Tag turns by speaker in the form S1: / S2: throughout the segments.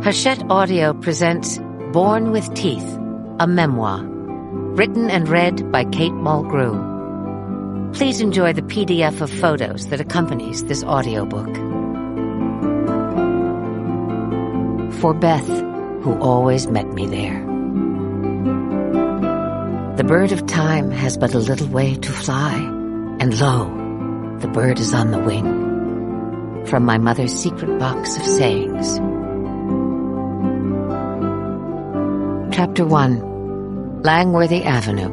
S1: Hachette Audio presents Born with Teeth, a memoir, written and read by Kate Mulgrew. Please enjoy the PDF of photos that accompanies this audiobook. For Beth, who always met me there. The bird of time has but a little way to fly, and lo, the bird is on the wing. From my mother's secret box of sayings. Chapter 1. Langworthy Avenue.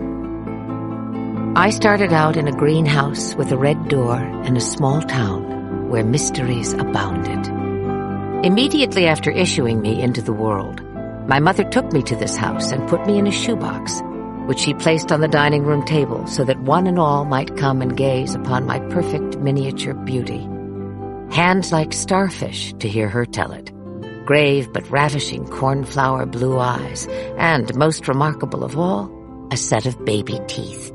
S1: I started out in a greenhouse with a red door in a small town where mysteries abounded. Immediately after issuing me into the world, my mother took me to this house and put me in a shoebox, which she placed on the dining room table so that one and all might come and gaze upon my perfect miniature beauty. Hands like starfish, to hear her tell it. Grave but ravishing cornflower blue eyes, and, most remarkable of all, a set of baby teeth.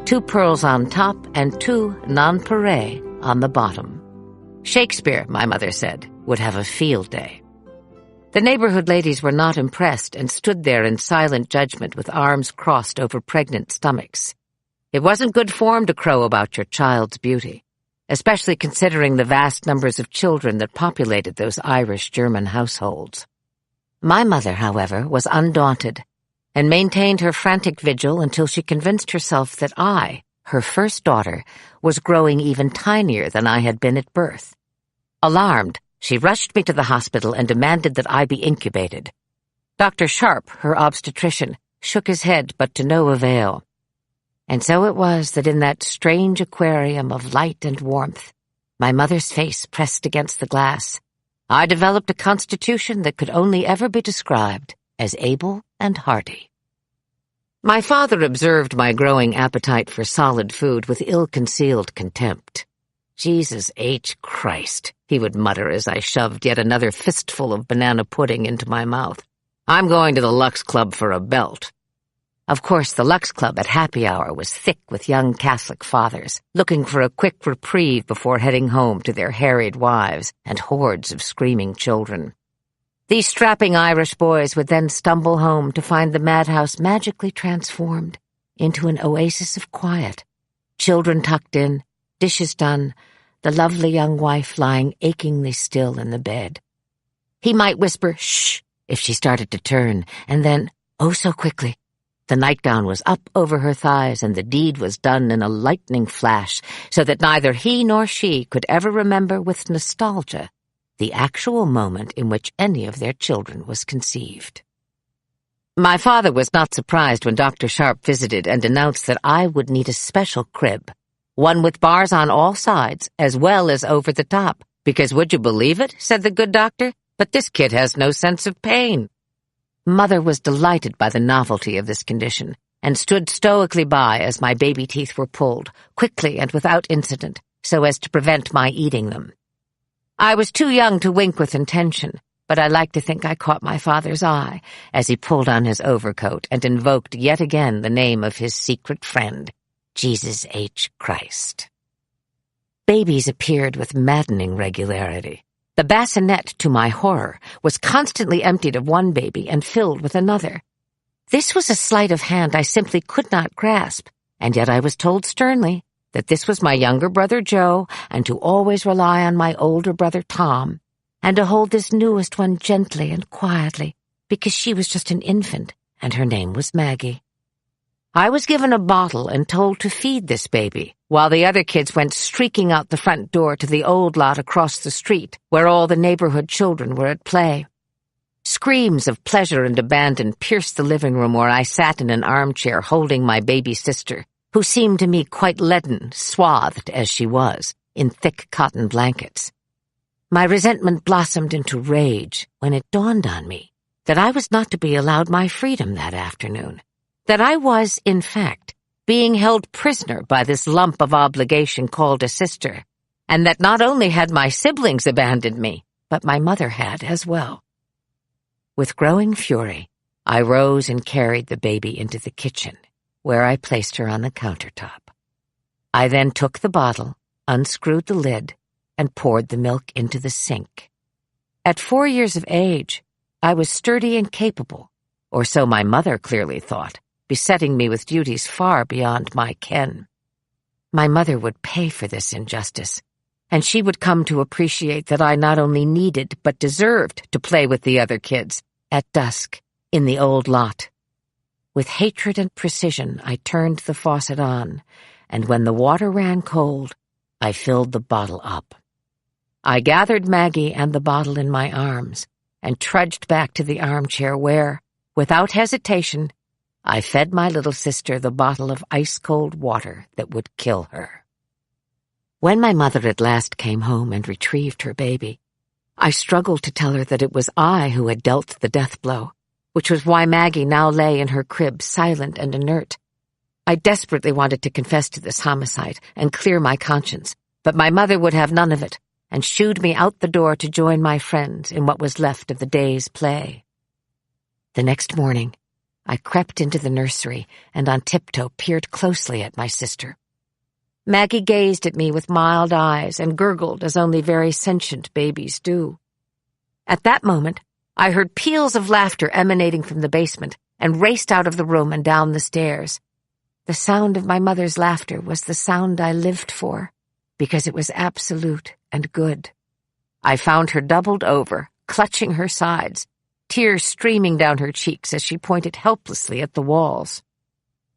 S1: 2 pearls on top and 2 nonpareil on the bottom. Shakespeare, my mother said, would have a field day. The neighborhood ladies were not impressed and stood there in silent judgment with arms crossed over pregnant stomachs. It wasn't good form to crow about your child's beauty, especially considering the vast numbers of children that populated those Irish-German households. My mother, however, was undaunted and maintained her frantic vigil until she convinced herself that I, her first daughter, was growing even tinier than I had been at birth. Alarmed, she rushed me to the hospital and demanded that I be incubated. Dr. Sharp, her obstetrician, shook his head, but to no avail. And so it was that in that strange aquarium of light and warmth, my mother's face pressed against the glass, I developed a constitution that could only ever be described as able and hearty. My father observed my growing appetite for solid food with ill-concealed contempt. Jesus H. Christ, he would mutter as I shoved yet another fistful of banana pudding into my mouth. I'm going to the Lux Club for a belt. Of course, the Lux Club at happy hour was thick with young Catholic fathers, looking for a quick reprieve before heading home to their harried wives and hordes of screaming children. These strapping Irish boys would then stumble home to find the madhouse magically transformed into an oasis of quiet, children tucked in, dishes done, the lovely young wife lying achingly still in the bed. He might whisper, "Shh," if she started to turn, and then, oh so quickly, the nightgown was up over her thighs, and the deed was done in a lightning flash, so that neither he nor she could ever remember with nostalgia the actual moment in which any of their children was conceived. My father was not surprised when Dr. Sharp visited and announced that I would need a special crib, one with bars on all sides as well as over the top, because would you believe it, said the good doctor, but this kid has no sense of pain. Mother was delighted by the novelty of this condition, and stood stoically by as my baby teeth were pulled, quickly and without incident, so as to prevent my eating them. I was too young to wink with intention, but I like to think I caught my father's eye as he pulled on his overcoat and invoked yet again the name of his secret friend, Jesus H. Christ. Babies appeared with maddening regularity. The bassinet, to my horror, was constantly emptied of one baby and filled with another. This was a sleight of hand I simply could not grasp, and yet I was told sternly that this was my younger brother Joe, and to always rely on my older brother Tom, and to hold this newest one gently and quietly, because she was just an infant, and her name was Maggie. I was given a bottle and told to feed this baby, while the other kids went streaking out the front door to the old lot across the street, where all the neighborhood children were at play. Screams of pleasure and abandon pierced the living room where I sat in an armchair holding my baby sister, who seemed to me quite leaden, swathed as she was, in thick cotton blankets. My resentment blossomed into rage when it dawned on me that I was not to be allowed my freedom that afternoon, that I was, in fact, being held prisoner by this lump of obligation called a sister, and that not only had my siblings abandoned me, but my mother had as well. With growing fury, I rose and carried the baby into the kitchen, where I placed her on the countertop. I then took the bottle, unscrewed the lid, and poured the milk into the sink. At 4 years of age, I was sturdy and capable, or so my mother clearly thought, besetting me with duties far beyond my ken. My mother would pay for this injustice, and she would come to appreciate that I not only needed but deserved to play with the other kids at dusk in the old lot. With hatred and precision, I turned the faucet on, and when the water ran cold, I filled the bottle up. I gathered Maggie and the bottle in my arms and trudged back to the armchair where, without hesitation, I fed my little sister the bottle of ice-cold water that would kill her. When my mother at last came home and retrieved her baby, I struggled to tell her that it was I who had dealt the death blow, which was why Maggie now lay in her crib silent and inert. I desperately wanted to confess to this homicide and clear my conscience, but my mother would have none of it, and shooed me out the door to join my friends in what was left of the day's play. The next morning, I crept into the nursery and on tiptoe peered closely at my sister. Maggie gazed at me with mild eyes and gurgled as only very sentient babies do. At that moment, I heard peals of laughter emanating from the basement and raced out of the room and down the stairs. The sound of my mother's laughter was the sound I lived for, because it was absolute and good. I found her doubled over, clutching her sides, tears streaming down her cheeks as she pointed helplessly at the walls.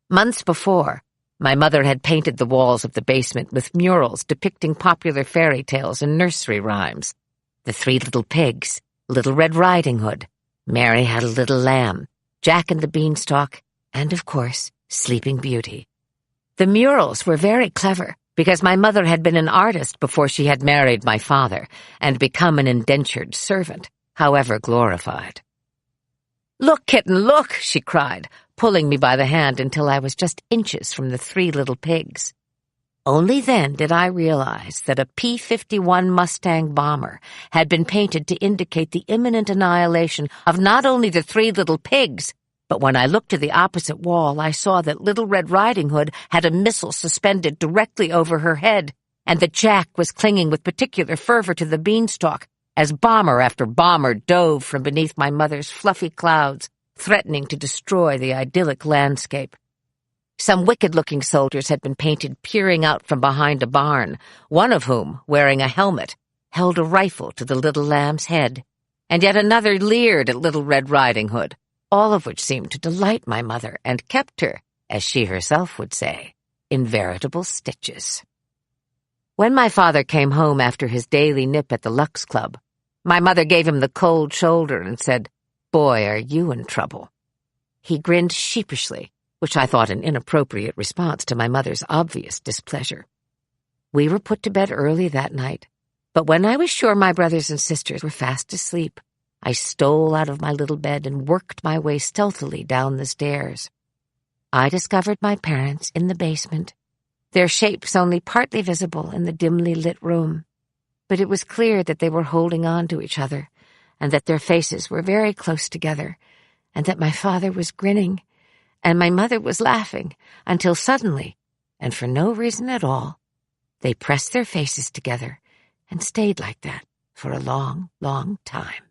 S1: Months before, my mother had painted the walls of the basement with murals depicting popular fairy tales and nursery rhymes. The Three Little Pigs, Little Red Riding Hood, Mary Had a Little Lamb, Jack and the Beanstalk, and, of course, Sleeping Beauty. The murals were very clever, because my mother had been an artist before she had married my father and become an indentured servant, however glorified. "Look, kitten, look!" she cried, pulling me by the hand until I was just inches from the Three Little Pigs. Only then did I realize that a P-51 Mustang bomber had been painted to indicate the imminent annihilation of not only the Three Little Pigs, but when I looked to the opposite wall, I saw that Little Red Riding Hood had a missile suspended directly over her head, and that Jack was clinging with particular fervor to the beanstalk as bomber after bomber dove from beneath my mother's fluffy clouds, threatening to destroy the idyllic landscape. Some wicked-looking soldiers had been painted peering out from behind a barn, one of whom, wearing a helmet, held a rifle to the little lamb's head, and yet another leered at Little Red Riding Hood, all of which seemed to delight my mother and kept her, as she herself would say, in veritable stitches. When my father came home after his daily nip at the Lux Club, my mother gave him the cold shoulder and said, "Boy, are you in trouble." He grinned sheepishly, which I thought an inappropriate response to my mother's obvious displeasure. We were put to bed early that night, but when I was sure my brothers and sisters were fast asleep, I stole out of my little bed and worked my way stealthily down the stairs. I discovered my parents in the basement, their shapes only partly visible in the dimly lit room, but it was clear that they were holding on to each other, and that their faces were very close together, and that my father was grinning, and my mother was laughing, until suddenly, and for no reason at all, they pressed their faces together and stayed like that for a long, long time.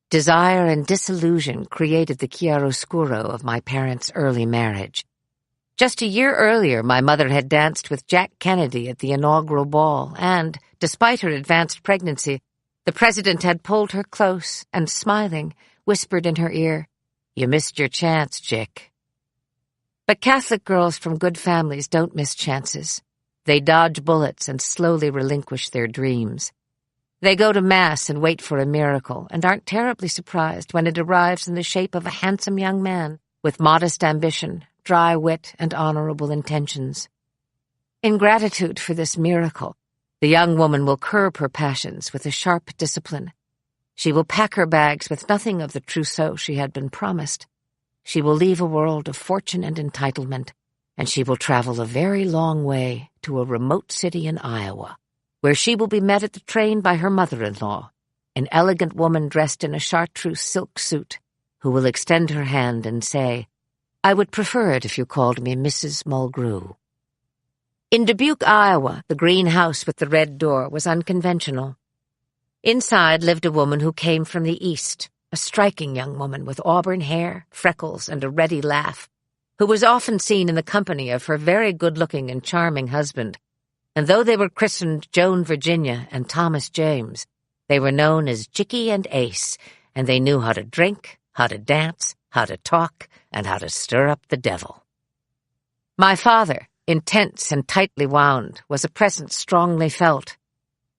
S1: Desire and disillusion created the chiaroscuro of my parents' early marriage. Just a year earlier, my mother had danced with Jack Kennedy at the inaugural ball, and, despite her advanced pregnancy, the president had pulled her close and, smiling, whispered in her ear, "You missed your chance, Chick." But Catholic girls from good families don't miss chances. They dodge bullets and slowly relinquish their dreams. They go to Mass and wait for a miracle, and aren't terribly surprised when it arrives in the shape of a handsome young man with modest ambition, dry wit, and honorable intentions. In gratitude for this miracle, the young woman will curb her passions with a sharp discipline. She will pack her bags with nothing of the trousseau she had been promised. She will leave a world of fortune and entitlement, and she will travel a very long way to a remote city in Iowa, where she will be met at the train by her mother-in-law, an elegant woman dressed in a chartreuse silk suit, who will extend her hand and say, "I would prefer it if you called me Mrs. Mulgrew." In Dubuque, Iowa, the green house with the red door was unconventional. Inside lived a woman who came from the East, a striking young woman with auburn hair, freckles, and a ready laugh, who was often seen in the company of her very good-looking and charming husband. And though they were christened Joan Virginia and Thomas James, they were known as Jicky and Ace, and they knew how to drink, how to dance, how to talk, and how to stir up the devil. My father, intense and tightly wound, was a presence strongly felt.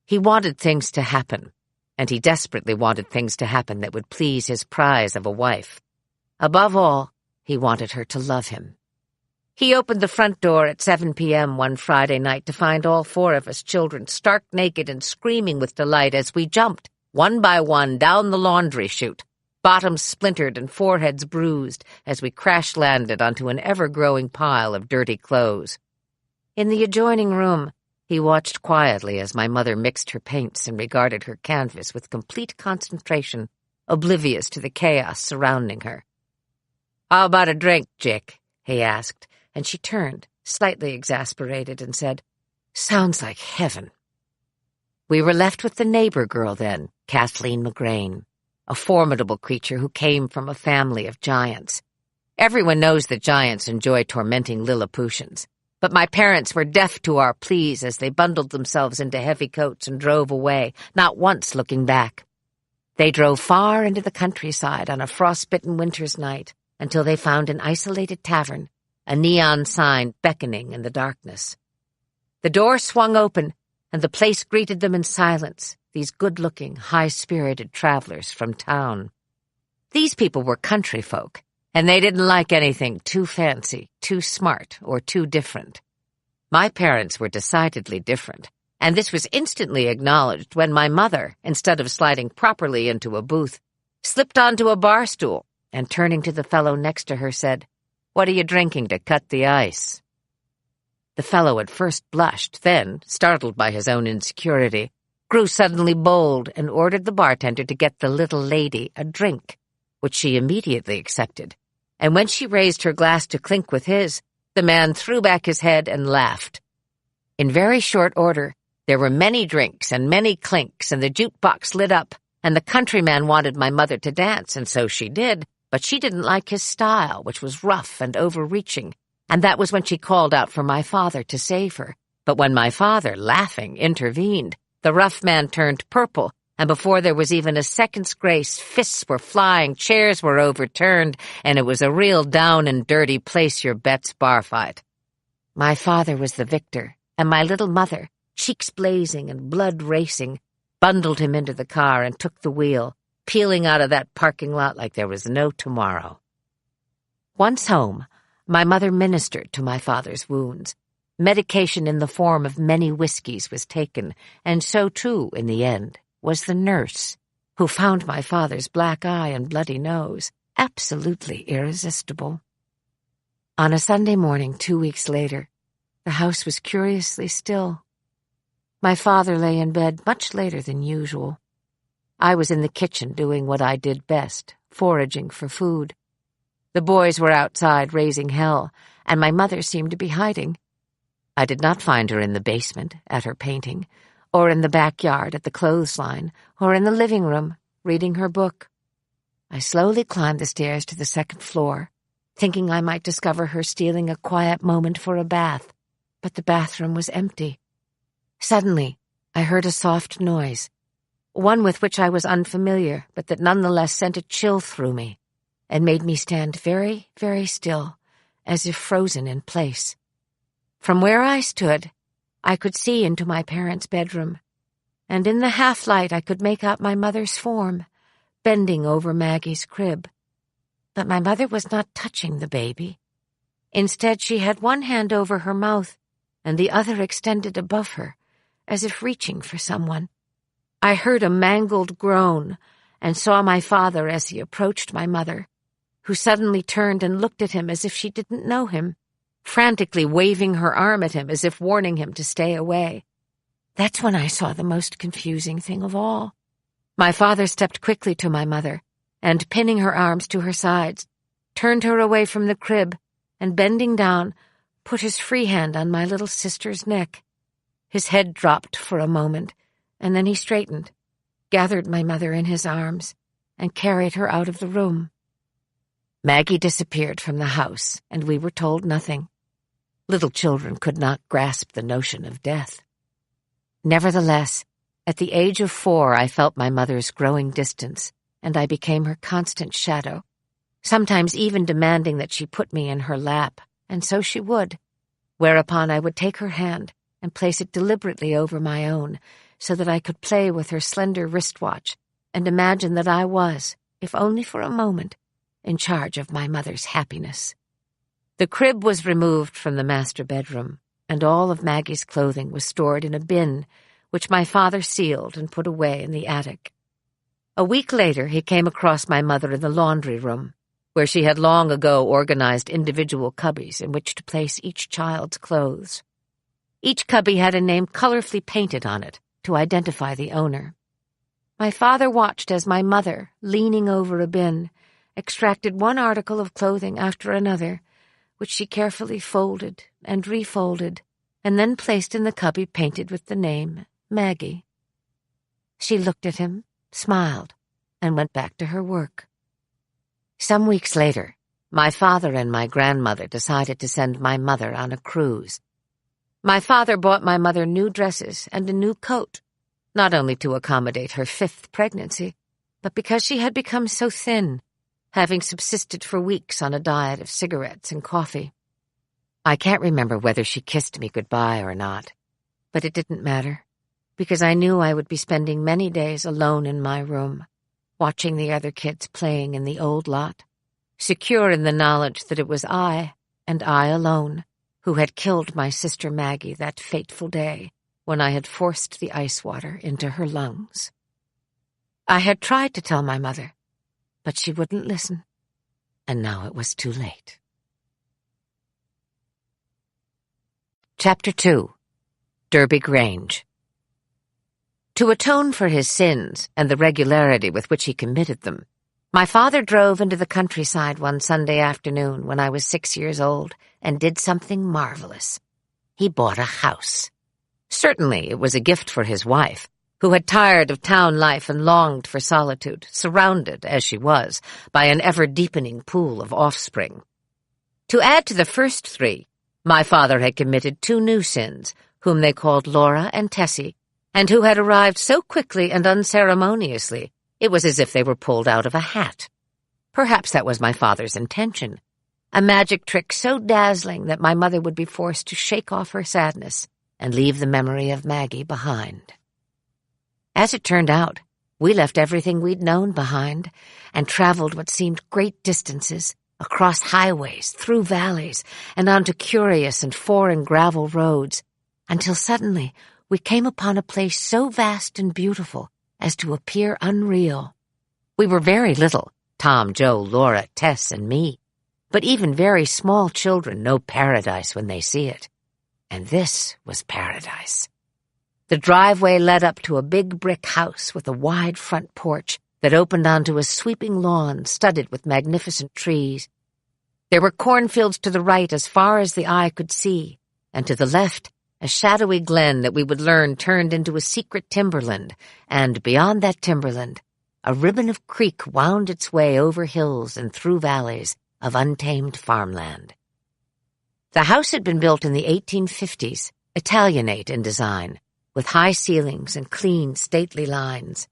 S1: He wanted things to happen, and he desperately wanted things to happen that would please his prize of a wife. Above all, he wanted her to love him. He opened the front door at 7 p.m. one Friday night to find all 4 of us children stark naked and screaming with delight as we jumped, one by one, down the laundry chute, bottoms splintered and foreheads bruised as we crash-landed onto an ever-growing pile of dirty clothes. In the adjoining room, he watched quietly as my mother mixed her paints and regarded her canvas with complete concentration, oblivious to the chaos surrounding her. "How about a drink, Jick?" he asked, and she turned, slightly exasperated, and said, "Sounds like heaven." We were left with the neighbor girl then, Kathleen McGrain, a formidable creature who came from a family of giants. Everyone knows that giants enjoy tormenting Lilliputians, but my parents were deaf to our pleas as they bundled themselves into heavy coats and drove away, not once looking back. They drove far into the countryside on a frostbitten winter's night until they found an isolated tavern, a neon sign beckoning in the darkness. The door swung open, and the place greeted them in silence, these good-looking, high-spirited travelers from town. These people were country folk, and they didn't like anything too fancy, too smart, or too different. My parents were decidedly different, and this was instantly acknowledged when my mother, instead of sliding properly into a booth, slipped onto a bar stool and, turning to the fellow next to her, said, "What are you drinking to cut the ice?" The fellow at first blushed, then, startled by his own insecurity, grew suddenly bold and ordered the bartender to get the little lady a drink, which she immediately accepted. And when she raised her glass to clink with his, the man threw back his head and laughed. In very short order, there were many drinks and many clinks, and the jukebox lit up, and the countryman wanted my mother to dance, and so she did, but she didn't like his style, which was rough and overreaching, and that was when she called out for my father to save her. But when my father, laughing, intervened, the rough man turned purple, and before there was even a second's grace, fists were flying, chairs were overturned, and it was a real down-and-dirty place-your-bets bar fight. My father was the victor, and my little mother, cheeks blazing and blood racing, bundled him into the car and took the wheel, peeling out of that parking lot like there was no tomorrow. Once home, my mother ministered to my father's wounds. Medication in the form of many whiskeys was taken, and so, too, in the end, was the nurse, who found my father's black eye and bloody nose absolutely irresistible. On a Sunday morning 2 weeks later, the house was curiously still. My father lay in bed much later than usual. I was in the kitchen doing what I did best, foraging for food. The boys were outside raising hell, and my mother seemed to be hiding. I did not find her in the basement, at her painting, or in the backyard at the clothesline, or in the living room, reading her book. I slowly climbed the stairs to the second floor, thinking I might discover her stealing a quiet moment for a bath, but the bathroom was empty. Suddenly, I heard a soft noise, one with which I was unfamiliar, but that nonetheless sent a chill through me, and made me stand very, very still, as if frozen in place. From where I stood, I could see into my parents' bedroom, and in the half-light I could make out my mother's form, bending over Maggie's crib. But my mother was not touching the baby. Instead, she had one hand over her mouth and the other extended above her, as if reaching for someone. I heard a mangled groan and saw my father as he approached my mother, who suddenly turned and looked at him as if she didn't know him, frantically waving her arm at him as if warning him to stay away. That's when I saw the most confusing thing of all. My father stepped quickly to my mother, and, pinning her arms to her sides, turned her away from the crib, and, bending down, put his free hand on my little sister's neck. His head dropped for a moment, and then he straightened. gathered my mother in his arms, and carried her out of the room. Maggie disappeared from the house, and we were told nothing. Little children could not grasp the notion of death. Nevertheless, at the age of 4, I felt my mother's growing distance, and I became her constant shadow, sometimes even demanding that she put me in her lap, and so she would, whereupon I would take her hand and place it deliberately over my own, so that I could play with her slender wristwatch and imagine that I was, if only for a moment, in charge of my mother's happiness. The crib was removed from the master bedroom, and all of Maggie's clothing was stored in a bin, which my father sealed and put away in the attic. A week later, he came across my mother in the laundry room, where she had long ago organized individual cubbies in which to place each child's clothes. Each cubby had a name colorfully painted on it to identify the owner. My father watched as my mother, leaning over a bin, extracted one article of clothing after another, which she carefully folded and refolded, and then placed in the cubby painted with the name Maggie. She looked at him, smiled, and went back to her work. Some weeks later, my father and my grandmother decided to send my mother on a cruise. My father bought my mother new dresses and a new coat, not only to accommodate her 5th pregnancy, but because she had become so thin, having subsisted for weeks on a diet of cigarettes and coffee. I can't remember whether she kissed me goodbye or not, but it didn't matter, because I knew I would be spending many days alone in my room, watching the other kids playing in the old lot, secure in the knowledge that it was I, and I alone, who had killed my sister Maggie that fateful day when I had forced the ice water into her lungs. I had tried to tell my mother, but she wouldn't listen, and now it was too late. Chapter 2. Derby Grange. To atone for his sins and the regularity with which he committed them, my father drove into the countryside one Sunday afternoon when I was 6 years old and did something marvelous. He bought a house. Certainly it was a gift for his wife, who had tired of town life and longed for solitude, surrounded, as she was, by an ever-deepening pool of offspring. To add to the first 3, my father had committed 2 new sins, whom they called Laura and Tessie, and who had arrived so quickly and unceremoniously, it was as if they were pulled out of a hat. Perhaps that was my father's intention, a magic trick so dazzling that my mother would be forced to shake off her sadness and leave the memory of Maggie behind. As it turned out, we left everything we'd known behind and traveled what seemed great distances, across highways, through valleys, and onto curious and foreign gravel roads, until suddenly we came upon a place so vast and beautiful as to appear unreal. We were very little, Tom, Joe, Laura, Tess, and me, but even very small children know paradise when they see it. And this was paradise. The driveway led up to a big brick house with a wide front porch that opened onto a sweeping lawn studded with magnificent trees. There were cornfields to the right as far as the eye could see, and to the left, a shadowy glen that we would learn turned into a secret timberland, and beyond that timberland, a ribbon of creek wound its way over hills and through valleys of untamed farmland. The house had been built in the 1850s, Italianate in design, with high ceilings and clean, stately lines.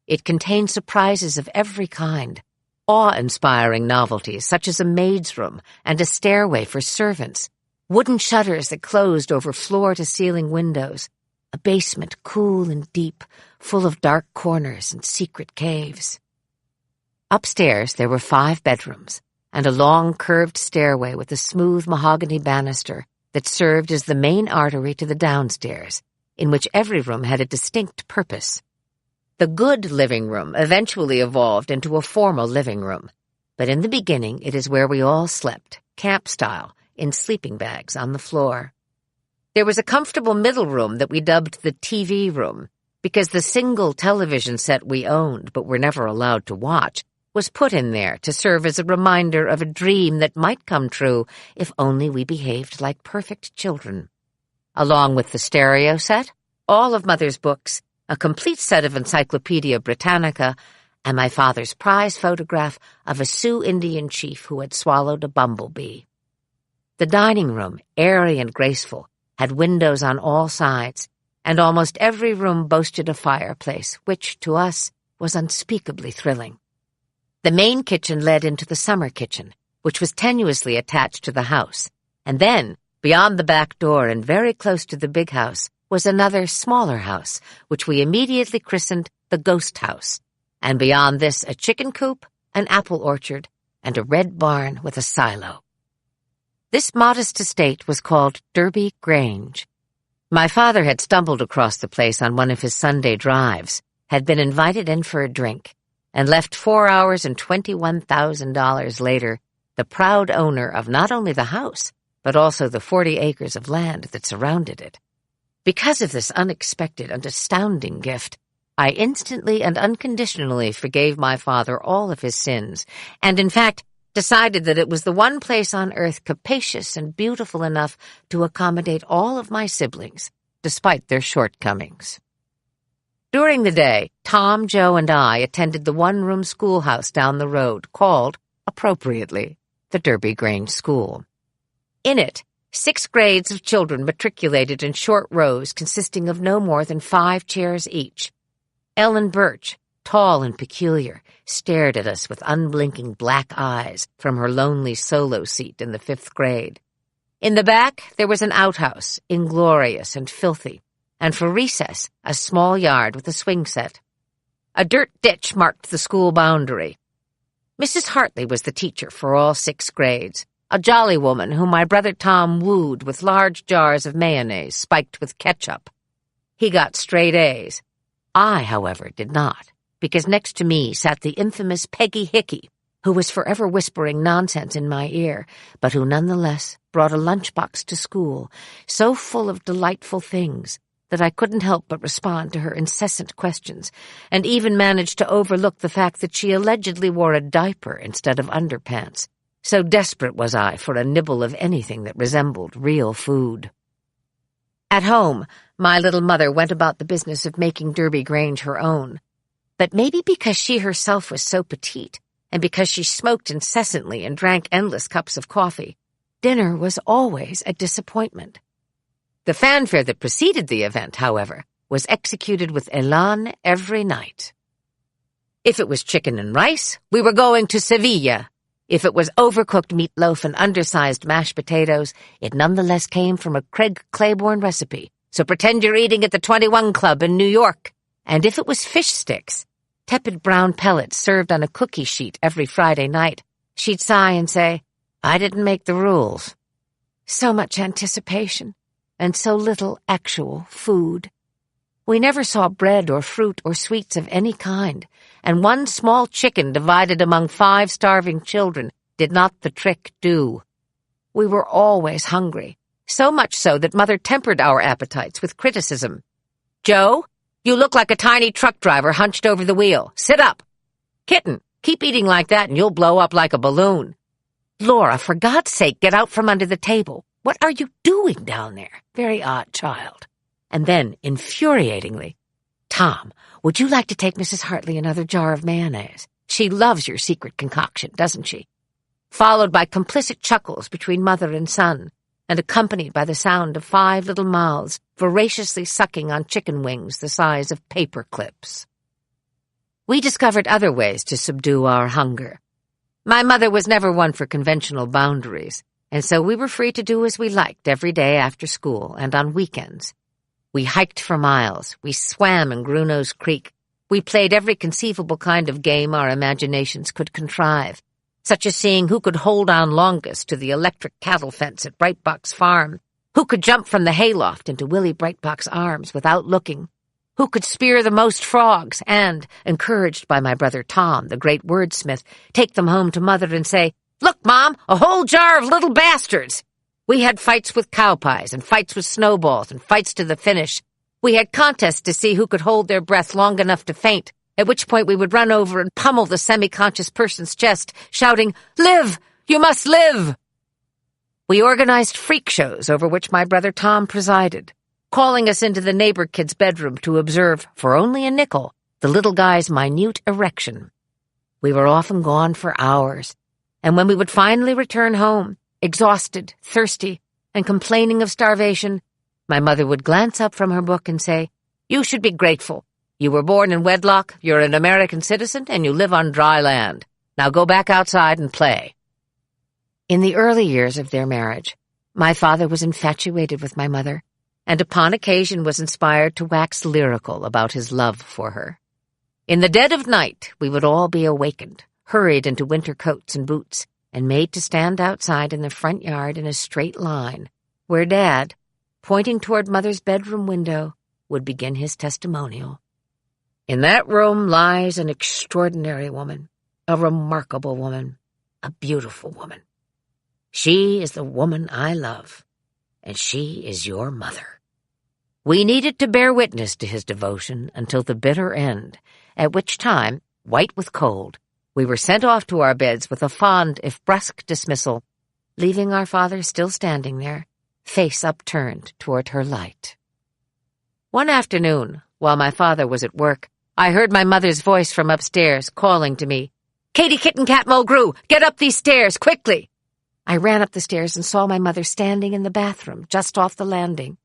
S1: It contained surprises of every kind, awe-inspiring novelties such as a maid's room and a stairway for servants, wooden shutters that closed over floor-to-ceiling windows, a basement cool and deep, full of dark corners and secret caves. Upstairs there were 5 bedrooms, and a long curved stairway with a smooth mahogany banister that served as the main artery to the downstairs, in which every room had a distinct purpose. The good living room eventually evolved into a formal living room, but in the beginning it is where we all slept, camp-style, in sleeping bags on the floor. There was a comfortable middle room that we dubbed the TV room, because the single television set we owned but were never allowed to watch was put in there to serve as a reminder of a dream that might come true if only we behaved like perfect children. Along with the stereo set, all of Mother's books, a complete set of Encyclopedia Britannica, and my father's prize photograph of a Sioux Indian chief who had swallowed a bumblebee. The dining room, airy and graceful, had windows on all sides, and almost every room boasted a fireplace, which, to us, was unspeakably thrilling. The main kitchen led into the summer kitchen, which was tenuously attached to the house, and then, beyond the back door and very close to the big house, was another smaller house, which we immediately christened the Ghost House, and beyond this a chicken coop, an apple orchard, and a red barn with a silo. This modest estate was called Derby Grange. My father had stumbled across the place on one of his Sunday drives, had been invited in for a drink, and left 4 hours and $21,000 later the proud owner of not only the house, but also the 40 acres of land that surrounded it. Because of this unexpected and astounding gift, I instantly and unconditionally forgave my father all of his sins, and in fact decided that it was the one place on earth capacious and beautiful enough to accommodate all of my siblings, despite their shortcomings. During the day, Tom, Joe, and I attended the one-room schoolhouse down the road called, appropriately, the Derby Grange School. In it, 6 grades of children matriculated in short rows consisting of no more than 5 chairs each. Ellen Birch, tall and peculiar, stared at us with unblinking black eyes from her lonely solo seat in the 5th grade. In the back, there was an outhouse, inglorious and filthy, and for recess, a small yard with a swing set. A dirt ditch marked the school boundary. Mrs. Hartley was the teacher for all 6 grades, a jolly woman whom my brother Tom wooed with large jars of mayonnaise spiked with ketchup. He got straight A's. I, however, did not, because next to me sat the infamous Peggy Hickey, who was forever whispering nonsense in my ear, but who nonetheless brought a lunchbox to school, so full of delightful things that I couldn't help but respond to her incessant questions, and even managed to overlook the fact that she allegedly wore a diaper instead of underpants. So desperate was I for a nibble of anything that resembled real food. At home, my little mother went about the business of making Derby Grange her own. But maybe because she herself was so petite, and because she smoked incessantly and drank endless cups of coffee, dinner was always a disappointment. The fanfare that preceded the event, however, was executed with élan every night. If it was chicken and rice, we were going to Sevilla. If it was overcooked meatloaf and undersized mashed potatoes, it nonetheless came from a Craig Claiborne recipe, so pretend you're eating at the 21 Club in New York. And if it was fish sticks, tepid brown pellets served on a cookie sheet every Friday night, she'd sigh and say, "I didn't make the rules." So much anticipation, and so little actual food. We never saw bread or fruit or sweets of any kind, and one small chicken divided among 5 starving children did not the trick do. We were always hungry, so much so that Mother tempered our appetites with criticism. "Joe, you look like a tiny truck driver hunched over the wheel. Sit up. Kitten, keep eating like that and you'll blow up like a balloon. Laura, for God's sake, get out from under the table. What are you doing down there? Very odd child." And then, infuriatingly, "Tom, would you like to take Mrs. Hartley another jar of mayonnaise? She loves your secret concoction, doesn't she?" Followed by complicit chuckles between mother and son, and accompanied by the sound of 5 little mouths voraciously sucking on chicken wings the size of paper clips. We discovered other ways to subdue our hunger. My mother was never one for conventional boundaries, and so we were free to do as we liked every day after school and on weekends. We hiked for miles, we swam in Gruno's Creek, we played every conceivable kind of game our imaginations could contrive, such as seeing who could hold on longest to the electric cattle fence at Brightbox Farm, who could jump from the hayloft into Willie Brightbox's arms without looking, who could spear the most frogs and, encouraged by my brother Tom, the great wordsmith, take them home to Mother and say, "Look, Mom, a whole jar of little bastards." We had fights with cow pies and fights with snowballs and fights to the finish. We had contests to see who could hold their breath long enough to faint, at which point we would run over and pummel the semi-conscious person's chest, shouting, "Live! You must live!" We organized freak shows over which my brother Tom presided, calling us into the neighbor kid's bedroom to observe, for only a nickel, the little guy's minute erection. We were often gone for hours, and when we would finally return home, exhausted, thirsty, and complaining of starvation, my mother would glance up from her book and say, "You should be grateful. You were born in wedlock, you're an American citizen, and you live on dry land. Now go back outside and play." In the early years of their marriage, my father was infatuated with my mother, and upon occasion was inspired to wax lyrical about his love for her. In the dead of night, we would all be awakened, hurried into winter coats and boots, and made to stand outside in the front yard in a straight line, where Dad, pointing toward Mother's bedroom window, would begin his testimonial. "In that room lies an extraordinary woman, a remarkable woman, a beautiful woman. She is the woman I love, and she is your mother." We needed to bear witness to his devotion until the bitter end, at which time, white with cold, we were sent off to our beds with a fond, if brusque, dismissal, leaving our father still standing there, face upturned toward her light. One afternoon, while my father was at work, I heard my mother's voice from upstairs calling to me, "Katie Kitten Cat Mulgrew, get up these stairs, quickly!" I ran up the stairs and saw my mother standing in the bathroom just off the landing.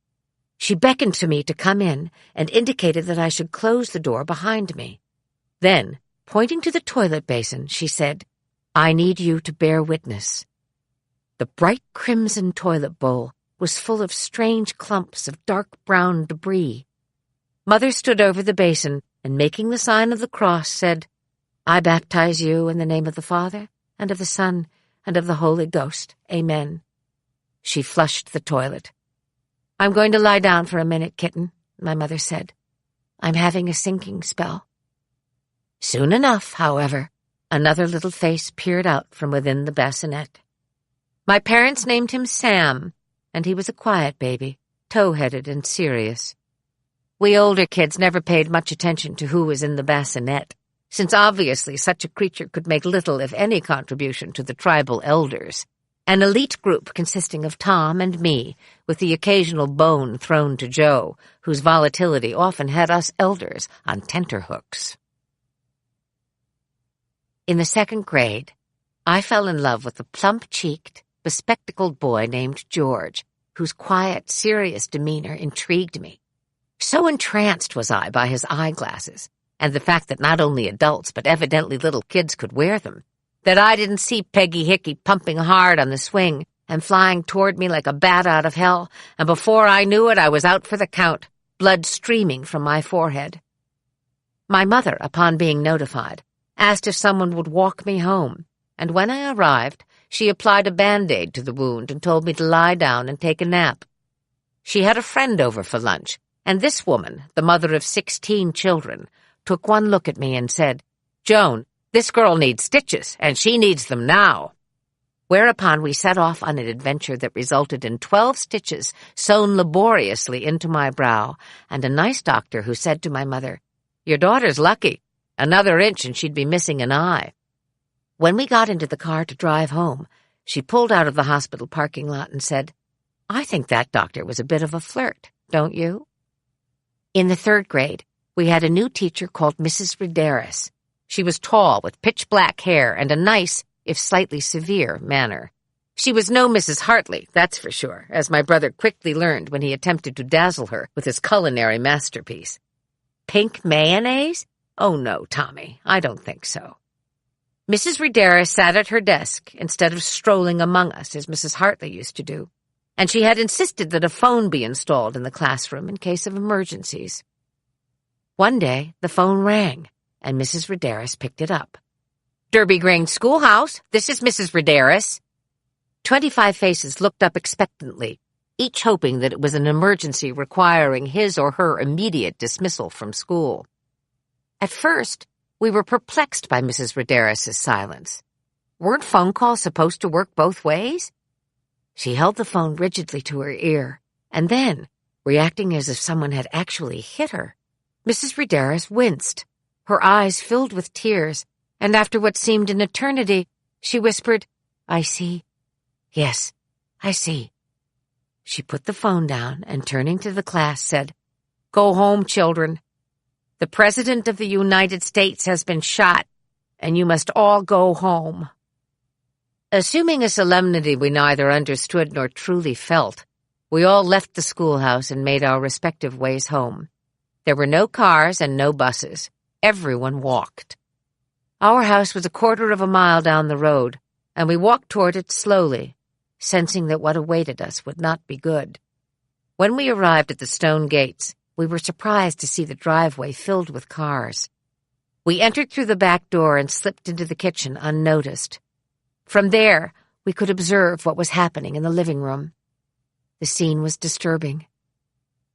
S1: She beckoned to me to come in and indicated that I should close the door behind me. Then, pointing to the toilet basin, she said, "I need you to bear witness." The bright crimson toilet bowl was full of strange clumps of dark brown debris. Mother stood over the basin and, making the sign of the cross, said, "I baptize you in the name of the Father, and of the Son, and of the Holy Ghost. Amen." She flushed the toilet. "I'm going to lie down for a minute, kitten," my mother said. "I'm having a sinking spell." Soon enough, however, another little face peered out from within the bassinet. My parents named him Sam, and he was a quiet baby, tow-headed and serious. We older kids never paid much attention to who was in the bassinet, since obviously such a creature could make little, if any, contribution to the tribal elders, an elite group consisting of Tom and me, with the occasional bone thrown to Joe, whose volatility often had us elders on tenterhooks. In the 2nd grade, I fell in love with a plump-cheeked, bespectacled boy named George, whose quiet, serious demeanor intrigued me. So entranced was I by his eyeglasses, and the fact that not only adults but evidently little kids could wear them, that I didn't see Peggy Hickey pumping hard on the swing and flying toward me like a bat out of hell, and before I knew it I was out for the count, blood streaming from my forehead. My mother, upon being notified, asked if someone would walk me home, and when I arrived, she applied a Band-Aid to the wound and told me to lie down and take a nap. She had a friend over for lunch, and this woman, the mother of 16 children, took one look at me and said, "Joan, this girl needs stitches, and she needs them now." Whereupon we set off on an adventure that resulted in 12 stitches sewn laboriously into my brow, and a nice doctor who said to my mother, "Your daughter's lucky. Another inch and she'd be missing an eye." When we got into the car to drive home, she pulled out of the hospital parking lot and said, "I think that doctor was a bit of a flirt, don't you?" In the 3rd grade, we had a new teacher called Mrs. Ridaris. She was tall, with pitch-black hair and a nice, if slightly severe, manner. She was no Mrs. Hartley, that's for sure, as my brother quickly learned when he attempted to dazzle her with his culinary masterpiece. Pink mayonnaise? Oh no, Tommy, I don't think so. Mrs. Ridaris sat at her desk instead of strolling among us as Mrs. Hartley used to do, and she had insisted that a phone be installed in the classroom in case of emergencies. One day, the phone rang, and Mrs. Ridaris picked it up. "Derby Grange Schoolhouse, this is Mrs. Ridaris." 25 faces looked up expectantly, each hoping that it was an emergency requiring his or her immediate dismissal from school. At first, we were perplexed by Mrs. Ridaris's silence. Weren't phone calls supposed to work both ways? She held the phone rigidly to her ear, and then, reacting as if someone had actually hit her, Mrs. Ridaris winced. Her eyes filled with tears, and after what seemed an eternity, she whispered, "I see. Yes, I see." She put the phone down and, turning to the class, said, "Go home, children. The President of the United States has been shot, and you must all go home." Assuming a solemnity we neither understood nor truly felt, we all left the schoolhouse and made our respective ways home. There were no cars and no buses. Everyone walked. Our house was 1/4 of a mile down the road, and we walked toward it slowly, sensing that what awaited us would not be good. When we arrived at the stone gates, we were surprised to see the driveway filled with cars. We entered through the back door and slipped into the kitchen unnoticed. From there, we could observe what was happening in the living room. The scene was disturbing.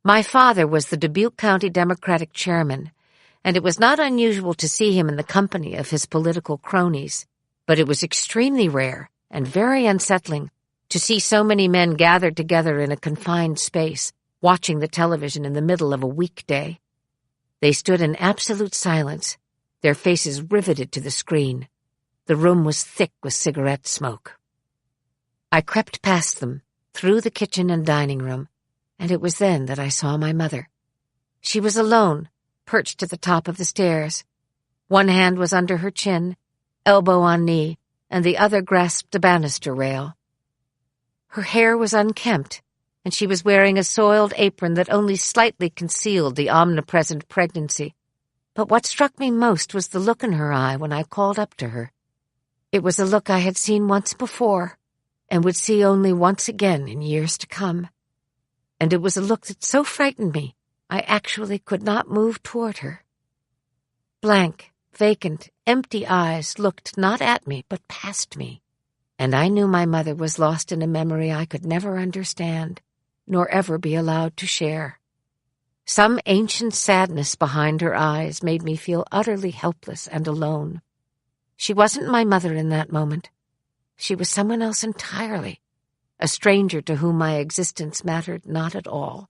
S1: My father was the Dubuque County Democratic chairman, and it was not unusual to see him in the company of his political cronies, but it was extremely rare and very unsettling to see so many men gathered together in a confined space, watching the television in the middle of a weekday. They stood in absolute silence, their faces riveted to the screen. The room was thick with cigarette smoke. I crept past them, through the kitchen and dining room, and it was then that I saw my mother. She was alone, perched at the top of the stairs. One hand was under her chin, elbow on knee, and the other grasped a banister rail. Her hair was unkempt, and she was wearing a soiled apron that only slightly concealed the omnipresent pregnancy. But what struck me most was the look in her eye when I called up to her. It was a look I had seen once before, and would see only once again in years to come. And it was a look that so frightened me, I actually could not move toward her. Blank, vacant, empty eyes looked not at me, but past me, and I knew my mother was lost in a memory I could never understand, nor ever be allowed to share. Some ancient sadness behind her eyes made me feel utterly helpless and alone. She wasn't my mother in that moment. She was someone else entirely, a stranger to whom my existence mattered not at all.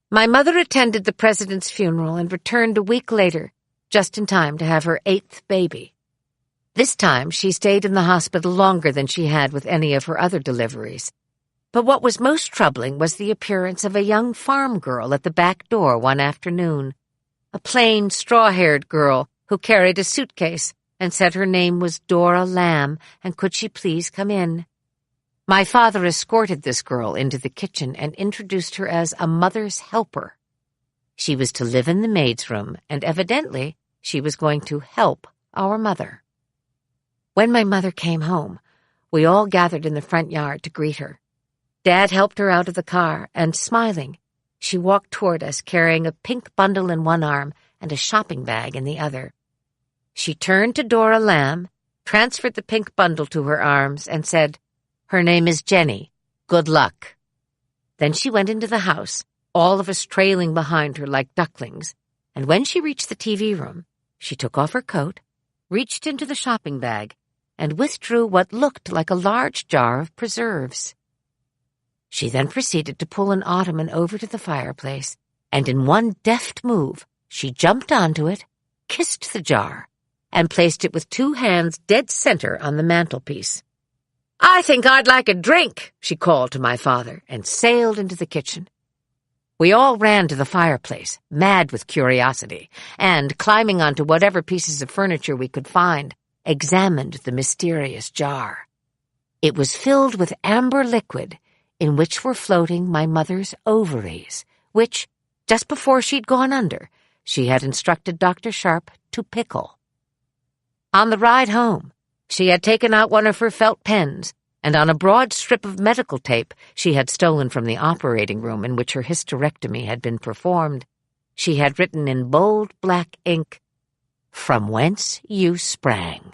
S1: My mother attended the president's funeral and returned a week later, just in time to have her 8th baby. This time she stayed in the hospital longer than she had with any of her other deliveries. But what was most troubling was the appearance of a young farm girl at the back door one afternoon, a plain, straw-haired girl who carried a suitcase and said her name was Dora Lamb, and could she please come in. My father escorted this girl into the kitchen and introduced her as a mother's helper. She was to live in the maid's room, and evidently she was going to help our mother. When my mother came home, we all gathered in the front yard to greet her. Dad helped her out of the car, and smiling, she walked toward us carrying a pink bundle in one arm and a shopping bag in the other. She turned to Dora Lamb, transferred the pink bundle to her arms, and said, "Her name is Jenny. Good luck." Then she went into the house, all of us trailing behind her like ducklings, and when she reached the TV room, she took off her coat, reached into the shopping bag, and withdrew what looked like a large jar of preserves. She then proceeded to pull an ottoman over to the fireplace, and in one deft move, she jumped onto it, kissed the jar, and placed it with 2 hands dead center on the mantelpiece. "I think I'd like a drink," she called to my father, and sailed into the kitchen. We all ran to the fireplace, mad with curiosity, and, climbing onto whatever pieces of furniture we could find, examined the mysterious jar. It was filled with amber liquid, in which were floating my mother's ovaries, which, just before she'd gone under, she had instructed Dr. Sharp to pickle. On the ride home, she had taken out one of her felt pens, and on a broad strip of medical tape she had stolen from the operating room in which her hysterectomy had been performed, she had written in bold black ink, "From whence you sprang."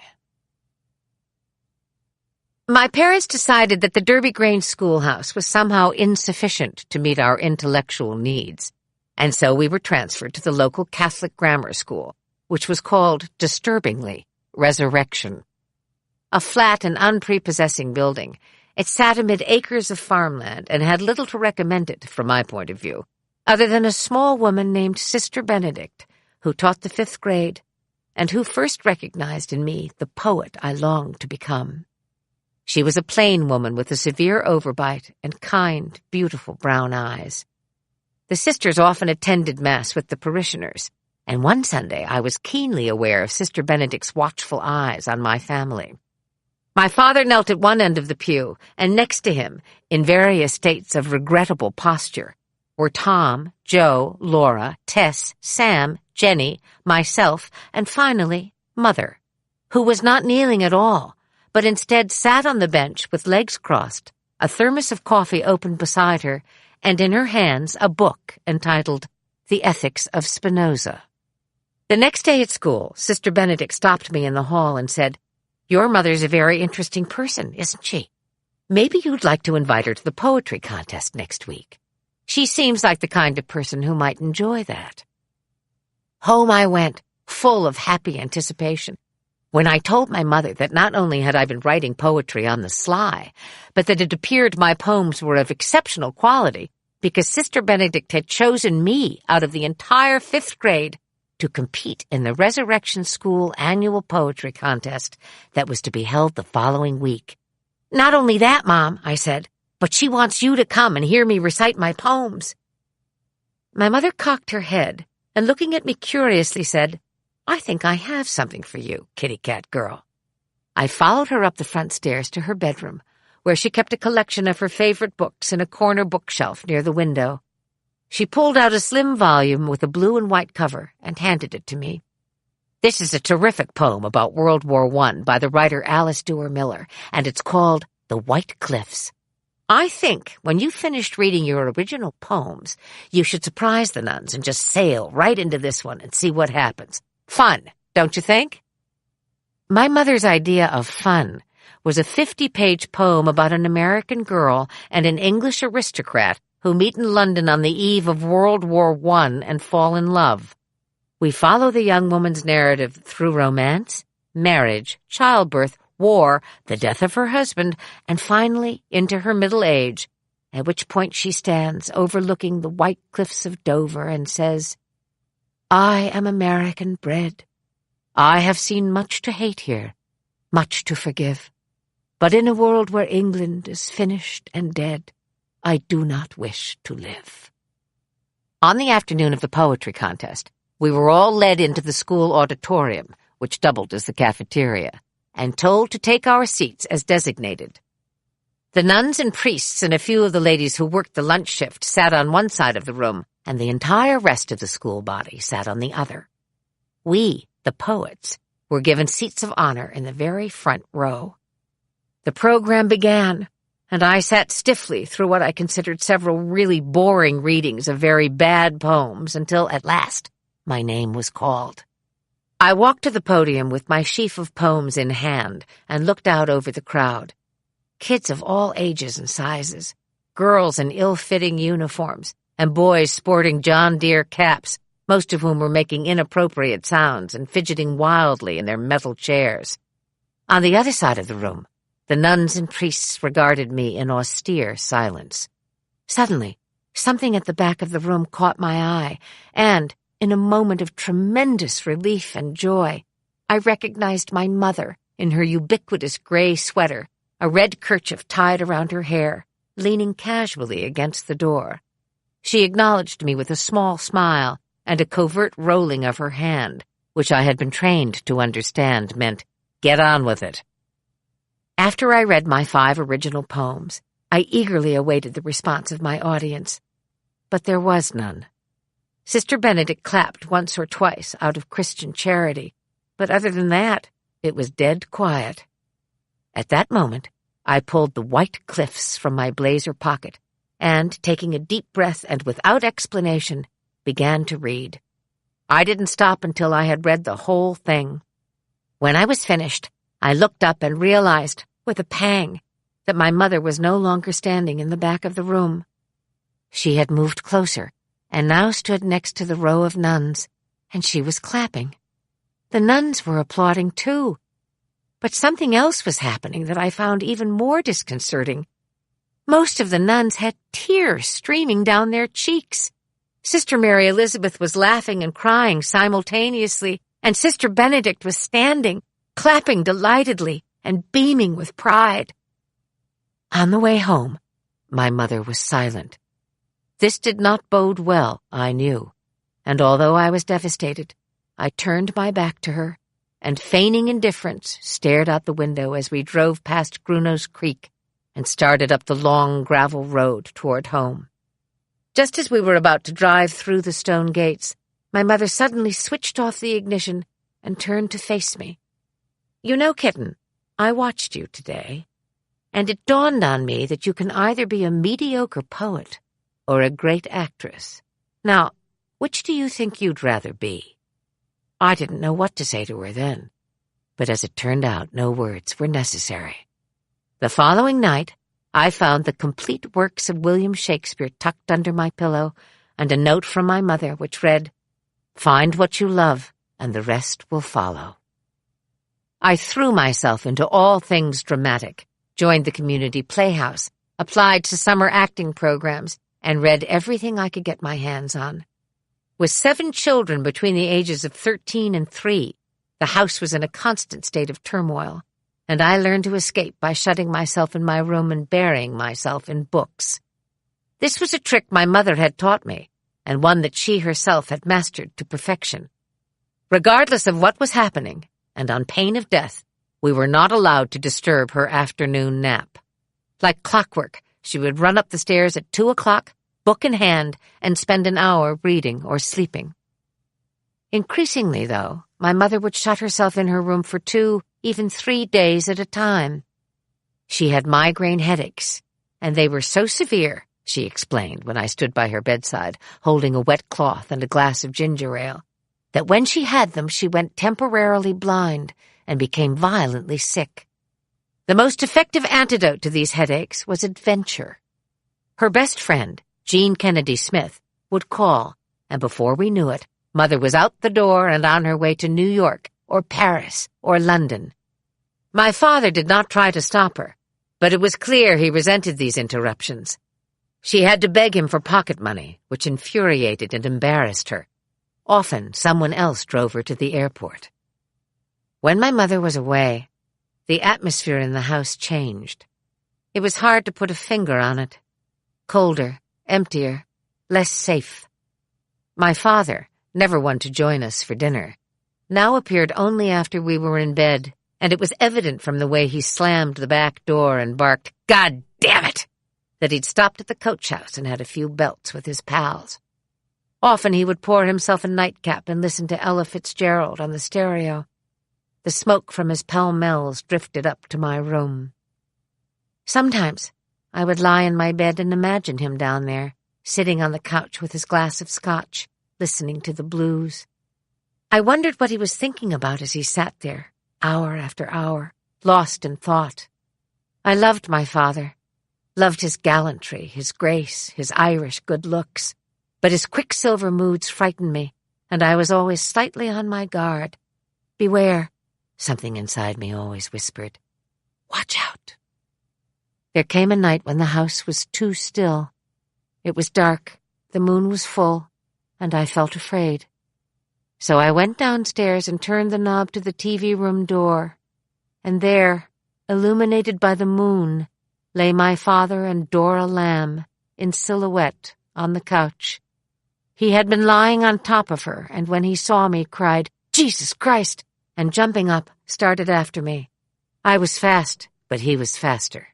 S1: My parents decided that the Derby Grange schoolhouse was somehow insufficient to meet our intellectual needs, and so we were transferred to the local Catholic grammar school, which was called, disturbingly, Resurrection. A flat and unprepossessing building, it sat amid acres of farmland and had little to recommend it, from my point of view, other than a small woman named Sister Benedict, who taught the 5th grade, and who first recognized in me the poet I longed to become. She was a plain woman with a severe overbite and kind, beautiful brown eyes. The sisters often attended Mass with the parishioners, and one Sunday I was keenly aware of Sister Benedict's watchful eyes on my family. My father knelt at one end of the pew, and next to him, in various states of regrettable posture, were Tom, Joe, Laura, Tess, Sam, Jenny, myself, and finally, Mother, who was not kneeling at all, but instead sat on the bench with legs crossed, a thermos of coffee open beside her, and in her hands a book entitled The Ethics of Spinoza. The next day at school, Sister Benedict stopped me in the hall and said, "Your mother's a very interesting person, isn't she? Maybe you'd like to invite her to the poetry contest next week. She seems like the kind of person who might enjoy that." Home I went, full of happy anticipation, when I told my mother that not only had I been writing poetry on the sly, but that it appeared my poems were of exceptional quality because Sister Benedict had chosen me out of the entire 5th grade to compete in the Resurrection School annual poetry contest that was to be held the following week. "Not only that, Mom," I said, "but she wants you to come and hear me recite my poems." My mother cocked her head and, looking at me curiously, said, "I think I have something for you, kitty cat girl." I followed her up the front stairs to her bedroom, where she kept a collection of her favorite books in a corner bookshelf near the window. She pulled out a slim volume with a blue and white cover and handed it to me. "This is a terrific poem about World War I by the writer Alice Duer Miller, and it's called The White Cliffs. I think when you've finished reading your original poems, you should surprise the nuns and just sail right into this one and see what happens. Fun, don't you think?" My mother's idea of fun was a 50-page poem about an American girl and an English aristocrat who meet in London on the eve of World War I and fall in love. We follow the young woman's narrative through romance, marriage, childbirth, war, the death of her husband, and finally into her middle age, at which point she stands overlooking the white cliffs of Dover and says, "I am American bred. I have seen much to hate here, much to forgive. But in a world where England is finished and dead, I do not wish to live." On the afternoon of the poetry contest, we were all led into the school auditorium, which doubled as the cafeteria, and told to take our seats as designated. The nuns and priests and a few of the ladies who worked the lunch shift sat on one side of the room, and the entire rest of the school body sat on the other. We, the poets, were given seats of honor in the very front row. The program began, and I sat stiffly through what I considered several really boring readings of very bad poems until, at last, my name was called. I walked to the podium with my sheaf of poems in hand and looked out over the crowd. Kids of all ages and sizes, girls in ill-fitting uniforms, and boys sporting John Deere caps, most of whom were making inappropriate sounds and fidgeting wildly in their metal chairs. On the other side of the room, the nuns and priests regarded me in austere silence. Suddenly, something at the back of the room caught my eye, and, in a moment of tremendous relief and joy, I recognized my mother in her ubiquitous gray sweater, a red kerchief tied around her hair, leaning casually against the door. She acknowledged me with a small smile and a covert rolling of her hand, which I had been trained to understand meant, "Get on with it." After I read my 5 original poems, I eagerly awaited the response of my audience. But there was none. Sister Benedict clapped once or twice out of Christian charity, but other than that, it was dead quiet. At that moment, I pulled The White Cliffs from my blazer pocket and, taking a deep breath and without explanation, began to read. I didn't stop until I had read the whole thing. When I was finished, I looked up and realized, with a pang, that my mother was no longer standing in the back of the room. She had moved closer and now stood next to the row of nuns, and she was clapping. The nuns were applauding too. But something else was happening that I found even more disconcerting. Most of the nuns had tears streaming down their cheeks. Sister Mary Elizabeth was laughing and crying simultaneously, and Sister Benedict was standing, clapping delightedly and beaming with pride. On the way home, my mother was silent. This did not bode well, I knew, and although I was devastated, I turned my back to her and, feigning indifference, stared out the window as we drove past Gruno's Creek and started up the long gravel road toward home. Just as we were about to drive through the stone gates, my mother suddenly switched off the ignition and turned to face me. "You know, Kitten, I watched you today, and it dawned on me that you can either be a mediocre poet or a great actress. Now, which do you think you'd rather be?" I didn't know what to say to her then, but as it turned out, no words were necessary. The following night, I found the complete works of William Shakespeare tucked under my pillow and a note from my mother which read, "Find what you love, and the rest will follow." I threw myself into all things dramatic, joined the community playhouse, applied to summer acting programs, and read everything I could get my hands on. With 7 children between the ages of 13 and 3, the house was in a constant state of turmoil, and I learned to escape by shutting myself in my room and burying myself in books. This was a trick my mother had taught me, and one that she herself had mastered to perfection. Regardless of what was happening, and on pain of death, we were not allowed to disturb her afternoon nap. Like clockwork, she would run up the stairs at 2 o'clock, book in hand, and spend an hour reading or sleeping. Increasingly, though, my mother would shut herself in her room for 2, even 3 days at a time. She had migraine headaches, and they were so severe, she explained when I stood by her bedside, holding a wet cloth and a glass of ginger ale, that when she had them she went temporarily blind and became violently sick. The most effective antidote to these headaches was adventure. Her best friend, Jean Kennedy Smith, would call, and before we knew it, Mother was out the door and on her way to New York or Paris or London. My father did not try to stop her, but it was clear he resented these interruptions. She had to beg him for pocket money, which infuriated and embarrassed her. Often someone else drove her to the airport. When my mother was away, the atmosphere in the house changed. It was hard to put a finger on it. Colder, emptier, less safe. My father, never one to join us for dinner, now appeared only after we were in bed, and it was evident from the way he slammed the back door and barked, "God damn it!" that he'd stopped at the coach house and had a few belts with his pals. Often he would pour himself a nightcap and listen to Ella Fitzgerald on the stereo. The smoke from his Pall-Malls drifted up to my room. Sometimes I would lie in my bed and imagine him down there, sitting on the couch with his glass of scotch, listening to the blues. I wondered what he was thinking about as he sat there, hour after hour, lost in thought. I loved my father, loved his gallantry, his grace, his Irish good looks, but his quicksilver moods frightened me, and I was always slightly on my guard. "Beware," something inside me always whispered. "Watch out." There came a night when the house was too still. It was dark, the moon was full, and I felt afraid. So I went downstairs and turned the knob to the TV room door, and there, illuminated by the moon, lay my father and Dora Lamb in silhouette on the couch. He had been lying on top of her, and when he saw me, cried, "Jesus Christ!" and jumping up, started after me. I was fast, but he was faster.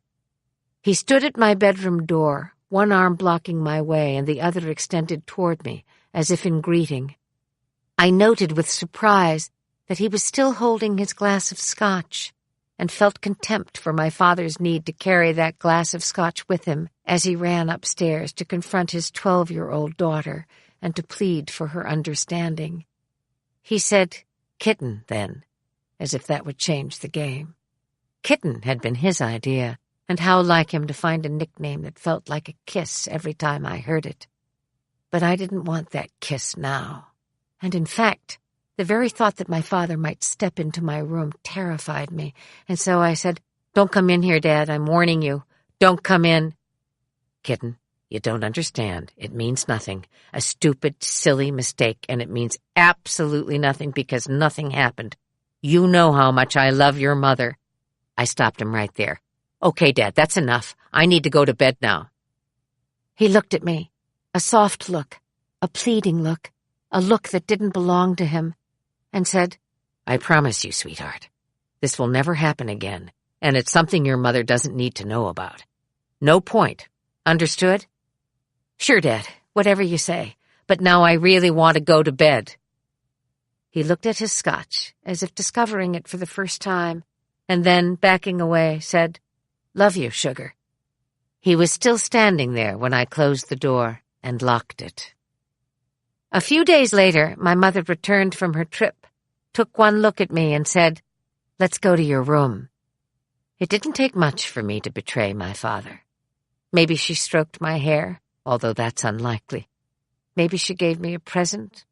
S1: He stood at my bedroom door, one arm blocking my way and the other extended toward me, as if in greeting. I noted with surprise that he was still holding his glass of scotch, and felt contempt for my father's need to carry that glass of scotch with him as he ran upstairs to confront his 12-year-old daughter and to plead for her understanding. He said, "Kitten," then, as if that would change the game. Kitten had been his idea, and how like him to find a nickname that felt like a kiss every time I heard it. But I didn't want that kiss now, and in fact, the very thought that my father might step into my room terrified me, and so I said, "Don't come in here, Dad, I'm warning you. Don't come in." "Kitten, you don't understand. It means nothing. A stupid, silly mistake, and it means absolutely nothing because nothing happened. You know how much I love your mother." I stopped him right there. Okay, Dad, that's enough. I need to go to bed now. He looked at me, a soft look, a pleading look, a look that didn't belong to him, and said, I promise you, sweetheart, this will never happen again, and it's something your mother doesn't need to know about. No point. Understood? Sure, Dad, whatever you say, but now I really want to go to bed. He looked at his scotch, as if discovering it for the first time, and then, backing away, said, Love you, sugar. He was still standing there when I closed the door and locked it. A few days later, my mother returned from her trip, took one look at me and said, Let's go to your room. It didn't take much for me to betray my father. Maybe she stroked my hair, although that's unlikely. Maybe she gave me a present.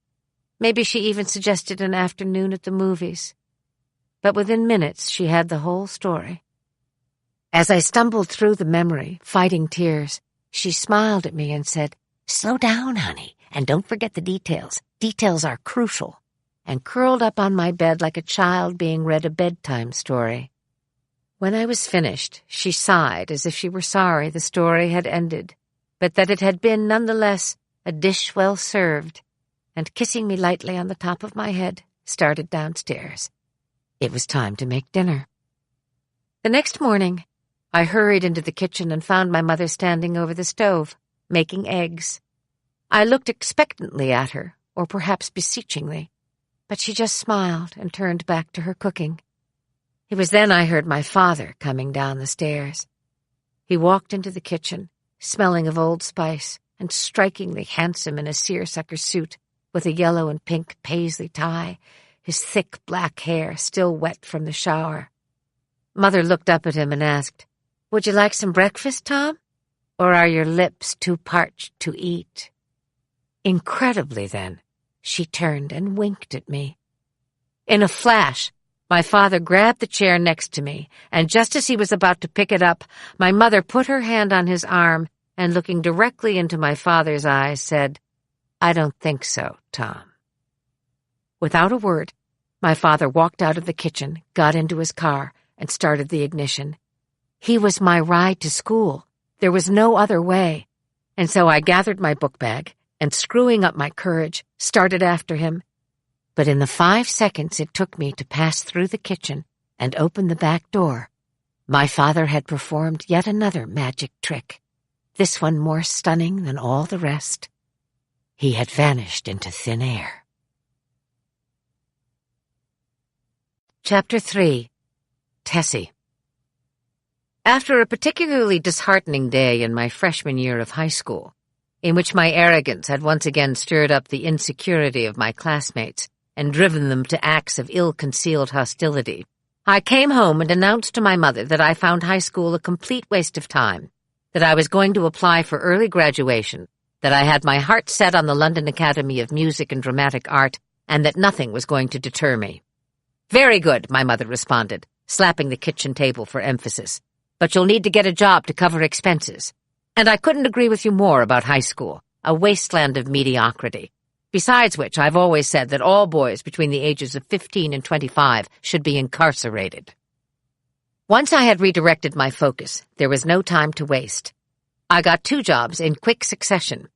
S1: Maybe she even suggested an afternoon at the movies. But within minutes, she had the whole story. As I stumbled through the memory, fighting tears, she smiled at me and said, Slow down, honey, and don't forget the details. Details are crucial. And curled up on my bed like a child being read a bedtime story. When I was finished, she sighed as if she were sorry the story had ended, but that it had been nonetheless a dish well served, and kissing me lightly on the top of my head, started downstairs. It was time to make dinner. The next morning, I hurried into the kitchen and found my mother standing over the stove, making eggs. I looked expectantly at her, or perhaps beseechingly, but she just smiled and turned back to her cooking. It was then I heard my father coming down the stairs. He walked into the kitchen, smelling of Old Spice, and strikingly handsome in a seersucker suit with a yellow and pink paisley tie, his thick black hair still wet from the shower. Mother looked up at him and asked, Would you like some breakfast, Tom? Or are your lips too parched to eat? Incredibly, then, she turned and winked at me. In a flash, my father grabbed the chair next to me, and just as he was about to pick it up, my mother put her hand on his arm and, looking directly into my father's eyes, said, I don't think so, Tom. Without a word, my father walked out of the kitchen, got into his car, and started the ignition. He was my ride to school. There was no other way. And so I gathered my book bag and, screwing up my courage, started after him. But in the 5 seconds it took me to pass through the kitchen and open the back door, my father had performed yet another magic trick, this one more stunning than all the rest. He had vanished into thin air. Chapter 3. Tessie. After a particularly disheartening day in my freshman year of high school, in which my arrogance had once again stirred up the insecurity of my classmates and driven them to acts of ill-concealed hostility, I came home and announced to my mother that I found high school a complete waste of time, that I was going to apply for early graduation, that I had my heart set on the London Academy of Music and Dramatic Art, and that nothing was going to deter me. Very good, my mother responded, slapping the kitchen table for emphasis. But you'll need to get a job to cover expenses. And I couldn't agree with you more about high school, a wasteland of mediocrity. Besides which, I've always said that all boys between the ages of 15 and 25 should be incarcerated. Once I had redirected my focus, there was no time to waste. I got 2 jobs in quick succession.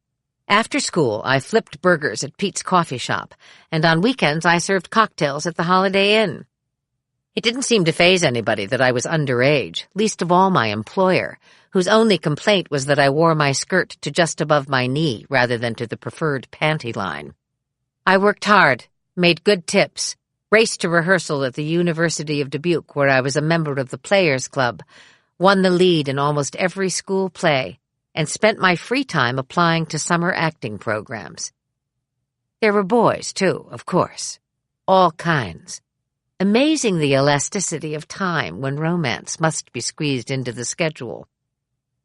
S1: After school, I flipped burgers at Pete's coffee shop, and on weekends I served cocktails at the Holiday Inn. It didn't seem to faze anybody that I was underage, least of all my employer, whose only complaint was that I wore my skirt to just above my knee rather than to the preferred panty line. I worked hard, made good tips, raced to rehearsal at the University of Dubuque where I was a member of the Players Club, won the lead in almost every school play, and spent my free time applying to summer acting programs. There were boys, too, of course. All kinds. Amazing the elasticity of time when romance must be squeezed into the schedule.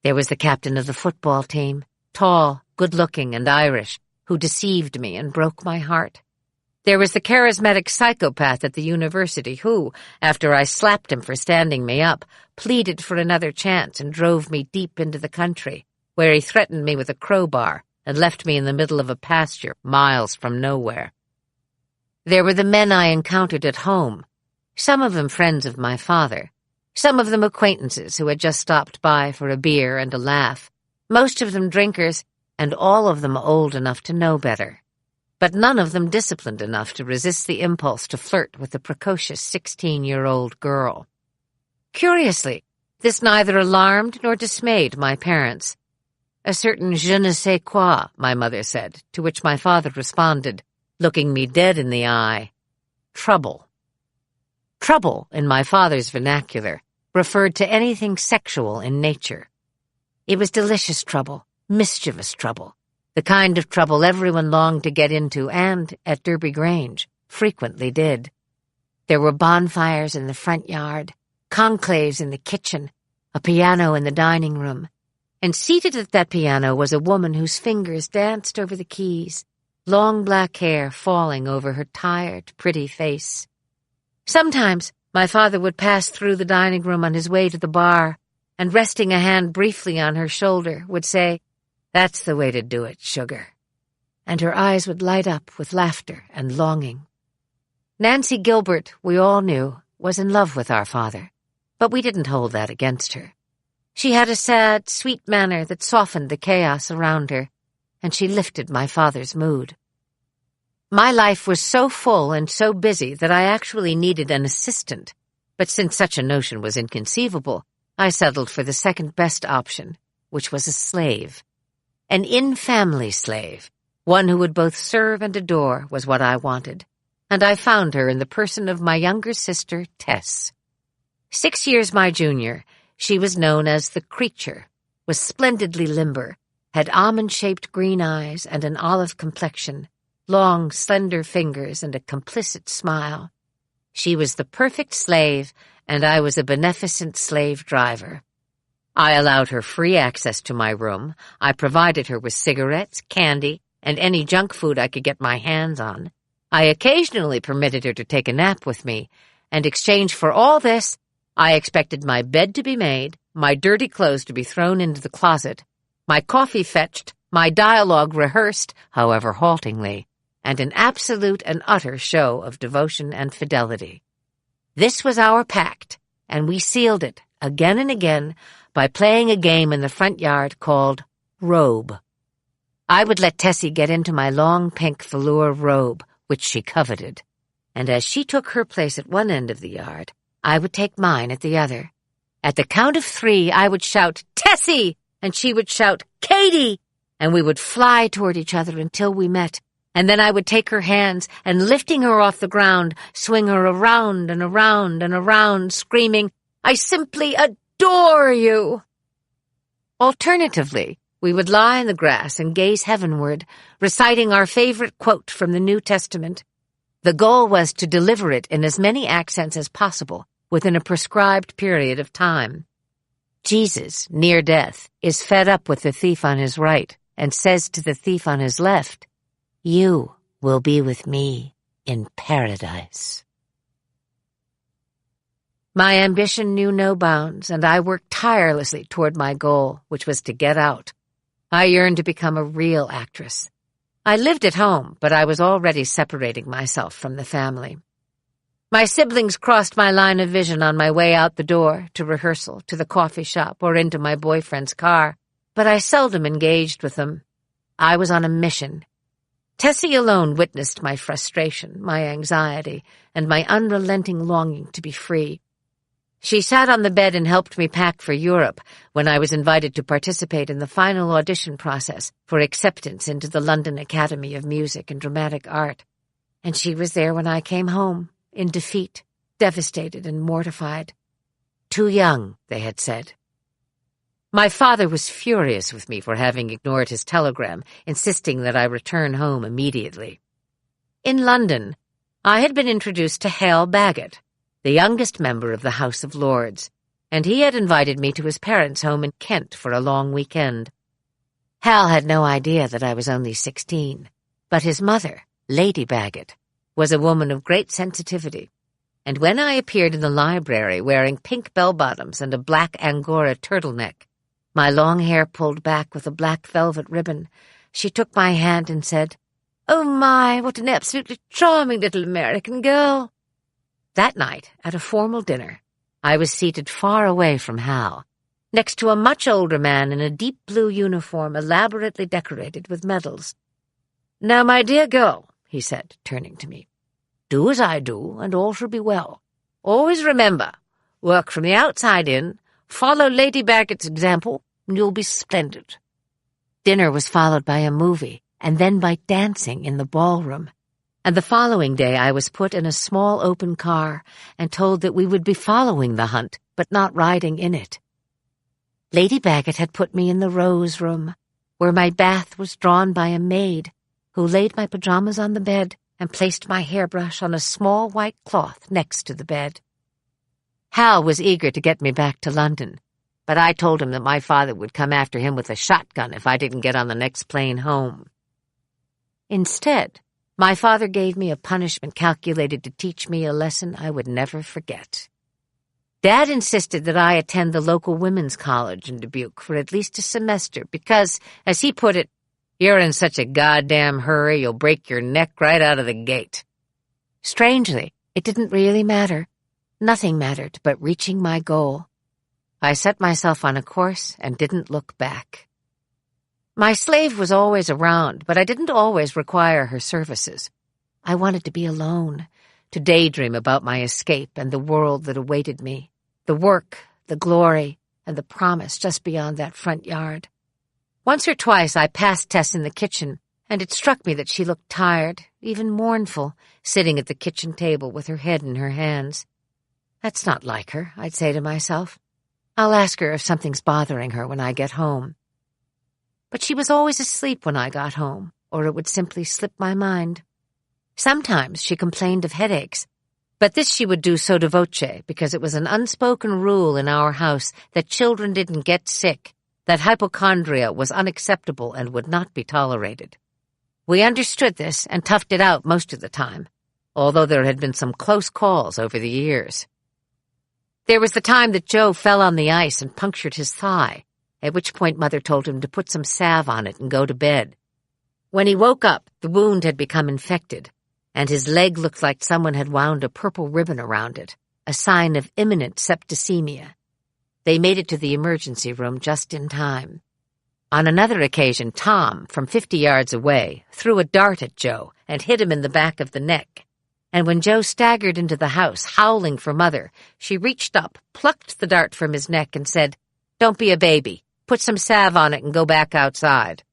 S1: There was the captain of the football team, tall, good-looking, and Irish, who deceived me and broke my heart. There was the charismatic psychopath at the university who, after I slapped him for standing me up, pleaded for another chance and drove me deep into the country, where he threatened me with a crowbar and left me in the middle of a pasture miles from nowhere. There were the men I encountered at home, some of them friends of my father, Some of them acquaintances who had just stopped by for a beer and a laugh, most of them drinkers, and all of them old enough to know better. But none of them disciplined enough to resist the impulse to flirt with the precocious 16-year-old girl. Curiously, this neither alarmed nor dismayed my parents. A certain je ne sais quoi, my mother said, to which my father responded, looking me dead in the eye, trouble. Trouble, in my father's vernacular, referred to anything sexual in nature. It was delicious trouble, mischievous trouble, the kind of trouble everyone longed to get into and, at Derby Grange, frequently did. There were bonfires in the front yard, conclaves in the kitchen, a piano in the dining room, and seated at that piano was a woman whose fingers danced over the keys, long black hair falling over her tired, pretty face. Sometimes my father would pass through the dining room on his way to the bar, and resting a hand briefly on her shoulder, would say, "That's the way to do it, sugar." And her eyes would light up with laughter and longing. Nancy Gilbert, we all knew, was in love with our father, but we didn't hold that against her. She had a sad, sweet manner that softened the chaos around her, and she lifted my father's mood. My life was so full and so busy that I actually needed an assistant, but since such a notion was inconceivable, I settled for the second-best option, which was a slave. An in-family slave, one who would both serve and adore, was what I wanted, and I found her in the person of my younger sister, Tess. 6 years my junior, she was known as the Creature, was splendidly limber, had almond-shaped green eyes and an olive complexion, long, slender fingers and a complicit smile. She was the perfect slave, and I was a beneficent slave driver. I allowed her free access to my room. I provided her with cigarettes, candy, and any junk food I could get my hands on. I occasionally permitted her to take a nap with me, and in exchange for all this, I expected my bed to be made, my dirty clothes to be thrown into the closet, my coffee fetched, my dialogue rehearsed, however haltingly, and an absolute and utter show of devotion and fidelity. This was our pact, and we sealed it, again and again, by playing a game in the front yard called Robe. I would let Tessie get into my long pink velour robe, which she coveted, and as she took her place at one end of the yard, I would take mine at the other. At the count of 3, I would shout, "Tessie!" and she would shout, "Katie!" and we would fly toward each other until we met, and then I would take her hands and, lifting her off the ground, swing her around and around and around, screaming, "I simply adore you!" Alternatively, we would lie in the grass and gaze heavenward, reciting our favorite quote from the New Testament. The goal was to deliver it in as many accents as possible within a prescribed period of time. Jesus, near death, is fed up with the thief on his right and says to the thief on his left, "You will be with me in paradise." My ambition knew no bounds, and I worked tirelessly toward my goal, which was to get out. I yearned to become a real actress. I lived at home, but I was already separating myself from the family. My siblings crossed my line of vision on my way out the door, to rehearsal, to the coffee shop, or into my boyfriend's car, but I seldom engaged with them. I was on a mission. Tessie alone witnessed my frustration, my anxiety, and my unrelenting longing to be free. She sat on the bed and helped me pack for Europe when I was invited to participate in the final audition process for acceptance into the London Academy of Music and Dramatic Art. And she was there when I came home, in defeat, devastated and mortified. Too young, they had said. My father was furious with me for having ignored his telegram, insisting that I return home immediately. In London, I had been introduced to Hale Bagot, the youngest member of the House of Lords, and he had invited me to his parents' home in Kent for a long weekend. Hal had no idea that I was only 16, but his mother, Lady Bagot, was a woman of great sensitivity, and when I appeared in the library wearing pink bell-bottoms and a black Angora turtleneck, my long hair pulled back with a black velvet ribbon, she took my hand and said, "Oh my, what an absolutely charming little American girl." That night, at a formal dinner, I was seated far away from Hal, next to a much older man in a deep blue uniform elaborately decorated with medals. "Now, my dear girl," he said, turning to me, "do as I do, and all shall be well. Always remember, work from the outside in, follow Lady Baggett's example, and you'll be splendid." Dinner was followed by a movie, and then by dancing in the ballroom. And the following day I was put in a small open car and told that we would be following the hunt, but not riding in it. Lady Baggett had put me in the Rose Room, where my bath was drawn by a maid, who laid my pajamas on the bed and placed my hairbrush on a small white cloth next to the bed. Hal was eager to get me back to London, but I told him that my father would come after him with a shotgun if I didn't get on the next plane home. Instead, my father gave me a punishment calculated to teach me a lesson I would never forget. Dad insisted that I attend the local women's college in Dubuque for at least a semester because, as he put it, "You're in such a goddamn hurry you'll break your neck right out of the gate." Strangely, it didn't really matter. Nothing mattered but reaching my goal. I set myself on a course and didn't look back. My slave was always around, but I didn't always require her services. I wanted to be alone, to daydream about my escape and the world that awaited me, the work, the glory, and the promise just beyond that front yard. Once or twice I passed Tess in the kitchen, and it struck me that she looked tired, even mournful, sitting at the kitchen table with her head in her hands. That's not like her, I'd say to myself. I'll ask her if something's bothering her when I get home. But she was always asleep when I got home, or it would simply slip my mind. Sometimes she complained of headaches, but this she would do sotto voce because it was an unspoken rule in our house that children didn't get sick, that hypochondria was unacceptable and would not be tolerated. We understood this and toughed it out most of the time, although there had been some close calls over the years. There was the time that Joe fell on the ice and punctured his thigh, at which point Mother told him to put some salve on it and go to bed. When he woke up, the wound had become infected, and his leg looked like someone had wound a purple ribbon around it, a sign of imminent septicemia. They made it to the emergency room just in time. On another occasion, Tom, from 50 yards away, threw a dart at Joe and hit him in the back of the neck. And when Joe staggered into the house, howling for Mother, she reached up, plucked the dart from his neck, and said, "Don't be a baby. Put some salve on it and go back outside."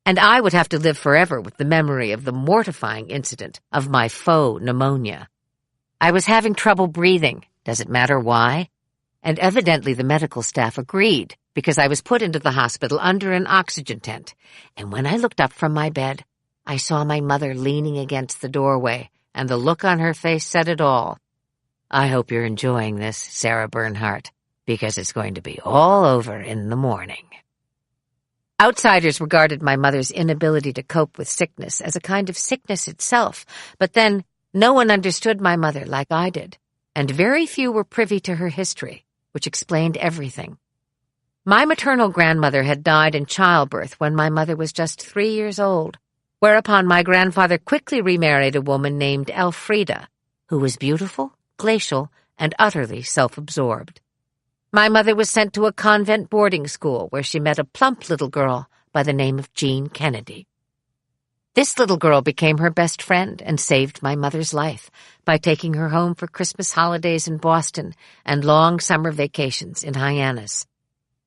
S1: And I would have to live forever with the memory of the mortifying incident of my faux pneumonia. I was having trouble breathing. Does it matter why? And evidently the medical staff agreed, because I was put into the hospital under an oxygen tent. And when I looked up from my bed, I saw my mother leaning against the doorway, and the look on her face said it all. "I hope you're enjoying this, Sarah Bernhardt, because it's going to be all over in the morning." Outsiders regarded my mother's inability to cope with sickness as a kind of sickness itself, but then no one understood my mother like I did, and very few were privy to her history, which explained everything. My maternal grandmother had died in childbirth when my mother was just 3 years old, whereupon my grandfather quickly remarried a woman named Elfrida, who was beautiful, glacial, and utterly self-absorbed. My mother was sent to a convent boarding school where she met a plump little girl by the name of Jean Kennedy. This little girl became her best friend and saved my mother's life by taking her home for Christmas holidays in Boston and long summer vacations in Hyannis.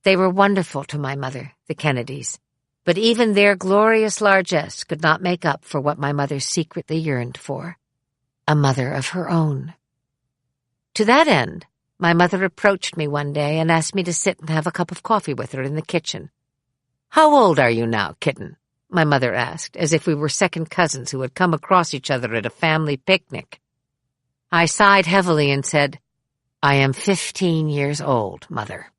S1: They were wonderful to my mother, the Kennedys, but even their glorious largesse could not make up for what my mother secretly yearned for, a mother of her own. To that end, my mother approached me one day and asked me to sit and have a cup of coffee with her in the kitchen. "How old are you now, kitten?" my mother asked, as if we were second cousins who had come across each other at a family picnic. I sighed heavily and said, "I am 15 years old, Mother."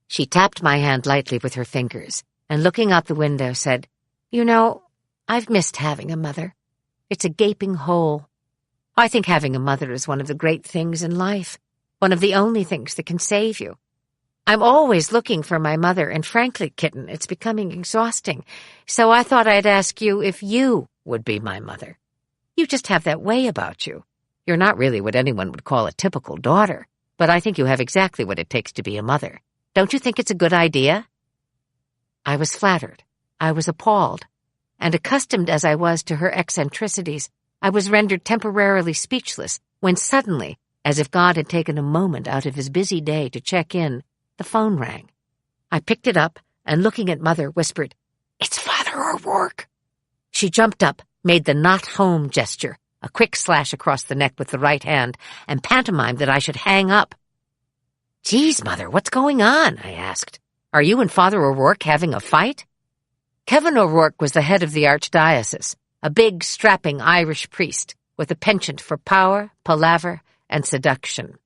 S1: She tapped my hand lightly with her fingers, and looking out the window said, "You know, I've missed having a mother. It's a gaping hole. I think having a mother is one of the great things in life, one of the only things that can save you. I'm always looking for my mother, and frankly, kitten, it's becoming exhausting. So I thought I'd ask you if you would be my mother. You just have that way about you. You're not really what anyone would call a typical daughter. but I think you have exactly what it takes to be a mother. Don't you think it's a good idea?" I was flattered. I was appalled. And accustomed as I was to her eccentricities, I was rendered temporarily speechless when suddenly, as if God had taken a moment out of his busy day to check in, the phone rang. I picked it up and, looking at Mother, whispered, "It's Father O'Rourke." She jumped up, made the "not home" gesture, a quick slash across the neck with the right hand, and pantomimed that I should hang up. "Geez, Mother, what's going on?" I asked. "Are you and Father O'Rourke having a fight?" Kevin O'Rourke was the head of the archdiocese, a big, strapping Irish priest with a penchant for power, palaver, and seduction.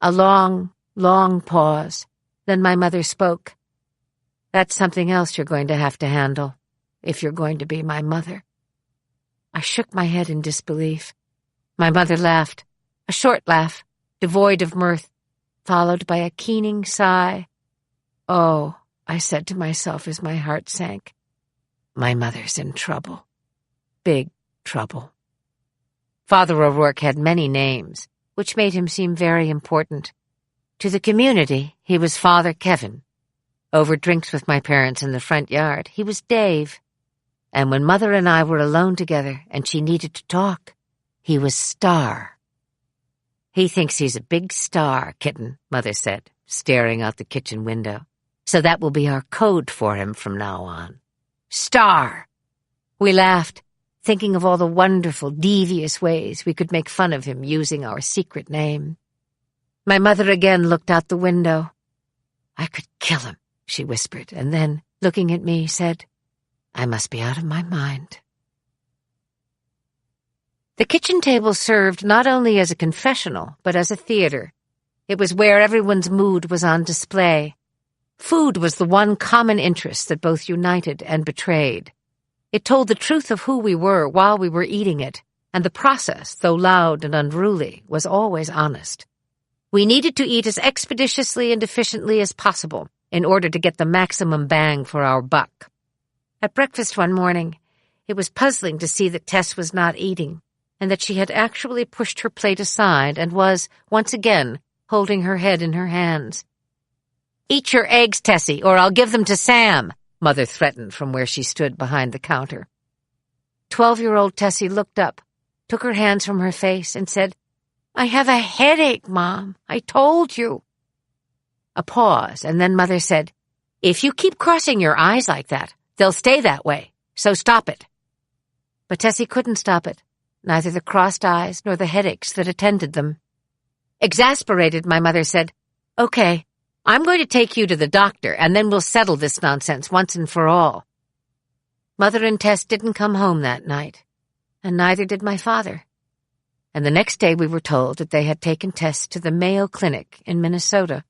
S1: A long, long pause. Then my mother spoke. "That's something else you're going to have to handle, if you're going to be my mother." I shook my head in disbelief. My mother laughed, a short laugh, devoid of mirth, followed by a keening sigh. "Oh," I said to myself as my heart sank, "my mother's in trouble. Big trouble." Father O'Rourke had many names, which made him seem very important. To the community, he was Father Kevin. Over drinks with my parents in the front yard, he was Dave. And when Mother and I were alone together and she needed to talk, he was Star. "He thinks he's a big star, kitten," Mother said, staring out the kitchen window. "So that will be our code for him from now on. Star!" We laughed, thinking of all the wonderful, devious ways we could make fun of him using our secret name. My mother again looked out the window. "I could kill him," she whispered, and then, looking at me, said, "I must be out of my mind." The kitchen table served not only as a confessional, but as a theater. It was where everyone's mood was on display. Food was the one common interest that both united and betrayed. It told the truth of who we were while we were eating it, and the process, though loud and unruly, was always honest. We needed to eat as expeditiously and efficiently as possible in order to get the maximum bang for our buck. At breakfast one morning, it was puzzling to see that Tess was not eating, and that she had actually pushed her plate aside and was, once again, holding her head in her hands. "Eat your eggs, Tessie, or I'll give them to Sam," Mother threatened from where she stood behind the counter. 12-year-old Tessie looked up, took her hands from her face, and said, "I have a headache, Mom. I told you." A pause, and then Mother said, "If you keep crossing your eyes like that, they'll stay that way, so stop it." But Tessie couldn't stop it, neither the crossed eyes nor the headaches that attended them. Exasperated, my mother said, "Okay, I'm going to take you to the doctor, and then we'll settle this nonsense once and for all." Mother and Tess didn't come home that night, and neither did my father. And the next day we were told that they had taken Tess to the Mayo Clinic in Minnesota.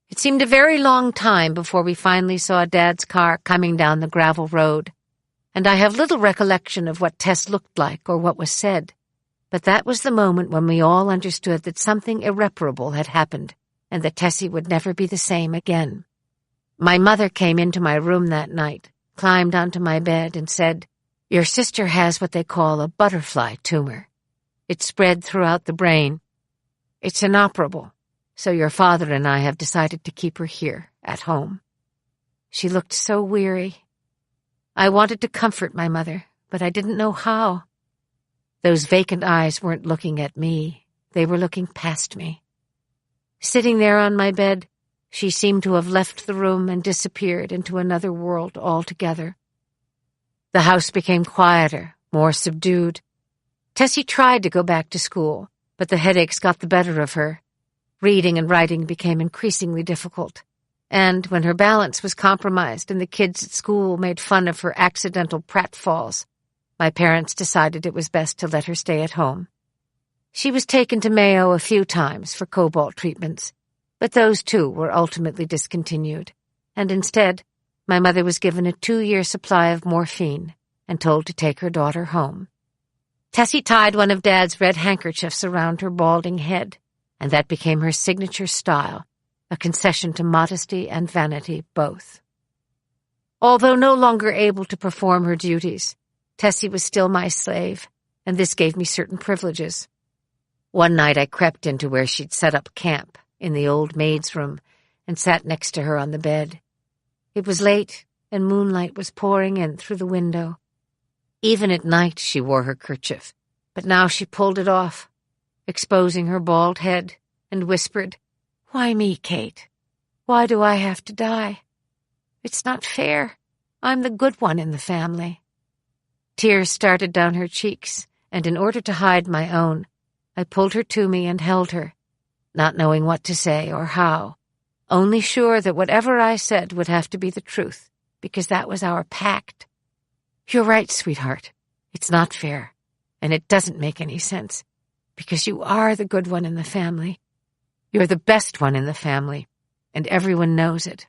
S1: It seemed a very long time before we finally saw Dad's car coming down the gravel road, and I have little recollection of what Tess looked like or what was said, but that was the moment when we all understood that something irreparable had happened and that Tessie would never be the same again. My mother came into my room that night, climbed onto my bed, and said, "Your sister has what they call a butterfly tumor. It's spread throughout the brain. It's inoperable, so your father and I have decided to keep her here, at home." She looked so weary. I wanted to comfort my mother, but I didn't know how. Those vacant eyes weren't looking at me. They were looking past me. Sitting there on my bed, she seemed to have left the room and disappeared into another world altogether. The house became quieter, more subdued. Tessie tried to go back to school, but the headaches got the better of her. Reading and writing became increasingly difficult, and when her balance was compromised and the kids at school made fun of her accidental pratfalls, my parents decided it was best to let her stay at home. She was taken to Mayo a few times for cobalt treatments, but those too were ultimately discontinued, and instead, my mother was given a 2-year supply of morphine and told to take her daughter home. Tessie tied one of Dad's red handkerchiefs around her balding head, and that became her signature style, a concession to modesty and vanity both. Although no longer able to perform her duties, Tessie was still my slave, and this gave me certain privileges. One night I crept into where she'd set up camp, in the old maid's room, and sat next to her on the bed. It was late, and moonlight was pouring in through the window. Even at night she wore her kerchief, but now she pulled it off, exposing her bald head, and whispered, "Why me, Kate? Why do I have to die? It's not fair. I'm the good one in the family." Tears started down her cheeks, and in order to hide my own, I pulled her to me and held her, not knowing what to say or how, only sure that whatever I said would have to be the truth, because that was our pact. "You're right, sweetheart. It's not fair, and it doesn't make any sense, because you are the good one in the family. You're the best one in the family, and everyone knows it."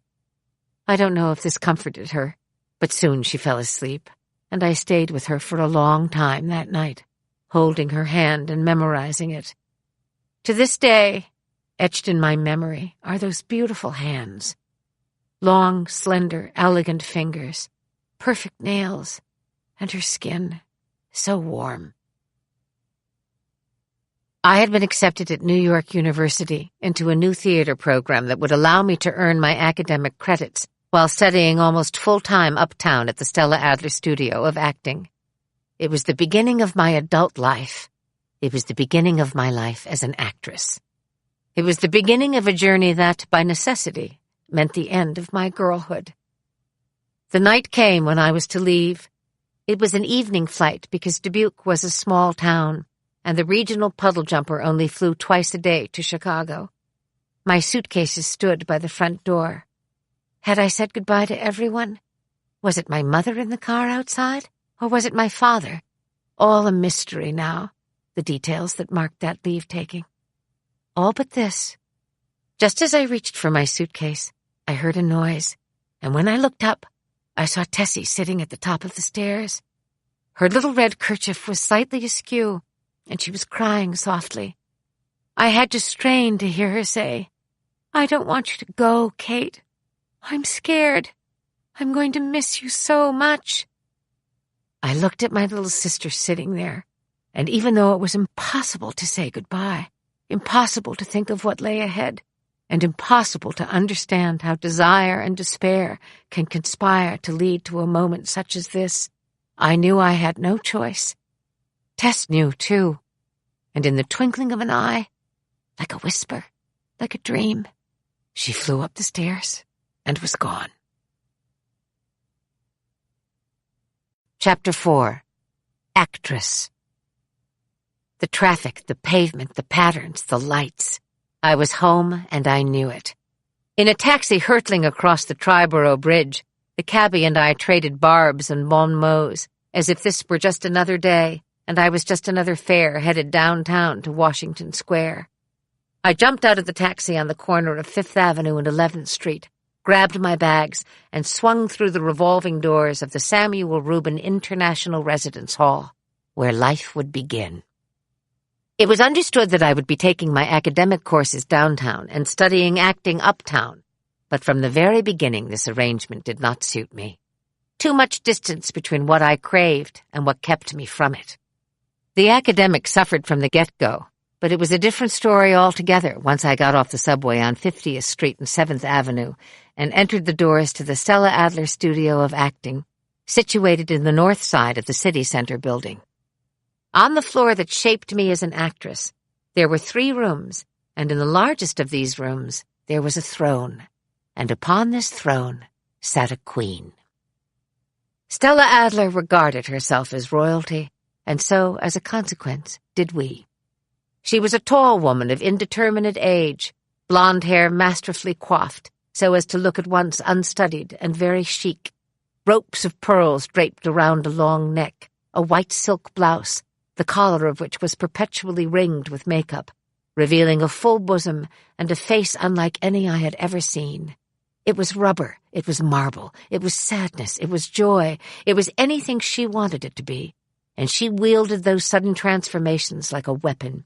S1: I don't know if this comforted her, but soon she fell asleep, and I stayed with her for a long time that night, holding her hand and memorizing it. To this day, etched in my memory are those beautiful hands. Long, slender, elegant fingers, perfect nails, and her skin, so warm. I had been accepted at New York University into a new theater program that would allow me to earn my academic credits while studying almost full-time uptown at the Stella Adler Studio of Acting. It was the beginning of my adult life. It was the beginning of my life as an actress. It was the beginning of a journey that, by necessity, meant the end of my girlhood. The night came when I was to leave. It was an evening flight because Dubuque was a small town, and the regional puddle jumper only flew twice a day to Chicago. My suitcases stood by the front door. Had I said goodbye to everyone? Was it my mother in the car outside, or was it my father? All a mystery now, the details that marked that leave-taking. All but this. Just as I reached for my suitcase, I heard a noise, and when I looked up, I saw Tessie sitting at the top of the stairs. Her little red kerchief was slightly askew, and she was crying softly. I had to strain to hear her say, "I don't want you to go, Kate. I'm scared. I'm going to miss you so much." I looked at my little sister sitting there, and even though it was impossible to say goodbye, impossible to think of what lay ahead, and impossible to understand how desire and despair can conspire to lead to a moment such as this, I knew I had no choice. Tess knew, too, and in the twinkling of an eye, like a whisper, like a dream, she flew up the stairs and was gone. Chapter 4. Actress. The traffic, the pavement, the patterns, the lights. I was home, and I knew it. In a taxi hurtling across the Triborough Bridge, the cabbie and I traded barbs and bon mots, as if this were just another day, and I was just another fare headed downtown to Washington Square. I jumped out of the taxi on the corner of 5th Avenue and 11th Street, grabbed my bags, and swung through the revolving doors of the Samuel Rubin International Residence Hall, where life would begin. It was understood that I would be taking my academic courses downtown and studying acting uptown, but from the very beginning this arrangement did not suit me. Too much distance between what I craved and what kept me from it. The academic suffered from the get-go, but it was a different story altogether once I got off the subway on 50th Street and 7th Avenue and entered the doors to the Stella Adler Studio of Acting, situated in the north side of the City Center building. On the floor that shaped me as an actress, there were 3 rooms, and in the largest of these rooms there was a throne, and upon this throne sat a queen. Stella Adler regarded herself as royalty, and so, as a consequence, did we. She was a tall woman of indeterminate age, blonde hair masterfully coiffed, so as to look at once unstudied and very chic, ropes of pearls draped around a long neck, a white silk blouse, the collar of which was perpetually ringed with makeup, revealing a full bosom and a face unlike any I had ever seen. It was rubber, it was marble, it was sadness, it was joy, it was anything she wanted it to be, and she wielded those sudden transformations like a weapon.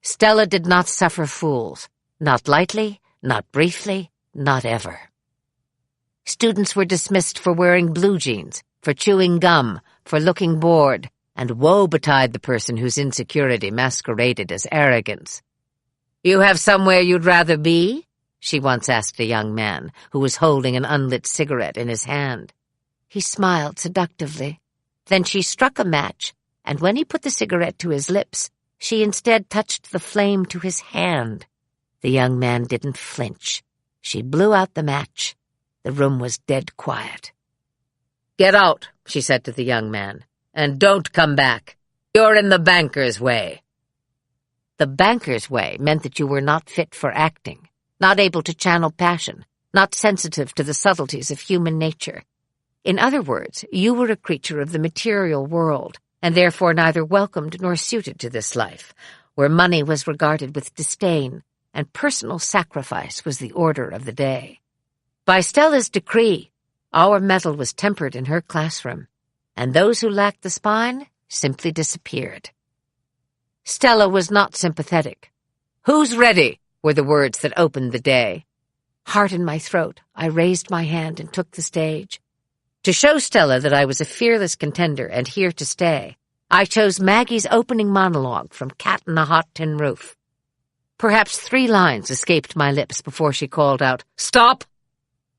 S1: Stella did not suffer fools, not lightly, not briefly, not ever. Students were dismissed for wearing blue jeans, for chewing gum, for looking bored, and woe betide the person whose insecurity masqueraded as arrogance. "You have somewhere you'd rather be?" she once asked a young man who was holding an unlit cigarette in his hand. He smiled seductively. Then she struck a match, and when he put the cigarette to his lips, she instead touched the flame to his hand. The young man didn't flinch. She blew out the match. The room was dead quiet. "Get out," she said to the young man, "and don't come back. You're in the banker's way." The banker's way meant that you were not fit for acting, not able to channel passion, not sensitive to the subtleties of human nature. In other words, you were a creature of the material world, and therefore neither welcomed nor suited to this life, where money was regarded with disdain, and personal sacrifice was the order of the day. By Stella's decree, our metal was tempered in her classroom, and those who lacked the spine simply disappeared. Stella was not sympathetic. "Who's ready?" were the words that opened the day. Heart in my throat, I raised my hand and took the stage. To show Stella that I was a fearless contender and here to stay, I chose Maggie's opening monologue from Cat on a Hot Tin Roof. Perhaps 3 lines escaped my lips before she called out, "Stop!"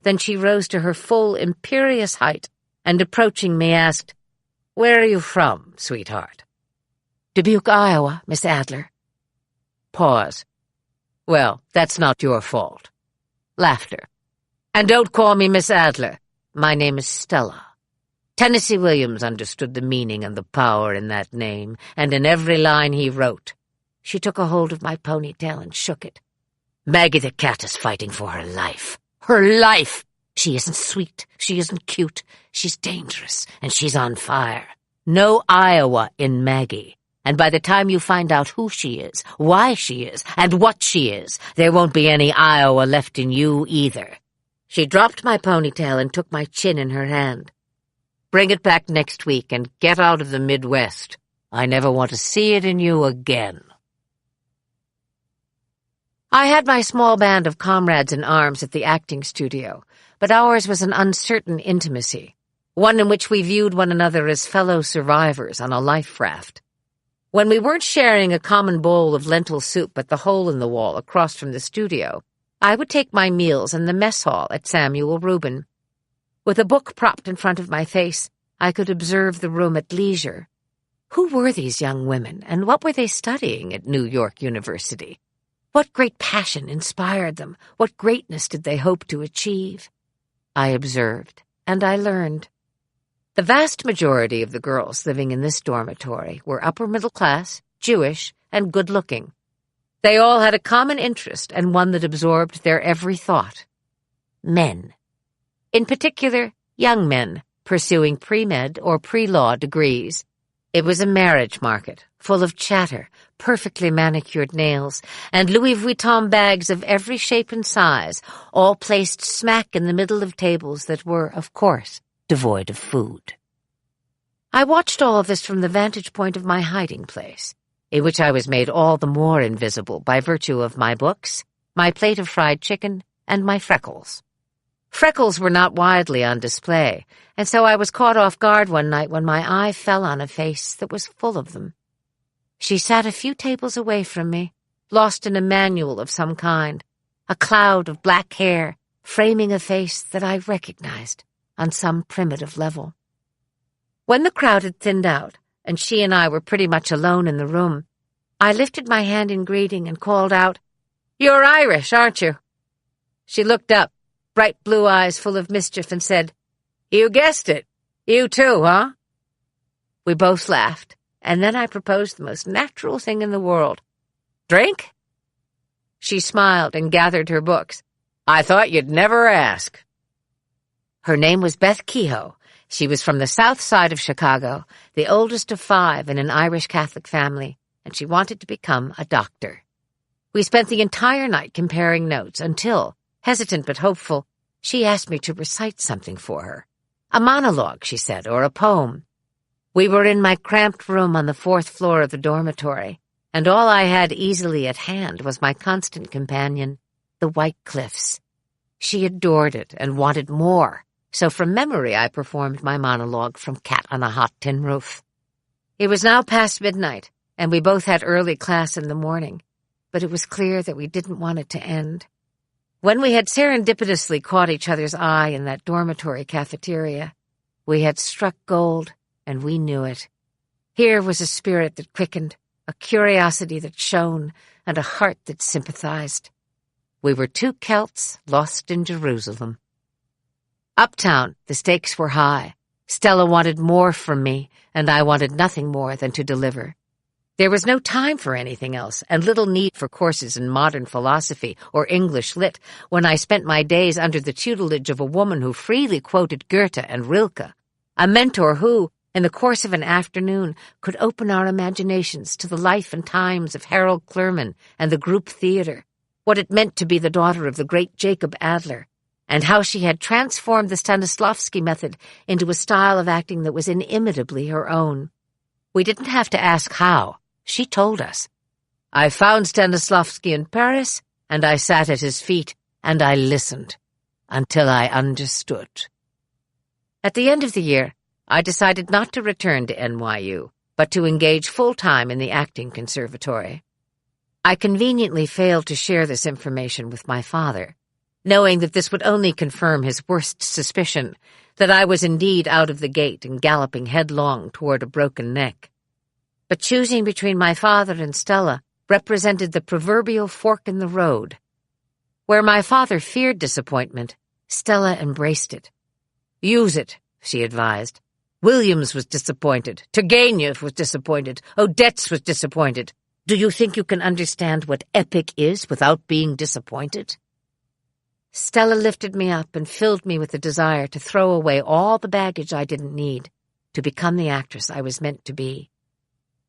S1: Then she rose to her full, imperious height, and approaching me asked, "Where are you from, sweetheart?" "Dubuque, Iowa, Miss Adler." Pause. "Well, that's not your fault." Laughter. "And don't call me Miss Adler. My name is Stella." Tennessee Williams understood the meaning and the power in that name, and in every line he wrote. She took a hold of my ponytail and shook it. "Maggie the cat is fighting for her life. Her life! She isn't sweet, she isn't cute, she's dangerous, and she's on fire. No Iowa in Maggie. And by the time you find out who she is, why she is, and what she is, there won't be any Iowa left in you either." She dropped my ponytail and took my chin in her hand. "Bring it back next week and get out of the Midwest. I never want to see it in you again." I had my small band of comrades in arms at the acting studio, but ours was an uncertain intimacy, one in which we viewed one another as fellow survivors on a life raft. When we weren't sharing a common bowl of lentil soup at the hole in the wall across from the studio, I would take my meals in the mess hall at Samuel Rubin. With a book propped in front of my face, I could observe the room at leisure. Who were these young women, and what were they studying at New York University? What great passion inspired them? What greatness did they hope to achieve? I observed, and I learned. The vast majority of the girls living in this dormitory were upper middle class, Jewish, and good-looking. They all had a common interest and one that absorbed their every thought. Men. In particular, young men pursuing pre-med or pre-law degrees. It was a marriage market, full of chatter, perfectly manicured nails, and Louis Vuitton bags of every shape and size, all placed smack in the middle of tables that were, of course, devoid of food. I watched all of this from the vantage point of my hiding place, in which I was made all the more invisible by virtue of my books, my plate of fried chicken, and my freckles. Freckles were not widely on display, and so I was caught off guard one night when my eye fell on a face that was full of them. She sat a few tables away from me, lost in a manual of some kind, a cloud of black hair framing a face that I recognized on some primitive level. When the crowd had thinned out, and she and I were pretty much alone in the room, I lifted my hand in greeting and called out, "You're Irish, aren't you?" She looked up, bright blue eyes full of mischief, and said, "You guessed it. You too, huh?" We both laughed, and then I proposed the most natural thing in the world. "Drink?" She smiled and gathered her books. "I thought you'd never ask." Her name was Beth Kehoe. She was from the south side of Chicago, the oldest of 5 in an Irish Catholic family, and she wanted to become a doctor. We spent the entire night comparing notes until, hesitant but hopeful, she asked me to recite something for her. A monologue, she said, or a poem. We were in my cramped room on the 4th floor of the dormitory, and all I had easily at hand was my constant companion, the White Cliffs. She adored it and wanted more, so from memory I performed my monologue from Cat on a Hot Tin Roof. It was now past midnight, and we both had early class in the morning, but it was clear that we didn't want it to end. When we had serendipitously caught each other's eye in that dormitory cafeteria, we had struck gold, and we knew it. Here was a spirit that quickened, a curiosity that shone, and a heart that sympathized. We were two Celts lost in Jerusalem. Uptown, the stakes were high. Stella wanted more from me, and I wanted nothing more than to deliver. There was no time for anything else, and little need for courses in modern philosophy or English lit when I spent my days under the tutelage of a woman who freely quoted Goethe and Rilke, a mentor who, in the course of an afternoon, could open our imaginations to the life and times of Harold Clurman and the group theater, what it meant to be the daughter of the great Jacob Adler, and how she had transformed the Stanislavski method into a style of acting that was inimitably her own. We didn't have to ask how. She told us. I found Stanislavski in Paris, and I sat at his feet, and I listened, until I understood. At the end of the year, I decided not to return to NYU, but to engage full-time in the acting conservatory. I conveniently failed to share this information with my father, knowing that this would only confirm his worst suspicion, that I was indeed out of the gate and galloping headlong toward a broken neck. But choosing between my father and Stella represented the proverbial fork in the road. Where my father feared disappointment, Stella embraced it. Use it, she advised. Williams was disappointed. Turgenev was disappointed. Odets was disappointed. Do you think you can understand what epic is without being disappointed? Stella lifted me up and filled me with the desire to throw away all the baggage I didn't need, to become the actress I was meant to be.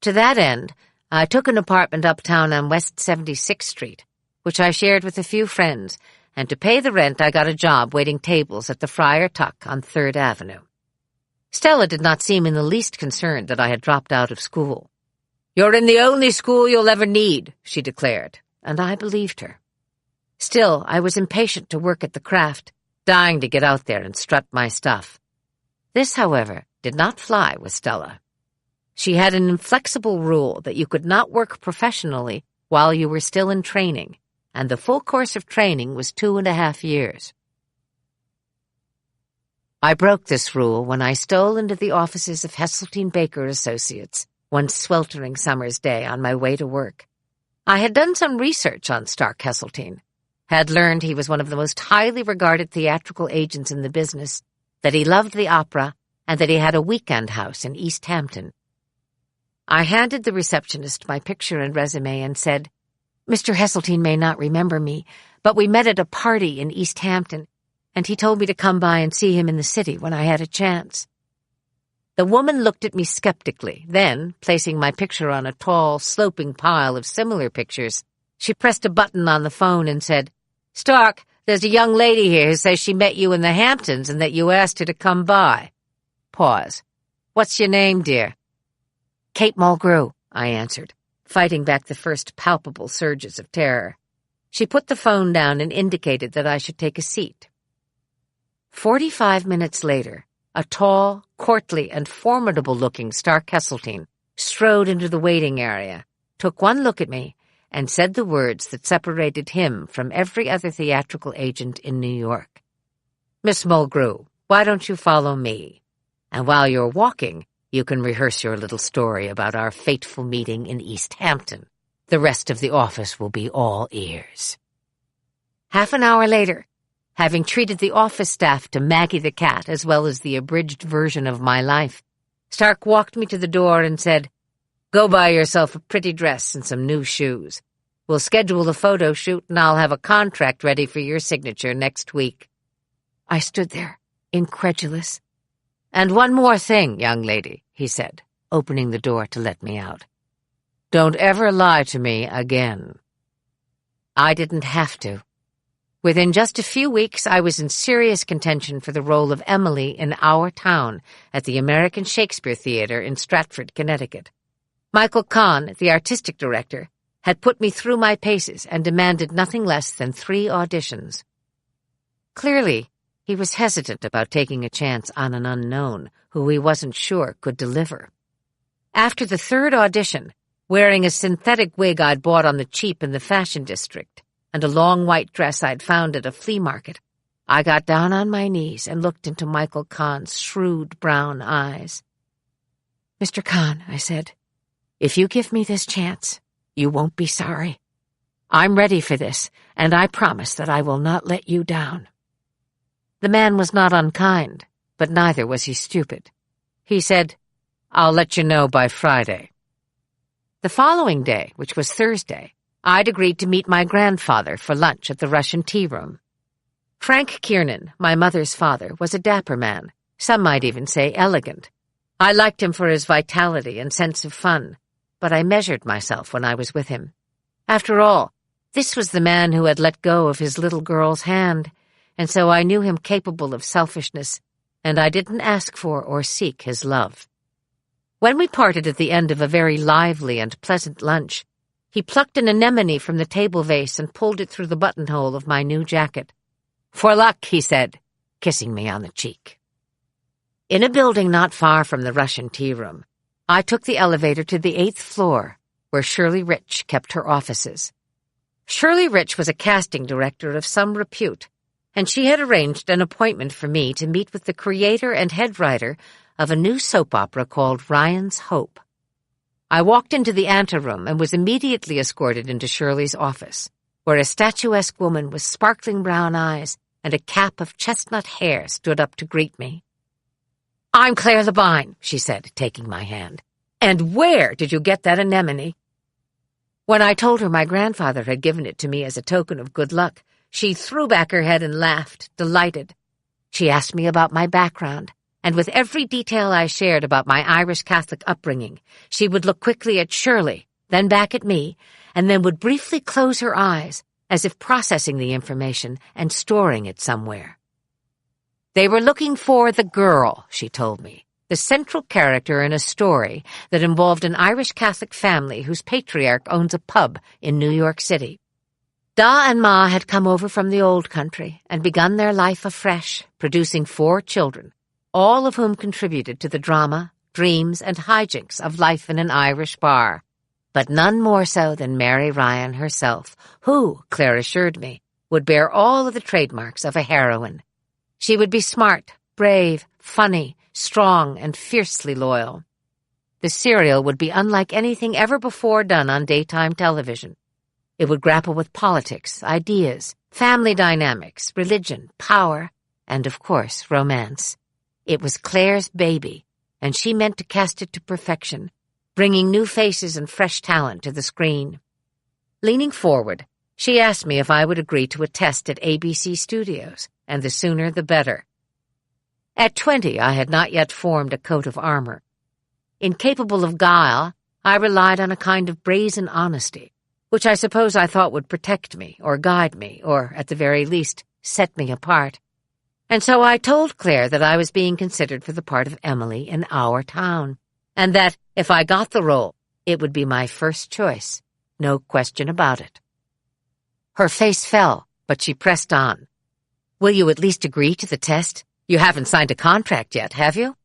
S1: To that end, I took an apartment uptown on West 76th Street, which I shared with a few friends, and to pay the rent I got a job waiting tables at the Friar Tuck on 3rd Avenue. Stella did not seem in the least concerned that I had dropped out of school. You're in the only school you'll ever need, she declared, and I believed her. Still, I was impatient to work at the craft, dying to get out there and strut my stuff. This, however, did not fly with Stella. She had an inflexible rule that you could not work professionally while you were still in training, and the full course of training was 2.5 years. I broke this rule when I stole into the offices of Heseltine Baker Associates one sweltering summer's day on my way to work. I had done some research on Stark Heseltine, had learned he was one of the most highly regarded theatrical agents in the business, that he loved the opera, and that he had a weekend house in East Hampton. I handed the receptionist my picture and resume and said, Mr. Heseltine may not remember me, but we met at a party in East Hampton, and he told me to come by and see him in the city when I had a chance. The woman looked at me skeptically. Then, placing my picture on a tall, sloping pile of similar pictures, she pressed a button on the phone and said, Stark, there's a young lady here who says she met you in the Hamptons and that you asked her to come by. Pause. What's your name, dear? Kate Mulgrew, I answered, fighting back the first palpable surges of terror. She put the phone down and indicated that I should take a seat. 45 minutes later, a tall, courtly, and formidable-looking Stark Heseltine strode into the waiting area, took one look at me, and said the words that separated him from every other theatrical agent in New York. Miss Mulgrew, why don't you follow me? And while you're walking, you can rehearse your little story about our fateful meeting in East Hampton. The rest of the office will be all ears. Half an hour later, having treated the office staff to Maggie the cat as well as the abridged version of my life, Stark walked me to the door and said, Go buy yourself a pretty dress and some new shoes. We'll schedule a photo shoot and I'll have a contract ready for your signature next week. I stood there, incredulous. And one more thing, young lady, he said, opening the door to let me out. Don't ever lie to me again. I didn't have to. Within just a few weeks, I was in serious contention for the role of Emily in Our Town at the American Shakespeare Theater in Stratford, Connecticut. Michael Kahn, the artistic director, had put me through my paces and demanded nothing less than 3 auditions. Clearly, he was hesitant about taking a chance on an unknown who he wasn't sure could deliver. After the third audition, wearing a synthetic wig I'd bought on the cheap in the fashion district and a long white dress I'd found at a flea market, I got down on my knees and looked into Michael Kahn's shrewd brown eyes. "Mr. Kahn," I said, "if you give me this chance, you won't be sorry. I'm ready for this, and I promise that I will not let you down." The man was not unkind, but neither was he stupid. He said, "I'll let you know by Friday." The following day, which was Thursday, I'd agreed to meet my grandfather for lunch at the Russian tea room. Frank Kiernan, my mother's father, was a dapper man, some might even say elegant. I liked him for his vitality and sense of fun, but I measured myself when I was with him. After all, this was the man who had let go of his little girl's hand, and so I knew him capable of selfishness, and I didn't ask for or seek his love. When we parted at the end of a very lively and pleasant lunch, he plucked an anemone from the table vase and pulled it through the buttonhole of my new jacket. "For luck," he said, kissing me on the cheek. In a building not far from the Russian tea room, I took the elevator to the 8th floor, where Shirley Rich kept her offices. Shirley Rich was a casting director of some repute, and she had arranged an appointment for me to meet with the creator and head writer of a new soap opera called Ryan's Hope. I walked into the anteroom and was immediately escorted into Shirley's office, where a statuesque woman with sparkling brown eyes and a cap of chestnut hair stood up to greet me. "I'm Claire Labine," she said, taking my hand. "And where did you get that anemone?" When I told her my grandfather had given it to me as a token of good luck, she threw back her head and laughed, delighted. She asked me about my background, and with every detail I shared about my Irish Catholic upbringing, she would look quickly at Shirley, then back at me, and then would briefly close her eyes, as if processing the information and storing it somewhere. They were looking for the girl, she told me, the central character in a story that involved an Irish Catholic family whose patriarch owns a pub in New York City. Da and Ma had come over from the old country and begun their life afresh, producing 4 children, all of whom contributed to the drama, dreams, and hijinks of life in an Irish bar, but none more so than Mary Ryan herself, who, Claire assured me, would bear all of the trademarks of a heroine. She would be smart, brave, funny, strong, and fiercely loyal. The serial would be unlike anything ever before done on daytime television. It would grapple with politics, ideas, family dynamics, religion, power, and, of course, romance. It was Claire's baby, and she meant to cast it to perfection, bringing new faces and fresh talent to the screen. Leaning forward, she asked me if I would agree to a test at ABC Studios, and the sooner the better. At 20, I had not yet formed a coat of armor. Incapable of guile, I relied on a kind of brazen honesty, which I suppose I thought would protect me, or guide me, or, at the very least, set me apart. And so I told Claire that I was being considered for the part of Emily in Our Town, and that, if I got the role, it would be my first choice, no question about it. Her face fell, but she pressed on. "Will you at least agree to the test? You haven't signed a contract yet, have you?"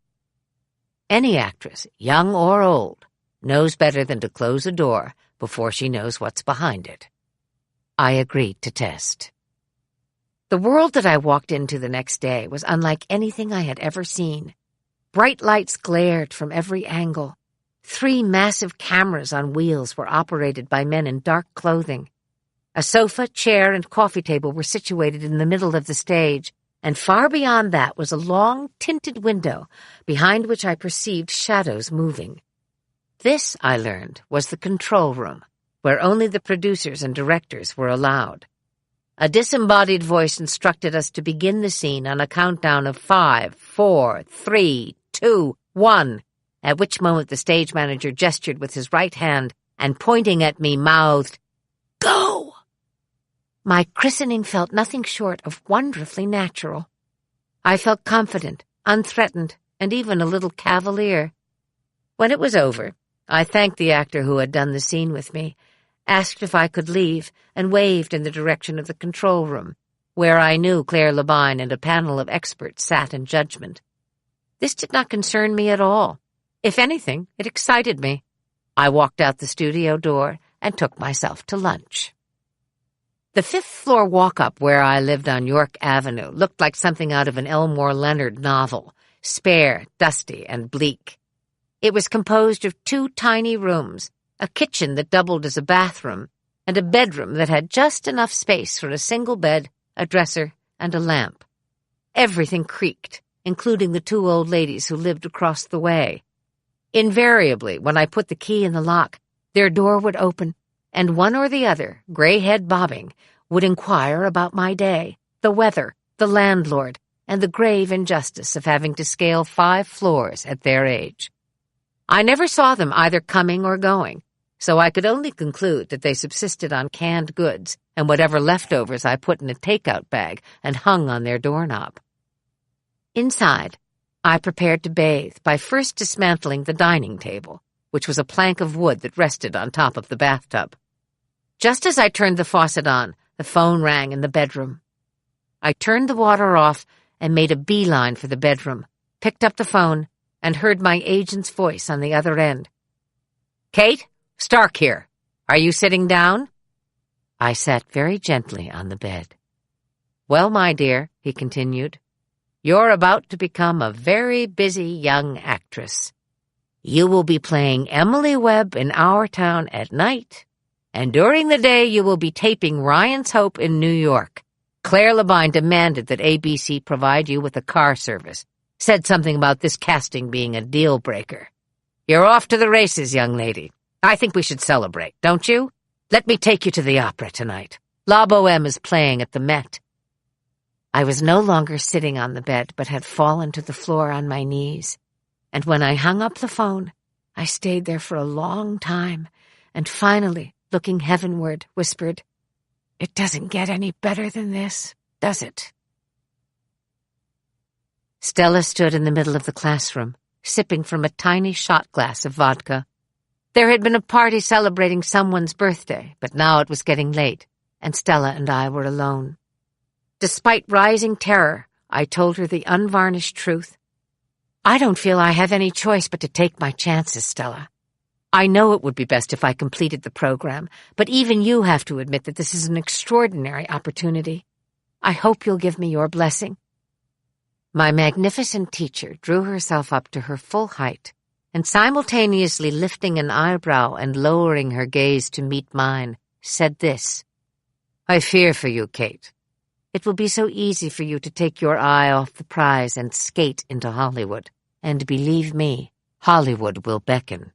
S1: Any actress, young or old, knows better than to close a door before she knows what's behind it. I agreed to test. The world that I walked into the next day was unlike anything I had ever seen. Bright lights glared from every angle. 3 massive cameras on wheels were operated by men in dark clothing. A sofa, chair, and coffee table were situated in the middle of the stage, and far beyond that was a long, tinted window, behind which I perceived shadows moving. This, I learned, was the control room, where only the producers and directors were allowed. A disembodied voice instructed us to begin the scene on a countdown of 5, 4, 3, 2, 1, at which moment the stage manager gestured with his right hand and, pointing at me, mouthed, "Go!" My christening felt nothing short of wonderfully natural. I felt confident, unthreatened, and even a little cavalier. When it was over, I thanked the actor who had done the scene with me, asked if I could leave, and waved in the direction of the control room, where I knew Claire Labine and a panel of experts sat in judgment. This did not concern me at all. If anything, it excited me. I walked out the studio door and took myself to lunch. The fifth-floor walk-up where I lived on York Avenue looked like something out of an Elmore Leonard novel, spare, dusty, and bleak. It was composed of 2 tiny rooms, a kitchen that doubled as a bathroom, and a bedroom that had just enough space for a single bed, a dresser, and a lamp. Everything creaked, including the 2 old ladies who lived across the way. Invariably, when I put the key in the lock, their door would open, and one or the other, gray head bobbing, would inquire about my day, the weather, the landlord, and the grave injustice of having to scale 5 floors at their age. I never saw them either coming or going, so I could only conclude that they subsisted on canned goods and whatever leftovers I put in a takeout bag and hung on their doorknob. Inside, I prepared to bathe by first dismantling the dining table, which was a plank of wood that rested on top of the bathtub. Just as I turned the faucet on, the phone rang in the bedroom. I turned the water off and made a beeline for the bedroom, picked up the phone, and heard my agent's voice on the other end. "Kate, Stark here. Are you sitting down?" I sat very gently on the bed. "Well, my dear," he continued, "you're about to become a very busy young actress. You will be playing Emily Webb in our town at night, and during the day you will be taping Ryan's Hope in New York. Claire Labine demanded that ABC provide you with a car service. Said something about this casting being a deal-breaker. You're off to the races, young lady. I think we should celebrate, don't you? Let me take you to the opera tonight. La Boheme is playing at the Met." I was no longer sitting on the bed, but had fallen to the floor on my knees. And when I hung up the phone, I stayed there for a long time, and finally, looking heavenward, whispered, "It doesn't get any better than this, does it?" Stella stood in the middle of the classroom, sipping from a tiny shot glass of vodka. There had been a party celebrating someone's birthday, but now it was getting late, and Stella and I were alone. Despite rising terror, I told her the unvarnished truth. "I don't feel I have any choice but to take my chances, Stella. I know it would be best if I completed the program, but even you have to admit that this is an extraordinary opportunity. I hope you'll give me your blessing." My magnificent teacher drew herself up to her full height, and simultaneously lifting an eyebrow and lowering her gaze to meet mine, said this, "I fear for you, Kate. It will be so easy for you to take your eye off the prize and skate into Hollywood. And believe me, Hollywood will beckon."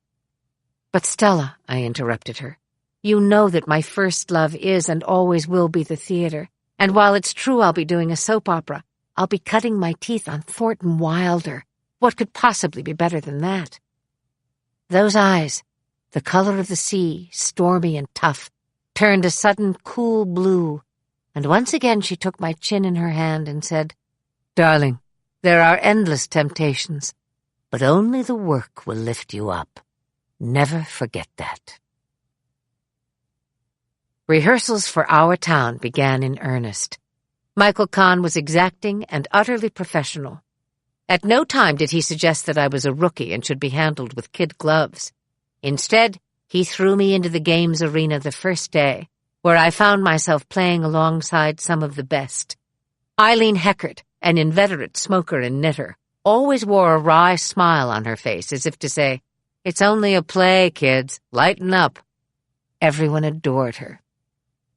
S1: "But Stella," I interrupted her, "you know that my first love is and always will be the theater, and while it's true I'll be doing a soap opera, I'll be cutting my teeth on Thornton Wilder. What could possibly be better than that?" Those eyes, the color of the sea, stormy and tough, turned a sudden cool blue, and once again she took my chin in her hand and said, "Darling, there are endless temptations, but only the work will lift you up. Never forget that." Rehearsals for Our Town began in earnest. Michael Kahn was exacting and utterly professional. At no time did he suggest that I was a rookie and should be handled with kid gloves. Instead, he threw me into the games arena the first day, where I found myself playing alongside some of the best. Eileen Heckert, an inveterate smoker and knitter, always wore a wry smile on her face, as if to say, "It's only a play, kids. Lighten up." Everyone adored her.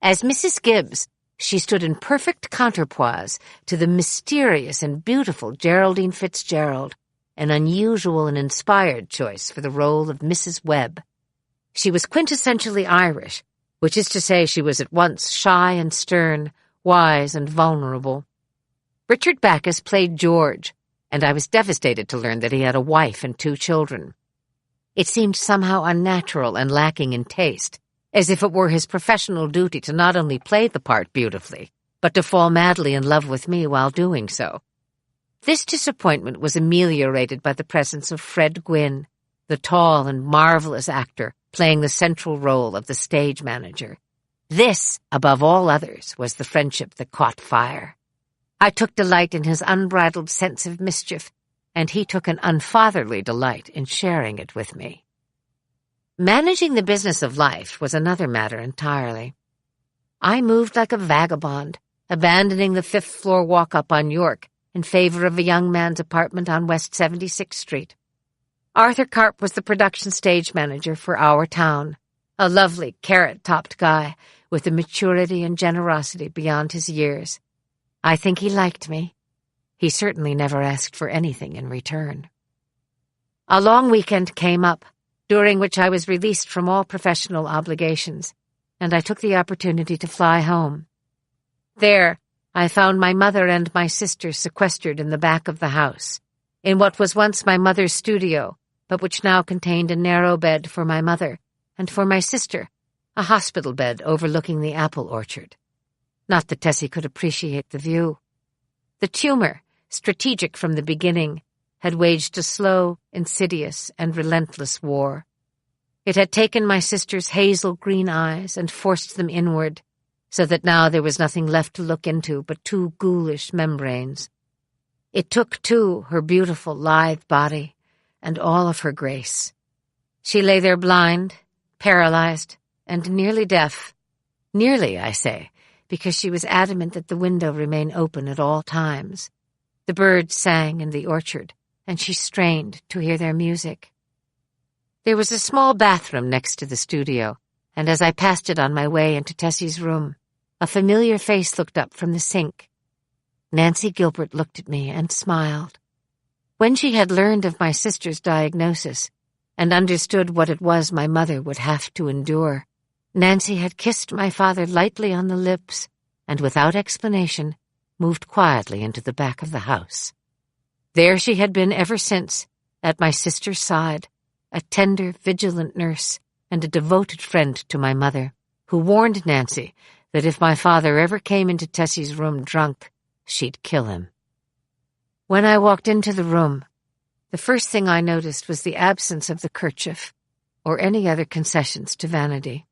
S1: As Mrs. Gibbs, she stood in perfect counterpoise to the mysterious and beautiful Geraldine Fitzgerald, an unusual and inspired choice for the role of Mrs. Webb. She was quintessentially Irish, which is to say she was at once shy and stern, wise and vulnerable. Richard Backus played George, and I was devastated to learn that he had a wife and 2 children. It seemed somehow unnatural and lacking in taste, as if it were his professional duty to not only play the part beautifully, but to fall madly in love with me while doing so. This disappointment was ameliorated by the presence of Fred Gwynne, the tall and marvelous actor playing the central role of the stage manager. This, above all others, was the friendship that caught fire. I took delight in his unbridled sense of mischief, and he took an unfatherly delight in sharing it with me. Managing the business of life was another matter entirely. I moved like a vagabond, abandoning the fifth-floor walk-up on York in favor of a young man's apartment on West 76th Street. Arthur Karp was the production stage manager for our town, a lovely, carrot-topped guy with a maturity and generosity beyond his years. I think he liked me. He certainly never asked for anything in return. A long weekend came up, during which I was released from all professional obligations, and I took the opportunity to fly home. There, I found my mother and my sister sequestered in the back of the house, in what was once my mother's studio, but which now contained a narrow bed for my mother, and for my sister, a hospital bed overlooking the apple orchard. Not that Tessie could appreciate the view. The tumor, strategic from the beginning, had waged a slow, insidious, and relentless war. It had taken my sister's hazel green eyes and forced them inward, so that now there was nothing left to look into but two ghoulish membranes. It took, too, her beautiful, lithe body, and all of her grace. She lay there blind, paralyzed, and nearly deaf. Nearly, I say, because she was adamant that the window remain open at all times. The birds sang in the orchard, and she strained to hear their music. There was a small bathroom next to the studio, and as I passed it on my way into Tessie's room, a familiar face looked up from the sink. Nancy Gilbert looked at me and smiled. When she had learned of my sister's diagnosis and understood what it was my mother would have to endure, Nancy had kissed my father lightly on the lips and, without explanation, moved quietly into the back of the house. There she had been ever since, at my sister's side, a tender, vigilant nurse and a devoted friend to my mother, who warned Nancy that if my father ever came into Tessie's room drunk, she'd kill him. When I walked into the room, the first thing I noticed was the absence of the kerchief or any other concessions to vanity.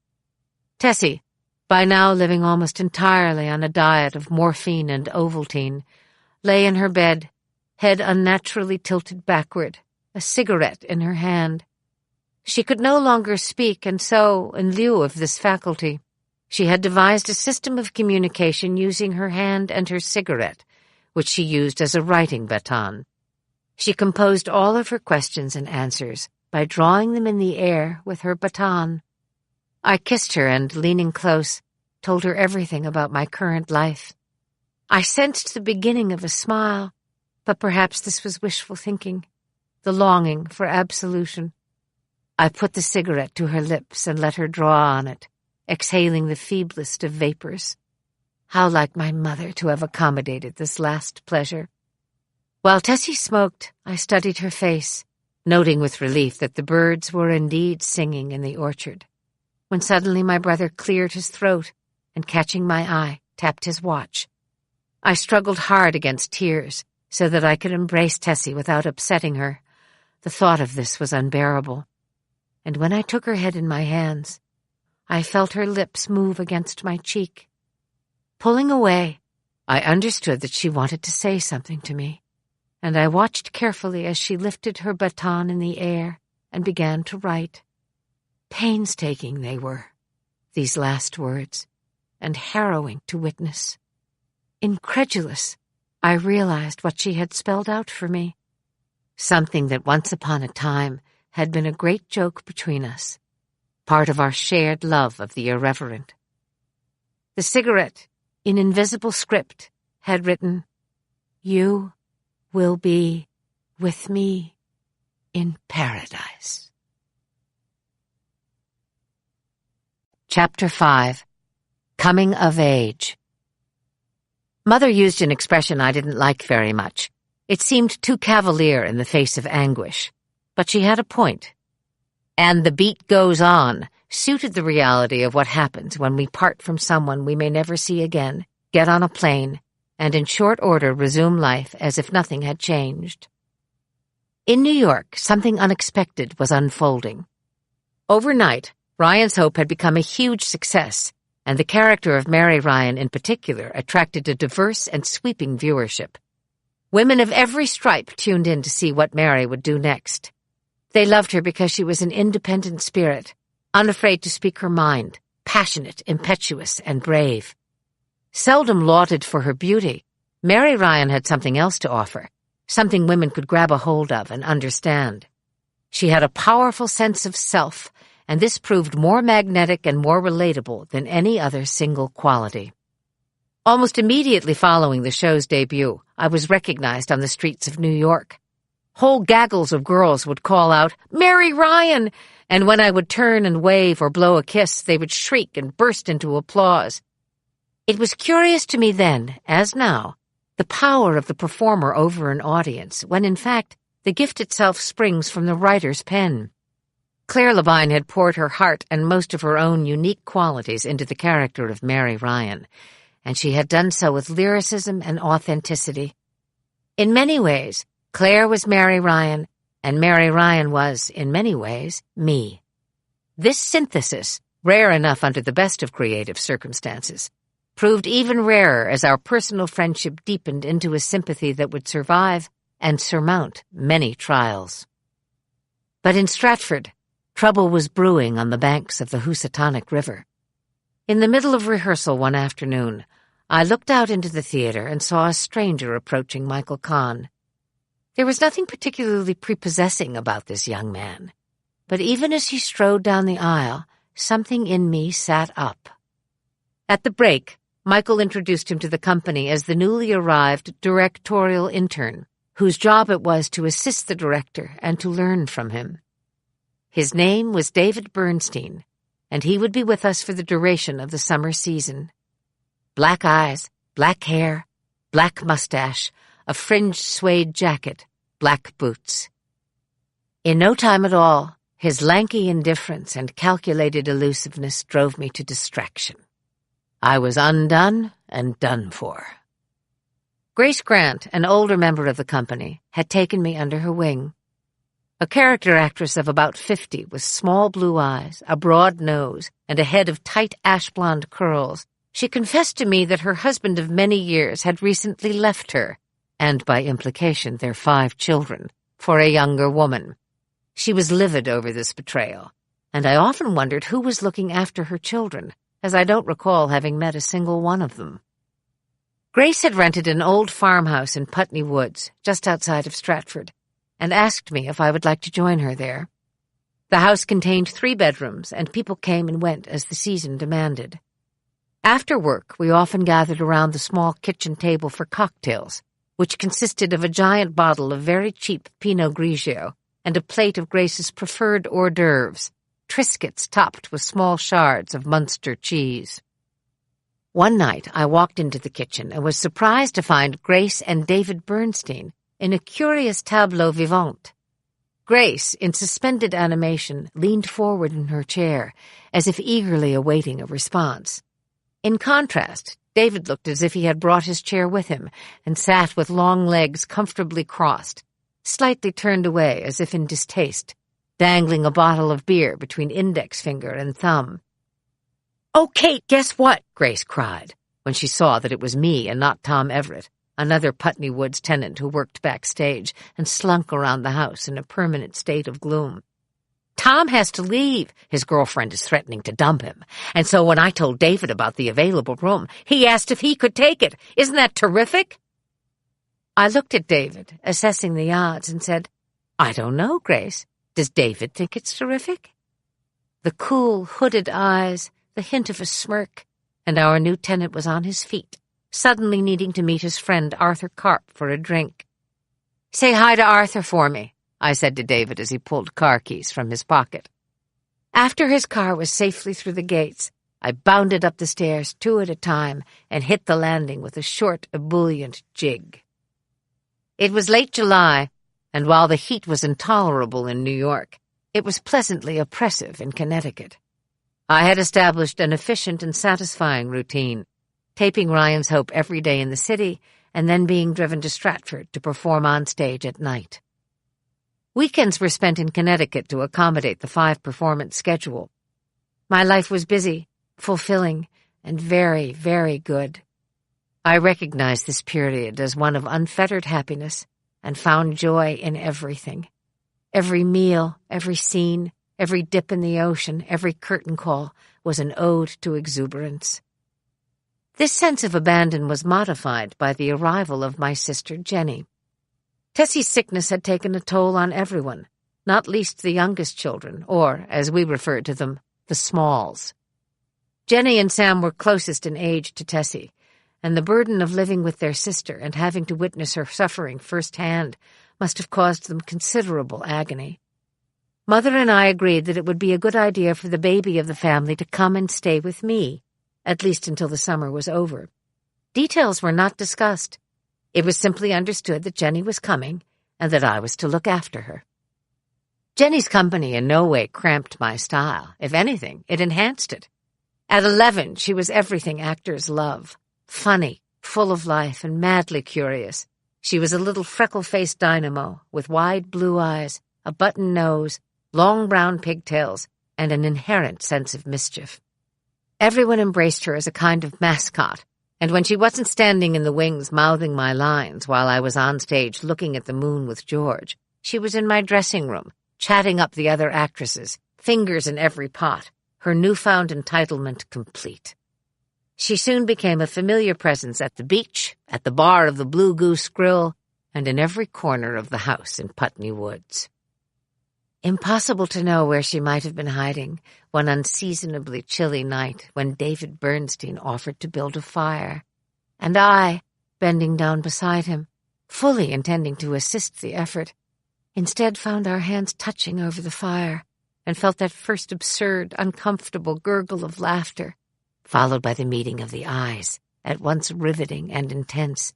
S1: Tessie, by now living almost entirely on a diet of morphine and Ovaltine, lay in her bed, head unnaturally tilted backward, a cigarette in her hand. She could no longer speak, and so, in lieu of this faculty, she had devised a system of communication using her hand and her cigarette, which she used as a writing baton. She composed all of her questions and answers by drawing them in the air with her baton. I kissed her and, leaning close, told her everything about my current life. I sensed the beginning of a smile, but perhaps this was wishful thinking, the longing for absolution. I put the cigarette to her lips and let her draw on it, exhaling the feeblest of vapors. How like my mother to have accommodated this last pleasure. While Tessie smoked, I studied her face, noting with relief that the birds were indeed singing in the orchard, when suddenly my brother cleared his throat and, catching my eye, tapped his watch. I struggled hard against tears so that I could embrace Tessie without upsetting her. The thought of this was unbearable. And when I took her head in my hands, I felt her lips move against my cheek. Pulling away, I understood that she wanted to say something to me, and I watched carefully as she lifted her baton in the air and began to write. Painstaking they were, these last words, and harrowing to witness. Incredulous, I realized what she had spelled out for me, something that once upon a time had been a great joke between us, part of our shared love of the irreverent. The cigarette, in invisible script, had written, "You will be with me in paradise." Chapter 5. Coming of Age. Mother used an expression I didn't like very much. It seemed too cavalier in the face of anguish, but she had a point. And the beat goes on suited the reality of what happens when we part from someone we may never see again, get on a plane, and in short order resume life as if nothing had changed. In New York, something unexpected was unfolding. Overnight, Ryan's Hope had become a huge success, and the character of Mary Ryan in particular attracted a diverse and sweeping viewership. Women of every stripe tuned in to see what Mary would do next. They loved her because she was an independent spirit, unafraid to speak her mind, passionate, impetuous, and brave. Seldom lauded for her beauty, Mary Ryan had something else to offer, something women could grab a hold of and understand. She had a powerful sense of self, and this proved more magnetic and more relatable than any other single quality. Almost immediately following the show's debut, I was recognized on the streets of New York. Whole gaggles of girls would call out, "Mary Ryan!" And when I would turn and wave or blow a kiss, they would shriek and burst into applause. It was curious to me then, as now, the power of the performer over an audience, when in fact the gift itself springs from the writer's pen. Claire Levine had poured her heart and most of her own unique qualities into the character of Mary Ryan, and she had done so with lyricism and authenticity. In many ways, Claire was Mary Ryan, and Mary Ryan was, in many ways, me. This synthesis, rare enough under the best of creative circumstances, proved even rarer as our personal friendship deepened into a sympathy that would survive and surmount many trials. But in Stratford, trouble was brewing on the banks of the Housatonic River. In the middle of rehearsal one afternoon, I looked out into the theater and saw a stranger approaching Michael Kahn. There was nothing particularly prepossessing about this young man, but even as he strode down the aisle, something in me sat up. At the break, Michael introduced him to the company as the newly arrived directorial intern, whose job it was to assist the director and to learn from him. His name was David Bernstein, and he would be with us for the duration of the summer season. Black eyes, black hair, black mustache, a fringed suede jacket, black boots. In no time at all, his lanky indifference and calculated elusiveness drove me to distraction. I was undone and done for. Grace Grant, an older member of the company, had taken me under her wing. A character actress of about 50 with small blue eyes, a broad nose, and a head of tight ash-blonde curls, she confessed to me that her husband of many years had recently left her, and by implication their 5 children, for a younger woman. She was livid over this betrayal, and I often wondered who was looking after her children, as I don't recall having met a single one of them. Grace had rented an old farmhouse in Putney Woods, just outside of Stratford, and asked me if I would like to join her there. The house contained 3 bedrooms, and people came and went as the season demanded. After work, we often gathered around the small kitchen table for cocktails, which consisted of a giant bottle of very cheap Pinot Grigio and a plate of Grace's preferred hors d'oeuvres, Triscuits topped with small shards of Munster cheese. One night I walked into the kitchen and was surprised to find Grace and David Bernstein in a curious tableau vivant. Grace, in suspended animation, leaned forward in her chair, as if eagerly awaiting a response. In contrast, David looked as if he had brought his chair with him and sat with long legs comfortably crossed, slightly turned away as if in distaste, dangling a bottle of beer between index finger and thumb. "Oh, Kate, guess what?" Grace cried, when she saw that it was me and not Tom Everett, another Putney Woods tenant who worked backstage and slunk around the house in a permanent state of gloom. "Tom has to leave. His girlfriend is threatening to dump him. And so when I told David about the available room, he asked if he could take it. Isn't that terrific?" I looked at David, assessing the odds, and said, "I don't know, Grace. Does David think it's terrific?" The cool, hooded eyes, the hint of a smirk, and our new tenant was on his feet, suddenly needing to meet his friend Arthur Karp for a drink. "Say hi to Arthur for me," I said to David as he pulled car keys from his pocket. After his car was safely through the gates, I bounded up the stairs 2 at a time and hit the landing with a short, ebullient jig. It was late July, and while the heat was intolerable in New York, it was pleasantly oppressive in Connecticut. I had established an efficient and satisfying routine, taping Ryan's Hope every day in the city and then being driven to Stratford to perform on stage at night. Weekends were spent in Connecticut to accommodate the 5-performance schedule. My life was busy, fulfilling, and very, very good. I recognized this period as one of unfettered happiness and found joy in everything. Every meal, every scene, every dip in the ocean, every curtain call was an ode to exuberance. This sense of abandon was modified by the arrival of my sister Jenny. Tessie's sickness had taken a toll on everyone, not least the youngest children, or, as we referred to them, the Smalls. Jenny and Sam were closest in age to Tessie, and the burden of living with their sister and having to witness her suffering firsthand must have caused them considerable agony. Mother and I agreed that it would be a good idea for the baby of the family to come and stay with me, at least until the summer was over. Details were not discussed. It was simply understood that Jenny was coming and that I was to look after her. Jenny's company in no way cramped my style. If anything, it enhanced it. At 11, she was everything actors love. Funny, full of life, and madly curious. She was a little freckle-faced dynamo with wide blue eyes, a button nose, long brown pigtails, and an inherent sense of mischief. Everyone embraced her as a kind of mascot, and when she wasn't standing in the wings mouthing my lines while I was on stage looking at the moon with George, she was in my dressing room, chatting up the other actresses, fingers in every pot, her newfound entitlement complete. She soon became a familiar presence at the beach, at the bar of the Blue Goose Grill, and in every corner of the house in Putney Woods. Impossible to know where she might have been hiding one unseasonably chilly night when David Bernstein offered to build a fire, and I, bending down beside him, fully intending to assist the effort, instead found our hands touching over the fire and felt that first absurd, uncomfortable gurgle of laughter, followed by the meeting of the eyes, at once riveting and intense,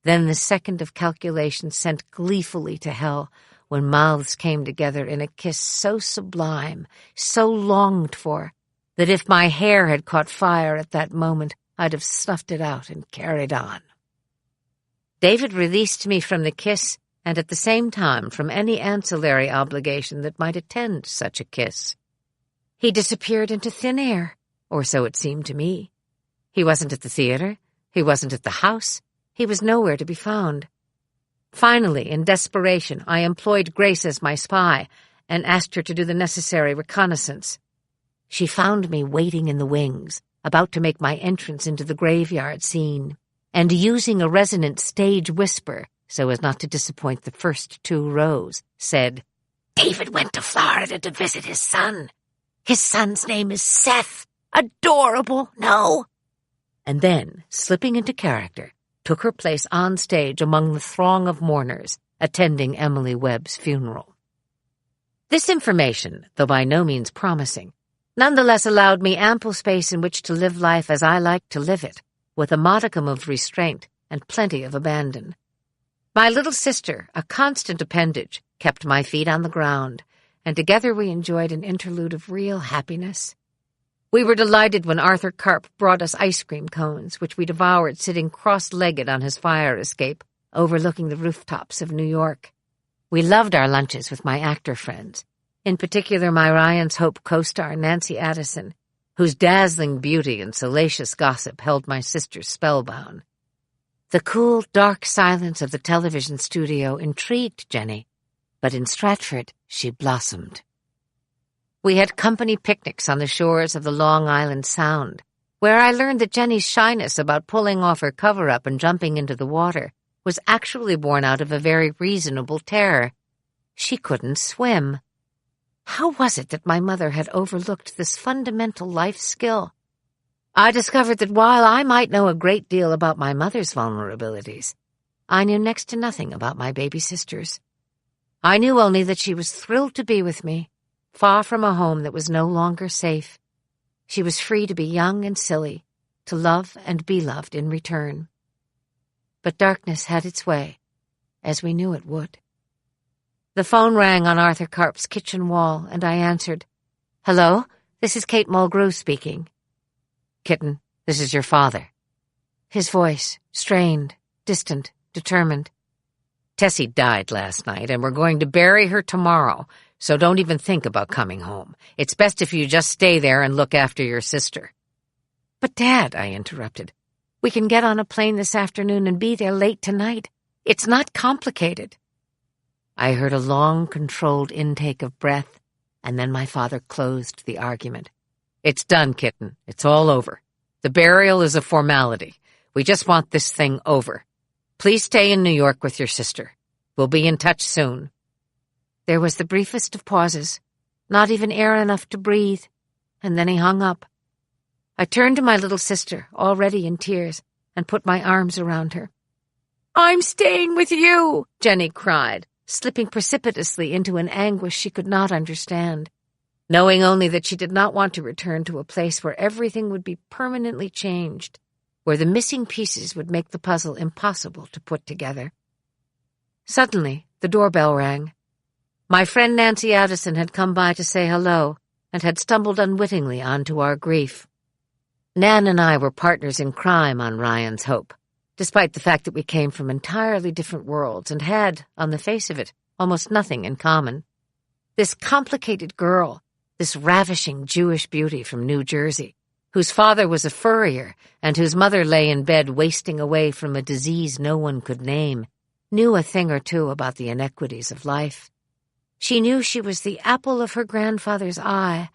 S1: then the second of calculation sent gleefully to hell when mouths came together in a kiss so sublime, so longed for, that if my hair had caught fire at that moment, I'd have snuffed it out and carried on. David released me from the kiss and at the same time from any ancillary obligation that might attend such a kiss. He disappeared into thin air, or so it seemed to me. He wasn't at the theater. He wasn't at the house. He was nowhere to be found. Finally, in desperation, I employed Grace as my spy and asked her to do the necessary reconnaissance. She found me waiting in the wings, about to make my entrance into the graveyard scene, and using a resonant stage whisper, so as not to disappoint the first 2 rows, said, "David went to Florida to visit his son. His son's name is Seth. Adorable, no?" And then, slipping into character, took her place on stage among the throng of mourners attending Emily Webb's funeral. This information, though by no means promising, nonetheless allowed me ample space in which to live life as I liked to live it, with a modicum of restraint and plenty of abandon. My little sister, a constant appendage, kept my feet on the ground, and together we enjoyed an interlude of real happiness. We were delighted when Arthur Karp brought us ice cream cones, which we devoured sitting cross-legged on his fire escape, overlooking the rooftops of New York. We loved our lunches with my actor friends, in particular my Ryan's Hope co-star Nancy Addison, whose dazzling beauty and salacious gossip held my sister spellbound. The cool, dark silence of the television studio intrigued Jenny, but in Stratford she blossomed. We had company picnics on the shores of the Long Island Sound, where I learned that Jenny's shyness about pulling off her cover-up and jumping into the water was actually born out of a very reasonable terror. She couldn't swim. How was it that my mother had overlooked this fundamental life skill? I discovered that while I might know a great deal about my mother's vulnerabilities, I knew next to nothing about my baby sister's. I knew only that she was thrilled to be with me, far from a home that was no longer safe. She was free to be young and silly, to love and be loved in return. But darkness had its way, as we knew it would. The phone rang on Arthur Karp's kitchen wall, and I answered, "Hello, this is Kate Mulgrew speaking." "Kitten, this is your father." His voice, strained, distant, determined. "Tessie died last night, and we're going to bury her tomorrow, so don't even think about coming home. It's best if you just stay there and look after your sister." "But, Dad," I interrupted, We can get on a plane this afternoon and be there late tonight. It's not complicated." I heard a long, controlled intake of breath, and then my father closed the argument. "It's done, kitten. It's all over. The burial is a formality. We just want this thing over. Please stay in New York with your sister. We'll be in touch soon." There was the briefest of pauses, not even air enough to breathe, and then he hung up. I turned to my little sister, already in tears, and put my arms around her. "I'm staying with you," Jenny cried, slipping precipitously into an anguish she could not understand, knowing only that she did not want to return to a place where everything would be permanently changed, where the missing pieces would make the puzzle impossible to put together. Suddenly, the doorbell rang. My friend Nancy Addison had come by to say hello and had stumbled unwittingly onto our grief. Nan and I were partners in crime on Ryan's Hope, despite the fact that we came from entirely different worlds and had, on the face of it, almost nothing in common. This complicated girl, this ravishing Jewish beauty from New Jersey, whose father was a furrier and whose mother lay in bed wasting away from a disease no one could name, knew a thing or two about the inequities of life. She knew she was the apple of her grandfather's eye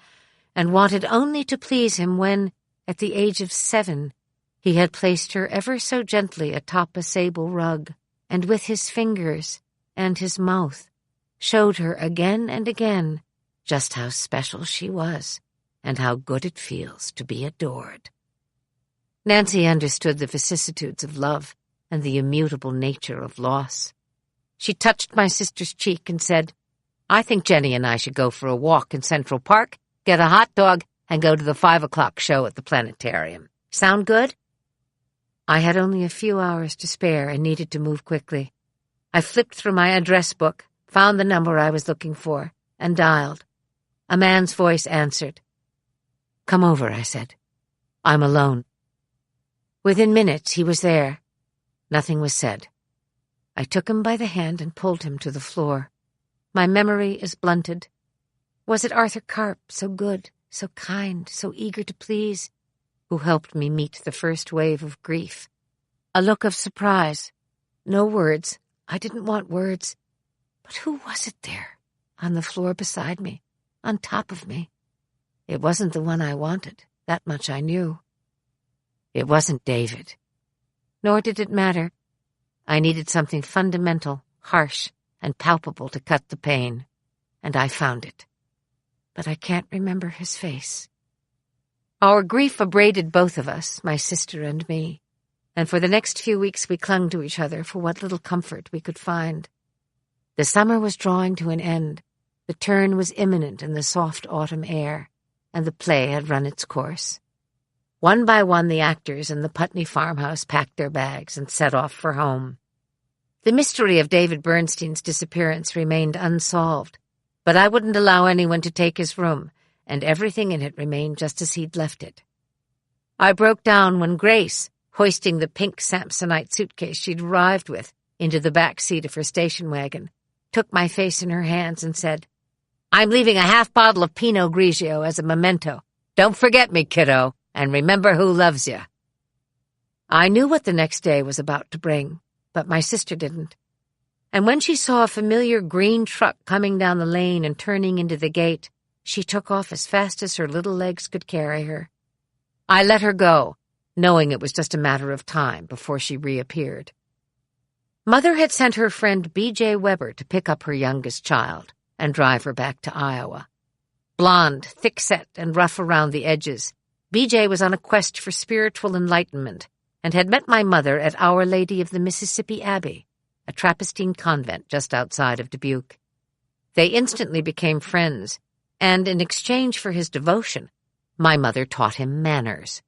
S1: and wanted only to please him when, at the age of 7, he had placed her ever so gently atop a sable rug, and with his fingers and his mouth showed her again and again just how special she was and how good it feels to be adored. Nancy understood the vicissitudes of love and the immutable nature of loss. She touched my sister's cheek and said, "I think Jenny and I should go for a walk in Central Park, get a hot dog, and go to the 5 o'clock show at the planetarium. Sound good?" I had only a few hours to spare and needed to move quickly. I flipped through my address book, found the number I was looking for, and dialed. A man's voice answered. "Come over," I said. "I'm alone." Within minutes, he was there. Nothing was said. I took him by the hand and pulled him to the floor. My memory is blunted. Was it Arthur Karp, so good, so kind, so eager to please, who helped me meet the first wave of grief? A look of surprise. No words. I didn't want words. But who was it there, on the floor beside me, on top of me? It wasn't the one I wanted. That much I knew. It wasn't David. Nor did it matter. I needed something fundamental, harsh, and palpable to cut the pain, and I found it. But I can't remember his face. Our grief abraded both of us, my sister and me, and for the next few weeks we clung to each other for what little comfort we could find. The summer was drawing to an end, the turn was imminent in the soft autumn air, and the play had run its course. One by one the actors in the Putney farmhouse packed their bags and set off for home. The mystery of David Bernstein's disappearance remained unsolved, but I wouldn't allow anyone to take his room, and everything in it remained just as he'd left it. I broke down when Grace, hoisting the pink Samsonite suitcase she'd arrived with into the back seat of her station wagon, took my face in her hands and said, "I'm leaving a half bottle of Pinot Grigio as a memento. Don't forget me, kiddo, and remember who loves you." I knew what the next day was about to bring, but my sister didn't. And when she saw a familiar green truck coming down the lane and turning into the gate, she took off as fast as her little legs could carry her. I let her go, knowing it was just a matter of time before she reappeared. Mother had sent her friend B.J. Weber to pick up her youngest child and drive her back to Iowa. Blonde, thick-set, and rough around the edges, B.J. was on a quest for spiritual enlightenment and had met my mother at Our Lady of the Mississippi Abbey, a Trappistine convent just outside of Dubuque. They instantly became friends, and in exchange for his devotion, my mother taught him manners.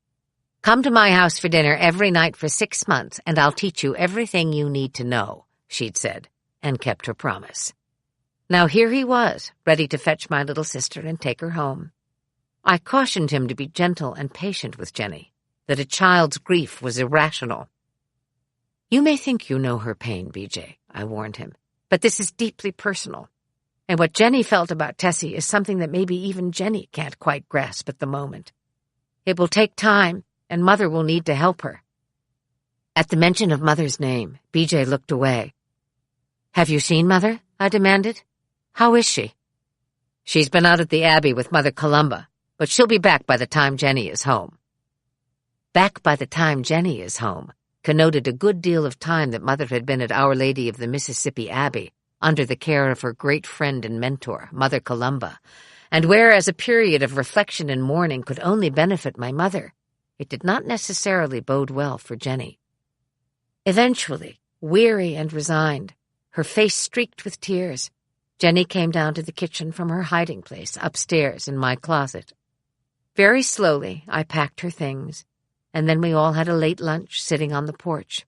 S1: "Come to my house for dinner every night for 6 months, and I'll teach you everything you need to know," she'd said, and kept her promise. Now here he was, ready to fetch my little sister and take her home. I cautioned him to be gentle and patient with Jenny, that a child's grief was irrational. "You may think you know her pain, B.J., I warned him, but this is deeply personal. And what Jenny felt about Tessie is something that maybe even Jenny can't quite grasp at the moment. It will take time, and Mother will need to help her. At the mention of Mother's name, BJ looked away. "Have you seen Mother?" I demanded. "How is she?" "She's been out at the Abbey with Mother Columba, but she'll be back by the time Jenny is home." Back by the time Jenny is home connoted a good deal of time that Mother had been at Our Lady of the Mississippi Abbey, under the care of her great friend and mentor, Mother Columba, and whereas a period of reflection and mourning could only benefit my mother, it did not necessarily bode well for Jenny. Eventually, weary and resigned, her face streaked with tears, Jenny came down to the kitchen from her hiding place upstairs in my closet. Very slowly, I packed her things, and then we all had a late lunch sitting on the porch.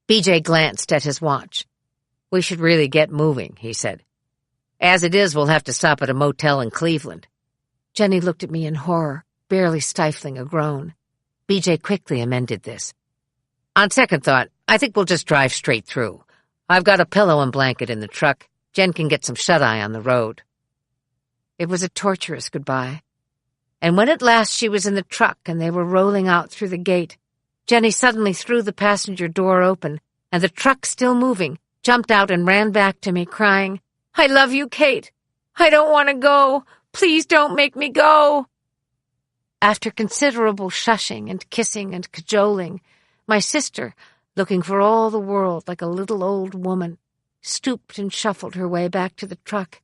S1: BJ glanced at his watch. "We should really get moving," he said. "As it is, we'll have to stop at a motel in Cleveland." Jenny looked at me in horror, barely stifling a groan. BJ quickly amended this. "On second thought, I think we'll just drive straight through. I've got a pillow and blanket in the truck. Jen can get some shut-eye on the road." It was a torturous goodbye. And when at last she was in the truck and they were rolling out through the gate, Jenny suddenly threw the passenger door open, and the truck, still moving, jumped out and ran back to me, crying, "I love you, Kate. I don't want to go. Please don't make me go." After considerable shushing and kissing and cajoling, my sister, looking for all the world like a little old woman, stooped and shuffled her way back to the truck,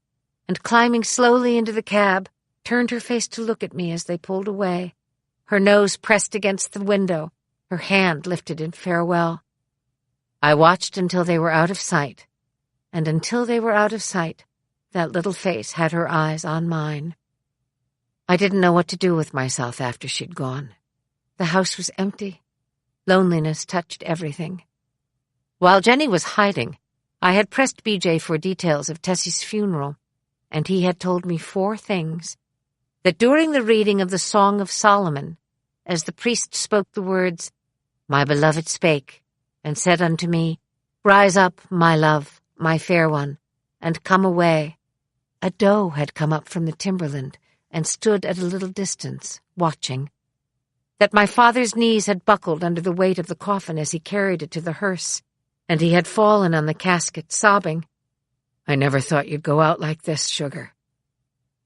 S1: and climbing slowly into the cab, turned her face to look at me as they pulled away, her nose pressed against the window, her hand lifted in farewell. I watched until they were out of sight, and until they were out of sight, that little face had her eyes on mine. I didn't know what to do with myself after she'd gone. The house was empty. Loneliness touched everything. While Jenny was hiding, I had pressed BJ for details of Tessie's funeral, and he had told me 4 things. That during the reading of the Song of Solomon, as the priest spoke the words, "My beloved spake, and said unto me, Rise up, my love, my fair one, and come away," a doe had come up from the timberland and stood at a little distance, watching. That my father's knees had buckled under the weight of the coffin as he carried it to the hearse, and he had fallen on the casket, sobbing, "I never thought you'd go out like this, sugar."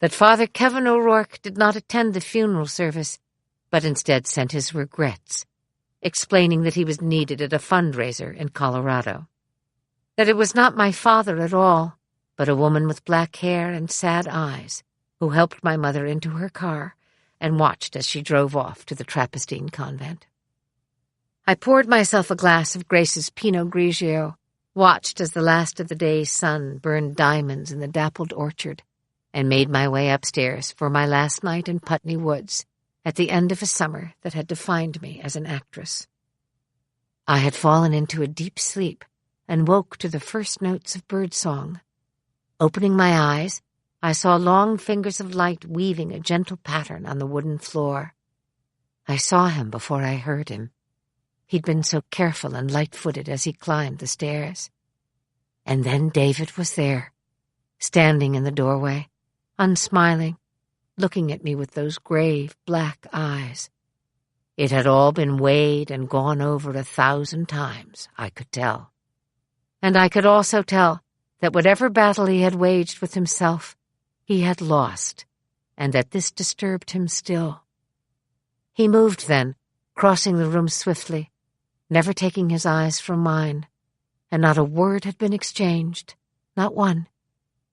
S1: That Father Kevin O'Rourke did not attend the funeral service, but instead sent his regrets, explaining that he was needed at a fundraiser in Colorado. That it was not my father at all, but a woman with black hair and sad eyes, who helped my mother into her car and watched as she drove off to the Trappistine convent. I poured myself a glass of Grace's Pinot Grigio, watched as the last of the day's sun burned diamonds in the dappled orchard, and made my way upstairs for my last night in Putney Woods at the end of a summer that had defined me as an actress. I had fallen into a deep sleep and woke to the first notes of birdsong. Opening my eyes, I saw long fingers of light weaving a gentle pattern on the wooden floor. I saw him before I heard him. He'd been so careful and light-footed as he climbed the stairs. And then David was there, standing in the doorway, unsmiling, looking at me with those grave, black eyes. It had all been weighed and gone over 1,000 times, I could tell. And I could also tell that whatever battle he had waged with himself, he had lost, and that this disturbed him still. He moved then, crossing the room swiftly, never taking his eyes from mine, and not a word had been exchanged, not one,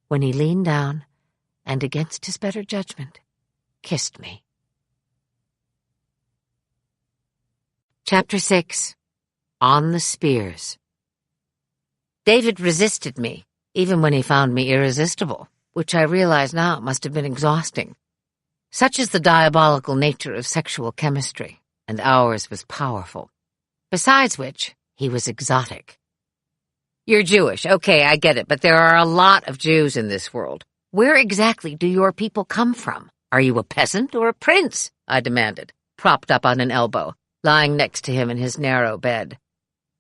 S1: when he leaned down and, against his better judgment, kissed me. Chapter 6. On the Spears. David resisted me, even when he found me irresistible, which I realize now must have been exhausting. Such is the diabolical nature of sexual chemistry, and ours was powerful. Besides which, he was exotic. "You're Jewish, okay, I get it, but there are a lot of Jews in this world. Where exactly do your people come from? Are you a peasant or a prince?" I demanded, propped up on an elbow, lying next to him in his narrow bed.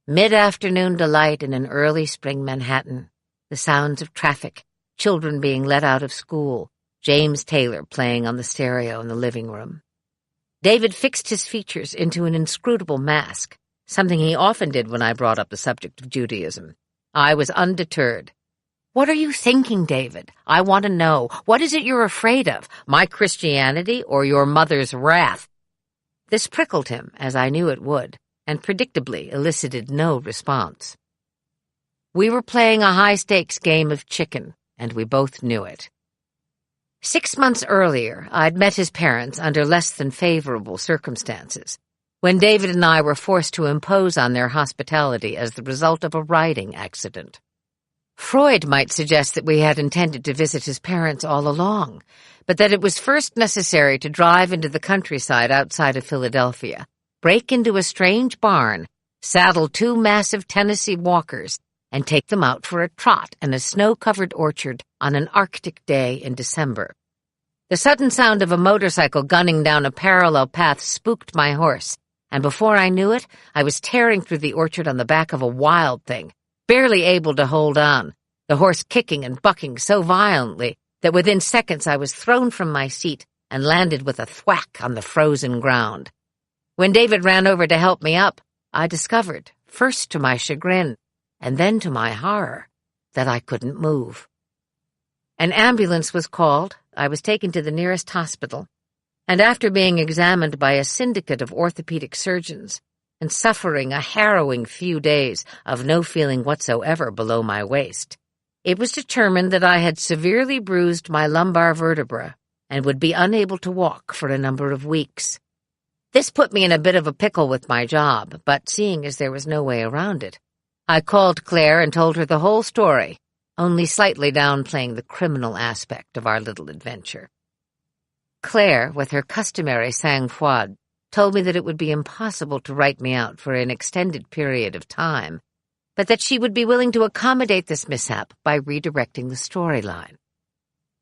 S1: Mid-afternoon delight in an early spring Manhattan, the sounds of traffic, children being let out of school, James Taylor playing on the stereo in the living room. David fixed his features into an inscrutable mask, something he often did when I brought up the subject of Judaism. I was undeterred. "What are you thinking, David? I want to know. What is it you're afraid of? My Christianity or your mother's wrath?" This prickled him, as I knew it would, and predictably elicited no response. We were playing a high-stakes game of chicken, and we both knew it. 6 months earlier, I'd met his parents under less than favorable circumstances, when David and I were forced to impose on their hospitality as the result of a riding accident. Freud might suggest that we had intended to visit his parents all along, but that it was first necessary to drive into the countryside outside of Philadelphia, break into a strange barn, saddle 2 massive Tennessee walkers, and take them out for a trot in a snow-covered orchard on an Arctic day in December. The sudden sound of a motorcycle gunning down a parallel path spooked my horse, and before I knew it, I was tearing through the orchard on the back of a wild thing, barely able to hold on, the horse kicking and bucking so violently that within seconds I was thrown from my seat and landed with a thwack on the frozen ground. When David ran over to help me up, I discovered, first to my chagrin, and then to my horror, that I couldn't move. An ambulance was called, I was taken to the nearest hospital, and after being examined by a syndicate of orthopedic surgeons and suffering a harrowing few days of no feeling whatsoever below my waist, it was determined that I had severely bruised my lumbar vertebra and would be unable to walk for a number of weeks. This put me in a bit of a pickle with my job, but seeing as there was no way around it, I called Claire and told her the whole story, only slightly downplaying the criminal aspect of our little adventure. Claire, with her customary sang-froid, told me that it would be impossible to write me out for an extended period of time, but that she would be willing to accommodate this mishap by redirecting the storyline.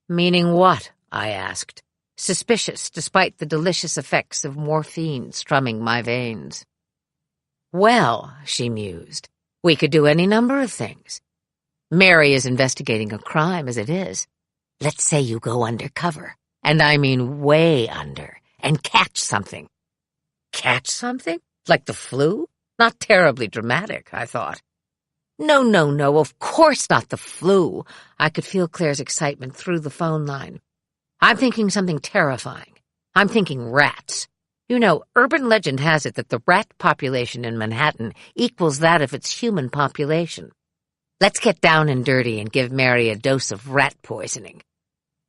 S1: "Meaning what?" I asked, suspicious despite the delicious effects of morphine strumming my veins. "Well," she mused, "we could do any number of things. Mary is investigating a crime as it is. Let's say you go undercover, and I mean way under, and catch something." Catch something? Like the flu? Not terribly dramatic, I thought. No, of course not the flu. I could feel Claire's excitement through the phone line. I'm thinking something terrifying. I'm thinking rats. You know, urban legend has it that the rat population in Manhattan equals that of its human population. Let's get down and dirty and give Mary a dose of rat poisoning.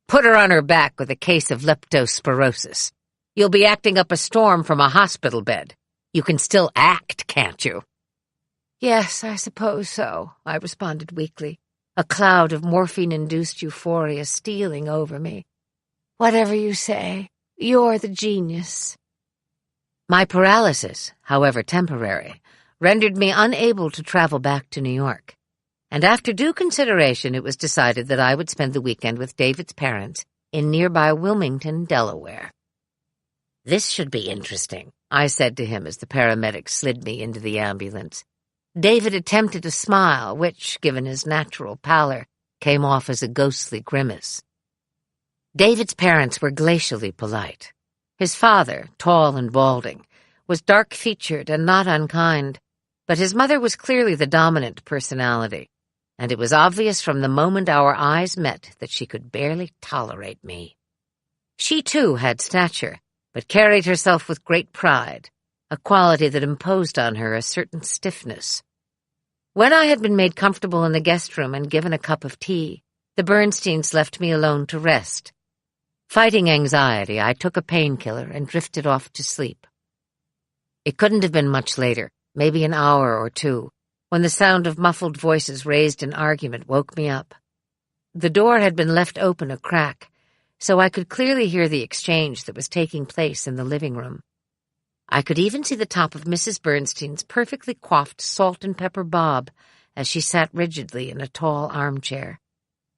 S1: Put her on her back with a case of leptospirosis. You'll be acting up a storm from a hospital bed. You can still act, can't you? "Yes, I suppose so," I responded weakly, a cloud of morphine-induced euphoria stealing over me. "Whatever you say, you're the genius." My paralysis, however temporary, rendered me unable to travel back to New York, and after due consideration it was decided that I would spend the weekend with David's parents in nearby Wilmington, Delaware. "This should be interesting," I said to him as the paramedics slid me into the ambulance. David attempted a smile, which, given his natural pallor, came off as a ghostly grimace. David's parents were glacially polite. His father, tall and balding, was dark-featured and not unkind, but his mother was clearly the dominant personality, and it was obvious from the moment our eyes met that she could barely tolerate me. She, too, had stature, but carried herself with great pride, a quality that imposed on her a certain stiffness. When I had been made comfortable in the guest room and given a cup of tea, the Bernsteins left me alone to rest. Fighting anxiety, I took a painkiller and drifted off to sleep. It couldn't have been much later, maybe an hour or two, when the sound of muffled voices raised in argument woke me up. The door had been left open a crack, so I could clearly hear the exchange that was taking place in the living room. I could even see the top of Mrs. Bernstein's perfectly coiffed salt and pepper bob as she sat rigidly in a tall armchair.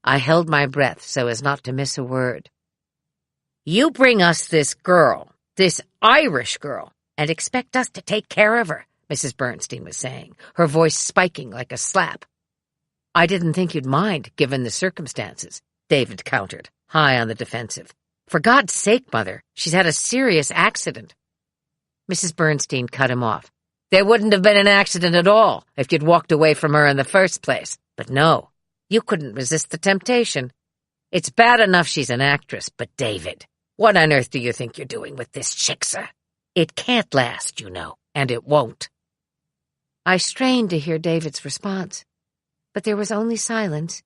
S1: I held my breath so as not to miss a word. "You bring us this girl, this Irish girl, and expect us to take care of her," Mrs. Bernstein was saying, her voice spiking like a slap. "I didn't think you'd mind, given the circumstances," David countered, high on the defensive. "For God's sake, Mother, she's had a serious accident." Mrs. Bernstein cut him off. There wouldn't have been an accident at all if you'd walked away from her in the first place. But no, you couldn't resist the temptation. It's bad enough she's an actress, but David, what on earth do you think you're doing with this chick, sir? It can't last, you know, and it won't." I strained to hear David's response, but there was only silence.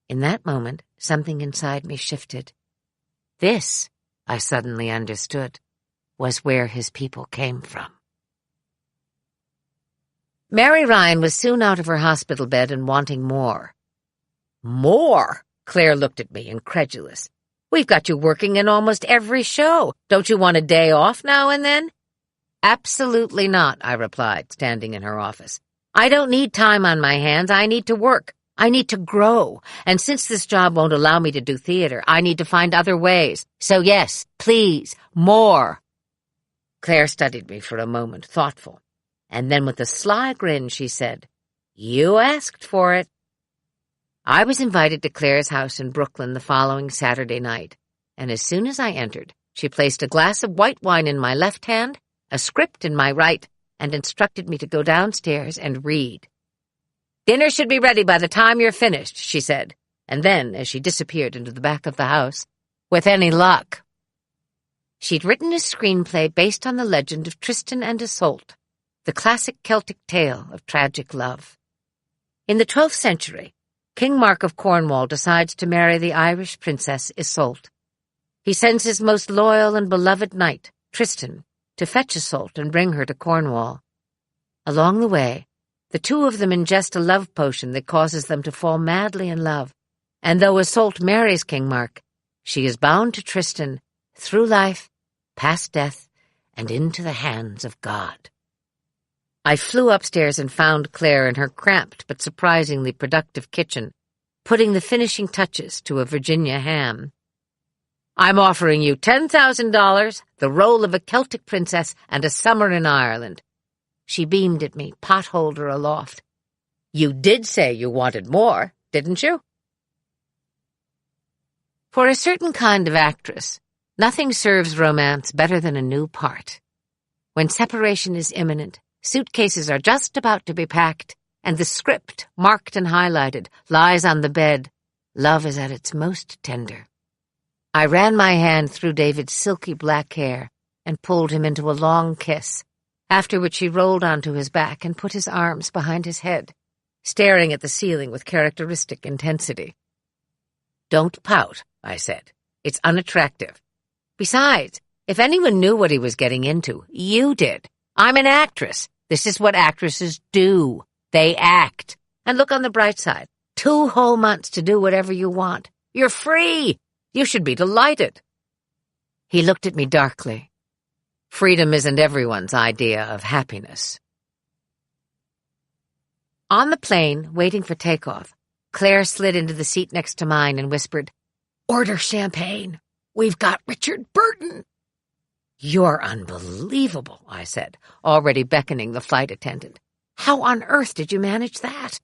S1: In that moment, something inside me shifted. This, I suddenly understood, was where his people came from. Mary Ryan was soon out of her hospital bed and wanting more. "More?" Claire looked at me, incredulous. "We've got you working in almost every show. Don't you want a day off now and then?" "Absolutely not," I replied, standing in her office. "I don't need time on my hands. I need to work. I need to grow. And since this job won't allow me to do theater, I need to find other ways. So yes, please, more." Claire studied me for a moment, thoughtful. And then with a sly grin, she said, "You asked for it." I was invited to Claire's house in Brooklyn the following Saturday night, and as soon as I entered, she placed a glass of white wine in my left hand, a script in my right, and instructed me to go downstairs and read. "Dinner should be ready by the time you're finished," she said, and then, as she disappeared into the back of the house, "with any luck." She'd written a screenplay based on the legend of Tristan and Isolde, the classic Celtic tale of tragic love. In the 12th century, King Mark of Cornwall decides to marry the Irish princess Isolde. He sends his most loyal and beloved knight, Tristan, to fetch Isolde and bring her to Cornwall. Along the way, the two of them ingest a love potion that causes them to fall madly in love, and though Isolde marries King Mark, she is bound to Tristan through life, past death, and into the hands of God. I flew upstairs and found Claire in her cramped but surprisingly productive kitchen, putting the finishing touches to a Virginia ham. "I'm offering you $10,000, the role of a Celtic princess, and a summer in Ireland." She beamed at me, potholder aloft. "You did say you wanted more, didn't you?" For a certain kind of actress, nothing serves romance better than a new part. When separation is imminent, suitcases are just about to be packed, and the script, marked and highlighted, lies on the bed. Love is at its most tender. I ran my hand through David's silky black hair and pulled him into a long kiss, after which he rolled onto his back and put his arms behind his head, staring at the ceiling with characteristic intensity. "Don't pout," I said. "It's unattractive. Besides, if anyone knew what he was getting into, you did. I'm an actress. This is what actresses do. They act. And look on the bright side. 2 whole months to do whatever you want. You're free. You should be delighted." He looked at me darkly. Freedom isn't everyone's idea of happiness. On the plane, waiting for takeoff, Claire slid into the seat next to mine and whispered, "Order champagne. We've got Richard Burton." "You're unbelievable," I said, already beckoning the flight attendant. "How on earth did you manage that?"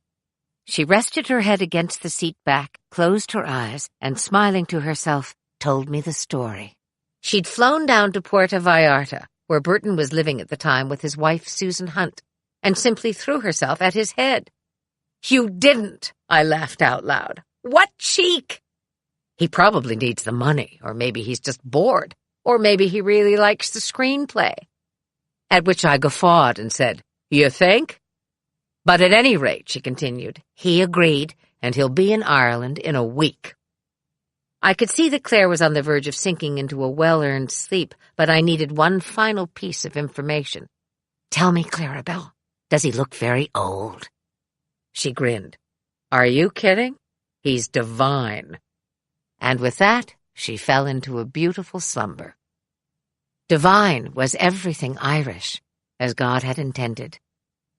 S1: She rested her head against the seat back, closed her eyes, and smiling to herself, told me the story. She'd flown down to Puerto Vallarta, where Burton was living at the time with his wife Susan Hunt, and simply threw herself at his head. "You didn't," I laughed out loud. "What cheek!" "He probably needs the money, or maybe he's just bored. Or maybe he really likes the screenplay." At which I guffawed and said, "You think?" "But at any rate," she continued, "he agreed, and he'll be in Ireland in a week." I could see that Claire was on the verge of sinking into a well-earned sleep, but I needed one final piece of information. "Tell me, Clarabelle, does he look very old?" She grinned. "Are you kidding? He's divine." And with that, she fell into a beautiful slumber. Divine was everything Irish, as God had intended.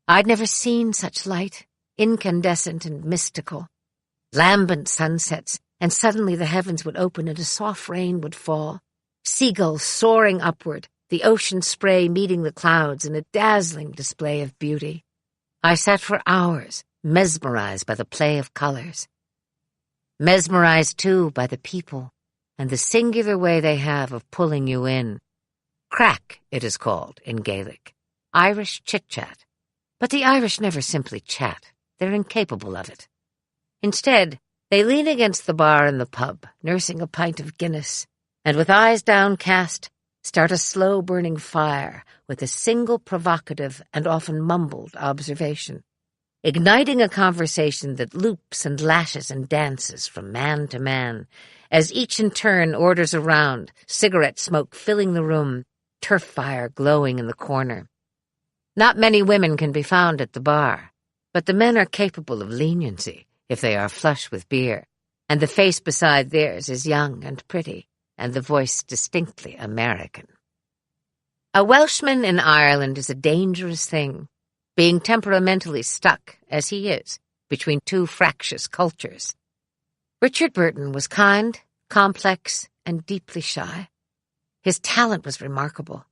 S1: I'd never seen such light, incandescent and mystical. Lambent sunsets, and suddenly the heavens would open and a soft rain would fall. Seagulls soaring upward, the ocean spray meeting the clouds in a dazzling display of beauty. I sat for hours, mesmerized by the play of colors. Mesmerized, too, by the people, and the singular way they have of pulling you in. Crack, it is called in Gaelic. Irish chit-chat. But the Irish never simply chat. They're incapable of it. Instead, they lean against the bar in the pub, nursing a pint of Guinness, and with eyes downcast, start a slow-burning fire with a single provocative and often mumbled observation, igniting a conversation that loops and lashes and dances from man to man, as each in turn orders a round, cigarette smoke filling the room, turf fire glowing in the corner. Not many women can be found at the bar, but the men are capable of leniency if they are flush with beer, and the face beside theirs is young and pretty, and the voice distinctly American. A Welshman in Ireland is a dangerous thing, being temperamentally stuck, as he is, between two fractious cultures. Richard Burton was kind, complex, and deeply shy. His talent was remarkable,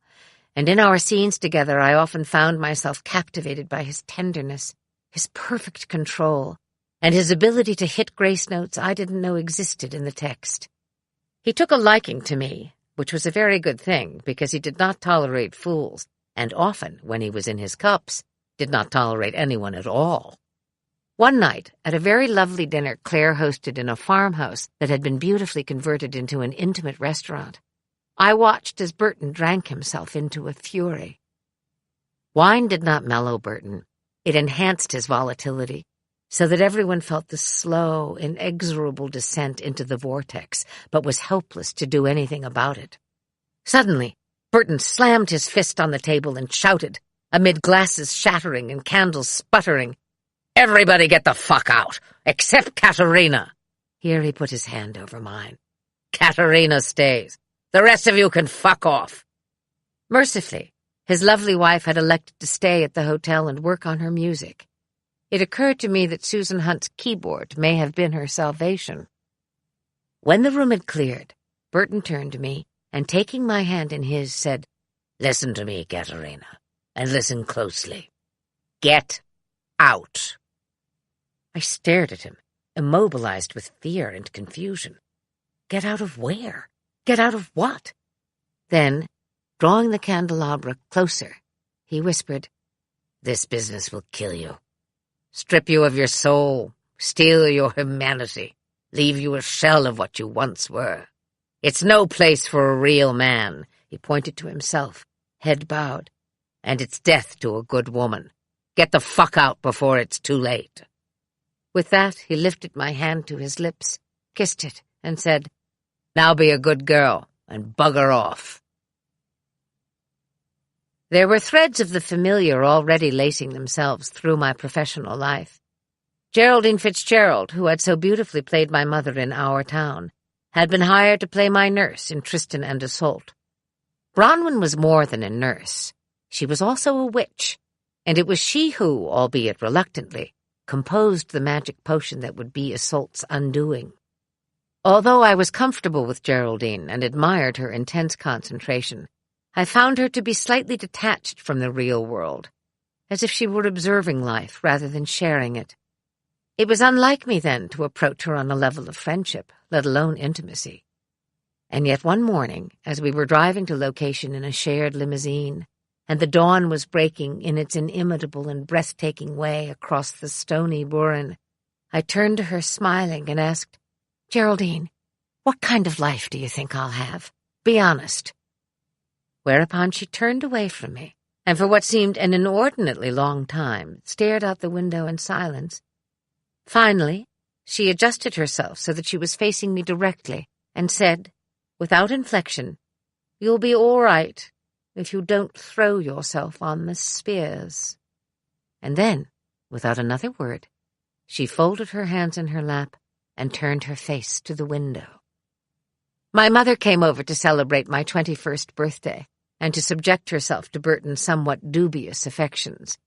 S1: and in our scenes together I often found myself captivated by his tenderness, his perfect control, and his ability to hit grace notes I didn't know existed in the text. He took a liking to me, which was a very good thing, because he did not tolerate fools, and often, when he was in his cups, did not tolerate anyone at all. One night, at a very lovely dinner Claire hosted in a farmhouse that had been beautifully converted into an intimate restaurant, I watched as Burton drank himself into a fury. Wine did not mellow Burton. It enhanced his volatility, so that everyone felt the slow, inexorable descent into the vortex, but was helpless to do anything about it. Suddenly, Burton slammed his fist on the table and shouted, amid glasses shattering and candles sputtering, "Everybody get the fuck out, except Katerina." Here he put his hand over mine. "Katerina stays. The rest of you can fuck off." Mercifully, his lovely wife had elected to stay at the hotel and work on her music. It occurred to me that Susan Hunt's keyboard may have been her salvation. When the room had cleared, Burton turned to me, and taking my hand in his, said, "Listen to me, Katerina, and listen closely. Get out." I stared at him, immobilized with fear and confusion. Get out of where? Get out of what? Then, drawing the candelabra closer, he whispered, "This business will kill you. Strip you of your soul, steal your humanity, leave you a shell of what you once were. It's no place for a real man," he pointed to himself, head bowed, "and it's death to a good woman. Get the fuck out before it's too late." With that, he lifted my hand to his lips, kissed it, and said, "Now be a good girl and bugger off." There were threads of the familiar already lacing themselves through my professional life. Geraldine Fitzgerald, who had so beautifully played my mother in Our Town, had been hired to play my nurse in Tristan and Isolde. Bronwyn was more than a nurse. She was also a witch, and it was she who, albeit reluctantly, composed the magic potion that would be Isolde's undoing. Although I was comfortable with Geraldine and admired her intense concentration, I found her to be slightly detached from the real world, as if she were observing life rather than sharing it. It was unlike me then to approach her on a level of friendship, let alone intimacy. And yet one morning, as we were driving to location in a shared limousine, and the dawn was breaking in its inimitable and breathtaking way across the stony Burren, I turned to her smiling and asked, "Geraldine, what kind of life do you think I'll have? Be honest." Whereupon she turned away from me, and for what seemed an inordinately long time, stared out the window in silence. Finally, she adjusted herself so that she was facing me directly, and said, without inflection, "You'll be all right if you don't throw yourself on the spears." And then, without another word, she folded her hands in her lap and turned her face to the window. My mother came over to celebrate my 21st birthday, and to subject herself to Burton's somewhat dubious affections.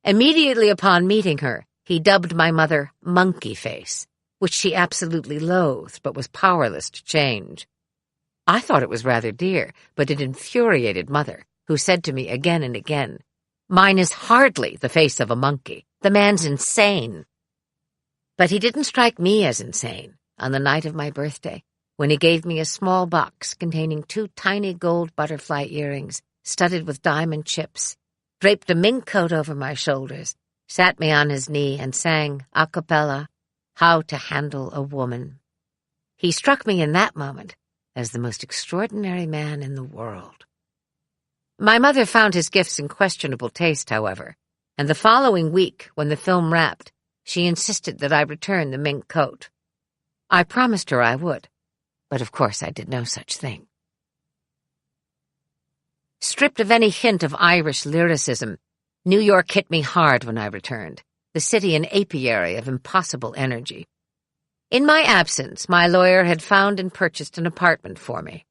S1: Immediately upon meeting her, he dubbed my mother Monkey Face, which she absolutely loathed but was powerless to change. I thought it was rather dear, but it infuriated Mother, who said to me again and again, "Mine is hardly the face of a monkey. The man's insane." But he didn't strike me as insane on the night of my birthday, when he gave me a small box containing 2 tiny gold butterfly earrings studded with diamond chips, draped a mink coat over my shoulders, sat me on his knee, and sang a cappella, How to Handle a Woman. He struck me in that moment as the most extraordinary man in the world. My mother found his gifts in questionable taste, however, and the following week, when the film wrapped, she insisted that I return the mink coat. I promised her I would, but of course I did no such thing. Stripped of any hint of Irish lyricism, New York hit me hard when I returned, the city an apiary of impossible energy. In my absence, my lawyer had found and purchased an apartment for me.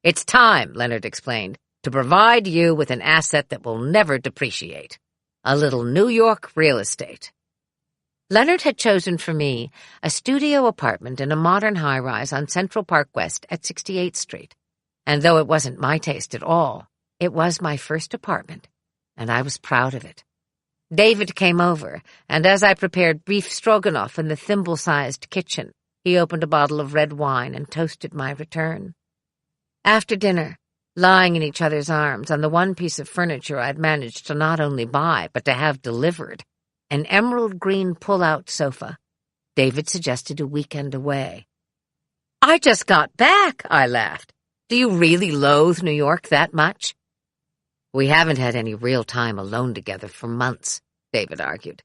S1: It's time, Leonard explained, to provide you with an asset that will never depreciate. A little New York real estate. Leonard had chosen for me a studio apartment in a modern high-rise on Central Park West at 68th Street. And though it wasn't my taste at all, it was my first apartment, and I was proud of it. David came over, and as I prepared beef stroganoff in the thimble-sized kitchen, he opened a bottle of red wine and toasted my return. After dinner, lying in each other's arms on the one piece of furniture I'd managed to not only buy, but to have delivered, an emerald green pull-out sofa, David suggested a weekend away. I just got back, I laughed. Do you really loathe New York that much? We haven't had any real time alone together for months, David argued.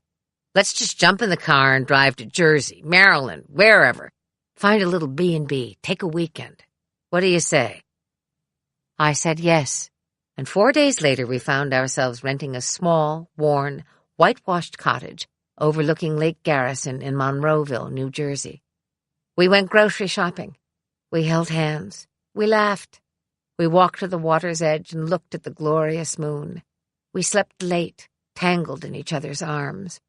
S1: Let's just jump in the car and drive to Jersey, Maryland, wherever. Find a little B&B, take a weekend. What do you say? I said yes, and 4 days later we found ourselves renting a small, worn, whitewashed cottage overlooking Lake Garrison in Monroeville, New Jersey. We went grocery shopping. We held hands. We laughed. We walked to the water's edge and looked at the glorious moon. We slept late, tangled in each other's arms.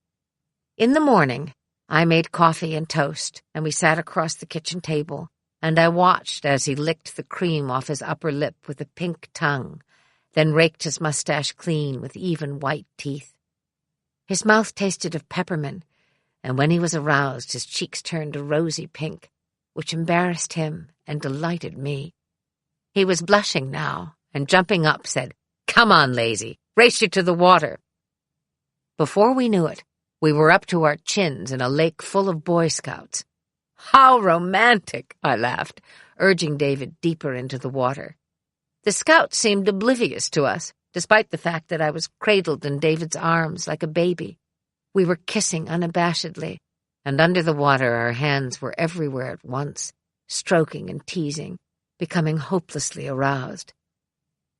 S1: In the morning, I made coffee and toast, and we sat across the kitchen table, and I watched as he licked the cream off his upper lip with a pink tongue, then raked his mustache clean with even white teeth. His mouth tasted of peppermint, and when he was aroused, his cheeks turned a rosy pink, which embarrassed him and delighted me. He was blushing now, and jumping up said, Come on, lazy, race you to the water. Before we knew it, we were up to our chins in a lake full of Boy Scouts. How romantic, I laughed, urging David deeper into the water. The Scouts seemed oblivious to us, despite the fact that I was cradled in David's arms like a baby. We were kissing unabashedly, and under the water our hands were everywhere at once, stroking and teasing, becoming hopelessly aroused.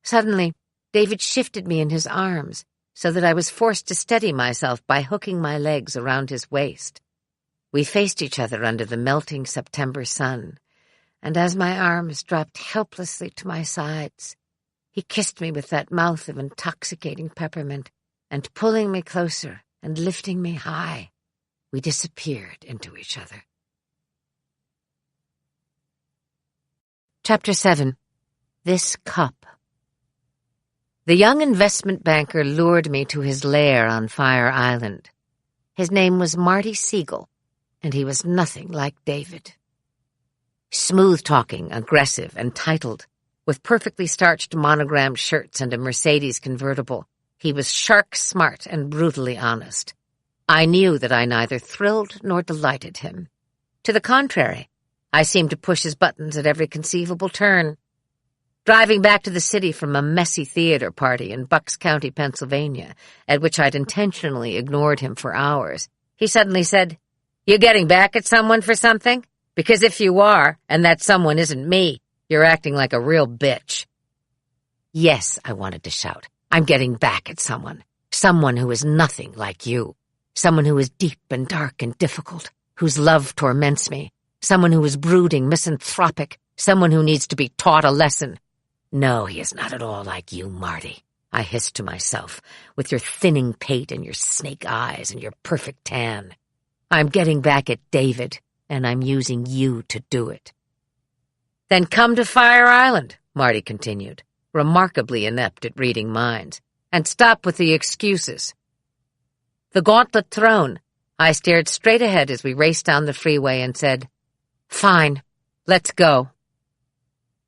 S1: Suddenly, David shifted me in his arms, so that I was forced to steady myself by hooking my legs around his waist. We faced each other under the melting September sun, and as my arms dropped helplessly to my sides, he kissed me with that mouth of intoxicating peppermint, and pulling me closer and lifting me high, we disappeared into each other. Chapter 7. This Cup. The young investment banker lured me to his lair on Fire Island. His name was Marty Siegel, and he was nothing like David. Smooth-talking, aggressive, and titled, with perfectly starched monogrammed shirts and a Mercedes convertible, he was shark-smart and brutally honest. I knew that I neither thrilled nor delighted him. To the contrary, I seemed to push his buttons at every conceivable turn. Driving back to the city from a messy theater party in Bucks County, Pennsylvania, at which I'd intentionally ignored him for hours, he suddenly said, You getting back at someone for something? Because if you are, and that someone isn't me, you're acting like a real bitch. Yes, I wanted to shout. I'm getting back at someone. Someone who is nothing like you. Someone who is deep and dark and difficult. Whose love torments me. Someone who is brooding, misanthropic, someone who needs to be taught a lesson. No, he is not at all like you, Marty, I hissed to myself, with your thinning pate and your snake eyes and your perfect tan. I'm getting back at David, and I'm using you to do it. Then come to Fire Island, Marty continued, remarkably inept at reading minds, and stop with the excuses. The gauntlet thrown, I stared straight ahead as we raced down the freeway and said, Fine, let's go.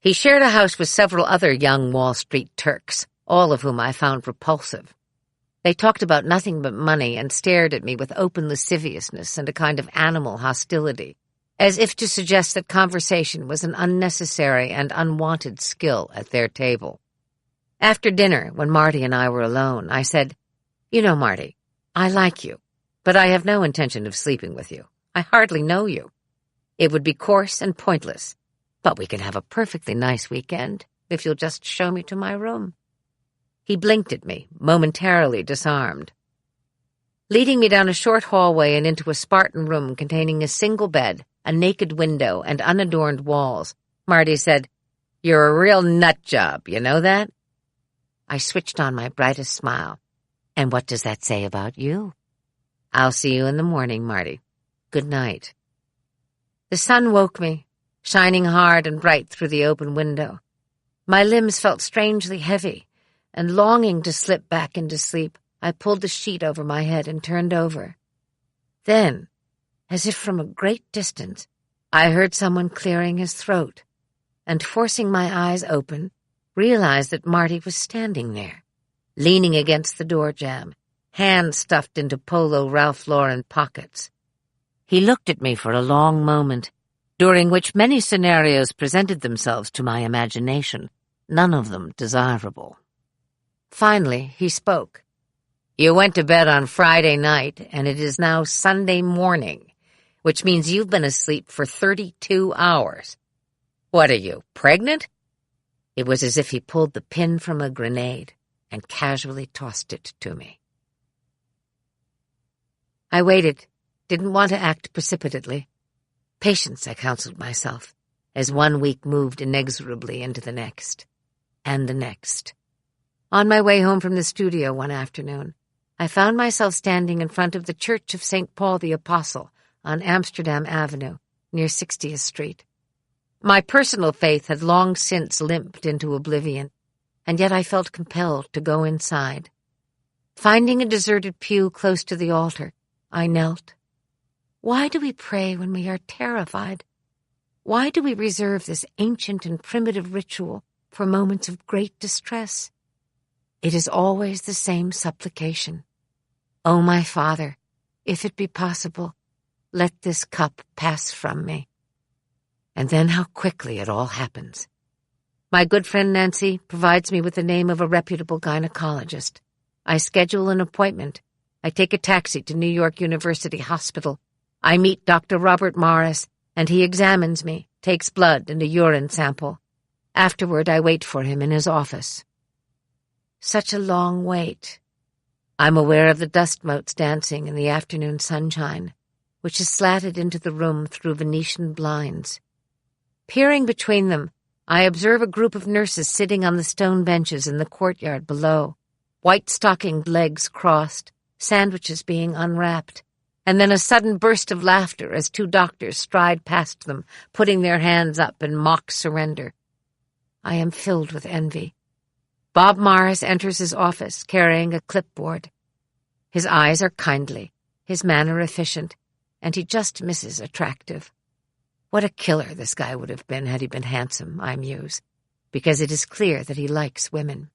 S1: He shared a house with several other young Wall Street Turks, all of whom I found repulsive. They talked about nothing but money and stared at me with open lasciviousness and a kind of animal hostility, as if to suggest that conversation was an unnecessary and unwanted skill at their table. After dinner, when Marty and I were alone, I said, "You know, Marty, I like you, but I have no intention of sleeping with you. I hardly know you. It would be coarse and pointless, but we can have a perfectly nice weekend if you'll just show me to my room." He blinked at me, momentarily disarmed. Leading me down a short hallway and into a Spartan room containing a single bed, a naked window, and unadorned walls, Marty said, "You're a real nut job, you know that?" I switched on my brightest smile. "And what does that say about you?" "I'll see you in the morning, Marty. Good night." The sun woke me, shining hard and bright through the open window. My limbs felt strangely heavy, and longing to slip back into sleep, I pulled the sheet over my head and turned over. Then, as if from a great distance, I heard someone clearing his throat, and forcing my eyes open, realized that Marty was standing there, leaning against the door jamb, hands stuffed into polo Ralph Lauren pockets. He looked at me for a long moment, during which many scenarios presented themselves to my imagination, none of them desirable. Finally, he spoke. "You went to bed on Friday night, and it is now Sunday morning, which means you've been asleep for 32 hours. What are you, pregnant?" It was as if he pulled the pin from a grenade and casually tossed it to me. I waited, didn't want to act precipitately. Patience, I counseled myself, as one week moved inexorably into the next, and the next. On my way home from the studio one afternoon, I found myself standing in front of the Church of St. Paul the Apostle on Amsterdam Avenue, near 60th Street. My personal faith had long since limped into oblivion, and yet I felt compelled to go inside. Finding a deserted pew close to the altar, I knelt. Why do we pray when we are terrified? Why do we reserve this ancient and primitive ritual for moments of great distress? It is always the same supplication. "O my Father, if it be possible, let this cup pass from me." And then how quickly it all happens. My good friend Nancy provides me with the name of a reputable gynecologist. I schedule an appointment. I take a taxi to New York University Hospital. I meet Dr. Robert Morris, and he examines me, takes blood and a urine sample. Afterward, I wait for him in his office. Such a long wait. I'm aware of the dust motes dancing in the afternoon sunshine, which is slatted into the room through Venetian blinds. Peering between them, I observe a group of nurses sitting on the stone benches in the courtyard below, white-stockinged legs crossed, sandwiches being unwrapped, and then a sudden burst of laughter as two doctors stride past them, putting their hands up in mock surrender. I am filled with envy. Bob Morris enters his office, carrying a clipboard. His eyes are kindly, his manner efficient, and he just misses attractive. What a killer this guy would have been had he been handsome, I muse, because it is clear that he likes women.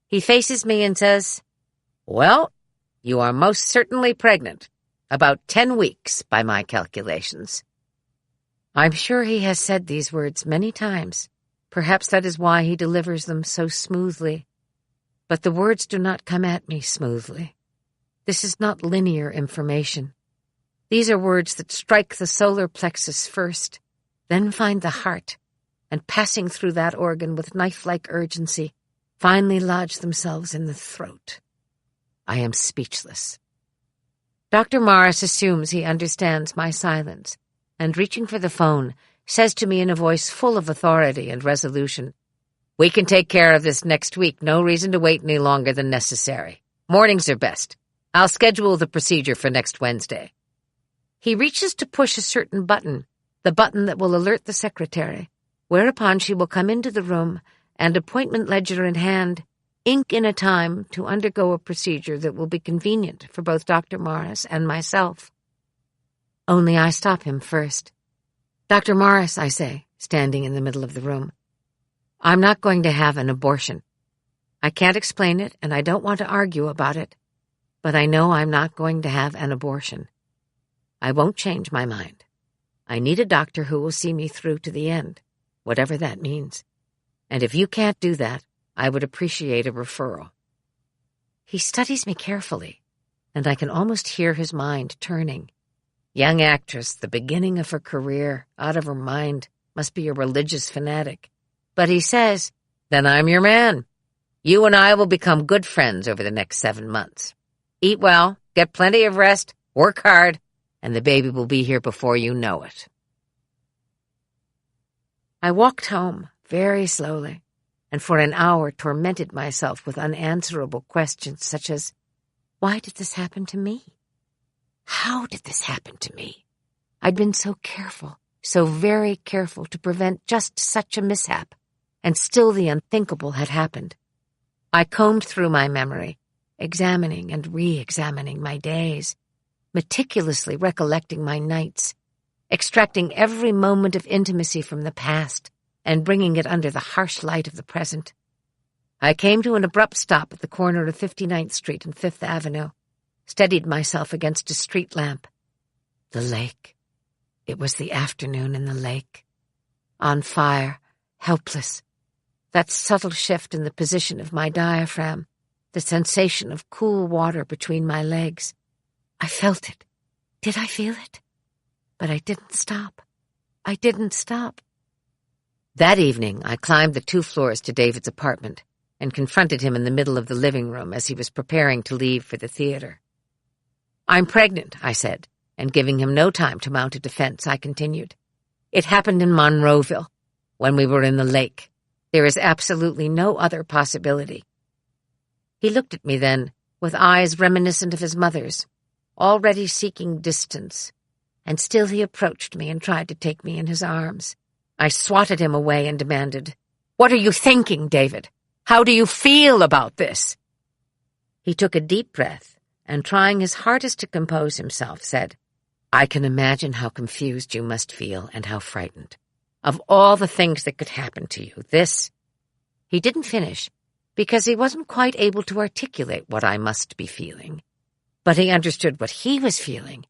S1: He faces me and says, "Well, you are most certainly pregnant. About 10 weeks, by my calculations." I'm sure he has said these words many times. Perhaps that is why he delivers them so smoothly. But the words do not come at me smoothly. This is not linear information. These are words that strike the solar plexus first, then find the heart, and passing through that organ with knife-like urgency, finally lodge themselves in the throat. I am speechless. Dr. Morris assumes he understands my silence, and reaching for the phone, says to me in a voice full of authority and resolution, "We can take care of this next week. No reason to wait any longer than necessary. Mornings are best. I'll schedule the procedure for next Wednesday." He reaches to push a certain button, the button that will alert the secretary, whereupon she will come into the room and, appointment ledger in hand, ink in a time to undergo a procedure that will be convenient for both Dr. Morris and myself. Only I stop him first. "Dr. Morris," I say, standing in the middle of the room, "I'm not going to have an abortion. I can't explain it, and I don't want to argue about it, but I know I'm not going to have an abortion. I won't change my mind. I need a doctor who will see me through to the end, whatever that means. And if you can't do that, I would appreciate a referral." He studies me carefully, and I can almost hear his mind turning. Young actress, the beginning of her career, out of her mind, must be a religious fanatic. But he says, "Then I'm your man. You and I will become good friends over the next 7 months. Eat well, get plenty of rest, work hard, and the baby will be here before you know it." I walked home very slowly, and for an hour tormented myself with unanswerable questions such as, why did this happen to me? How did this happen to me? I'd been so careful, so very careful to prevent just such a mishap, and still the unthinkable had happened. I combed through my memory, examining and re-examining my days, meticulously recollecting my nights, extracting every moment of intimacy from the past and bringing it under the harsh light of the present. I came to an abrupt stop at the corner of 59th Street and 5th Avenue, steadied myself against a street lamp. The lake. It was the afternoon in the lake. On fire, helpless. That subtle shift in the position of my diaphragm, the sensation of cool water between my legs. I felt it. Did I feel it? But I didn't stop. I didn't stop. That evening, I climbed the 2 floors to David's apartment and confronted him in the middle of the living room as he was preparing to leave for the theater. "I'm pregnant," I said, and giving him no time to mount a defense, I continued. "It happened in Monroeville, when we were in the lake. There is absolutely no other possibility." He looked at me then, with eyes reminiscent of his mother's, already seeking distance, and still he approached me and tried to take me in his arms. I swatted him away and demanded, "What are you thinking, David? How do you feel about this?" He took a deep breath and, trying his hardest to compose himself, said, "I can imagine how confused you must feel and how frightened. Of all the things that could happen to you, this—" He didn't finish because he wasn't quite able to articulate what I must be feeling. But he understood what he was feeling,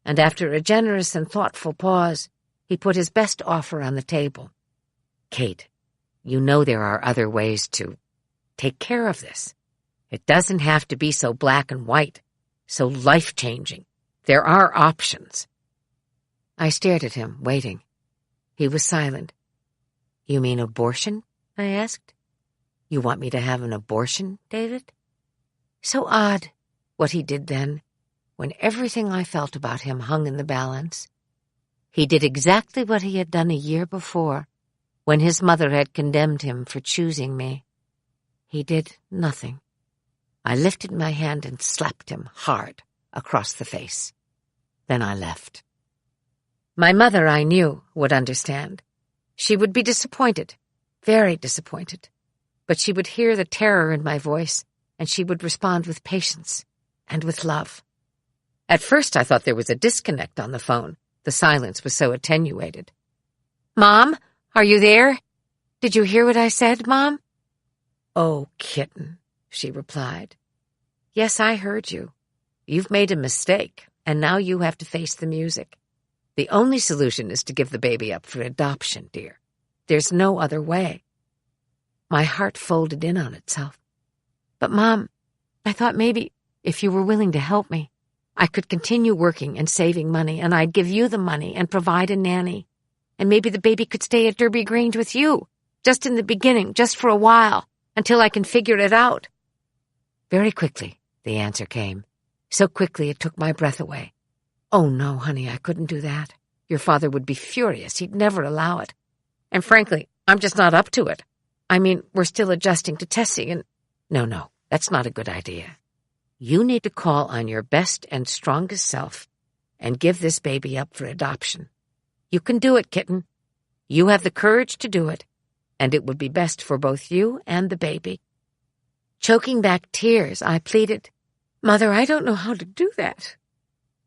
S1: and after a generous and thoughtful pause, he put his best offer on the table. "Kate, you know there are other ways to take care of this. It doesn't have to be so black and white, so life-changing. There are options." I stared at him, waiting. He was silent. "You mean abortion?" I asked. "You want me to have an abortion, David?" So odd, what he did then, when everything I felt about him hung in the balance. He did exactly what he had done a year before, when his mother had condemned him for choosing me. He did nothing. I lifted my hand and slapped him hard across the face. Then I left. My mother, I knew, would understand. She would be disappointed, very disappointed, but she would hear the terror in my voice, and she would respond with patience and with love. At first I thought there was a disconnect on the phone. The silence was so attenuated. "Mom, are you there? Did you hear what I said, Mom?" "Oh, kitten," she replied. "Yes, I heard you. You've made a mistake, and now you have to face the music. The only solution is to give the baby up for adoption, dear. There's no other way." My heart folded in on itself. "But, Mom, I thought maybe, if you were willing to help me, I could continue working and saving money, and I'd give you the money and provide a nanny. And maybe the baby could stay at Derby Grange with you, just in the beginning, just for a while, until I can figure it out." Very quickly, the answer came. So quickly it took my breath away. "Oh, no, honey, I couldn't do that. Your father would be furious. He'd never allow it. And frankly, I'm just not up to it. I mean, we're still adjusting to Tessie, and— No, that's not a good idea. You need to call on your best and strongest self and give this baby up for adoption. You can do it, kitten. You have the courage to do it, and it would be best for both you and the baby." Choking back tears, I pleaded, "Mother, I don't know how to do that.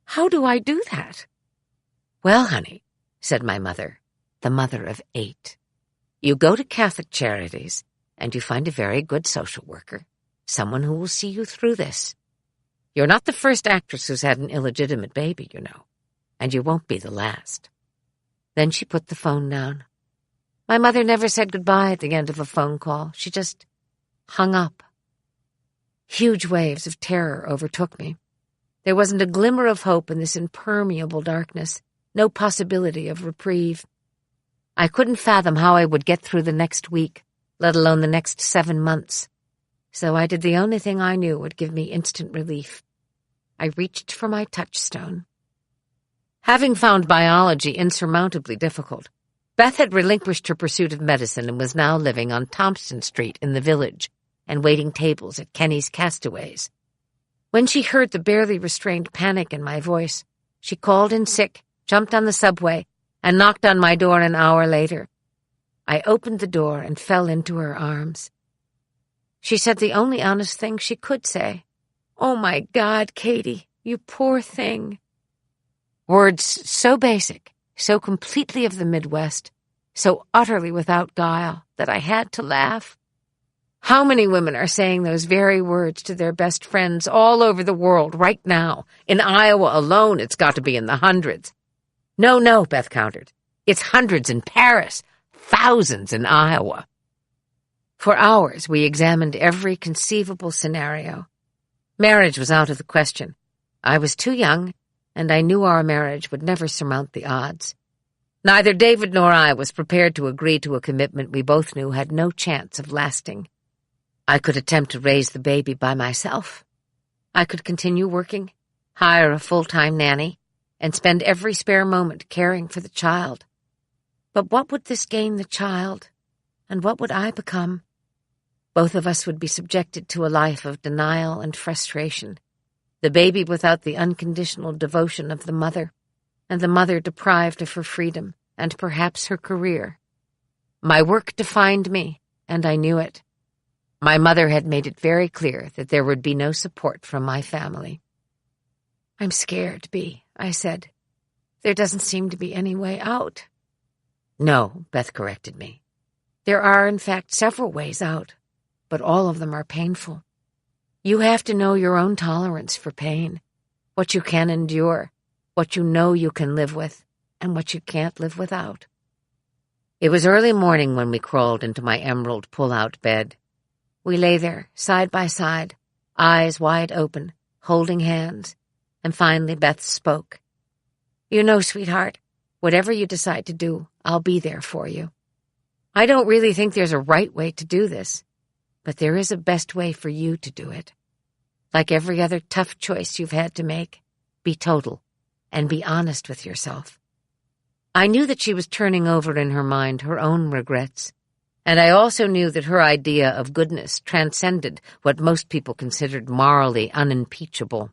S1: How do I do that?" "Well, honey," said my mother, the mother of 8, "you go to Catholic Charities and you find a very good social worker, someone who will see you through this. You're not the first actress who's had an illegitimate baby, you know, and you won't be the last." Then she put the phone down. My mother never said goodbye at the end of a phone call. She just hung up. Huge waves of terror overtook me. There wasn't a glimmer of hope in this impermeable darkness, no possibility of reprieve. I couldn't fathom how I would get through the next week, let alone the next 7 months. So I did the only thing I knew would give me instant relief. I reached for my touchstone. Having found biology insurmountably difficult, Beth had relinquished her pursuit of medicine and was now living on Thompson Street in the village and waiting tables at Kenny's Castaways. When she heard the barely restrained panic in my voice, she called in sick, jumped on the subway, and knocked on my door an hour later. I opened the door and fell into her arms. She said the only honest thing she could say. "Oh, my God, Katie, you poor thing." Words so basic, so completely of the Midwest, so utterly without guile that I had to laugh. How many women are saying those very words to their best friends all over the world right now? In Iowa alone, it's got to be in the hundreds. No, Beth countered. It's hundreds in Paris, thousands in Iowa. For hours, we examined every conceivable scenario. Marriage was out of the question. I was too young, and I knew our marriage would never surmount the odds. Neither David nor I was prepared to agree to a commitment we both knew had no chance of lasting. I could attempt to raise the baby by myself. I could continue working, hire a full-time nanny, and spend every spare moment caring for the child. But what would this gain the child, and what would I become? Both of us would be subjected to a life of denial and frustration, the baby without the unconditional devotion of the mother, and the mother deprived of her freedom and perhaps her career. My work defined me, and I knew it. My mother had made it very clear that there would be no support from my family. "I'm scared, Bea," I said. "There doesn't seem to be any way out." "No," Beth corrected me. "There are, in fact, several ways out, but all of them are painful. You have to know your own tolerance for pain, what you can endure, what you know you can live with, and what you can't live without." It was early morning when we crawled into my emerald pull-out bed. We lay there, side by side, eyes wide open, holding hands, and finally Beth spoke. "You know, sweetheart, whatever you decide to do, I'll be there for you. I don't really think there's a right way to do this, but there is a best way for you to do it. Like every other tough choice you've had to make, be total and be honest with yourself." I knew that she was turning over in her mind her own regrets, and I also knew that her idea of goodness transcended what most people considered morally unimpeachable.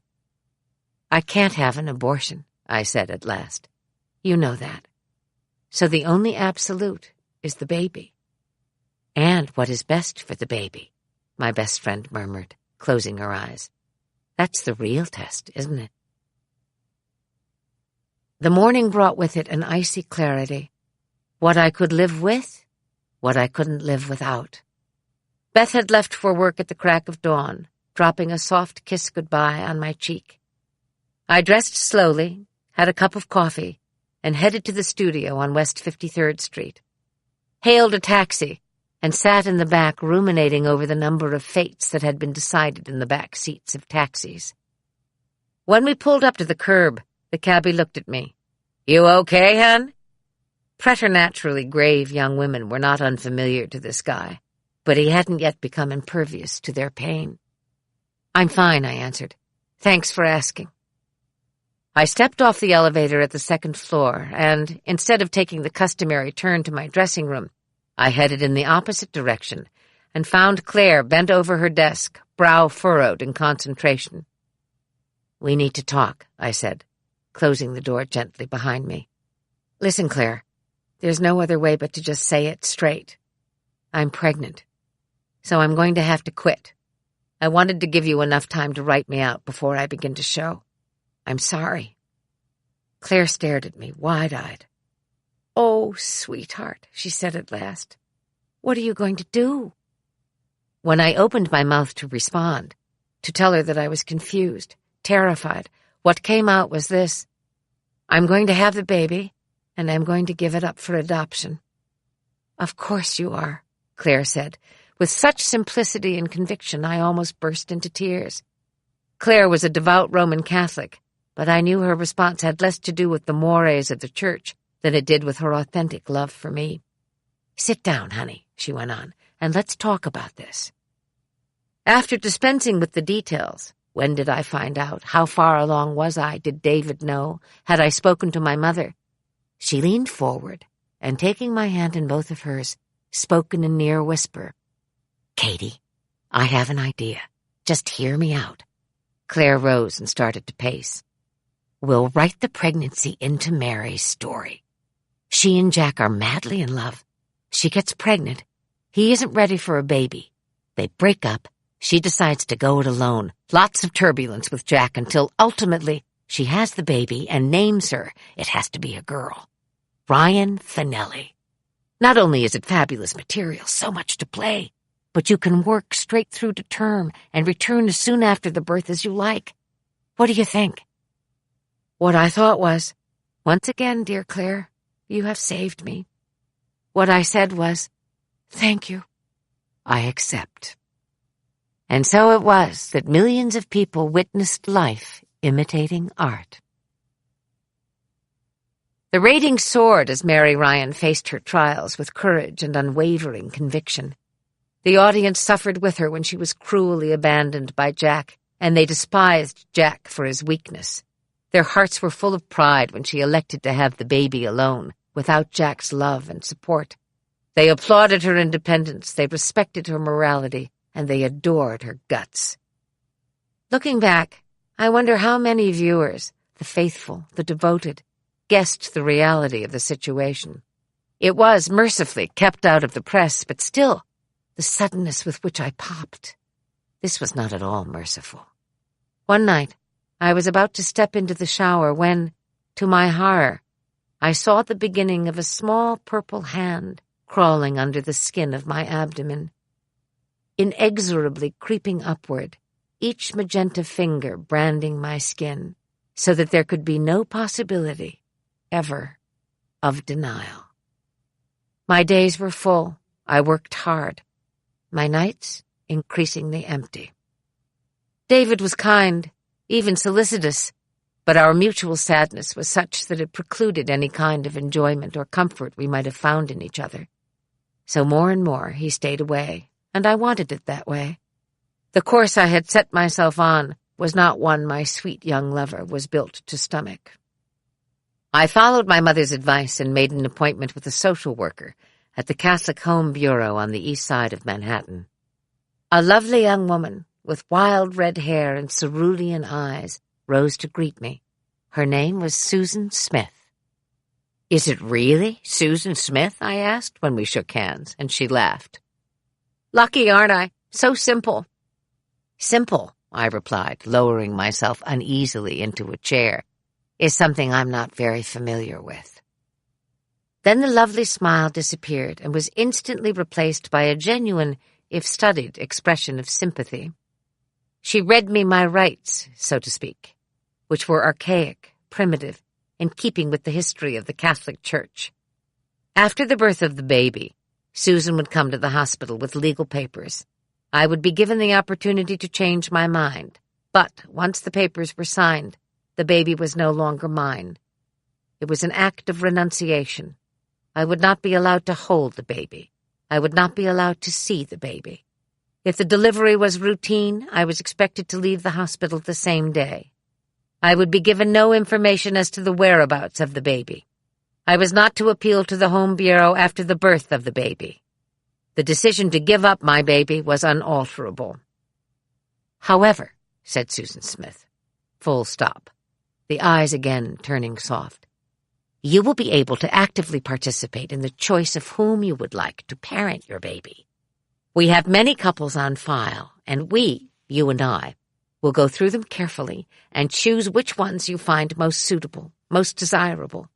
S1: "I can't have an abortion," I said at last. "You know that. So the only absolute is the baby." "And what is best for the baby," my best friend murmured, closing her eyes. "That's the real test, isn't it?" The morning brought with it an icy clarity. What I could live with, what I couldn't live without. Beth had left for work at the crack of dawn, dropping a soft kiss goodbye on my cheek. I dressed slowly, had a cup of coffee, and headed to the studio on West 53rd Street. Hailed a taxi, and sat in the back ruminating over the number of fates that had been decided in the back seats of taxis. When we pulled up to the curb, the cabbie looked at me. "You okay, hun?" Preternaturally grave young women were not unfamiliar to this guy, but he hadn't yet become impervious to their pain. "I'm fine," I answered. "Thanks for asking." I stepped off the elevator at the second floor, and instead of taking the customary turn to my dressing room, I headed in the opposite direction and found Claire bent over her desk, brow furrowed in concentration. "We need to talk," I said, closing the door gently behind me. "Listen, Claire. There's no other way but to just say it straight. I'm pregnant, so I'm going to have to quit. I wanted to give you enough time to write me out before I begin to show. I'm sorry." Claire stared at me, wide-eyed. "Oh, sweetheart," she said at last. "What are you going to do?" When I opened my mouth to respond, to tell her that I was confused, terrified, what came out was this: "I'm going to have the baby, and I'm going to give it up for adoption." "Of course you are," Claire said. With such simplicity and conviction, I almost burst into tears. Claire was a devout Roman Catholic, but I knew her response had less to do with the mores of the church than it did with her authentic love for me. "Sit down, honey," she went on, "and let's talk about this." After dispensing with the details, when did I find out? How far along was I? Did David know? Had I spoken to my mother? She leaned forward, and taking my hand in both of hers, spoke in a near whisper. "Katie, I have an idea. Just hear me out." Claire rose and started to pace. "We'll write the pregnancy into Mary's story. She and Jack are madly in love. She gets pregnant. He isn't ready for a baby. They break up. She decides to go it alone. Lots of turbulence with Jack until ultimately she has the baby and names her. It has to be a girl. Ryan Finelli. Not only is it fabulous material, so much to play, but you can work straight through to term and return as soon after the birth as you like. What do you think?" What I thought was, "Once again, dear Claire, you have saved me." What I said was, "Thank you. I accept." And so it was that millions of people witnessed life imitating art. The ratings soared as Mary Ryan faced her trials with courage and unwavering conviction. The audience suffered with her when she was cruelly abandoned by Jack, and they despised Jack for his weakness. Their hearts were full of pride when she elected to have the baby alone, without Jack's love and support. They applauded her independence, they respected her morality, and they adored her guts. Looking back, I wonder how many viewers, the faithful, the devoted, guessed the reality of the situation. It was mercifully kept out of the press, but still, the suddenness with which I popped. This was not at all merciful. One night, I was about to step into the shower when, to my horror, I saw the beginning of a small purple hand crawling under the skin of my abdomen. Inexorably creeping upward, each magenta finger branding my skin, so that there could be no possibility, ever, of denial. My days were full. I worked hard. My nights increasingly empty. David was kind, even solicitous, but our mutual sadness was such that it precluded any kind of enjoyment or comfort we might have found in each other. So more and more he stayed away, and I wanted it that way. The course I had set myself on was not one my sweet young lover was built to stomach. I followed my mother's advice and made an appointment with a social worker at the Catholic Home Bureau on the east side of Manhattan. A lovely young woman with wild red hair and cerulean eyes rose to greet me. Her name was Susan Smith. "Is it really Susan Smith?" I asked when we shook hands, and she laughed. "Lucky, aren't I? So simple." "Simple," I replied, lowering myself uneasily into a chair, "is something I'm not very familiar with." Then the lovely smile disappeared and was instantly replaced by a genuine, if studied, expression of sympathy. She read me my rights, so to speak, which were archaic, primitive, in keeping with the history of the Catholic Church. After the birth of the baby, Susan would come to the hospital with legal papers. I would be given the opportunity to change my mind, but once the papers were signed, the baby was no longer mine. It was an act of renunciation. I would not be allowed to hold the baby. I would not be allowed to see the baby. If the delivery was routine, I was expected to leave the hospital the same day. I would be given no information as to the whereabouts of the baby. I was not to appeal to the Home Bureau after the birth of the baby. The decision to give up my baby was unalterable. "However," said Susan Smith, full stop, the eyes again turning soft, "you will be able to actively participate in the choice of whom you would like to parent your baby. We have many couples on file, and we, you and I, will go through them carefully and choose which ones you find most suitable, most desirable.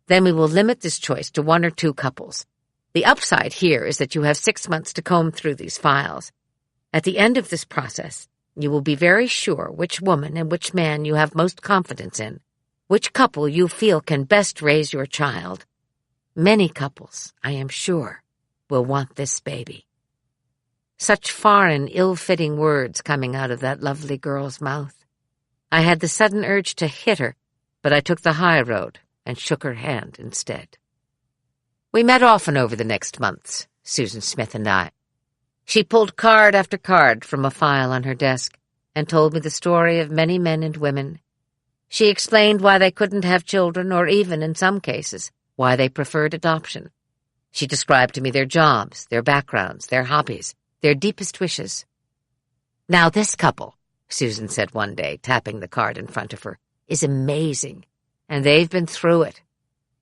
S1: Then we will limit this choice to 1 or 2 couples. The upside here is that you have 6 months to comb through these files. At the end of this process, you will be very sure which woman and which man you have most confidence in, which couple you feel can best raise your child. Many couples, I am sure, will want this baby." Such foreign, ill-fitting words coming out of that lovely girl's mouth. I had the sudden urge to hit her, but I took the high road and shook her hand instead. We met often over the next months, Susan Smith and I. She pulled card after card from a file on her desk and told me the story of many men and women. She explained why they couldn't have children, or even, in some cases, why they preferred adoption. She described to me their jobs, their backgrounds, their hobbies, their deepest wishes. "Now this couple," Susan said one day, tapping the card in front of her, "is amazing, and they've been through it.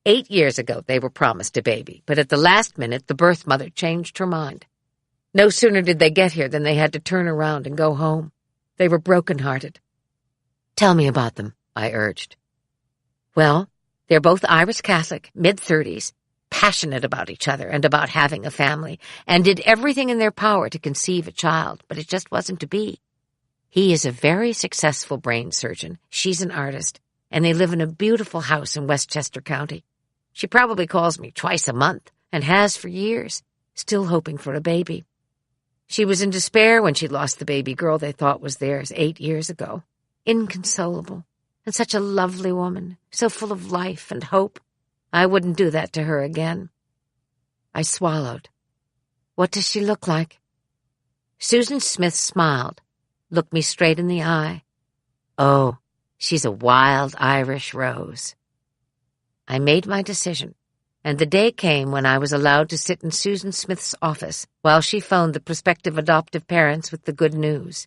S1: 8 years ago they were promised a baby, but at the last minute the birth mother changed her mind. No sooner did they get here than they had to turn around and go home. They were broken-hearted." "Tell me about them," I urged. "Well, they're both Irish Catholic, mid-30s, passionate about each other and about having a family, and did everything in their power to conceive a child, but it just wasn't to be. He is a very successful brain surgeon, she's an artist, and they live in a beautiful house in Westchester County. She probably calls me twice a month, and has for years, still hoping for a baby. She was in despair when she lost the baby girl they thought was theirs 8 years ago. Inconsolable, and such a lovely woman, so full of life and hope. I wouldn't do that to her again." I swallowed. "What does she look like?" Susan Smith smiled, looked me straight in the eye. "Oh, she's a wild Irish rose." I made my decision, and the day came when I was allowed to sit in Susan Smith's office while she phoned the prospective adoptive parents with the good news.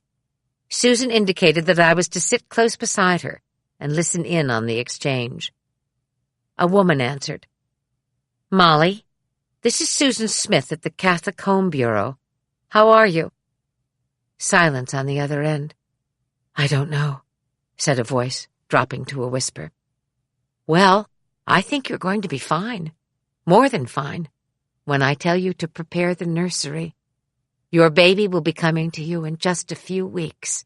S1: Susan indicated that I was to sit close beside her and listen in on the exchange. A woman answered. "Molly, this is Susan Smith at the Catholic Home Bureau. How are you?" Silence on the other end. "I don't know," said a voice, dropping to a whisper. "Well, I think you're going to be fine. More than fine. When I tell you to prepare the nursery. Your baby will be coming to you in just a few weeks."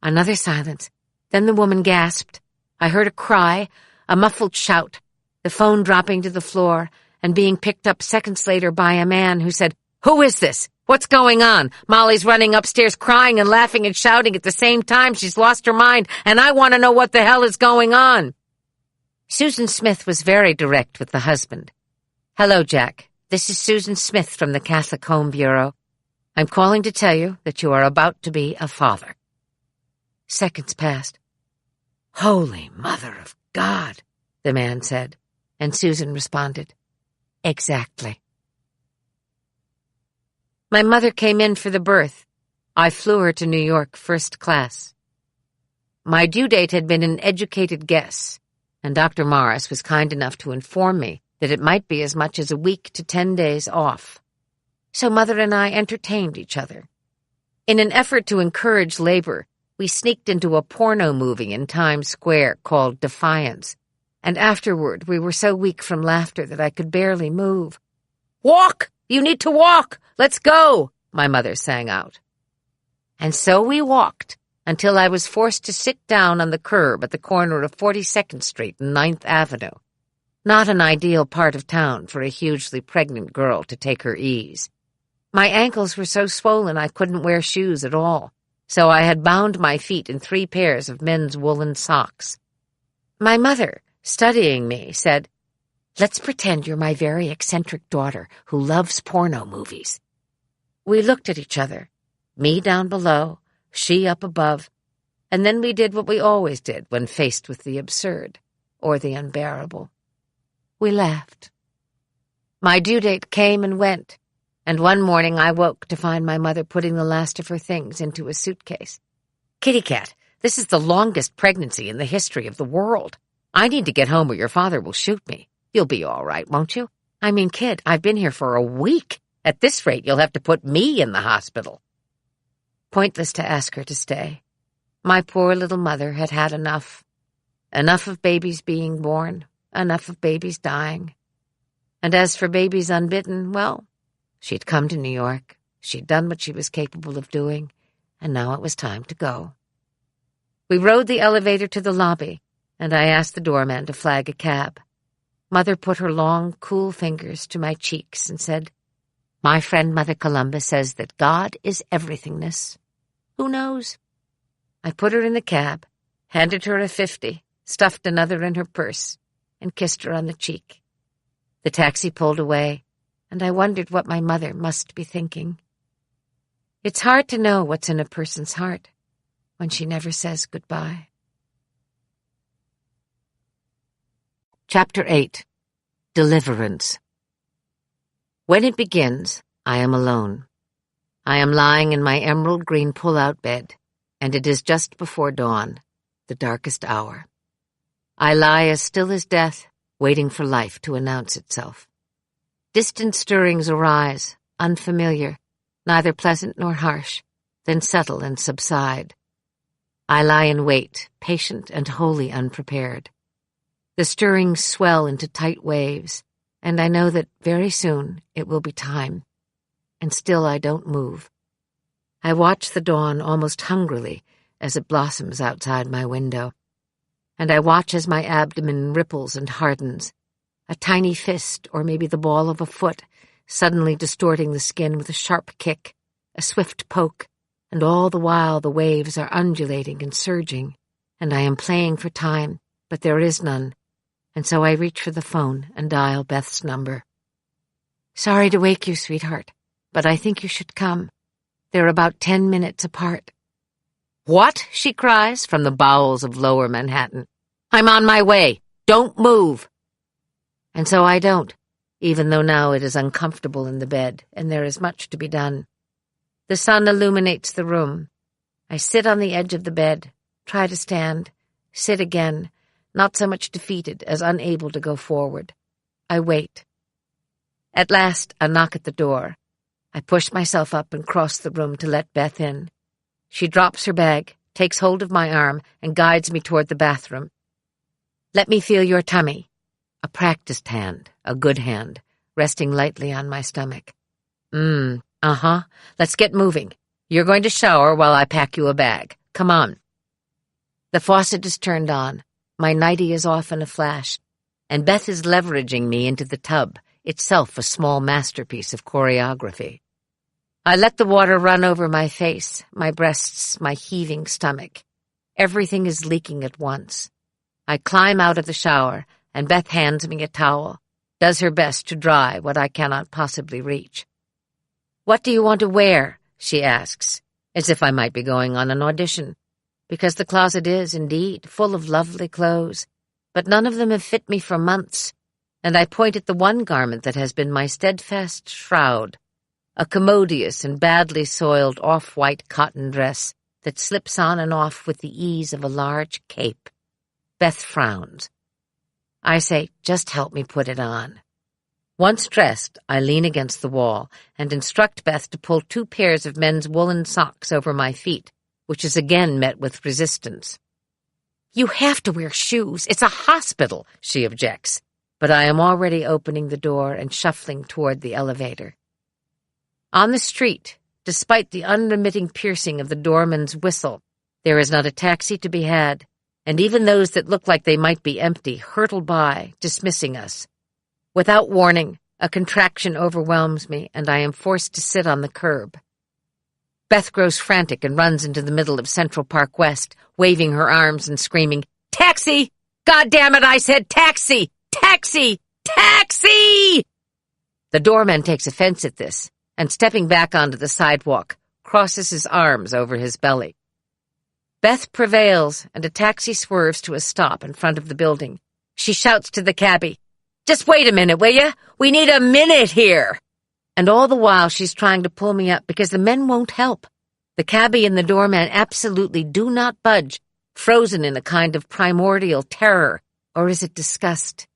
S1: Another silence. Then the woman gasped. I heard a cry, a muffled shout, the phone dropping to the floor and being picked up seconds later by a man who said, "Who is this? What's going on? Molly's running upstairs crying and laughing and shouting at the same time. She's lost her mind, and I want to know what the hell is going on." Susan Smith was very direct with the husband. "Hello, Jack. This is Susan Smith from the Catholic Home Bureau. I'm calling to tell you that you are about to be a father." Seconds passed. "Holy Mother of God," the man said, and Susan responded, "Exactly." My mother came in for the birth. I flew her to New York first class. My due date had been an educated guess, and Dr. Morris was kind enough to inform me that it might be as much as a week to 10 days off. So Mother and I entertained each other. In an effort to encourage labor, we sneaked into a porno movie in Times Square called Defiance, and afterward we were so weak from laughter that I could barely move. "Walk! You need to walk! Let's go!" my mother sang out. And so we walked until I was forced to sit down on the curb at the corner of 42nd Street and 9th Avenue. Not an ideal part of town for a hugely pregnant girl to take her ease. My ankles were so swollen I couldn't wear shoes at all, so I had bound my feet in 3 pairs of men's woolen socks. My mother, studying me, said, "Let's pretend you're my very eccentric daughter who loves porno movies." We looked at each other, me down below, she up above, and then we did what we always did when faced with the absurd or the unbearable. We laughed. My due date came and went, and one morning I woke to find my mother putting the last of her things into a suitcase. "Kitty Cat, this is the longest pregnancy in the history of the world. I need to get home or your father will shoot me. You'll be all right, won't you? I mean, kid, I've been here for a week. At this rate, you'll have to put me in the hospital." Pointless to ask her to stay. My poor little mother had had enough. Enough of babies being born, enough of babies dying. And as for babies unbidden, well, she'd come to New York, She'd done what she was capable of doing, and now it was time to go. We rode the elevator to the lobby, and I asked the doorman to flag a cab. Mother put her long, cool fingers to my cheeks and said, "My friend Mother Columba says that God is everythingness. Who knows?" I put her in the cab, handed her a 50, stuffed another in her purse, and kissed her on the cheek. The taxi pulled away, and I wondered what my mother must be thinking. It's hard to know what's in a person's heart when she never says goodbye. Chapter 8. Deliverance. When it begins, I am alone. I am lying in my emerald green pull-out bed, and it is just before dawn, the darkest hour. I lie as still as death, waiting for life to announce itself. Distant stirrings arise, unfamiliar, neither pleasant nor harsh, then settle and subside. I lie in wait, patient and wholly unprepared. The stirrings swell into tight waves, and I know that very soon it will be time. And still I don't move. I watch the dawn almost hungrily as it blossoms outside my window. And I watch as my abdomen ripples and hardens, a tiny fist or maybe the ball of a foot suddenly distorting the skin with a sharp kick, a swift poke, and all the while the waves are undulating and surging, and I am playing for time, but there is none, and so I reach for the phone and dial Beth's number. "Sorry to wake you, sweetheart, but I think you should come. They're about 10 minutes apart." "What?" she cries from the bowels of Lower Manhattan. "I'm on my way. Don't move." And so I don't, even though now it is uncomfortable in the bed, and there is much to be done. The sun illuminates the room. I sit on the edge of the bed, try to stand, sit again, not so much defeated as unable to go forward. I wait. At last, a knock at the door. I push myself up and cross the room to let Beth in. She drops her bag, takes hold of my arm, and guides me toward the bathroom. "Let me feel your tummy." A practiced hand, a good hand, resting lightly on my stomach. Let's get moving. You're going to shower while I pack you a bag. Come on." The faucet is turned on. My nightie is off in a flash, and Beth is leveraging me into the tub, itself a small masterpiece of choreography. I let the water run over my face, my breasts, my heaving stomach. Everything is leaking at once. I climb out of the shower, and Beth hands me a towel, does her best to dry what I cannot possibly reach. "What do you want to wear?" she asks, as if I might be going on an audition, because the closet is, indeed, full of lovely clothes, but none of them have fit me for months, and I point at the one garment that has been my steadfast shroud, a commodious and badly soiled off-white cotton dress that slips on and off with the ease of a large cape. Beth frowns. I say, "Just help me put it on." Once dressed, I lean against the wall and instruct Beth to pull 2 pairs of men's woolen socks over my feet, which is again met with resistance. "You have to wear shoes. It's a hospital," she objects, but I am already opening the door and shuffling toward the elevator. On the street, despite the unremitting piercing of the doorman's whistle, there is not a taxi to be had, and even those that look like they might be empty hurtle by, dismissing us. Without warning, a contraction overwhelms me, and I am forced to sit on the curb. Beth grows frantic and runs into the middle of Central Park West, waving her arms and screaming, "Taxi! God damn it, I said taxi! Taxi! Taxi!" The doorman takes offense at this, and stepping back onto the sidewalk, crosses his arms over his belly. Beth prevails, and a taxi swerves to a stop in front of the building. She shouts to the cabbie, "Just wait a minute, will you? We need a minute here." And all the while she's trying to pull me up because the men won't help. The cabbie and the doorman absolutely do not budge, frozen in a kind of primordial terror, or is it disgust?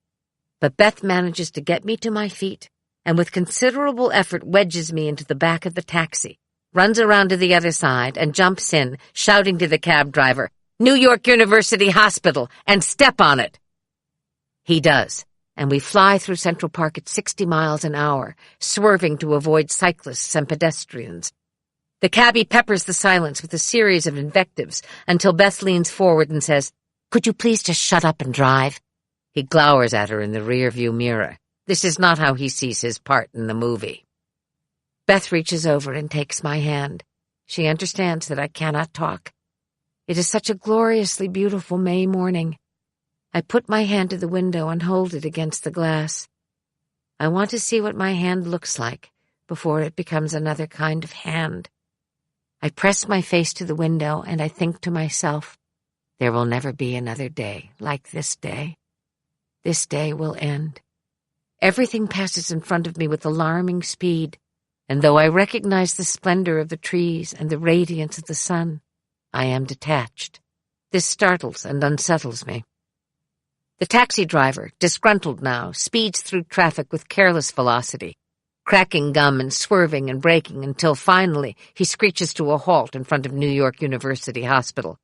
S1: But Beth manages to get me to my feet, and with considerable effort wedges me into the back of the taxi, runs around to the other side, and jumps in, shouting to the cab driver, "New York University Hospital, and step on it." He does, and we fly through Central Park at 60 miles an hour, swerving to avoid cyclists and pedestrians. The cabbie peppers the silence with a series of invectives until Beth leans forward and says, "Could you please just shut up and drive?" He glowers at her in the rear-view mirror. This is not how he sees his part in the movie. Beth reaches over and takes my hand. She understands that I cannot talk. It is such a gloriously beautiful May morning. I put my hand to the window and hold it against the glass. I want to see what my hand looks like before it becomes another kind of hand. I press my face to the window and I think to myself, there will never be another day like this day. This day will end. Everything passes in front of me with alarming speed, and though I recognize the splendor of the trees and the radiance of the sun, I am detached. This startles and unsettles me. The taxi driver, disgruntled now, speeds through traffic with careless velocity, cracking gum and swerving and braking until finally he screeches to a halt in front of New York University Hospital.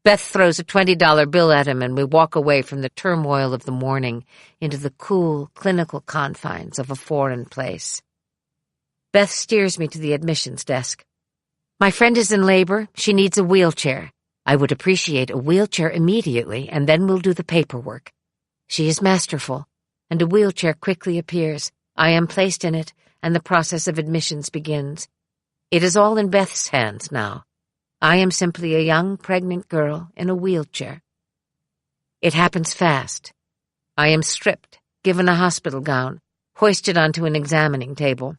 S1: Beth throws a $20 bill at him and we walk away from the turmoil of the morning into the cool, clinical confines of a foreign place. Beth steers me to the admissions desk. "My friend is in labor. She needs a wheelchair. I would appreciate a wheelchair immediately, and then we'll do the paperwork." She is masterful, and a wheelchair quickly appears. I am placed in it, and the process of admissions begins. It is all in Beth's hands now. I am simply a young, pregnant girl in a wheelchair. It happens fast. I am stripped, given a hospital gown, hoisted onto an examining table.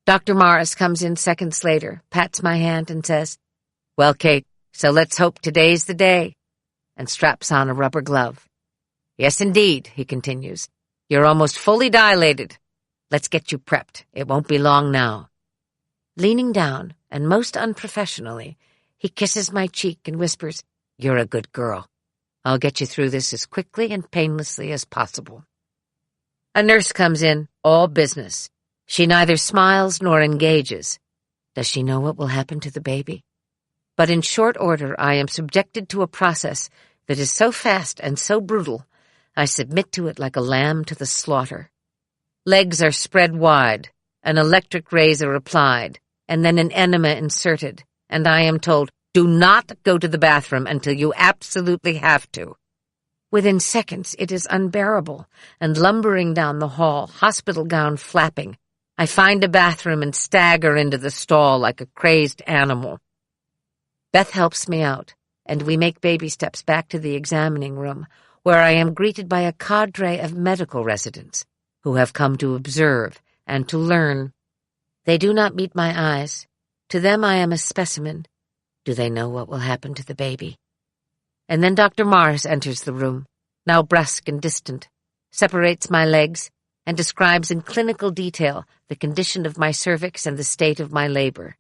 S1: Dr. Morris comes in seconds later, pats my hand, and says, "Well, Kate, so let's hope today's the day," and straps on a rubber glove. "Yes, indeed," he continues. "You're almost fully dilated. Let's get you prepped. It won't be long now." Leaning down, and most unprofessionally, he kisses my cheek and whispers, "You're a good girl. I'll get you through this as quickly and painlessly as possible." A nurse comes in, all business. She neither smiles nor engages. Does she know what will happen to the baby? But in short order, I am subjected to a process that is so fast and so brutal, I submit to it like a lamb to the slaughter. Legs are spread wide, an electric razor applied, and then an enema inserted, and I am told, "Do not go to the bathroom until you absolutely have to." Within seconds, it is unbearable, and lumbering down the hall, hospital gown flapping, I find a bathroom and stagger into the stall like a crazed animal. Beth helps me out, and we make baby steps back to the examining room, where I am greeted by a cadre of medical residents who have come to observe and to learn. They do not meet my eyes. To them I am a specimen. Do they know what will happen to the baby? And then Dr. Morris enters the room, now brusque and distant, separates my legs, and describes in clinical detail the condition of my cervix and the state of my labor.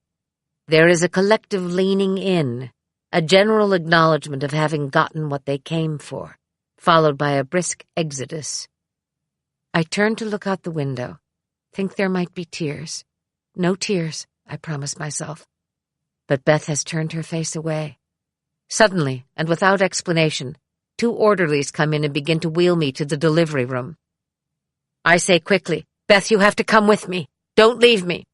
S1: There is a collective leaning in, a general acknowledgement of having gotten what they came for, followed by a brisk exodus. I turn to look out the window, think there might be tears. No tears, I promise myself. But Beth has turned her face away. Suddenly, and without explanation, 2 orderlies come in and begin to wheel me to the delivery room. I say quickly, "Beth, you have to come with me. Don't leave me."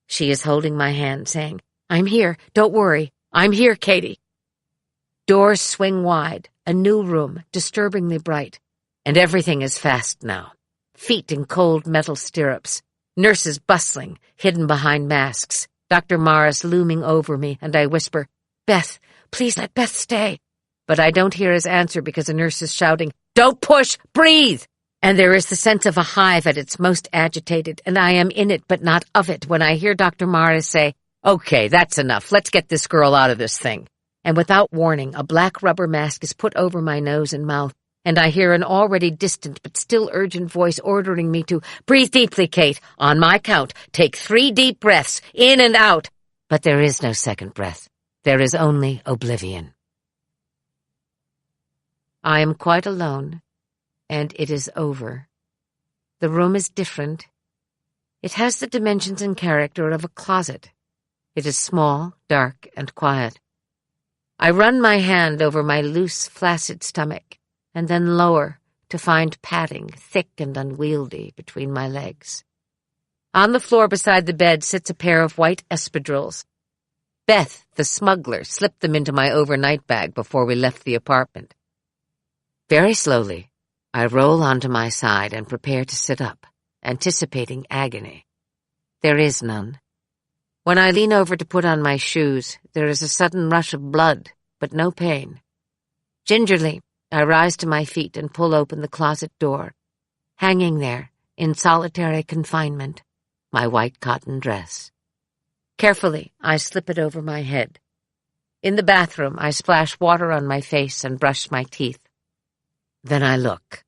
S1: She is holding my hand, saying, "I'm here. Don't worry. I'm here, Katie." Doors swing wide, a new room, disturbingly bright, and everything is fast now. Feet in cold metal stirrups, nurses bustling, hidden behind masks, Dr. Morris looming over me, and I whisper, "Beth, please let Beth stay." But I don't hear his answer because a nurse is shouting, "Don't push! Breathe!" And there is the sense of a hive at its most agitated, and I am in it but not of it when I hear Dr. Morris say, "Okay, that's enough. Let's get this girl out of this thing." And without warning, a black rubber mask is put over my nose and mouth, and I hear an already distant but still urgent voice ordering me to breathe deeply, Kate. On my count, take 3 deep breaths, in and out. But there is no second breath. There is only oblivion. I am quite alone, and it is over. The room is different. It has the dimensions and character of a closet. It is small, dark, and quiet. I run my hand over my loose, flaccid stomach, and then lower, to find padding, thick and unwieldy, between my legs. On the floor beside the bed sits a pair of white espadrilles. Beth, the smuggler, slipped them into my overnight bag before we left the apartment. Very slowly, I roll onto my side and prepare to sit up, anticipating agony. There is none. When I lean over to put on my shoes, there is a sudden rush of blood, but no pain. Gingerly, I rise to my feet and pull open the closet door, hanging there, in solitary confinement, my white cotton dress. Carefully, I slip it over my head. In the bathroom, I splash water on my face and brush my teeth. Then I look.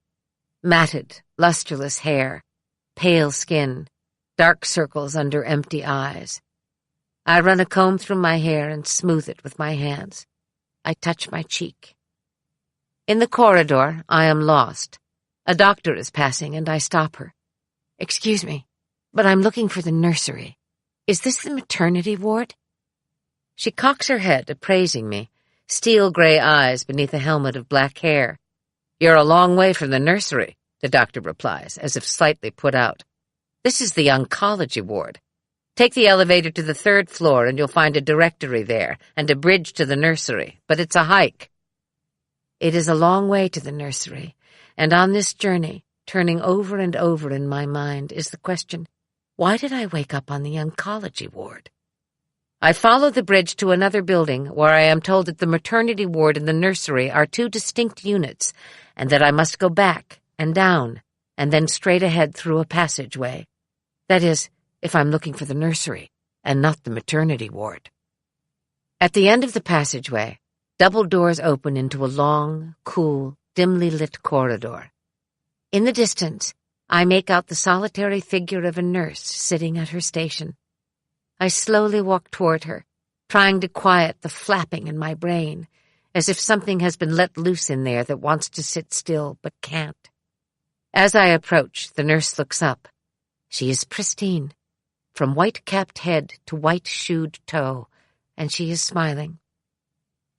S1: Matted, lusterless hair, pale skin, dark circles under empty eyes. I run a comb through my hair and smooth it with my hands. I touch my cheek. In the corridor, I am lost. A doctor is passing, and I stop her. "Excuse me, but I'm looking for the nursery. Is this the maternity ward?" She cocks her head, appraising me, steel-gray eyes beneath a helmet of black hair. "You're a long way from the nursery," the doctor replies, as if slightly put out. "This is the oncology ward. Take the elevator to the 3rd floor and you'll find a directory there and a bridge to the nursery, but it's a hike." It is a long way to the nursery, and on this journey, turning over and over in my mind, is the question, why did I wake up on the oncology ward? I follow the bridge to another building where I am told that the maternity ward and the nursery are 2 distinct units, and that I must go back and down and then straight ahead through a passageway. That is, if I'm looking for the nursery and not the maternity ward. At the end of the passageway, double doors open into a long, cool, dimly lit corridor. In the distance, I make out the solitary figure of a nurse sitting at her station. I slowly walk toward her, trying to quiet the flapping in my brain, as if something has been let loose in there that wants to sit still but can't. As I approach, the nurse looks up. She is pristine, from white-capped head to white-shoed toe, and she is smiling.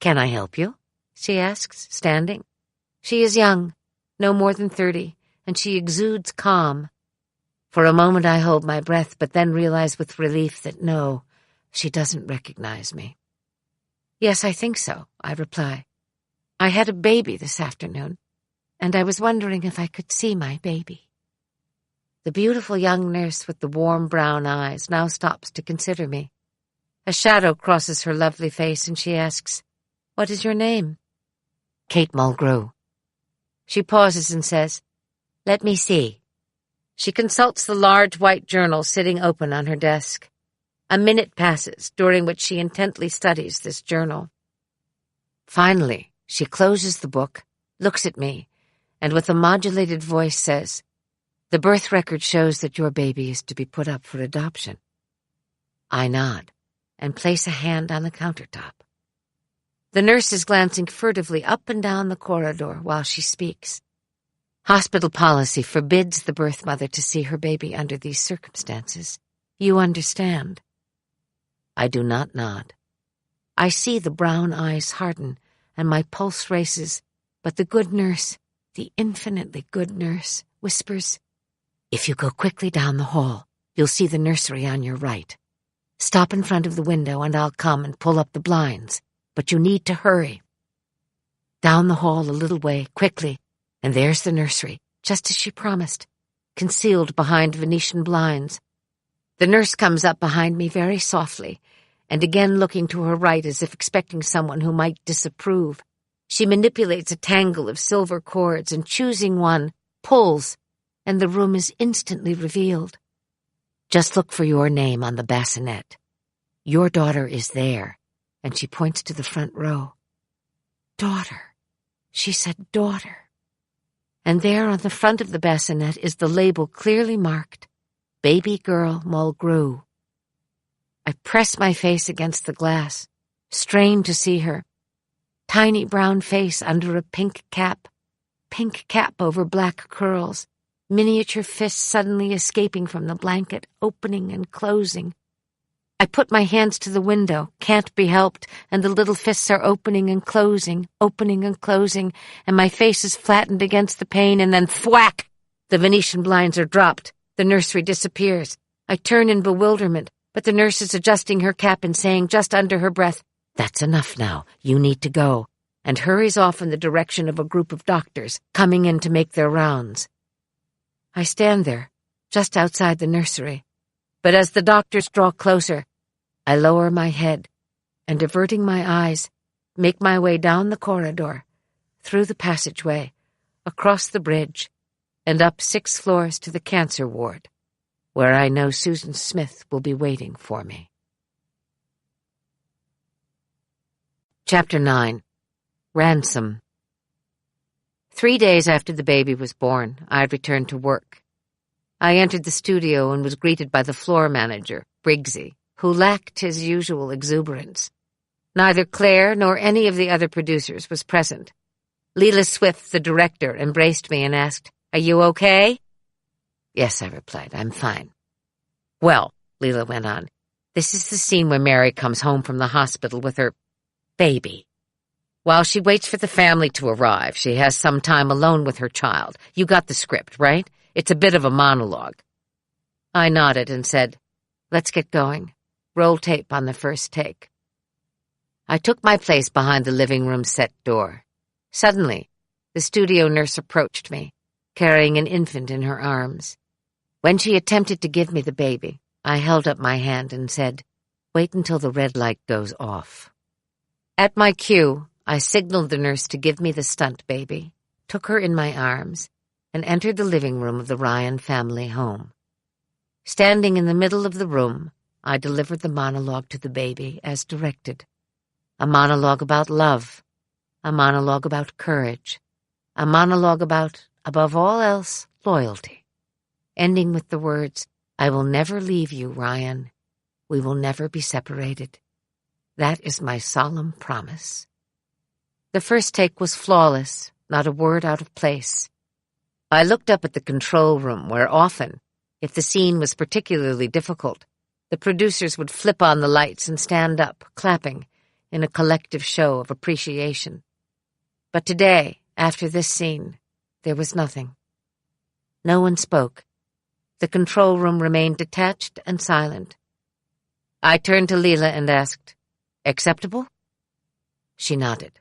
S1: "Can I help you?" she asks, standing. She is young, no more than 30, and she exudes calm. For a moment I hold my breath, but then realize with relief that no, she doesn't recognize me. "Yes, I think so," I reply. "I had a baby this afternoon, and I was wondering if I could see my baby." The beautiful young nurse with the warm brown eyes now stops to consider me. A shadow crosses her lovely face, and she asks, "What is your name?" "Kate Mulgrew." She pauses and says, "Let me see." She consults the large white journal sitting open on her desk. A minute passes, during which she intently studies this journal. Finally, she closes the book, looks at me, and with a modulated voice says, "The birth record shows that your baby is to be put up for adoption." I nod and place a hand on the countertop. The nurse is glancing furtively up and down the corridor while she speaks. "Hospital policy forbids the birth mother to see her baby under these circumstances. You understand?" I do not nod. I see the brown eyes harden, and my pulse races, but the good nurse, the infinitely good nurse, whispers, "If you go quickly down the hall, you'll see the nursery on your right. Stop in front of the window and I'll come and pull up the blinds, but you need to hurry." Down the hall a little way, quickly, and there's the nursery, just as she promised, concealed behind Venetian blinds. The nurse comes up behind me very softly, and again looking to her right as if expecting someone who might disapprove. She manipulates a tangle of silver cords and, choosing one, pulls, and the room is instantly revealed. "Just look for your name on the bassinet. Your daughter is there," and she points to the front row. Daughter. She said daughter. And there on the front of the bassinet is the label clearly marked, "Baby Girl Mulgrew." I press my face against the glass, strain to see her. Tiny brown face under a pink cap over black curls, miniature fists suddenly escaping from the blanket, opening and closing. I put my hands to the window, can't be helped, and the little fists are opening and closing, and my face is flattened against the pane, and then thwack! The Venetian blinds are dropped. The nursery disappears. I turn in bewilderment, but the nurse is adjusting her cap and saying just under her breath, "That's enough now. You need to go," and hurries off in the direction of a group of doctors coming in to make their rounds. I stand there, just outside the nursery, but as the doctors draw closer, I lower my head and, averting my eyes, make my way down the corridor, through the passageway, across the bridge, and up 6 floors to the cancer ward, where I know Susan Smith will be waiting for me. Chapter 9. Ransom. 3 days after the baby was born, I had returned to work. I entered the studio and was greeted by the floor manager, Briggsy, who lacked his usual exuberance. Neither Claire nor any of the other producers was present. Leela Swift, the director, embraced me and asked, "Are you okay?" "Yes," I replied, "I'm fine." "Well," Leela went on, "this is the scene where Mary comes home from the hospital with her baby. While she waits for the family to arrive, she has some time alone with her child. You got the script, right? It's a bit of a monologue." I nodded and said, "Let's get going. Roll tape on the first take." I took my place behind the living room set door. Suddenly, the studio nurse approached me, carrying an infant in her arms. When she attempted to give me the baby, I held up my hand and said, "Wait until the red light goes off." At my cue, I signaled the nurse to give me the stunt baby, took her in my arms, and entered the living room of the Ryan family home. Standing in the middle of the room, I delivered the monologue to the baby as directed. A monologue about love, a monologue about courage, a monologue about, above all else, loyalty, ending with the words, "I will never leave you, Ryan. We will never be separated. That is my solemn promise." The first take was flawless, not a word out of place. I looked up at the control room where often, if the scene was particularly difficult, the producers would flip on the lights and stand up, clapping, in a collective show of appreciation. But today, after this scene, there was nothing. No one spoke. The control room remained detached and silent. I turned to Leela and asked, "Acceptable?" She nodded.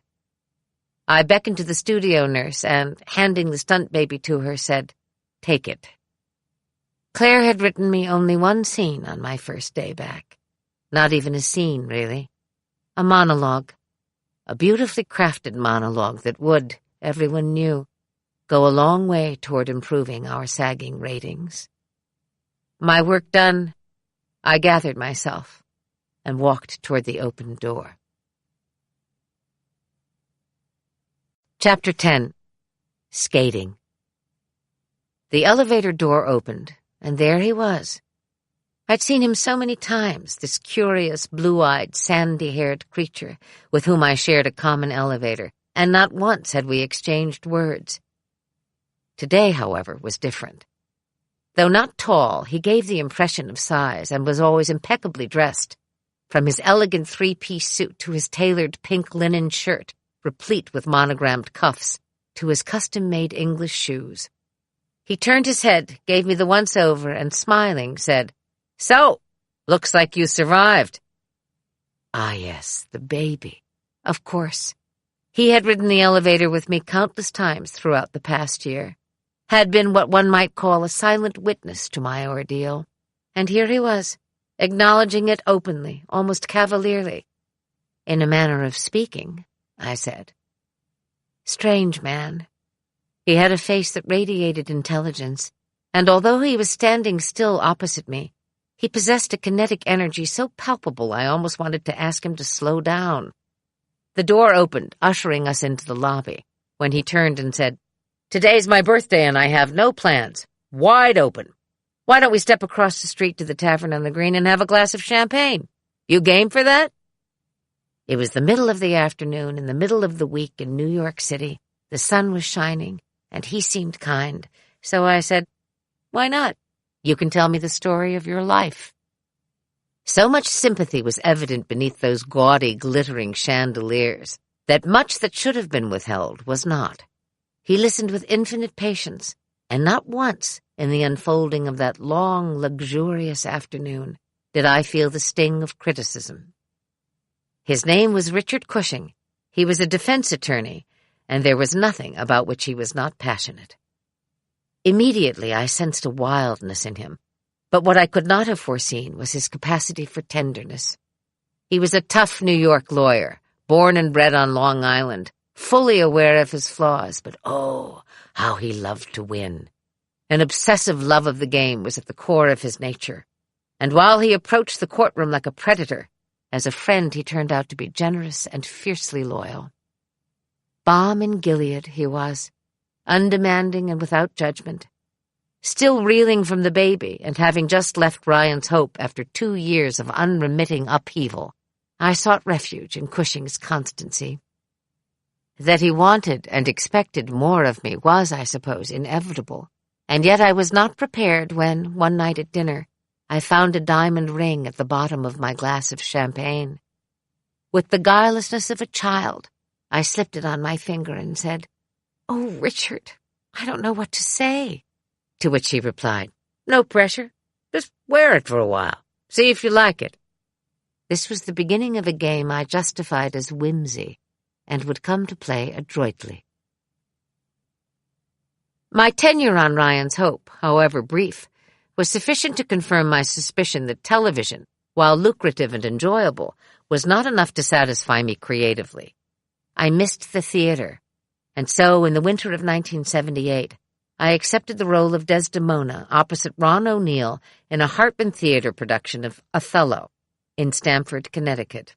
S1: I beckoned to the studio nurse and, handing the stunt baby to her, said, "Take it." Claire had written me only one scene on my first day back. Not even a scene, really. A monologue. A beautifully crafted monologue that would, everyone knew, go a long way toward improving our sagging ratings. My work done, I gathered myself and walked toward the open door. Chapter 10. Skating. The elevator door opened, and there he was. I'd seen him so many times, this curious, blue-eyed, sandy-haired creature with whom I shared a common elevator, and not once had we exchanged words. Today, however, was different. Though not tall, he gave the impression of size and was always impeccably dressed, from his elegant 3-piece suit to his tailored pink linen shirt, replete with monogrammed cuffs, to his custom-made English shoes. He turned his head, gave me the once-over, and smiling, said, "So, looks like you survived." Ah, yes, the baby. Of course. He had ridden the elevator with me countless times throughout the past year, had been what one might call a silent witness to my ordeal, and here he was, acknowledging it openly, almost cavalierly. "In a manner of speaking," I said. Strange man. He had a face that radiated intelligence, and although he was standing still opposite me, he possessed a kinetic energy so palpable I almost wanted to ask him to slow down. The door opened, ushering us into the lobby, when he turned and said, "Today's my birthday and I have no plans. Wide open. Why don't we step across the street to the Tavern on the Green and have a glass of champagne? You game for that?" It was the middle of the afternoon, in the middle of the week in New York City. The sun was shining, and he seemed kind, so I said, "Why not? You can tell me the story of your life." So much sympathy was evident beneath those gaudy, glittering chandeliers that much that should have been withheld was not. He listened with infinite patience, and not once in the unfolding of that long, luxurious afternoon did I feel the sting of criticism. His name was Richard Cushing. He was a defense attorney, and there was nothing about which he was not passionate. Immediately I sensed a wildness in him, but what I could not have foreseen was his capacity for tenderness. He was a tough New York lawyer, born and bred on Long Island, fully aware of his flaws, but oh, how he loved to win. An obsessive love of the game was at the core of his nature, and while he approached the courtroom like a predator, as a friend he turned out to be generous and fiercely loyal. Balm in Gilead he was, undemanding and without judgment. Still reeling from the baby and having just left Ryan's Hope after 2 years of unremitting upheaval, I sought refuge in Cushing's constancy. That he wanted and expected more of me was, I suppose, inevitable, and yet I was not prepared when, one night at dinner, I found a diamond ring at the bottom of my glass of champagne. With the guilelessness of a child, I slipped it on my finger and said, "Oh, Richard, I don't know what to say." To which he replied, "No pressure. Just wear it for a while. See if you like it." This was the beginning of a game I justified as whimsy and would come to play adroitly. My tenure on Ryan's Hope, however brief, was sufficient to confirm my suspicion that television, while lucrative and enjoyable, was not enough to satisfy me creatively. I missed the theater, and so in the winter of 1978, I accepted the role of Desdemona opposite Ron O'Neill in a Hartman Theater production of Othello in Stamford, Connecticut.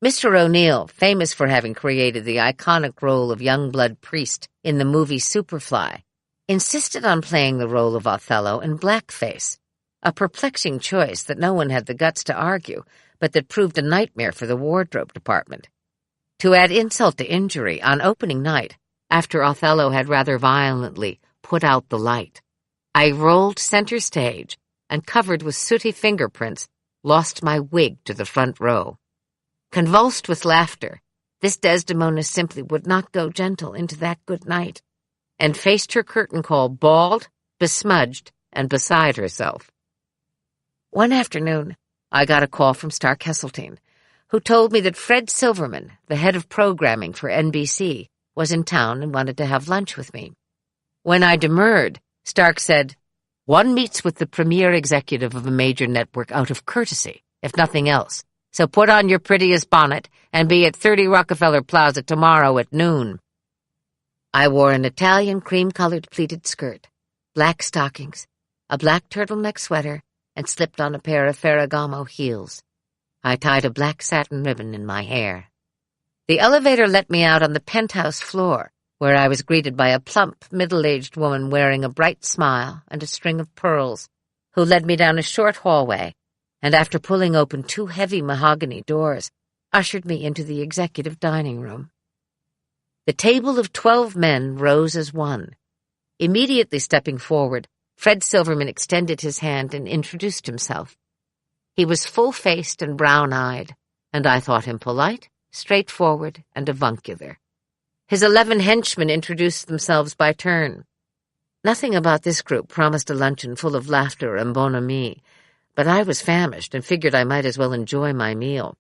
S1: Mr. O'Neill, famous for having created the iconic role of young-blood priest in the movie Superfly, insisted on playing the role of Othello in blackface, a perplexing choice that no one had the guts to argue, but that proved a nightmare for the wardrobe department. To add insult to injury, on opening night, after Othello had rather violently put out the light, I rolled center stage and, covered with sooty fingerprints, lost my wig to the front row. Convulsed with laughter, this Desdemona simply would not go gentle into that good night, and faced her curtain call bald, besmudged, and beside herself. One afternoon, I got a call from Stark Hesseltine, who told me that Fred Silverman, the head of programming for NBC, was in town and wanted to have lunch with me. When I demurred, Stark said, "One meets with the premier executive of a major network out of courtesy, if nothing else, so put on your prettiest bonnet and be at 30 Rockefeller Plaza tomorrow at noon." I wore an Italian cream-colored pleated skirt, black stockings, a black turtleneck sweater, and slipped on a pair of Ferragamo heels. I tied a black satin ribbon in my hair. The elevator let me out on the penthouse floor, where I was greeted by a plump, middle-aged woman wearing a bright smile and a string of pearls, who led me down a short hallway, and after pulling open 2 heavy mahogany doors, ushered me into the executive dining room. The table of 12 men rose as one. Immediately stepping forward, Fred Silverman extended his hand and introduced himself. He was full-faced and brown-eyed, and I thought him polite, straightforward, and avuncular. His 11 henchmen introduced themselves by turn. Nothing about this group promised a luncheon full of laughter and bonhomie, but I was famished and figured I might as well enjoy my meal.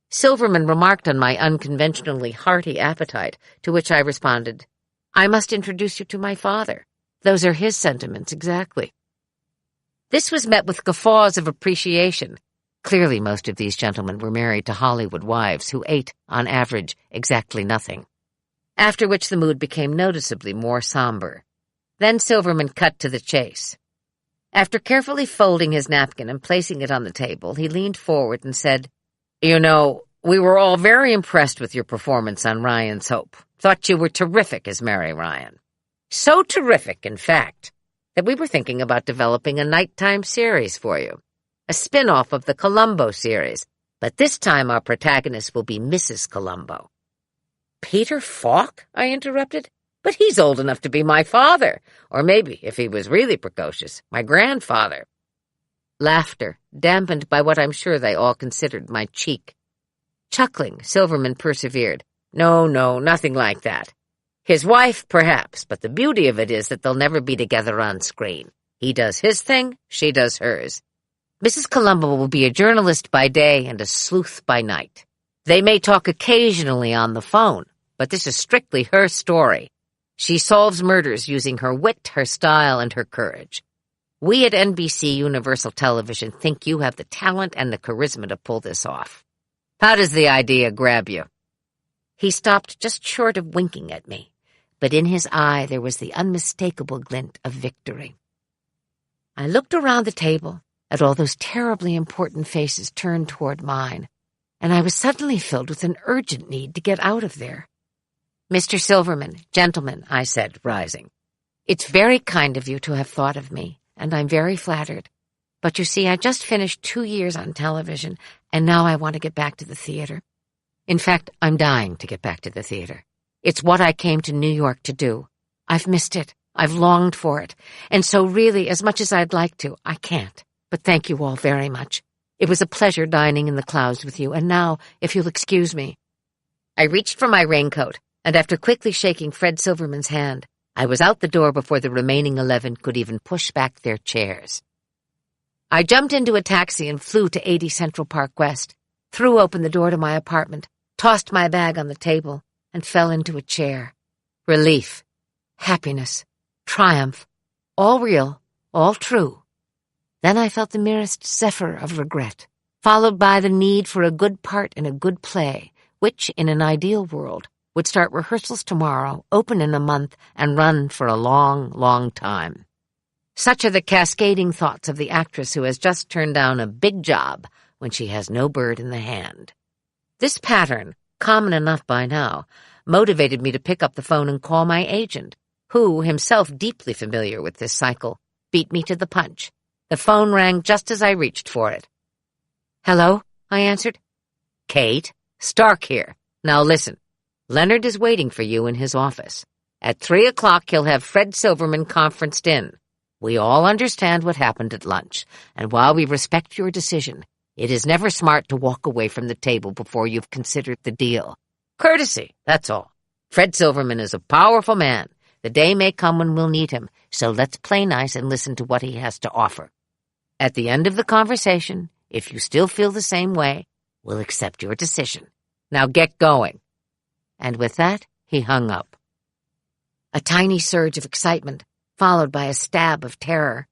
S1: Silverman remarked on my unconventionally hearty appetite, to which I responded, "I must introduce you to my father. Those are his sentiments exactly." This was met with guffaws of appreciation. Clearly most of these gentlemen were married to Hollywood wives who ate, on average, exactly nothing. After which the mood became noticeably more somber. Then Silverman cut to the chase. After carefully folding his napkin and placing it on the table, he leaned forward and said, "You know, we were all very impressed with your performance on Ryan's Hope. Thought you were terrific as Mary Ryan. So terrific, in fact, that we were thinking about developing a nighttime series for you. A spin-off of the Columbo series, but this time our protagonist will be Mrs. Columbo." "Peter Falk?" I interrupted. "But he's old enough to be my father, or maybe, if he was really precocious, my grandfather." Laughter dampened by what I'm sure they all considered my cheek. Chuckling, Silverman persevered. No, nothing like that. His wife, perhaps, but the beauty of it is that they'll never be together on screen. He does his thing, she does hers. Mrs. Columbo will be a journalist by day and a sleuth by night. They may talk occasionally on the phone, but this is strictly her story. She solves murders using her wit, her style, and her courage. We at NBC Universal Television think you have the talent and the charisma to pull this off. How does the idea grab you?" He stopped just short of winking at me, but in his eye there was the unmistakable glint of victory. I looked around the table at all those terribly important faces turned toward mine, and I was suddenly filled with an urgent need to get out of there. "Mr. Silverman, gentlemen," I said, rising, "it's very kind of you to have thought of me, and I'm very flattered. But you see, I just finished 2 years on television, and now I want to get back to the theater. In fact, I'm dying to get back to the theater. It's what I came to New York to do. I've missed it. I've longed for it. And so really, as much as I'd like to, I can't. But thank you all very much. It was a pleasure dining in the clouds with you, and now, if you'll excuse me." I reached for my raincoat, and after quickly shaking Fred Silverman's hand, I was out the door before the remaining 11 could even push back their chairs. I jumped into a taxi and flew to 80 Central Park West, threw open the door to my apartment, tossed my bag on the table, and fell into a chair. Relief, happiness, triumph, all real, all true. Then I felt the merest zephyr of regret, followed by the need for a good part in a good play, which, in an ideal world, would start rehearsals tomorrow, open in a month, and run for a long, long time. Such are the cascading thoughts of the actress who has just turned down a big job when she has no bird in the hand. This pattern, common enough by now, motivated me to pick up the phone and call my agent, who, himself deeply familiar with this cycle, beat me to the punch. The phone rang just as I reached for it. "Hello?" I answered. "Kate, Stark here. Now listen. Leonard is waiting for you in his office. At 3 o'clock he'll have Fred Silverman conferenced in. We all understand what happened at lunch, and while we respect your decision, it is never smart to walk away from the table before you've considered the deal. Courtesy, that's all. Fred Silverman is a powerful man. The day may come when we'll need him, so let's play nice and listen to what he has to offer. At the end of the conversation, if you still feel the same way, we'll accept your decision. Now get going." And with that, he hung up. A tiny surge of excitement, followed by a stab of terror.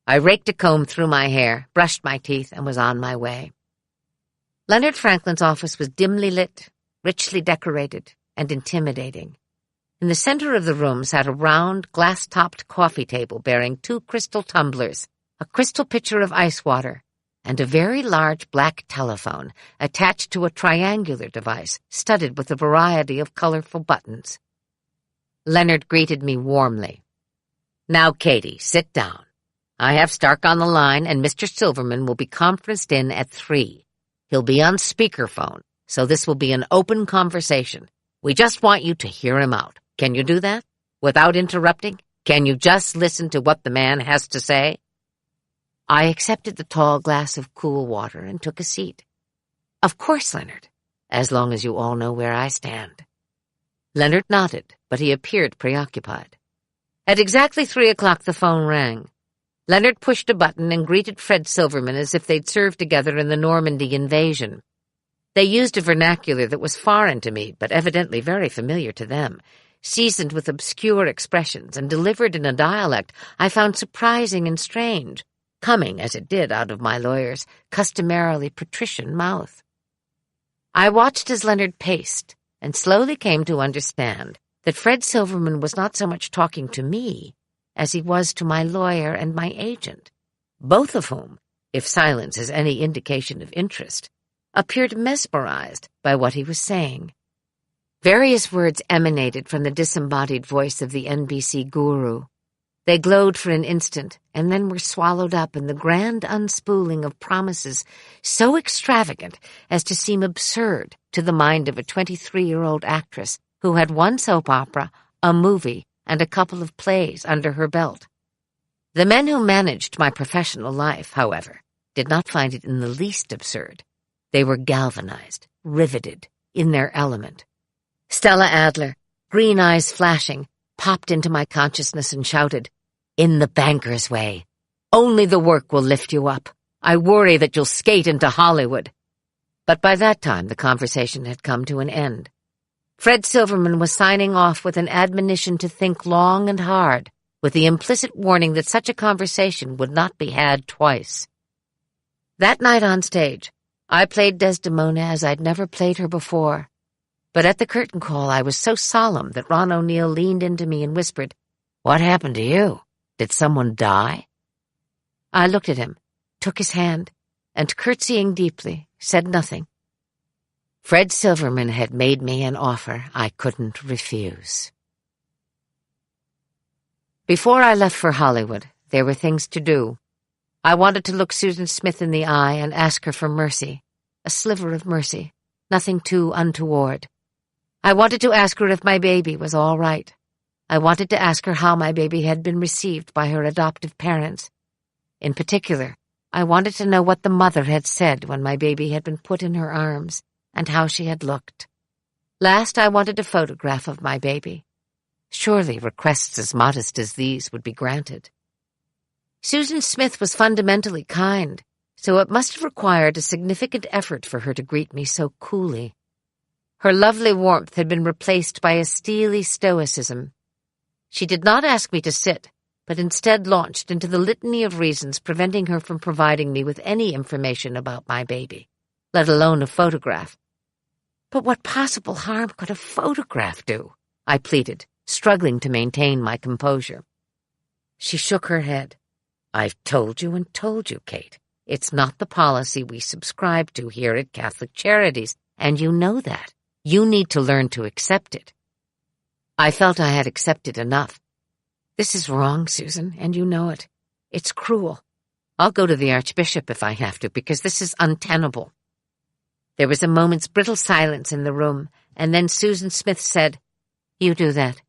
S1: I raked a comb through my hair, brushed my teeth, and was on my way. Leonard Franklin's office was dimly lit, richly decorated, and intimidating. In the center of the room sat a round, glass-topped coffee table bearing 2 crystal tumblers, a crystal pitcher of ice water, and a very large black telephone attached to a triangular device studded with a variety of colorful buttons. Leonard greeted me warmly. "Now, Katie, sit down. I have Stark on the line, and Mr. Silverman will be conferenced in at 3. He'll be on speakerphone, so this will be an open conversation. We just want you to hear him out. Can you do that? Without interrupting? Can you just listen to what the man has to say?" I accepted the tall glass of cool water and took a seat. "Of course, Leonard, as long as you all know where I stand." Leonard nodded, but he appeared preoccupied. At exactly 3 o'clock the phone rang. Leonard pushed a button and greeted Fred Silverman as if they'd served together in the Normandy invasion. They used a vernacular that was foreign to me, but evidently very familiar to them, seasoned with obscure expressions and delivered in a dialect I found surprising and strange, coming, as it did, out of my lawyer's customarily patrician mouth. I watched as Leonard paced, and slowly came to understand that Fred Silverman was not so much talking to me as he was to my lawyer and my agent, both of whom, if silence is any indication of interest, appeared mesmerized by what he was saying. Various words emanated from the disembodied voice of the NBC guru. They glowed for an instant and then were swallowed up in the grand unspooling of promises so extravagant as to seem absurd to the mind of a 23-year-old actress who had 1 soap opera, a movie, and a couple of plays under her belt. The men who managed my professional life, however, did not find it in the least absurd. They were galvanized, riveted, in their element. Stella Adler, green eyes flashing, popped into my consciousness and shouted, "In the banker's way. Only the work will lift you up. I worry that you'll skate into Hollywood." But by that time the conversation had come to an end. Fred Silverman was signing off with an admonition to think long and hard, with the implicit warning that such a conversation would not be had twice. That night on stage, I played Desdemona as I'd never played her before. But at the curtain call I was so solemn that Ron O'Neill leaned into me and whispered, "What happened to you? Did someone die?" I looked at him, took his hand, and curtsying deeply, said nothing. Fred Silverman had made me an offer I couldn't refuse. Before I left for Hollywood, there were things to do. I wanted to look Susan Smith in the eye and ask her for mercy, a sliver of mercy, nothing too untoward. I wanted to ask her if my baby was all right. I wanted to ask her how my baby had been received by her adoptive parents. In particular, I wanted to know what the mother had said when my baby had been put in her arms, and how she had looked. Last, I wanted a photograph of my baby. Surely requests as modest as these would be granted. Susan Smith was fundamentally kind, so it must have required a significant effort for her to greet me so coolly. Her lovely warmth had been replaced by a steely stoicism. She did not ask me to sit, but instead launched into the litany of reasons preventing her from providing me with any information about my baby, let alone a photograph. "But what possible harm could a photograph do?" I pleaded, struggling to maintain my composure. She shook her head. "I've told you and told you, Kate. It's not the policy we subscribe to here at Catholic Charities, and you know that. You need to learn to accept it." I felt I had accepted enough. "This is wrong, Susan, and you know it. It's cruel. I'll go to the Archbishop if I have to, because this is untenable." There was a moment's brittle silence in the room, and then Susan Smith said, "You do that.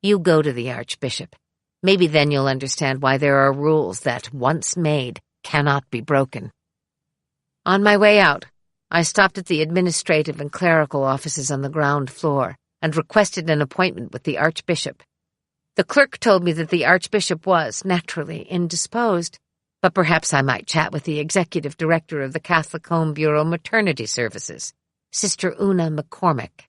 S1: You go to the Archbishop. Maybe then you'll understand why there are rules that, once made, cannot be broken." On my way out, I stopped at the administrative and clerical offices on the ground floor and requested an appointment with the Archbishop. The clerk told me that the Archbishop was, naturally, indisposed, but perhaps I might chat with the executive director of the Catholic Home Bureau Maternity Services, Sister Una McCormick.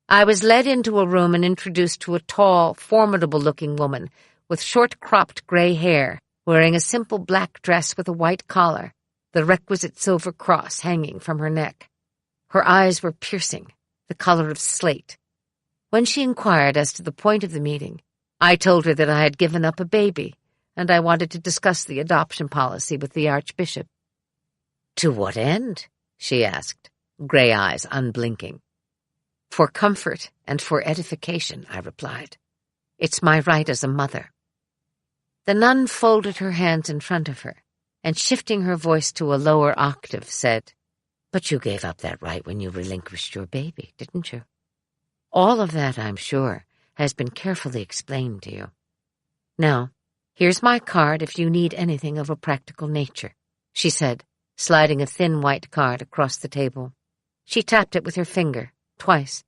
S1: I was led into a room and introduced to a tall, formidable-looking woman with short-cropped gray hair, wearing a simple black dress with a white collar, the requisite silver cross hanging from her neck. Her eyes were piercing, the color of slate. When she inquired as to the point of the meeting, I told her that I had given up a baby, and I wanted to discuss the adoption policy with the Archbishop. "To what end?" she asked, gray eyes unblinking. "For comfort and for edification," I replied. "It's my right as a mother." The nun folded her hands in front of her, and shifting her voice to a lower octave, said, "But you gave up that right when you relinquished your baby, didn't you? All of that, I'm sure, has been carefully explained to you. Now, here's my card if you need anything of a practical nature," she said, sliding a thin white card across the table. She tapped it with her finger, twice.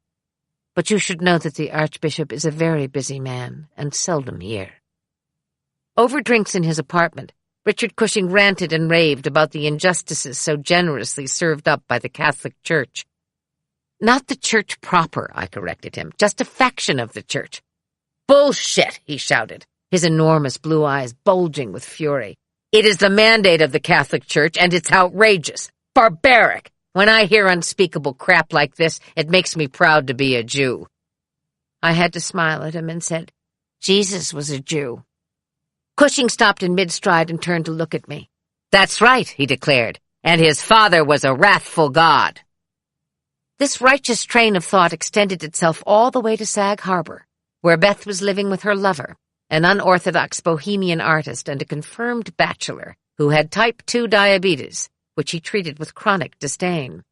S1: "But you should know that the Archbishop is a very busy man and seldom here." Over drinks in his apartment, Richard Cushing ranted and raved about the injustices so generously served up by the Catholic Church. "Not the Church proper," I corrected him, "just a faction of the Church." "Bullshit," he shouted, his enormous blue eyes bulging with fury. "It is the mandate of the Catholic Church, and it's outrageous, barbaric. When I hear unspeakable crap like this, it makes me proud to be a Jew." I had to smile at him and said, "Jesus was a Jew." Cushing stopped in mid-stride and turned to look at me. "That's right," he declared, "and his father was a wrathful God." This righteous train of thought extended itself all the way to Sag Harbor, where Beth was living with her lover, an unorthodox bohemian artist and a confirmed bachelor who had type 2 diabetes, which he treated with chronic disdain.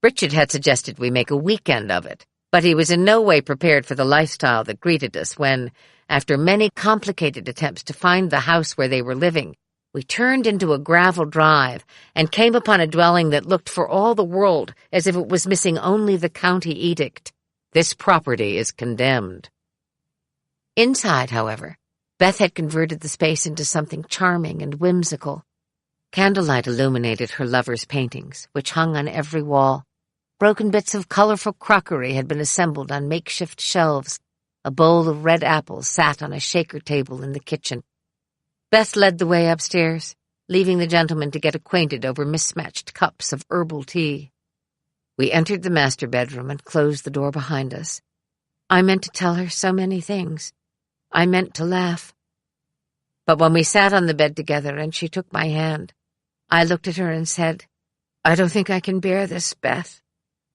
S1: Richard had suggested we make a weekend of it, but he was in no way prepared for the lifestyle that greeted us when, after many complicated attempts to find the house where they were living, We turned into a gravel drive and came upon a dwelling that looked for all the world as if it was missing only the county edict. This property is condemned. Inside, however, Beth had converted the space into something charming and whimsical. Candlelight illuminated her lover's paintings, which hung on every wall. Broken bits of colorful crockery had been assembled on makeshift shelves. A bowl of red apples sat on a shaker table in the kitchen. Beth led the way upstairs, leaving the gentlemen to get acquainted over mismatched cups of herbal tea. We entered the master bedroom and closed the door behind us. I meant to tell her so many things. I meant to laugh. But when we sat on the bed together and she took my hand, I looked at her and said, "I don't think I can bear this, Beth.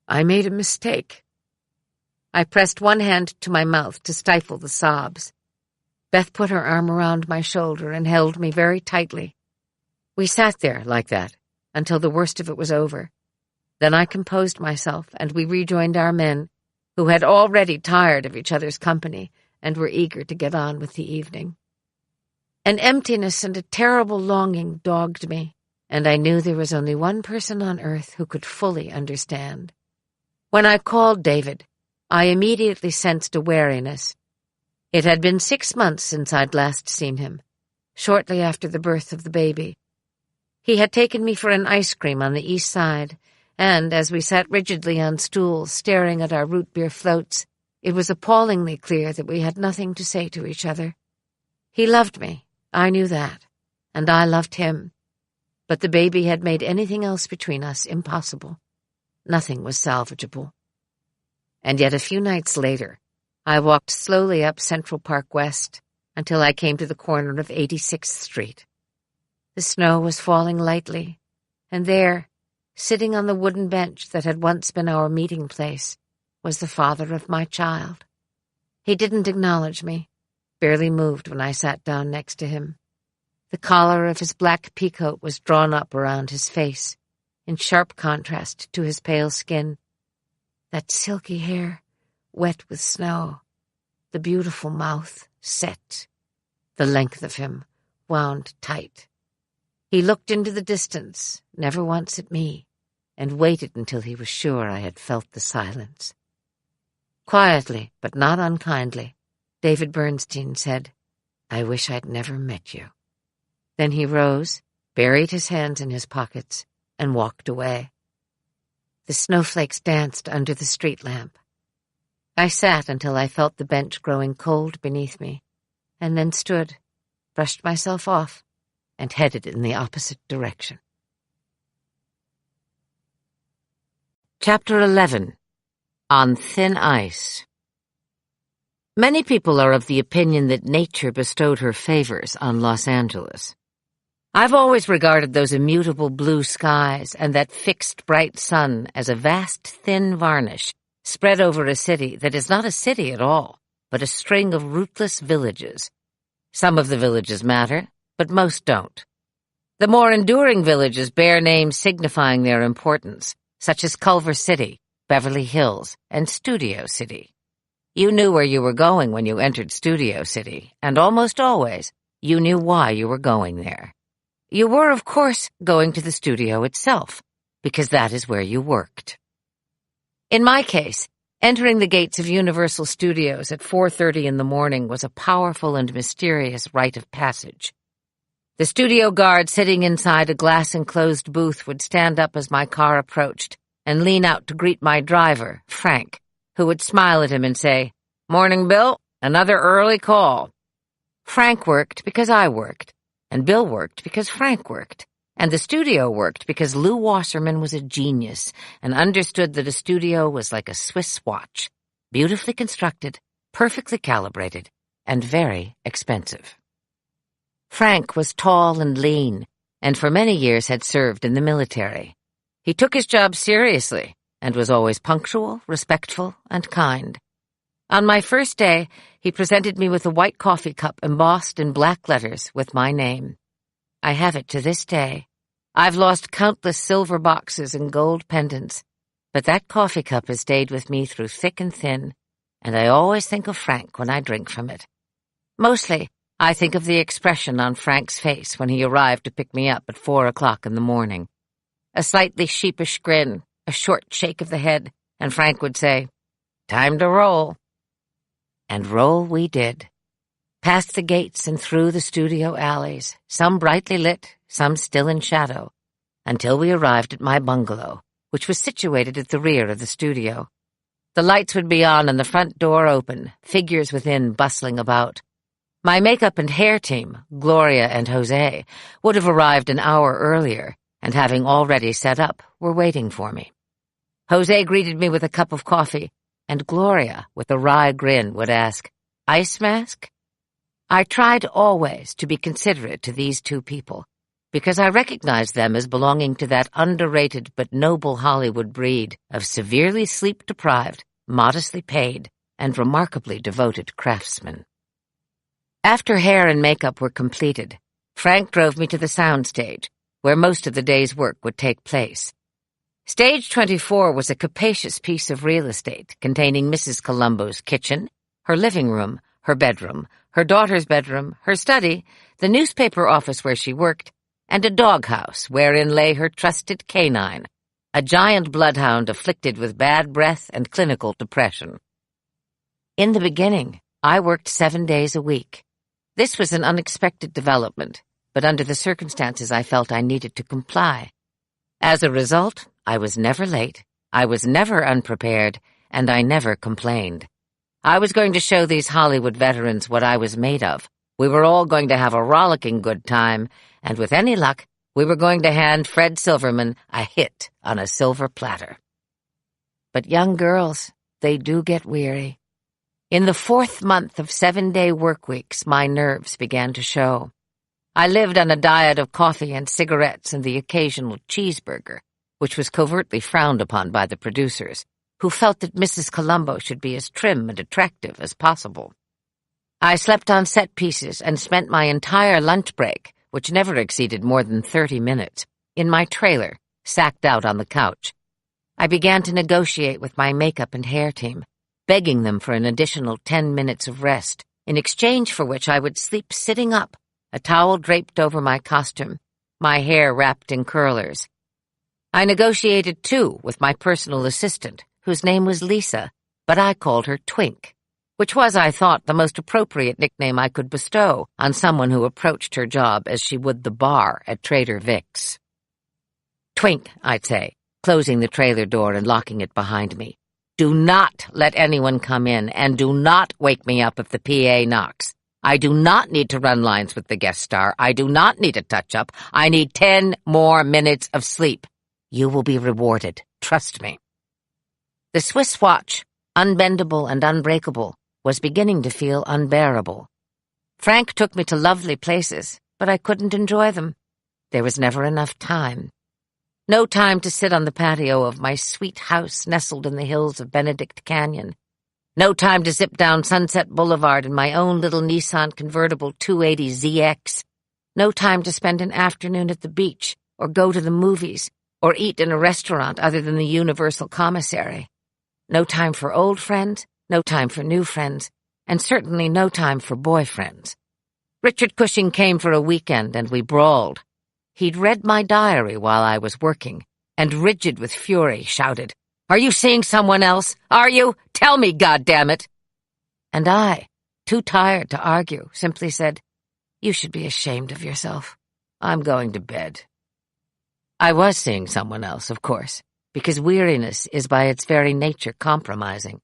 S1: I made a mistake." I pressed one hand to my mouth to stifle the sobs. Beth put her arm around my shoulder and held me very tightly. We sat there like that until the worst of it was over. Then I composed myself, and we rejoined our men, who had already tired of each other's company and were eager to get on with the evening. An emptiness and a terrible longing dogged me, and I knew there was only one person on earth who could fully understand. When I called David, I immediately sensed a wariness. It had been 6 months since I'd last seen him, shortly after the birth of the baby. He had taken me for an ice cream on the east side, and as we sat rigidly on stools staring at our root beer floats, it was appallingly clear that we had nothing to say to each other. He loved me, I knew that, and I loved him. But the baby had made anything else between us impossible. Nothing was salvageable. And yet a few nights later, I walked slowly up Central Park West until I came to the corner of 86th Street. The snow was falling lightly, and there, sitting on the wooden bench that had once been our meeting place, was the father of my child. He didn't acknowledge me, barely moved when I sat down next to him. The collar of his black peacoat was drawn up around his face, in sharp contrast to his pale skin. That silky hair, wet with snow, the beautiful mouth, set, the length of him, wound tight. He looked into the distance, never once at me, and waited until he was sure I had felt the silence. Quietly, but not unkindly, David Bernstein said, "I wish I'd never met you." Then he rose, buried his hands in his pockets, and walked away. The snowflakes danced under the street lamp. I sat until I felt the bench growing cold beneath me, and then stood, brushed myself off, and headed in the opposite direction. Chapter 11. On Thin Ice. Many people are of the opinion that nature bestowed her favors on Los Angeles. I've always regarded those immutable blue skies and that fixed bright sun as a vast thin varnish spread over a city that is not a city at all, but a string of rootless villages. Some of the villages matter, but most don't. The more enduring villages bear names signifying their importance, such as Culver City, Beverly Hills, and Studio City. You knew where you were going when you entered Studio City, and almost always you knew why you were going there. You were, of course, going to the studio itself, because that is where you worked. In my case, entering the gates of Universal Studios at 4:30 in the morning was a powerful and mysterious rite of passage. The studio guard sitting inside a glass-enclosed booth would stand up as my car approached and lean out to greet my driver, Frank, who would smile at him and say, "Morning, Bill. Another early call." Frank worked because I worked, and Bill worked because Frank worked, and the studio worked because Lou Wasserman was a genius and understood that a studio was like a Swiss watch, beautifully constructed, perfectly calibrated, and very expensive. Frank was tall and lean, and for many years had served in the military. He took his job seriously and was always punctual, respectful, and kind. On my first day, he presented me with a white coffee cup embossed in black letters with my name. I have it to this day. I've lost countless silver boxes and gold pendants, but that coffee cup has stayed with me through thick and thin, and I always think of Frank when I drink from it. Mostly, I think of the expression on Frank's face when he arrived to pick me up at 4 o'clock in the morning. A slightly sheepish grin, a short shake of the head, and Frank would say, "Time to roll." And roll we did. Past the gates and through the studio alleys, some brightly lit, some still in shadow, until we arrived at my bungalow, which was situated at the rear of the studio. The lights would be on and the front door open, figures within bustling about. My makeup and hair team, Gloria and Jose, would have arrived an hour earlier, and having already set up, were waiting for me. Jose greeted me with a cup of coffee, and Gloria, with a wry grin, would ask, "Ice mask?" I tried always to be considerate to these two people, because I recognized them as belonging to that underrated but noble Hollywood breed of severely sleep-deprived, modestly paid, and remarkably devoted craftsmen. After hair and makeup were completed, Frank drove me to the soundstage, where most of the day's work would take place. Stage 24 was a capacious piece of real estate containing Mrs. Columbo's kitchen, her living room, her bedroom, her daughter's bedroom, her study, the newspaper office where she worked, and a doghouse wherein lay her trusted canine, a giant bloodhound afflicted with bad breath and clinical depression. In the beginning, I worked 7 days a week. This was an unexpected development, but under the circumstances I felt I needed to comply. As a result, I was never late, I was never unprepared, and I never complained. I was going to show these Hollywood veterans what I was made of. We were all going to have a rollicking good time, and with any luck, we were going to hand Fred Silverman a hit on a silver platter. But young girls, they do get weary. In the 4th month of 7-day work weeks, my nerves began to show. I lived on a diet of coffee and cigarettes and the occasional cheeseburger, which was covertly frowned upon by the producers, who felt that Mrs. Columbo should be as trim and attractive as possible. I slept on set pieces and spent my entire lunch break, which never exceeded more than 30 minutes, in my trailer, sacked out on the couch. I began to negotiate with my makeup and hair team, begging them for an additional 10 minutes of rest, in exchange for which I would sleep sitting up, a towel draped over my costume, my hair wrapped in curlers. I negotiated, too, with my personal assistant, whose name was Lisa, but I called her Twink, which was, I thought, the most appropriate nickname I could bestow on someone who approached her job as she would the bar at Trader Vic's. "Twink," I'd say, closing the trailer door and locking it behind me, "do not let anyone come in, and do not wake me up if the PA knocks. I do not need to run lines with the guest star. I do not need a touch-up. I need 10 more minutes of sleep. You will be rewarded. Trust me." The Swiss watch, unbendable and unbreakable, was beginning to feel unbearable. Frank took me to lovely places, but I couldn't enjoy them. There was never enough time. No time to sit on the patio of my sweet house nestled in the hills of Benedict Canyon. No time to zip down Sunset Boulevard in my own little Nissan convertible 280 ZX. No time to spend an afternoon at the beach, or go to the movies, or eat in a restaurant other than the Universal Commissary. No time for old friends, no time for new friends, and certainly no time for boyfriends. Richard Cushing came for a weekend, and we brawled. He'd read my diary while I was working, and rigid with fury, shouted, "Are you seeing someone else? Are you? Tell me, goddammit!" And I, too tired to argue, simply said, "You should be ashamed of yourself. I'm going to bed." I was seeing someone else, of course, because weariness is by its very nature compromising.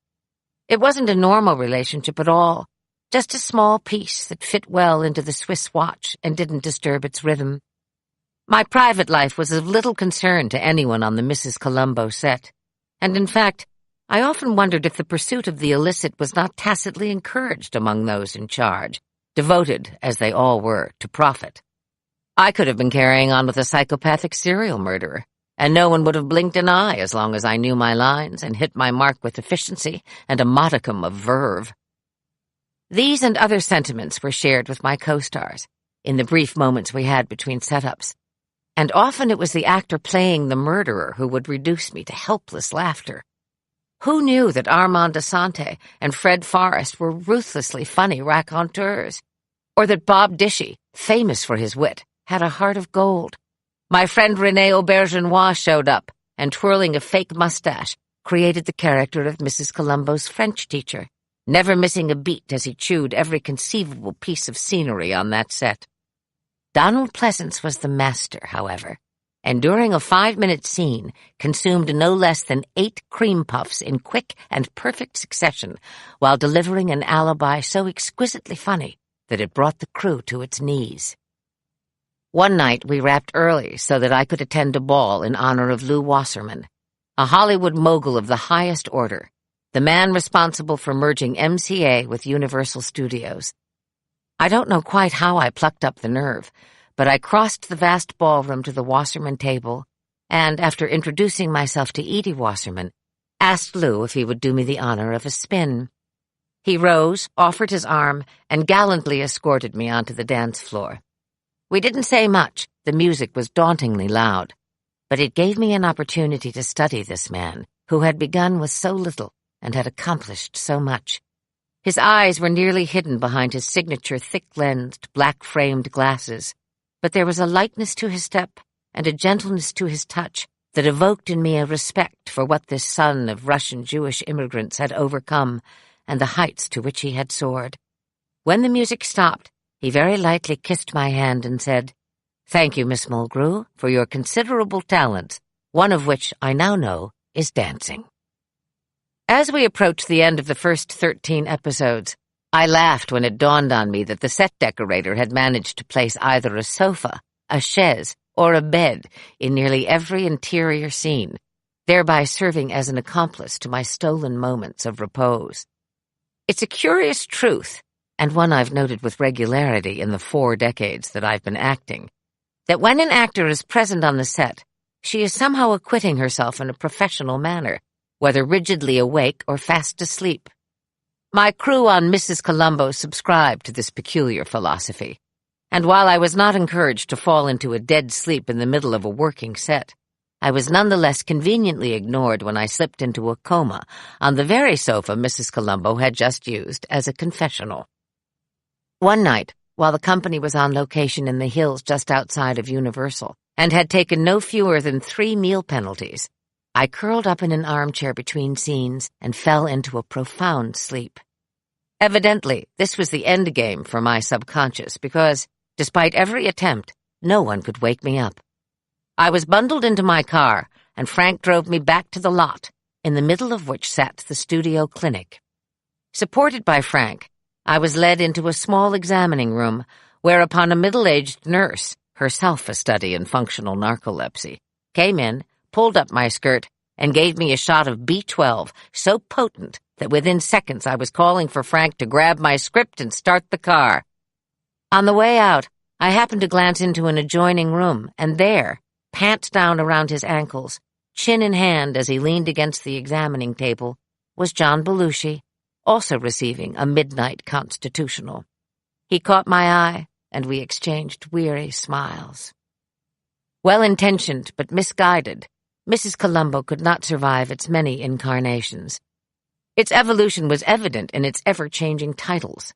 S1: It wasn't a normal relationship at all, just a small piece that fit well into the Swiss watch and didn't disturb its rhythm. My private life was of little concern to anyone on the Mrs. Columbo set, and in fact, I often wondered if the pursuit of the illicit was not tacitly encouraged among those in charge, devoted, as they all were, to profit. I could have been carrying on with a psychopathic serial murderer, and no one would have blinked an eye as long as I knew my lines and hit my mark with efficiency and a modicum of verve. These and other sentiments were shared with my co-stars in the brief moments we had between setups, and often it was the actor playing the murderer who would reduce me to helpless laughter. Who knew that Armand Asante and Fred Forrest were ruthlessly funny raconteurs? Or that Bob Dishy, famous for his wit, had a heart of gold. My friend René Aubergenois showed up, and twirling a fake mustache, created the character of Mrs. Columbo's French teacher, never missing a beat as he chewed every conceivable piece of scenery on that set. Donald Pleasance was the master, however, and during a 5-minute scene consumed no less than 8 cream puffs in quick and perfect succession while delivering an alibi so exquisitely funny that it brought the crew to its knees. One night we wrapped early so that I could attend a ball in honor of Lew Wasserman, a Hollywood mogul of the highest order, the man responsible for merging MCA with Universal Studios. I don't know quite how I plucked up the nerve, but I crossed the vast ballroom to the Wasserman table and, after introducing myself to Edie Wasserman, asked Lew if he would do me the honor of a spin. He rose, offered his arm, and gallantly escorted me onto the dance floor. We didn't say much, the music was dauntingly loud, but it gave me an opportunity to study this man, who had begun with so little and had accomplished so much. His eyes were nearly hidden behind his signature thick-lensed, black-framed glasses, but there was a lightness to his step and a gentleness to his touch that evoked in me a respect for what this son of Russian Jewish immigrants had overcome and the heights to which he had soared. When the music stopped, he very lightly kissed my hand and said, "Thank you, Miss Mulgrew, for your considerable talents, one of which I now know is dancing." As we approached the end of the first 13 episodes, I laughed when it dawned on me that the set decorator had managed to place either a sofa, a chaise, or a bed in nearly every interior scene, thereby serving as an accomplice to my stolen moments of repose. It's a curious truth, and one I've noted with regularity in the 4 decades that I've been acting, that when an actor is present on the set, she is somehow acquitting herself in a professional manner, whether rigidly awake or fast asleep. My crew on Mrs. Columbo subscribed to this peculiar philosophy, and while I was not encouraged to fall into a dead sleep in the middle of a working set, I was nonetheless conveniently ignored when I slipped into a coma on the very sofa Mrs. Columbo had just used as a confessional. One night, while the company was on location in the hills just outside of Universal and had taken no fewer than 3 meal penalties, I curled up in an armchair between scenes and fell into a profound sleep. Evidently, this was the endgame for my subconscious because, despite every attempt, no one could wake me up. I was bundled into my car, and Frank drove me back to the lot, in the middle of which sat the studio clinic. Supported by Frank, I was led into a small examining room, whereupon a middle-aged nurse, herself a study in functional narcolepsy, came in, pulled up my skirt, and gave me a shot of B12 so potent that within seconds I was calling for Frank to grab my script and start the car. On the way out, I happened to glance into an adjoining room, and there, pants down around his ankles, chin in hand as he leaned against the examining table, was John Belushi, also receiving a midnight constitutional. He caught my eye, and we exchanged weary smiles. Well-intentioned but misguided, Mrs. Columbo could not survive its many incarnations. Its evolution was evident in its ever-changing titles,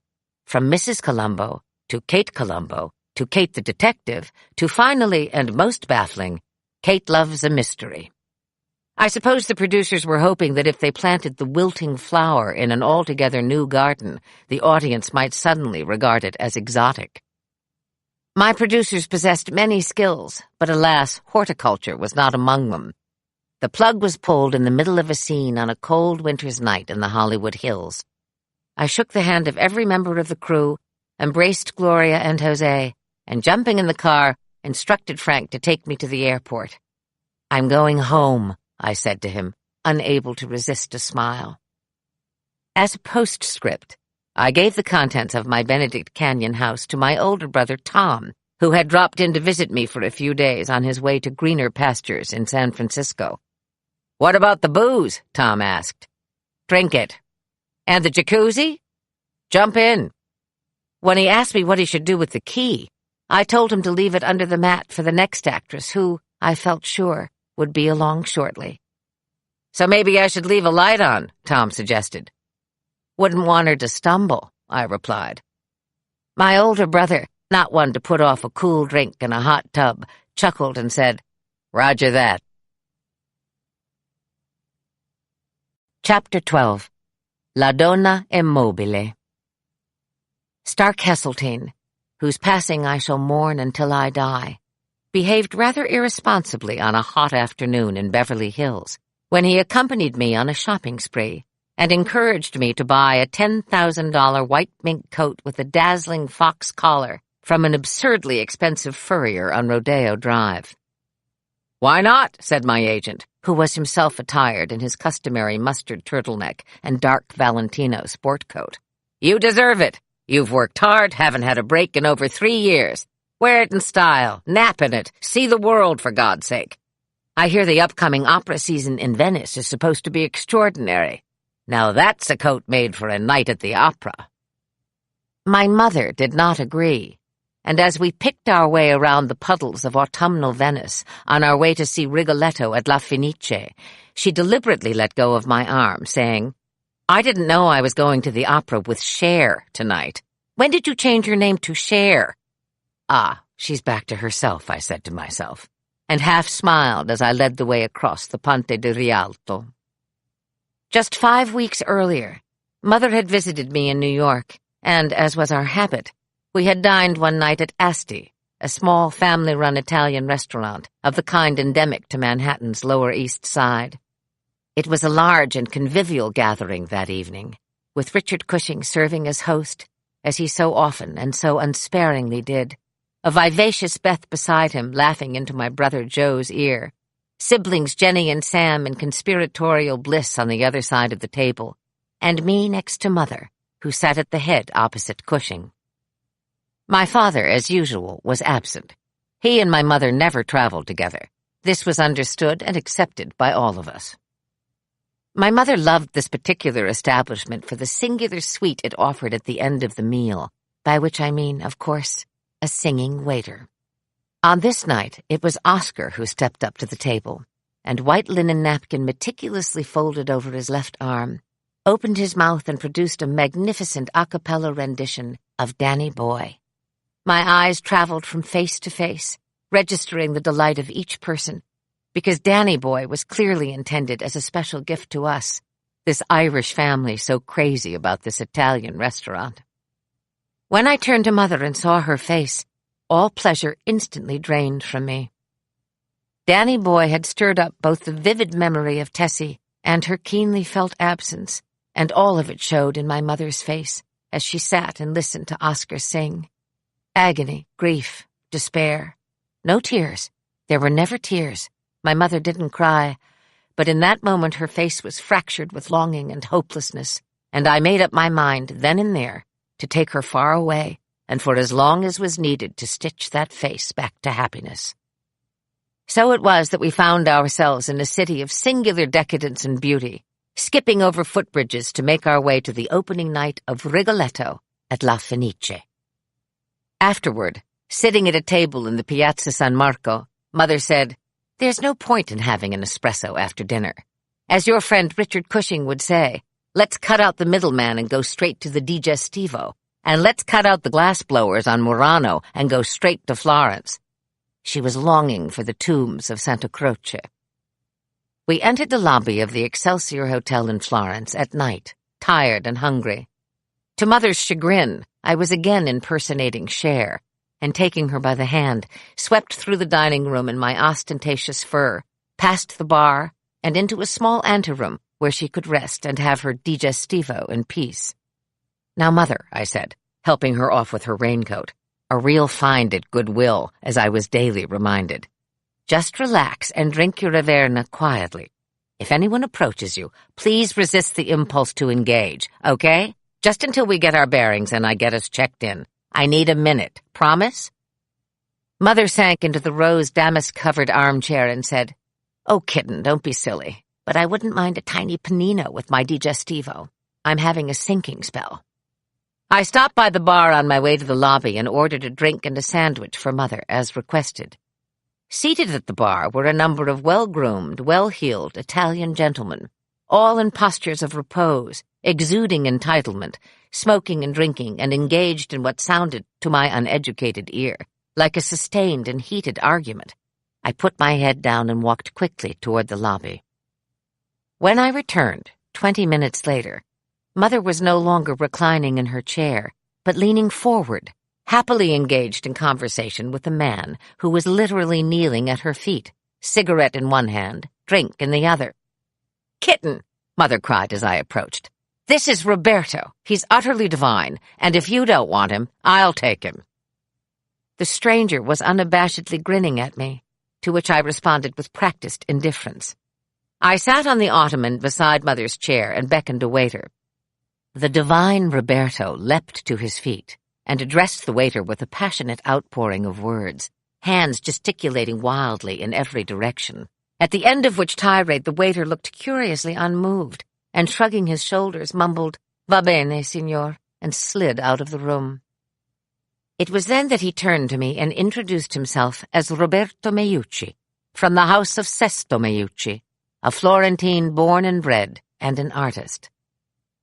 S1: from Mrs. Columbo to Kate Columbo to Kate the Detective to finally, and most baffling, Kate Loves a Mystery. I suppose the producers were hoping that if they planted the wilting flower in an altogether new garden, the audience might suddenly regard it as exotic. My producers possessed many skills, but alas, horticulture was not among them. The plug was pulled in the middle of a scene on a cold winter's night in the Hollywood Hills. I shook the hand of every member of the crew, embraced Gloria and Jose, and jumping in the car, instructed Frank to take me to the airport. "I'm going home," I said to him, unable to resist a smile. As a postscript, I gave the contents of my Benedict Canyon house to my older brother Tom, who had dropped in to visit me for a few days on his way to greener pastures in San Francisco. "What about the booze?" Tom asked. "Drink it." "And the jacuzzi?" "Jump in." When he asked me what he should do with the key, I told him to leave it under the mat for the next actress who, I felt sure, would be along shortly. "So maybe I should leave a light on," Tom suggested. "Wouldn't want her to stumble," I replied. My older brother, not one to put off a cool drink in a hot tub, chuckled and said, "Roger that." Chapter 12. La Donna Immobile. Stark Heseltine, whose passing I shall mourn until I die, behaved rather irresponsibly on a hot afternoon in Beverly Hills when he accompanied me on a shopping spree and encouraged me to buy a $10,000 white mink coat with a dazzling fox collar from an absurdly expensive furrier on Rodeo Drive. "Why not?" said my agent, who was himself attired in his customary mustard turtleneck and dark Valentino sport coat. "You deserve it. You've worked hard, haven't had a break in over 3 years. Wear it in style, nap in it, see the world, for God's sake. I hear the upcoming opera season in Venice is supposed to be extraordinary. Now that's a coat made for a night at the opera." My mother did not agree, and as we picked our way around the puddles of autumnal Venice on our way to see Rigoletto at La Fenice, she deliberately let go of my arm, saying, "I didn't know I was going to the opera with Cher tonight. When did you change your name to Cher?" "Ah, she's back to herself," I said to myself, and half smiled as I led the way across the Ponte di Rialto. Just 5 weeks earlier, Mother had visited me in New York, and, as was our habit, we had dined one night at Asti, a small family-run Italian restaurant of the kind endemic to Manhattan's Lower East Side. It was a large and convivial gathering that evening, with Richard Cushing serving as host, as he so often and so unsparingly did, a vivacious Beth beside him laughing into my brother Joe's ear, siblings Jenny and Sam in conspiratorial bliss on the other side of the table, and me next to Mother, who sat at the head opposite Cushing. My father, as usual, was absent. He and my mother never traveled together. This was understood and accepted by all of us. My mother loved this particular establishment for the singular suite it offered at the end of the meal, by which I mean, of course, a singing waiter. On this night, it was Oscar who stepped up to the table, and white linen napkin meticulously folded over his left arm, opened his mouth and produced a magnificent a cappella rendition of Danny Boy. My eyes traveled from face to face, registering the delight of each person, because Danny Boy was clearly intended as a special gift to us, this Irish family so crazy about this Italian restaurant. When I turned to Mother and saw her face, all pleasure instantly drained from me. Danny Boy had stirred up both the vivid memory of Tessie and her keenly felt absence, and all of it showed in my mother's face as she sat and listened to Oscar sing. Agony, grief, despair. No tears. There were never tears. My mother didn't cry, but in that moment her face was fractured with longing and hopelessness, and I made up my mind, then and there, to take her far away, and for as long as was needed to stitch that face back to happiness. So it was that we found ourselves in a city of singular decadence and beauty, skipping over footbridges to make our way to the opening night of Rigoletto at La Fenice. Afterward, sitting at a table in the Piazza San Marco, Mother said, "There's no point in having an espresso after dinner. As your friend Richard Cushing would say, let's cut out the middleman and go straight to the digestivo, and let's cut out the glassblowers on Murano and go straight to Florence." She was longing for the tombs of Santa Croce. We entered the lobby of the Excelsior Hotel in Florence at night, tired and hungry. To Mother's chagrin, I was again impersonating Cher, and taking her by the hand, swept through the dining room in my ostentatious fur, past the bar, and into a small anteroom where she could rest and have her digestivo in peace. "Now, Mother," I said, helping her off with her raincoat, a real find at Goodwill, as I was daily reminded. "Just relax and drink your Averna quietly. If anyone approaches you, please resist the impulse to engage, okay? Just until we get our bearings and I get us checked in. I need a minute. Promise?" Mother sank into the rose damask-covered armchair and said, "Oh, kitten, don't be silly, but I wouldn't mind a tiny panino with my digestivo. I'm having a sinking spell." I stopped by the bar on my way to the lobby and ordered a drink and a sandwich for Mother, as requested. Seated at the bar were a number of well-groomed, well-heeled Italian gentlemen, all in postures of repose, exuding entitlement, smoking and drinking and engaged in what sounded, to my uneducated ear, like a sustained and heated argument, I put my head down and walked quickly toward the lobby. When I returned, 20 minutes later, Mother was no longer reclining in her chair, but leaning forward, happily engaged in conversation with a man who was literally kneeling at her feet, cigarette in one hand, drink in the other. "Kitten," Mother cried as I approached. "This is Roberto. He's utterly divine, and if you don't want him, I'll take him." The stranger was unabashedly grinning at me, to which I responded with practiced indifference. I sat on the ottoman beside Mother's chair and beckoned a waiter. The divine Roberto leapt to his feet and addressed the waiter with a passionate outpouring of words, hands gesticulating wildly in every direction, at the end of which tirade the waiter looked curiously unmoved, and shrugging his shoulders mumbled, "Va bene, signor," and slid out of the room. It was then that he turned to me and introduced himself as Roberto Meucci, from the house of Sesto Meucci, a Florentine born and bred and an artist.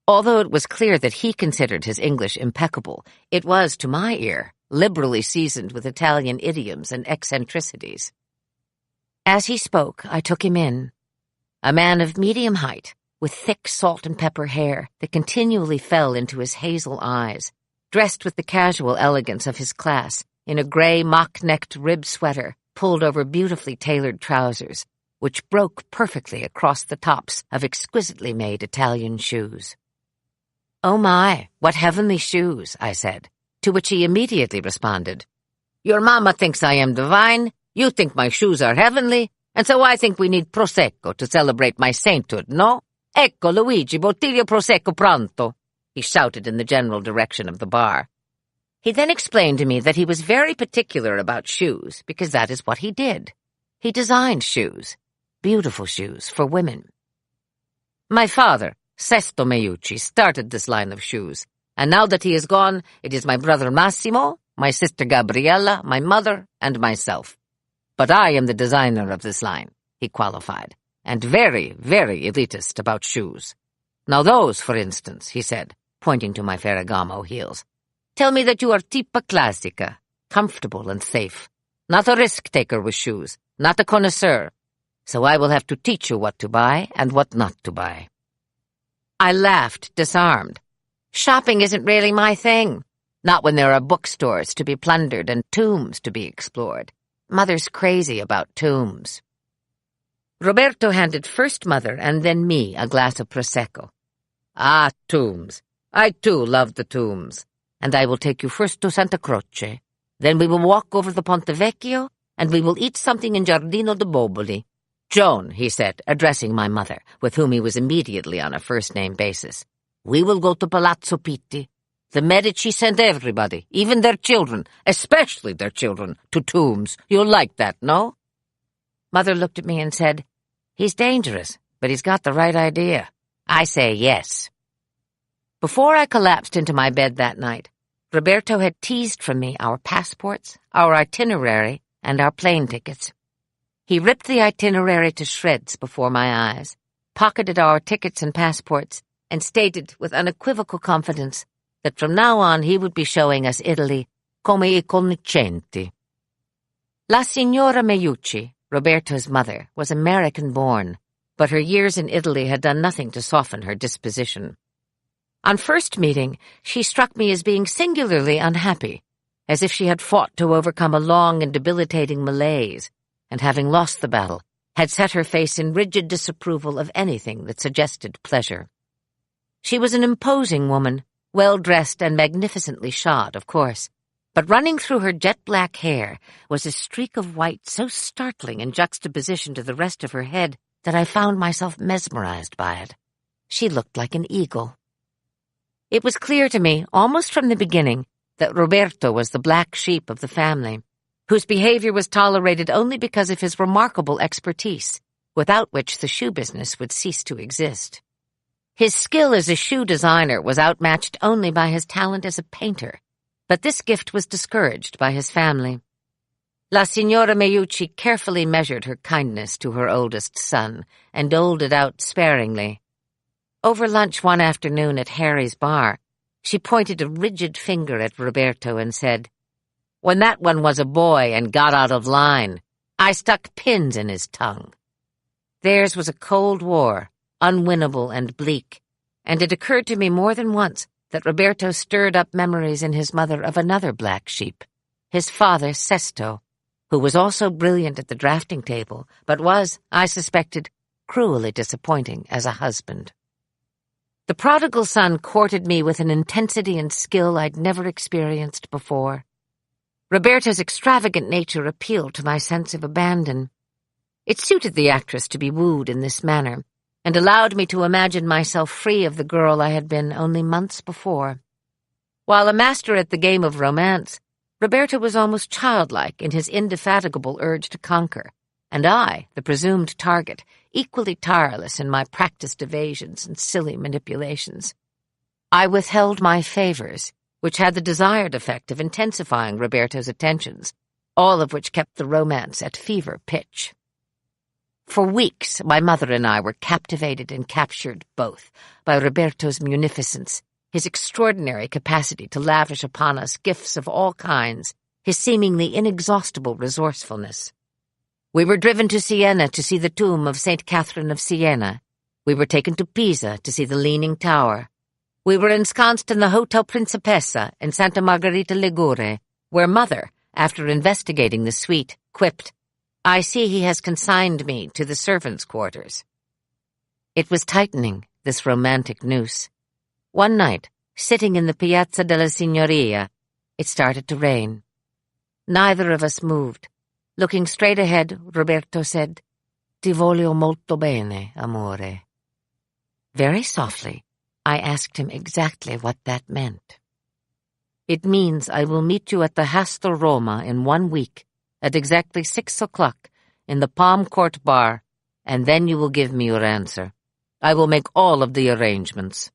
S1: Although it was clear that he considered his English impeccable, it was, to my ear, liberally seasoned with Italian idioms and eccentricities. As he spoke, I took him in. A man of medium height, with thick salt and pepper hair that continually fell into his hazel eyes, dressed with the casual elegance of his class in a gray mock-necked rib sweater pulled over beautifully tailored trousers, which broke perfectly across the tops of exquisitely made Italian shoes. "Oh my, what heavenly shoes," I said, to which he immediately responded, "Your mamma thinks I am divine, you think my shoes are heavenly, and so I think we need Prosecco to celebrate my sainthood, no? Ecco, Luigi, bottiglia Prosecco pronto," he shouted in the general direction of the bar. He then explained to me that he was very particular about shoes because that is what he did. He designed shoes, beautiful shoes for women. "My father, Sesto Meucci, started this line of shoes, and now that he is gone, it is my brother Massimo, my sister Gabriella, my mother, and myself. But I am the designer of this line," he qualified, "and very, very elitist about shoes. Now those, for instance," he said, pointing to my Ferragamo heels, "tell me that you are tipa classica, comfortable and safe, not a risk-taker with shoes, not a connoisseur. So I will have to teach you what to buy and what not to buy." I laughed, disarmed. Shopping isn't really my thing. Not when there are bookstores to be plundered and tombs to be explored. Mother's crazy about tombs. Roberto handed first Mother and then me a glass of Prosecco. "Ah, tombs. I too love the tombs. And I will take you first to Santa Croce. Then we will walk over the Ponte Vecchio, and we will eat something in Giardino de Boboli. Joan," he said, addressing my mother, with whom he was immediately on a first-name basis, "we will go to Palazzo Pitti. The Medici sent everybody, even their children, especially their children, to tombs. You'll like that, no?" Mother looked at me and said, "He's dangerous, but he's got the right idea. I say yes." Before I collapsed into my bed that night, Roberto had teased from me our passports, our itinerary, and our plane tickets. He ripped the itinerary to shreds before my eyes, pocketed our tickets and passports, and stated with unequivocal confidence that from now on he would be showing us Italy come I connicenti. La signora Meucci, Roberto's mother, was American-born, but her years in Italy had done nothing to soften her disposition. On first meeting, she struck me as being singularly unhappy, as if she had fought to overcome a long and debilitating malaise, and having lost the battle, had set her face in rigid disapproval of anything that suggested pleasure. She was an imposing woman, well-dressed and magnificently shod, of course, but running through her jet-black hair was a streak of white so startling in juxtaposition to the rest of her head that I found myself mesmerized by it. She looked like an eagle. It was clear to me, almost from the beginning, that Roberto was the black sheep of the family, whose behavior was tolerated only because of his remarkable expertise, without which the shoe business would cease to exist. His skill as a shoe designer was outmatched only by his talent as a painter, but this gift was discouraged by his family. La signora Meucci carefully measured her kindness to her oldest son and doled it out sparingly. Over lunch one afternoon at Harry's bar, She pointed a rigid finger at Roberto and said, "When that one was a boy and got out of line, I stuck pins in his tongue." Theirs was a cold war, unwinnable and bleak, and it occurred to me more than once that Roberto stirred up memories in his mother of another black sheep, his father Sesto, who was also brilliant at the drafting table, but was, I suspected, cruelly disappointing as a husband. The prodigal son courted me with an intensity and skill I'd never experienced before. Roberto's extravagant nature appealed to my sense of abandon. It suited the actress to be wooed in this manner, and allowed me to imagine myself free of the girl I had been only months before. While a master at the game of romance, Roberto was almost childlike in his indefatigable urge to conquer, and I, the presumed target, equally tireless in my practiced evasions and silly manipulations. I withheld my favors, which had the desired effect of intensifying Roberto's attentions, all of which kept the romance at fever pitch. For weeks, my mother and I were captivated and captured both by Roberto's munificence, his extraordinary capacity to lavish upon us gifts of all kinds, his seemingly inexhaustible resourcefulness. We were driven to Siena to see the tomb of St. Catherine of Siena. We were taken to Pisa to see the Leaning Tower. We were ensconced in the Hotel Principessa in Santa Margherita Ligure, where Mother, after investigating the suite, quipped, "I see he has consigned me to the servants' quarters." It was tightening, this romantic noose. One night, sitting in the Piazza della Signoria, it started to rain. Neither of us moved. Looking straight ahead, Roberto said, "Ti voglio molto bene, amore." Very softly, I asked him exactly what that meant. "It means I will meet you at the Hostel Roma in 1 week, at exactly 6 o'clock, in the Palm Court bar, and then you will give me your answer. I will make all of the arrangements."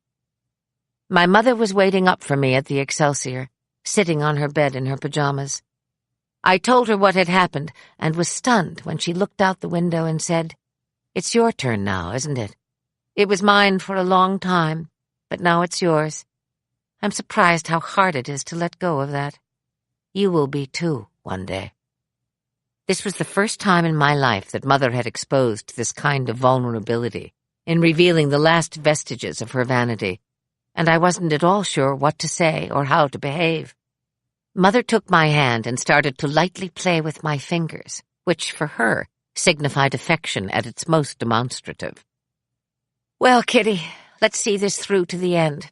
S1: My mother was waiting up for me at the Excelsior, sitting on her bed in her pajamas. I told her what had happened, and was stunned when she looked out the window and said, "It's your turn now, isn't it? It was mine for a long time, but now it's yours. I'm surprised how hard it is to let go of that. You will be too, one day." This was the first time in my life that Mother had exposed this kind of vulnerability, in revealing the last vestiges of her vanity, and I wasn't at all sure what to say or how to behave. Mother took my hand and started to lightly play with my fingers, which, for her, signified affection at its most demonstrative. "Well, Kitty, let's see this through to the end.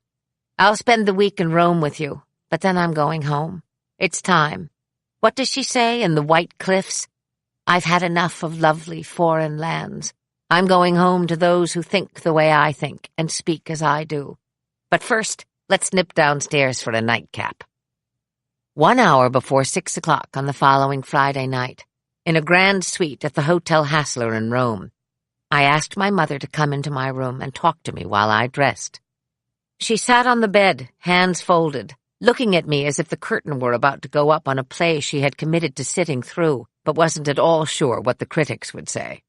S1: I'll spend the week in Rome with you, but then I'm going home. It's time. What does she say in The White Cliffs? I've had enough of lovely foreign lands. I'm going home to those who think the way I think and speak as I do. But first, let's nip downstairs for a nightcap." 1 hour before 6 o'clock on the following Friday night, in a grand suite at the Hotel Hassler in Rome, I asked my mother to come into my room and talk to me while I dressed. She sat on the bed, hands folded, looking at me as if the curtain were about to go up on a play she had committed to sitting through, but wasn't at all sure what the critics would say.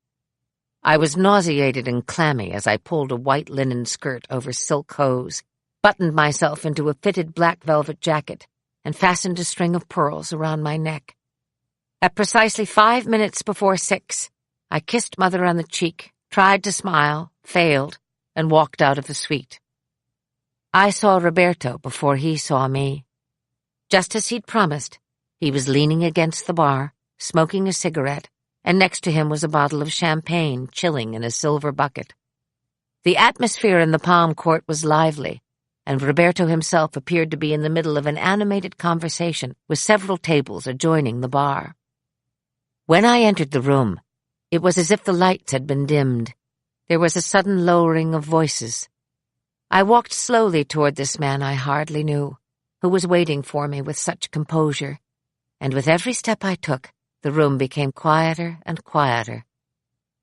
S1: I was nauseated and clammy as I pulled a white linen skirt over silk hose, buttoned myself into a fitted black velvet jacket, and fastened a string of pearls around my neck. At precisely 5 minutes before 6, I kissed Mother on the cheek, tried to smile, failed, and walked out of the suite. I saw Roberto before he saw me. Just as he'd promised, he was leaning against the bar, smoking a cigarette, and next to him was a bottle of champagne chilling in a silver bucket. The atmosphere in the Palm Court was lively, and Roberto himself appeared to be in the middle of an animated conversation with several tables adjoining the bar. When I entered the room, it was as if the lights had been dimmed. There was a sudden lowering of voices. I walked slowly toward this man I hardly knew, who was waiting for me with such composure, and with every step I took, the room became quieter and quieter.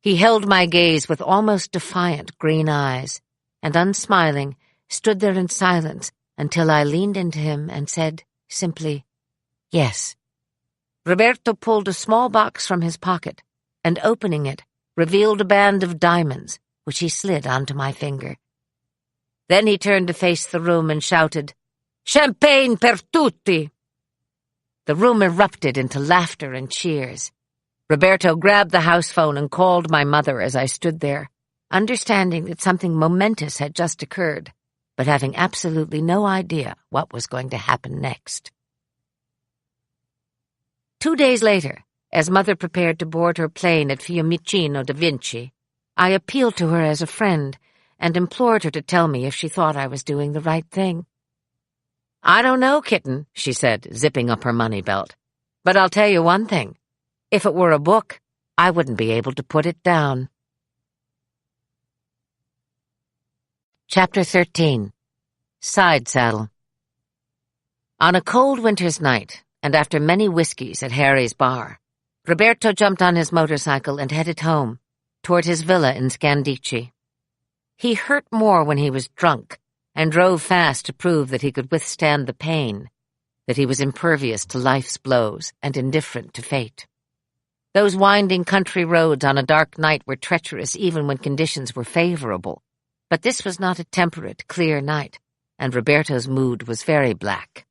S1: He held my gaze with almost defiant green eyes, and unsmiling, stood there in silence until I leaned into him and said, simply, "Yes." Roberto pulled a small box from his pocket, and opening it, revealed a band of diamonds, which he slid onto my finger. Then he turned to face the room and shouted, Champagne per tutti! The room erupted into laughter and cheers. Roberto grabbed the house phone and called my mother as I stood there, understanding that something momentous had just occurred, but having absolutely no idea what was going to happen next. 2 days later, as Mother prepared to board her plane at Fiumicino da Vinci, I appealed to her as a friend and implored her to tell me if she thought I was doing the right thing. "I don't know, kitten," she said, zipping up her money belt. "But I'll tell you one thing. If it were a book, I wouldn't be able to put it down." Chapter 13. Side Saddle. On a cold winter's night, and after many whiskeys at Harry's bar, Roberto jumped on his motorcycle and headed home, toward his villa in Scandici. He hurt more when he was drunk, and drove fast to prove that he could withstand the pain, that he was impervious to life's blows and indifferent to fate. Those winding country roads on a dark night were treacherous even when conditions were favorable, but this was not a temperate, clear night, and Roberto's mood was very black.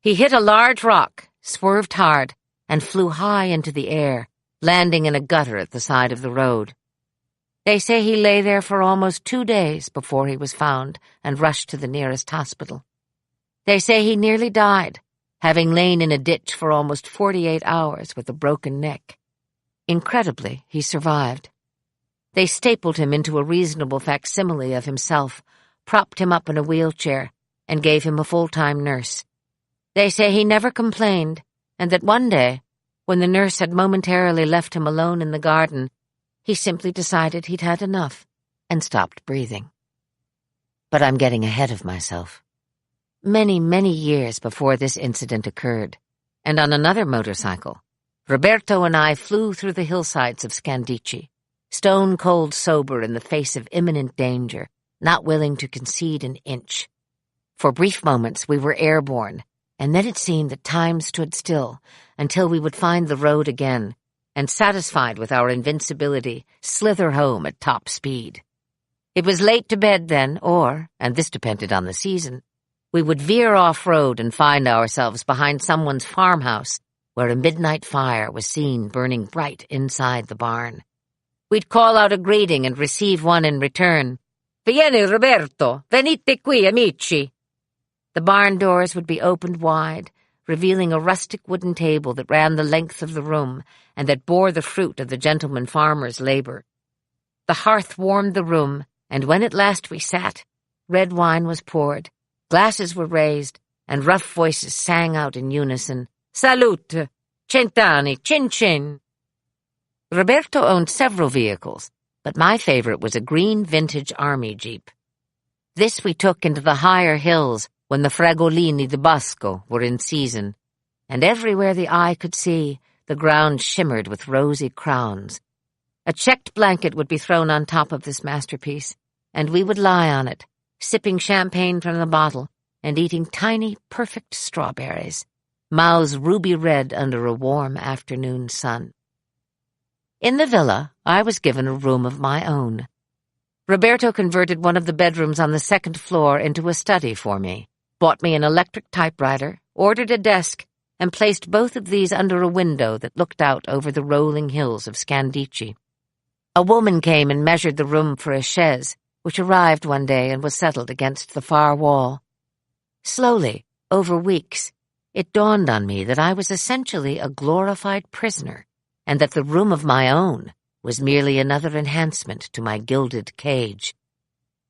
S1: He hit a large rock, swerved hard, and flew high into the air, landing in a gutter at the side of the road. They say he lay there for almost 2 days before he was found and rushed to the nearest hospital. They say he nearly died, having lain in a ditch for almost 48 hours with a broken neck. Incredibly, he survived. They stapled him into a reasonable facsimile of himself, propped him up in a wheelchair, and gave him a full-time nurse. They say he never complained, and that one day, when the nurse had momentarily left him alone in the garden, he simply decided he'd had enough and stopped breathing. But I'm getting ahead of myself. Many, many years before this incident occurred, and on another motorcycle, Roberto and I flew through the hillsides of Scandici, stone-cold sober in the face of imminent danger, not willing to concede an inch. For brief moments we were airborne, and then it seemed that time stood still until we would find the road again, and satisfied with our invincibility, slither home at top speed. It was late to bed then, or, and this depended on the season, we would veer off-road and find ourselves behind someone's farmhouse where a midnight fire was seen burning bright inside the barn. We'd call out a greeting and receive one in return. "Vieni, Roberto! Venite qui, amici!" The barn doors would be opened wide, revealing a rustic wooden table that ran the length of the room and that bore the fruit of the gentleman farmer's labor. The hearth warmed the room, and when at last we sat, red wine was poured, glasses were raised, and rough voices sang out in unison, "Salute! Cent'anni! Cin cin!" Roberto owned several vehicles, but my favorite was a green vintage army jeep. This we took into the higher hills when the Fragolini di Bosco were in season, and everywhere the eye could see, the ground shimmered with rosy crowns. A checked blanket would be thrown on top of this masterpiece, and we would lie on it, sipping champagne from the bottle and eating tiny, perfect strawberries, mouths ruby red under a warm afternoon sun. In the villa, I was given a room of my own. Roberto converted one of the bedrooms on the second floor into a study for me, bought me an electric typewriter, ordered a desk, and placed both of these under a window that looked out over the rolling hills of Scandici. A woman came and measured the room for a chaise, which arrived one day and was settled against the far wall. Slowly, over weeks, it dawned on me that I was essentially a glorified prisoner, and that the room of my own was merely another enhancement to my gilded cage.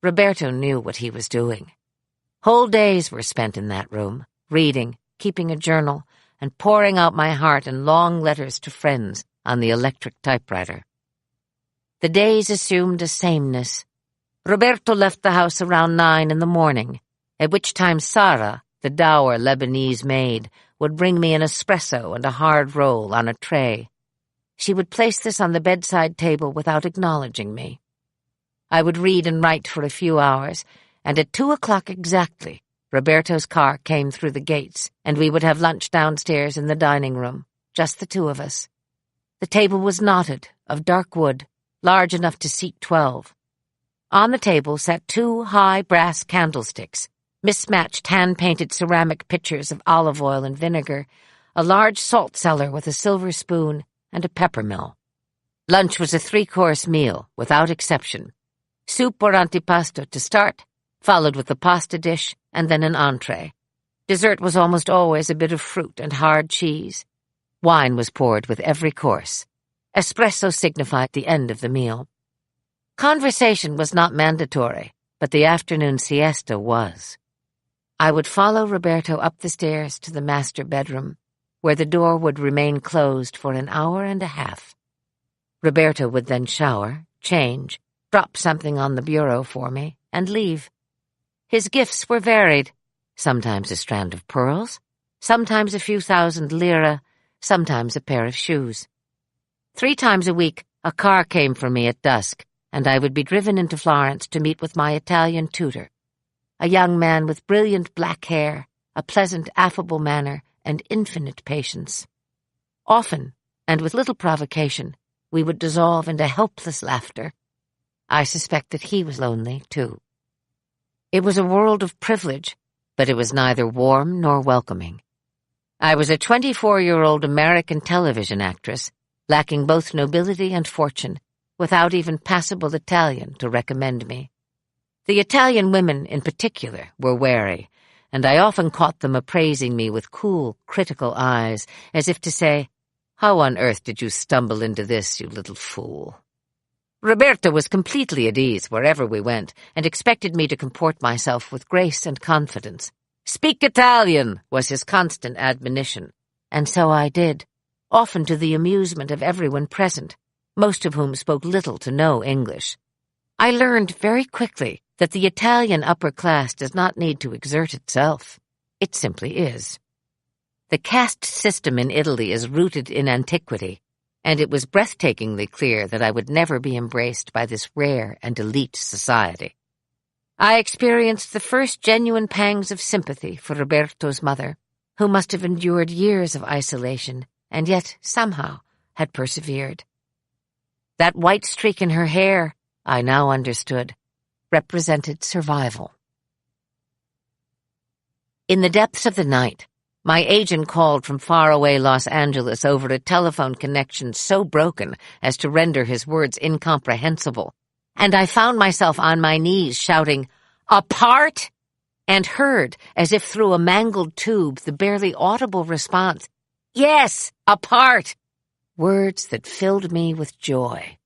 S1: Roberto knew what he was doing. Whole days were spent in that room, reading, keeping a journal, and pouring out my heart in long letters to friends on the electric typewriter. The days assumed a sameness. Roberto left the house around 9 in the morning, at which time Sarah, the dour Lebanese maid, would bring me an espresso and a hard roll on a tray. She would place this on the bedside table without acknowledging me. I would read and write for a few hours, and at 2 o'clock exactly, Roberto's car came through the gates, and we would have lunch downstairs in the dining room, just the two of us. The table was knotted, of dark wood, large enough to seat 12. On the table sat 2 high brass candlesticks, mismatched hand-painted ceramic pitchers of olive oil and vinegar, a large salt cellar with a silver spoon, and a pepper mill. Lunch was a 3-course meal, without exception. Soup or antipasto to start, followed with a pasta dish, and then an entree. Dessert was almost always a bit of fruit and hard cheese. Wine was poured with every course. Espresso signified the end of the meal. Conversation was not mandatory, but the afternoon siesta was. I would follow Roberto up the stairs to the master bedroom, where the door would remain closed for an hour and a half. Roberto would then shower, change, drop something on the bureau for me, and leave. His gifts were varied, sometimes a strand of pearls, sometimes a few thousand lire, sometimes a pair of shoes. 3 times a week a car came for me at dusk, and I would be driven into Florence to meet with my Italian tutor, a young man with brilliant black hair, a pleasant, affable manner, and infinite patience. Often, and with little provocation, we would dissolve into helpless laughter. I suspect that he was lonely, too. It was a world of privilege, but it was neither warm nor welcoming. I was a 24-year-old American television actress, lacking both nobility and fortune, without even passable Italian to recommend me. The Italian women, in particular, were wary, and I often caught them appraising me with cool, critical eyes, as if to say, "How on earth did you stumble into this, you little fool?" Roberto was completely at ease wherever we went, and expected me to comport myself with grace and confidence. "Speak Italian," was his constant admonition, and so I did, often to the amusement of everyone present, most of whom spoke little to no English. I learned very quickly that the Italian upper class does not need to exert itself. It simply is. The caste system in Italy is rooted in antiquity, and it was breathtakingly clear that I would never be embraced by this rare and elite society. I experienced the first genuine pangs of sympathy for Roberto's mother, who must have endured years of isolation, and yet, somehow, had persevered. That white streak in her hair, I now understood, represented survival. In the depths of the night, my agent called from faraway Los Angeles over a telephone connection so broken as to render his words incomprehensible, and I found myself on my knees shouting, "Apart!" and heard, as if through a mangled tube, the barely audible response, "Yes, apart!" words that filled me with joy.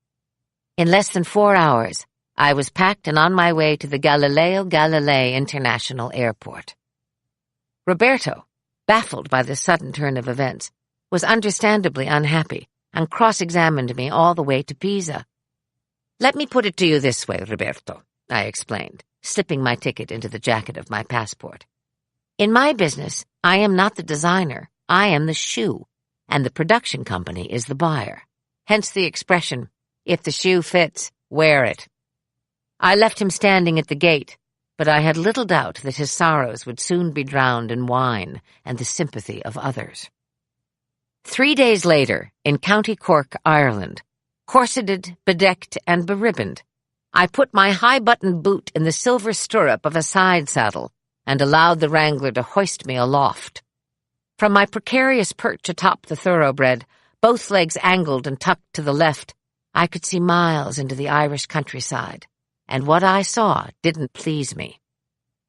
S1: In less than 4 hours, I was packed and on my way to the Galileo Galilei International Airport. Roberto, baffled by this sudden turn of events, was understandably unhappy and cross-examined me all the way to Pisa. "Let me put it to you this way, Roberto," I explained, slipping my ticket into the jacket of my passport. "In my business, I am not the designer, I am the shoe, and the production company is the buyer. Hence the expression, 'If the shoe fits, wear it.'" I left him standing at the gate, but I had little doubt that his sorrows would soon be drowned in wine and the sympathy of others. 3 days later, in County Cork, Ireland, corseted, bedecked, and beribboned, I put my high-buttoned boot in the silver stirrup of a side saddle and allowed the wrangler to hoist me aloft. From my precarious perch atop the thoroughbred, both legs angled and tucked to the left, I could see miles into the Irish countryside, and what I saw didn't please me.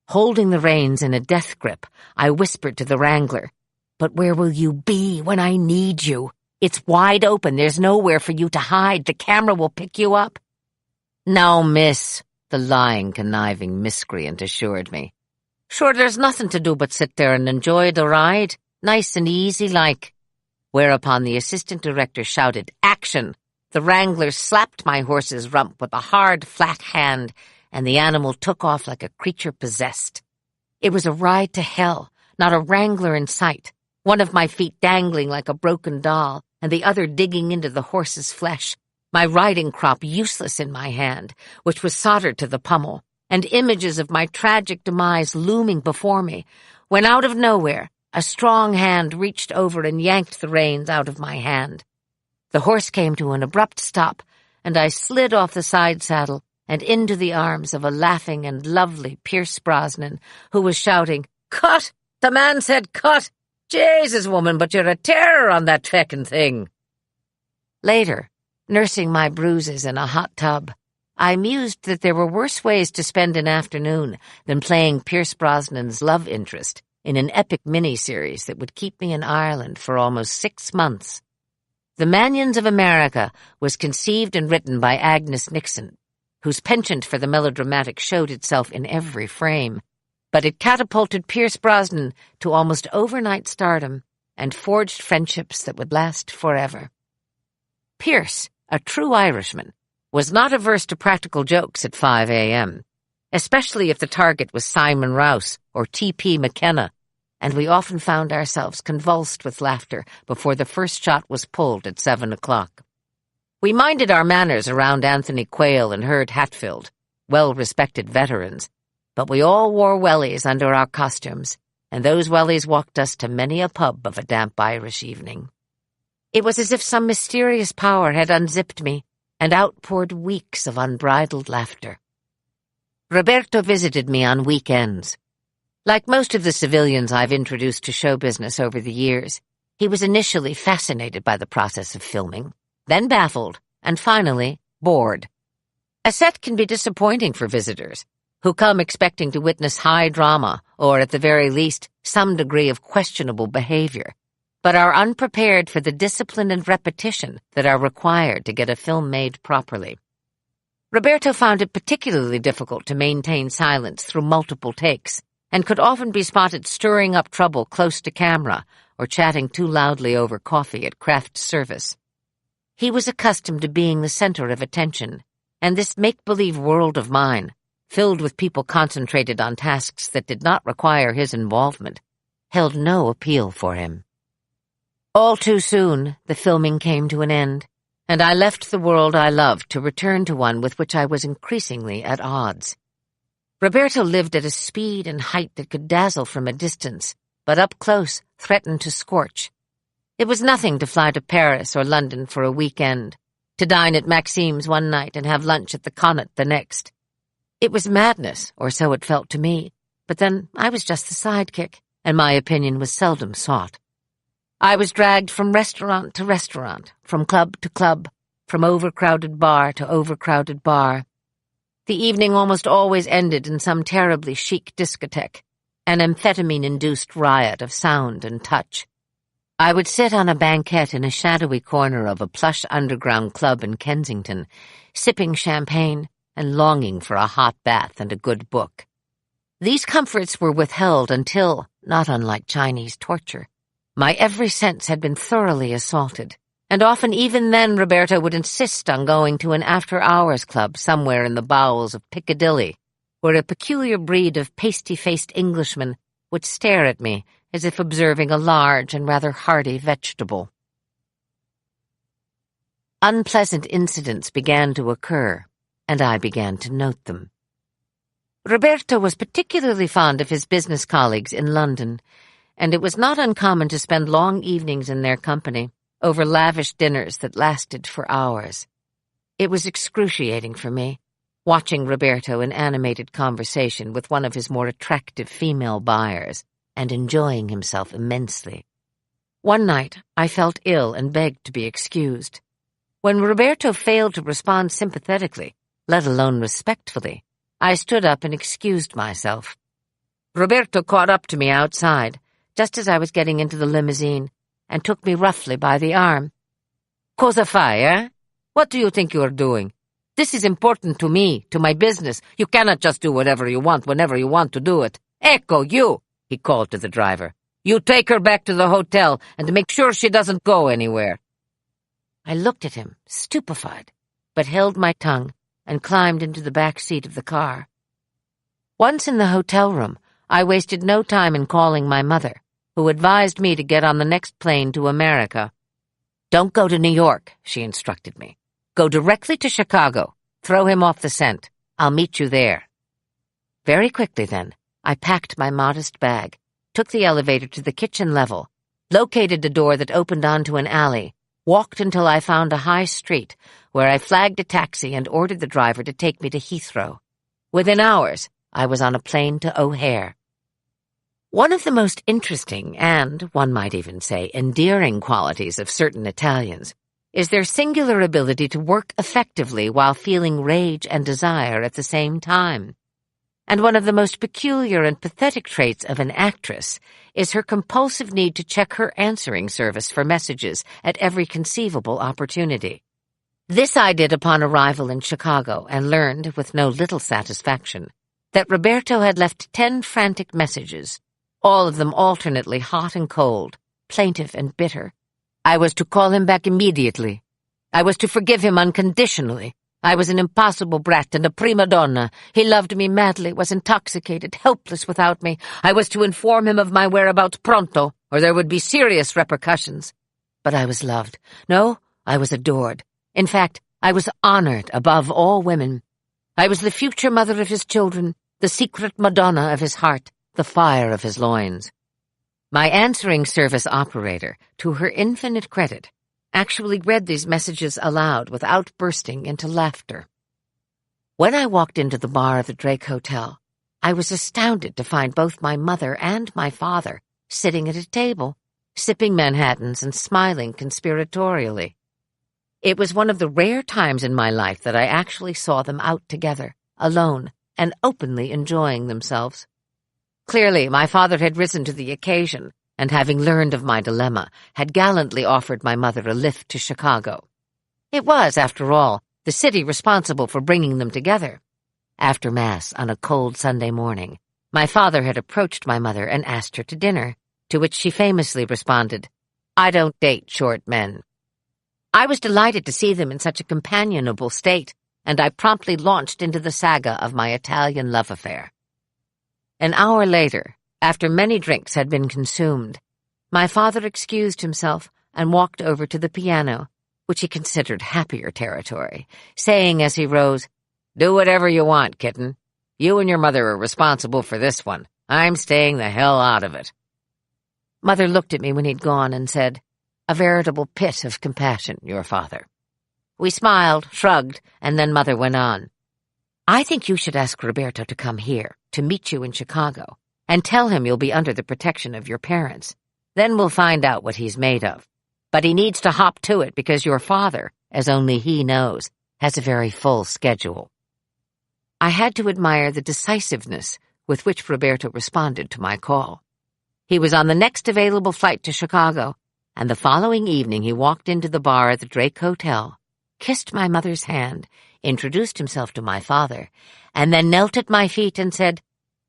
S1: Holding the reins in a death grip, I whispered to the wrangler, "But where will you be when I need you? It's wide open, there's nowhere for you to hide, the camera will pick you up." "No, miss," the lying, conniving miscreant assured me. "Sure, there's nothing to do but sit there and enjoy the ride, nice and easy like." Whereupon the assistant director shouted, "Action!" The wrangler slapped my horse's rump with a hard, flat hand, and the animal took off like a creature possessed. It was a ride to hell, not a wrangler in sight, one of my feet dangling like a broken doll, and the other digging into the horse's flesh, my riding crop useless in my hand, which was soldered to the pommel, and images of my tragic demise looming before me, when out of nowhere a strong hand reached over and yanked the reins out of my hand. The horse came to an abrupt stop, and I slid off the side saddle and into the arms of a laughing and lovely Pierce Brosnan, who was shouting, "Cut! The man said cut! Jesus, woman, but you're a terror on that feckin' thing!" Later, nursing my bruises in a hot tub, I mused that there were worse ways to spend an afternoon than playing Pierce Brosnan's love interest in an epic miniseries that would keep me in Ireland for almost 6 months. The Manions of America was conceived and written by Agnes Nixon, whose penchant for the melodramatic showed itself in every frame, but it catapulted Pierce Brosnan to almost overnight stardom and forged friendships that would last forever. Pierce, a true Irishman, was not averse to practical jokes at 5 a.m., especially if the target was Simon Rouse or T.P. McKenna, and we often found ourselves convulsed with laughter before the first shot was pulled at 7 o'clock. We minded our manners around Anthony Quayle and Herd Hatfield, well-respected veterans, but we all wore wellies under our costumes, and those wellies walked us to many a pub of a damp Irish evening. It was as if some mysterious power had unzipped me and outpoured weeks of unbridled laughter. Roberto visited me on weekends. Like most of the civilians I've introduced to show business over the years, he was initially fascinated by the process of filming, then baffled, and finally bored. A set can be disappointing for visitors, who come expecting to witness high drama or, at the very least, some degree of questionable behavior, but are unprepared for the discipline and repetition that are required to get a film made properly. Roberto found it particularly difficult to maintain silence through multiple takes, and could often be spotted stirring up trouble close to camera or chatting too loudly over coffee at craft service. He was accustomed to being the center of attention, and this make-believe world of mine, filled with people concentrated on tasks that did not require his involvement, held no appeal for him. All too soon, the filming came to an end, and I left the world I loved to return to one with which I was increasingly at odds. Roberto lived at a speed and height that could dazzle from a distance, but up close threatened to scorch. It was nothing to fly to Paris or London for a weekend, to dine at Maxime's one night and have lunch at the Connaught the next. It was madness, or so it felt to me, but then I was just the sidekick, and my opinion was seldom sought. I was dragged from restaurant to restaurant, from club to club, from overcrowded bar to overcrowded bar. The evening almost always ended in some terribly chic discotheque, an amphetamine-induced riot of sound and touch. I would sit on a banquette in a shadowy corner of a plush underground club in Kensington, sipping champagne and longing for a hot bath and a good book. These comforts were withheld until, not unlike Chinese torture, my every sense had been thoroughly assaulted, and often even then Roberto would insist on going to an after-hours club somewhere in the bowels of Piccadilly, where a peculiar breed of pasty-faced Englishmen would stare at me as if observing a large and rather hardy vegetable. Unpleasant incidents began to occur, and I began to note them. Roberto was particularly fond of his business colleagues in London, and it was not uncommon to spend long evenings in their company over lavish dinners that lasted for hours. It was excruciating for me, watching Roberto in animated conversation with one of his more attractive female buyers and enjoying himself immensely. One night, I felt ill and begged to be excused. When Roberto failed to respond sympathetically, let alone respectfully, I stood up and excused myself. Roberto caught up to me outside, just as I was getting into the limousine, and took me roughly by the arm. "Cosa fai, eh? What do you think you are doing? This is important to me, to my business. You cannot just do whatever you want whenever you want to do it. Ecco, you!" he called to the driver. "You take her back to the hotel and make sure she doesn't go anywhere." I looked at him, stupefied, but held my tongue and climbed into the back seat of the car. Once in the hotel room, I wasted no time in calling my mother, who advised me to get on the next plane to America. "Don't go to New York," she instructed me. "Go directly to Chicago. Throw him off the scent. I'll meet you there." Very quickly, then, I packed my modest bag, took the elevator to the kitchen level, located a door that opened onto an alley, walked until I found a high street, where I flagged a taxi and ordered the driver to take me to Heathrow. Within hours, I was on a plane to O'Hare. One of the most interesting and, one might even say, endearing qualities of certain Italians is their singular ability to work effectively while feeling rage and desire at the same time. And one of the most peculiar and pathetic traits of an actress is her compulsive need to check her answering service for messages at every conceivable opportunity. This I did upon arrival in Chicago and learned, with no little satisfaction, that Roberto had left 10 frantic messages, all of them alternately hot and cold, plaintive and bitter. I was to call him back immediately. I was to forgive him unconditionally. I was an impossible brat and a prima donna. He loved me madly, was intoxicated, helpless without me. I was to inform him of my whereabouts pronto, or there would be serious repercussions. But I was loved. No, I was adored. In fact, I was honored above all women. I was the future mother of his children, the secret Madonna of his heart, the fire of his loins. My answering service operator, to her infinite credit, actually read these messages aloud without bursting into laughter. When I walked into the bar of the Drake Hotel, I was astounded to find both my mother and my father sitting at a table, sipping Manhattans and smiling conspiratorially. It was one of the rare times in my life that I actually saw them out together, alone, and openly enjoying themselves. Clearly, my father had risen to the occasion, and having learned of my dilemma, had gallantly offered my mother a lift to Chicago. It was, after all, the city responsible for bringing them together. After Mass on a cold Sunday morning, my father had approached my mother and asked her to dinner, to which she famously responded, "I don't date short men." I was delighted to see them in such a companionable state, and I promptly launched into the saga of my Italian love affair. An hour later, after many drinks had been consumed, my father excused himself and walked over to the piano, which he considered happier territory, saying as he rose, "Do whatever you want, kitten. You and your mother are responsible for this one. I'm staying the hell out of it." Mother looked at me when he'd gone and said, "A veritable pit of compassion, your father." We smiled, shrugged, and then Mother went on. "I think you should ask Roberto to come here, to meet you in Chicago, and tell him you'll be under the protection of your parents. Then we'll find out what he's made of. But he needs to hop to it because your father, as only he knows, has a very full schedule." I had to admire the decisiveness with which Roberto responded to my call. He was on the next available flight to Chicago, and the following evening he walked into the bar at the Drake Hotel, kissed my mother's hand, introduced himself to my father, and then knelt at my feet and said,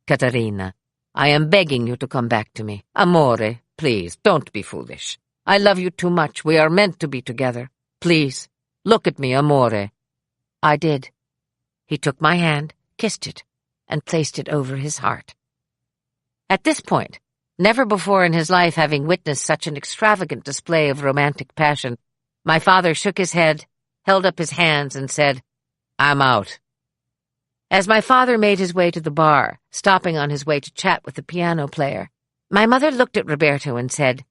S1: "Caterina, I am begging you to come back to me. Amore, please, don't be foolish. I love you too much. We are meant to be together. Please, look at me, amore." I did. He took my hand, kissed it, and placed it over his heart. At this point, never before in his life having witnessed such an extravagant display of romantic passion, my father shook his head, held up his hands, and said, "I'm out." As my father made his way to the bar, stopping on his way to chat with the piano player, my mother looked at Roberto and said,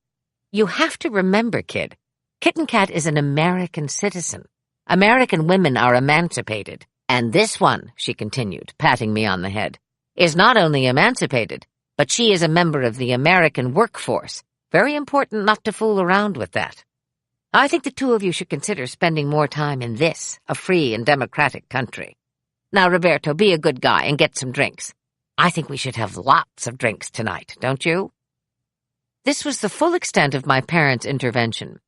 S1: "You have to remember, kid, Kitten Kat is an American citizen. American women are emancipated, and this one," she continued, patting me on the head, "is not only emancipated, but she is a member of the American workforce. Very important not to fool around with that. I think the two of you should consider spending more time in this, a free and democratic country. Now, Roberto, be a good guy and get some drinks. I think we should have lots of drinks tonight, don't you?" This was the full extent of my parents' intervention,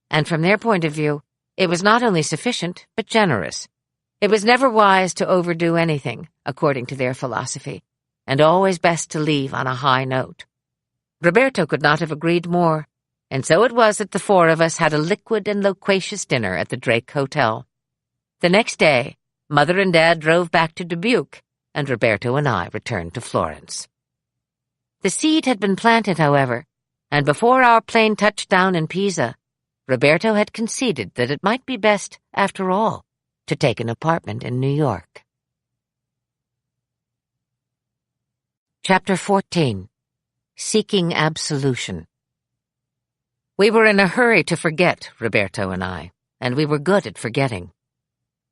S1: and from their point of view, it was not only sufficient, but generous. It was never wise to overdo anything, according to their philosophy, and always best to leave on a high note. Roberto could not have agreed more, and so it was that the four of us had a liquid and loquacious dinner at the Drake Hotel. The next day, Mother and Dad drove back to Dubuque, and Roberto and I returned to Florence. The seed had been planted, however, and before our plane touched down in Pisa, Roberto had conceded that it might be best, after all, to take an apartment in New York. Chapter 14. Seeking Absolution. We were in a hurry to forget, Roberto and I, and we were good at forgetting.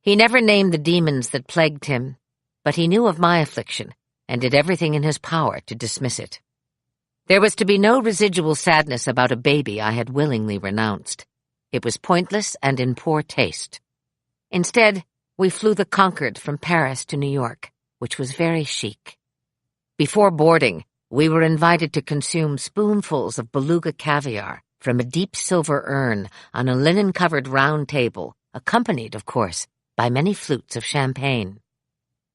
S1: He never named the demons that plagued him, but he knew of my affliction and did everything in his power to dismiss it. There was to be no residual sadness about a baby I had willingly renounced. It was pointless and in poor taste. Instead, we flew the Concorde from Paris to New York, which was very chic. Before boarding, we were invited to consume spoonfuls of beluga caviar from a deep silver urn on a linen-covered round table, accompanied, of course, by many flutes of champagne.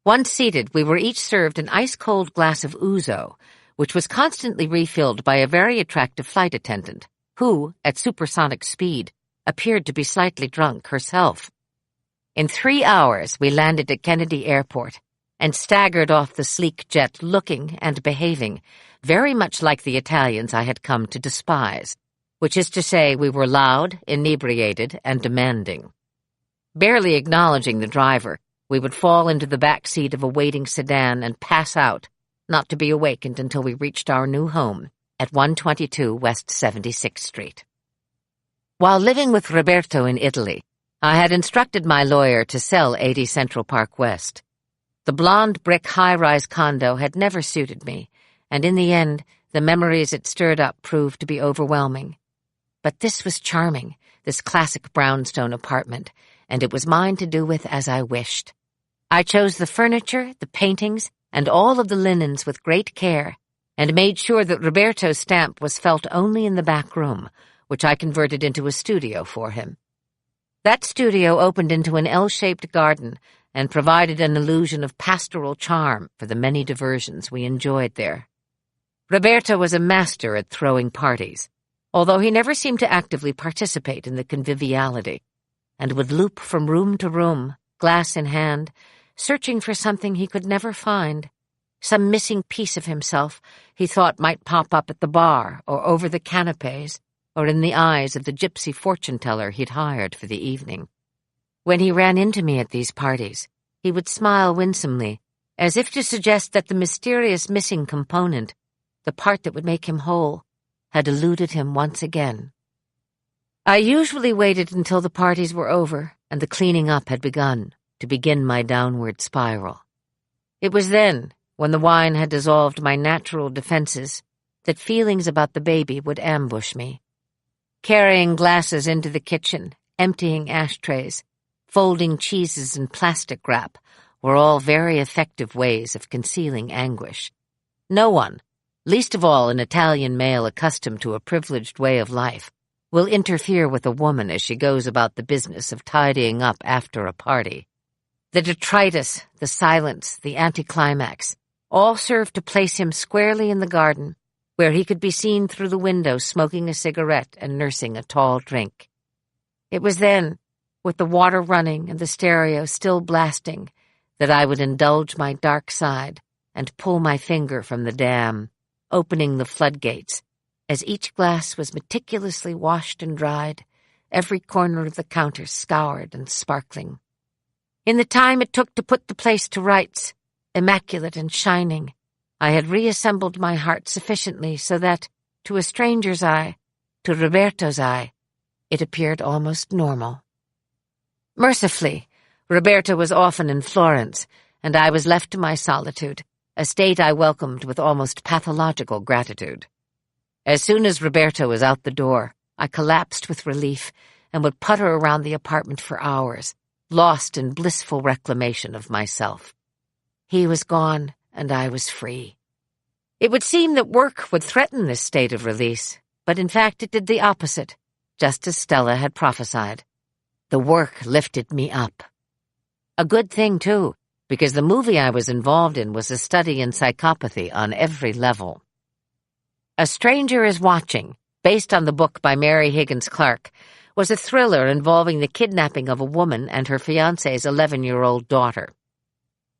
S1: Once seated, we were each served an ice-cold glass of ouzo, which was constantly refilled by a very attractive flight attendant, who, at supersonic speed, appeared to be slightly drunk herself. In 3 hours, we landed at Kennedy Airport and staggered off the sleek jet looking and behaving very much like the Italians I had come to despise, which is to say we were loud, inebriated, and demanding. Barely acknowledging the driver, we would fall into the back seat of a waiting sedan and pass out, not to be awakened until we reached our new home at 122 West 76th Street. While living with Roberto in Italy, I had instructed my lawyer to sell 80 Central Park West. The blonde brick high-rise condo had never suited me, and in the end, the memories it stirred up proved to be overwhelming. But this was charming, this classic brownstone apartment, and it was mine to do with as I wished. I chose the furniture, the paintings, and all of the linens with great care, and made sure that Roberto's stamp was felt only in the back room, which I converted into a studio for him. That studio opened into an L-shaped garden and provided an illusion of pastoral charm for the many diversions we enjoyed there. Roberto was a master at throwing parties, although he never seemed to actively participate in the conviviality, and would loop from room to room, glass in hand, searching for something he could never find, some missing piece of himself he thought might pop up at the bar or over the canapes or in the eyes of the gypsy fortune-teller he'd hired for the evening. When he ran into me at these parties, he would smile winsomely, as if to suggest that the mysterious missing component, the part that would make him whole, had eluded him once again. I usually waited until the parties were over and the cleaning up had begun, to begin my downward spiral. It was then, when the wine had dissolved my natural defenses, that feelings about the baby would ambush me. Carrying glasses into the kitchen, emptying ashtrays, folding cheeses in plastic wrap were all very effective ways of concealing anguish. No one, least of all an Italian male accustomed to a privileged way of life, will interfere with a woman as she goes about the business of tidying up after a party. The detritus, the silence, the anticlimax, all served to place him squarely in the garden, where he could be seen through the window smoking a cigarette and nursing a tall drink. It was then, with the water running and the stereo still blasting, that I would indulge my dark side and pull my finger from the dam, opening the floodgates, as each glass was meticulously washed and dried, every corner of the counter scoured and sparkling. In the time it took to put the place to rights, immaculate and shining, I had reassembled my heart sufficiently so that, to a stranger's eye, to Roberto's eye, it appeared almost normal. Mercifully, Roberto was often in Florence, and I was left to my solitude, a state I welcomed with almost pathological gratitude. As soon as Roberto was out the door, I collapsed with relief and would putter around the apartment for hours, lost in blissful reclamation of myself. He was gone, and I was free. It would seem that work would threaten this state of release, but in fact it did the opposite, just as Stella had prophesied. The work lifted me up. A good thing, too, because the movie I was involved in was a study in psychopathy on every level. A Stranger is Watching, based on the book by Mary Higgins Clark, was a thriller involving the kidnapping of a woman and her fiancé's 11-year-old daughter.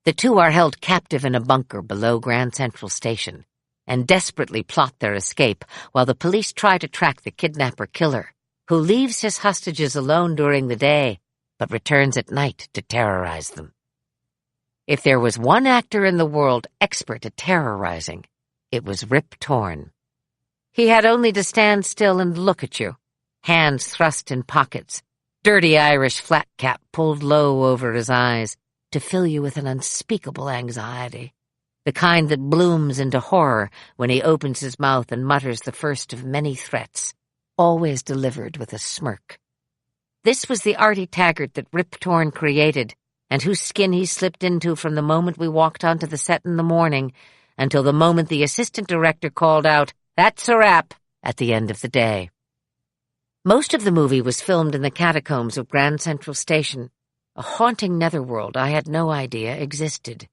S1: The two are held captive in a bunker below Grand Central Station and desperately plot their escape while the police try to track the kidnapper-killer, who leaves his hostages alone during the day but returns at night to terrorize them. If there was one actor in the world expert at terrorizing, it was Rip Torn. He had only to stand still and look at you, hands thrust in pockets, dirty Irish flat cap pulled low over his eyes, to fill you with an unspeakable anxiety, the kind that blooms into horror when he opens his mouth and mutters the first of many threats, always delivered with a smirk. This was the Artie Taggart that Rip Torn created, and whose skin he slipped into from the moment we walked onto the set in the morning until the moment the assistant director called out, "That's a wrap," at the end of the day. Most of the movie was filmed in the catacombs of Grand Central Station, a haunting netherworld I had no idea existed.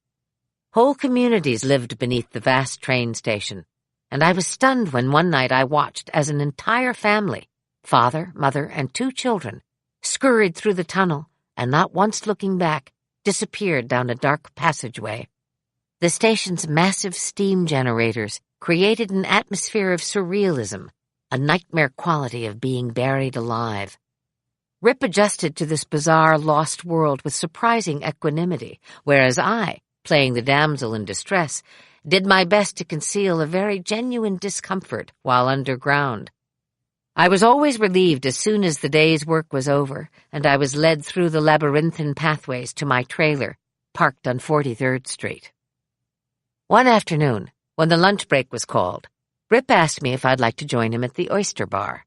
S1: Whole communities lived beneath the vast train station, and I was stunned when one night I watched as an entire family, father, mother, and 2 children, scurried through the tunnel and, not once looking back, disappeared down a dark passageway. The station's massive steam generators created an atmosphere of surrealism, a nightmare quality of being buried alive. Rip adjusted to this bizarre, lost world with surprising equanimity, whereas I, playing the damsel in distress, did my best to conceal a very genuine discomfort while underground. I was always relieved as soon as the day's work was over, and I was led through the labyrinthine pathways to my trailer, parked on 43rd Street. One afternoon, when the lunch break was called, Rip asked me if I'd like to join him at the Oyster Bar.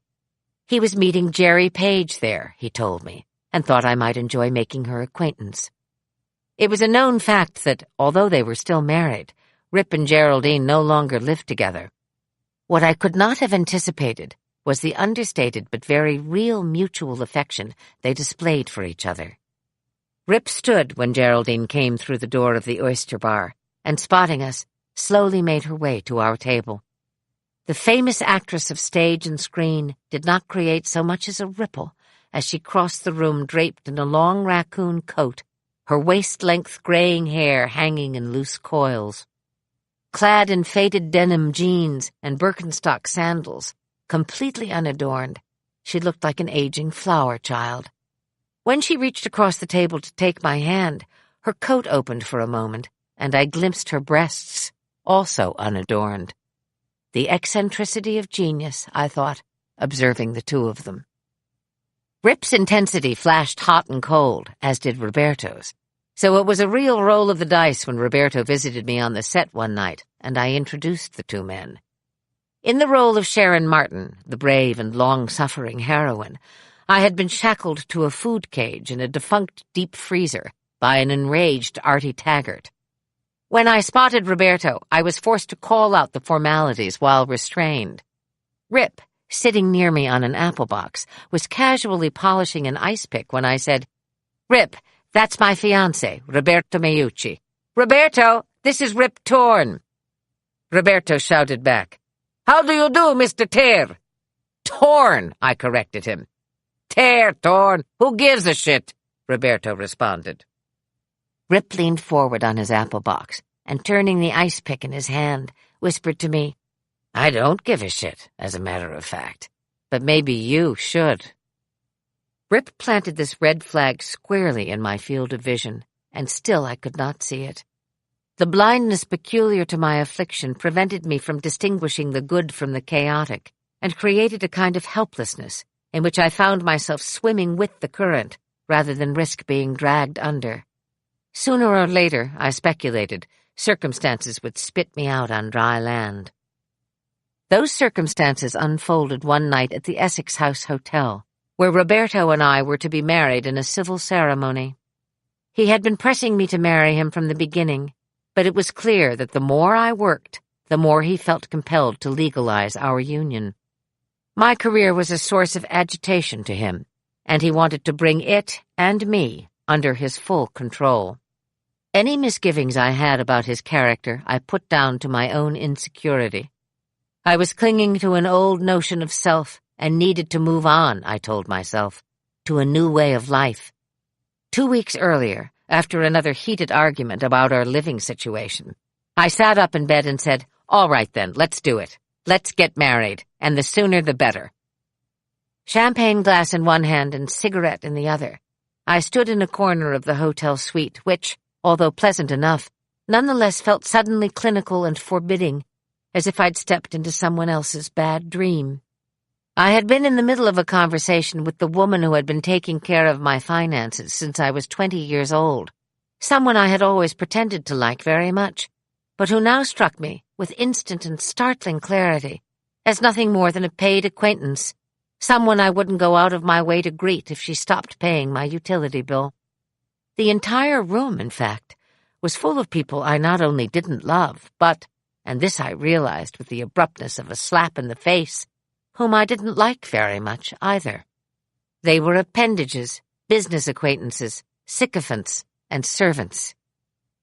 S1: He was meeting Jerry Page there, he told me, and thought I might enjoy making her acquaintance. It was a known fact that, although they were still married, Rip and Geraldine no longer lived together. What I could not have anticipated was the understated but very real mutual affection they displayed for each other. Rip stood when Geraldine came through the door of the Oyster Bar, and spotting us, slowly made her way to our table. The famous actress of stage and screen did not create so much as a ripple as she crossed the room draped in a long raccoon coat, her waist-length graying hair hanging in loose coils. Clad in faded denim jeans and Birkenstock sandals, completely unadorned, she looked like an aging flower child. When she reached across the table to take my hand, her coat opened for a moment, and I glimpsed her breasts, also unadorned. The eccentricity of genius, I thought, observing the 2 of them. Rip's intensity flashed hot and cold, as did Roberto's, so it was a real roll of the dice when Roberto visited me on the set one night, and I introduced the 2 men. In the role of Sharon Martin, the brave and long-suffering heroine, I had been shackled to a food cage in a defunct deep freezer by an enraged Artie Taggart. When I spotted Roberto, I was forced to call out the formalities while restrained. Rip, sitting near me on an apple box, was casually polishing an ice pick when I said, "Rip, that's my fiancé, Roberto Meucci. Roberto, this is Rip Torn." Roberto shouted back, "How do you do, Mr. Tear?" "Torn," I corrected him. "Tear, Torn, who gives a shit?" Roberto responded. Rip leaned forward on his apple box and, turning the ice pick in his hand, whispered to me, "I don't give a shit, as a matter of fact, but maybe you should." Rip planted this red flag squarely in my field of vision, and still I could not see it. The blindness peculiar to my affliction prevented me from distinguishing the good from the chaotic, and created a kind of helplessness in which I found myself swimming with the current rather than risk being dragged under. Sooner or later, I speculated, circumstances would spit me out on dry land. Those circumstances unfolded one night at the Essex House Hotel, where Roberto and I were to be married in a civil ceremony. He had been pressing me to marry him from the beginning, but it was clear that the more I worked, the more he felt compelled to legalize our union. My career was a source of agitation to him, and he wanted to bring it and me under his full control. Any misgivings I had about his character I put down to my own insecurity. I was clinging to an old notion of self and needed to move on, I told myself, to a new way of life. 2 weeks earlier, after another heated argument about our living situation, I sat up in bed and said, "All right then, let's do it. Let's get married, and the sooner the better." Champagne glass in one hand and cigarette in the other, I stood in a corner of the hotel suite which, although pleasant enough, nonetheless felt suddenly clinical and forbidding, as if I'd stepped into someone else's bad dream. I had been in the middle of a conversation with the woman who had been taking care of my finances since I was 20 years old, someone I had always pretended to like very much, but who now struck me with instant and startling clarity as nothing more than a paid acquaintance, someone I wouldn't go out of my way to greet if she stopped paying my utility bill. The entire room, in fact, was full of people I not only didn't love, but, and this I realized with the abruptness of a slap in the face, whom I didn't like very much either. They were appendages, business acquaintances, sycophants, and servants.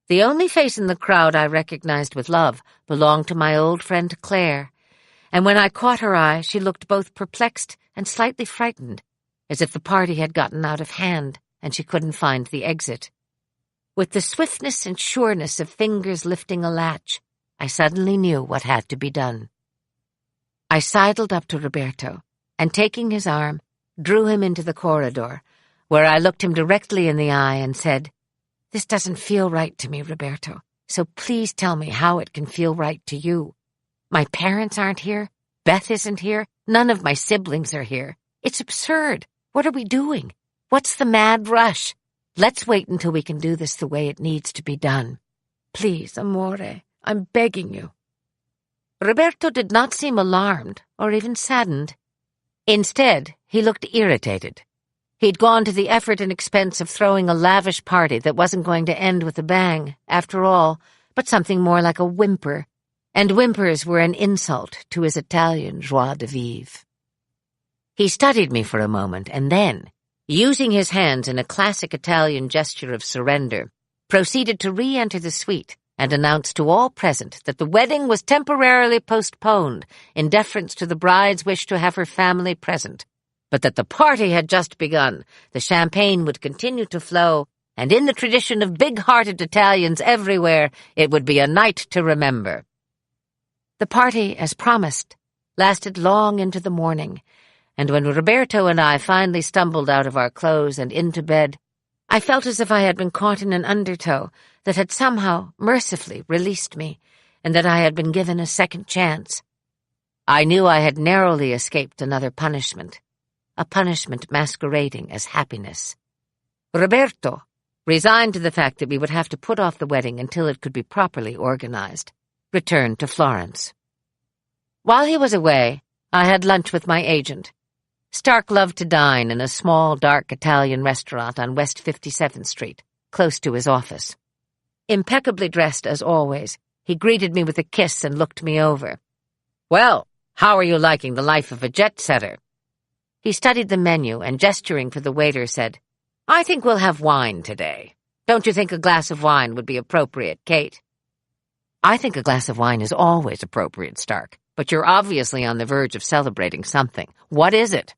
S1: The only face in the crowd I recognized with love belonged to my old friend Claire, and when I caught her eye, she looked both perplexed and slightly frightened, as if the party had gotten out of hand and she couldn't find the exit. With the swiftness and sureness of fingers lifting a latch, I suddenly knew what had to be done. I sidled up to Roberto, and taking his arm, drew him into the corridor, where I looked him directly in the eye and said, "This doesn't feel right to me, Roberto, so please tell me how it can feel right to you. My parents aren't here, Beth isn't here, none of my siblings are here. It's absurd. What are we doing? What's the mad rush? Let's wait until we can do this the way it needs to be done. Please, amore, I'm begging you." Roberto did not seem alarmed or even saddened. Instead, he looked irritated. He'd gone to the effort and expense of throwing a lavish party that wasn't going to end with a bang, after all, but something more like a whimper, and whimpers were an insult to his Italian joie de vivre. He studied me for a moment and then, using his hands in a classic Italian gesture of surrender, proceeded to re-enter the suite and announced to all present that the wedding was temporarily postponed in deference to the bride's wish to have her family present, but that the party had just begun, the champagne would continue to flow, and in the tradition of big-hearted Italians everywhere, it would be a night to remember. The party, as promised, lasted long into the morning, and when Roberto and I finally stumbled out of our clothes and into bed, I felt as if I had been caught in an undertow that had somehow mercifully released me, and that I had been given a second chance. I knew I had narrowly escaped another punishment, a punishment masquerading as happiness. Roberto, resigned to the fact that we would have to put off the wedding until it could be properly organized, returned to Florence. While he was away, I had lunch with my agent. Stark loved to dine in a small, dark Italian restaurant on West 57th Street, close to his office. Impeccably dressed as always, he greeted me with a kiss and looked me over. "Well, how are you liking the life of a jet-setter?" He studied the menu and, gesturing for the waiter, said, "I think we'll have wine today. Don't you think a glass of wine would be appropriate, Kate?" "I think a glass of wine is always appropriate, Stark, but you're obviously on the verge of celebrating something. What is it?"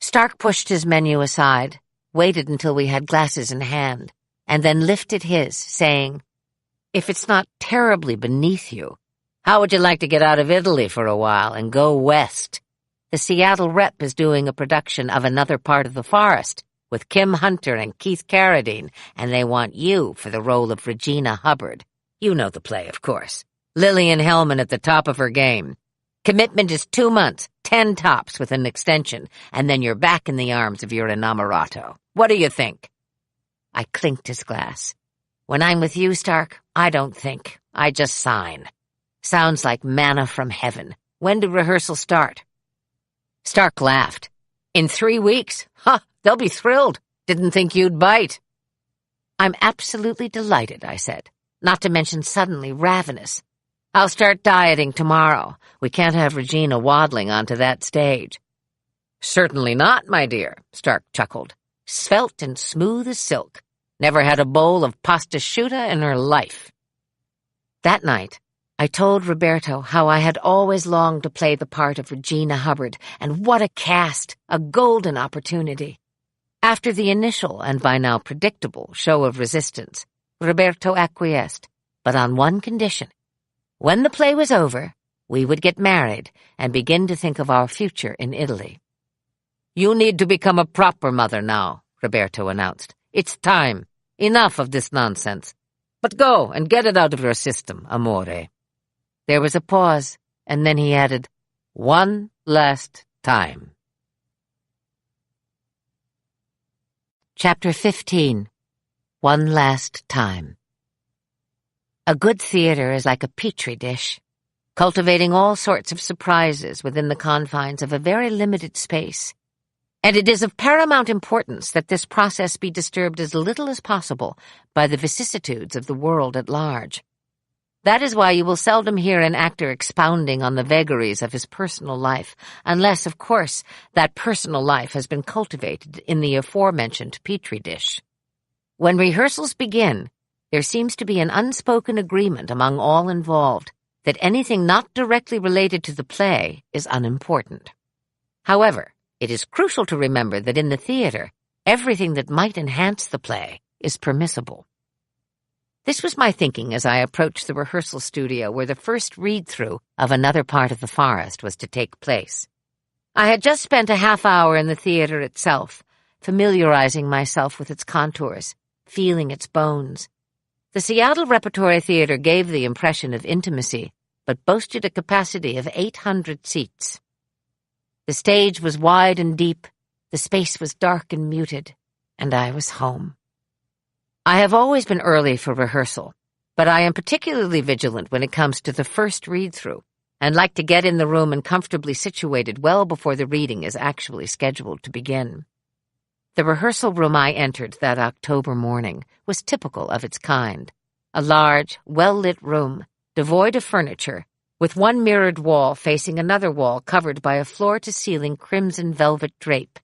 S1: Stark pushed his menu aside, waited until we had glasses in hand, and then lifted his, saying, "If it's not terribly beneath you, how would you like to get out of Italy for a while and go west? The Seattle Rep is doing a production of Another Part of the Forest with Kim Hunter and Keith Carradine, and they want you for the role of Regina Hubbard. You know the play, of course. Lillian Hellman at the top of her game. Commitment is 2 months, 10 tops with an extension, and then you're back in the arms of your inamorato. What do you think?" I clinked his glass. "When I'm with you, Stark, I don't think. I just sign. Sounds like manna from heaven. When do rehearsals start?" Stark laughed. "In 3 weeks? Ha! They'll be thrilled. Didn't think you'd bite." "I'm absolutely delighted," I said, "not to mention suddenly ravenous. I'll start dieting tomorrow. We can't have Regina waddling onto that stage." "Certainly not, my dear," Stark chuckled. "Svelte and smooth as silk. Never had a bowl of pasta asciutta in her life." That night, I told Roberto how I had always longed to play the part of Regina Hubbard, and what a cast, a golden opportunity. After the initial, and by now predictable, show of resistance, Roberto acquiesced, but on one condition. When the play was over, we would get married and begin to think of our future in Italy. "You need to become a proper mother now," Roberto announced. "It's time. Enough of this nonsense. But go and get it out of your system, amore." There was a pause, and then he added, "One last time." Chapter 15. One Last Time. A good theater is like a petri dish, cultivating all sorts of surprises within the confines of a very limited space. And it is of paramount importance that this process be disturbed as little as possible by the vicissitudes of the world at large. That is why you will seldom hear an actor expounding on the vagaries of his personal life, unless, of course, that personal life has been cultivated in the aforementioned petri dish. When rehearsals begin, there seems to be an unspoken agreement among all involved that anything not directly related to the play is unimportant. However, it is crucial to remember that in the theater, everything that might enhance the play is permissible. This was my thinking as I approached the rehearsal studio where the first read-through of Another Part of the Forest was to take place. I had just spent a half hour in the theater itself, familiarizing myself with its contours, feeling its bones. The Seattle Repertory Theater gave the impression of intimacy, but boasted a capacity of 800 seats. The stage was wide and deep, the space was dark and muted, and I was home. I have always been early for rehearsal, but I am particularly vigilant when it comes to the first read-through, and like to get in the room and comfortably situated well before the reading is actually scheduled to begin. The rehearsal room I entered that October morning was typical of its kind, a large, well-lit room, devoid of furniture, with one mirrored wall facing another wall covered by a floor-to-ceiling crimson velvet drape.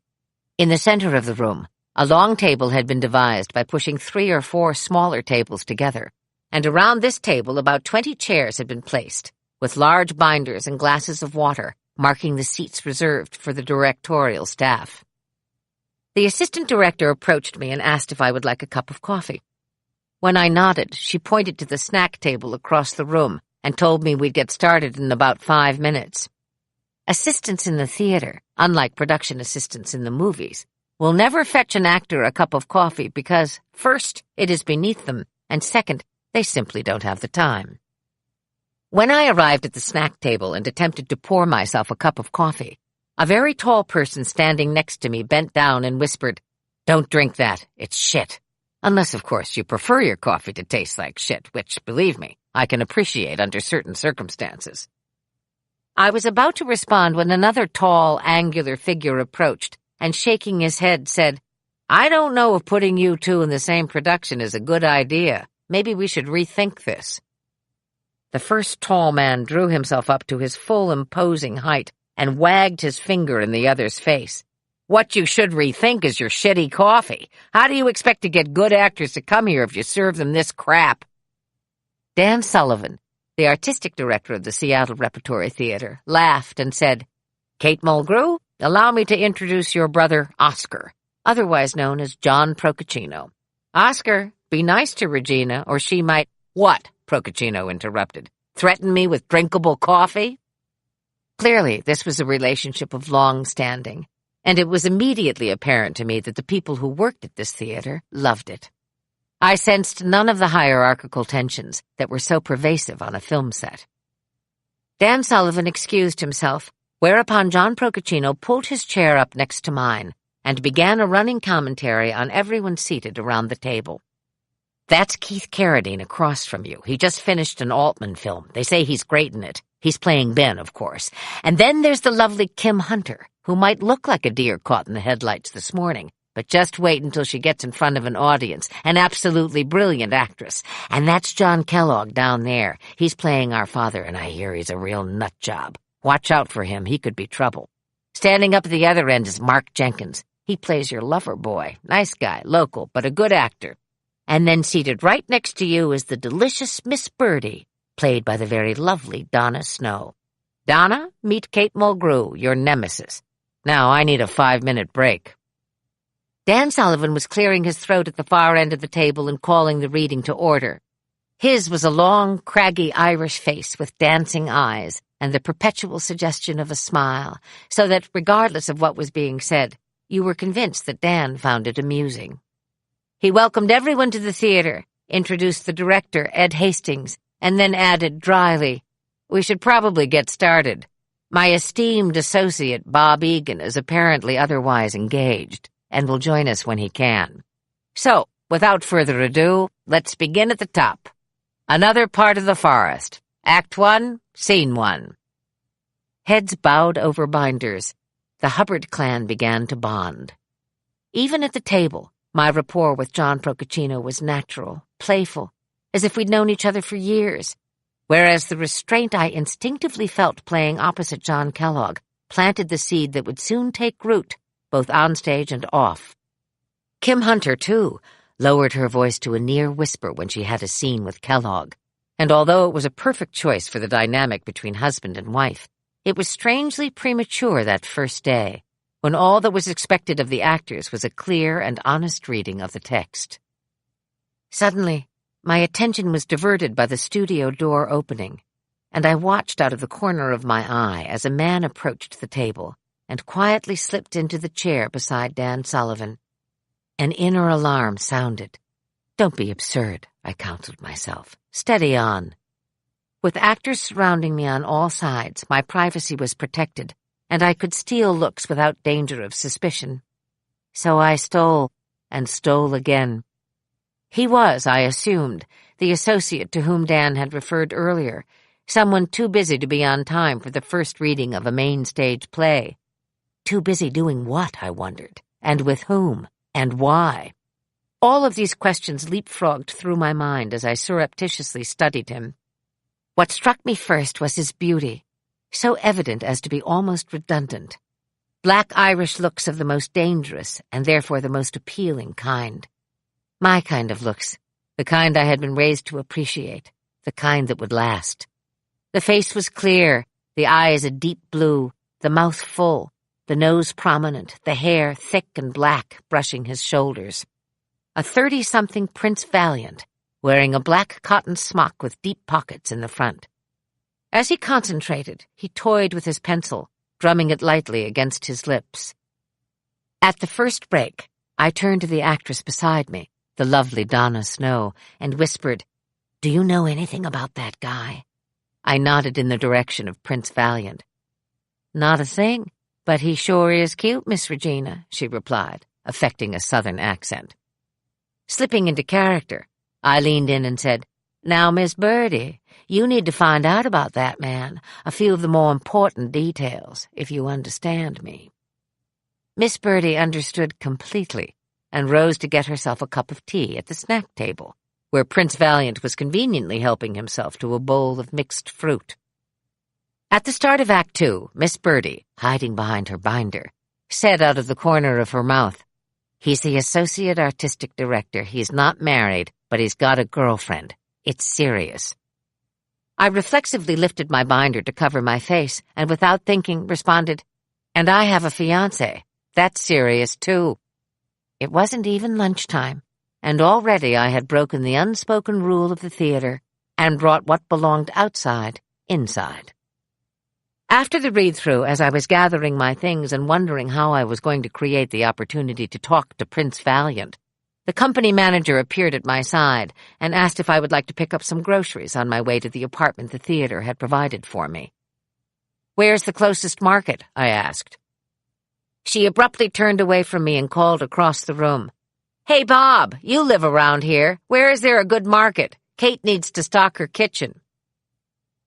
S1: In the center of the room, a long table had been devised by pushing 3 or 4 smaller tables together, and around this table about 20 chairs had been placed, with large binders and glasses of water marking the seats reserved for the directorial staff. The assistant director approached me and asked if I would like a cup of coffee. When I nodded, she pointed to the snack table across the room and told me we'd get started in about 5 minutes. Assistants in the theater, unlike production assistants in the movies, will never fetch an actor a cup of coffee because, first, it is beneath them, and second, they simply don't have the time. When I arrived at the snack table and attempted to pour myself a cup of coffee, a very tall person standing next to me bent down and whispered, "Don't drink that, it's shit. Unless, of course, you prefer your coffee to taste like shit, which, believe me, I can appreciate under certain circumstances." I was about to respond when another tall, angular figure approached and, shaking his head, said, "I don't know if putting you two in the same production is a good idea. Maybe we should rethink this." The first tall man drew himself up to his full imposing height and wagged his finger in the other's face. "What you should rethink is your shitty coffee. How do you expect to get good actors to come here if you serve them this crap?" Dan Sullivan, the artistic director of the Seattle Repertory Theater, laughed and said, "Kate Mulgrew, allow me to introduce your brother, Oscar, otherwise known as John Procaccino. Oscar, be nice to Regina, or she might—" "What?" Procaccino interrupted. "Threaten me with drinkable coffee?" Clearly, this was a relationship of long standing, and it was immediately apparent to me that the people who worked at this theater loved it. I sensed none of the hierarchical tensions that were so pervasive on a film set. Dan Sullivan excused himself, whereupon John Procaccino pulled his chair up next to mine and began a running commentary on everyone seated around the table. "That's Keith Carradine across from you. He just finished an Altman film. They say he's great in it. He's playing Ben, of course. And then there's the lovely Kim Hunter, who might look like a deer caught in the headlights this morning, but just wait until she gets in front of an audience, an absolutely brilliant actress. And that's John Kellogg down there. He's playing our father, and I hear he's a real nut job. Watch out for him. He could be trouble. Standing up at the other end is Mark Jenkins. He plays your lover boy. Nice guy, local, but a good actor. And then seated right next to you is the delicious Miss Birdie, played by the very lovely Donna Snow. Donna, meet Kate Mulgrew, your nemesis. Now I need a 5-minute break." Dan Sullivan was clearing his throat at the far end of the table and calling the reading to order. His was a long, craggy Irish face with dancing eyes and the perpetual suggestion of a smile, so that, regardless of what was being said, you were convinced that Dan found it amusing. He welcomed everyone to the theater, introduced the director, Ed Hastings, and then added dryly, We should probably get started. My esteemed associate, Bob Egan, is apparently otherwise engaged and will join us when he can. So, without further ado, let's begin at the top. Another part of the forest. Act 1, Scene 1. Heads bowed over binders, the Hubbard clan began to bond. Even at the table, my rapport with John Procaccino was natural, playful, as if we'd known each other for years, whereas the restraint I instinctively felt playing opposite John Kellogg planted the seed that would soon take root, both onstage and off. Kim Hunter, too, lowered her voice to a near whisper when she had a scene with Kellogg, and although it was a perfect choice for the dynamic between husband and wife, it was strangely premature that first day, when all that was expected of the actors was a clear and honest reading of the text. Suddenly, my attention was diverted by the studio door opening, and I watched out of the corner of my eye as a man approached the table and quietly slipped into the chair beside Dan Sullivan. An inner alarm sounded. Don't be absurd, I counseled myself. Steady on. With actors surrounding me on all sides, my privacy was protected, and I could steal looks without danger of suspicion. So I stole, and stole again. He was, I assumed, the associate to whom Dan had referred earlier, someone too busy to be on time for the first reading of a main stage play. Too busy doing what, I wondered, and with whom, and why? All of these questions leapfrogged through my mind as I surreptitiously studied him. What struck me first was his beauty, so evident as to be almost redundant. Black Irish looks of the most dangerous and therefore the most appealing kind. My kind of looks, the kind I had been raised to appreciate, the kind that would last. The face was clear, the eyes a deep blue, the mouth full, the nose prominent, the hair thick and black brushing his shoulders. A 30-something Prince Valiant, wearing a black cotton smock with deep pockets in the front. As he concentrated, he toyed with his pencil, drumming it lightly against his lips. At the first break, I turned to the actress beside me, the lovely Donna Snow, and whispered, "Do you know anything about that guy?" I nodded in the direction of Prince Valiant. "Not a thing, but he sure is cute, Miss Regina," she replied, affecting a southern accent. Slipping into character, I leaned in and said, "Now, Miss Birdie, you need to find out about that man, a few of the more important details, if you understand me." Miss Birdie understood completely and rose to get herself a cup of tea at the snack table, where Prince Valiant was conveniently helping himself to a bowl of mixed fruit. At the start of Act 2, Miss Birdie, hiding behind her binder, said out of the corner of her mouth, "He's the associate artistic director. He's not married, but he's got a girlfriend. It's serious." I reflexively lifted my binder to cover my face and without thinking responded, "And I have a fiancé. That's serious, too." It wasn't even lunchtime, and already I had broken the unspoken rule of the theater and brought what belonged outside inside. After the read-through, as I was gathering my things and wondering how I was going to create the opportunity to talk to Prince Valiant, the company manager appeared at my side and asked if I would like to pick up some groceries on my way to the apartment the theater had provided for me. "Where's the closest market?" I asked. She abruptly turned away from me and called across the room, "Hey, Bob, you live around here. Where is there a good market? Kate needs to stock her kitchen."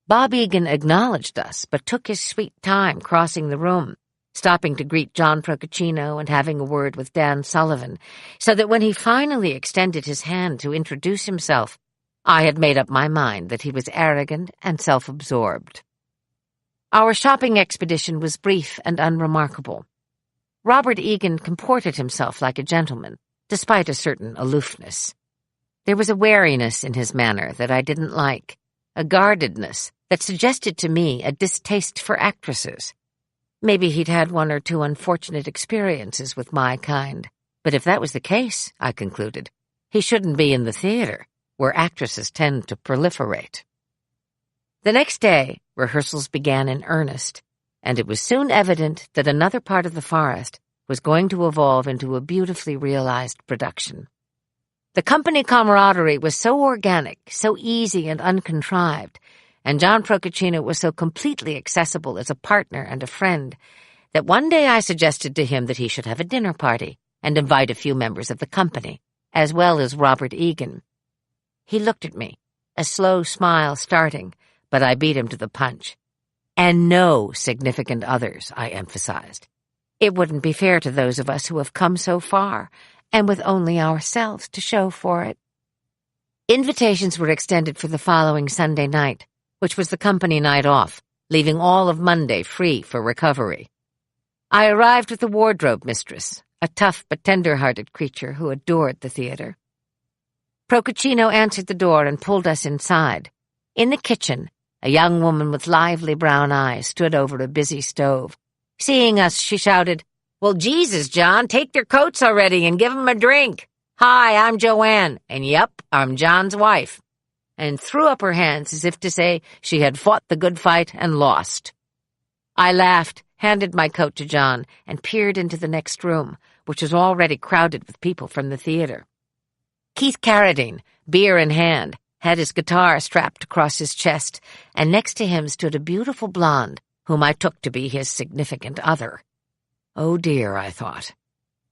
S1: Bob Egan acknowledged us, but took his sweet time crossing the room, stopping to greet John Procaccino and having a word with Dan Sullivan, so that when he finally extended his hand to introduce himself, I had made up my mind that he was arrogant and self-absorbed. Our shopping expedition was brief and unremarkable. Robert Egan comported himself like a gentleman, despite a certain aloofness. There was a wariness in his manner that I didn't like, a guardedness that suggested to me a distaste for actresses. Maybe he'd had one or two unfortunate experiences with my kind, but if that was the case, I concluded, he shouldn't be in the theater, where actresses tend to proliferate. The next day, rehearsals began in earnest, and it was soon evident that another part of the forest was going to evolve into a beautifully realized production. The company camaraderie was so organic, so easy and uncontrived, and John Procaccino was so completely accessible as a partner and a friend that one day I suggested to him that he should have a dinner party and invite a few members of the company, as well as Robert Egan. He looked at me, a slow smile starting, but I beat him to the punch. And no significant others, I emphasized. It wouldn't be fair to those of us who have come so far, and with only ourselves to show for it. Invitations were extended for the following Sunday night, which was the company night off, leaving all of Monday free for recovery. I arrived with the wardrobe mistress, a tough but tender-hearted creature who adored the theater. Procaccino answered the door and pulled us inside. In the kitchen, a young woman with lively brown eyes stood over a busy stove. Seeing us, she shouted, "Well, Jesus, John, take their coats already and give 'em a drink. Hi, I'm Joanne, and yep, I'm John's wife," and threw up her hands as if to say she had fought the good fight and lost. I laughed, handed my coat to John, and peered into the next room, which was already crowded with people from the theater. Keith Carradine, beer in hand, had his guitar strapped across his chest, and next to him stood a beautiful blonde, whom I took to be his significant other. Oh dear, I thought.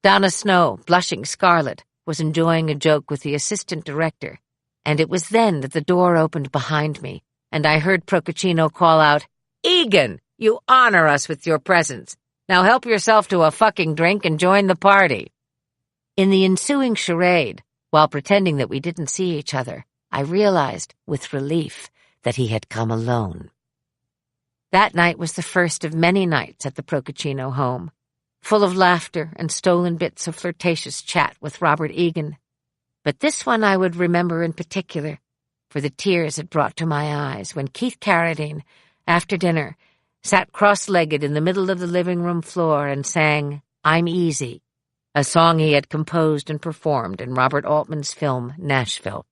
S1: Donna Snow, blushing scarlet, was enjoying a joke with the assistant director, and it was then that the door opened behind me, and I heard Procaccino call out, "Egan, you honor us with your presence. Now help yourself to a fucking drink and join the party." In the ensuing charade, while pretending that we didn't see each other, I realized, with relief, that he had come alone. That night was the first of many nights at the Procaccino home, full of laughter and stolen bits of flirtatious chat with Robert Egan. But this one I would remember in particular, for the tears it brought to my eyes when Keith Carradine, after dinner, sat cross-legged in the middle of the living room floor and sang "I'm Easy," a song he had composed and performed in Robert Altman's film Nashville.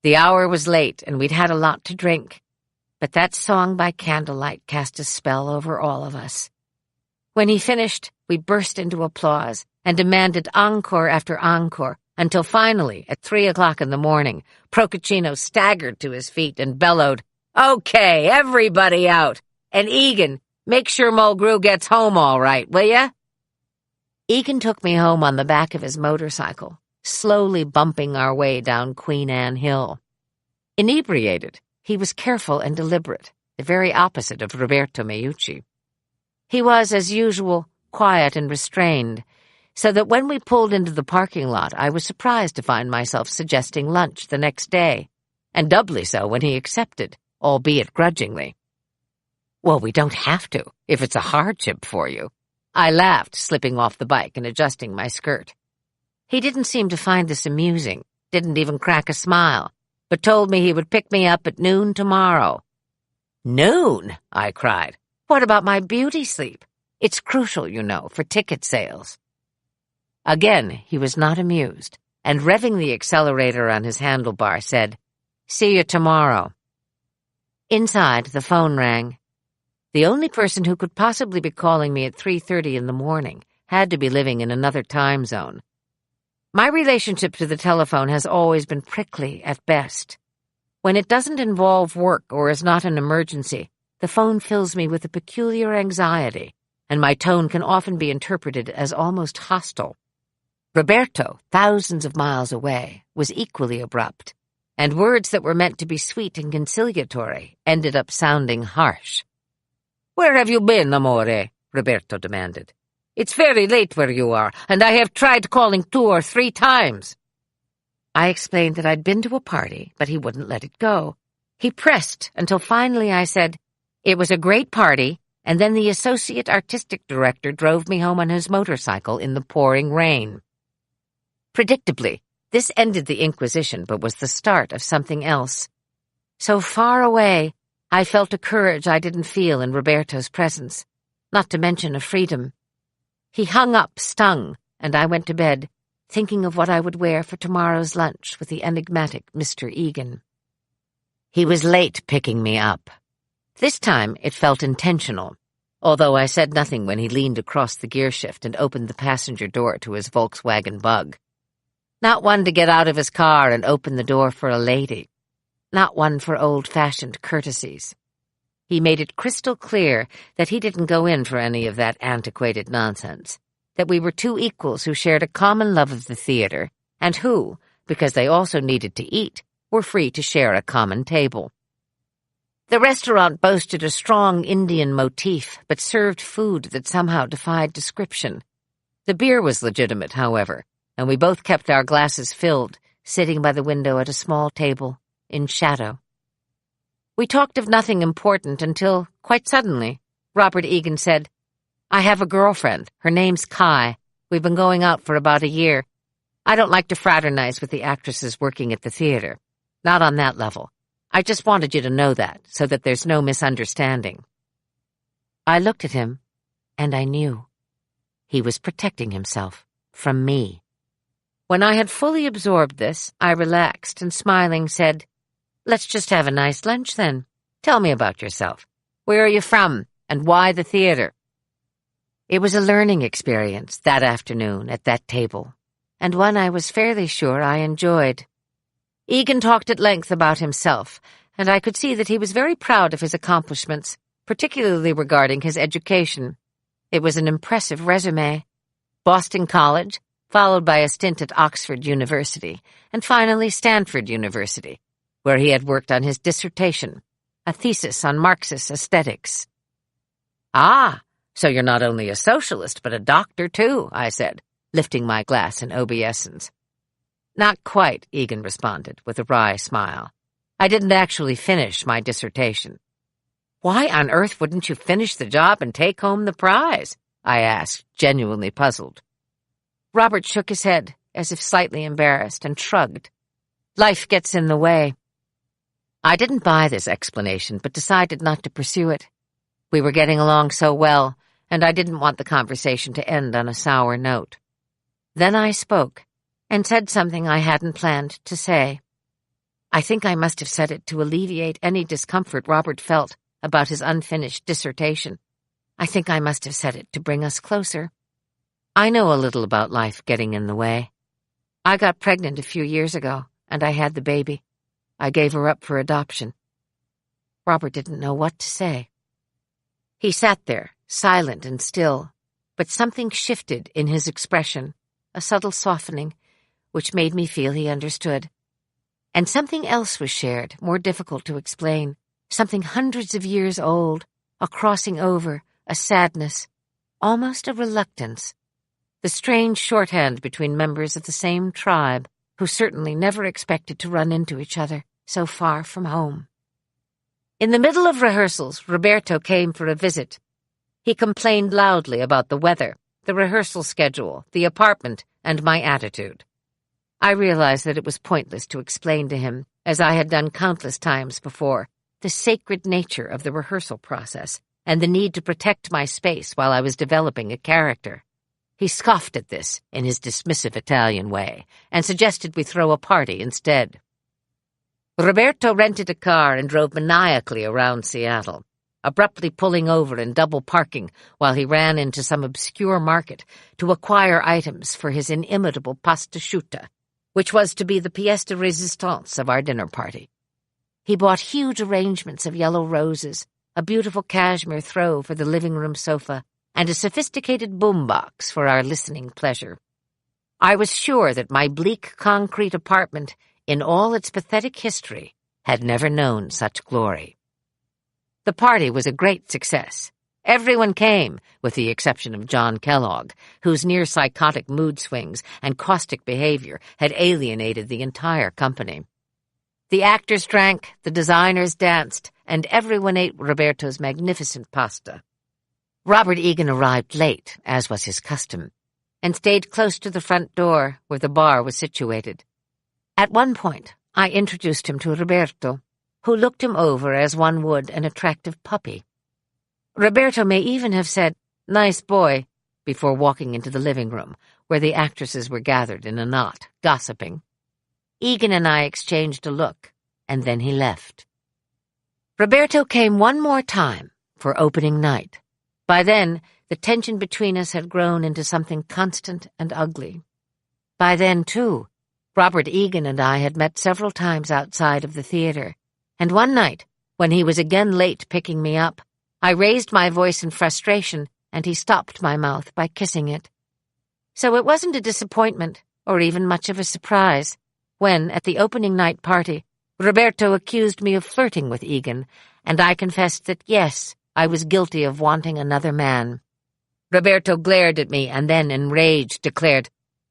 S1: The hour was late, and we'd had a lot to drink, but that song by candlelight cast a spell over all of us. When he finished, we burst into applause and demanded encore after encore, until finally, at 3:00 in the morning, Procaccino staggered to his feet and bellowed, "Okay, everybody out! And Egan, make sure Mulgrew gets home all right, will ya?" Egan took me home on the back of his motorcycle, slowly bumping our way down Queen Anne Hill. Inebriated, he was careful and deliberate, the very opposite of Roberto Meucci. He was, as usual, quiet and restrained, so that when we pulled into the parking lot, I was surprised to find myself suggesting lunch the next day, and doubly so when he accepted, albeit grudgingly. "Well, we don't have to, if it's a hardship for you." I laughed, slipping off the bike and adjusting my skirt. He didn't seem to find this amusing, didn't even crack a smile, but told me he would pick me up at noon tomorrow. "Noon?" I cried. "What about my beauty sleep? It's crucial, you know, for ticket sales." Again, he was not amused, and revving the accelerator on his handlebar said, "See you tomorrow." Inside, the phone rang. The only person who could possibly be calling me at 3:30 in the morning had to be living in another time zone. My relationship to the telephone has always been prickly at best. When it doesn't involve work or is not an emergency, the phone fills me with a peculiar anxiety, and my tone can often be interpreted as almost hostile. Roberto, thousands of miles away, was equally abrupt, and words that were meant to be sweet and conciliatory ended up sounding harsh. "Where have you been, amore?" Roberto demanded. "It's very late where you are, and I have tried calling 2 or 3 times. I explained that I'd been to a party, but he wouldn't let it go. He pressed until finally I said, "It was a great party," and then the associate artistic director drove me home on his motorcycle in the pouring rain. Predictably, this ended the inquisition but was the start of something else. So far away, I felt a courage I didn't feel in Roberto's presence, not to mention a freedom. He hung up, stung, and I went to bed, thinking of what I would wear for tomorrow's lunch with the enigmatic Mr. Egan. He was late picking me up. This time it felt intentional, although I said nothing when he leaned across the gearshift and opened the passenger door to his Volkswagen Bug. Not one to get out of his car and open the door for a lady. not one for old-fashioned courtesies. He made it crystal clear that he didn't go in for any of that antiquated nonsense, that we were two equals who shared a common love of the theater, and who, because they also needed to eat, were free to share a common table. The restaurant boasted a strong Indian motif, but served food that somehow defied description. The beer was legitimate, however, and we both kept our glasses filled, sitting by the window at a small table, in shadow. We talked of nothing important until, quite suddenly, Robert Egan said, "I have a girlfriend. Her name's Kai. We've been going out for about a year. I don't like to fraternize with the actresses working at the theater. Not on that level. I just wanted you to know that, so that there's no misunderstanding." I looked at him, and I knew. He was protecting himself from me. When I had fully absorbed this, I relaxed and, smiling, said, "Let's just have a nice lunch, then. Tell me about yourself. Where are you from, and why the theater?" It was a learning experience that afternoon at that table, and one I was fairly sure I enjoyed. Egan talked at length about himself, and I could see that he was very proud of his accomplishments, particularly regarding his education. It was an impressive resume. Boston College, followed by a stint at Oxford University, and finally Stanford University, where he had worked on his dissertation, a thesis on Marxist aesthetics. "Ah, so you're not only a socialist, but a doctor, too," I said, lifting my glass in obeisance. "Not quite," Egan responded, with a wry smile. "I didn't actually finish my dissertation." "Why on earth wouldn't you finish the job and take home the prize?" I asked, genuinely puzzled. Robert shook his head, as if slightly embarrassed, and shrugged. "Life gets in the way." I didn't buy this explanation, but decided not to pursue it. We were getting along so well, and I didn't want the conversation to end on a sour note. Then I spoke, and said something I hadn't planned to say. I think I must have said it to alleviate any discomfort Robert felt about his unfinished dissertation. I think I must have said it to bring us closer. I know a little about life getting in the way. I got pregnant a few years ago, and I had the baby. I gave her up for adoption. Robert didn't know what to say. He sat there, silent and still, but something shifted in his expression, a subtle softening, which made me feel he understood. And something else was shared, more difficult to explain, something hundreds of years old, a crossing over, a sadness, almost a reluctance. The strange shorthand between members of the same tribe, who certainly never expected to run into each other so far from home. In the middle of rehearsals, Roberto came for a visit. He complained loudly about the weather, the rehearsal schedule, the apartment, and my attitude. I realized that it was pointless to explain to him, as I had done countless times before, the sacred nature of the rehearsal process and the need to protect my space while I was developing a character. He scoffed at this in his dismissive Italian way and suggested we throw a party instead. Roberto rented a car and drove maniacally around Seattle, abruptly pulling over and double parking while he ran into some obscure market to acquire items for his inimitable pastasciutta, which was to be the pièce de résistance of our dinner party. He bought huge arrangements of yellow roses, a beautiful cashmere throw for the living room sofa, and a sophisticated boombox for our listening pleasure. I was sure that my bleak concrete apartment, in all its pathetic history, had never known such glory. The party was a great success. Everyone came, with the exception of John Kellogg, whose near-psychotic mood swings and caustic behavior had alienated the entire company. The actors drank, the designers danced, and everyone ate Roberto's magnificent pasta. Robert Egan arrived late, as was his custom, and stayed close to the front door where the bar was situated. At one point, I introduced him to Roberto, who looked him over as one would an attractive puppy. Roberto may even have said, "Nice boy," before walking into the living room, where the actresses were gathered in a knot, gossiping. Egan and I exchanged a look, and then he left. Roberto came one more time for opening night. By then, the tension between us had grown into something constant and ugly. By then, too, Robert Egan and I had met several times outside of the theater, And one night, when he was again late picking me up, I raised my voice in frustration, and he stopped my mouth by kissing it. So it wasn't a disappointment, or even much of a surprise, when, at the opening night party, Roberto accused me of flirting with Egan, and I confessed that, yes, I was guilty of wanting another man. Roberto glared at me and then, enraged, declared,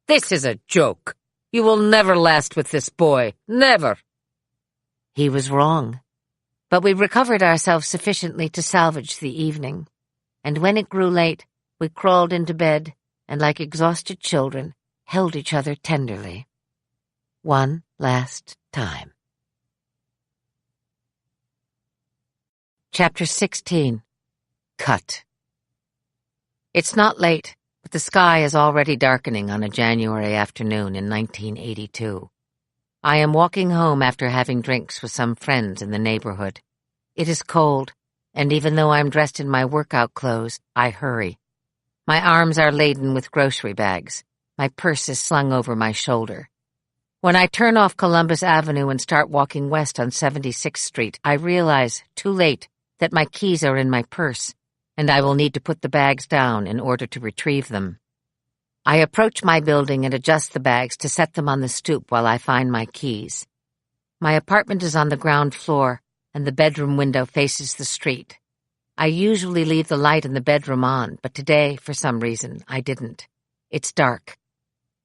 S1: "This is a joke. You will never last with this boy. Never." He was wrong. But we recovered ourselves sufficiently to salvage the evening. And when it grew late, we crawled into bed and, like exhausted children, held each other tenderly. One last time. Chapter 16. Cut. It's not late, but the sky is already darkening on a January afternoon in 1982. I am walking home after having drinks with some friends in the neighborhood. It is cold, and even though I'm dressed in my workout clothes, I hurry. My arms are laden with grocery bags. My purse is slung over my shoulder. When I turn off Columbus Avenue and start walking west on 76th Street, I realize, too late, that my keys are in my purse, and I will need to put the bags down in order to retrieve them. I approach my building and adjust the bags to set them on the stoop while I find my keys. My apartment is on the ground floor, and the bedroom window faces the street. I usually leave the light in the bedroom on, but today, for some reason, I didn't. It's dark.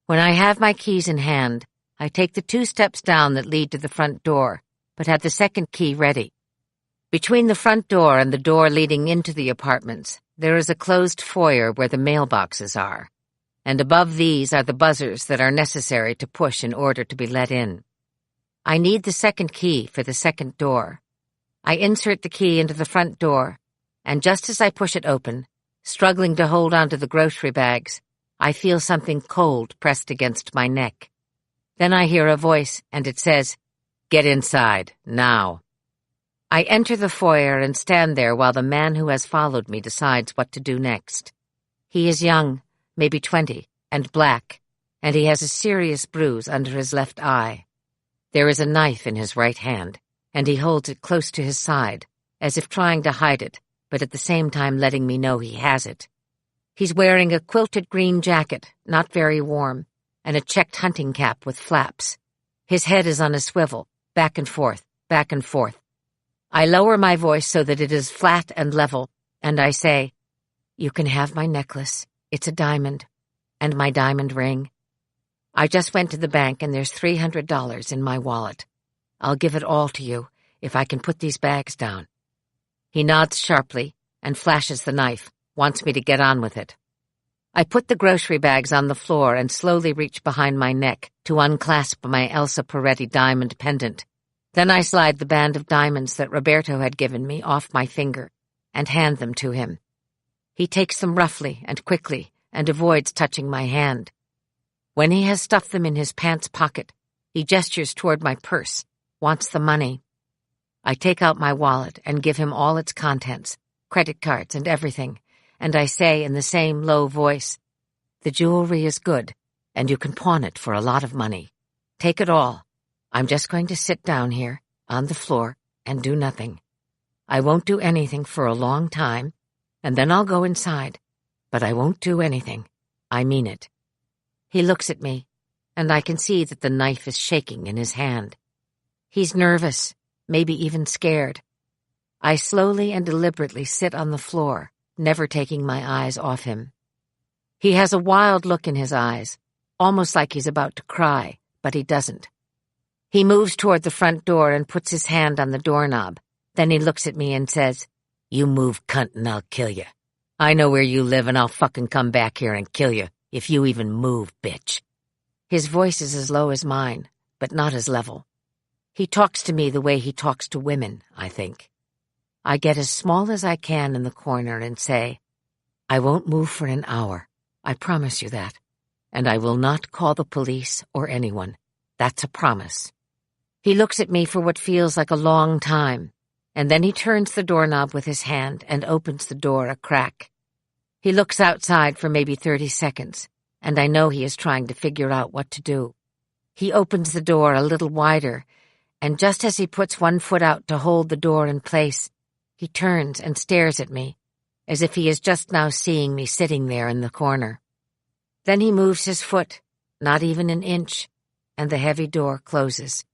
S1: When I have my keys in hand, I take the 2 steps down that lead to the front door, but have the second key ready. Between the front door and the door leading into the apartments, there is a closed foyer where the mailboxes are, and above these are the buzzers that are necessary to push in order to be let in. I need the second key for the second door. I insert the key into the front door, and just as I push it open, struggling to hold onto the grocery bags, I feel something cold pressed against my neck. Then I hear a voice, and it says, "Get inside, now." I enter the foyer and stand there while the man who has followed me decides what to do next. He is young, maybe 20, and black, and he has a serious bruise under his left eye. There is a knife in his right hand, and he holds it close to his side, as if trying to hide it, but at the same time letting me know he has it. He's wearing a quilted green jacket, not very warm, and a checked hunting cap with flaps. His head is on a swivel, back and forth, back and forth. I lower my voice so that it is flat and level, and I say, "You can have my necklace. It's a diamond. And my diamond ring. I just went to the bank and there's $300 in my wallet. I'll give it all to you if I can put these bags down." He nods sharply and flashes the knife, wants me to get on with it. I put the grocery bags on the floor and slowly reach behind my neck to unclasp my Elsa Peretti diamond pendant. Then I slide the band of diamonds that Roberto had given me off my finger and hand them to him. He takes them roughly and quickly and avoids touching my hand. When he has stuffed them in his pants pocket, he gestures toward my purse, wants the money. I take out my wallet and give him all its contents, credit cards and everything, and I say in the same low voice, "The jewelry is good, and you can pawn it for a lot of money. Take it all. I'm just going to sit down here, on the floor, and do nothing. I won't do anything for a long time, and then I'll go inside. But I won't do anything. I mean it." He looks at me, and I can see that the knife is shaking in his hand. He's nervous, maybe even scared. I slowly and deliberately sit on the floor, never taking my eyes off him. He has a wild look in his eyes, almost like he's about to cry, but he doesn't. He moves toward the front door and puts his hand on the doorknob. Then he looks at me and says, "You move, cunt, and I'll kill you. I know where you live, and I'll fucking come back here and kill you, if you even move, bitch." His voice is as low as mine, but not as level. He talks to me the way he talks to women, I think. I get as small as I can in the corner and say, "I won't move for an hour. I promise you that. And I will not call the police or anyone. That's a promise." He looks at me for what feels like a long time, and then he turns the doorknob with his hand and opens the door a crack. He looks outside for maybe 30 seconds, and I know he is trying to figure out what to do. He opens the door a little wider, and just as he puts one foot out to hold the door in place, he turns and stares at me, as if he is just now seeing me sitting there in the corner. Then he moves his foot, not even an inch, and the heavy door closes.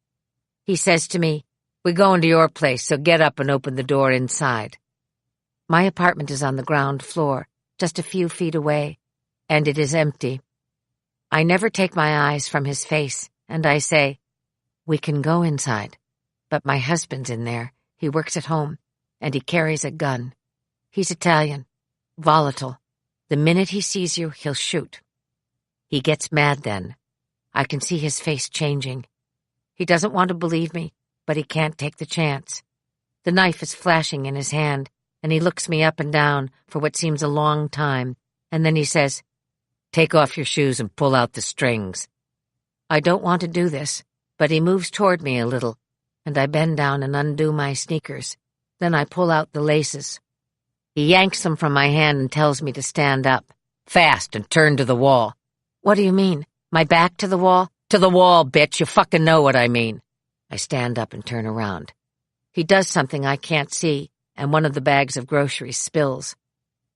S1: He says to me, "We go into your place, so get up and open the door inside." My apartment is on the ground floor, just a few feet away, and it is empty. I never take my eyes from his face, and I say, "We can go inside, but my husband's in there. He works at home, and he carries a gun. He's Italian, volatile. The minute he sees you, he'll shoot." He gets mad then. I can see his face changing. He doesn't want to believe me, but he can't take the chance. The knife is flashing in his hand, and he looks me up and down for what seems a long time, and then he says, "Take off your shoes and pull out the strings." I don't want to do this, but he moves toward me a little, and I bend down and undo my sneakers. Then I pull out the laces. He yanks them from my hand and tells me to stand up. "Fast, and turn to the wall." "What do you mean? My back to the wall?" "To the wall, bitch. You fucking know what I mean." I stand up and turn around. He does something I can't see, and one of the bags of groceries spills.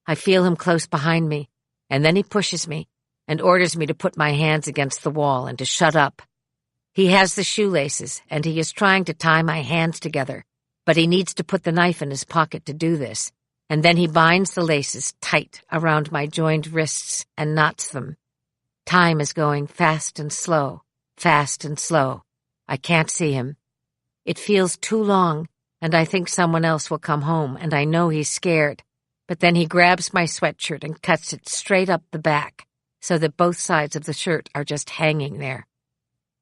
S1: I feel him close behind me, and then he pushes me and orders me to put my hands against the wall and to shut up. He has the shoelaces, and he is trying to tie my hands together, but he needs to put the knife in his pocket to do this, and then he binds the laces tight around my joined wrists and knots them. Time is going fast and slow, fast and slow. I can't see him. It feels too long, and I think someone else will come home, and I know he's scared. But then he grabs my sweatshirt and cuts it straight up the back, so that both sides of the shirt are just hanging there.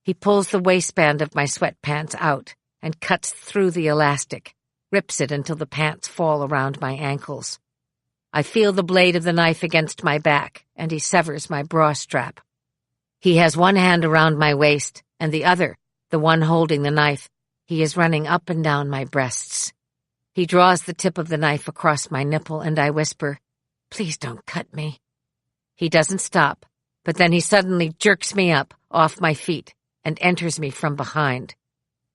S1: He pulls the waistband of my sweatpants out and cuts through the elastic, rips it until the pants fall around my ankles. I feel the blade of the knife against my back, and he severs my bra strap. He has one hand around my waist, and the other, the one holding the knife, he is running up and down my breasts. He draws the tip of the knife across my nipple, and I whisper, "Please don't cut me." He doesn't stop, but then he suddenly jerks me up off my feet and enters me from behind.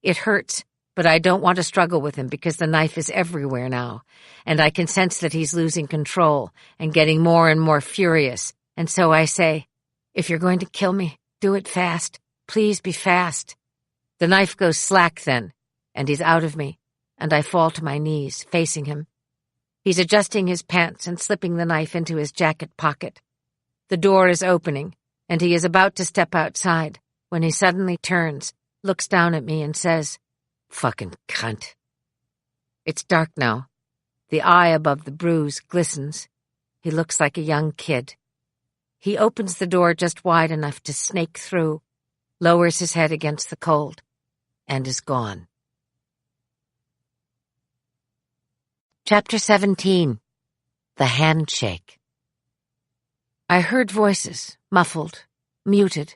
S1: It hurts, but I don't want to struggle with him because the knife is everywhere now, and I can sense that he's losing control and getting more and more furious, and so I say, "If you're going to kill me, do it fast. Please be fast." The knife goes slack then, and he's out of me, and I fall to my knees, facing him. He's adjusting his pants and slipping the knife into his jacket pocket. The door is opening, and he is about to step outside when he suddenly turns, looks down at me, and says, "Fucking cunt." It's dark now. The eye above the bruise glistens. He looks like a young kid. He opens the door just wide enough to snake through, lowers his head against the cold, and is gone. Chapter 17. The Handshake. I heard voices, muffled, muted.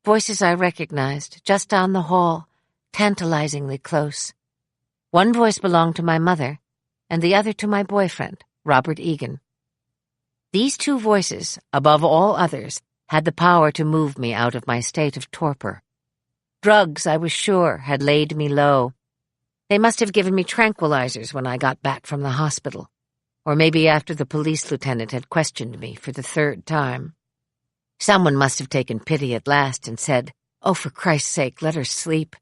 S1: Voices I recognized, just down the hall, tantalizingly close. One voice belonged to my mother, and the other to my boyfriend, Robert Egan. These two voices, above all others, had the power to move me out of my state of torpor. Drugs, I was sure, had laid me low. They must have given me tranquilizers when I got back from the hospital, or maybe after the police lieutenant had questioned me for the third time. Someone must have taken pity at last and said, "Oh, for Christ's sake, let her sleep."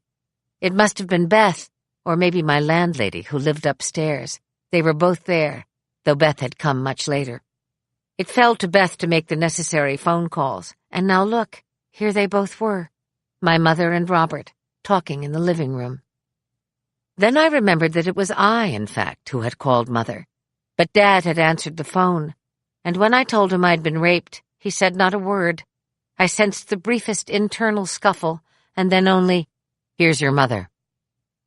S1: It must have been Beth, or maybe my landlady who lived upstairs. They were both there, though Beth had come much later. It fell to Beth to make the necessary phone calls, and now look, here they both were, my mother and Robert, talking in the living room. Then I remembered that it was I, in fact, who had called Mother, but Dad had answered the phone, and when I told him I'd been raped, he said not a word. I sensed the briefest internal scuffle, and then only, "Here's your mother."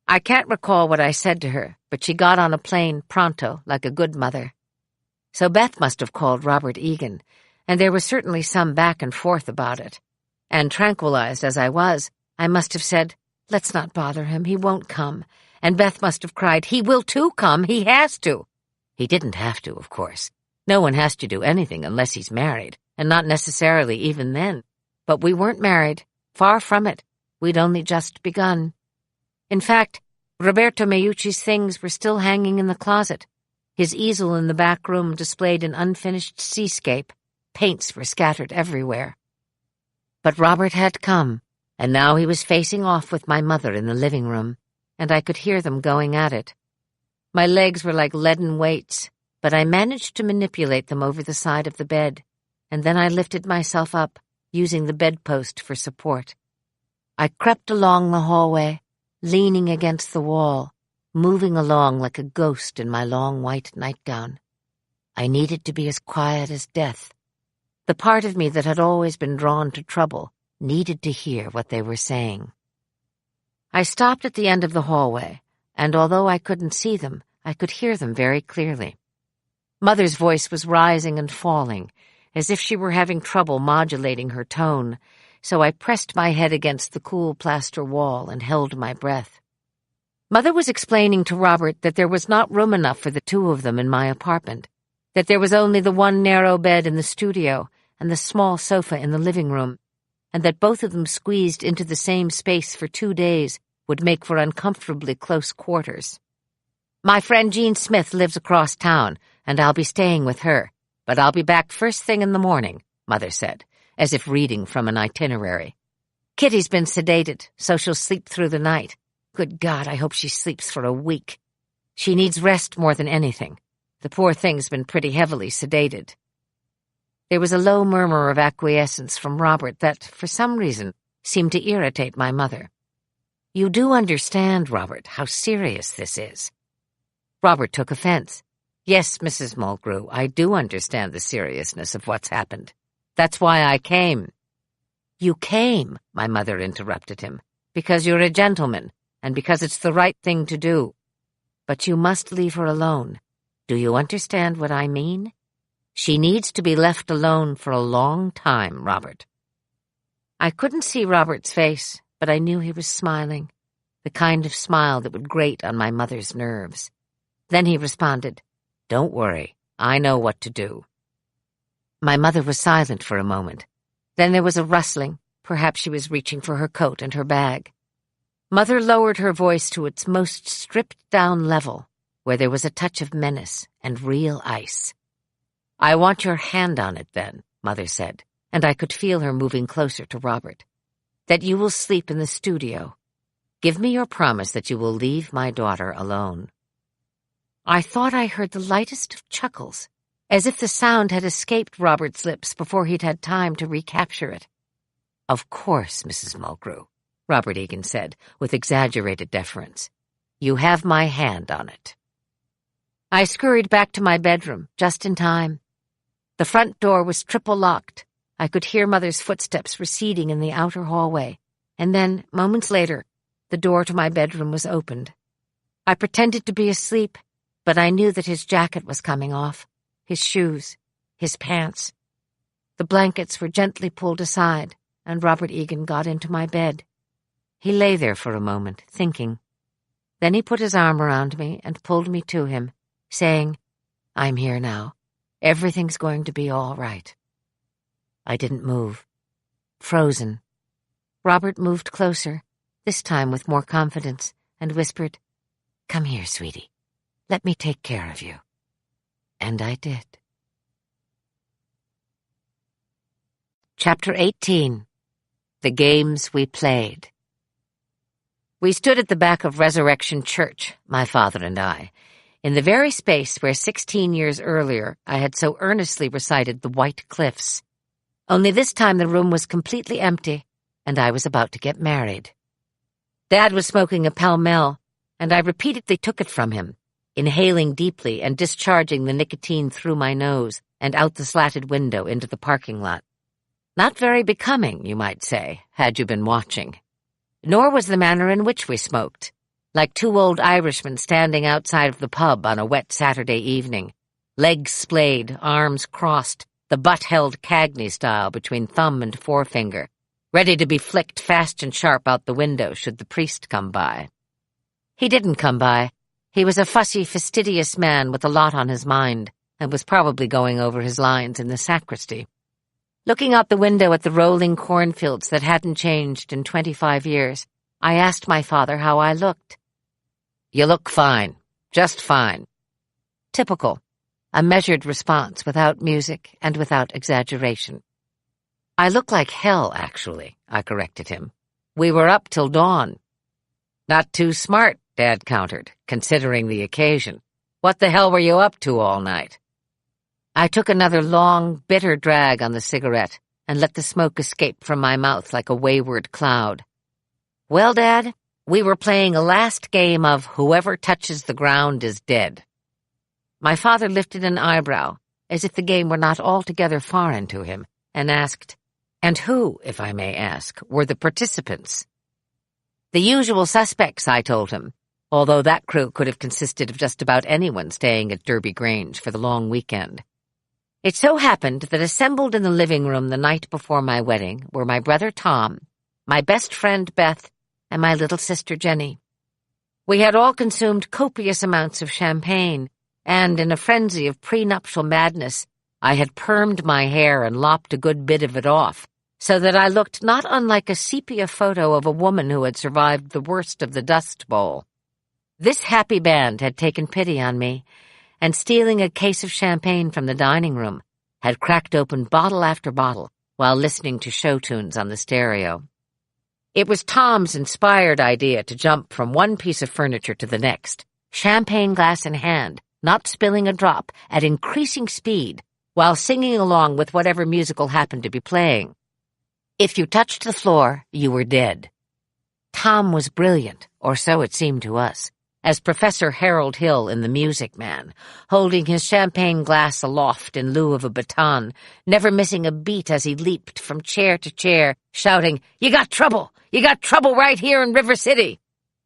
S1: I can't recall what I said to her, but she got on a plane pronto, like a good mother. So Beth must have called Robert Egan, and there was certainly some back and forth about it. And tranquilized as I was, I must have said, "Let's not bother him, he won't come." And Beth must have cried, "He will too come, he has to." He didn't have to, of course. No one has to do anything unless he's married, and not necessarily even then. But we weren't married, far from it. We'd only just begun. In fact, Roberto Meucci's things were still hanging in the closet. His easel in the back room displayed an unfinished seascape. Paints were scattered everywhere. But Robert had come, and now he was facing off with my mother in the living room, and I could hear them going at it. My legs were like leaden weights, but I managed to manipulate them over the side of the bed, and then I lifted myself up, using the bedpost for support. I crept along the hallway, leaning against the wall, moving along like a ghost in my long white nightgown. I needed to be as quiet as death. The part of me that had always been drawn to trouble needed to hear what they were saying. I stopped at the end of the hallway, and although I couldn't see them, I could hear them very clearly. Mother's voice was rising and falling, as if she were having trouble modulating her tone, so I pressed my head against the cool plaster wall and held my breath. Mother was explaining to Robert that there was not room enough for the two of them in my apartment, that there was only the one narrow bed in the studio and the small sofa in the living room, and that both of them squeezed into the same space for 2 days would make for uncomfortably close quarters. My friend Jean Smith lives across town, and I'll be staying with her, but I'll be back first thing in the morning, Mother said, as if reading from an itinerary. Kitty's been sedated, so she'll sleep through the night. Good God, I hope she sleeps for a week. She needs rest more than anything. The poor thing's been pretty heavily sedated. There was a low murmur of acquiescence from Robert that, for some reason, seemed to irritate my mother. You do understand, Robert, how serious this is. Robert took offense. Yes, Mrs. Mulgrew, I do understand the seriousness of what's happened. That's why I came. You came, my mother interrupted him, because you're a gentleman, and because it's the right thing to do. But you must leave her alone. Do you understand what I mean? She needs to be left alone for a long time, Robert. I couldn't see Robert's face, but I knew he was smiling, the kind of smile that would grate on my mother's nerves. Then he responded, Don't worry, I know what to do. My mother was silent for a moment. Then there was a rustling. Perhaps she was reaching for her coat and her bag. Mother lowered her voice to its most stripped-down level, where there was a touch of menace and real ice. I want your hand on it, then, Mother said, and I could feel her moving closer to Robert. That you will sleep in the studio. Give me your promise that you will leave my daughter alone. I thought I heard the lightest of chuckles, as if the sound had escaped Robert's lips before he'd had time to recapture it. Of course, Mrs. Mulgrew, Robert Egan said, with exaggerated deference. You have my hand on it. I scurried back to my bedroom, just in time. The front door was triple-locked. I could hear Mother's footsteps receding in the outer hallway, and then, moments later, the door to my bedroom was opened. I pretended to be asleep, but I knew that his jacket was coming off, his shoes, his pants. The blankets were gently pulled aside, and Robert Egan got into my bed. He lay there for a moment, thinking. Then he put his arm around me and pulled me to him, saying, I'm here now. Everything's going to be all right. I didn't move. Frozen. Robert moved closer, this time with more confidence, and whispered, Come here, sweetie. Let me take care of you. And I did. Chapter 18. The Games We Played. We stood at the back of Resurrection Church, my father and I, in the very space where 16 years earlier I had so earnestly recited the White Cliffs. Only this time the room was completely empty, and I was about to get married. Dad was smoking a Pall-Mall, and I repeatedly took it from him, inhaling deeply and discharging the nicotine through my nose and out the slatted window into the parking lot. Not very becoming, you might say, had you been watching. Nor was the manner in which we smoked, like two old Irishmen standing outside of the pub on a wet Saturday evening, legs splayed, arms crossed, the butt held Cagney style between thumb and forefinger, ready to be flicked fast and sharp out the window should the priest come by. He didn't come by. He was a fussy, fastidious man with a lot on his mind, and was probably going over his lines in the sacristy. Looking out the window at the rolling cornfields that hadn't changed in 25 years, I asked my father how I looked. "You look fine. Just fine." Typical. A measured response without music and without exaggeration. "I look like hell, actually," I corrected him. "We were up till dawn." "Not too smart," Dad countered, considering the occasion. "What the hell were you up to all night?" I took another long, bitter drag on the cigarette and let the smoke escape from my mouth like a wayward cloud. "Well, Dad, we were playing a last game of whoever touches the ground is dead." My father lifted an eyebrow, as if the game were not altogether foreign to him, and asked, "And who, if I may ask, were the participants?" "The usual suspects," I told him, although that crew could have consisted of just about anyone staying at Derby Grange for the long weekend. It so happened that assembled in the living room the night before my wedding were my brother Tom, my best friend Beth, and my little sister Jenny. We had all consumed copious amounts of champagne, and in a frenzy of prenuptial madness, I had permed my hair and lopped a good bit of it off, so that I looked not unlike a sepia photo of a woman who had survived the worst of the Dust Bowl. This happy band had taken pity on me, and stealing a case of champagne from the dining room, had cracked open bottle after bottle while listening to show tunes on the stereo. It was Tom's inspired idea to jump from one piece of furniture to the next, champagne glass in hand, not spilling a drop, at increasing speed, while singing along with whatever musical happened to be playing. If you touched the floor, you were dead. Tom was brilliant, or so it seemed to us, as Professor Harold Hill in The Music Man, holding his champagne glass aloft in lieu of a baton, never missing a beat as he leaped from chair to chair, shouting, "You got trouble! You got trouble right here in River City!"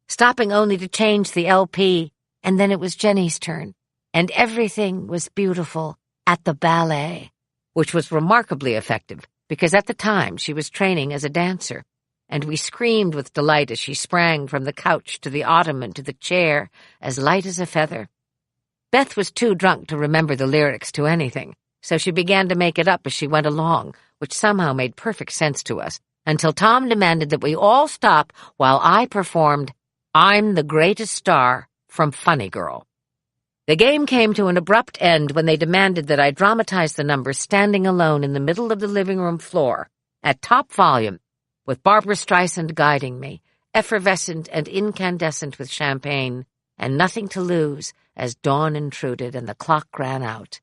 S1: Stopping only to change the LP, and then it was Jenny's turn, and everything was beautiful at the ballet, which was remarkably effective, because at the time she was training as a dancer, and we screamed with delight as she sprang from the couch to the ottoman to the chair, as light as a feather. Beth was too drunk to remember the lyrics to anything, so she began to make it up as she went along, which somehow made perfect sense to us, until Tom demanded that we all stop while I performed "I'm the Greatest Star" from Funny Girl. The game came to an abrupt end when they demanded that I dramatize the number standing alone in the middle of the living room floor, at top volume, with Barbra Streisand guiding me, effervescent and incandescent with champagne, and nothing to lose as dawn intruded and the clock ran out.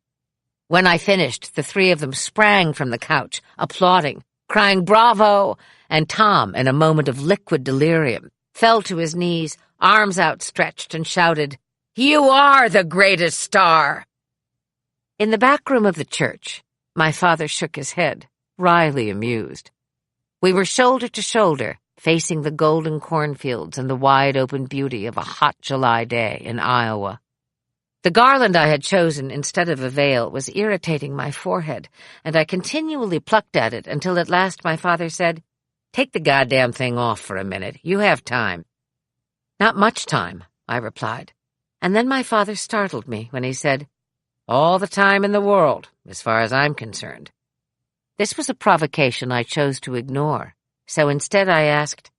S1: When I finished, the three of them sprang from the couch, applauding, crying "Bravo!" and Tom, in a moment of liquid delirium, fell to his knees, arms outstretched, and shouted, "You are the greatest star!" In the back room of the church, my father shook his head, wryly amused. We were shoulder to shoulder, facing the golden cornfields and the wide-open beauty of a hot July day in Iowa. The garland I had chosen instead of a veil was irritating my forehead, and I continually plucked at it until at last my father said, "Take the goddamn thing off for a minute. You have time." "Not much time," I replied. And then my father startled me when he said, "All the time in the world, as far as I'm concerned." This was a provocation I chose to ignore, so instead I asked,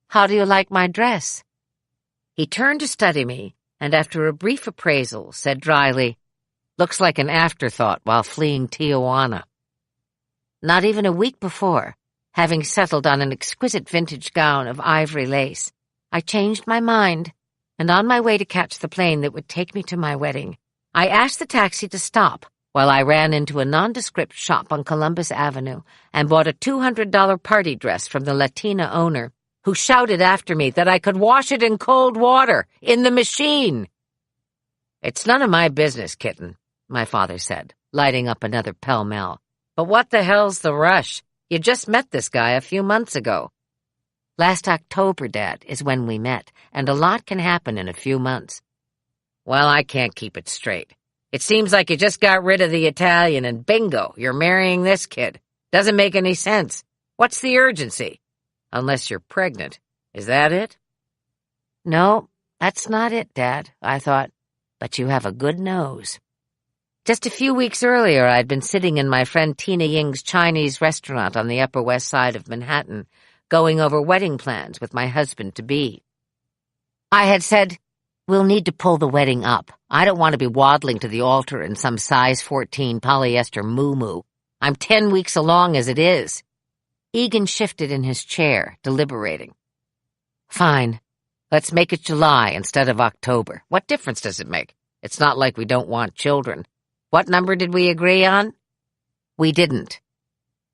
S1: "How do you like my dress?" He turned to study me, and after a brief appraisal said dryly, "Looks like an afterthought while fleeing Tijuana." Not even a week before, having settled on an exquisite vintage gown of ivory lace, I changed my mind, and on my way to catch the plane that would take me to my wedding, I asked the taxi to stop while I ran into a nondescript shop on Columbus Avenue and bought a $200 party dress from the Latina owner, who shouted after me that I could wash it in cold water, in the machine. "It's none of my business, kitten," my father said, lighting up another pell-mell. "But what the hell's the rush? You just met this guy a few months ago." "Last October, Dad, is when we met, and a lot can happen in a few months." "Well, I can't keep it straight. It seems like you just got rid of the Italian and bingo, you're marrying this kid. Doesn't make any sense. What's the urgency? Unless you're pregnant. Is that it?" "No, that's not it, Dad," I thought. "But you have a good nose." Just a few weeks earlier, I'd been sitting in my friend Tina Ying's Chinese restaurant on the Upper West Side of Manhattan, going over wedding plans with my husband-to-be. I had said, "We'll need to pull the wedding up. I don't want to be waddling to the altar in some size 14 polyester moo-moo. I'm 10 weeks along as it is." Egan shifted in his chair, deliberating. "Fine. Let's make it July instead of October. What difference does it make? It's not like we don't want children. What number did we agree on?" "We didn't."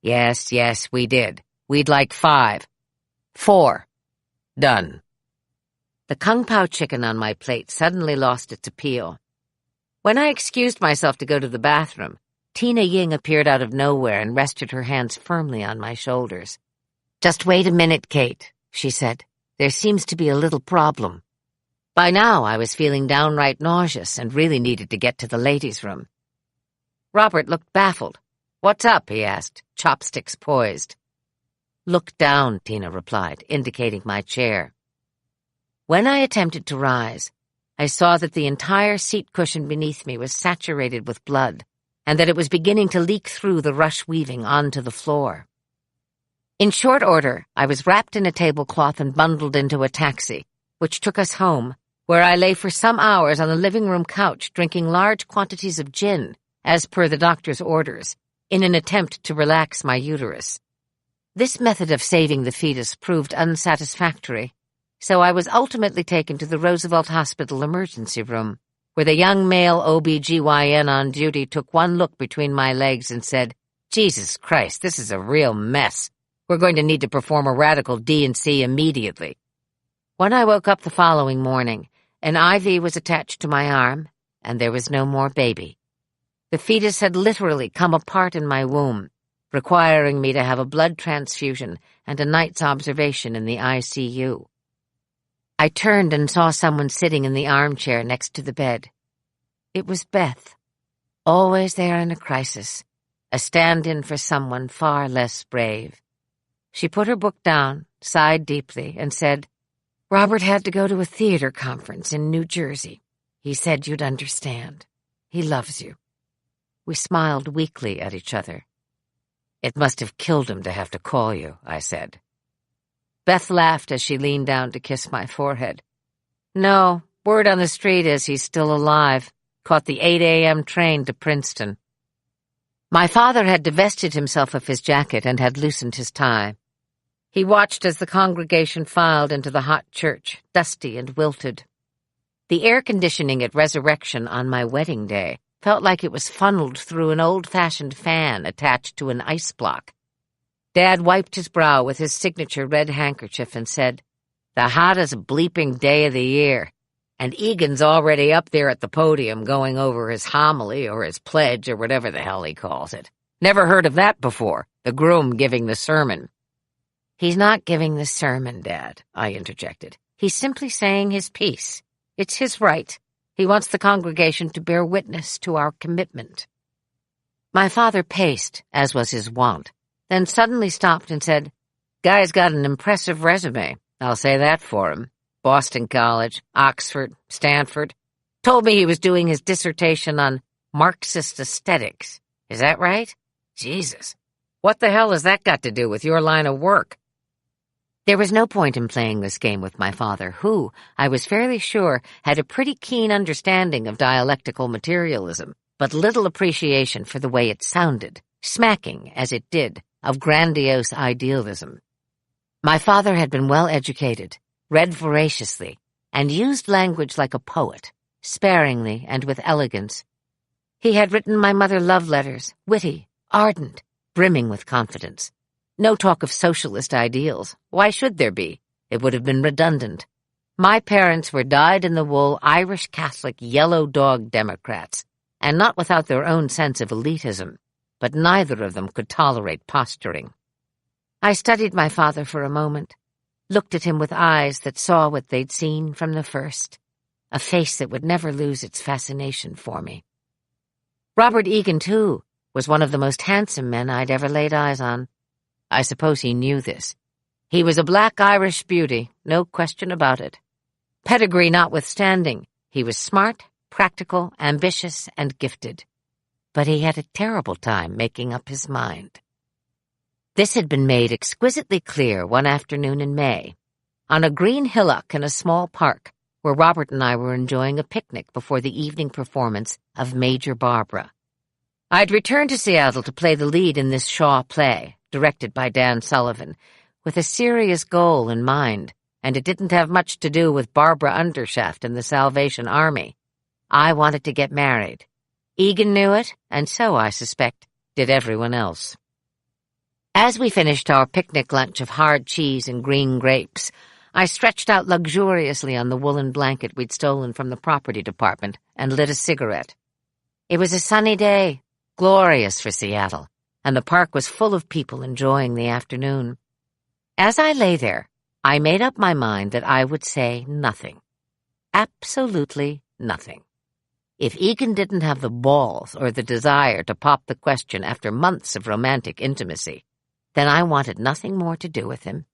S1: Yes, we did. We'd like 5. 4. Done." The kung pao chicken on my plate suddenly lost its appeal. When I excused myself to go to the bathroom, Tina Ying appeared out of nowhere and rested her hands firmly on my shoulders. "Just wait a minute, Kate," she said. "There seems to be a little problem." By now I was feeling downright nauseous and really needed to get to the ladies' room. Robert looked baffled. "What's up?" he asked, chopsticks poised. "Look down," Tina replied, indicating my chair. When I attempted to rise, I saw that the entire seat cushion beneath me was saturated with blood, and that it was beginning to leak through the rush weaving onto the floor. In short order, I was wrapped in a tablecloth and bundled into a taxi, which took us home, where I lay for some hours on the living room couch drinking large quantities of gin, as per the doctor's orders, in an attempt to relax my uterus. This method of saving the fetus proved unsatisfactory, so I was ultimately taken to the Roosevelt Hospital emergency room, where the young male OB-GYN on duty took one look between my legs and said, "Jesus Christ, this is a real mess. We're going to need to perform a radical D&C immediately." When I woke up the following morning, an IV was attached to my arm, and there was no more baby. The fetus had literally come apart in my womb, requiring me to have a blood transfusion and a night's observation in the ICU. I turned and saw someone sitting in the armchair next to the bed. It was Beth, always there in a crisis, a stand-in for someone far less brave. She put her book down, sighed deeply, and said, "Robert had to go to a theater conference in New Jersey. He said you'd understand. He loves you." We smiled weakly at each other. "It must have killed him to have to call you," I said. Beth laughed as she leaned down to kiss my forehead. "No, word on the street is he's still alive. Caught the 8 a.m. train to Princeton." My father had divested himself of his jacket and had loosened his tie. He watched as the congregation filed into the hot church, dusty and wilted. The air conditioning at Resurrection on my wedding day felt like it was funneled through an old-fashioned fan attached to an ice block. Dad wiped his brow with his signature red handkerchief and said, "The hottest bleeping day of the year. And Egan's already up there at the podium going over his homily or his pledge or whatever the hell he calls it. Never heard of that before, the groom giving the sermon." "He's not giving the sermon, Dad," I interjected. "He's simply saying his piece. It's his right. He wants the congregation to bear witness to our commitment." My father paced, as was his wont, then suddenly stopped and said, "Guy's got an impressive resume. I'll say that for him. Boston College, Oxford, Stanford. Told me he was doing his dissertation on Marxist aesthetics. Is that right? Jesus. What the hell has that got to do with your line of work?" There was no point in playing this game with my father, who, I was fairly sure, had a pretty keen understanding of dialectical materialism, but little appreciation for the way it sounded, smacking, as it did, of grandiose idealism. My father had been well educated, read voraciously, and used language like a poet, sparingly and with elegance. He had written my mother love letters, witty, ardent, brimming with confidence. No talk of socialist ideals. Why should there be? It would have been redundant. My parents were dyed-in-the-wool Irish Catholic yellow dog Democrats, and not without their own sense of elitism, but neither of them could tolerate posturing. I studied my father for a moment, looked at him with eyes that saw what they'd seen from the first, a face that would never lose its fascination for me. Robert Egan, too, was one of the most handsome men I'd ever laid eyes on. I suppose he knew this. He was a black Irish beauty, no question about it. Pedigree notwithstanding, he was smart, practical, ambitious, and gifted. But he had a terrible time making up his mind. This had been made exquisitely clear one afternoon in May, on a green hillock in a small park where Robert and I were enjoying a picnic before the evening performance of Major Barbara. I'd returned to Seattle to play the lead in this Shaw play, directed by Dan Sullivan, with a serious goal in mind, and it didn't have much to do with Barbara Undershaft and the Salvation Army. I wanted to get married. Egan knew it, and so, I suspect, did everyone else. As we finished our picnic lunch of hard cheese and green grapes, I stretched out luxuriously on the woolen blanket we'd stolen from the property department and lit a cigarette. It was a sunny day, glorious for Seattle, and the park was full of people enjoying the afternoon. As I lay there, I made up my mind that I would say nothing. Absolutely nothing. If Egan didn't have the balls or the desire to pop the question after months of romantic intimacy, then I wanted nothing more to do with him.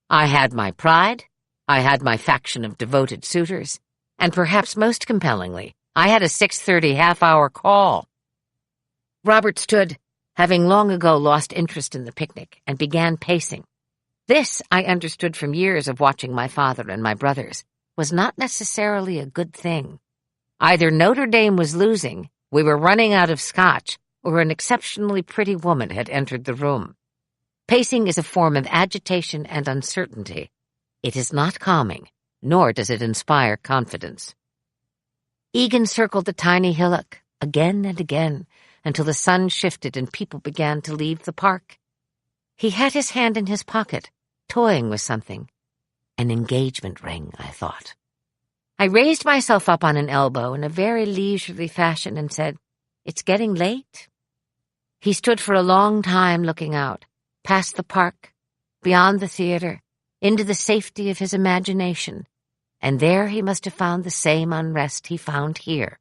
S1: I had my pride, I had my faction of devoted suitors, and perhaps most compellingly, I had a 6:30 half-hour call. Robert stood, having long ago lost interest in the picnic, and began pacing. This, I understood from years of watching my father and my brothers, was not necessarily a good thing. Either Notre Dame was losing, we were running out of scotch, or an exceptionally pretty woman had entered the room. Pacing is a form of agitation and uncertainty. It is not calming, nor does it inspire confidence. Egan circled the tiny hillock again and again until the sun shifted and people began to leave the park. He had his hand in his pocket, toying with something. An engagement ring, I thought. I raised myself up on an elbow in a very leisurely fashion and said, "It's getting late." He stood for a long time looking out, past the park, beyond the theater, into the safety of his imagination, and there he must have found the same unrest he found here.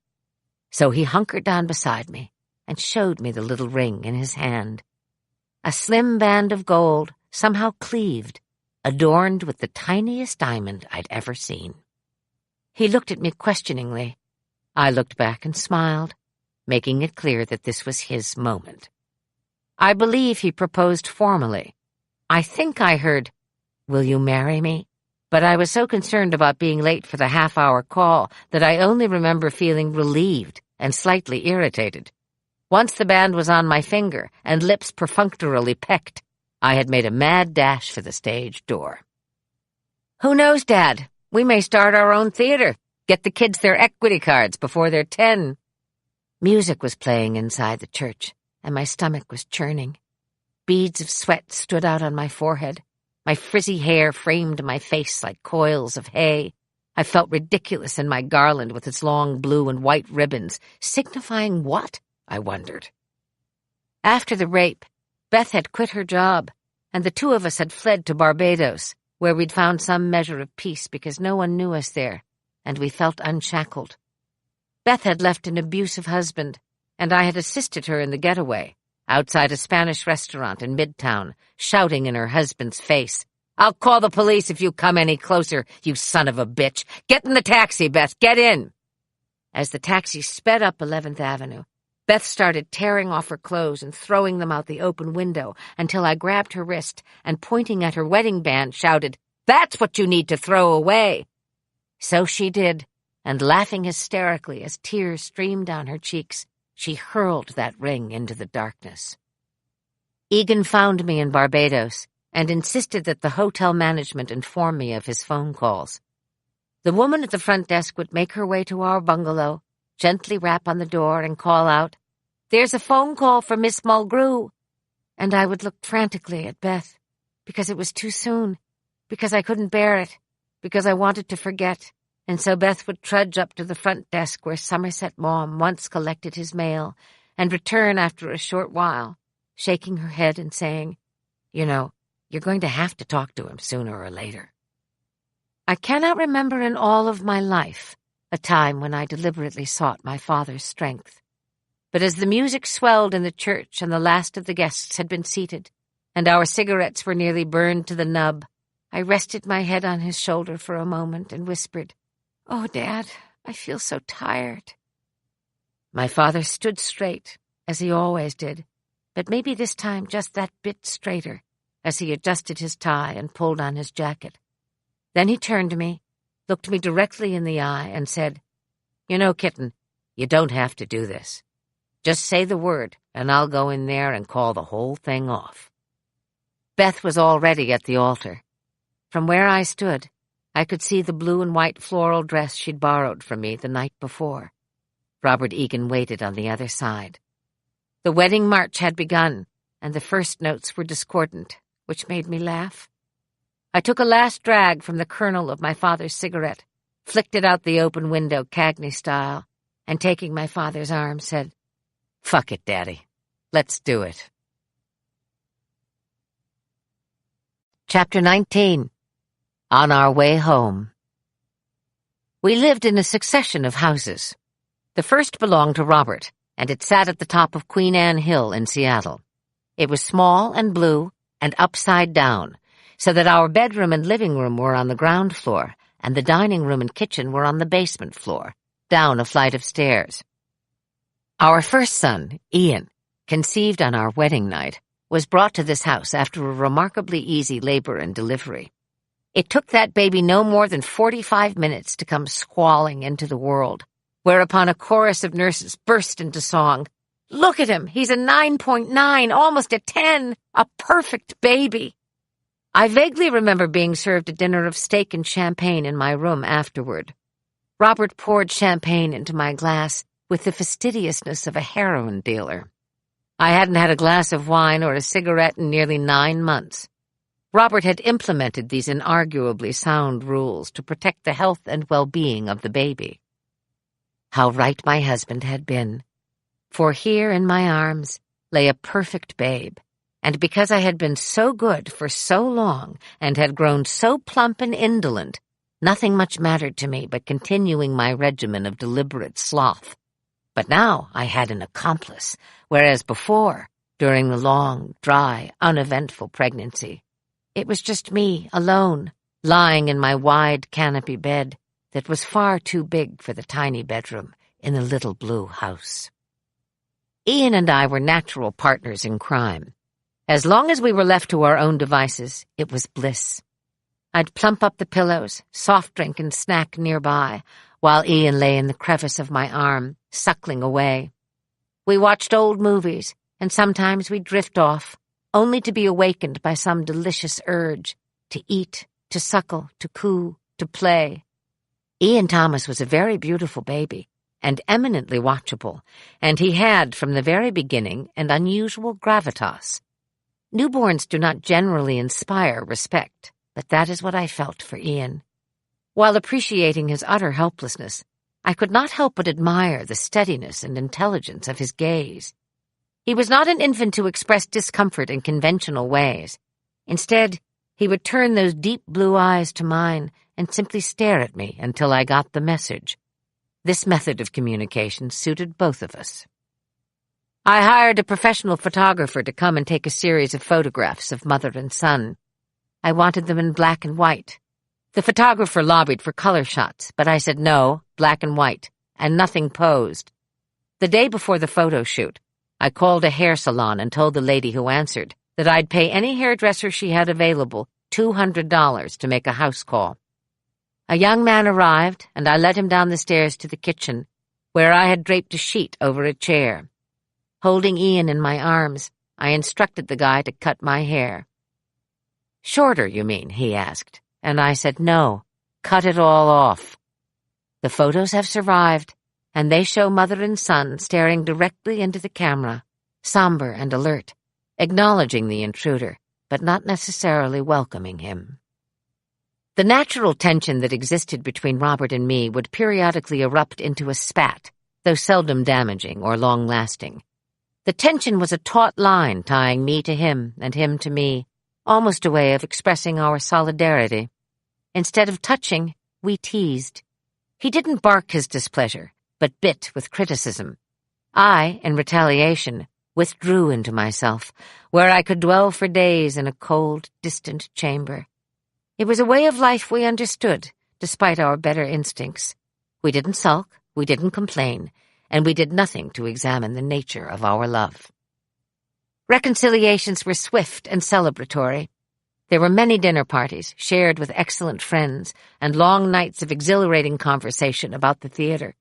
S1: So he hunkered down beside me and showed me the little ring in his hand. A slim band of gold, somehow cleaved, adorned with the tiniest diamond I'd ever seen. He looked at me questioningly. I looked back and smiled, making it clear that this was his moment. I believe he proposed formally. I think I heard, "Will you marry me?" But I was so concerned about being late for the half-hour call that I only remember feeling relieved and slightly irritated. Once the band was on my finger and lips perfunctorily pecked, I had made a mad dash for the stage door. "Who knows, Dad? We may start our own theater, get the kids their equity cards before they're 10. Music was playing inside the church, and my stomach was churning. Beads of sweat stood out on my forehead. My frizzy hair framed my face like coils of hay. I felt ridiculous in my garland with its long blue and white ribbons, signifying what, I wondered. After the rape, Beth had quit her job, and the two of us had fled to Barbados, where we'd found some measure of peace because no one knew us there, and we felt unshackled. Beth had left an abusive husband, and I had assisted her in the getaway, outside a Spanish restaurant in Midtown, shouting in her husband's face, "I'll call the police if you come any closer, you son of a bitch. Get in the taxi, Beth, get in." As the taxi sped up 11th Avenue, Beth started tearing off her clothes and throwing them out the open window until I grabbed her wrist and, pointing at her wedding band, shouted, "That's what you need to throw away." So she did, and laughing hysterically as tears streamed down her cheeks, she hurled that ring into the darkness. Egan found me in Barbados and insisted that the hotel management inform me of his phone calls. The woman at the front desk would make her way to our bungalow, gently rap on the door and call out, "There's a phone call for Miss Mulgrew." And I would look frantically at Beth, because it was too soon, because I couldn't bear it, because I wanted to forget, and so Beth would trudge up to the front desk where Somerset Maugham once collected his mail and return after a short while, shaking her head and saying, "You know, you're going to have to talk to him sooner or later." I cannot remember in all of my life a time when I deliberately sought my father's strength. But as the music swelled in the church and the last of the guests had been seated, and our cigarettes were nearly burned to the nub, I rested my head on his shoulder for a moment and whispered, "Oh, Dad, I feel so tired." My father stood straight, as he always did, but maybe this time just that bit straighter, as he adjusted his tie and pulled on his jacket. Then he turned to me, looked me directly in the eye, and said, "You know, kitten, you don't have to do this. Just say the word, and I'll go in there and call the whole thing off." Beth was already at the altar. From where I stood, I could see the blue and white floral dress she'd borrowed from me the night before. Robert Egan waited on the other side. The wedding march had begun, and the first notes were discordant, which made me laugh. I took a last drag from the kernel of my father's cigarette, flicked it out the open window Cagney style, and taking my father's arm said, "Fuck it, Daddy. Let's do it." Chapter 19. On Our Way Home. We lived in a succession of houses. The first belonged to Robert, and it sat at the top of Queen Anne Hill in Seattle. It was small and blue and upside down, so that our bedroom and living room were on the ground floor, and the dining room and kitchen were on the basement floor, down a flight of stairs. Our first son, Ian, conceived on our wedding night, was brought to this house after a remarkably easy labor and delivery. It took that baby no more than 45 minutes to come squalling into the world, whereupon a chorus of nurses burst into song. "Look at him! He's a 9.9, almost a 10, a perfect baby!" I vaguely remember being served a dinner of steak and champagne in my room afterward. Robert poured champagne into my glass with the fastidiousness of a heroin dealer. I hadn't had a glass of wine or a cigarette in nearly 9 months. Robert had implemented these inarguably sound rules to protect the health and well-being of the baby. How right my husband had been, for here in my arms lay a perfect babe, and because I had been so good for so long and had grown so plump and indolent, nothing much mattered to me but continuing my regimen of deliberate sloth. But now I had an accomplice, whereas before, during the long, dry, uneventful pregnancy, it was just me, alone, lying in my wide canopy bed that was far too big for the tiny bedroom in the little blue house. Ian and I were natural partners in crime. As long as we were left to our own devices, it was bliss. I'd plump up the pillows, soft drink and snack nearby, while Ian lay in the crevice of my arm, suckling away. We watched old movies, and sometimes we'd drift off, only to be awakened by some delicious urge to eat, to suckle, to coo, to play. Ian Thomas was a very beautiful baby, and eminently watchable, and he had, from the very beginning, an unusual gravitas. Newborns do not generally inspire respect, but that is what I felt for Ian. While appreciating his utter helplessness, I could not help but admire the steadiness and intelligence of his gaze. He was not an infant to express discomfort in conventional ways. Instead, he would turn those deep blue eyes to mine and simply stare at me until I got the message. This method of communication suited both of us. I hired a professional photographer to come and take a series of photographs of mother and son. I wanted them in black and white. The photographer lobbied for color shots, but I said no, black and white, and nothing posed. The day before the photo shoot, I called a hair salon and told the lady who answered that I'd pay any hairdresser she had available $200 to make a house call. A young man arrived, and I led him down the stairs to the kitchen, where I had draped a sheet over a chair. Holding Ian in my arms, I instructed the guy to cut my hair. "Shorter, you mean?" he asked, and I said, "No, cut it all off." The photos have survived, and they show mother and son staring directly into the camera, somber and alert, acknowledging the intruder, but not necessarily welcoming him. The natural tension that existed between Robert and me would periodically erupt into a spat, though seldom damaging or long-lasting. The tension was a taut line tying me to him and him to me, almost a way of expressing our solidarity. Instead of touching, we teased. He didn't bark his displeasure, but bit with criticism. I, in retaliation, withdrew into myself, where I could dwell for days in a cold, distant chamber. It was a way of life we understood, despite our better instincts. We didn't sulk, we didn't complain, and we did nothing to examine the nature of our love. Reconciliations were swift and celebratory. There were many dinner parties, shared with excellent friends, and long nights of exhilarating conversation about the theater.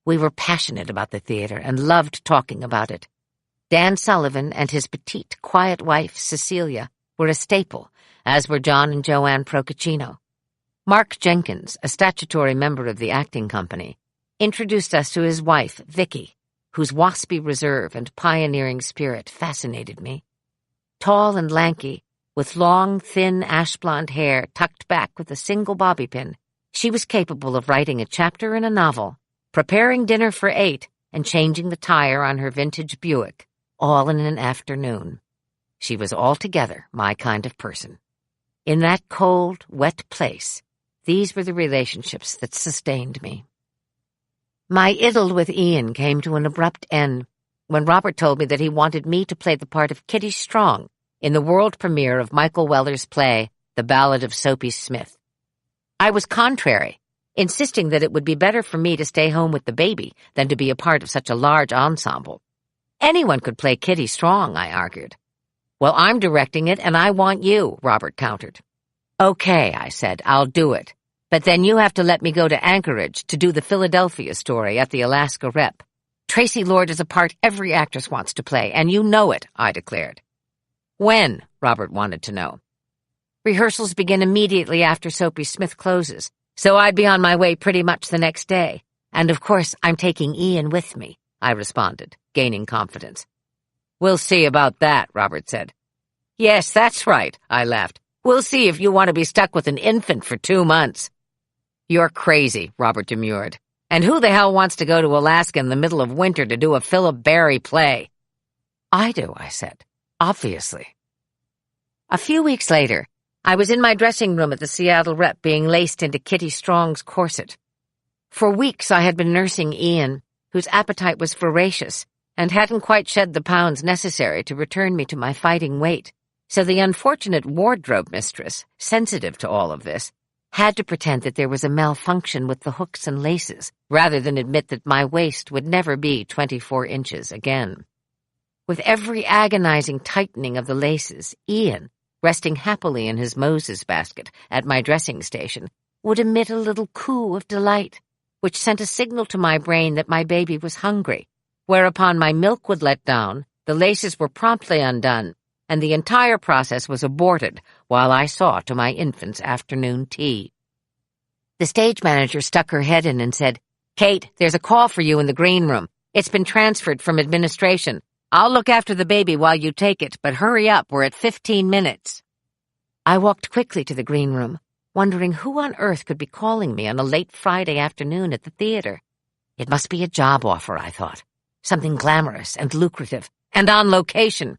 S1: We were passionate about the theater and loved talking about it. Dan Sullivan and his petite, quiet wife, Cecilia, were a staple, as were John and Joanne Procaccino. Mark Jenkins, a statutory member of the acting company, introduced us to his wife, Vicky, whose waspy reserve and pioneering spirit fascinated me. Tall and lanky, with long, thin, ash-blonde hair tucked back with a single bobby pin, she was capable of writing a chapter in a novel, preparing dinner for 8, and changing the tire on her vintage Buick, all in an afternoon. She was altogether my kind of person. In that cold, wet place, these were the relationships that sustained me. My idyll with Ian came to an abrupt end when Robert told me that he wanted me to play the part of Kitty Strong in the world premiere of Michael Weller's play, The Ballad of Soapy Smith. I was contrary, insisting that it would be better for me to stay home with the baby than to be a part of such a large ensemble. Anyone could play Kitty Strong, I argued. Well, I'm directing it, and I want you, Robert countered. Okay, I said, I'll do it. But then you have to let me go to Anchorage to do the Philadelphia story at the Alaska Rep. Tracy Lord is a part every actress wants to play, and you know it, I declared. When? Robert wanted to know. Rehearsals begin immediately after Soapy Smith closes, so I'd be on my way pretty much the next day. And of course, I'm taking Ian with me, I responded, gaining confidence. We'll see about that, Robert said. Yes, that's right, I laughed. We'll see if you want to be stuck with an infant for 2 months. You're crazy, Robert demurred. And who the hell wants to go to Alaska in the middle of winter to do a Philip Barry play? I do, I said. Obviously. A few weeks later, I was in my dressing room at the Seattle Rep being laced into Kitty Strong's corset. For weeks I had been nursing Ian, whose appetite was voracious and hadn't quite shed the pounds necessary to return me to my fighting weight, so the unfortunate wardrobe mistress, sensitive to all of this, had to pretend that there was a malfunction with the hooks and laces, rather than admit that my waist would never be 24 inches again. With every agonizing tightening of the laces, Ian, resting happily in his Moses basket at my dressing station, would emit a little coo of delight, which sent a signal to my brain that my baby was hungry, whereupon my milk would let down, the laces were promptly undone, and the entire process was aborted while I saw to my infant's afternoon tea. The stage manager stuck her head in and said, Kate, there's a call for you in the green room. It's been transferred from administration. I'll look after the baby while you take it, but hurry up, we're at 15 minutes. I walked quickly to the green room, wondering who on earth could be calling me on a late Friday afternoon at the theater. It must be a job offer, I thought. Something glamorous and lucrative, and on location.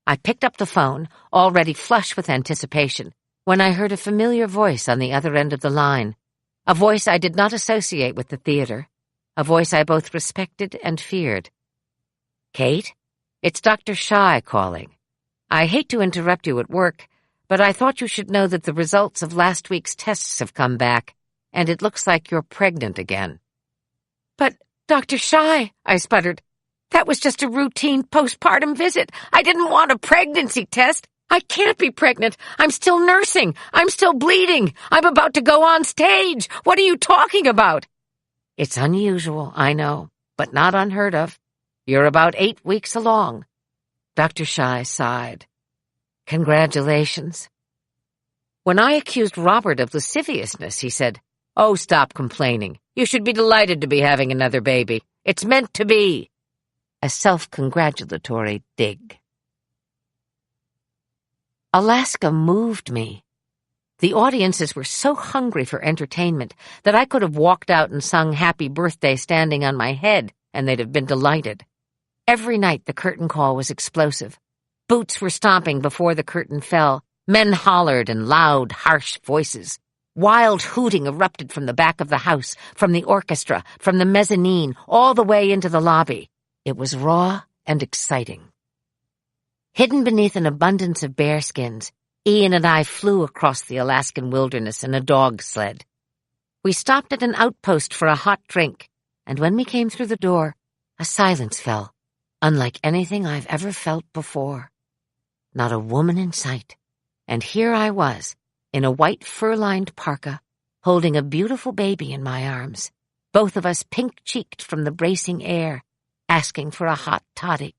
S1: I picked up the phone, already flush with anticipation, when I heard a familiar voice on the other end of the line, a voice I did not associate with the theater, a voice I both respected and feared. Kate, it's Dr. Shy calling. I hate to interrupt you at work, but I thought you should know that the results of last week's tests have come back, and it looks like you're pregnant again. But, Dr. Shy, I sputtered, that was just a routine postpartum visit. I didn't want a pregnancy test. I can't be pregnant. I'm still nursing. I'm still bleeding. I'm about to go on stage. What are you talking about? It's unusual, I know, but not unheard of. You're about 8 weeks along. Dr. Shy sighed. Congratulations. When I accused Robert of lasciviousness, he said, Oh, stop complaining. You should be delighted to be having another baby. It's meant to be. A self-congratulatory dig. Alaska moved me. The audiences were so hungry for entertainment that I could have walked out and sung Happy Birthday standing on my head, and they'd have been delighted. Every night the curtain call was explosive. Boots were stomping before the curtain fell. Men hollered in loud, harsh voices. Wild hooting erupted from the back of the house, from the orchestra, from the mezzanine, all the way into the lobby. It was raw and exciting. Hidden beneath an abundance of bearskins, Ian and I flew across the Alaskan wilderness in a dog sled. We stopped at an outpost for a hot drink, and when we came through the door, a silence fell, unlike anything I've ever felt before. Not a woman in sight, and here I was, in a white fur-lined parka, holding a beautiful baby in my arms, both of us pink-cheeked from the bracing air, asking for a hot toddy.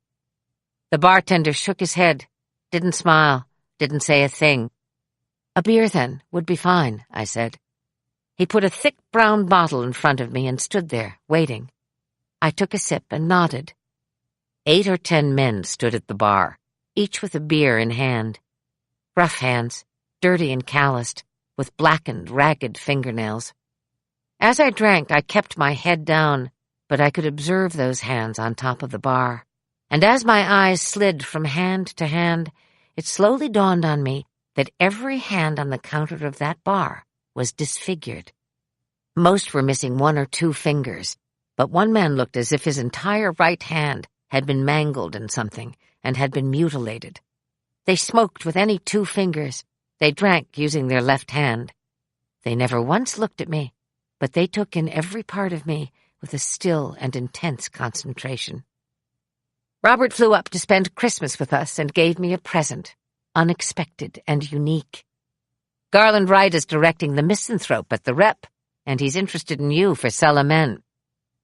S1: The bartender shook his head, didn't smile, didn't say a thing. "A beer, then, would be fine," I said. He put a thick brown bottle in front of me and stood there, waiting. I took a sip and nodded. 8 or 10 men stood at the bar, each with a beer in hand. Rough hands, dirty and calloused, with blackened, ragged fingernails. As I drank, I kept my head down, but I could observe those hands on top of the bar. And as my eyes slid from hand to hand, it slowly dawned on me that every hand on the counter of that bar was disfigured. Most were missing 1 or 2 fingers, but one man looked as if his entire right hand had been mangled in something and had been mutilated. They smoked with any 2 fingers. They drank using their left hand. They never once looked at me, but they took in every part of me with a still and intense concentration. Robert flew up to spend Christmas with us and gave me a present, unexpected and unique. Garland Wright is directing The Misanthrope at the Rep, and he's interested in you for Salamen.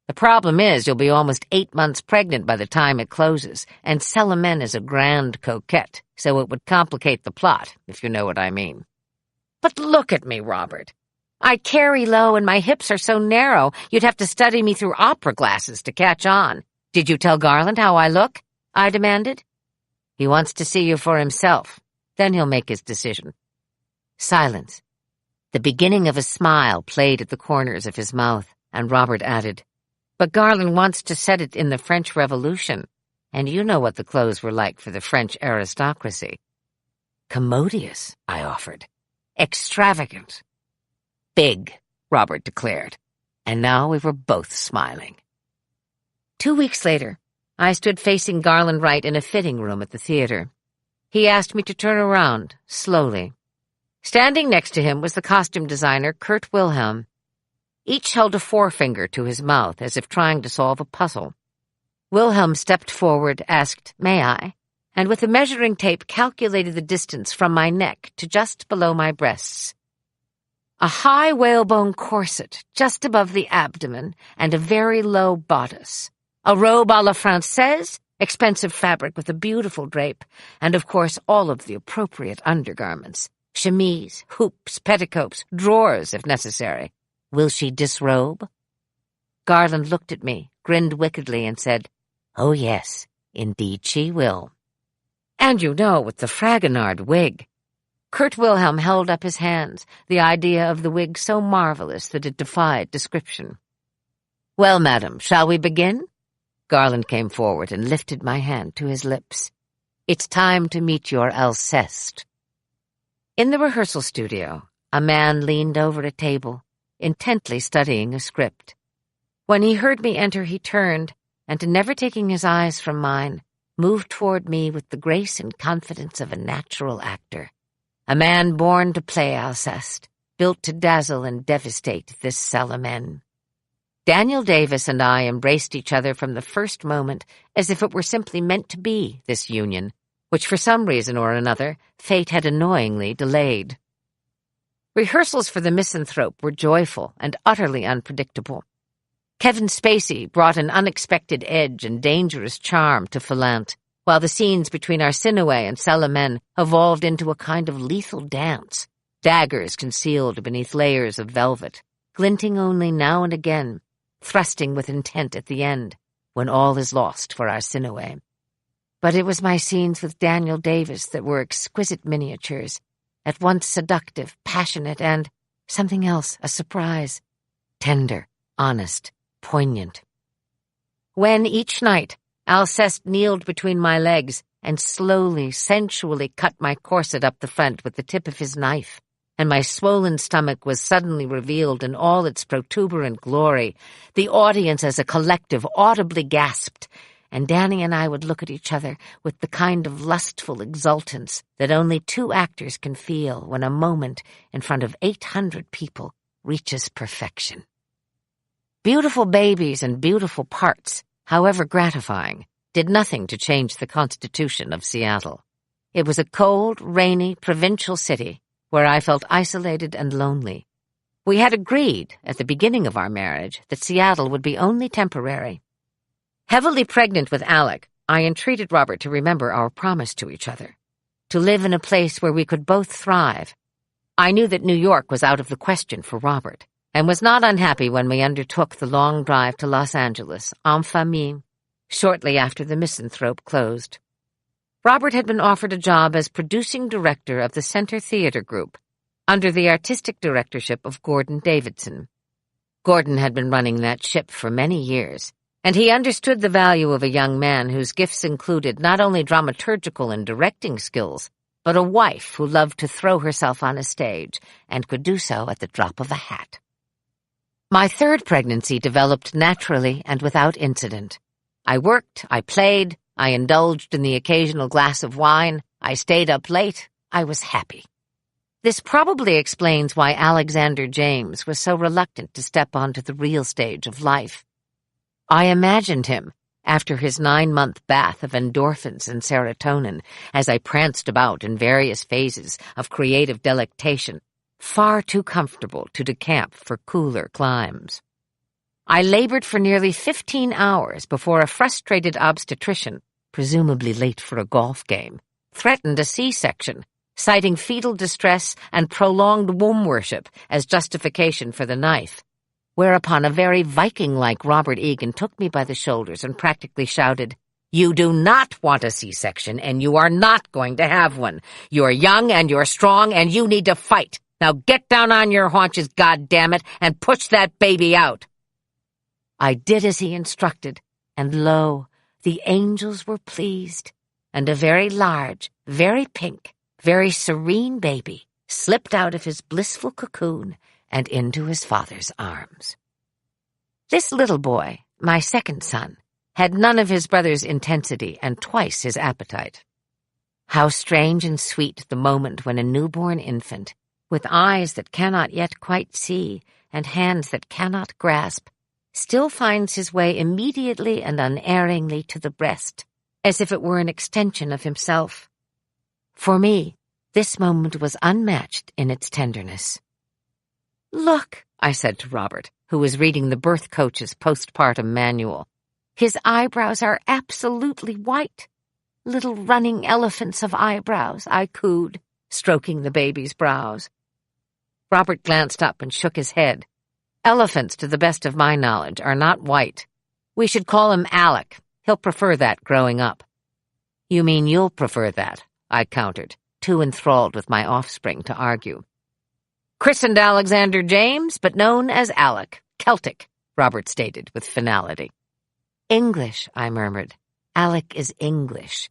S1: The problem is you'll be almost 8 months pregnant by the time it closes, and Salamen is a grand coquette, so it would complicate the plot, if you know what I mean. But look at me, Robert. I carry low and my hips are so narrow you'd have to study me through opera glasses to catch on. Did you tell Garland how I look? I demanded. He wants to see you for himself. Then he'll make his decision. Silence. The beginning of a smile played at the corners of his mouth, and Robert added, "But Garland wants to set it in the French Revolution, and you know what the clothes were like for the French aristocracy." "Commodious," I offered. "Extravagant." "Big," Robert declared, and now we were both smiling. 2 weeks later, I stood facing Garland Wright in a fitting room at the theater. He asked me to turn around, slowly. Standing next to him was the costume designer, Kurt Wilhelm. Each held a forefinger to his mouth as if trying to solve a puzzle. Wilhelm stepped forward, asked, "May I?" and with a measuring tape calculated the distance from my neck to just below my breasts. A high whalebone corset just above the abdomen and a very low bodice. A robe à la Française, expensive fabric with a beautiful drape, and of course all of the appropriate undergarments. Chemise, hoops, petticoats, drawers if necessary. Will she disrobe? Garland looked at me, grinned wickedly, and said, "Oh yes, indeed she will." And you know, with the Fragonard wig. Kurt Wilhelm held up his hands, the idea of the wig so marvelous that it defied description. "Well, madam, shall we begin?" Garland came forward and lifted my hand to his lips. "It's time to meet your Alceste." In the rehearsal studio, a man leaned over a table, intently studying a script. When he heard me enter, he turned, and never taking his eyes from mine, moved toward me with the grace and confidence of a natural actor. A man born to play Alceste, built to dazzle and devastate this Salamen. Daniel Davis and I embraced each other from the first moment as if it were simply meant to be, this union, which for some reason or another fate had annoyingly delayed. Rehearsals for The Misanthrope were joyful and utterly unpredictable. Kevin Spacey brought an unexpected edge and dangerous charm to Fallant, while the scenes between Arsinoe and Salamen evolved into a kind of lethal dance, daggers concealed beneath layers of velvet, glinting only now and again, thrusting with intent at the end, when all is lost for Arsinoe. But it was my scenes with Daniel Davis that were exquisite miniatures, at once seductive, passionate, and, something else, a surprise, tender, honest, poignant. When, each night, Alceste kneeled between my legs and slowly, sensually cut my corset up the front with the tip of his knife, and my swollen stomach was suddenly revealed in all its protuberant glory, the audience as a collective audibly gasped, and Danny and I would look at each other with the kind of lustful exultance that only 2 actors can feel when a moment in front of 800 people reaches perfection. Beautiful babies and beautiful parts, however gratifying, did nothing to change the constitution of Seattle. It was a cold, rainy, provincial city where I felt isolated and lonely. We had agreed at the beginning of our marriage that Seattle would be only temporary. Heavily pregnant with Alec, I entreated Robert to remember our promise to each other, to live in a place where we could both thrive. I knew that New York was out of the question for Robert, and was not unhappy when we undertook the long drive to Los Angeles, en famille, shortly after the Misanthrope closed. Robert had been offered a job as producing director of the Center Theater Group, under the artistic directorship of Gordon Davidson. Gordon had been running that ship for many years, and he understood the value of a young man whose gifts included not only dramaturgical and directing skills, but a wife who loved to throw herself on a stage and could do so at the drop of a hat. My third pregnancy developed naturally and without incident. I worked, I played, I indulged in the occasional glass of wine, I stayed up late, I was happy. This probably explains why Alexander James was so reluctant to step onto the real stage of life. I imagined him, after his 9-month bath of endorphins and serotonin, as I pranced about in various phases of creative delectation, far too comfortable to decamp for cooler climes. I labored for nearly 15 hours before a frustrated obstetrician, presumably late for a golf game, threatened a C-section, citing fetal distress and prolonged womb worship as justification for the knife, whereupon a very Viking-like Robert Egan took me by the shoulders and practically shouted, "You do not want a C-section, and you are not going to have one. You're young and you're strong, and you need to fight. Now get down on your haunches, goddammit, and push that baby out." I did as he instructed, and lo, the angels were pleased, and a very large, very pink, very serene baby slipped out of his blissful cocoon and into his father's arms. This little boy, my second son, had none of his brother's intensity and twice his appetite. How strange and sweet the moment when a newborn infant, with eyes that cannot yet quite see and hands that cannot grasp, still finds his way immediately and unerringly to the breast, as if it were an extension of himself. For me, this moment was unmatched in its tenderness. "Look," I said to Robert, who was reading the birth coach's postpartum manual. "His eyebrows are absolutely white. Little running elephants of eyebrows," I cooed, stroking the baby's brows. Robert glanced up and shook his head. "Elephants, to the best of my knowledge, are not white. We should call him Alec. He'll prefer that growing up." "You mean you'll prefer that?" I countered, too enthralled with my offspring to argue. "Christened Alexander James, but known as Alec. Celtic," Robert stated with finality. "English," I murmured. "Alec is English."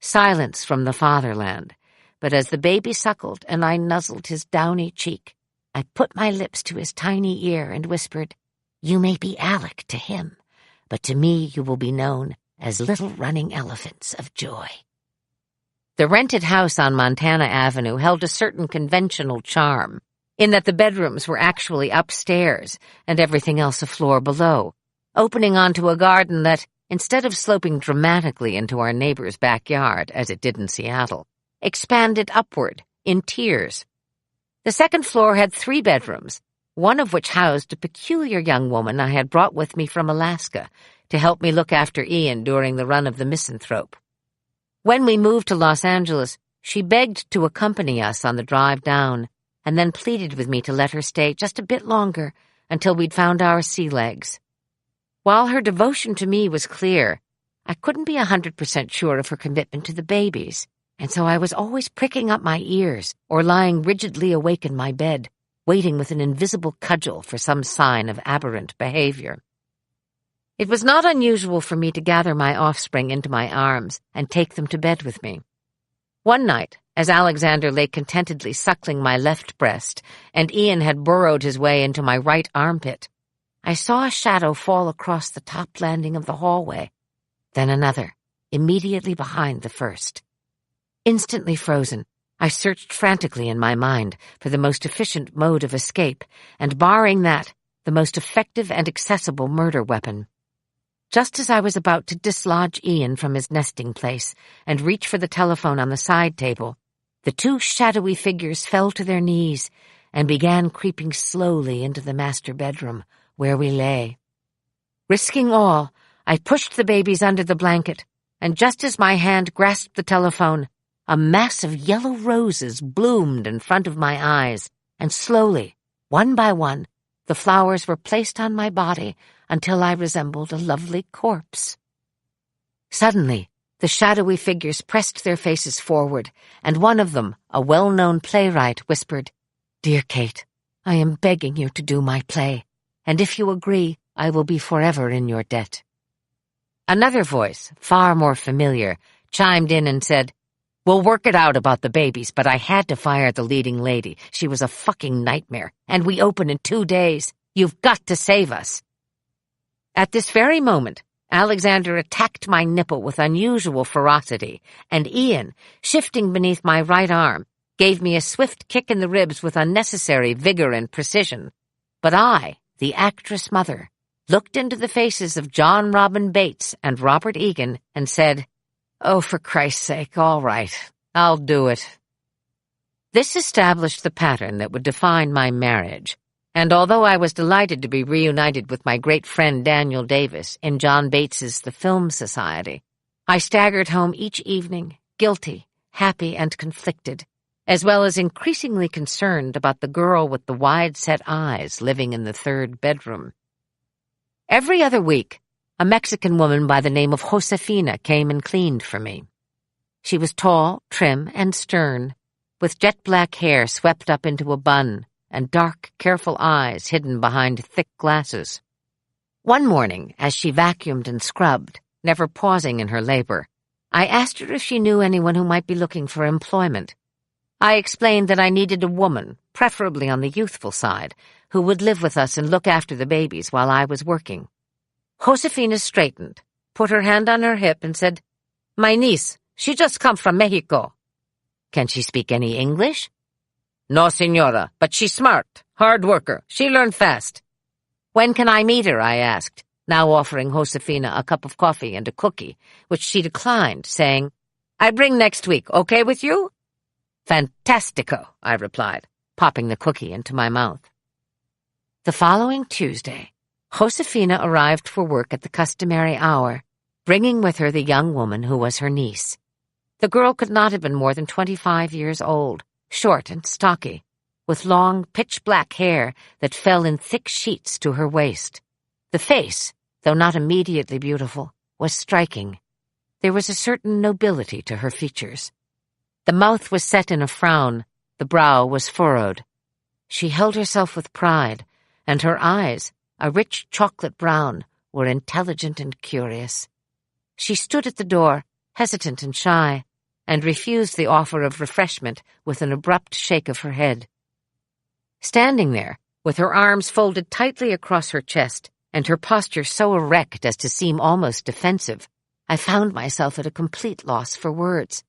S1: Silence from the fatherland, but as the baby suckled and I nuzzled his downy cheek, I put my lips to his tiny ear and whispered, "You may be Alec to him, but to me you will be known as Little Running Elephants of Joy." The rented house on Montana Avenue held a certain conventional charm, in that the bedrooms were actually upstairs and everything else a floor below, opening onto a garden that, instead of sloping dramatically into our neighbor's backyard, as it did in Seattle, expanded upward, in tiers. The second floor had 3 bedrooms, one of which housed a peculiar young woman I had brought with me from Alaska to help me look after Ian during the run of the Misanthrope. When we moved to Los Angeles, she begged to accompany us on the drive down, and then pleaded with me to let her stay just a bit longer until we'd found our sea legs. While her devotion to me was clear, I couldn't be 100% sure of her commitment to the babies, and so I was always pricking up my ears or lying rigidly awake in my bed, waiting with an invisible cudgel for some sign of aberrant behavior. It was not unusual for me to gather my offspring into my arms and take them to bed with me. One night, as Alexander lay contentedly suckling my left breast and Ian had burrowed his way into my right armpit, I saw a shadow fall across the top landing of the hallway, then another, immediately behind the first. Instantly frozen, I searched frantically in my mind for the most efficient mode of escape, and barring that, the most effective and accessible murder weapon. Just as I was about to dislodge Ian from his nesting place and reach for the telephone on the side table, the two shadowy figures fell to their knees and began creeping slowly into the master bedroom, where we lay. Risking all, I pushed the babies under the blanket, and just as my hand grasped the telephone, a mass of yellow roses bloomed in front of my eyes, and slowly, one by one, the flowers were placed on my body until I resembled a lovely corpse. Suddenly, the shadowy figures pressed their faces forward, and one of them, a well-known playwright, whispered, "Dear Kate, I am begging you to do my play, and if you agree, I will be forever in your debt." Another voice, far more familiar, chimed in and said, "We'll work it out about the babies, but I had to fire the leading lady. She was a fucking nightmare, and we open in 2 days. You've got to save us." At this very moment, Alexander attacked my nipple with unusual ferocity, and Ian, shifting beneath my right arm, gave me a swift kick in the ribs with unnecessary vigor and precision. But I, the actress mother, looked into the faces of John Robin Bates and Robert Egan and said, "Oh, for Christ's sake, all right, I'll do it." This established the pattern that would define my marriage, and although I was delighted to be reunited with my great friend Daniel Davis in John Bates's The Film Society, I staggered home each evening, guilty, happy, and conflicted, as well as increasingly concerned about the girl with the wide-set eyes living in the third bedroom. Every other week, a Mexican woman by the name of Josefina came and cleaned for me. She was tall, trim, and stern, with jet-black hair swept up into a bun and dark, careful eyes hidden behind thick glasses. One morning, as she vacuumed and scrubbed, never pausing in her labor, I asked her if she knew anyone who might be looking for employment. I explained that I needed a woman, preferably on the youthful side, who would live with us and look after the babies while I was working. Josefina straightened, put her hand on her hip, and said, "My niece, she just come from Mexico." "Can she speak any English?" "No, senora, but she's smart, hard worker. She learned fast." "When can I meet her?" I asked, now offering Josefina a cup of coffee and a cookie, which she declined, saying, "I bring next week, okay with you?" "Fantastico," I replied, popping the cookie into my mouth. The following Tuesday, Josefina arrived for work at the customary hour, bringing with her the young woman who was her niece. The girl could not have been more than 25 years old, short and stocky, with long, pitch-black hair that fell in thick sheets to her waist. The face, though not immediately beautiful, was striking. There was a certain nobility to her features. The mouth was set in a frown, the brow was furrowed. She held herself with pride, and her eyes, a rich chocolate brown, were intelligent and curious. She stood at the door, hesitant and shy, and refused the offer of refreshment with an abrupt shake of her head. Standing there, with her arms folded tightly across her chest, and her posture so erect as to seem almost defensive, I found myself at a complete loss for words.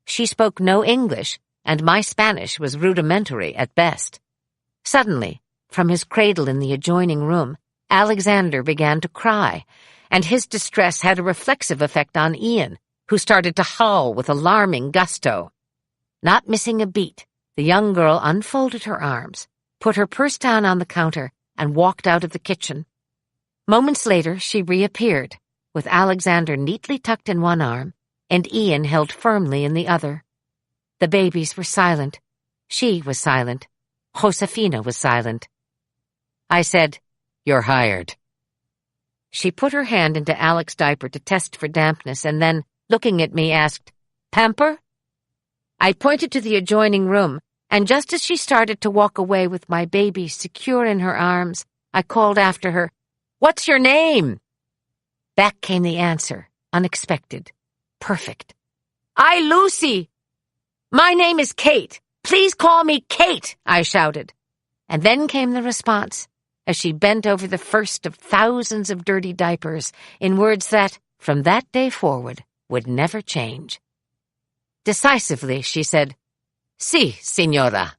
S1: She spoke no English, and my Spanish was rudimentary at best. Suddenly, from his cradle in the adjoining room, Alexander began to cry, and his distress had a reflexive effect on Ian, who started to howl with alarming gusto. Not missing a beat, the young girl unfolded her arms, put her purse down on the counter, and walked out of the kitchen. Moments later, she reappeared, with Alexander neatly tucked in one arm and Ian held firmly in the other. The babies were silent. She was silent. Josefina was silent. I said, "You're hired." She put her hand into Alec's diaper to test for dampness and then, looking at me, asked, "Pamper?" I pointed to the adjoining room, and just as she started to walk away with my baby secure in her arms, I called after her, "What's your name?" Back came the answer, unexpected, perfect. "I, Lucy." "My name is Kate. Please call me Kate," I shouted. And then came the response, as she bent over the first of thousands of dirty diapers in words that, from that day forward, would never change. Decisively, she said, "Si, signora."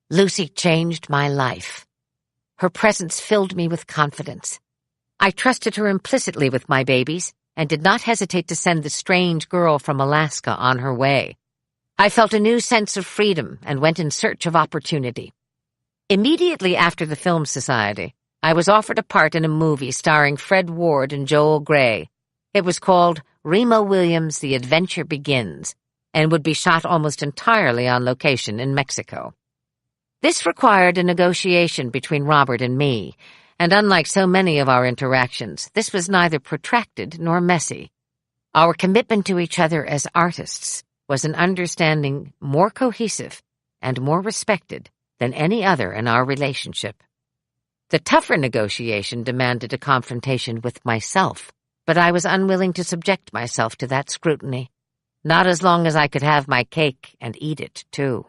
S1: Lucy changed my life. Her presence filled me with confidence. I trusted her implicitly with my babies and did not hesitate to send the strange girl from Alaska on her way. I felt a new sense of freedom and went in search of opportunity. Immediately after the Film Society, I was offered a part in a movie starring Fred Ward and Joel Grey. It was called Remo Williams' The Adventure Begins and would be shot almost entirely on location in Mexico. This required a negotiation between Robert and me, and unlike so many of our interactions, this was neither protracted nor messy. Our commitment to each other as artists was an understanding more cohesive and more respected than any other in our relationship. The tougher negotiation demanded a confrontation with myself, but I was unwilling to subject myself to that scrutiny, not as long as I could have my cake and eat it, too.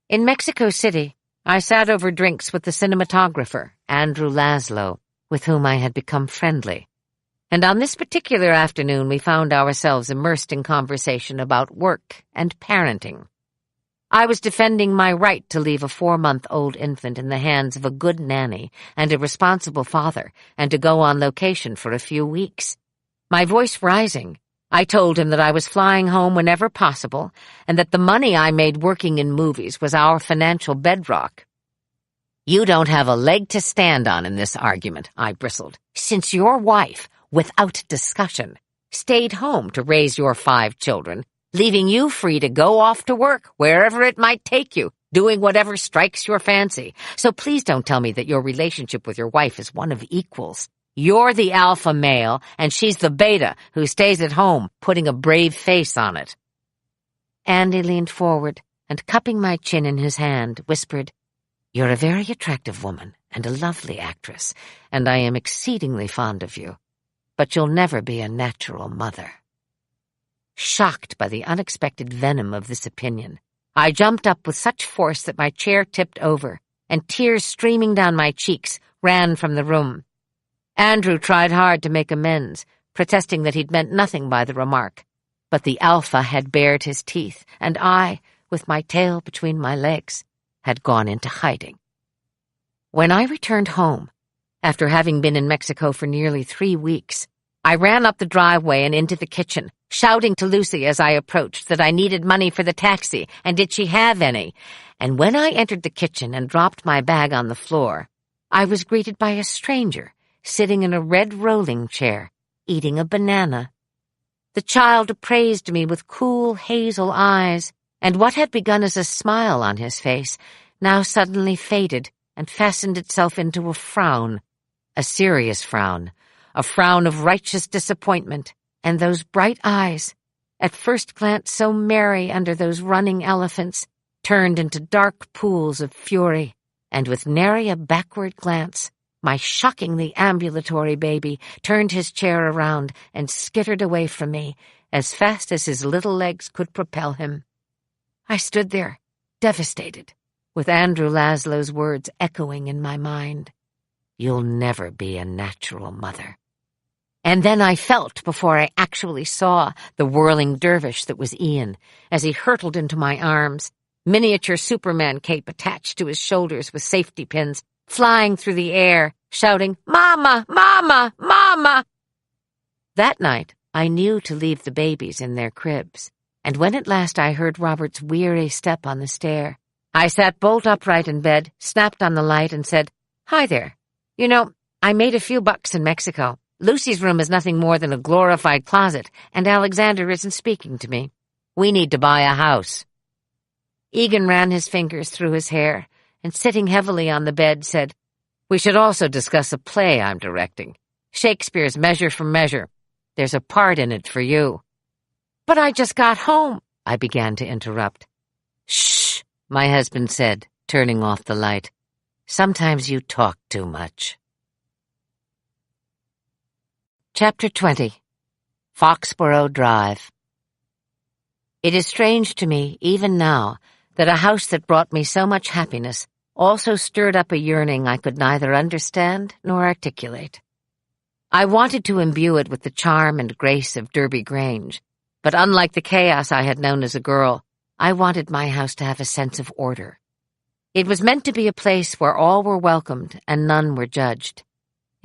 S1: In Mexico City, I sat over drinks with the cinematographer, Andrew Laszlo, with whom I had become friendly. And on this particular afternoon we found ourselves immersed in conversation about work and parenting. I was defending my right to leave a 4-month-old infant in the hands of a good nanny and a responsible father and to go on location for a few weeks. My voice rising, I told him that I was flying home whenever possible and that the money I made working in movies was our financial bedrock. "You don't have a leg to stand on in this argument," I bristled, "since your wife, without discussion, stayed home to raise your 5 children, leaving you free to go off to work wherever it might take you, doing whatever strikes your fancy. So please don't tell me that your relationship with your wife is one of equals. You're the alpha male, and she's the beta who stays at home, putting a brave face on it." Andy leaned forward and, cupping my chin in his hand, whispered, "You're a very attractive woman and a lovely actress, and I am exceedingly fond of you. But you'll never be a natural mother." Shocked by the unexpected venom of this opinion, I jumped up with such force that my chair tipped over, and tears streaming down my cheeks ran from the room. Andrew tried hard to make amends, protesting that he'd meant nothing by the remark. But the alpha had bared his teeth, and I, with my tail between my legs, had gone into hiding. When I returned home, after having been in Mexico for nearly 3 weeks, I ran up the driveway and into the kitchen, shouting to Lucy as I approached that I needed money for the taxi, and did she have any? And when I entered the kitchen and dropped my bag on the floor, I was greeted by a stranger sitting in a red rolling chair, eating a banana. The child appraised me with cool hazel eyes, and what had begun as a smile on his face now suddenly faded and fastened itself into a frown, a serious frown, a frown of righteous disappointment, and those bright eyes, at first glance so merry under those running elephants, turned into dark pools of fury, and with nary a backward glance, my shockingly ambulatory baby turned his chair around and skittered away from me as fast as his little legs could propel him. I stood there, devastated, with Andrew Laszlo's words echoing in my mind. "You'll never be a natural mother." And then I felt, before I actually saw, the whirling dervish that was Ian, as he hurtled into my arms, miniature Superman cape attached to his shoulders with safety pins, flying through the air, shouting, "Mama! Mama! Mama!" That night, I knew to leave the babies in their cribs, and when at last I heard Robert's weary step on the stair, I sat bolt upright in bed, snapped on the light, and said, "Hi there. You know, I made a few bucks in Mexico. Lucy's room is nothing more than a glorified closet, and Alexander isn't speaking to me. We need to buy a house." Egan ran his fingers through his hair, and sitting heavily on the bed said, "We should also discuss a play I'm directing. Shakespeare's Measure for Measure. There's a part in it for you." "But I just got home," I began to interrupt. "Shh," my husband said, turning off the light. "Sometimes you talk too much." Chapter 20. Foxborough Drive. It is strange to me, even now, that a house that brought me so much happiness also stirred up a yearning I could neither understand nor articulate. I wanted to imbue it with the charm and grace of Derby Grange, but unlike the chaos I had known as a girl, I wanted my house to have a sense of order. It was meant to be a place where all were welcomed and none were judged.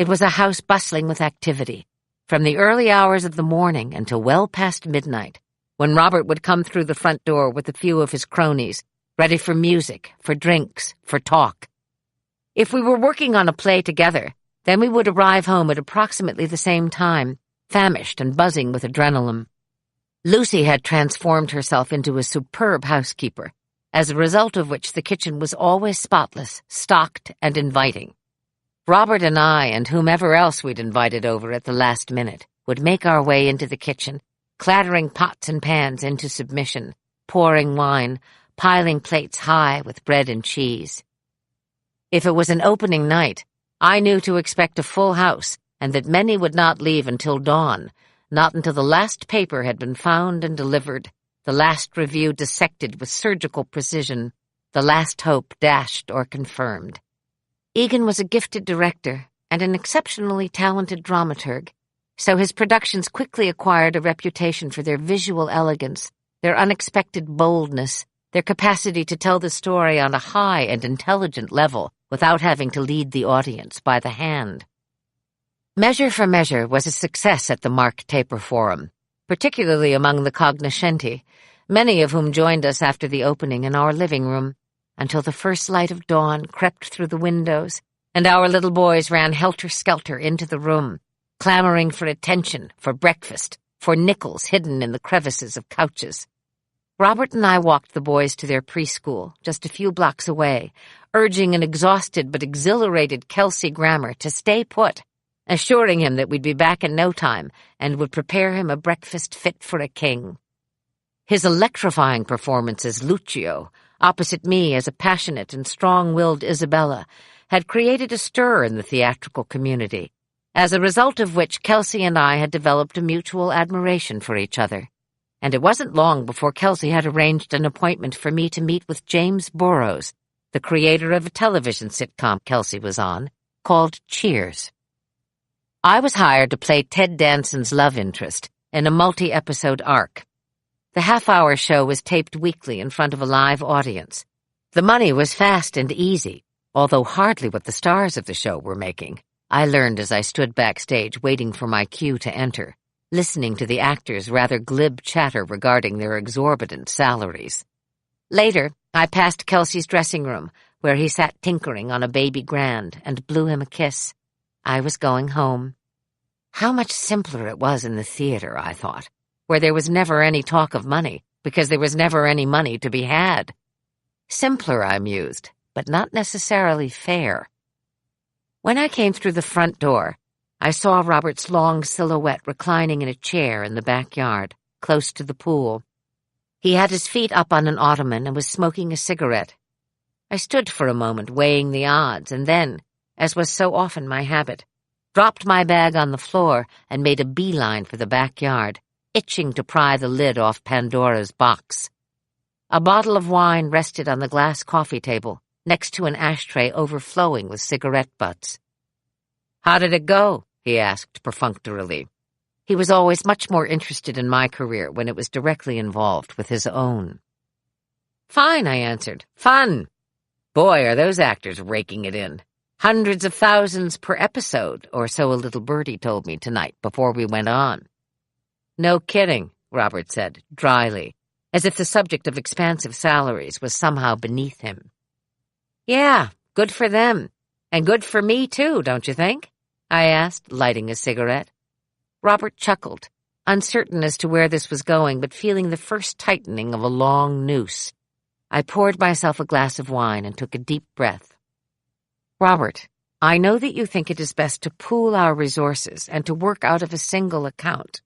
S1: It was a house bustling with activity, from the early hours of the morning until well past midnight, when Robert would come through the front door with a few of his cronies, ready for music, for drinks, for talk. If we were working on a play together, then we would arrive home at approximately the same time, famished and buzzing with adrenaline. Lucy had transformed herself into a superb housekeeper, as a result of which the kitchen was always spotless, stocked, and inviting. Robert and I, and whomever else we'd invited over at the last minute, would make our way into the kitchen, clattering pots and pans into submission, pouring wine, piling plates high with bread and cheese. If it was an opening night, I knew to expect a full house, and that many would not leave until dawn, not until the last paper had been found and delivered, the last review dissected with surgical precision, the last hope dashed or confirmed. Egan was a gifted director and an exceptionally talented dramaturg, so his productions quickly acquired a reputation for their visual elegance, their unexpected boldness, their capacity to tell the story on a high and intelligent level without having to lead the audience by the hand. Measure for Measure was a success at the Mark Taper Forum, particularly among the cognoscenti, many of whom joined us after the opening in our living room, until the first light of dawn crept through the windows, and our little boys ran helter-skelter into the room, clamoring for attention, for breakfast, for nickels hidden in the crevices of couches. Robert and I walked the boys to their preschool, just a few blocks away, urging an exhausted but exhilarated Kelsey Grammer to stay put, assuring him that we'd be back in no time and would prepare him a breakfast fit for a king. His electrifying performance as Lucio, opposite me as a passionate and strong-willed Isabella, had created a stir in the theatrical community, as a result of which Kelsey and I had developed a mutual admiration for each other. And it wasn't long before Kelsey had arranged an appointment for me to meet with James Burrows, the creator of a television sitcom Kelsey was on, called Cheers. I was hired to play Ted Danson's love interest in a multi-episode arc. The half-hour show was taped weekly in front of a live audience. The money was fast and easy, although hardly what the stars of the show were making. I learned as I stood backstage waiting for my cue to enter, listening to the actors' rather glib chatter regarding their exorbitant salaries. Later, I passed Kelsey's dressing room, where he sat tinkering on a baby grand, and blew him a kiss. I was going home. How much simpler it was in the theater, I thought, where there was never any talk of money, because there was never any money to be had. Simpler, I mused, but not necessarily fair. When I came through the front door, I saw Robert's long silhouette reclining in a chair in the backyard, close to the pool. He had his feet up on an ottoman and was smoking a cigarette. I stood for a moment weighing the odds and then, as was so often my habit, dropped my bag on the floor and made a beeline for the backyard, itching to pry the lid off Pandora's box. A bottle of wine rested on the glass coffee table, next to an ashtray overflowing with cigarette butts. "How did it go?" he asked perfunctorily. He was always much more interested in my career when it was directly involved with his own. "Fine," I answered. "Fun. Boy, are those actors raking it in. Hundreds of thousands per episode, or so a little birdie told me tonight before we went on." "No kidding," Robert said, dryly, as if the subject of expansive salaries was somehow beneath him. "Yeah, good for them. And good for me, too, don't you think?" I asked, lighting a cigarette. Robert chuckled, uncertain as to where this was going, but feeling the first tightening of a long noose. I poured myself a glass of wine and took a deep breath. "Robert, I know that you think it is best to pool our resources and to work out of a single account.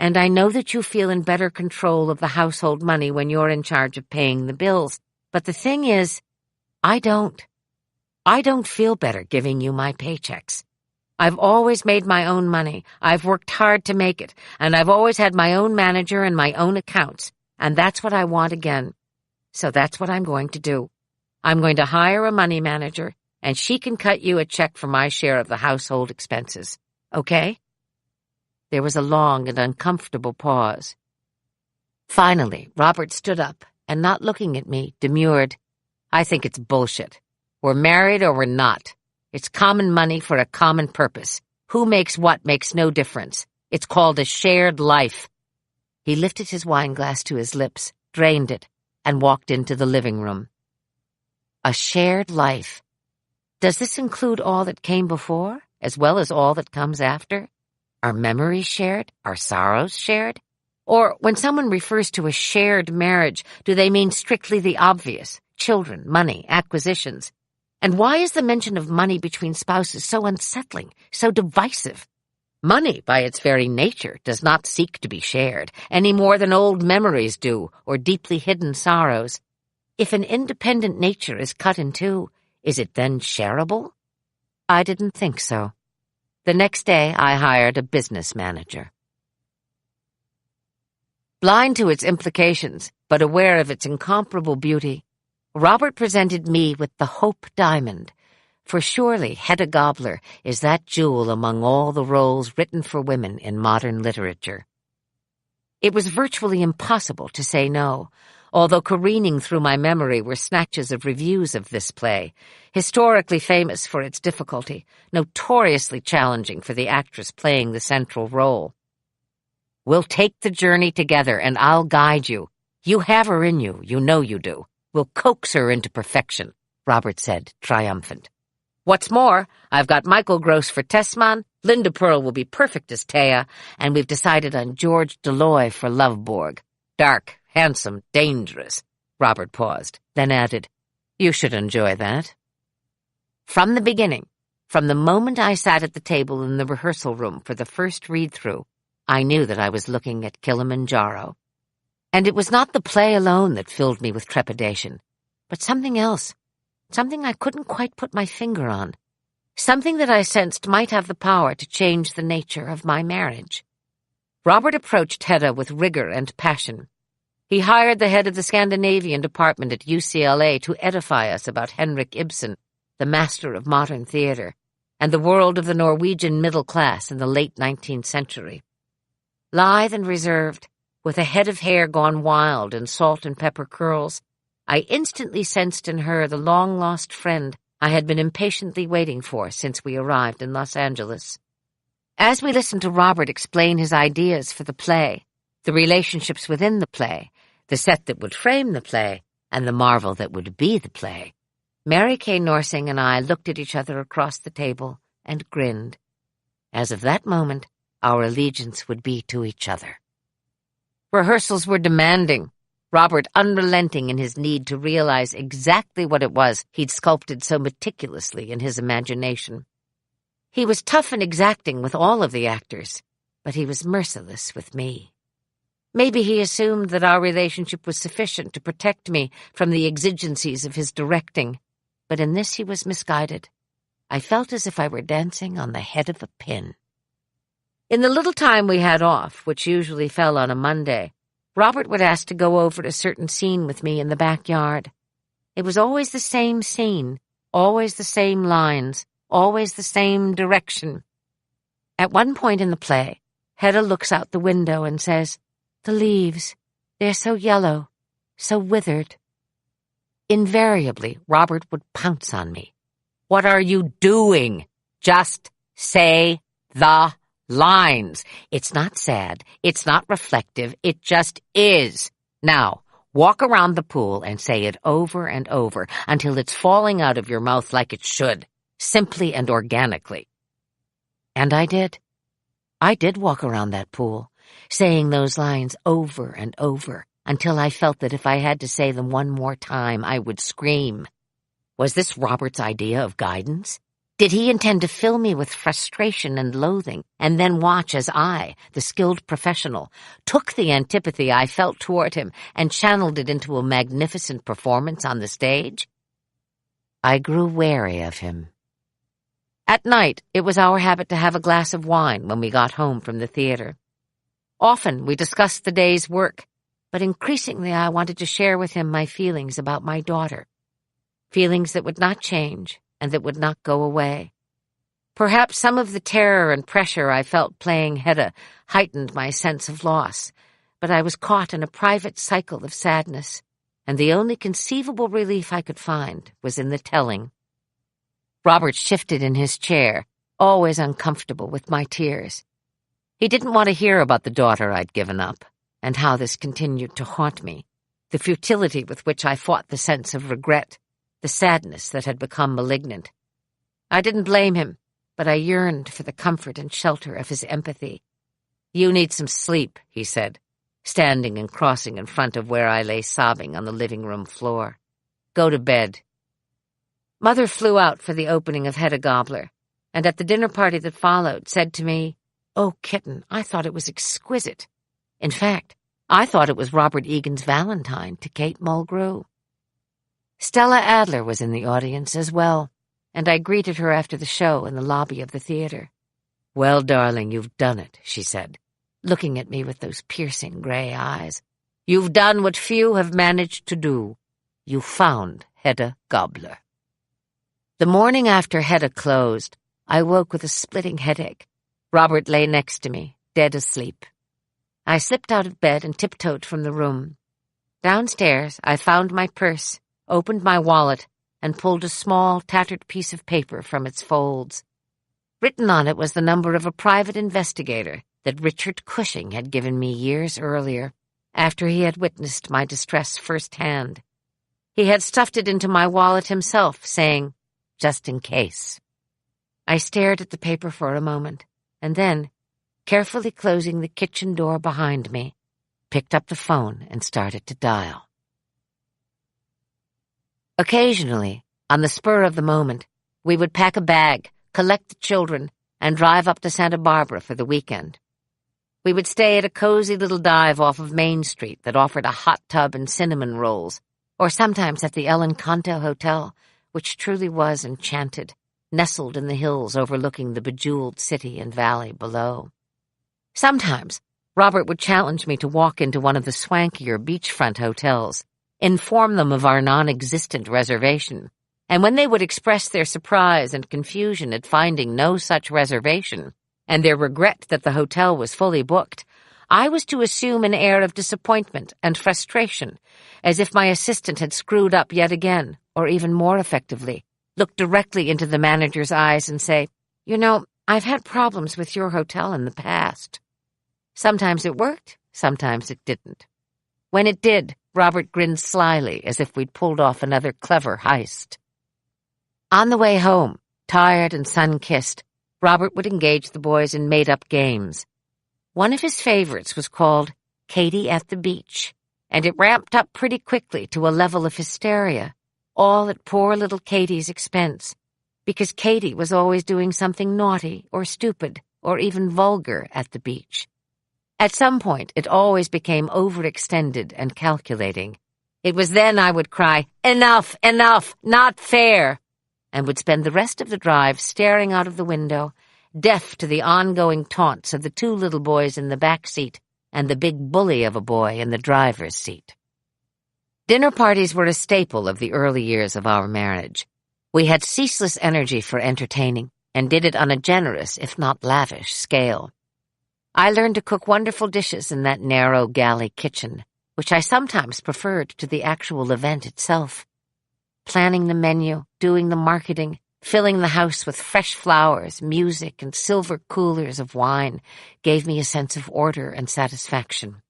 S1: And I know that you feel in better control of the household money when you're in charge of paying the bills. But the thing is, I don't. I don't feel better giving you my paychecks. I've always made my own money. I've worked hard to make it, and I've always had my own manager and my own accounts, and that's what I want again. So that's what I'm going to do. I'm going to hire a money manager, and she can cut you a check for my share of the household expenses. Okay?" There was a long and uncomfortable pause. Finally, Robert stood up, and not looking at me, demurred, "I think it's bullshit. We're married or we're not. It's common money for a common purpose. Who makes what makes no difference. It's called a shared life." He lifted his wineglass to his lips, drained it, and walked into the living room. A shared life. Does this include all that came before, as well as all that comes after? Are memories shared? Are sorrows shared? Or when someone refers to a shared marriage, do they mean strictly the obvious? Children, money, acquisitions. And why is the mention of money between spouses so unsettling, so divisive? Money, by its very nature, does not seek to be shared, any more than old memories do, or deeply hidden sorrows. If an independent nature is cut in two, is it then shareable? I didn't think so. The next day, I hired a business manager. Blind to its implications, but aware of its incomparable beauty, Robert presented me with the Hope Diamond, for surely Hedda Gabler is that jewel among all the roles written for women in modern literature. It was virtually impossible to say no, although careening through my memory were snatches of reviews of this play, historically famous for its difficulty, notoriously challenging for the actress playing the central role. "We'll take the journey together, and I'll guide you. You have her in you, you know you do. We'll coax her into perfection," Robert said, triumphant. "What's more, I've got Michael Gross for Tesman, Linda Pearl will be perfect as Thea, and we've decided on George Deloy for Loveborg. Dark, handsome, dangerous." Robert paused, then added, "You should enjoy that." From the beginning, from the moment I sat at the table in the rehearsal room for the first read-through, I knew that I was looking at Kilimanjaro. And it was not the play alone that filled me with trepidation, but something else, something I couldn't quite put my finger on, something that I sensed might have the power to change the nature of my marriage. Robert approached Hedda with rigor and passion. He hired the head of the Scandinavian department at UCLA to edify us about Henrik Ibsen, the master of modern theater, and the world of the Norwegian middle class in the late 19th century. Lithe and reserved, with a head of hair gone wild and salt and pepper curls, I instantly sensed in her the long-lost friend I had been impatiently waiting for since we arrived in Los Angeles. As we listened to Robert explain his ideas for the play, the relationships within the play, the set that would frame the play, and the marvel that would be the play, Mary Kay Norsing and I looked at each other across the table and grinned. As of that moment, our allegiance would be to each other. Rehearsals were demanding, Robert unrelenting in his need to realize exactly what it was he'd sculpted so meticulously in his imagination. He was tough and exacting with all of the actors, but he was merciless with me. Maybe he assumed that our relationship was sufficient to protect me from the exigencies of his directing, but in this he was misguided. I felt as if I were dancing on the head of a pin. In the little time we had off, which usually fell on a Monday, Robert would ask to go over a certain scene with me in the backyard. It was always the same scene, always the same lines, always the same direction. At one point in the play, Hedda looks out the window and says, "The leaves, they're so yellow, so withered." Invariably, Robert would pounce on me. "What are you doing? Just say the lines. It's not sad. It's not reflective. It just is. Now, walk around the pool and say it over and over until it's falling out of your mouth like it should, simply and organically." And I did. I did walk around that pool, saying those lines over and over until I felt that if I had to say them one more time, I would scream. Was this Robert's idea of guidance? Did he intend to fill me with frustration and loathing, and then watch as I, the skilled professional, took the antipathy I felt toward him and channeled it into a magnificent performance on the stage? I grew wary of him. At night, it was our habit to have a glass of wine when we got home from the theater. Often we discussed the day's work, but increasingly I wanted to share with him my feelings about my daughter, feelings that would not change and that would not go away. Perhaps some of the terror and pressure I felt playing Hedda heightened my sense of loss, but I was caught in a private cycle of sadness, and the only conceivable relief I could find was in the telling. Robert shifted in his chair, always uncomfortable with my tears. He didn't want to hear about the daughter I'd given up, and how this continued to haunt me, the futility with which I fought the sense of regret, the sadness that had become malignant. I didn't blame him, but I yearned for the comfort and shelter of his empathy. "You need some sleep," he said, standing and crossing in front of where I lay sobbing on the living room floor. "Go to bed." Mother flew out for the opening of Hedda Gabler, and at the dinner party that followed said to me, "Oh, kitten, I thought it was exquisite. In fact, I thought it was Robert Egan's Valentine to Kate Mulgrew." Stella Adler was in the audience as well, and I greeted her after the show in the lobby of the theater. "Well, darling, you've done it," she said, looking at me with those piercing gray eyes. "You've done what few have managed to do. You found Hedda Gabler." The morning after Hedda closed, I woke with a splitting headache. Robert lay next to me, dead asleep. I slipped out of bed and tiptoed from the room. Downstairs, I found my purse, opened my wallet, and pulled a small, tattered piece of paper from its folds. Written on it was the number of a private investigator that Richard Cushing had given me years earlier, after he had witnessed my distress firsthand. He had stuffed it into my wallet himself, saying, "Just in case." I stared at the paper for a moment, and then, carefully closing the kitchen door behind me, picked up the phone and started to dial. Occasionally, on the spur of the moment, we would pack a bag, collect the children, and drive up to Santa Barbara for the weekend. We would stay at a cozy little dive off of Main Street that offered a hot tub and cinnamon rolls, or sometimes at the El Encanto Hotel, which truly was enchanted, nestled in the hills overlooking the bejeweled city and valley below. Sometimes, Robert would challenge me to walk into one of the swankier beachfront hotels, inform them of our non-existent reservation, and when they would express their surprise and confusion at finding no such reservation, and their regret that the hotel was fully booked, I was to assume an air of disappointment and frustration, as if my assistant had screwed up yet again, or even more effectively, look directly into the manager's eyes and say, "You know, I've had problems with your hotel in the past." Sometimes it worked, sometimes it didn't. When it did, Robert grinned slyly as if we'd pulled off another clever heist. On the way home, tired and sun-kissed, Robert would engage the boys in made-up games. One of his favorites was called Katie at the Beach, and it ramped up pretty quickly to a level of hysteria, all at poor little Katie's expense, because Katie was always doing something naughty or stupid or even vulgar at the beach. At some point, it always became overextended and calculating. It was then I would cry, "Enough, enough, not fair," and would spend the rest of the drive staring out of the window, deaf to the ongoing taunts of the two little boys in the back seat and the big bully of a boy in the driver's seat. Dinner parties were a staple of the early years of our marriage. We had ceaseless energy for entertaining, and did it on a generous, if not lavish, scale. I learned to cook wonderful dishes in that narrow galley kitchen, which I sometimes preferred to the actual event itself. Planning the menu, doing the marketing, filling the house with fresh flowers, music, and silver coolers of wine gave me a sense of order and satisfaction.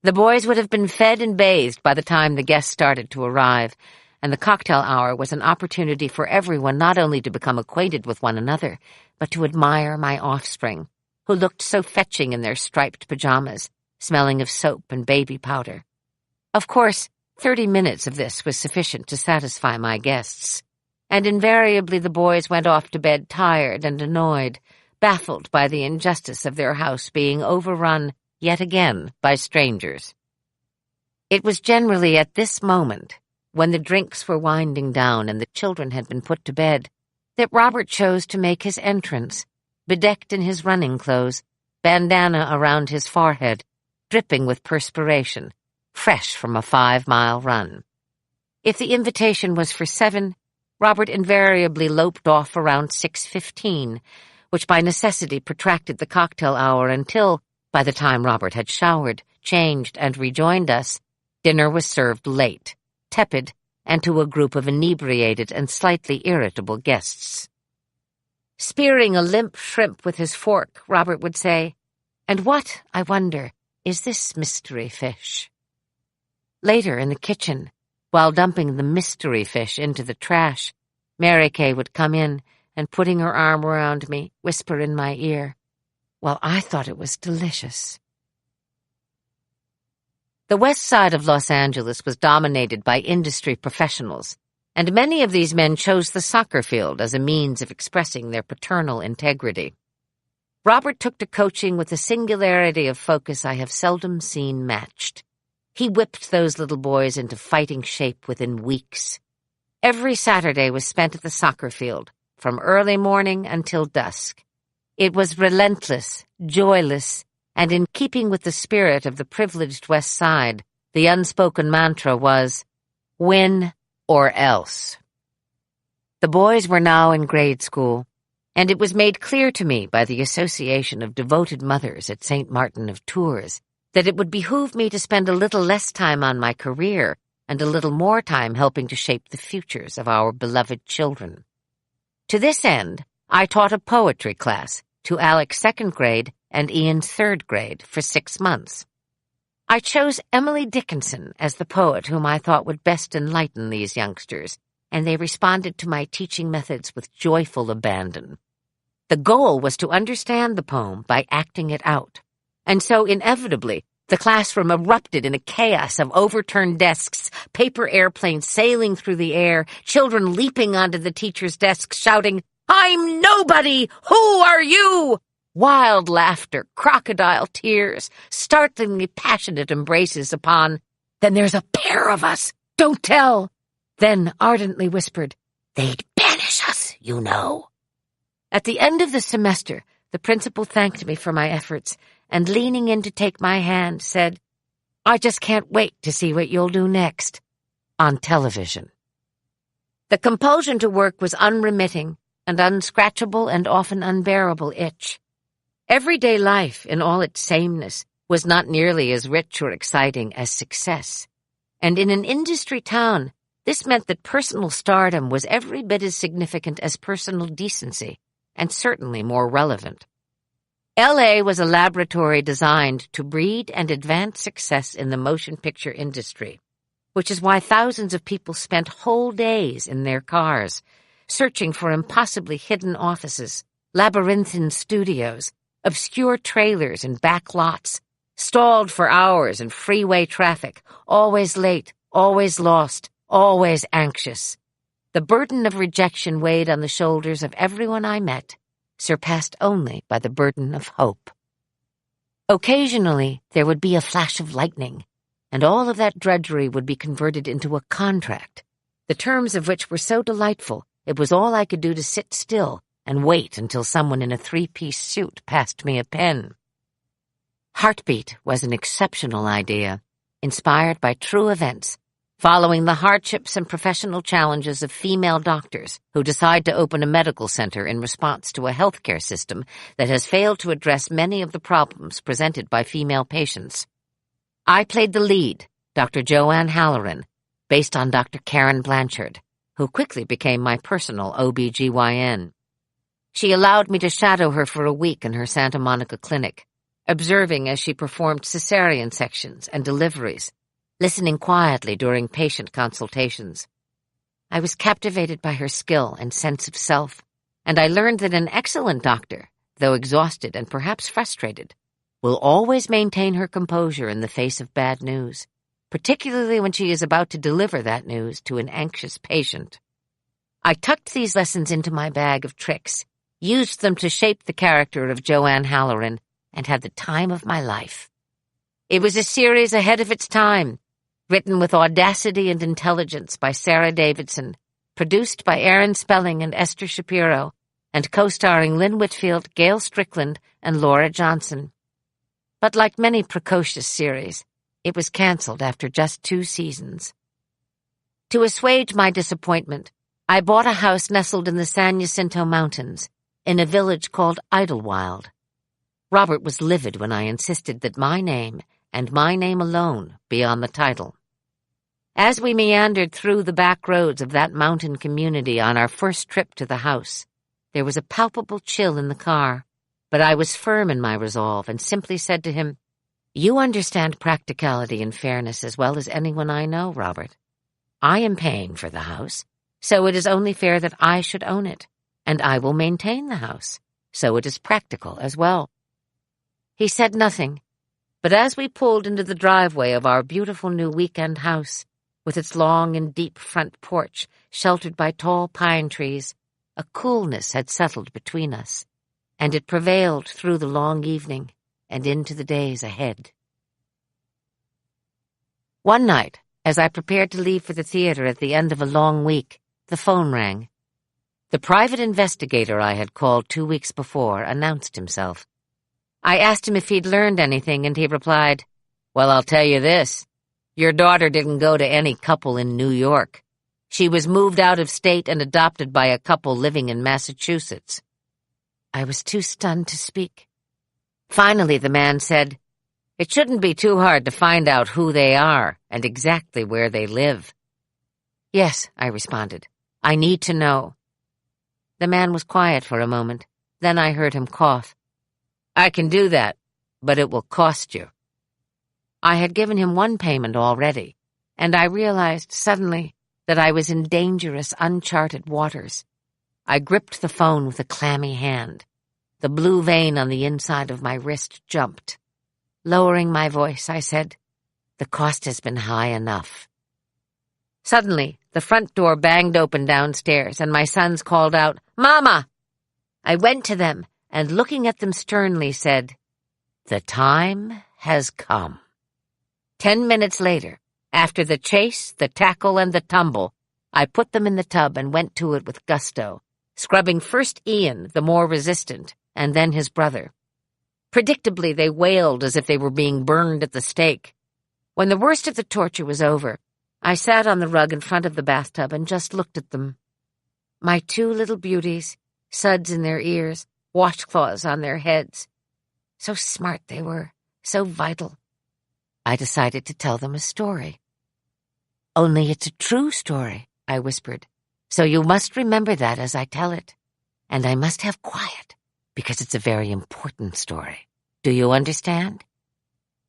S1: The boys would have been fed and bathed by the time the guests started to arrive, and the cocktail hour was an opportunity for everyone not only to become acquainted with one another, but to admire my offspring, who looked so fetching in their striped pajamas, smelling of soap and baby powder. Of course, 30 minutes of this was sufficient to satisfy my guests, and invariably the boys went off to bed tired and annoyed, baffled by the injustice of their house being overrun yet again by strangers. It was generally at this moment, when the drinks were winding down and the children had been put to bed, that Robert chose to make his entrance, bedecked in his running clothes, bandana around his forehead, dripping with perspiration, fresh from a 5-mile run. If the invitation was for 7, Robert invariably loped off around 6:15, which by necessity protracted the cocktail hour until, by the time Robert had showered, changed, and rejoined us, dinner was served late, tepid, and to a group of inebriated and slightly irritable guests. Spearing a limp shrimp with his fork, Robert would say, "And what, I wonder, is this mystery fish?" Later, in the kitchen, while dumping the mystery fish into the trash, Mary Kay would come in and, putting her arm around me, whisper in my ear, "Well, I thought it was delicious." The west side of Los Angeles was dominated by industry professionals, and many of these men chose the soccer field as a means of expressing their paternal integrity. Robert took to coaching with a singularity of focus I have seldom seen matched. He whipped those little boys into fighting shape within weeks. Every Saturday was spent at the soccer field, from early morning until dusk. It was relentless, joyless, and in keeping with the spirit of the privileged West Side, the unspoken mantra was, "Win or else." The boys were now in grade school, and it was made clear to me by the Association of Devoted Mothers at St. Martin of Tours that it would behoove me to spend a little less time on my career and a little more time helping to shape the futures of our beloved children. To this end, I taught a poetry class to Alec's 2nd grade and Ian's 3rd grade for 6 months. I chose Emily Dickinson as the poet whom I thought would best enlighten these youngsters, and they responded to my teaching methods with joyful abandon. The goal was to understand the poem by acting it out. And so, inevitably, the classroom erupted in a chaos of overturned desks, paper airplanes sailing through the air, children leaping onto the teacher's desks, shouting, "I'm nobody! Who are you?" Wild laughter, crocodile tears, startlingly passionate embraces upon, "Then there's a pair of us! Don't tell!" Then ardently whispered, "They'd banish us, you know." At the end of the semester, the principal thanked me for my efforts, and leaning in to take my hand, said, "I just can't wait to see what you'll do next on television." The compulsion to work was unremitting, an unscratchable and often unbearable itch. Everyday life, in all its sameness, was not nearly as rich or exciting as success. And in an industry town, this meant that personal stardom was every bit as significant as personal decency, and certainly more relevant. L.A. was a laboratory designed to breed and advance success in the motion picture industry, which is why thousands of people spent whole days in their cars, searching for impossibly hidden offices, labyrinthine studios, obscure trailers and back lots, stalled for hours in freeway traffic, always late, always lost, always anxious. The burden of rejection weighed on the shoulders of everyone I met, surpassed only by the burden of hope. Occasionally, there would be a flash of lightning, and all of that drudgery would be converted into a contract, the terms of which were so delightful it was all I could do to sit still and wait until someone in a 3-piece suit passed me a pen. Heartbeat was an exceptional idea, inspired by true events, following the hardships and professional challenges of female doctors who decide to open a medical center in response to a healthcare system that has failed to address many of the problems presented by female patients. I played the lead, Dr. Joanne Halloran, based on Dr. Karen Blanchard, who quickly became my personal OB-GYN. She allowed me to shadow her for a week in her Santa Monica clinic, observing as she performed cesarean sections and deliveries, listening quietly during patient consultations. I was captivated by her skill and sense of self, and I learned that an excellent doctor, though exhausted and perhaps frustrated, will always maintain her composure in the face of bad news, particularly when she is about to deliver that news to an anxious patient. I tucked these lessons into my bag of tricks, used them to shape the character of Joanne Halloran, and had the time of my life. It was a series ahead of its time, written with audacity and intelligence by Sarah Davidson, produced by Aaron Spelling and Esther Shapiro, and co-starring Lynn Whitfield, Gail Strickland, and Laura Johnson. But like many precocious series, it was canceled after just 2 seasons. To assuage my disappointment, I bought a house nestled in the San Jacinto Mountains, in a village called Idlewild. Robert was livid when I insisted that my name, and my name alone, be on the title. As we meandered through the back roads of that mountain community on our first trip to the house, there was a palpable chill in the car, but I was firm in my resolve and simply said to him, "You understand practicality and fairness as well as anyone I know, Robert. I am paying for the house, so it is only fair that I should own it, and I will maintain the house, so it is practical as well." He said nothing, but as we pulled into the driveway of our beautiful new weekend house, with its long and deep front porch sheltered by tall pine trees, a coolness had settled between us, and it prevailed through the long evening and into the days ahead. One night, as I prepared to leave for the theater at the end of a long week, the phone rang. The private investigator I had called 2 weeks before announced himself. I asked him if he'd learned anything, and he replied, "Well, I'll tell you this. Your daughter didn't go to any couple in New York. She was moved out of state and adopted by a couple living in Massachusetts." I was too stunned to speak. Finally, the man said, "It shouldn't be too hard to find out who they are and exactly where they live." "Yes," I responded. "I need to know." The man was quiet for a moment. Then I heard him cough. "I can do that, but it will cost you." I had given him one payment already, and I realized suddenly that I was in dangerous, uncharted waters. I gripped the phone with a clammy hand. The blue vein on the inside of my wrist jumped. Lowering my voice, I said, "The cost has been high enough." Suddenly, the front door banged open downstairs, and my sons called out, "Mama!" I went to them, and looking at them sternly said, "The time has come." 10 minutes later, after the chase, the tackle, and the tumble, I put them in the tub and went to it with gusto, scrubbing first Ian, the more resistant, and then his brother. Predictably, they wailed as if they were being burned at the stake. When the worst of the torture was over, I sat on the rug in front of the bathtub and just looked at them. My 2 little beauties, suds in their ears, washcloths on their heads. So smart they were, so vital. I decided to tell them a story. "Only it's a true story," I whispered, "so you must remember that as I tell it. And I must have quiet, because it's a very important story. Do you understand?"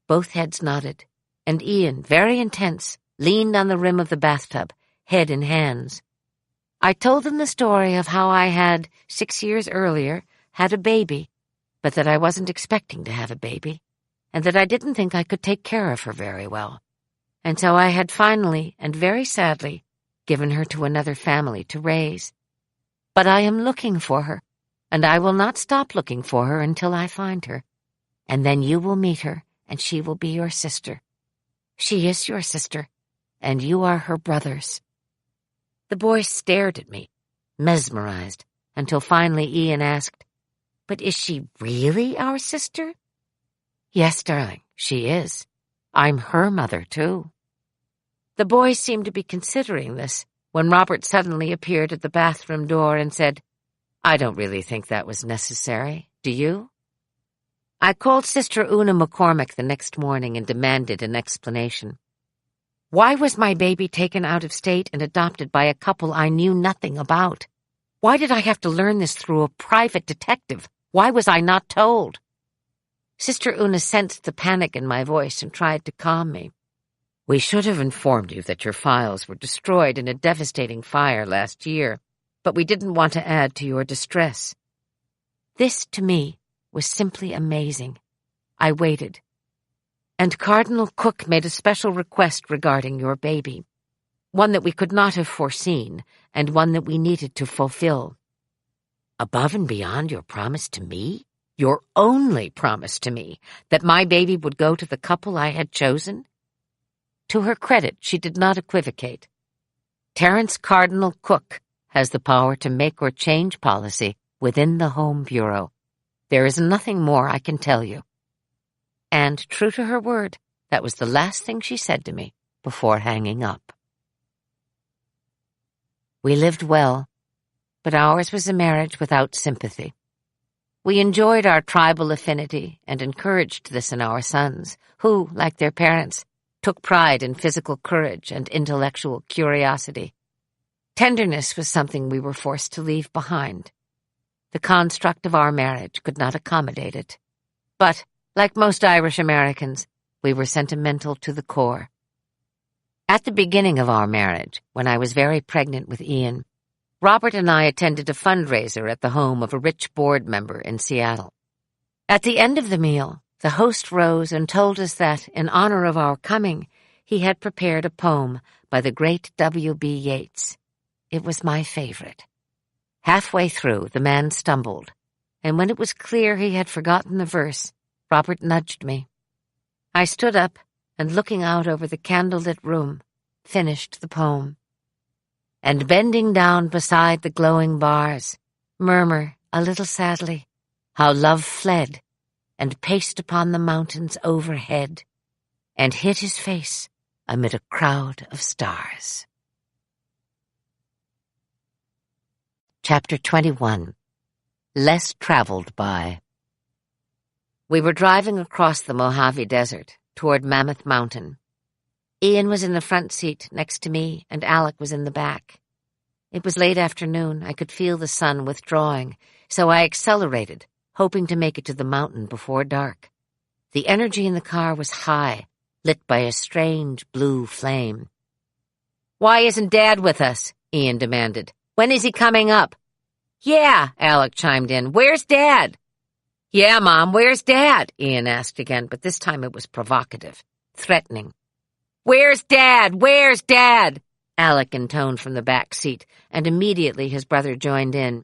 S1: Both heads nodded, and Ian, very intense, leaned on the rim of the bathtub, head in hands. I told them the story of how I had, 6 years earlier, had a baby, but that I wasn't expecting to have a baby, and that I didn't think I could take care of her very well. And so I had finally, and very sadly, given her to another family to raise. But I am looking for her, and I will not stop looking for her until I find her. And then you will meet her, and she will be your sister. She is your sister, and you are her brothers. The boys stared at me, mesmerized, until finally Ian asked, "But is she really our sister?" "Yes, darling, she is. I'm her mother, too." The boys seemed to be considering this when Robert suddenly appeared at the bathroom door and said, "I don't really think that was necessary. Do you?" I called Sister Una McCormick the next morning and demanded an explanation. Why was my baby taken out of state and adopted by a couple I knew nothing about? Why did I have to learn this through a private detective? Why was I not told? Sister Una sensed the panic in my voice and tried to calm me. "We should have informed you that your files were destroyed in a devastating fire last year, but we didn't want to add to your distress." This, to me, was simply amazing. I waited. "And Cardinal Cook made a special request regarding your baby, one that we could not have foreseen, and one that we needed to fulfill." "Above and beyond your promise to me? Your only promise to me, that my baby would go to the couple I had chosen?" To her credit, she did not equivocate. Terence Cardinal Cook has the power to make or change policy within the Home Bureau. There is nothing more I can tell you. And, true to her word, that was the last thing she said to me before hanging up. We lived well, but ours was a marriage without sympathy. We enjoyed our tribal affinity and encouraged this in our sons, who, like their parents, took pride in physical courage and intellectual curiosity. Tenderness was something we were forced to leave behind. The construct of our marriage could not accommodate it. But, like most Irish Americans, we were sentimental to the core. At the beginning of our marriage, when I was very pregnant with Ian, Robert and I attended a fundraiser at the home of a rich board member in Seattle. At the end of the meal, the host rose and told us that, in honor of our coming, he had prepared a poem by the great W.B. Yeats. It was my favorite. Halfway through, the man stumbled, and when it was clear he had forgotten the verse, Robert nudged me. I stood up and, looking out over the candlelit room, finished the poem. And bending down beside the glowing bars, murmur, a little sadly, how love fled and paced upon the mountains overhead and hid his face amid a crowd of stars. Chapter 21. Less Traveled By. We were driving across the Mojave Desert toward Mammoth Mountain. Ian was in the front seat next to me, and Alec was in the back. It was late afternoon. I could feel the sun withdrawing, so I accelerated, hoping to make it to the mountain before dark. The energy in the car was high, lit by a strange blue flame. "Why isn't Dad with us?" Ian demanded. "When is he coming up?" "Yeah," Alec chimed in. "Where's Dad?" "Yeah, Mom, where's Dad?" Ian asked again, but this time it was provocative, threatening. "Where's Dad? Where's Dad?" Alec intoned from the back seat, and immediately his brother joined in.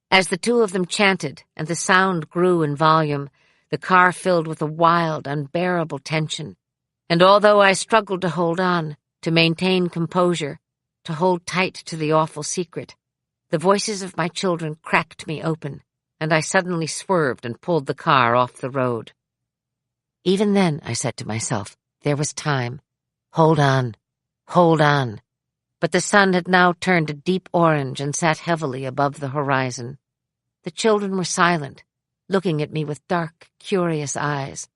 S1: As the two of them chanted and the sound grew in volume, the car filled with a wild, unbearable tension. And although I struggled to hold on, to maintain composure, to hold tight to the awful secret, the voices of my children cracked me open, and I suddenly swerved and pulled the car off the road. Even then, I said to myself, there was time. Hold on. Hold on. But the sun had now turned a deep orange and sat heavily above the horizon. The children were silent, looking at me with dark, curious eyes.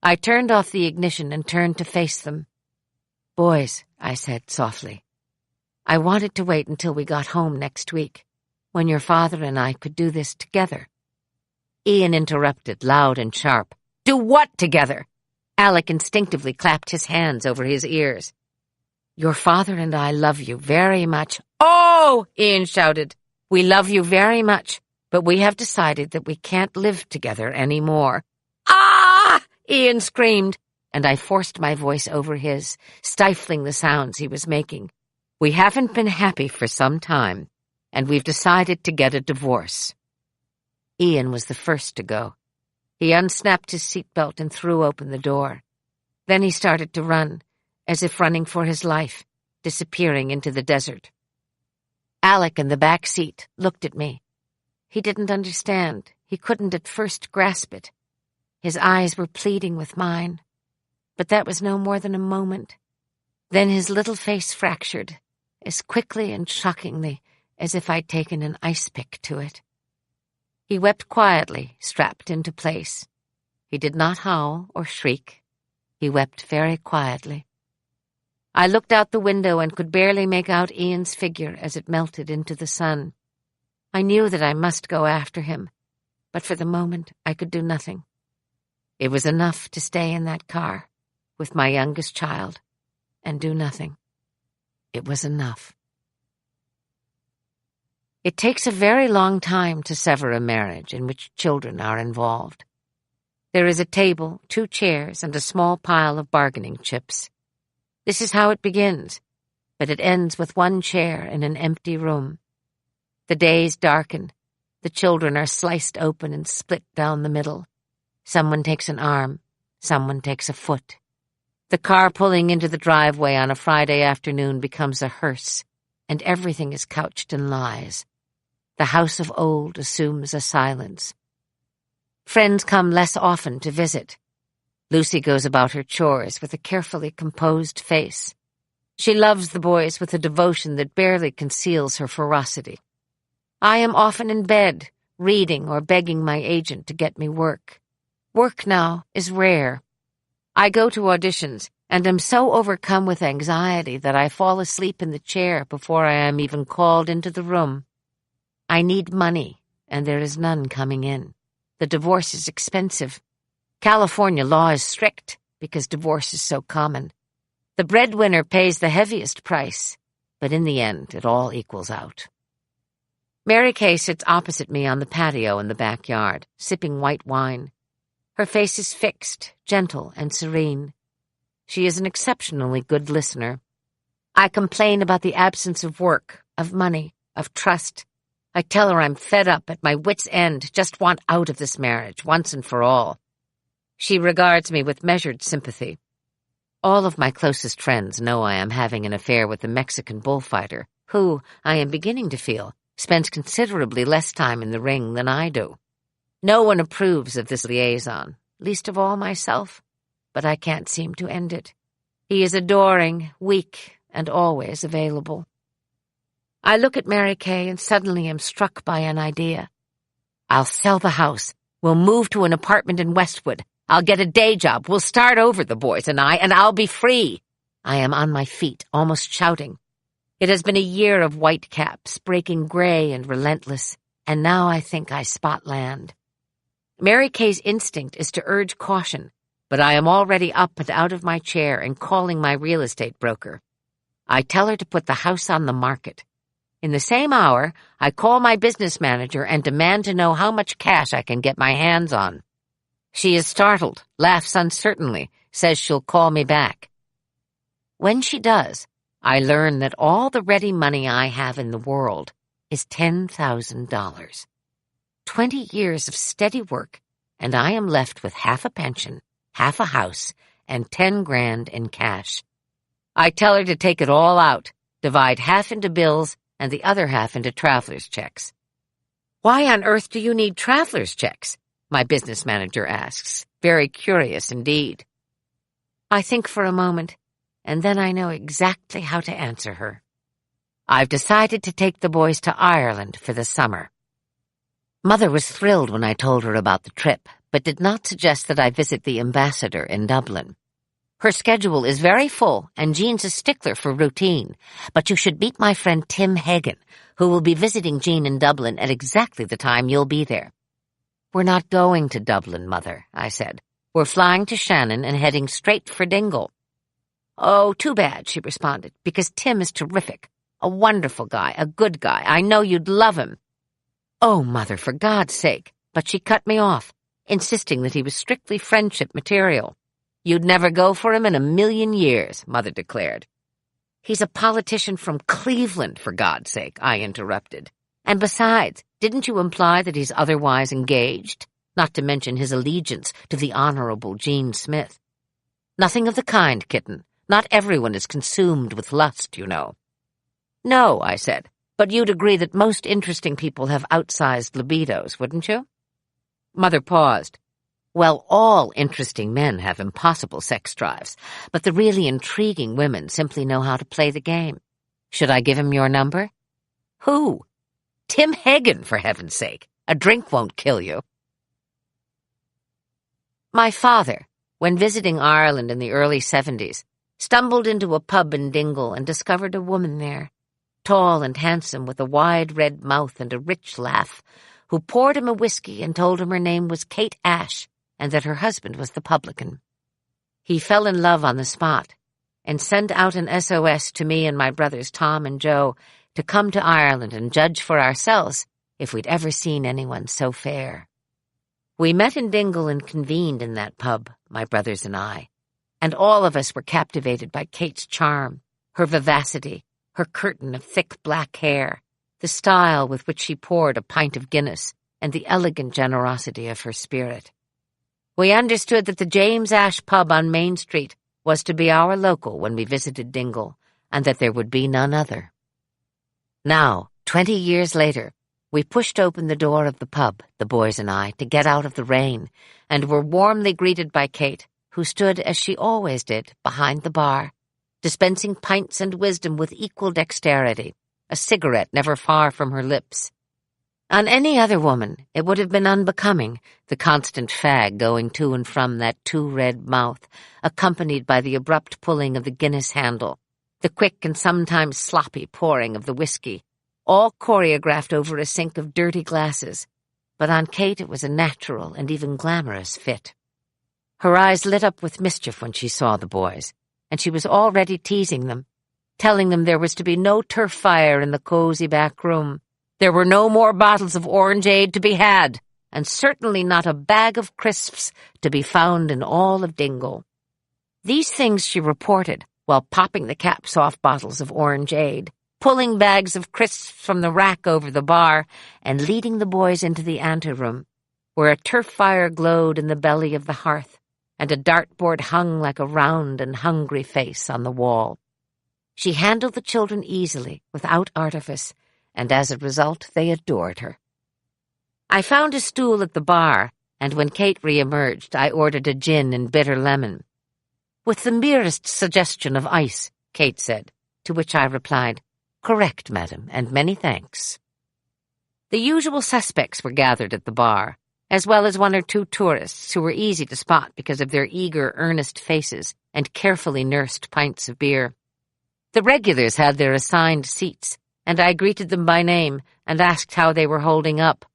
S1: I turned off the ignition and turned to face them. "Boys," I said softly, "I wanted to wait until we got home next week, when your father and I could do this together." Ian interrupted, loud and sharp. "Do what together?" Alec instinctively clapped his hands over his ears. "Your father and I love you very much." "Oh!" Ian shouted. "We love you very much, but we have decided that we can't live together anymore." "Ah!" Ian screamed, and I forced my voice over his, stifling the sounds he was making. "We haven't been happy for some time, and we've decided to get a divorce." Ian was the first to go. He unsnapped his seatbelt and threw open the door. Then he started to run, as if running for his life, disappearing into the desert. Alec in the back seat looked at me. He didn't understand. He couldn't at first grasp it. His eyes were pleading with mine. But that was no more than a moment. Then his little face fractured, as quickly and shockingly as if I'd taken an ice pick to it. He wept quietly, strapped into place. He did not howl or shriek. He wept very quietly. I looked out the window and could barely make out Ian's figure as it melted into the sun. I knew that I must go after him, but for the moment I could do nothing. It was enough to stay in that car with my youngest child and do nothing. It was enough. It takes a very long time to sever a marriage in which children are involved. There is a table, 2 chairs, and a small pile of bargaining chips. This is how it begins, but it ends with 1 chair in an empty room. The days darken. The children are sliced open and split down the middle. Someone takes an arm. Someone takes a foot. The car pulling into the driveway on a Friday afternoon becomes a hearse, and everything is couched in lies. The house of old assumes a silence. Friends come less often to visit. Lucy goes about her chores with a carefully composed face. She loves the boys with a devotion that barely conceals her ferocity. I am often in bed, reading or begging my agent to get me work. Work now is rare. I go to auditions, and am so overcome with anxiety that I fall asleep in the chair before I am even called into the room. I need money, and there is none coming in. The divorce is expensive. California law is strict because divorce is so common. The breadwinner pays the heaviest price, but in the end it all equals out. Mary Kay sits opposite me on the patio in the backyard, sipping white wine. Her face is fixed, gentle, and serene. She is an exceptionally good listener. I complain about the absence of work, of money, of trust. I tell her I'm fed up, at my wit's end, just want out of this marriage, once and for all. She regards me with measured sympathy. All of my closest friends know I am having an affair with the Mexican bullfighter, who, I am beginning to feel, spends considerably less time in the ring than I do. No one approves of this liaison, least of all myself, but I can't seem to end it. He is adoring, weak, and always available. I look at Mary Kay and suddenly am struck by an idea. I'll sell the house. We'll move to an apartment in Westwood. I'll get a day job. We'll start over, the boys and I'll be free. I am on my feet, almost shouting. It has been a year of whitecaps, breaking gray and relentless, and now I think I spot land. Mary Kay's instinct is to urge caution, but I am already up and out of my chair and calling my real estate broker. I tell her to put the house on the market. In the same hour, I call my business manager and demand to know how much cash I can get my hands on. She is startled, laughs uncertainly, says she'll call me back. When she does, I learn that all the ready money I have in the world is $10,000. 20 years of steady work, and I am left with half a pension, half a house, and 10 grand in cash. I tell her to take it all out, divide half into bills and the other half into traveler's checks. Why on earth do you need traveler's checks? My business manager asks, very curious indeed. I think for a moment, and then I know exactly how to answer her. I've decided to take the boys to Ireland for the summer. Mother was thrilled when I told her about the trip, but did not suggest that I visit the ambassador in Dublin. Her schedule is very full, and Jean's a stickler for routine, but you should meet my friend Tim Hagen, who will be visiting Jean in Dublin at exactly the time you'll be there. We're not going to Dublin, Mother, I said. We're flying to Shannon and heading straight for Dingle. Oh, too bad, she responded, because Tim is terrific. A wonderful guy, a good guy. I know you'd love him. Oh, Mother, for God's sake. But she cut me off, insisting that he was strictly friendship material. You'd never go for him in a million years, Mother declared. He's a politician from Cleveland, for God's sake, I interrupted. And besides, didn't you imply that he's otherwise engaged? Not to mention his allegiance to the Honorable Jean Smith. Nothing of the kind, kitten. Not everyone is consumed with lust, you know. No, I said, but you'd agree that most interesting people have outsized libidos, wouldn't you? Mother paused. Well, all interesting men have impossible sex drives, but the really intriguing women simply know how to play the game. Should I give him your number? Who? Tim Hagen, for heaven's sake. A drink won't kill you. My father, when visiting Ireland in the early 70s, stumbled into a pub in Dingle and discovered a woman there, tall and handsome with a wide red mouth and a rich laugh, who poured him a whiskey and told him her name was Kate Ash and that her husband was the publican. He fell in love on the spot and sent out an SOS to me and my brothers Tom and Joe to come to Ireland and judge for ourselves if we'd ever seen anyone so fair. We met in Dingle and convened in that pub, my brothers and I, and all of us were captivated by Kate's charm, her vivacity, her curtain of thick black hair, the style with which she poured a pint of Guinness, and the elegant generosity of her spirit. We understood that the James Ash pub on Main Street was to be our local when we visited Dingle, and that there would be none other. Now, 20 years later, we pushed open the door of the pub, the boys and I, to get out of the rain, and were warmly greeted by Kate, who stood, as she always did, behind the bar, dispensing pints and wisdom with equal dexterity, a cigarette never far from her lips. On any other woman, it would have been unbecoming, the constant fag going to and from that too-red mouth, accompanied by the abrupt pulling of the Guinness handle, the quick and sometimes sloppy pouring of the whiskey, all choreographed over a sink of dirty glasses. But on Kate it was a natural and even glamorous fit. Her eyes lit up with mischief when she saw the boys, and she was already teasing them, telling them there was to be no turf fire in the cozy back room. There were no more bottles of orangeade to be had, and certainly not a bag of crisps to be found in all of Dingle. These things she reported while popping the caps off bottles of orangeade, pulling bags of crisps from the rack over the bar, and leading the boys into the anteroom, where a turf fire glowed in the belly of the hearth, and a dartboard hung like a round and hungry face on the wall. She handled the children easily, without artifice, and as a result they adored her. I found a stool at the bar, and when Kate re-emerged, I ordered a gin and bitter lemon. "With the merest suggestion of ice," Kate said, to which I replied, "Correct, madam, and many thanks." The usual suspects were gathered at the bar, as well as one or two tourists who were easy to spot because of their eager, earnest faces and carefully nursed pints of beer. The regulars had their assigned seats, and I greeted them by name and asked how they were holding up.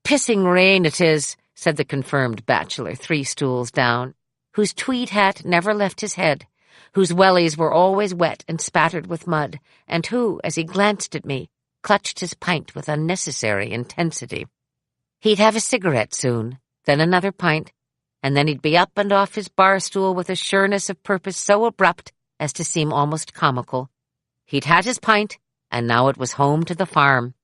S1: "Pissing rain it is," said the confirmed bachelor 3 stools down, whose tweed hat never left his head, whose wellies were always wet and spattered with mud, and who, as he glanced at me, clutched his pint with unnecessary intensity. He'd have a cigarette soon, then another pint, and then he'd be up and off his bar stool with a sureness of purpose so abrupt as to seem almost comical. He'd had his pint, and now it was home to the farm.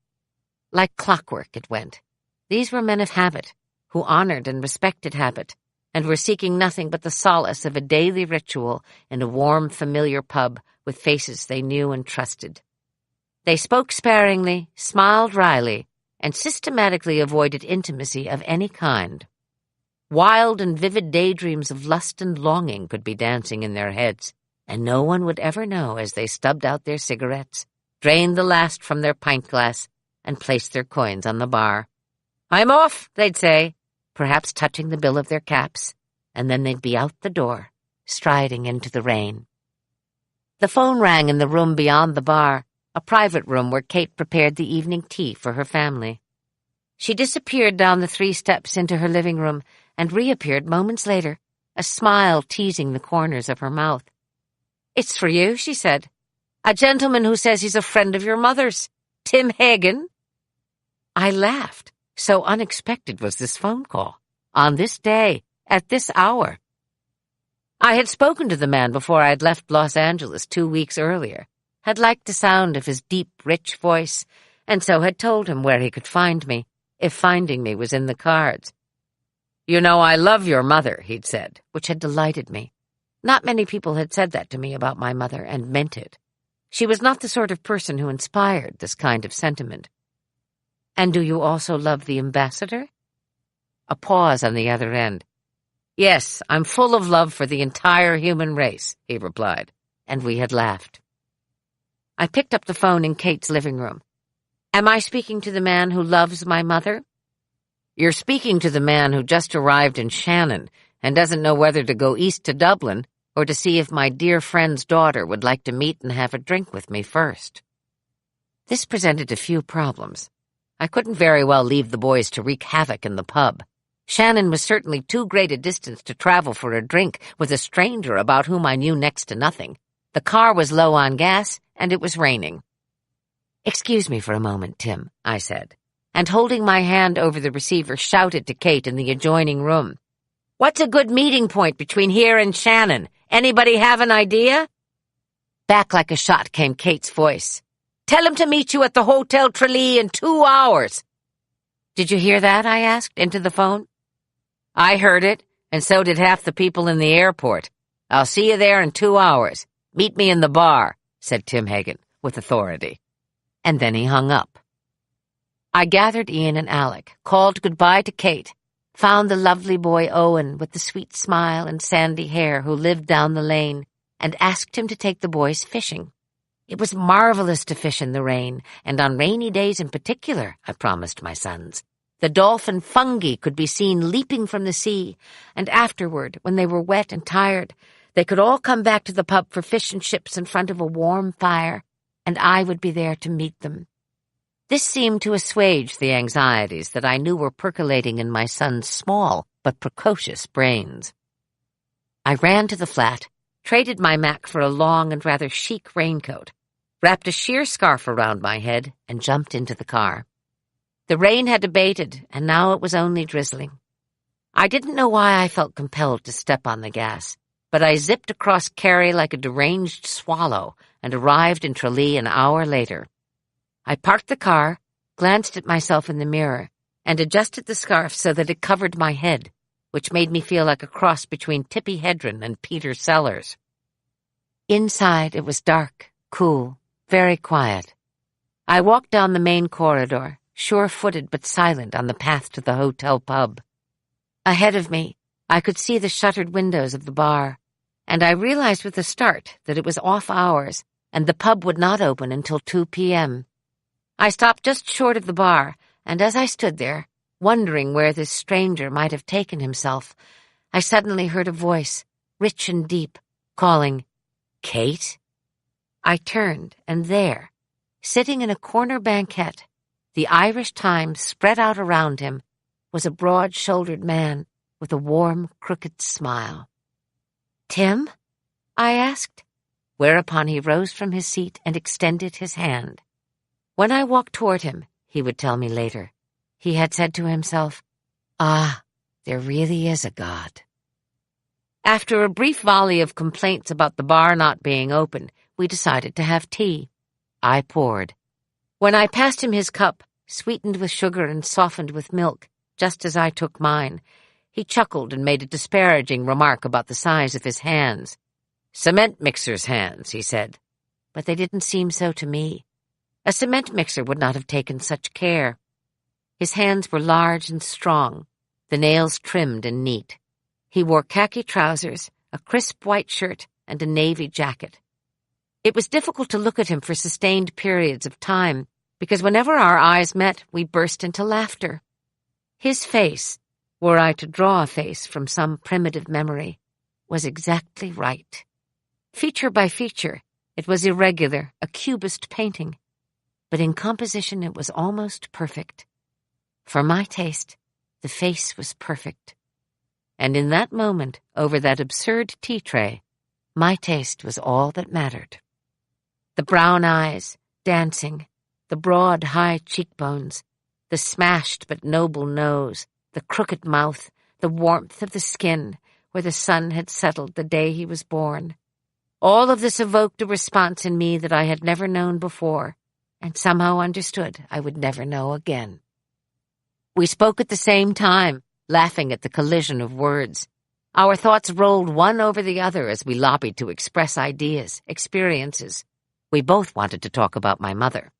S1: Like clockwork it went. These were men of habit, who honored and respected habit, and were seeking nothing but the solace of a daily ritual in a warm, familiar pub with faces they knew and trusted. They spoke sparingly, smiled wryly, and systematically avoided intimacy of any kind. Wild and vivid daydreams of lust and longing could be dancing in their heads, and no one would ever know as they stubbed out their cigarettes, drained the last from their pint glass, and placed their coins on the bar. "I'm off," they'd say, perhaps touching the bill of their caps, and then they'd be out the door, striding into the rain. The phone rang in the room beyond the bar, a private room where Kate prepared the evening tea for her family. She disappeared down the 3 steps into her living room and reappeared moments later, a smile teasing the corners of her mouth. "It's for you," she said. "A gentleman who says he's a friend of your mother's. Tim Hagen." I laughed. So unexpected was this phone call. On this day, at this hour. I had spoken to the man before I had left Los Angeles 2 weeks earlier, had liked the sound of his deep, rich voice, and so had told him where he could find me, if finding me was in the cards. "You know, I love your mother," he'd said, which had delighted me. Not many people had said that to me about my mother, and meant it. She was not the sort of person who inspired this kind of sentiment. "And do you also love the ambassador?" A pause on the other end. "Yes, I'm full of love for the entire human race," he replied, and we had laughed. I picked up the phone in Kate's living room. "Am I speaking to the man who loves my mother?" "You're speaking to the man who just arrived in Shannon and doesn't know whether to go east to Dublin or to see if my dear friend's daughter would like to meet and have a drink with me first." This presented a few problems. I couldn't very well leave the boys to wreak havoc in the pub. Shannon was certainly too great a distance to travel for a drink with a stranger about whom I knew next to nothing. The car was low on gas, and it was raining. "Excuse me for a moment, Tim," I said, and holding my hand over the receiver shouted to Kate in the adjoining room. "What's a good meeting point between here and Shannon? Anybody have an idea?" Back like a shot came Kate's voice. "Tell him to meet you at the Hotel Tralee in 2 hours." "Did you hear that?" I asked, into the phone. "I heard it, and so did half the people in the airport. I'll see you there in 2 hours. Meet me in the bar," said Tim Hagen, with authority. And then he hung up. I gathered Ian and Alec, called goodbye to Kate, found the lovely boy Owen with the sweet smile and sandy hair who lived down the lane, and asked him to take the boys fishing. It was marvelous to fish in the rain, and on rainy days in particular, I promised my sons. The dolphin fungi could be seen leaping from the sea, and afterward, when they were wet and tired, they could all come back to the pub for fish and chips in front of a warm fire, and I would be there to meet them. This seemed to assuage the anxieties that I knew were percolating in my son's small but precocious brains. I ran to the flat, traded my Mac for a long and rather chic raincoat, wrapped a sheer scarf around my head, and jumped into the car. The rain had abated, and now it was only drizzling. I didn't know why I felt compelled to step on the gas, but I zipped across Kerry like a deranged swallow and arrived in Tralee an hour later. I parked the car, glanced at myself in the mirror, and adjusted the scarf so that it covered my head, which made me feel like a cross between Tippi Hedren and Peter Sellers. Inside it was dark, cool, very quiet. I walked down the main corridor, sure-footed but silent on the path to the hotel pub. Ahead of me, I could see the shuttered windows of the bar, and I realized with a start that it was off hours, and the pub would not open until 2 p.m. I stopped just short of the bar, and as I stood there, wondering where this stranger might have taken himself, I suddenly heard a voice, rich and deep, calling, "Kate?" I turned, and there, sitting in a corner banquette, the Irish Times spread out around him, was a broad-shouldered man with a warm, crooked smile. "Tim?" I asked, whereupon he rose from his seat and extended his hand. When I walked toward him, he would tell me later, he had said to himself, "Ah, there really is a God." After a brief volley of complaints about the bar not being open, we decided to have tea. I poured. When I passed him his cup, sweetened with sugar and softened with milk, just as I took mine, he chuckled and made a disparaging remark about the size of his hands. "Cement mixer's hands," he said. But they didn't seem so to me. A cement mixer would not have taken such care. His hands were large and strong, the nails trimmed and neat. He wore khaki trousers, a crisp white shirt, and a navy jacket. It was difficult to look at him for sustained periods of time, because whenever our eyes met, we burst into laughter. His face, were I to draw a face from some primitive memory, was exactly right. Feature by feature, it was irregular, a cubist painting. But in composition it was almost perfect. For my taste, the face was perfect. And in that moment, over that absurd tea tray, my taste was all that mattered. The brown eyes, dancing, the broad, high cheekbones, the smashed but noble nose, the crooked mouth, the warmth of the skin where the sun had settled the day he was born. All of this evoked a response in me that I had never known before, and somehow understood I would never know again. We spoke at the same time, laughing at the collision of words. Our thoughts rolled one over the other as we lobbied to express ideas, experiences. We both wanted to talk about my mother.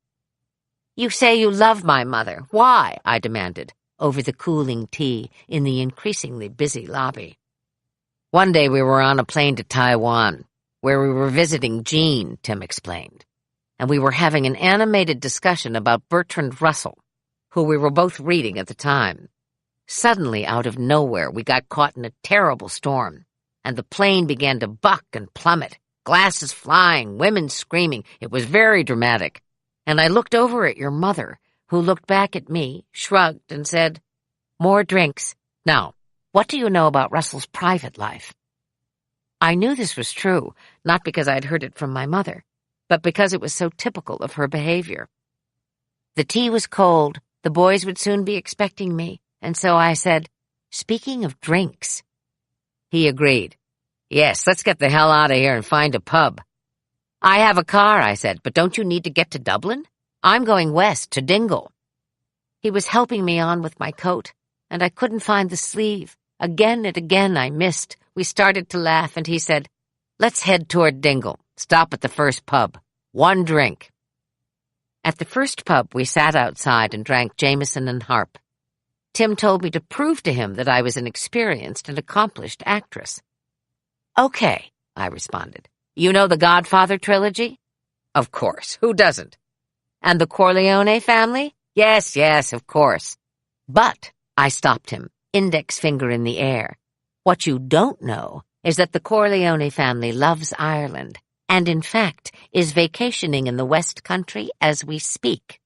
S1: "You say you love my mother. Why?" I demanded, over the cooling tea in the increasingly busy lobby. "One day we were on a plane to Taiwan, where we were visiting Jean," Tim explained, "and we were having an animated discussion about Bertrand Russell, who we were both reading at the time. Suddenly, out of nowhere, we got caught in a terrible storm, and the plane began to buck and plummet, glasses flying, women screaming. It was very dramatic. And I looked over at your mother, who looked back at me, shrugged, and said, 'More drinks. Now, what do you know about Russell's private life?' I knew this was true, not because I'd heard it from my mother, but because it was so typical of her behavior. The tea was cold, the boys would soon be expecting me, and so I said, 'Speaking of drinks.' He agreed. 'Yes, let's get the hell out of here and find a pub.' 'I have a car,' I said, 'but don't you need to get to Dublin? I'm going west to Dingle.' He was helping me on with my coat, and I couldn't find the sleeve. Again and again I missed. We started to laugh, and he said, 'Let's head toward Dingle. Stop at the first pub. One drink.' At the first pub, we sat outside and drank Jameson and Harp. Tim told me to prove to him that I was an experienced and accomplished actress. 'Okay,' I responded. 'You know the Godfather trilogy?' Of course. Who doesn't? And the Corleone family? Yes, of course. But, I stopped him, index finger in the air. What you don't know is that the Corleone family loves Ireland, and in fact is vacationing in the West Country as we speak.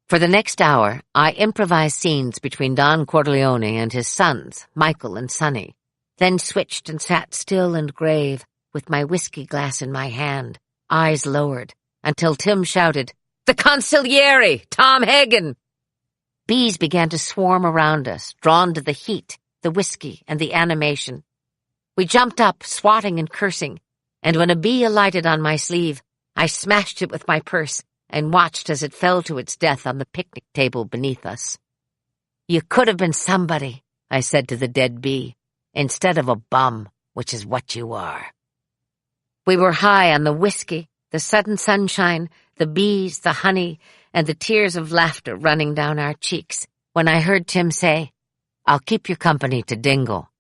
S1: For the next hour, I improvised scenes between Don Corleone and his sons, Michael and Sonny, then switched and sat still and grave, with my whiskey glass in my hand, eyes lowered, until Tim shouted, "The consigliere, Tom Hagen!" Bees began to swarm around us, drawn to the heat, the whiskey, and the animation. We jumped up, swatting and cursing, and when a bee alighted on my sleeve, I smashed it with my purse and watched as it fell to its death on the picnic table beneath us. "You could have been somebody," I said to the dead bee, "instead of a bum, which is what you are." We were high on the whiskey, the sudden sunshine, the bees, the honey, and the tears of laughter running down our cheeks, when I heard Tim say, "I'll keep you company to Dingle."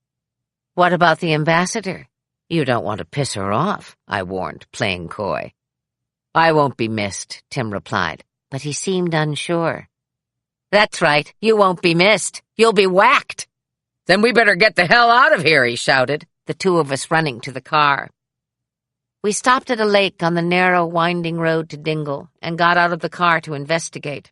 S1: "What about the ambassador?" "You don't want to piss her off," I warned, playing coy. "I won't be missed," Tim replied, but he seemed unsure. "That's right, you won't be missed. You'll be whacked." "Then we better get the hell out of here," he shouted, the two of us running to the car. We stopped at a lake on the narrow, winding road to Dingle and got out of the car to investigate.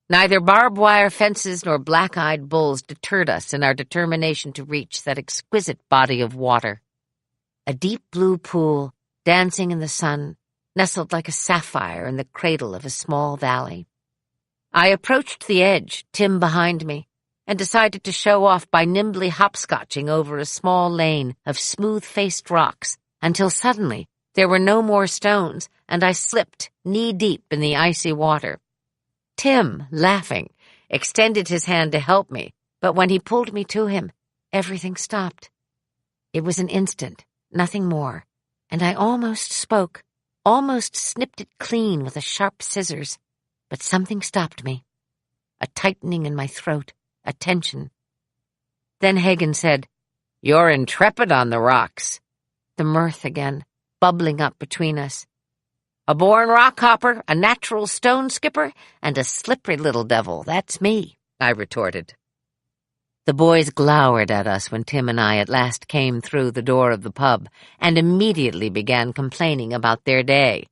S1: Neither barbed wire fences nor black-eyed bulls deterred us in our determination to reach that exquisite body of water. A deep blue pool, dancing in the sun, nestled like a sapphire in the cradle of a small valley. I approached the edge, Tim behind me, and decided to show off by nimbly hopscotching over a small lane of smooth-faced rocks until suddenly there were no more stones, and I slipped knee-deep in the icy water. Tim, laughing, extended his hand to help me, but when he pulled me to him, everything stopped. It was an instant, nothing more, and I almost spoke, almost snipped it clean with a sharp scissors, but something stopped me. A tightening in my throat, a tension. Then Hagen said, "You're intrepid on the rocks." The mirth again, bubbling up between us. "A born rockhopper, a natural stone skipper, and a slippery little devil, that's me," I retorted. The boys glowered at us when Tim and I at last came through the door of the pub and immediately began complaining about their day.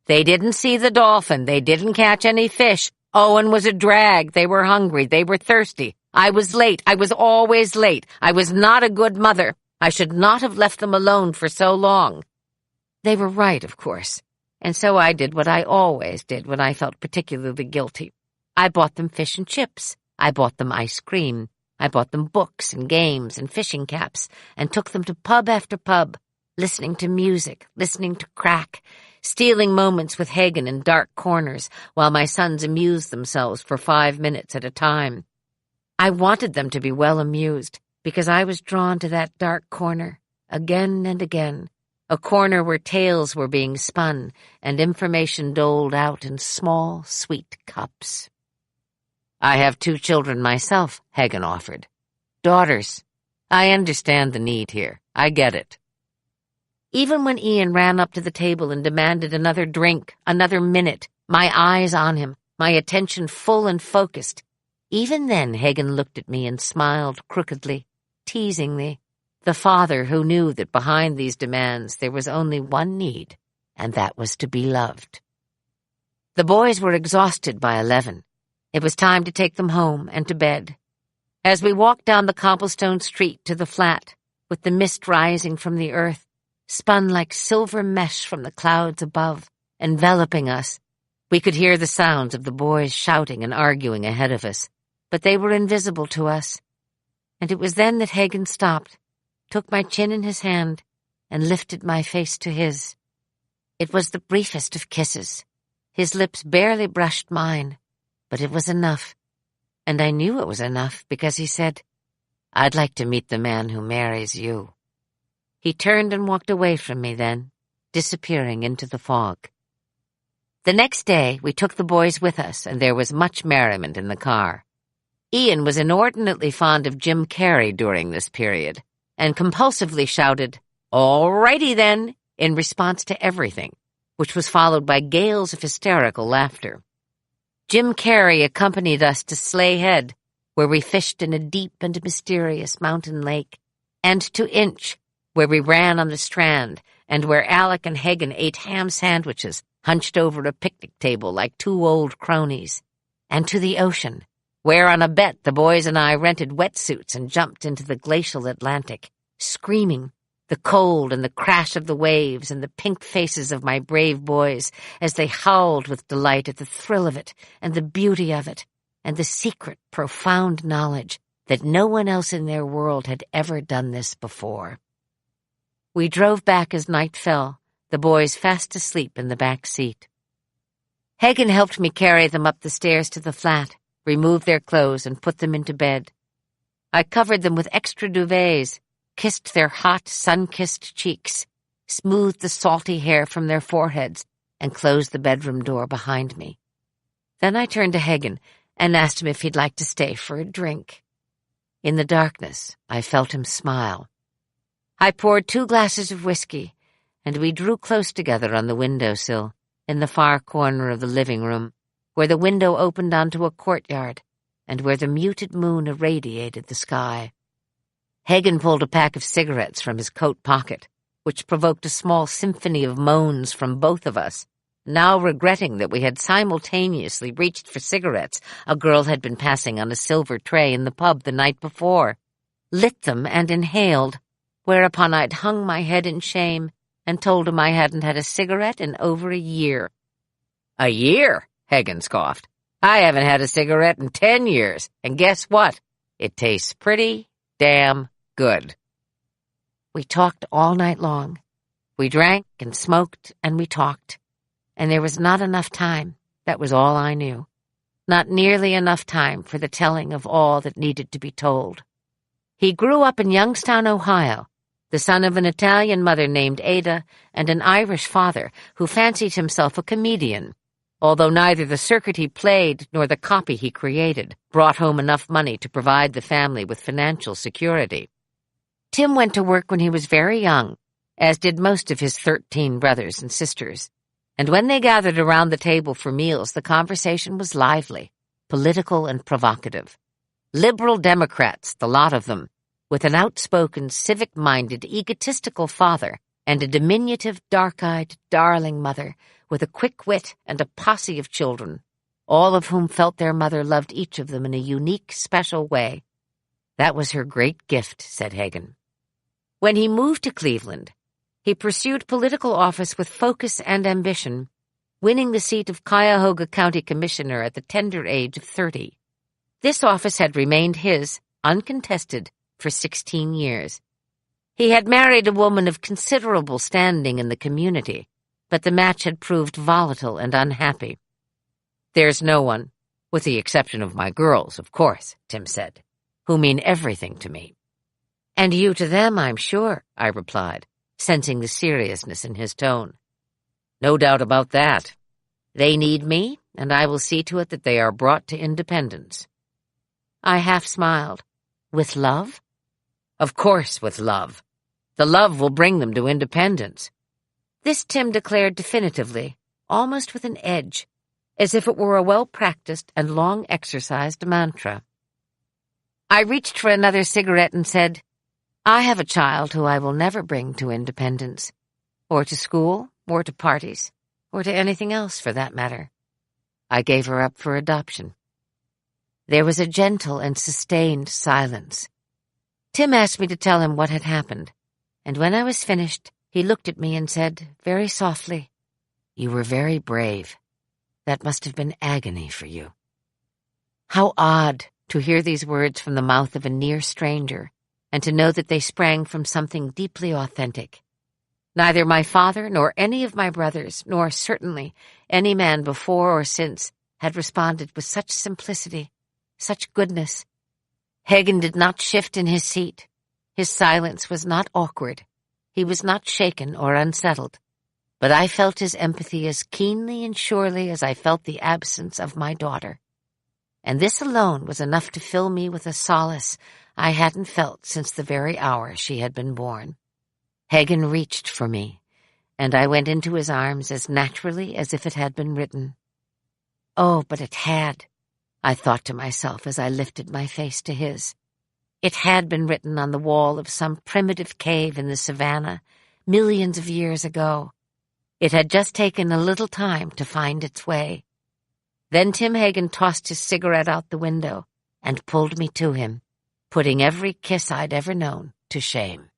S1: They didn't see the dolphin, they didn't catch any fish, Owen was a drag, they were hungry, they were thirsty, I was late, I was always late, I was not a good mother, I should not have left them alone for so long. They were right, of course, and so I did what I always did when I felt particularly guilty. I bought them fish and chips, I bought them ice cream, I bought them books and games and fishing caps, and took them to pub after pub, listening to music, listening to crack, stealing moments with Hagen in dark corners while my sons amused themselves for 5 minutes at a time. I wanted them to be well amused, because I was drawn to that dark corner, again and again, a corner where tales were being spun and information doled out in small, sweet cups. "I have 2 children myself," Hagen offered. "Daughters. I understand the need here. I get it." Even when Ian ran up to the table and demanded another drink, another minute, my eyes on him, my attention full and focused, even then Hagen looked at me and smiled crookedly, teasingly, the father who knew that behind these demands there was only one need, and that was to be loved. The boys were exhausted by 11. It was time to take them home and to bed. As we walked down the cobblestone street to the flat, with the mist rising from the earth, spun like silver mesh from the clouds above, enveloping us, we could hear the sounds of the boys shouting and arguing ahead of us, but they were invisible to us. And it was then that Hagen stopped, took my chin in his hand, and lifted my face to his. It was the briefest of kisses. His lips barely brushed mine, but it was enough, and I knew it was enough because he said, "I'd like to meet the man who marries you." He turned and walked away from me then, disappearing into the fog. The next day, we took the boys with us, and there was much merriment in the car. Ian was inordinately fond of Jim Carrey during this period, and compulsively shouted, "All righty then," in response to everything. which was followed by gales of hysterical laughter. Jim Carrey accompanied us to Sleigh Head, where we fished in a deep and mysterious mountain lake, and to Inch, where we ran on the strand, and where Alec and Hagen ate ham sandwiches, hunched over a picnic table like two old cronies, and to the ocean, where on a bet the boys and I rented wetsuits and jumped into the glacial Atlantic, screaming, the cold and the crash of the waves and the pink faces of my brave boys as they howled with delight at the thrill of it and the beauty of it and the secret, profound knowledge that no one else in their world had ever done this before. We drove back as night fell, the boys fast asleep in the back seat. Hagen helped me carry them up the stairs to the flat, remove their clothes, and put them into bed. I covered them with extra duvets, kissed their hot, sun-kissed cheeks, smoothed the salty hair from their foreheads, and closed the bedroom door behind me. Then I turned to Hagen and asked him if he'd like to stay for a drink. In the darkness, I felt him smile. I poured 2 glasses of whiskey, and we drew close together on the windowsill, in the far corner of the living room, where the window opened onto a courtyard, and where the muted moon irradiated the sky. Hagen pulled a pack of cigarettes from his coat pocket, which provoked a small symphony of moans from both of us, now regretting that we had simultaneously reached for cigarettes a girl had been passing on a silver tray in the pub the night before, lit them and inhaled, whereupon I'd hung my head in shame and told him I hadn't had a cigarette in over a year. "A year?" Hagen scoffed. "I haven't had a cigarette in 10 years, and guess what? It tastes pretty damn good." We talked all night long. We drank and smoked and we talked. And there was not enough time, that was all I knew. Not nearly enough time for the telling of all that needed to be told. He grew up in Youngstown, Ohio, the son of an Italian mother named Ada and an Irish father who fancied himself a comedian, although neither the circuit he played nor the copy he created brought home enough money to provide the family with financial security. Tim went to work when he was very young, as did most of his 13 brothers and sisters. And when they gathered around the table for meals, the conversation was lively, political and provocative. Liberal Democrats, the lot of them, with an outspoken, civic-minded, egotistical father and a diminutive, dark-eyed, darling mother with a quick wit and a posse of children, all of whom felt their mother loved each of them in a unique, special way. That was her great gift, said Hagen. When he moved to Cleveland, he pursued political office with focus and ambition, winning the seat of Cuyahoga County Commissioner at the tender age of 30. This office had remained his, uncontested, for 16 years. He had married a woman of considerable standing in the community, but the match had proved volatile and unhappy. "There's no one, with the exception of my girls, of course," Tim said, "who mean everything to me." "And you to them, I'm sure," I replied, sensing the seriousness in his tone. "No doubt about that. They need me, and I will see to it that they are brought to independence." I half smiled. "With love?" "Of course, with love. The love will bring them to independence." This Tim declared definitively, almost with an edge, as if it were a well-practiced and long-exercised mantra. I reached for another cigarette and said, "I have a child who I will never bring to independence, or to school, or to parties, or to anything else for that matter. I gave her up for adoption." There was a gentle and sustained silence. Tim asked me to tell him what had happened, and when I was finished, he looked at me and said, very softly, "You were very brave. That must have been agony for you." How odd to hear these words from the mouth of a near stranger, and to know that they sprang from something deeply authentic. Neither my father nor any of my brothers, nor certainly any man before or since, had responded with such simplicity, such goodness. Hagen did not shift in his seat. His silence was not awkward. He was not shaken or unsettled. But I felt his empathy as keenly and surely as I felt the absence of my daughter. And this alone was enough to fill me with a solace I hadn't felt since the very hour she had been born. Hagen reached for me, and I went into his arms as naturally as if it had been written. Oh, but it had, I thought to myself as I lifted my face to his. It had been written on the wall of some primitive cave in the savannah, millions of years ago. It had just taken a little time to find its way. Then Tim Hagen tossed his cigarette out the window and pulled me to him, putting every kiss I'd ever known to shame.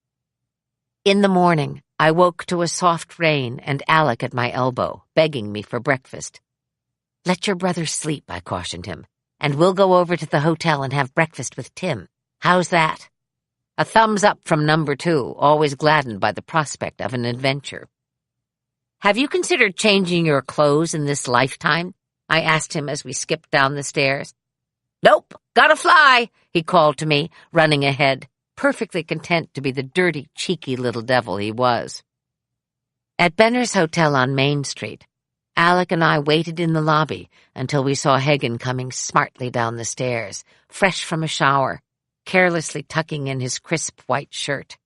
S1: In the morning, I woke to a soft rain and Alec at my elbow, begging me for breakfast. "Let your brother sleep," I cautioned him, "and we'll go over to the hotel and have breakfast with Tim. How's that?" A thumbs up from number 2, always gladdened by the prospect of an adventure. "Have you considered changing your clothes in this lifetime?" I asked him as we skipped down the stairs. "Nope, gotta fly," he called to me, running ahead, perfectly content to be the dirty, cheeky little devil he was. At Benner's Hotel on Main Street, Alec and I waited in the lobby until we saw Hagen coming smartly down the stairs, fresh from a shower, carelessly tucking in his crisp white shirt.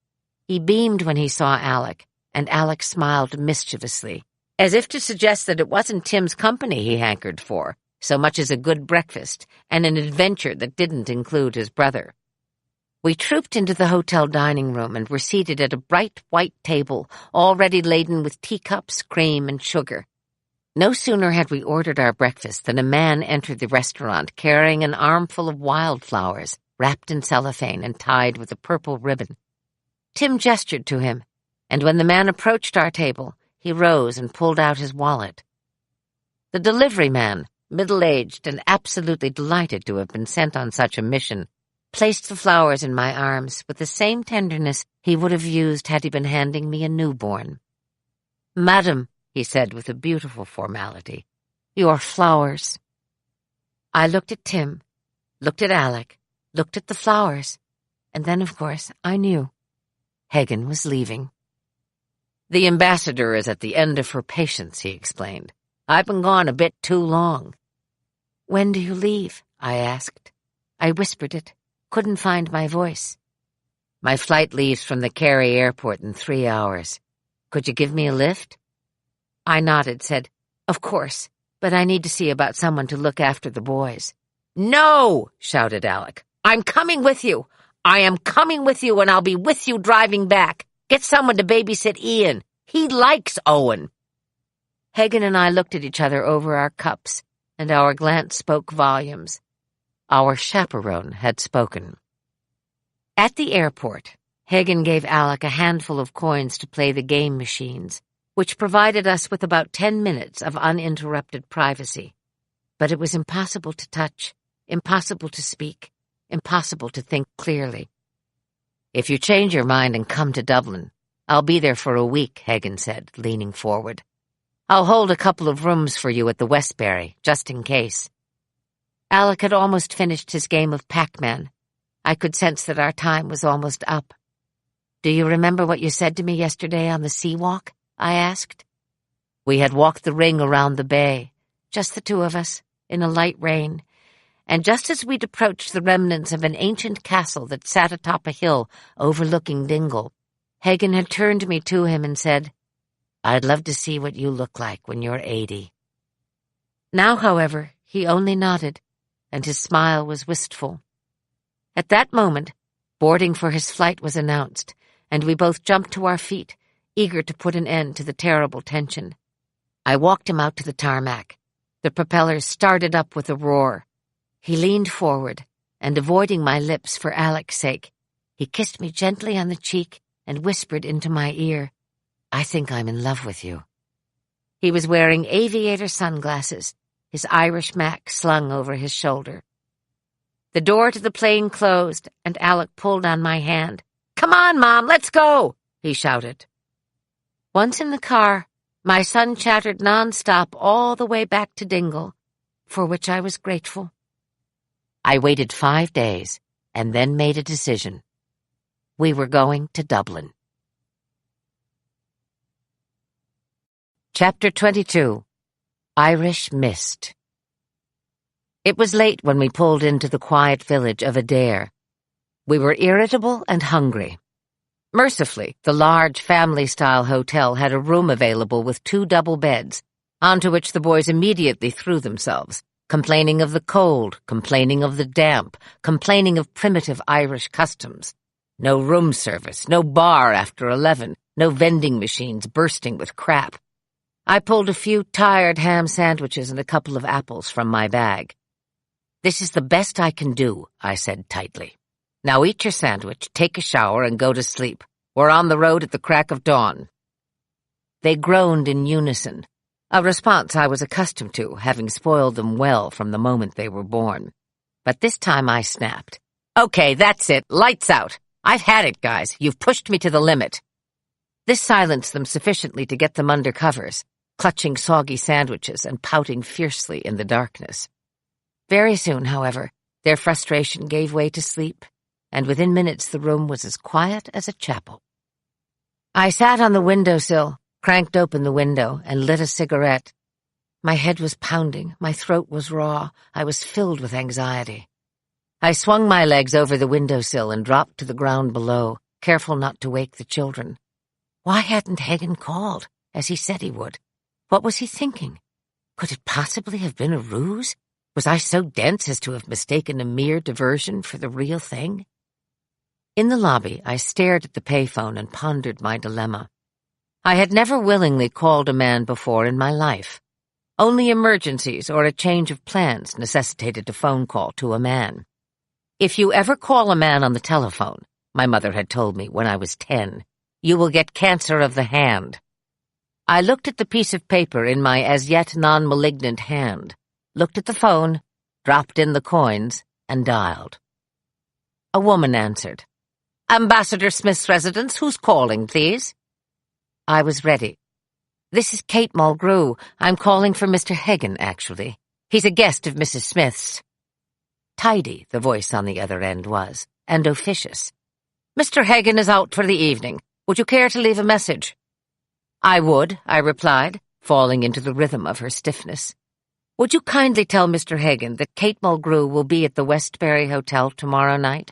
S1: He beamed when he saw Alec, and Alec smiled mischievously, as if to suggest that it wasn't Tim's company he hankered for, so much as a good breakfast and an adventure that didn't include his brother. We trooped into the hotel dining room and were seated at a bright white table, already laden with teacups, cream, and sugar. No sooner had we ordered our breakfast than a man entered the restaurant carrying an armful of wildflowers, wrapped in cellophane and tied with a purple ribbon. Tim gestured to him, and when the man approached our table, he rose and pulled out his wallet. The delivery man, middle-aged and absolutely delighted to have been sent on such a mission, placed the flowers in my arms with the same tenderness he would have used had he been handing me a newborn. "Madam," he said with a beautiful formality, "your flowers." I looked at Tim, looked at Alec, looked at the flowers, and then, of course, I knew. Hagen was leaving. "The ambassador is at the end of her patience," he explained. "I've been gone a bit too long." "When do you leave?" I asked. I whispered it, couldn't find my voice. "My flight leaves from the Cary airport in 3 hours. Could you give me a lift?" I nodded, said, "Of course, but I need to see about someone to look after the boys." "No!" shouted Alec. "I'm coming with you. I am coming with you, and I'll be with you driving back. Get someone to babysit Ian. He likes Owen." Hagen and I looked at each other over our cups, and our glance spoke volumes. Our chaperone had spoken. At the airport, Hagen gave Alec a handful of coins to play the game machines, which provided us with about 10 minutes of uninterrupted privacy. But it was impossible to touch, impossible to speak, impossible to think clearly. "If you change your mind and come to Dublin, I'll be there for a week," Hagen said, leaning forward. "I'll hold a couple of rooms for you at the Westbury, just in case." Alec had almost finished his game of Pac-Man. I could sense that our time was almost up. "Do you remember what you said to me yesterday on the sea walk?" I asked. We had walked the ring around the bay, just the two of us, in a light rain, and just as we'd approached the remnants of an ancient castle that sat atop a hill overlooking Dingle, Hagen had turned me to him and said, "I'd love to see what you look like when you're 80. Now, however, he only nodded, and his smile was wistful. At that moment, boarding for his flight was announced, and we both jumped to our feet, eager to put an end to the terrible tension. I walked him out to the tarmac. The propellers started up with a roar. He leaned forward, and avoiding my lips for Alec's sake, he kissed me gently on the cheek and whispered into my ear, "I think I'm in love with you." He was wearing aviator sunglasses, his Irish mac slung over his shoulder. The door to the plane closed, and Alec pulled on my hand. "Come on, Mom, let's go!" he shouted. Once in the car, my son chattered non-stop all the way back to Dingle, for which I was grateful. I waited 5 days, and then made a decision. We were going to Dublin. Chapter 22. Irish Mist. It was late when we pulled into the quiet village of Adair. We were irritable and hungry. Mercifully, the large family-style hotel had a room available with 2 double beds, onto which the boys immediately threw themselves, complaining of the cold, complaining of the damp, complaining of primitive Irish customs. No room service, no bar after 11, no vending machines bursting with crap. I pulled a few tired ham sandwiches and a couple of apples from my bag. "This is the best I can do," I said tightly. "Now eat your sandwich, take a shower, and go to sleep. We're on the road at the crack of dawn." They groaned in unison, a response I was accustomed to, having spoiled them well from the moment they were born. But this time I snapped. "Okay, that's it. Lights out. I've had it, guys. You've pushed me to the limit." This silenced them sufficiently to get them under covers, clutching soggy sandwiches and pouting fiercely in the darkness. Very soon, however, their frustration gave way to sleep, and within minutes the room was as quiet as a chapel. I sat on the windowsill, cranked open the window, and lit a cigarette. My head was pounding, my throat was raw, I was filled with anxiety. I swung my legs over the windowsill and dropped to the ground below, careful not to wake the children. Why hadn't Hagen called, as he said he would? What was he thinking? Could it possibly have been a ruse? Was I so dense as to have mistaken a mere diversion for the real thing? In the lobby, I stared at the payphone and pondered my dilemma. I had never willingly called a man before in my life. Only emergencies or a change of plans necessitated a phone call to a man. If you ever call a man on the telephone, my mother had told me when I was 10, you will get cancer of the hand. I looked at the piece of paper in my as yet non-malignant hand, looked at the phone, dropped in the coins, and dialed. A woman answered. "Ambassador Smith's residence, who's calling, please?" I was ready. "This is Kate Mulgrew. I'm calling for Mr. Hagen, actually. He's a guest of Mrs. Smith's." Tidy, the voice on the other end was, and officious. "Mr. Hagen is out for the evening. Would you care to leave a message?" "I would," I replied, falling into the rhythm of her stiffness. "Would you kindly tell Mr. Hagen that Kate Mulgrew will be at the Westbury Hotel tomorrow night?"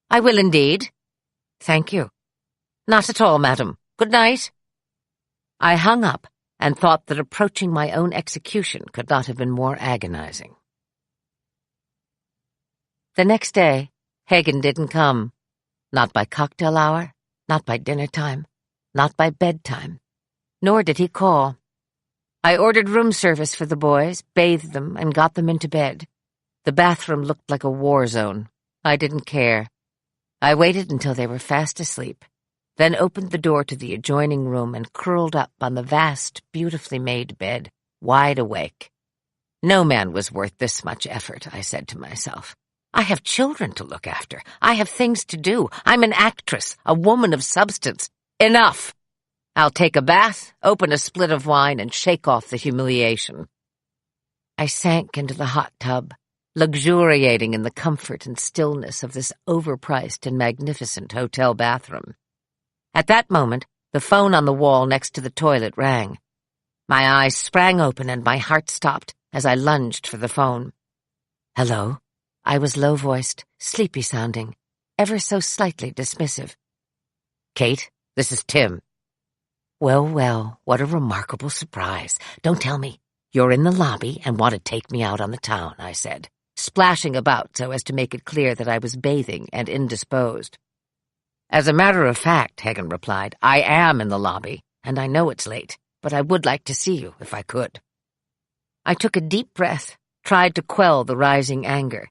S1: "I will indeed." "Thank you." "Not at all, madam. Good night." I hung up and thought that approaching my own execution could not have been more agonizing. The next day, Hagen didn't come. Not by cocktail hour, not by dinner time, not by bedtime. Nor did he call. I ordered room service for the boys, bathed them, and got them into bed. The bathroom looked like a war zone. I didn't care. I waited until they were fast asleep, then opened the door to the adjoining room and curled up on the vast, beautifully made bed, wide awake. No man was worth this much effort, I said to myself. I have children to look after. I have things to do. I'm an actress, a woman of substance. Enough! I'll take a bath, open a split of wine, and shake off the humiliation. I sank into the hot tub, luxuriating in the comfort and stillness of this overpriced and magnificent hotel bathroom. At that moment, the phone on the wall next to the toilet rang. My eyes sprang open and my heart stopped as I lunged for the phone. Hello? I was low-voiced, sleepy-sounding, ever so slightly dismissive. Kate, this is Tim. Well, well, what a remarkable surprise. Don't tell me. You're in the lobby and want to take me out on the town, I said, splashing about so as to make it clear that I was bathing and indisposed. As a matter of fact, Hagen replied, I am in the lobby, and I know it's late, but I would like to see you if I could. I took a deep breath, tried to quell the rising anger.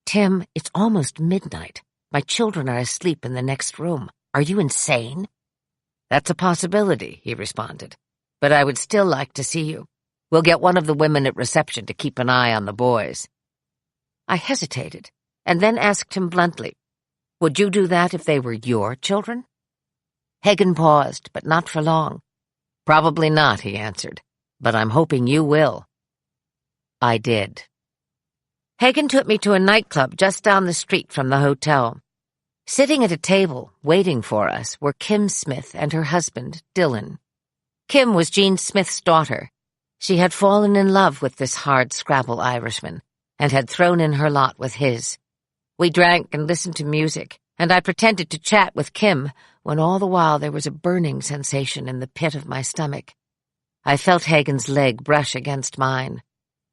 S1: Tim, it's almost midnight. My children are asleep in the next room. Are you insane? That's a possibility, he responded, but I would still like to see you. We'll get one of the women at reception to keep an eye on the boys. I hesitated, and then asked him bluntly, would you do that if they were your children? Hagen paused, but not for long. Probably not, he answered, but I'm hoping you will. I did. Hagen took me to a nightclub just down the street from the hotel. Sitting at a table, waiting for us, were Kim Smith and her husband, Dylan. Kim was Jean Smith's daughter. She had fallen in love with this hard-scrabble Irishman and had thrown in her lot with his. We drank and listened to music, and I pretended to chat with Kim when all the while there was a burning sensation in the pit of my stomach. I felt Hagen's leg brush against mine.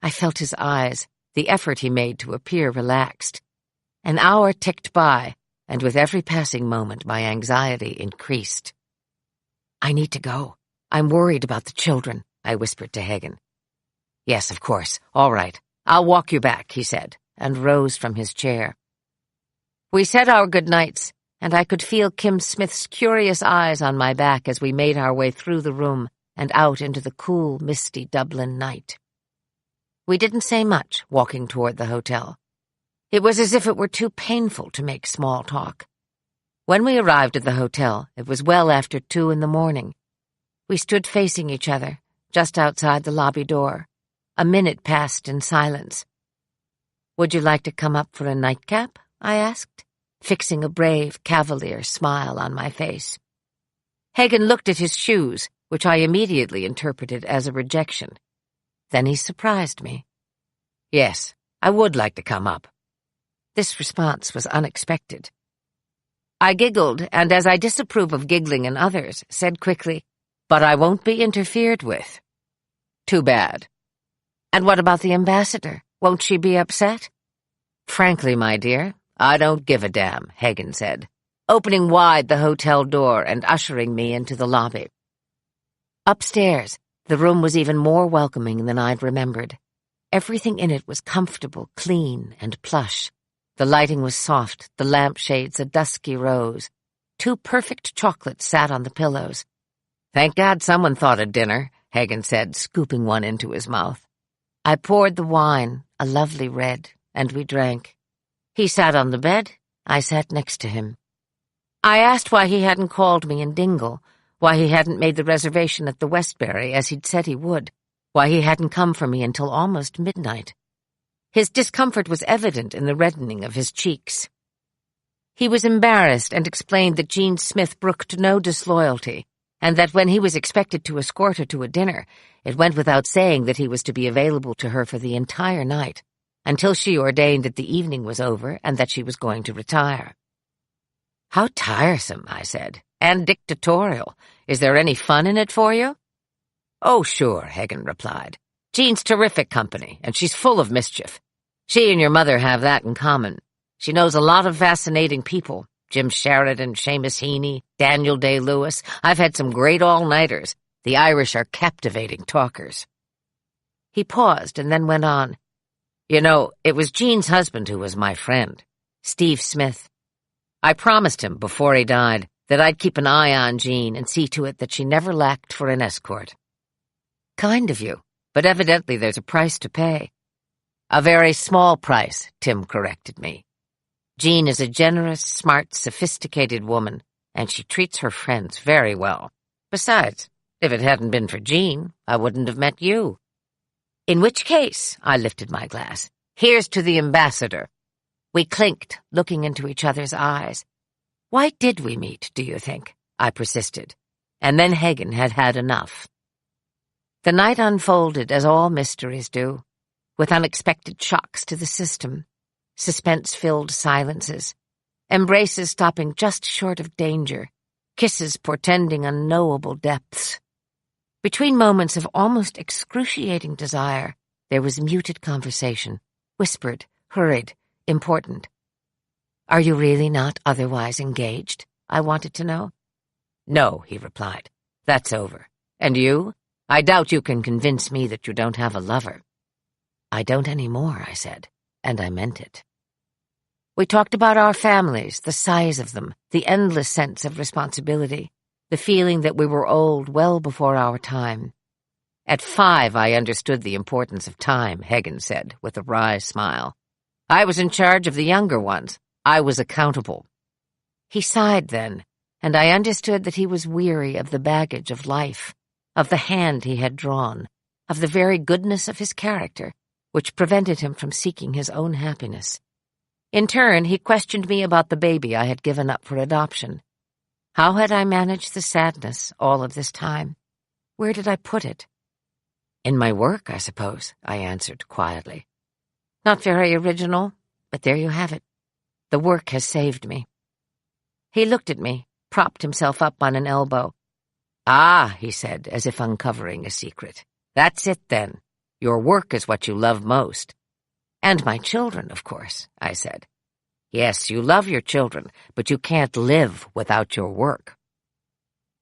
S1: I felt his eyes, the effort he made to appear relaxed. An hour ticked by, and with every passing moment my anxiety increased. "I need to go. I'm worried about the children," I whispered to Hagen. "Yes, of course. All right. I'll walk you back," he said, and rose from his chair. We said our goodnights, and I could feel Kim Smith's curious eyes on my back as we made our way through the room and out into the cool, misty Dublin night. We didn't say much, walking toward the hotel. It was as if it were too painful to make small talk. When we arrived at the hotel, it was well after 2 a.m. We stood facing each other, just outside the lobby door. A minute passed in silence. "Would you like to come up for a nightcap?" I asked, fixing a brave, cavalier smile on my face. Hagen looked at his shoes, which I immediately interpreted as a rejection. Then he surprised me. "Yes, I would like to come up." This response was unexpected. I giggled, and as I disapprove of giggling in others, said quickly, "But I won't be interfered with." "Too bad." "And what about the ambassador? Won't she be upset?" "Frankly, my dear, I don't give a damn," Hagen said, opening wide the hotel door and ushering me into the lobby. Upstairs, the room was even more welcoming than I'd remembered. Everything in it was comfortable, clean, and plush. The lighting was soft, the lampshades a dusky rose. 2 perfect chocolates sat on the pillows. "Thank God someone thought of dinner," Hagen said, scooping one into his mouth. I poured the wine, a lovely red, and we drank. He sat on the bed. I sat next to him. I asked why he hadn't called me in Dingle, why he hadn't made the reservation at the Westbury as he'd said he would, why he hadn't come for me until almost midnight. His discomfort was evident in the reddening of his cheeks. He was embarrassed and explained that Jean Smith brooked no disloyalty, and that when he was expected to escort her to a dinner, it went without saying that he was to be available to her for the entire night, until she ordained that the evening was over and that she was going to retire. "How tiresome," I said, "and dictatorial. Is there any fun in it for you?" "Oh, sure," Hagen replied. "Jean's terrific company, and she's full of mischief. She and your mother have that in common. She knows a lot of fascinating people. Jim Sheridan, Seamus Heaney, Daniel Day-Lewis. I've had some great all-nighters. The Irish are captivating talkers." He paused and then went on. "You know, it was Jean's husband who was my friend, Steve Smith. I promised him before he died that I'd keep an eye on Jean and see to it that she never lacked for an escort." "Kind of you, but evidently there's a price to pay." "A very small price," Tim corrected me. "Jean is a generous, smart, sophisticated woman, and she treats her friends very well. Besides, if it hadn't been for Jean, I wouldn't have met you." "In which case," I lifted my glass, "here's to the ambassador." We clinked, looking into each other's eyes. "Why did we meet, do you think?" I persisted. And then Hagen had had enough. The night unfolded as all mysteries do, with unexpected shocks to the system, suspense-filled silences, embraces stopping just short of danger, kisses portending unknowable depths. Between moments of almost excruciating desire, there was muted conversation, whispered, hurried, important. "Are you really not otherwise engaged?" I wanted to know. "No," he replied. "That's over. And you? I doubt you can convince me that you don't have a lover." "I don't anymore," I said, and I meant it. We talked about our families, the size of them, the endless sense of responsibility, the feeling that we were old well before our time. "At 5, I understood the importance of time," Hagen said, with a wry smile. "I was in charge of the younger ones. I was accountable." He sighed then, and I understood that he was weary of the baggage of life, of the hand he had drawn, of the very goodness of his character, which prevented him from seeking his own happiness. In turn, he questioned me about the baby I had given up for adoption. How had I managed the sadness all of this time? Where did I put it? "In my work, I suppose," I answered quietly. "Not very original, but there you have it. The work has saved me." He looked at me, propped himself up on an elbow. "Ah," he said, as if uncovering a secret. "That's it, then. Your work is what you love most." "And my children, of course," I said. "Yes, you love your children, but you can't live without your work."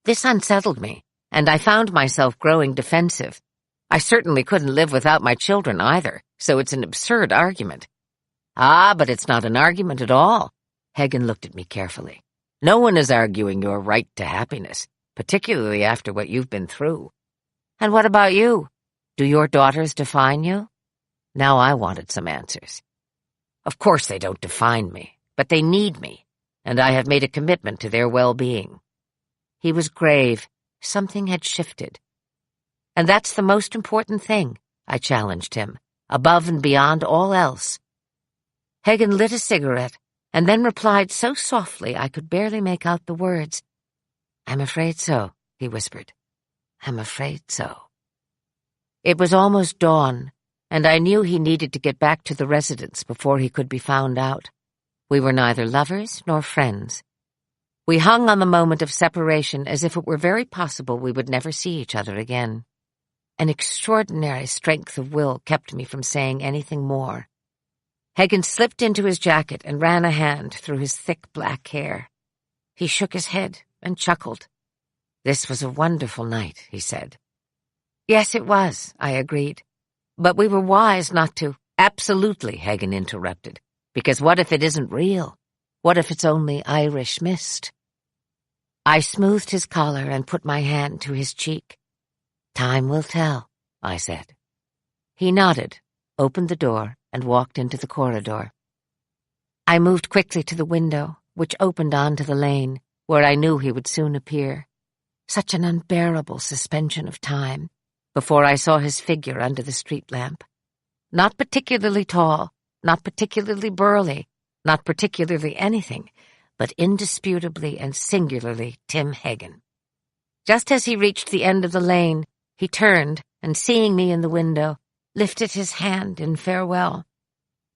S1: This unsettled me, and I found myself growing defensive. I certainly couldn't live without my children either, so it's an absurd argument. "Ah, but it's not an argument at all." Hagen looked at me carefully. "No one is arguing your right to happiness, particularly after what you've been through. And what about you? Do your daughters define you?" Now I wanted some answers. "Of course they don't define me, but they need me, and I have made a commitment to their well-being." He was grave. Something had shifted. "And that's the most important thing," I challenged him, "above and beyond all else." Hagen lit a cigarette, and then replied so softly I could barely make out the words. "I'm afraid so," he whispered. "I'm afraid so." It was almost dawn, and I knew he needed to get back to the residence before he could be found out. We were neither lovers nor friends. We hung on the moment of separation as if it were very possible we would never see each other again. An extraordinary strength of will kept me from saying anything more. Hagen slipped into his jacket and ran a hand through his thick black hair. He shook his head and chuckled. "This was a wonderful night," he said. "Yes, it was," I agreed. "But we were wise not to—" "Absolutely," Hagen interrupted. "Because what if it isn't real? What if it's only Irish mist?" I smoothed his collar and put my hand to his cheek. "Time will tell," I said. He nodded, opened the door, and walked into the corridor. I moved quickly to the window, which opened onto the lane, where I knew he would soon appear. Such an unbearable suspension of time, before I saw his figure under the street lamp. Not particularly tall, not particularly burly, not particularly anything, but indisputably and singularly Tim Hagen. Just as he reached the end of the lane, he turned, and seeing me in the window, lifted his hand in farewell.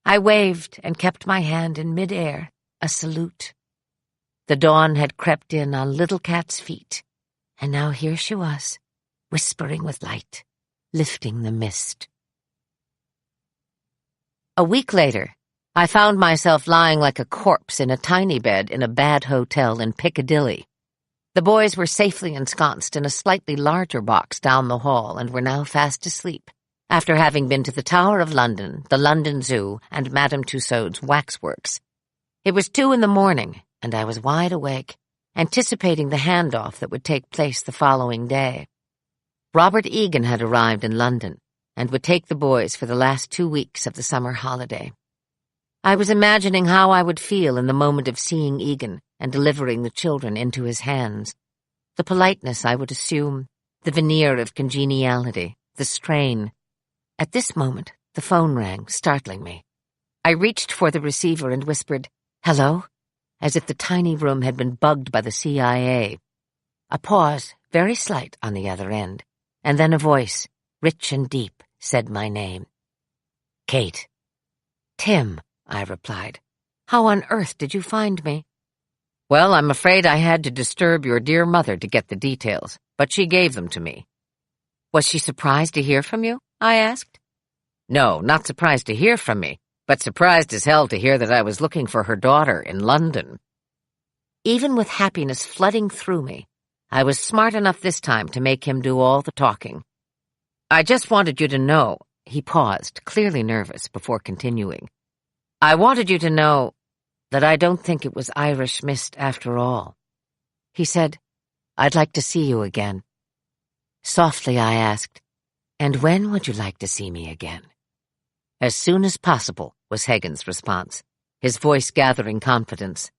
S1: I waved and kept my hand in mid-air, a salute. The dawn had crept in on little Cat's feet, and now here she was, whispering with light, lifting the mist. A week later, I found myself lying like a corpse in a tiny bed in a bad hotel in Piccadilly. The boys were safely ensconced in a slightly larger box down the hall and were now fast asleep, after having been to the Tower of London, the London Zoo, and Madame Tussauds waxworks. It was 2 a.m, and I was wide awake, anticipating the handoff that would take place the following day. Robert Egan had arrived in London, and would take the boys for the last 2 weeks of the summer holiday. I was imagining how I would feel in the moment of seeing Egan and delivering the children into his hands. The politeness I would assume, the veneer of congeniality, the strain. At this moment, the phone rang, startling me. I reached for the receiver and whispered, "Hello?" as if the tiny room had been bugged by the CIA. A pause, very slight on the other end, and then a voice, rich and deep, said my name. "Kate." "Tim," I replied. "How on earth did you find me?" "Well, I'm afraid I had to disturb your dear mother to get the details, but she gave them to me." "Was she surprised to hear from you?" I asked. "No, not surprised to hear from me, but surprised as hell to hear that I was looking for her daughter in London." Even with happiness flooding through me, I was smart enough this time to make him do all the talking. "I just wanted you to know," he paused, clearly nervous, before continuing. "I wanted you to know that I don't think it was Irish mist after all." He said, "I'd like to see you again." Softly I asked, "And when would you like to see me again?" "As soon as possible," was Hagen's response, his voice gathering confidence.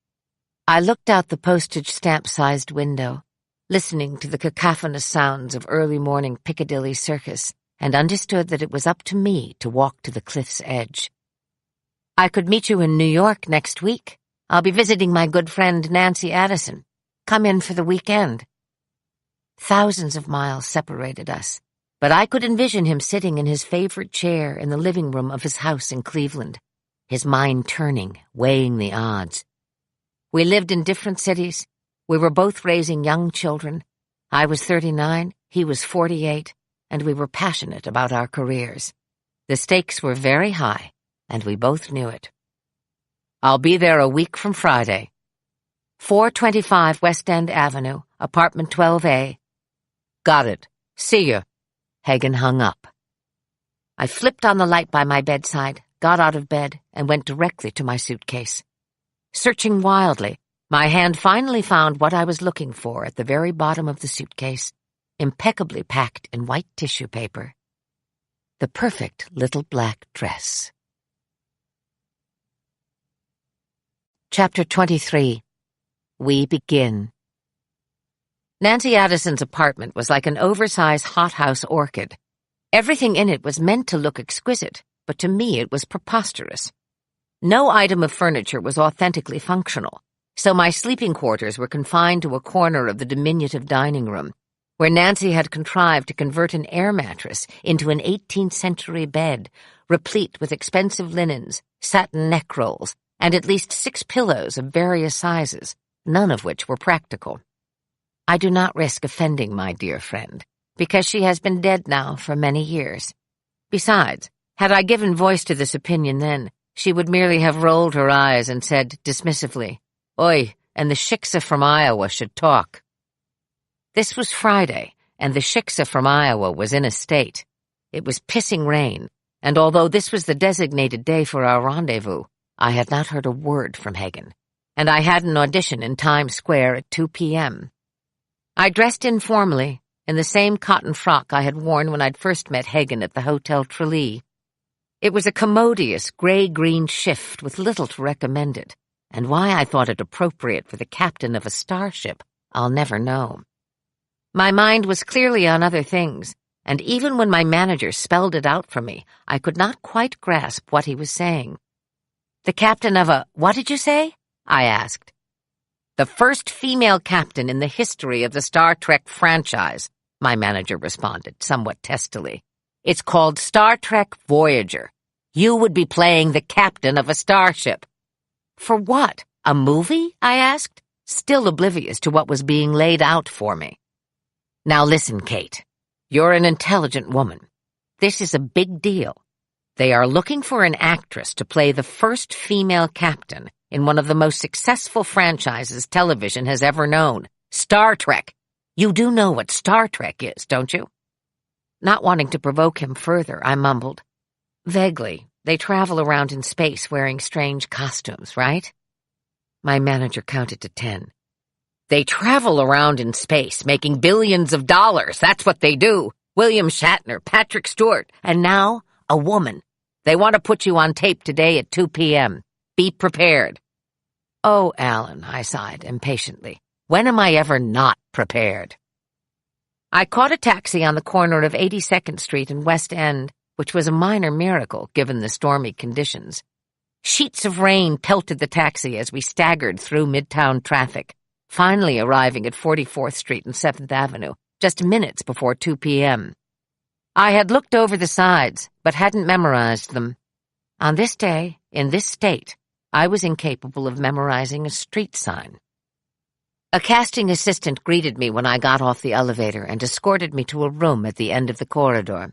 S1: I looked out the postage stamp-sized window, listening to the cacophonous sounds of early morning Piccadilly Circus, and understood that it was up to me to walk to the cliff's edge. "I could meet you in New York next week. I'll be visiting my good friend Nancy Addison. Come in for the weekend." Thousands of miles separated us, but I could envision him sitting in his favorite chair in the living room of his house in Cleveland, his mind turning, weighing the odds. We lived in different cities. We were both raising young children. I was 39, he was 48, and we were passionate about our careers. The stakes were very high, and we both knew it. I'll be there a week from Friday. 425 West End Avenue, apartment 12A. Got it. See you. Hagen hung up. I flipped on the light by my bedside, got out of bed, and went directly to my suitcase. Searching wildly, my hand finally found what I was looking for at the very bottom of the suitcase, impeccably packed in white tissue paper. The perfect little black dress. Chapter 23. We begin. Nancy Addison's apartment was like an oversized hothouse orchid. Everything in it was meant to look exquisite, but to me it was preposterous. No item of furniture was authentically functional, so my sleeping quarters were confined to a corner of the diminutive dining room, where Nancy had contrived to convert an air mattress into an 18th century bed, replete with expensive linens, satin neck rolls, and at least 6 pillows of various sizes, none of which were practical. I do not risk offending my dear friend, because she has been dead now for many years. Besides, had I given voice to this opinion then, she would merely have rolled her eyes and said dismissively, "Oi, and the shiksa from Iowa should talk." This was Friday, and the shiksa from Iowa was in a state. It was pissing rain, and although this was the designated day for our rendezvous, I had not heard a word from Hagen, and I had an audition in Times Square at 2 p.m. I dressed informally, in the same cotton frock I had worn when I'd first met Hagen at the Hotel Tralee. It was a commodious gray-green shift with little to recommend it, and why I thought it appropriate for the captain of a starship, I'll never know. My mind was clearly on other things, and even when my manager spelled it out for me, I could not quite grasp what he was saying. "The captain of a, what did you say?" I asked. "The first female captain in the history of the Star Trek franchise," my manager responded, somewhat testily. "It's called Star Trek Voyager. You would be playing the captain of a starship." "For what? A movie?" I asked, still oblivious to what was being laid out for me. "Now listen, Kate. You're an intelligent woman. This is a big deal. They are looking for an actress to play the first female captain in one of the most successful franchises television has ever known, Star Trek. You do know what Star Trek is, don't you?" Not wanting to provoke him further, I mumbled, "Vaguely. They travel around in space wearing strange costumes, right?" My manager counted to 10. "They travel around in space, making billions of dollars. That's what they do. William Shatner, Patrick Stewart, and now a woman. They want to put you on tape today at 2 p.m. Be prepared." "Oh, Alan," I sighed impatiently. "When am I ever not prepared?" I caught a taxi on the corner of 82nd Street and West End, which was a minor miracle given the stormy conditions. Sheets of rain pelted the taxi as we staggered through midtown traffic, finally arriving at 44th Street and 7th Avenue, just minutes before 2 p.m. I had looked over the sides, but hadn't memorized them. On this day, in this state, I was incapable of memorizing a street sign. A casting assistant greeted me when I got off the elevator and escorted me to a room at the end of the corridor.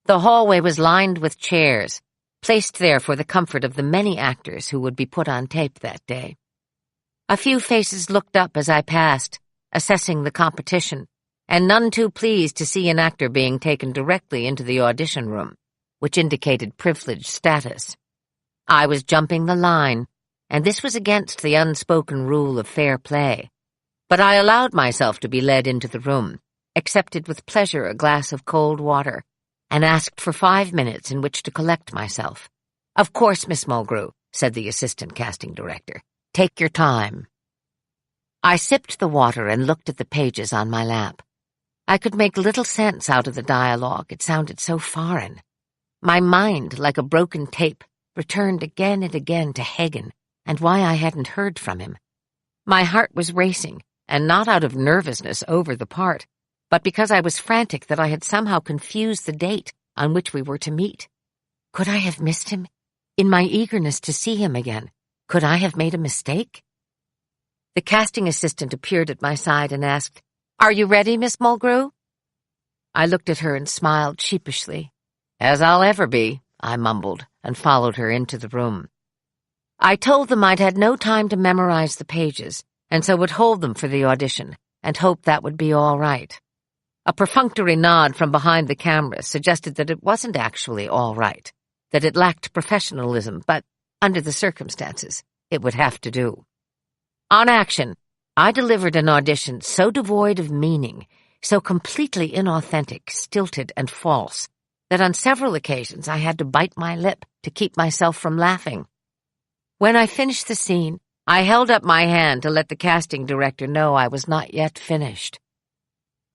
S1: The hallway was lined with chairs, placed there for the comfort of the many actors who would be put on tape that day. A few faces looked up as I passed, assessing the competition, and none too pleased to see an actor being taken directly into the audition room, which indicated privileged status. I was jumping the line, and this was against the unspoken rule of fair play. But I allowed myself to be led into the room, accepted with pleasure a glass of cold water, and asked for 5 minutes in which to collect myself. "Of course, Miss Mulgrew," said the assistant casting director. "Take your time." I sipped the water and looked at the pages on my lap. I could make little sense out of the dialogue. It sounded so foreign. My mind, like a broken tape, returned again and again to Hagen and why I hadn't heard from him. My heart was racing, and not out of nervousness over the part, but because I was frantic that I had somehow confused the date on which we were to meet. Could I have missed him? In my eagerness to see him again, could I have made a mistake? The casting assistant appeared at my side and asked, "Are you ready, Miss Mulgrew?" I looked at her and smiled sheepishly. "As I'll ever be," I mumbled, and followed her into the room. I told them I'd had no time to memorize the pages, and so would hold them for the audition, and hoped that would be all right. A perfunctory nod from behind the camera suggested that it wasn't actually all right, that it lacked professionalism, but, under the circumstances, it would have to do. On action, I delivered an audition so devoid of meaning, so completely inauthentic, stilted, and false, that on several occasions I had to bite my lip to keep myself from laughing. When I finished the scene, I held up my hand to let the casting director know I was not yet finished.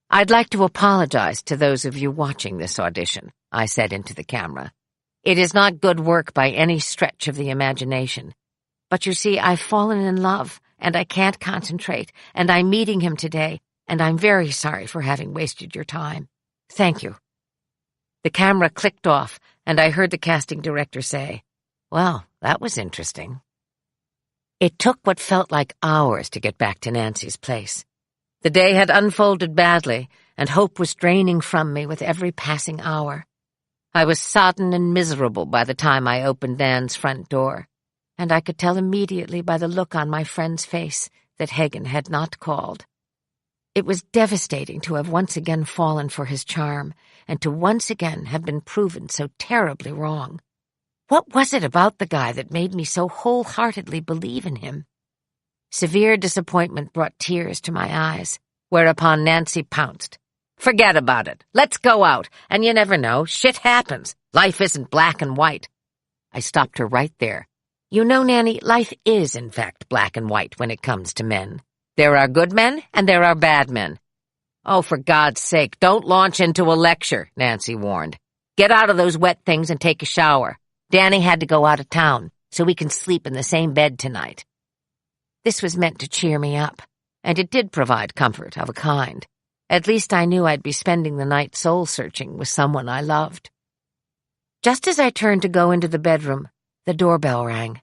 S1: "I'd like to apologize to those of you watching this audition," I said into the camera. "It is not good work by any stretch of the imagination. But you see, I've fallen in love, and I can't concentrate, and I'm meeting him today, and I'm very sorry for having wasted your time. Thank you." The camera clicked off, and I heard the casting director say, "Well, that was interesting." It took what felt like hours to get back to Nancy's place. The day had unfolded badly, and hope was draining from me with every passing hour. I was sodden and miserable by the time I opened Nan's front door, and I could tell immediately by the look on my friend's face that Hagen had not called. It was devastating to have once again fallen for his charm, and to once again have been proven so terribly wrong. What was it about the guy that made me so wholeheartedly believe in him? Severe disappointment brought tears to my eyes, whereupon Nancy pounced. "Forget about it. Let's go out. And you never know. Shit happens. Life isn't black and white." I stopped her right there. "You know, Nanny, life is in fact black and white when it comes to men. There are good men and there are bad men." "Oh, for God's sake, don't launch into a lecture," Nancy warned. "Get out of those wet things and take a shower. Danny had to go out of town, so we can sleep in the same bed tonight." This was meant to cheer me up, and it did provide comfort of a kind. At least I knew I'd be spending the night soul-searching with someone I loved. Just as I turned to go into the bedroom, the doorbell rang.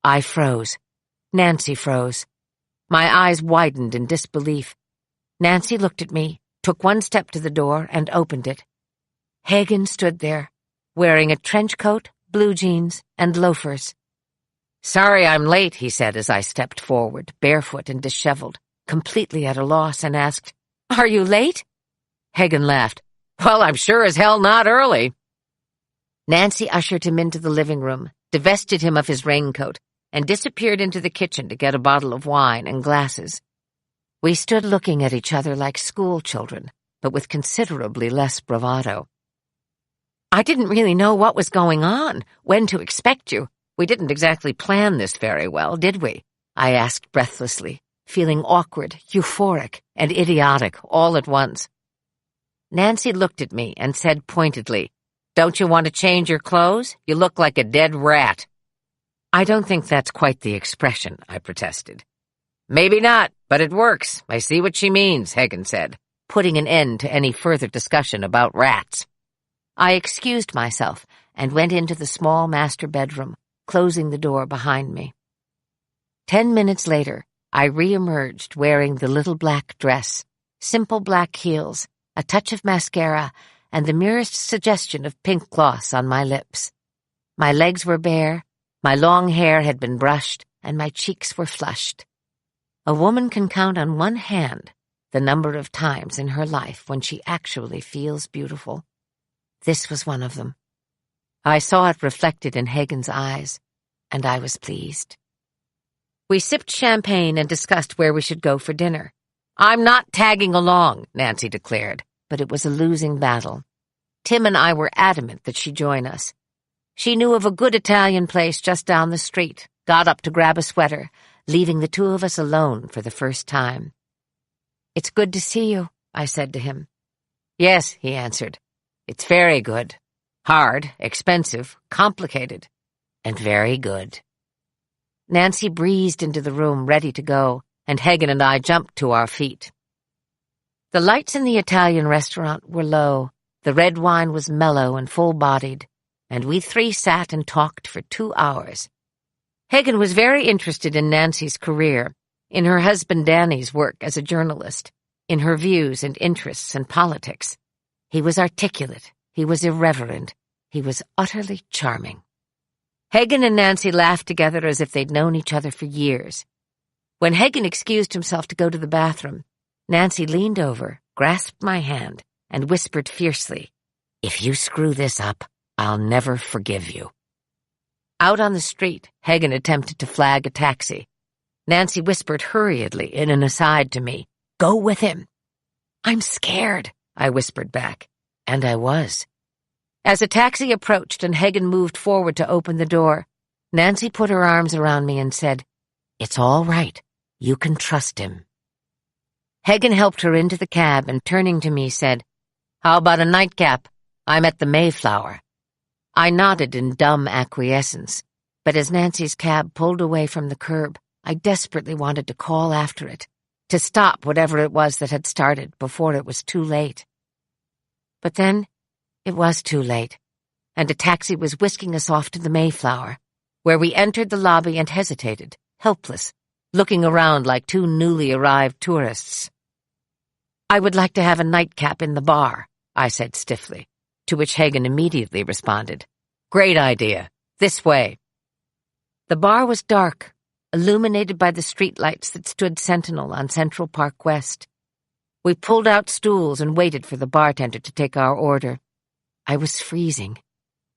S1: I froze. Nancy froze. My eyes widened in disbelief. Nancy looked at me, took one step to the door, and opened it. Hagen stood there, wearing a trench coat, blue jeans, and loafers. "Sorry I'm late," he said as I stepped forward, barefoot and disheveled, completely at a loss, and asked, "Are you late?" Hagen laughed. "Well, I'm sure as hell not early." Nancy ushered him into the living room, divested him of his raincoat, and disappeared into the kitchen to get a bottle of wine and glasses. We stood looking at each other like school children, but with considerably less bravado. "I didn't really know what was going on, when to expect you. We didn't exactly plan this very well, did we?" I asked breathlessly, feeling awkward, euphoric, and idiotic all at once. Nancy looked at me and said pointedly, "Don't you want to change your clothes? You look like a dead rat." "I don't think that's quite the expression," I protested. "Maybe not, but it works. I see what she means," Hagen said, putting an end to any further discussion about rats. I excused myself and went into the small master bedroom, closing the door behind me. 10 minutes later, I re-emerged wearing the little black dress, simple black heels, a touch of mascara, and the merest suggestion of pink gloss on my lips. My legs were bare, my long hair had been brushed, and my cheeks were flushed. A woman can count on one hand the number of times in her life when she actually feels beautiful. This was one of them. I saw it reflected in Hagen's eyes, and I was pleased. We sipped champagne and discussed where we should go for dinner. "I'm not tagging along," Nancy declared, but it was a losing battle. Tim and I were adamant that she join us. She knew of a good Italian place just down the street, got up to grab a sweater, leaving the two of us alone for the first time. "It's good to see you," I said to him. "Yes," he answered. "It's very good. Hard, expensive, complicated, and very good." Nancy breezed into the room, ready to go, and Hagen and I jumped to our feet. The lights in the Italian restaurant were low, the red wine was mellow and full-bodied, and we three sat and talked for 2 hours. Hagen was very interested in Nancy's career, in her husband Danny's work as a journalist, in her views and interests and politics. He was articulate, he was irreverent, he was utterly charming. Hagen and Nancy laughed together as if they'd known each other for years. When Hagen excused himself to go to the bathroom, Nancy leaned over, grasped my hand, and whispered fiercely, "If you screw this up, I'll never forgive you." Out on the street, Hagen attempted to flag a taxi. Nancy whispered hurriedly in an aside to me, "Go with him." "I'm scared," I whispered back. And I was. As a taxi approached and Hagen moved forward to open the door, Nancy put her arms around me and said, "It's all right. You can trust him." Hagen helped her into the cab and, turning to me, said, "How about a nightcap? I'm at the Mayflower." I nodded in dumb acquiescence, but as Nancy's cab pulled away from the curb, I desperately wanted to call after it, to stop whatever it was that had started before it was too late. But then it was too late, and a taxi was whisking us off to the Mayflower, where we entered the lobby and hesitated, helpless, looking around like two newly arrived tourists. "I would like to have a nightcap in the bar," I said stiffly, to which Hagen immediately responded, "Great idea. This way." The bar was dark, illuminated by the streetlights that stood sentinel on Central Park West. We pulled out stools and waited for the bartender to take our order. I was freezing.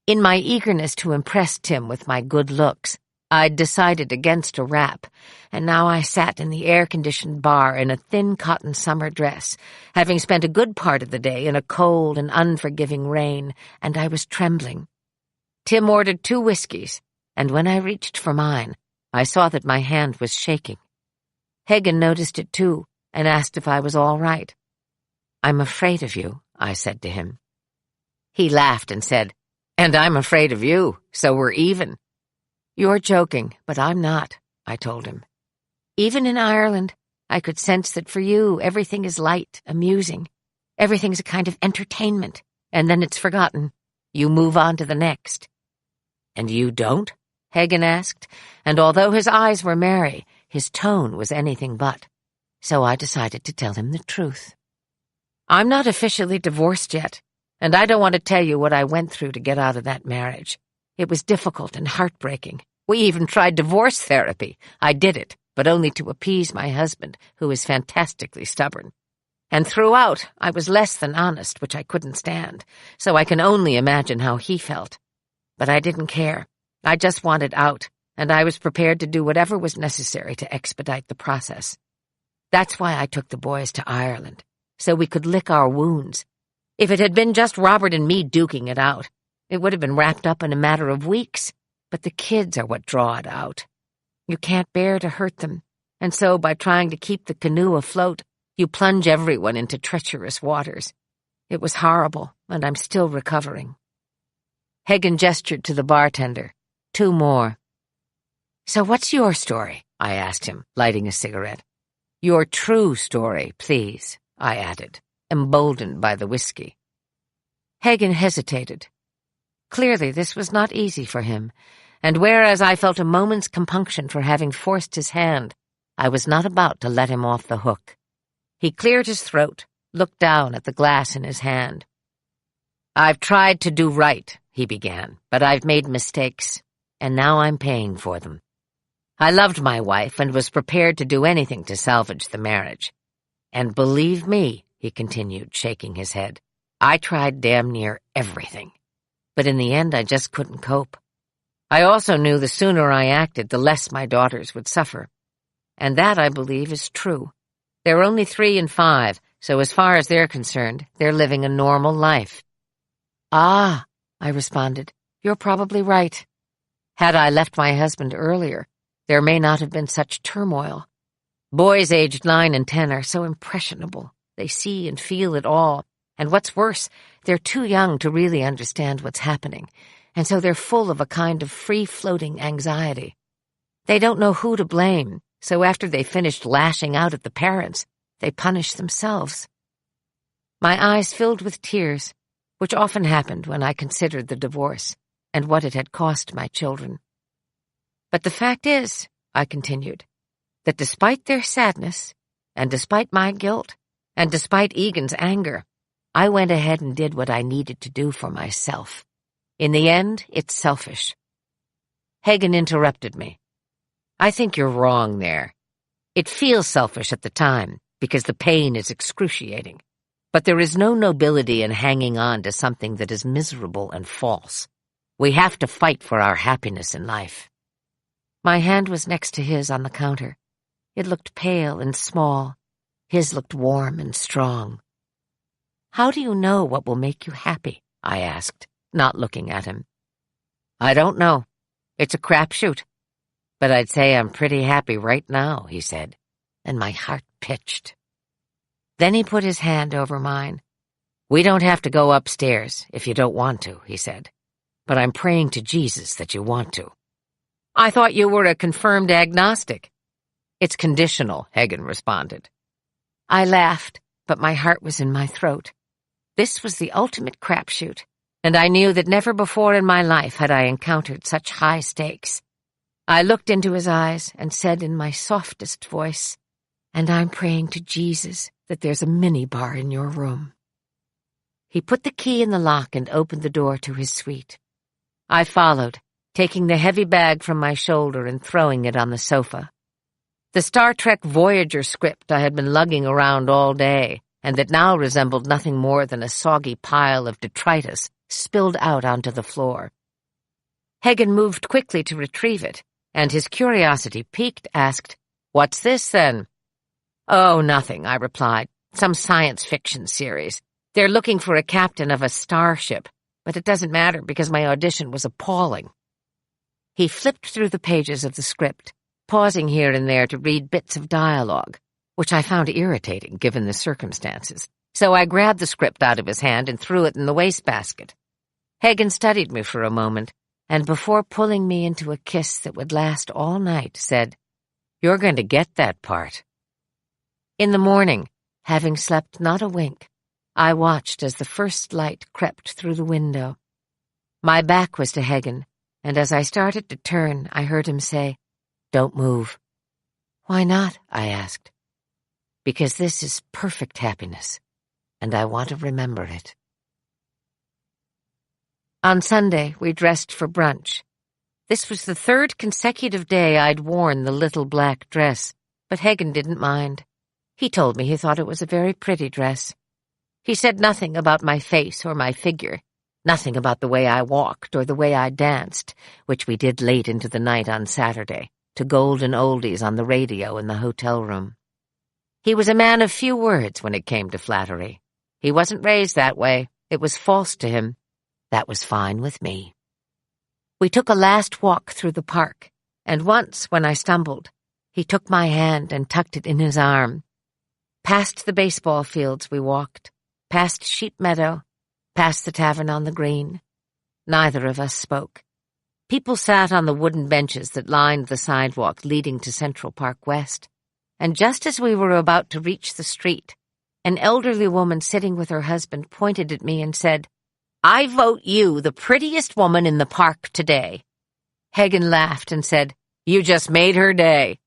S1: In my eagerness to impress Tim with my good looks, I'd decided against a wrap, and now I sat in the air-conditioned bar in a thin cotton summer dress, having spent a good part of the day in a cold and unforgiving rain, and I was trembling. Tim ordered 2 whiskeys, and when I reached for mine, I saw that my hand was shaking. Hagen noticed it too, and asked if I was all right. "I'm afraid of you," I said to him. He laughed and said, "And I'm afraid of you, so we're even." "You're joking, but I'm not," I told him. "Even in Ireland, I could sense that for you everything is light, amusing. Everything's a kind of entertainment, and then it's forgotten. You move on to the next." "And you don't?" Hagen asked, and although his eyes were merry, his tone was anything but. So I decided to tell him the truth. "I'm not officially divorced yet, and I don't want to tell you what I went through to get out of that marriage. It was difficult and heartbreaking. We even tried divorce therapy. I did it, but only to appease my husband, who is fantastically stubborn. And throughout, I was less than honest, which I couldn't stand, so I can only imagine how he felt. But I didn't care. I just wanted out, and I was prepared to do whatever was necessary to expedite the process. That's why I took the boys to Ireland, so we could lick our wounds. If it had been just Robert and me duking it out, it would have been wrapped up in a matter of weeks, but the kids are what draw it out. You can't bear to hurt them, and so by trying to keep the canoe afloat, you plunge everyone into treacherous waters. It was horrible, and I'm still recovering." Hagen gestured to the bartender. 2 more. "So what's your story?" I asked him, lighting a cigarette. "Your true story, please," I added, emboldened by the whiskey. Hagen hesitated. Clearly this was not easy for him, and whereas I felt a moment's compunction for having forced his hand, I was not about to let him off the hook. He cleared his throat, looked down at the glass in his hand. "I've tried to do right," he began, "but I've made mistakes, and now I'm paying for them. I loved my wife and was prepared to do anything to salvage the marriage. And believe me," he continued, shaking his head, "I tried damn near everything. But in the end, I just couldn't cope. I also knew the sooner I acted, the less my daughters would suffer. And that, I believe, is true. They're only 3 and 5, so as far as they're concerned, they're living a normal life." "Ah," I responded, "you're probably right. Had I left my husband earlier, there may not have been such turmoil. Boys aged 9 and 10 are so impressionable. They see and feel it all. And what's worse, they're too young to really understand what's happening, and so they're full of a kind of free-floating anxiety. They don't know who to blame, so after they've finished lashing out at the parents, they punish themselves." My eyes filled with tears, which often happened when I considered the divorce and what it had cost my children. "But the fact is," I continued, that despite their sadness, and despite my guilt, and despite Egan's anger, I went ahead and did what I needed to do for myself. In the end, it's selfish. Hagen interrupted me. I think you're wrong there. It feels selfish at the time, because the pain is excruciating. But there is no nobility in hanging on to something that is miserable and false. We have to fight for our happiness in life. My hand was next to his on the counter. It looked pale and small. His looked warm and strong. How do you know what will make you happy? I asked, not looking at him. I don't know. It's a crapshoot. But I'd say I'm pretty happy right now, he said, and my heart pitched. Then he put his hand over mine. We don't have to go upstairs if you don't want to, he said. But I'm praying to Jesus that you want to. I thought you were a confirmed agnostic. It's conditional, Hagen responded. I laughed, but my heart was in my throat. This was the ultimate crapshoot, and I knew that never before in my life had I encountered such high stakes. I looked into his eyes and said in my softest voice, and I'm praying to Jesus that there's a minibar in your room. He put the key in the lock and opened the door to his suite. I followed, taking the heavy bag from my shoulder and throwing it on the sofa. The Star Trek Voyager script I had been lugging around all day, and that now resembled nothing more than a soggy pile of detritus, spilled out onto the floor. Hagen moved quickly to retrieve it, and his curiosity piqued, asked, "What's this, then?" "Oh, nothing," I replied. "Some science fiction series. They're looking for a captain of a starship, but it doesn't matter because my audition was appalling." He flipped through the pages of the script, pausing here and there to read bits of dialogue, which I found irritating given the circumstances, so I grabbed the script out of his hand and threw it in the wastebasket. Hagen studied me for a moment, and before pulling me into a kiss that would last all night, said, "You're going to get that part." In the morning, having slept not a wink, I watched as the first light crept through the window. My back was to Hagen, and as I started to turn, I heard him say, "Don't move." "Why not?" I asked. "Because this is perfect happiness, and I want to remember it." On Sunday, we dressed for brunch. This was the third consecutive day I'd worn the little black dress, but Hagen didn't mind. He told me he thought it was a very pretty dress. He said nothing about my face or my figure, nothing about the way I walked or the way I danced, which we did late into the night on Saturday, to golden oldies on the radio in the hotel room. He was a man of few words when it came to flattery. He wasn't raised that way. It was false to him. That was fine with me. We took a last walk through the park, and once, when I stumbled, he took my hand and tucked it in his arm. Past the baseball fields we walked, past Sheep Meadow, past the tavern on the green. Neither of us spoke. People sat on the wooden benches that lined the sidewalk leading to Central Park West, and just as we were about to reach the street, an elderly woman sitting with her husband pointed at me and said, "I vote you the prettiest woman in the park today." Hagen laughed and said, "You just made her day,"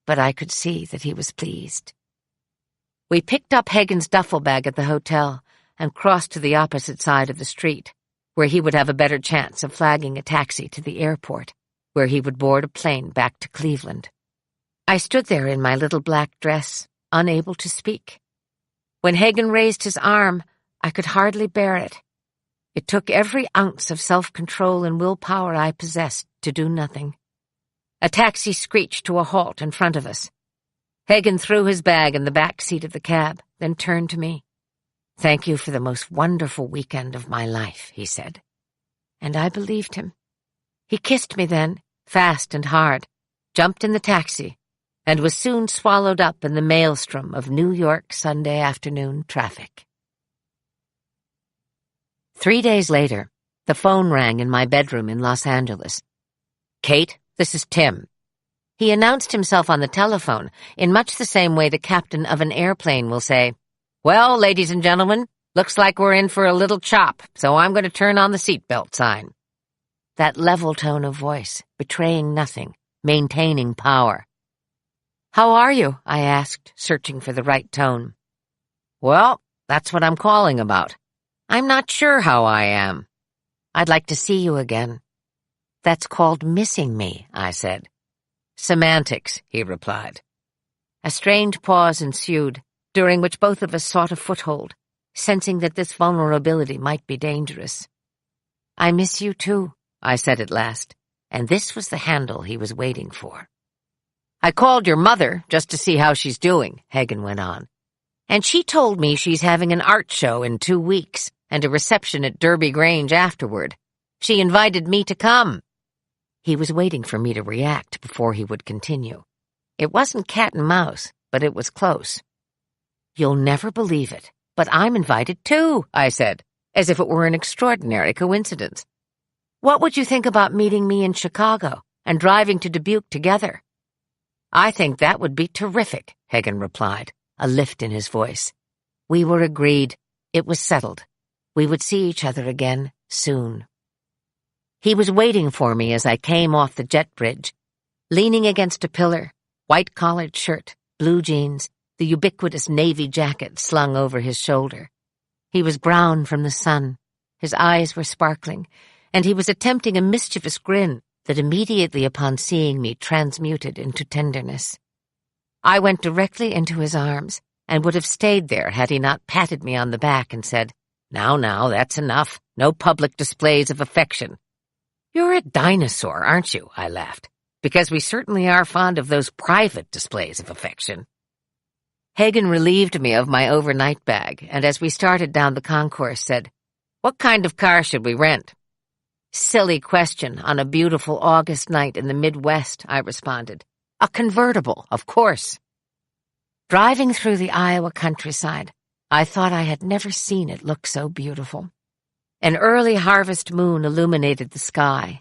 S1: but I could see that he was pleased. We picked up Hagen's duffel bag at the hotel and crossed to the opposite side of the street, where he would have a better chance of flagging a taxi to the airport, where he would board a plane back to Cleveland. I stood there in my little black dress, unable to speak. When Hagen raised his arm, I could hardly bear it. It took every ounce of self-control and willpower I possessed to do nothing. A taxi screeched to a halt in front of us. Hagen threw his bag in the back seat of the cab, then turned to me. "Thank you for the most wonderful weekend of my life," he said. And I believed him. He kissed me then, fast and hard, jumped in the taxi, and was soon swallowed up in the maelstrom of New York Sunday afternoon traffic. 3 days later, the phone rang in my bedroom in Los Angeles. "Kate, this is Tim." He announced himself on the telephone in much the same way the captain of an airplane will say, "Well, ladies and gentlemen, looks like we're in for a little chop, so I'm going to turn on the seatbelt sign." That level tone of voice, betraying nothing, maintaining power. "How are you?" I asked, searching for the right tone. "Well, that's what I'm calling about. I'm not sure how I am. I'd like to see you again." "That's called missing me," I said. "Semantics," he replied. A strange pause ensued, during which both of us sought a foothold, sensing that this vulnerability might be dangerous. "I miss you too," I said at last, and this was the handle he was waiting for. "I called your mother just to see how she's doing," Hagen went on, "and she told me she's having an art show in 2 weeks and a reception at Derby Grange afterward. She invited me to come." He was waiting for me to react before he would continue. It wasn't cat and mouse, but it was close. "You'll never believe it, but I'm invited too," I said, as if it were an extraordinary coincidence. "What would you think about meeting me in Chicago and driving to Dubuque together?" "I think that would be terrific," Hagen replied, a lift in his voice. We were agreed. It was settled. We would see each other again soon. He was waiting for me as I came off the jet bridge, leaning against a pillar, white-collared shirt, blue jeans, the ubiquitous navy jacket slung over his shoulder. He was brown from the sun, his eyes were sparkling, and he was attempting a mischievous grin that immediately upon seeing me transmuted into tenderness. I went directly into his arms and would have stayed there had he not patted me on the back and said, Now, that's enough. No public displays of affection." "You're a dinosaur, aren't you?" I laughed, "because we certainly are fond of those private displays of affection." Hagen relieved me of my overnight bag, and as we started down the concourse said, "What kind of car should we rent?" "Silly question on a beautiful August night in the Midwest," I responded. "A convertible, of course." Driving through the Iowa countryside, I thought I had never seen it look so beautiful. An early harvest moon illuminated the sky.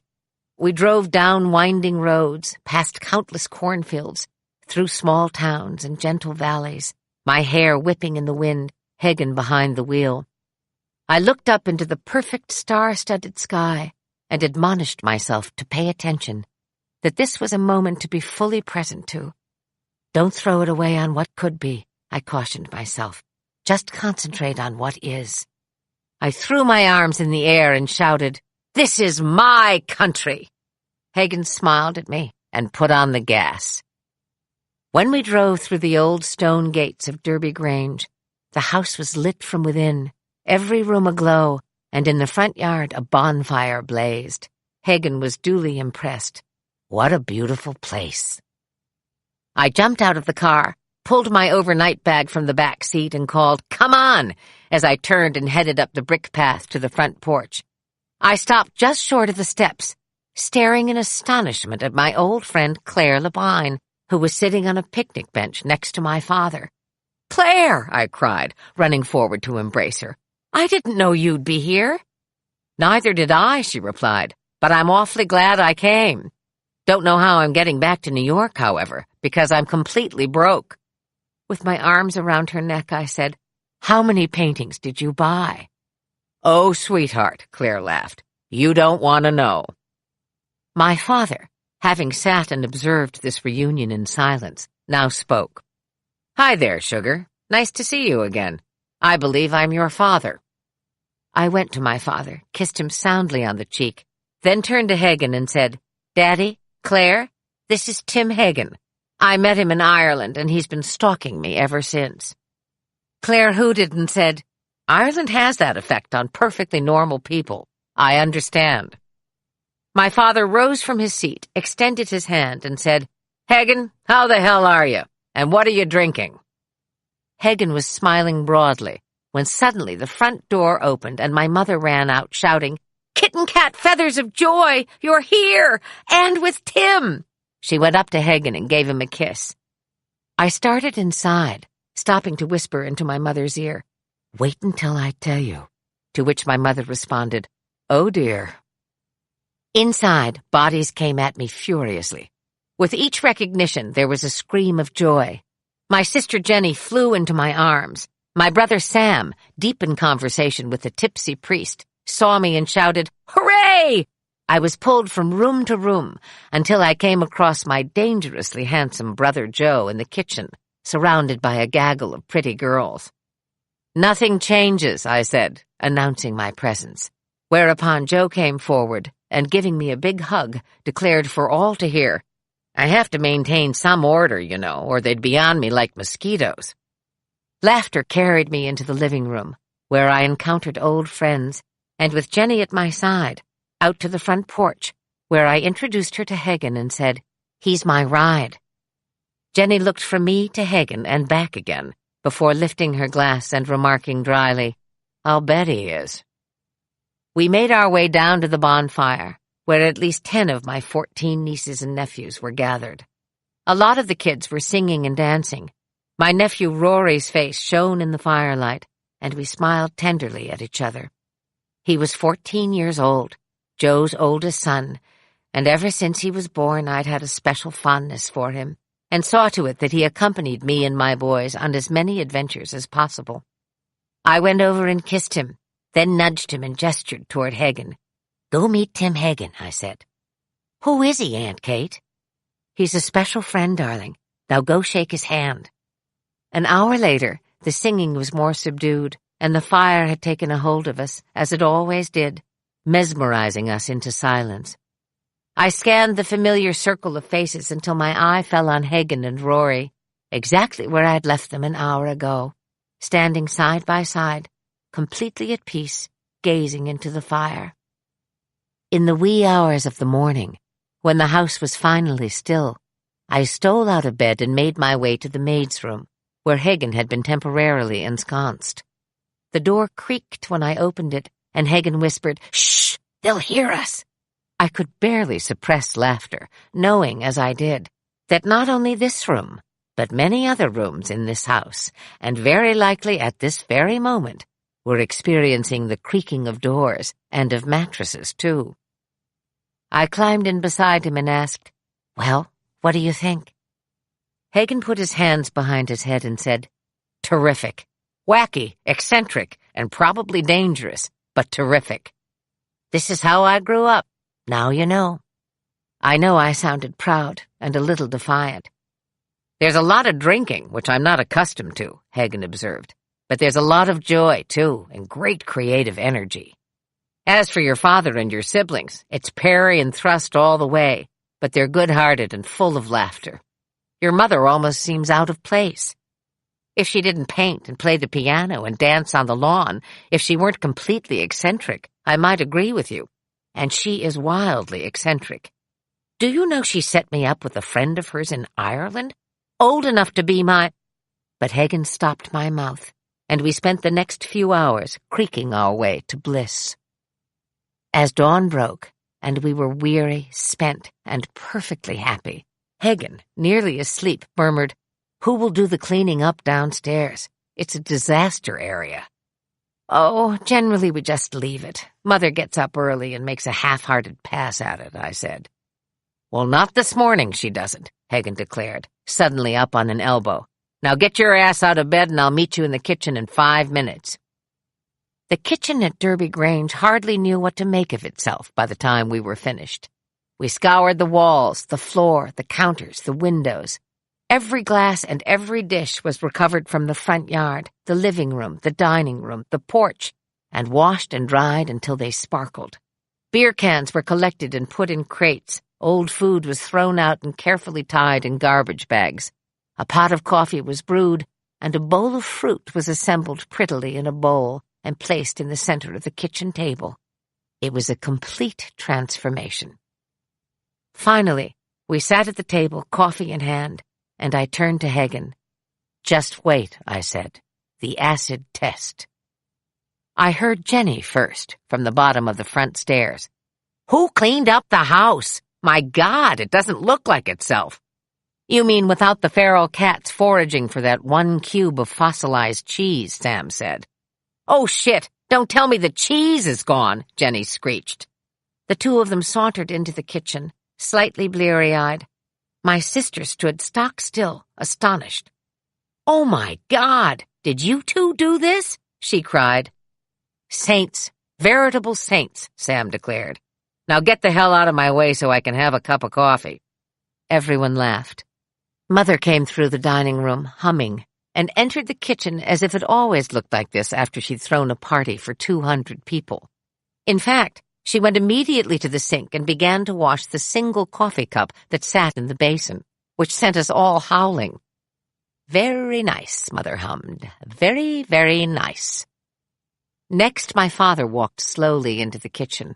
S1: We drove down winding roads, past countless cornfields, through small towns and gentle valleys, my hair whipping in the wind, Hagen behind the wheel. I looked up into the perfect star-studded sky and admonished myself to pay attention, that this was a moment to be fully present to. "Don't throw it away on what could be," I cautioned myself. "Just concentrate on what is." I threw my arms in the air and shouted, "This is my country!" Hagen smiled at me and put on the gas. When we drove through the old stone gates of Derby Grange, the house was lit from within, every room aglow, and in the front yard a bonfire blazed. Hagen was duly impressed. What a beautiful place. I jumped out of the car, pulled my overnight bag from the back seat, and called, "Come on!" as I turned and headed up the brick path to the front porch. I stopped just short of the steps, staring in astonishment at my old friend Claire Labine, who was sitting on a picnic bench next to my father. "Claire!" I cried, running forward to embrace her. "I didn't know you'd be here." "Neither did I," she replied, "but I'm awfully glad I came. Don't know how I'm getting back to New York, however, because I'm completely broke." With my arms around her neck, I said, "How many paintings did you buy?" "Oh, sweetheart," Claire laughed, "you don't want to know." My father, having sat and observed this reunion in silence, now spoke. "Hi there, sugar. Nice to see you again. I believe I'm your father." I went to my father, kissed him soundly on the cheek, then turned to Hagen and said, "Daddy, Claire, this is Tim Hagen. I met him in Ireland, and he's been stalking me ever since." Claire hooted and said, "Ireland has that effect on perfectly normal people. I understand." My father rose from his seat, extended his hand, and said, "Hagen, how the hell are you? And what are you drinking?" Hagen was smiling broadly, when suddenly the front door opened and my mother ran out, shouting, "Kitten cat feathers of joy! You're here! And with Tim!" She went up to Hagen and gave him a kiss. I started inside, stopping to whisper into my mother's ear, "Wait until I tell you," to which my mother responded, "Oh dear." Inside, bodies came at me furiously. With each recognition, there was a scream of joy. My sister Jenny flew into my arms. My brother Sam, deep in conversation with the tipsy priest, saw me and shouted, "Hooray!" I was pulled from room to room until I came across my dangerously handsome brother Joe in the kitchen, surrounded by a gaggle of pretty girls. "Nothing changes," I said, announcing my presence, whereupon Joe came forward and, giving me a big hug, declared for all to hear, "I have to maintain some order, you know, or they'd be on me like mosquitoes." Laughter carried me into the living room, where I encountered old friends, and with Jenny at my side, out to the front porch, where I introduced her to Hagen and said, "He's my ride." Jenny looked from me to Hagen and back again, before lifting her glass and remarking dryly, "I'll bet he is." We made our way down to the bonfire, where at least 10 of my 14 nieces and nephews were gathered. A lot of the kids were singing and dancing. My nephew Rory's face shone in the firelight, and we smiled tenderly at each other. He was 14 years old, Joe's oldest son, and ever since he was born I'd had a special fondness for him, and saw to it that he accompanied me and my boys on as many adventures as possible. I went over and kissed him, then nudged him and gestured toward Hagen. "Go meet Tim Hagen," I said. "Who is he, Aunt Kate?" "He's a special friend, darling. Now go shake his hand." An hour later, the singing was more subdued, and the fire had taken a hold of us, as it always did, mesmerizing us into silence. I scanned the familiar circle of faces until my eye fell on Hagen and Rory, exactly where I had left them an hour ago, standing side by side, completely at peace, gazing into the fire. In the wee hours of the morning, when the house was finally still, I stole out of bed and made my way to the maid's room, where Hagen had been temporarily ensconced. The door creaked when I opened it, and Hagen whispered, "Shh! They'll hear us!" I could barely suppress laughter, knowing, as I did, that not only this room, but many other rooms in this house, and very likely at this very moment, were experiencing the creaking of doors and of mattresses, too. I climbed in beside him and asked, "Well, what do you think?" Hagen put his hands behind his head and said, "Terrific. Wacky, eccentric, and probably dangerous, but terrific. This is how I grew up. Now you know." I know I sounded proud and a little defiant. "There's a lot of drinking, which I'm not accustomed to," Hagen observed. "But there's a lot of joy, too, and great creative energy. As for your father and your siblings, it's parry and thrust all the way, but they're good-hearted and full of laughter. Your mother almost seems out of place. If she didn't paint and play the piano and dance on the lawn, if she weren't completely eccentric, I might agree with you. And she is wildly eccentric. Do you know she set me up with a friend of hers in Ireland, old enough to be my—" But Hagen stopped my mouth, and we spent the next few hours creaking our way to bliss. As dawn broke, and we were weary, spent, and perfectly happy, Hagen, nearly asleep, murmured, "Who will do the cleaning up downstairs? It's a disaster area." "Oh, generally we just leave it. Mother gets up early and makes a half-hearted pass at it," I said. "Well, not this morning she doesn't," Hagen declared, suddenly up on an elbow. "Now get your ass out of bed and I'll meet you in the kitchen in 5 minutes. The kitchen at Derby Grange hardly knew what to make of itself by the time we were finished. We scoured the walls, the floor, the counters, the windows. Every glass and every dish was recovered from the front yard, the living room, the dining room, the porch, and washed and dried until they sparkled. Beer cans were collected and put in crates. Old food was thrown out and carefully tied in garbage bags. A pot of coffee was brewed, and a bowl of fruit was assembled prettily in a bowl and placed in the center of the kitchen table. It was a complete transformation. Finally, we sat at the table, coffee in hand, and I turned to Hagen. "Just wait," I said. "The acid test." I heard Jenny first, from the bottom of the front stairs. "Who cleaned up the house? My God, it doesn't look like itself." "You mean without the feral cats foraging for that 1 cube of fossilized cheese," Sam said. "Oh, shit! Don't tell me the cheese is gone," Jenny screeched. The two of them sauntered into the kitchen, slightly bleary-eyed. My sister stood stock-still, astonished. "Oh, my God! Did you two do this?" she cried. "Saints, veritable saints," Sam declared. Now get the hell out of my way so I can have a cup of coffee." Everyone laughed. Mother came through the dining room, humming, and entered the kitchen as if it always looked like this after she'd thrown a party for 200 people. In fact, she went immediately to the sink and began to wash the single coffee cup that sat in the basin, which sent us all howling. "Very nice," Mother hummed. "Very, very nice." Next, my father walked slowly into the kitchen.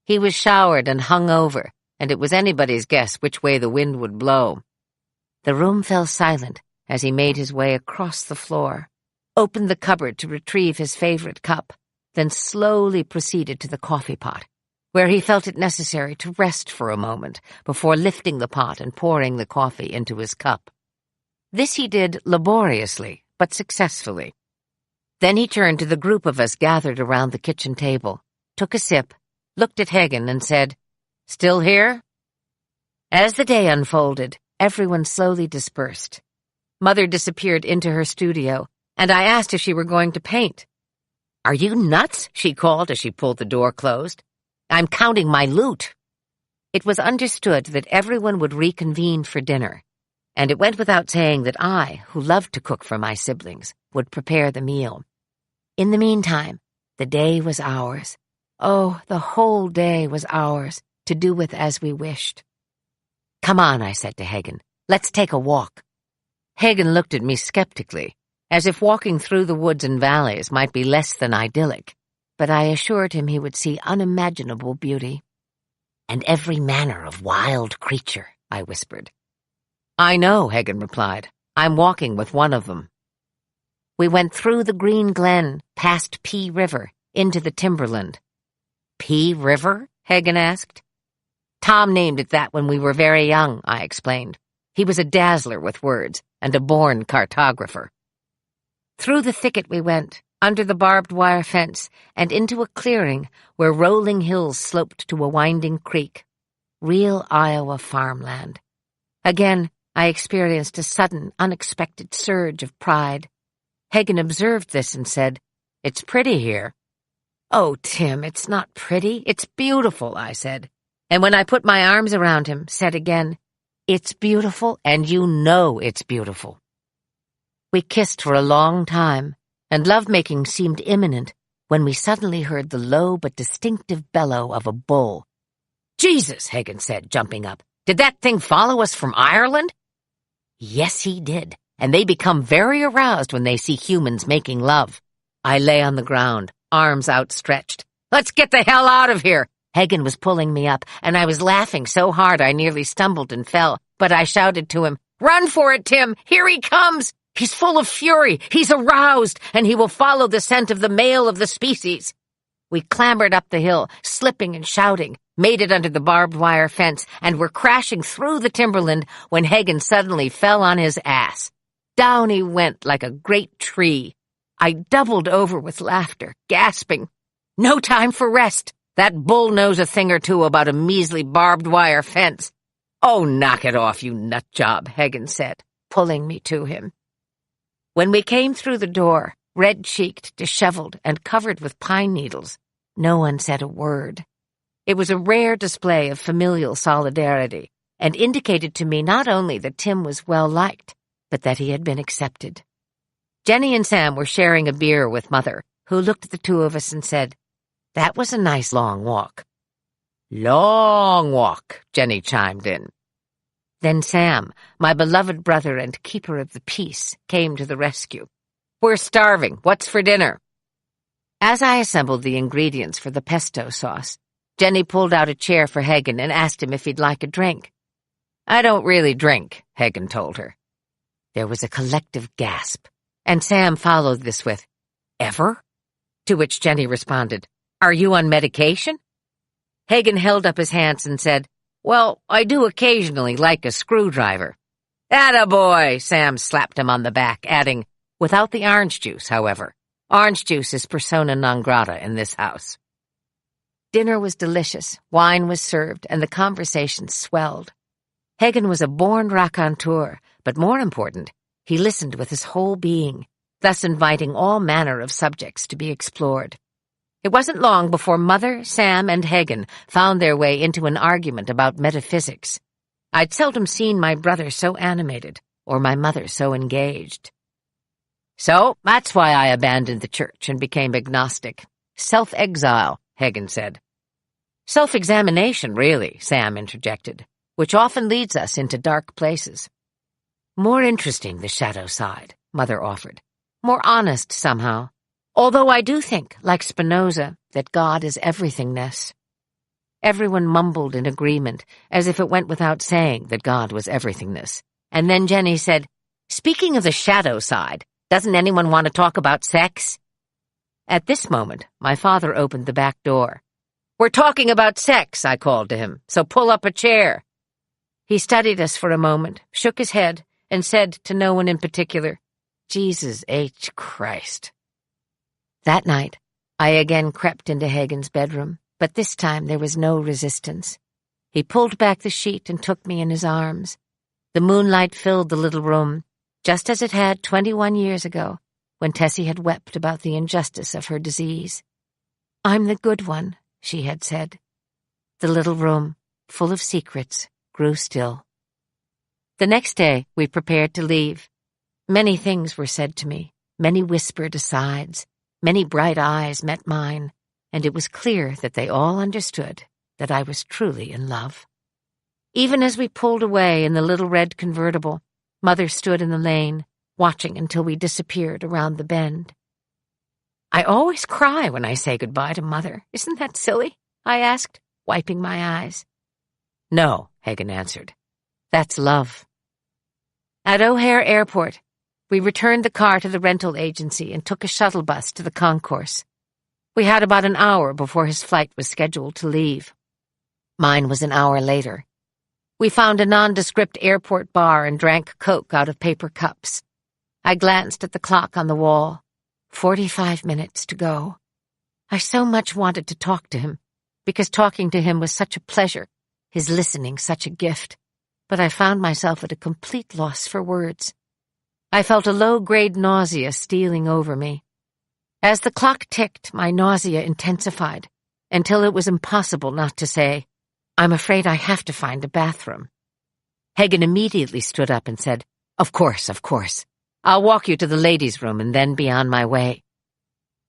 S1: He was showered and hung over, and it was anybody's guess which way the wind would blow. The room fell silent as he made his way across the floor, opened the cupboard to retrieve his favorite cup, then slowly proceeded to the coffee pot, where he felt it necessary to rest for a moment before lifting the pot and pouring the coffee into his cup. This he did laboriously, but successfully. Then he turned to the group of us gathered around the kitchen table, took a sip, looked at Hagen, and said, "Still here?" As the day unfolded, everyone slowly dispersed. Mother disappeared into her studio, and I asked if she were going to paint. "Are you nuts?" she called as she pulled the door closed. "I'm counting my loot." It was understood that everyone would reconvene for dinner, and it went without saying that I, who loved to cook for my siblings, would prepare the meal. In the meantime, the day was ours. Oh, the whole day was ours, to do with as we wished. "Come on," I said to Hagen. "Let's take a walk." Hagen looked at me skeptically, as if walking through the woods and valleys might be less than idyllic, but I assured him he would see unimaginable beauty. "And every manner of wild creature," I whispered. "I know," Hagen replied. "I'm walking with one of them." We went through the green glen, past Pea River, into the timberland. "Pea River?" Hagen asked. "Tom named it that when we were very young," I explained. He was a dazzler with words and a born cartographer. Through the thicket we went, under the barbed wire fence, and into a clearing where rolling hills sloped to a winding creek. Real Iowa farmland. Again, I experienced a sudden, unexpected surge of pride. Hagen observed this and said, "It's pretty here." "Oh, Tim, it's not pretty. It's beautiful," I said. And when I put my arms around him, said again, "It's beautiful, and you know it's beautiful." We kissed for a long time, and lovemaking seemed imminent when we suddenly heard the low but distinctive bellow of a bull. "Jesus," Hagen said, jumping up. "Did that thing follow us from Ireland?" "Yes, he did, and they become very aroused when they see humans making love." I lay on the ground, arms outstretched. "Let's get the hell out of here!" Hagen was pulling me up, and I was laughing so hard I nearly stumbled and fell, but I shouted to him, "Run for it, Tim! Here he comes! He's full of fury! He's aroused, and he will follow the scent of the male of the species!" We clambered up the hill, slipping and shouting, made it under the barbed wire fence, and were crashing through the timberland when Hagen suddenly fell on his ass. Down he went like a great tree. I doubled over with laughter, gasping. "No time for rest! That bull knows a thing or two about a measly barbed wire fence." "Oh, knock it off, you nut job," Hagen said, pulling me to him. When we came through the door, red-cheeked, disheveled, and covered with pine needles, no one said a word. It was a rare display of familial solidarity, and indicated to me not only that Tim was well-liked, but that he had been accepted. Jenny and Sam were sharing a beer with Mother, who looked at the two of us and said, "That was a nice long walk." "Long walk," Jenny chimed in. Then Sam, my beloved brother and keeper of the peace, came to the rescue. "We're starving. What's for dinner?" As I assembled the ingredients for the pesto sauce, Jenny pulled out a chair for Hagen and asked him if he'd like a drink. "I don't really drink," Hagen told her. There was a collective gasp, and Sam followed this with, "Ever?" To which Jenny responded, "Are you on medication?" Hagen held up his hands and said, "Well, I do occasionally like a screwdriver." "Attaboy!" Sam slapped him on the back, adding, "Without the orange juice, however. Orange juice is persona non grata in this house." Dinner was delicious, wine was served, and the conversation swelled. Hagen was a born raconteur, but more important, he listened with his whole being, thus inviting all manner of subjects to be explored. It wasn't long before Mother, Sam, and Hagen found their way into an argument about metaphysics. I'd seldom seen my brother so animated, or my mother so engaged. So that's why I abandoned the church and became agnostic. Self-exile, Hagen said. Self-examination, really, Sam interjected, which often leads us into dark places. More interesting, the shadow side, Mother offered. More honest, somehow. Although I do think, like Spinoza, that God is everythingness. Everyone mumbled in agreement, as if it went without saying that God was everythingness. And then Jenny said, "Speaking of the shadow side, doesn't anyone want to talk about sex?" At this moment, my father opened the back door. "We're talking about sex," I called to him, "so pull up a chair." He studied us for a moment, shook his head, and said to no one in particular, "Jesus H. Christ." That night, I again crept into Hagen's bedroom, but this time there was no resistance. He pulled back the sheet and took me in his arms. The moonlight filled the little room, just as it had 21 years ago, when Tessie had wept about the injustice of her disease. "I'm the good one," she had said. The little room, full of secrets, grew still. The next day we prepared to leave. Many things were said to me, many whispered asides, many bright eyes met mine, and it was clear that they all understood that I was truly in love. Even as we pulled away in the little red convertible, Mother stood in the lane, watching until we disappeared around the bend. "I always cry when I say goodbye to Mother. Isn't that silly?" I asked, wiping my eyes. "No," Hagen answered. "That's love." At O'Hare Airport, we returned the car to the rental agency and took a shuttle bus to the concourse. We had about an hour before his flight was scheduled to leave. Mine was an hour later. We found a nondescript airport bar and drank Coke out of paper cups. I glanced at the clock on the wall. 45 minutes to go. I so much wanted to talk to him, because talking to him was such a pleasure, his listening such a gift, but I found myself at a complete loss for words. I felt a low-grade nausea stealing over me. As the clock ticked, my nausea intensified, until it was impossible not to say, "I'm afraid I have to find a bathroom." Hagen immediately stood up and said, Of course. I'll walk you to the ladies' room and then be on my way."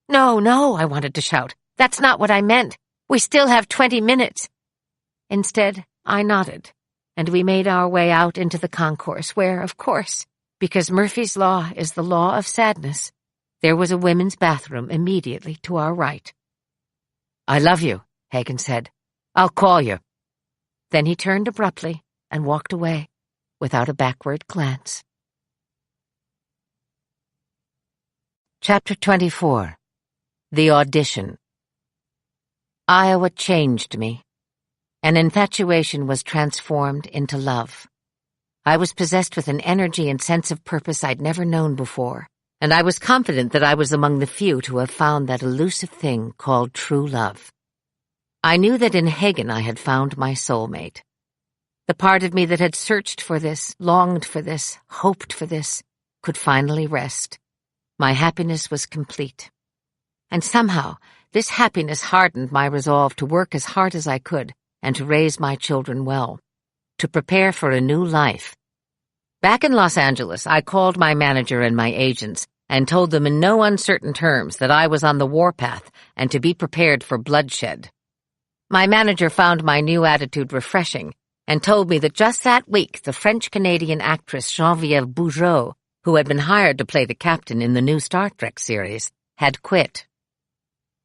S1: No, I wanted to shout. "That's not what I meant. We still have 20 minutes. Instead, I nodded, and we made our way out into the concourse where, of course, because Murphy's Law is the law of sadness, there was a women's bathroom immediately to our right. "I love you," Hagen said. "I'll call you." Then he turned abruptly and walked away, without a backward glance. Chapter 24. The Audition. Iowa changed me. An infatuation was transformed into love. I was possessed with an energy and sense of purpose I'd never known before, and I was confident that I was among the few to have found that elusive thing called true love. I knew that in Hagen I had found my soulmate. The part of me that had searched for this, longed for this, hoped for this, could finally rest. My happiness was complete. And somehow, this happiness hardened my resolve to work as hard as I could and to raise my children well, to prepare for a new life. Back in Los Angeles, I called my manager and my agents and told them in no uncertain terms that I was on the warpath and to be prepared for bloodshed. My manager found my new attitude refreshing and told me that just that week the French-Canadian actress Geneviève Bujold, who had been hired to play the captain in the new Star Trek series, had quit.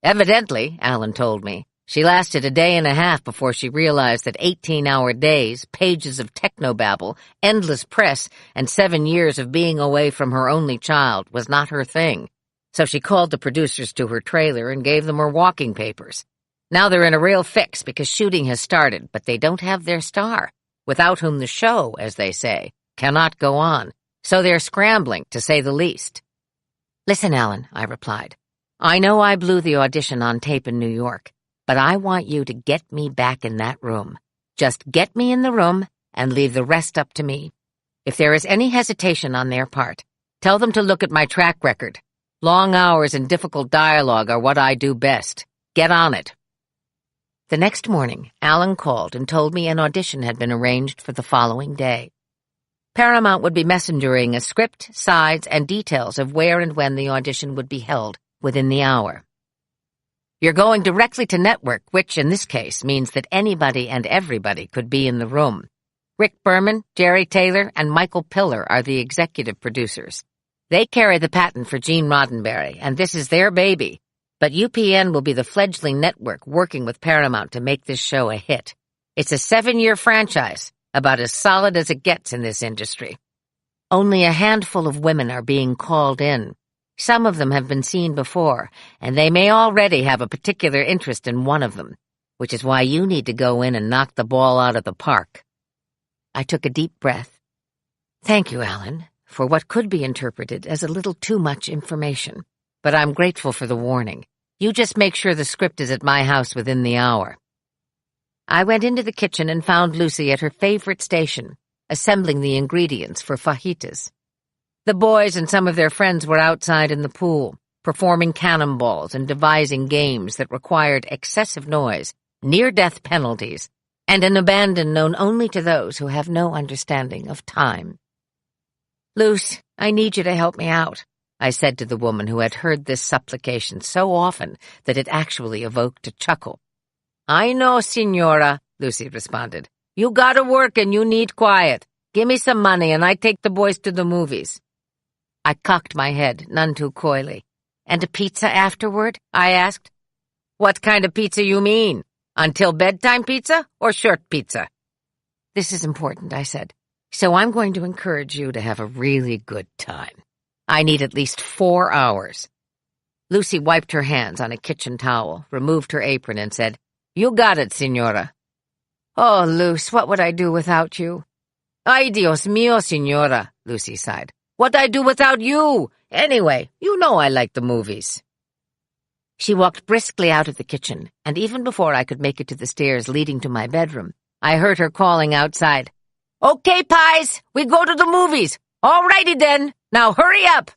S1: Evidently, Alan told me, she lasted a day and a half before she realized that 18-hour days, pages of technobabble, endless press, and 7 years of being away from her only child was not her thing. So she called the producers to her trailer and gave them her walking papers. Now they're in a real fix because shooting has started, but they don't have their star, without whom the show, as they say, cannot go on. So they're scrambling, to say the least. "Listen, Alan," I replied. "I know I blew the audition on tape in New York, but I want you to get me back in that room. Just get me in the room and leave the rest up to me. If there is any hesitation on their part, tell them to look at my track record. Long hours and difficult dialogue are what I do best. Get on it." The next morning, Alan called and told me an audition had been arranged for the following day. Paramount would be messengering a script, sides, and details of where and when the audition would be held within the hour. "You're going directly to network, which in this case means that anybody and everybody could be in the room. Rick Berman, Jerry Taylor, and Michael Piller are the executive producers. They carry the patent for Gene Roddenberry, and this is their baby. But UPN will be the fledgling network working with Paramount to make this show a hit. It's a 7-year franchise, about as solid as it gets in this industry. Only a handful of women are being called in. Some of them have been seen before, and they may already have a particular interest in one of them, which is why you need to go in and knock the ball out of the park." I took a deep breath. "Thank you, Alan, for what could be interpreted as a little too much information, but I'm grateful for the warning. You just make sure the script is at my house within the hour." I went into the kitchen and found Lucy at her favorite station, assembling the ingredients for fajitas. The boys and some of their friends were outside in the pool, performing cannonballs and devising games that required excessive noise, near-death penalties, and an abandon known only to those who have no understanding of time. "Luce, I need you to help me out," I said to the woman who had heard this supplication so often that it actually evoked a chuckle. "I know, Signora," Lucy responded. "You gotta work and you need quiet. Give me some money and I take the boys to the movies." I cocked my head, none too coyly. "And a pizza afterward?" I asked. "What kind of pizza you mean? Until bedtime pizza or short pizza?" "This is important," I said. "So I'm going to encourage you to have a really good time. I need at least 4 hours." Lucy wiped her hands on a kitchen towel, removed her apron, and said, "You got it, Signora." "Oh, Luce, what would I do without you?" "Ay, Dios mío, Signora," Lucy sighed. "What I do without you? Anyway, you know I like the movies." She walked briskly out of the kitchen, and even before I could make it to the stairs leading to my bedroom, I heard her calling outside, "Okay, Pies, we go to the movies. All righty then, now hurry up."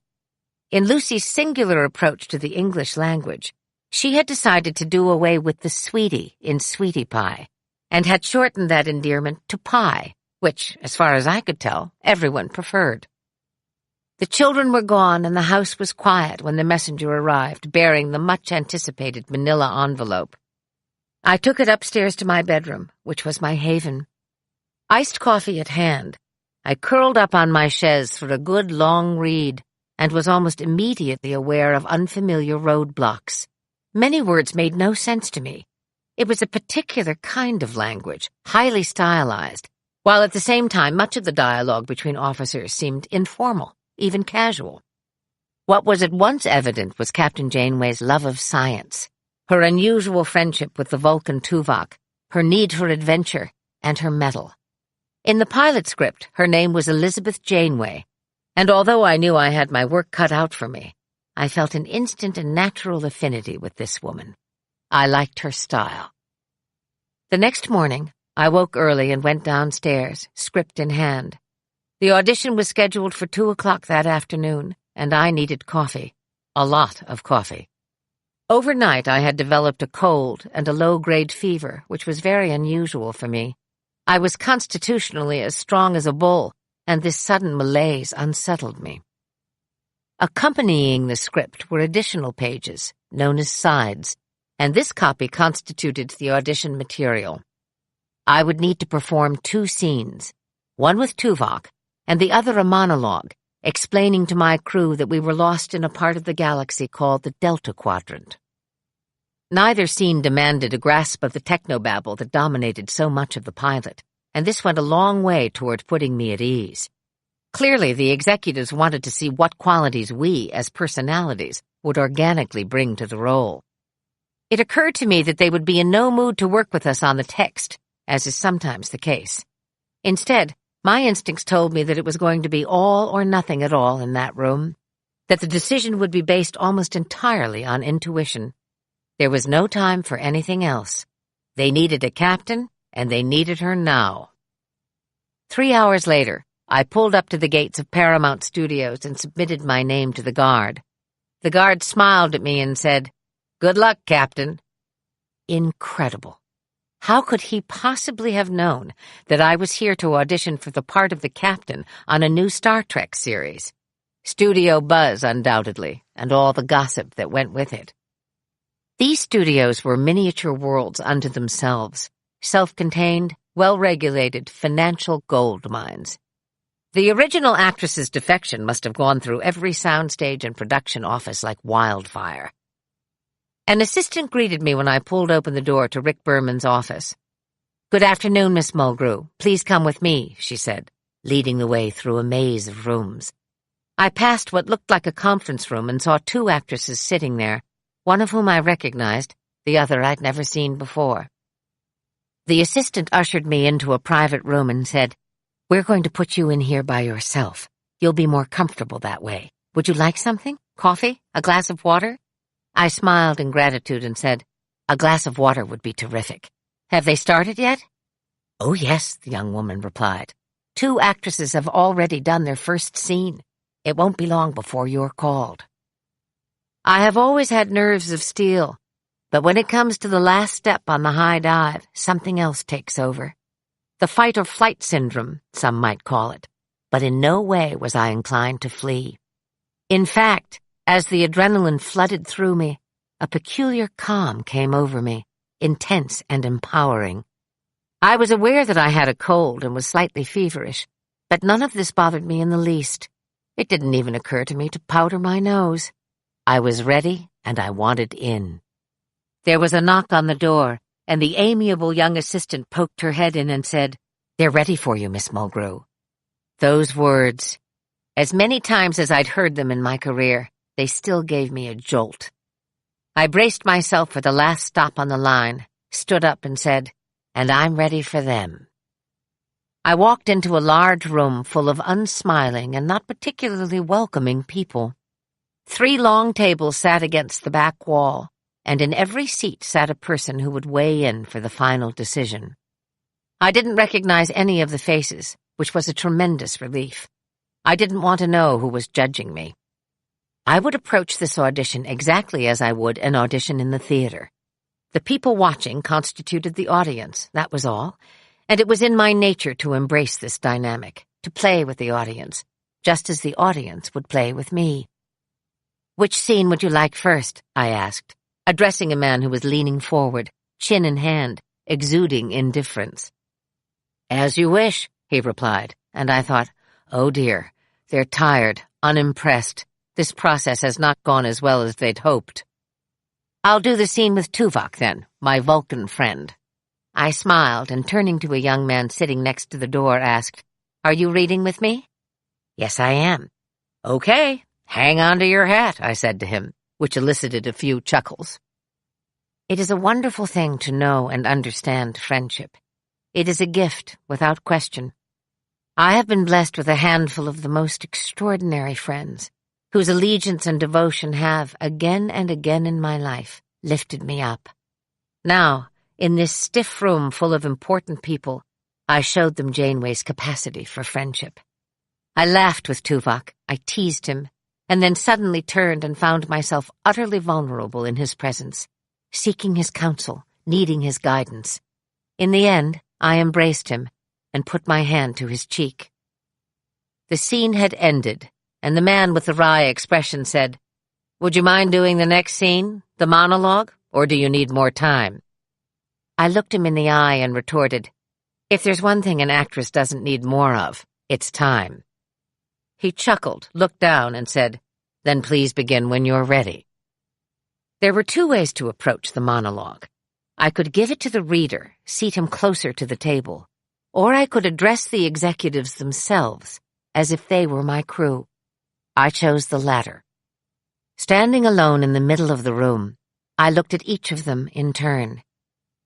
S1: In Lucy's singular approach to the English language, she had decided to do away with the sweetie in sweetie pie, and had shortened that endearment to pie, which, as far as I could tell, everyone preferred. The children were gone, and the house was quiet when the messenger arrived, bearing the much-anticipated manila envelope. I took it upstairs to my bedroom, which was my haven. Iced coffee at hand, I curled up on my chaise for a good long read, and was almost immediately aware of unfamiliar roadblocks. Many words made no sense to me. It was a particular kind of language, highly stylized, while at the same time much of the dialogue between officers seemed informal, even casual. What was at once evident was Captain Janeway's love of science, her unusual friendship with the Vulcan Tuvok, her need for adventure, and her mettle. In the pilot script, her name was Elizabeth Janeway, and although I knew I had my work cut out for me, I felt an instant and natural affinity with this woman. I liked her style. The next morning, I woke early and went downstairs, script in hand. The audition was scheduled for 2 o'clock that afternoon, and I needed coffee. A lot of coffee. Overnight, I had developed a cold and a low-grade fever, which was very unusual for me. I was constitutionally as strong as a bull, and this sudden malaise unsettled me. Accompanying the script were additional pages, known as sides, and this copy constituted the audition material. I would need to perform 2 scenes, one with Tuvok, and the other a monologue, explaining to my crew that we were lost in a part of the galaxy called the Delta Quadrant. Neither scene demanded a grasp of the technobabble that dominated so much of the pilot, and this went a long way toward putting me at ease. Clearly, the executives wanted to see what qualities we, as personalities, would organically bring to the role. It occurred to me that they would be in no mood to work with us on the text, as is sometimes the case. Instead, my instincts told me that it was going to be all or nothing at all in that room, that the decision would be based almost entirely on intuition. There was no time for anything else. They needed a captain, and they needed her now. 3 hours later, I pulled up to the gates of Paramount Studios and submitted my name to the guard. The guard smiled at me and said, "Good luck, Captain." incredible. How could he possibly have known that I was here to audition for the part of the captain on a new Star Trek series? Studio buzz, undoubtedly, and all the gossip that went with it. These studios were miniature worlds unto themselves, self-contained, well-regulated financial gold mines. The original actress's defection must have gone through every soundstage and production office like wildfire. An assistant greeted me when I pulled open the door to Rick Berman's office. "Good afternoon, Miss Mulgrew. Please come with me," she said, leading the way through a maze of rooms. I passed what looked like a conference room and saw two actresses sitting there, one of whom I recognized, the other I'd never seen before. The assistant ushered me into a private room and said, "We're going to put you in here by yourself. You'll be more comfortable that way. Would you like something? Coffee? A glass of water?" I smiled in gratitude and said, "A glass of water would be terrific. Have they started yet?" "Oh, yes," the young woman replied. "Two actresses have already done their first scene. It won't be long before you're called." I have always had nerves of steel, but when it comes to the last step on the high dive, something else takes over. The fight-or-flight syndrome, some might call it, but in no way was I inclined to flee. In fact, as the adrenaline flooded through me, a peculiar calm came over me, intense and empowering. I was aware that I had a cold and was slightly feverish, but none of this bothered me in the least. It didn't even occur to me to powder my nose. I was ready, and I wanted in. There was a knock on the door, and the amiable young assistant poked her head in and said, "They're ready for you, Miss Mulgrew." Those words, as many times as I'd heard them in my career, they still gave me a jolt. I braced myself for the last stop on the line, stood up and said, "And I'm ready for them." I walked into a large room full of unsmiling and not particularly welcoming people. 3 long tables sat against the back wall, and in every seat sat a person who would weigh in for the final decision. I didn't recognize any of the faces, which was a tremendous relief. I didn't want to know who was judging me. I would approach this audition exactly as I would an audition in the theater. The people watching constituted the audience, that was all, and it was in my nature to embrace this dynamic, to play with the audience, just as the audience would play with me. "Which scene would you like first?" I asked, addressing a man who was leaning forward, chin in hand, exuding indifference. "As you wish," he replied, and I thought, oh dear, they're tired, unimpressed. This process has not gone as well as they'd hoped. "I'll do the scene with Tuvok, then, my Vulcan friend." I smiled, and turning to a young man sitting next to the door, asked, "Are you reading with me?" "Yes, I am." "Okay, hang on to your hat," I said to him, which elicited a few chuckles. It is a wonderful thing to know and understand friendship. It is a gift, without question. I have been blessed with a handful of the most extraordinary friends, whose allegiance and devotion have, again and again in my life, lifted me up. Now, in this stiff room full of important people, I showed them Janeway's capacity for friendship. I laughed with Tuvok, I teased him, and then suddenly turned and found myself utterly vulnerable in his presence, seeking his counsel, needing his guidance. In the end, I embraced him and put my hand to his cheek. The scene had ended, and the man with the wry expression said, "Would you mind doing the next scene, the monologue, or do you need more time?" I looked him in the eye and retorted, "If there's one thing an actress doesn't need more of, it's time." He chuckled, looked down, and said, "Then please begin when you're ready." There were 2 ways to approach the monologue. I could give it to the reader, seat him closer to the table, or I could address the executives themselves, as if they were my crew. I chose the latter. Standing alone in the middle of the room, I looked at each of them in turn.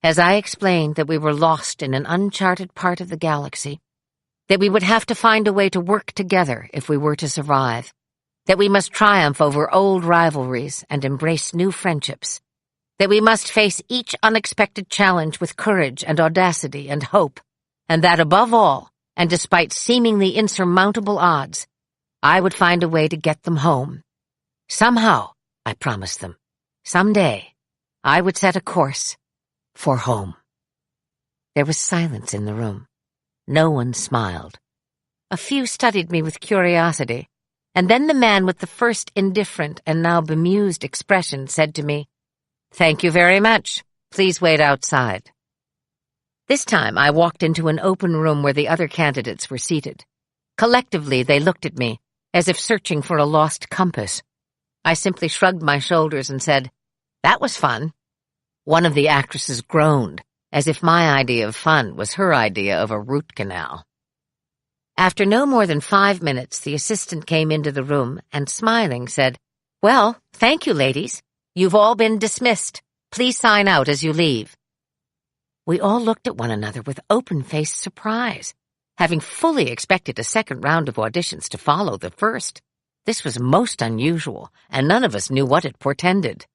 S1: As I explained that we were lost in an uncharted part of the galaxy, that we would have to find a way to work together if we were to survive, that we must triumph over old rivalries and embrace new friendships, that we must face each unexpected challenge with courage and audacity and hope, and that above all, and despite seemingly insurmountable odds, I would find a way to get them home. Somehow, I promised them, someday, I would set a course, for home. There was silence in the room. No one smiled. A few studied me with curiosity, and then the man with the first indifferent and now bemused expression said to me, "Thank you very much. Please wait outside." This time I walked into an open room where the other candidates were seated. Collectively, they looked at me, as if searching for a lost compass. I simply shrugged my shoulders and said, "That was fun." One of the actresses groaned, as if my idea of fun was her idea of a root canal. After no more than 5 minutes, the assistant came into the room and, smiling, said, "Well, thank you, ladies. You've all been dismissed. Please sign out as you leave." We all looked at one another with open-faced surprise, having fully expected a second round of auditions to follow the first. This was most unusual, and none of us knew what it portended.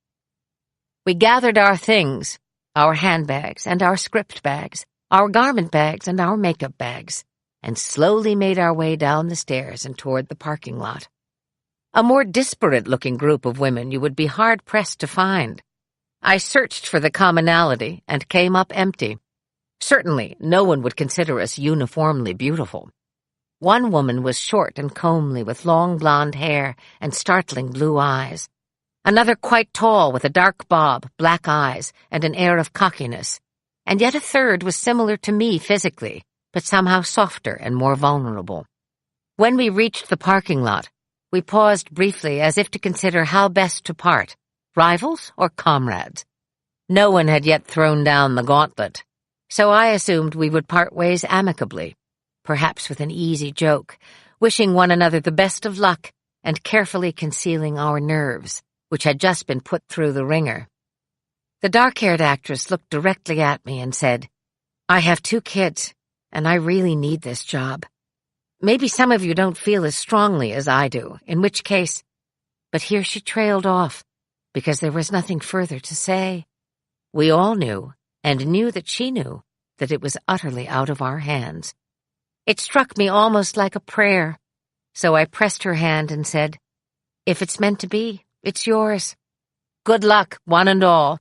S1: We gathered our things, our handbags and our script bags, our garment bags and our makeup bags, and slowly made our way down the stairs and toward the parking lot. A more disparate-looking group of women you would be hard-pressed to find. I searched for the commonality and came up empty. Certainly, no one would consider us uniformly beautiful. One woman was short and comely with long blonde hair and startling blue eyes. Another quite tall with a dark bob, black eyes, and an air of cockiness. And yet a third was similar to me physically, but somehow softer and more vulnerable. When we reached the parking lot, we paused briefly as if to consider how best to part, rivals or comrades. No one had yet thrown down the gauntlet, so I assumed we would part ways amicably, perhaps with an easy joke, wishing one another the best of luck and carefully concealing our nerves, which had just been put through the ringer. The dark-haired actress looked directly at me and said, "I have 2 kids, and I really need this job. Maybe some of you don't feel as strongly as I do, in which case—" But here she trailed off, because there was nothing further to say. We all knew, and knew that she knew, that it was utterly out of our hands. It struck me almost like a prayer, so I pressed her hand and said, "If it's meant to be, it's yours. Good luck, one and all."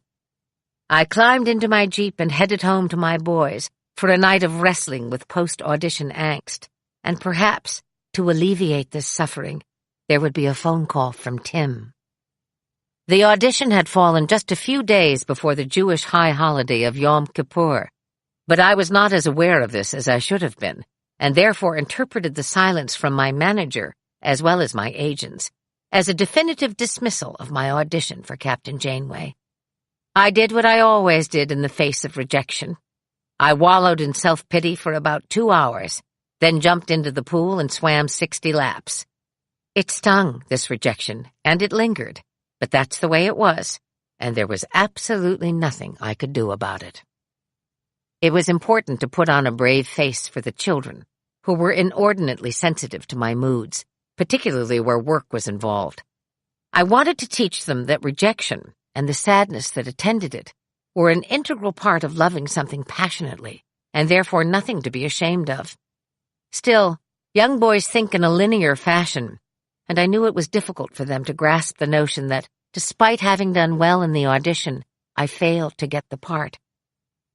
S1: I climbed into my Jeep and headed home to my boys for a night of wrestling with post-audition angst, and perhaps, to alleviate this suffering, there would be a phone call from Tim. The audition had fallen just a few days before the Jewish high holiday of Yom Kippur, but I was not as aware of this as I should have been, and therefore interpreted the silence from my manager, as well as my agents, as a definitive dismissal of my audition for Captain Janeway. I did what I always did in the face of rejection. I wallowed in self-pity for about 2 hours, then jumped into the pool and swam 60 laps. It stung, this rejection, and it lingered, but that's the way it was, and there was absolutely nothing I could do about it. It was important to put on a brave face for the children, who were inordinately sensitive to my moods, particularly where work was involved. I wanted to teach them that rejection, and the sadness that attended it, were an integral part of loving something passionately, and therefore nothing to be ashamed of. Still, young boys think in a linear fashion, and I knew it was difficult for them to grasp the notion that, despite having done well in the audition, I failed to get the part.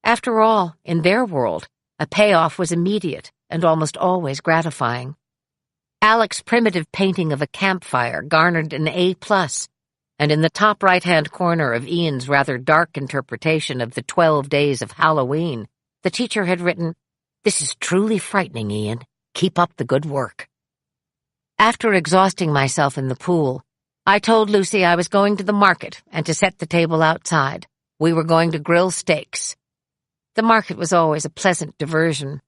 S1: After all, in their world, a payoff was immediate and almost always gratifying. Alec's primitive painting of a campfire garnered an A+, and in the top right-hand corner of Ian's rather dark interpretation of the 12 Days of Halloween, the teacher had written, "This is truly frightening, Ian. Keep up the good work." After exhausting myself in the pool, I told Lucy I was going to the market and to set the table outside. We were going to grill steaks. The market was always a pleasant diversion.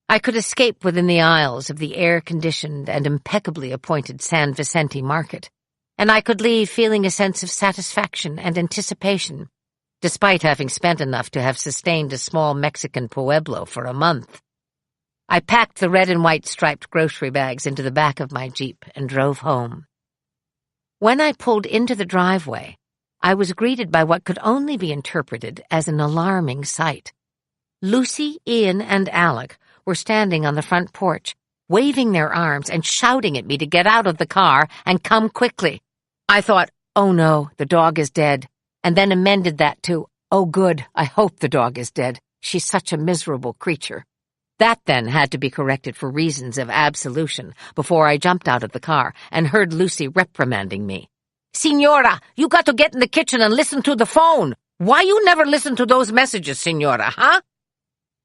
S1: I could escape within the aisles of the air-conditioned and impeccably appointed San Vicente market, and I could leave feeling a sense of satisfaction and anticipation, despite having spent enough to have sustained a small Mexican pueblo for a month. I packed the red and white striped grocery bags into the back of my Jeep and drove home. When I pulled into the driveway, I was greeted by what could only be interpreted as an alarming sight. Lucy, Ian, and Alec were standing on the front porch, waving their arms and shouting at me to get out of the car and come quickly. I thought, "Oh no, the dog is dead," and then amended that to, Oh, good. I hope the dog is dead. She's such a miserable creature. That then had to be corrected for reasons of absolution before I jumped out of the car and heard Lucy reprimanding me. Signora, you got to get in the kitchen and listen to the phone. Why you never listen to those messages, Signora, huh?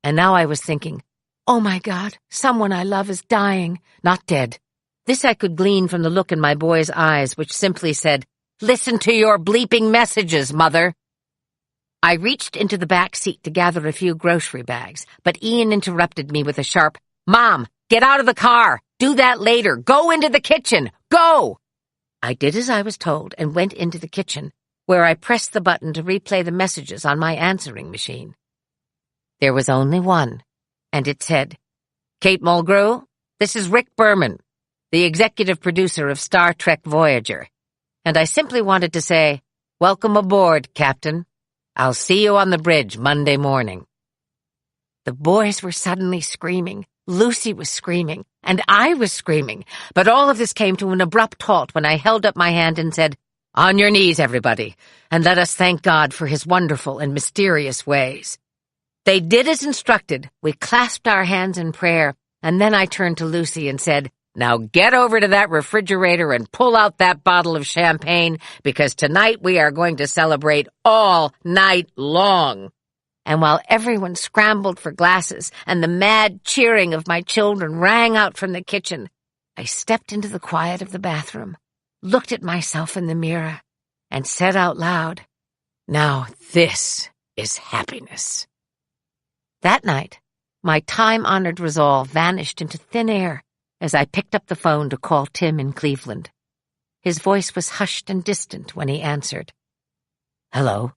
S1: And now I was thinking, oh my God, someone I love is dying, not dead. This I could glean from the look in my boy's eyes, which simply said, listen to your bleeping messages, Mother. I reached into the back seat to gather a few grocery bags, but Ian interrupted me with a sharp, Mom, get out of the car. Do that later. Go into the kitchen. Go! I did as I was told and went into the kitchen, where I pressed the button to replay the messages on my answering machine. There was only one, and it said, Kate Mulgrew, this is Rick Berman, the executive producer of Star Trek Voyager, and I simply wanted to say, welcome aboard, Captain. I'll see you on the bridge Monday morning. The boys were suddenly screaming. Lucy was screaming, and I was screaming, but all of this came to an abrupt halt when I held up my hand and said, on your knees, everybody, and let us thank God for his wonderful and mysterious ways. They did as instructed. We clasped our hands in prayer, and then I turned to Lucy and said, now get over to that refrigerator and pull out that bottle of champagne, because tonight we are going to celebrate all night long. And while everyone scrambled for glasses and the mad cheering of my children rang out from the kitchen, I stepped into the quiet of the bathroom, looked at myself in the mirror, and said out loud, now this is happiness. That night, my time-honored resolve vanished into thin air as I picked up the phone to call Tim in Cleveland. His voice was hushed and distant when he answered. Hello.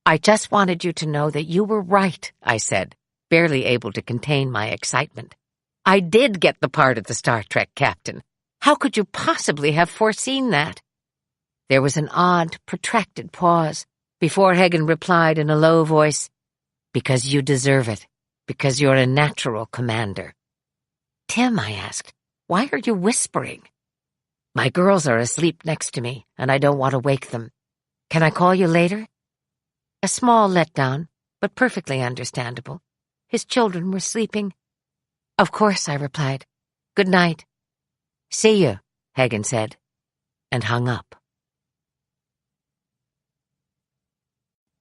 S1: I just wanted you to know that you were right, I said, barely able to contain my excitement. I did get the part of the Star Trek captain. How could you possibly have foreseen that? There was an odd, protracted pause before Hagen replied in a low voice, because you deserve it, because you're a natural commander. Tim, I asked, why are you whispering? My girls are asleep next to me, and I don't want to wake them. Can I call you later? A small letdown, but perfectly understandable. His children were sleeping. Of course, I replied. Good night. See you, Hagen said, and hung up.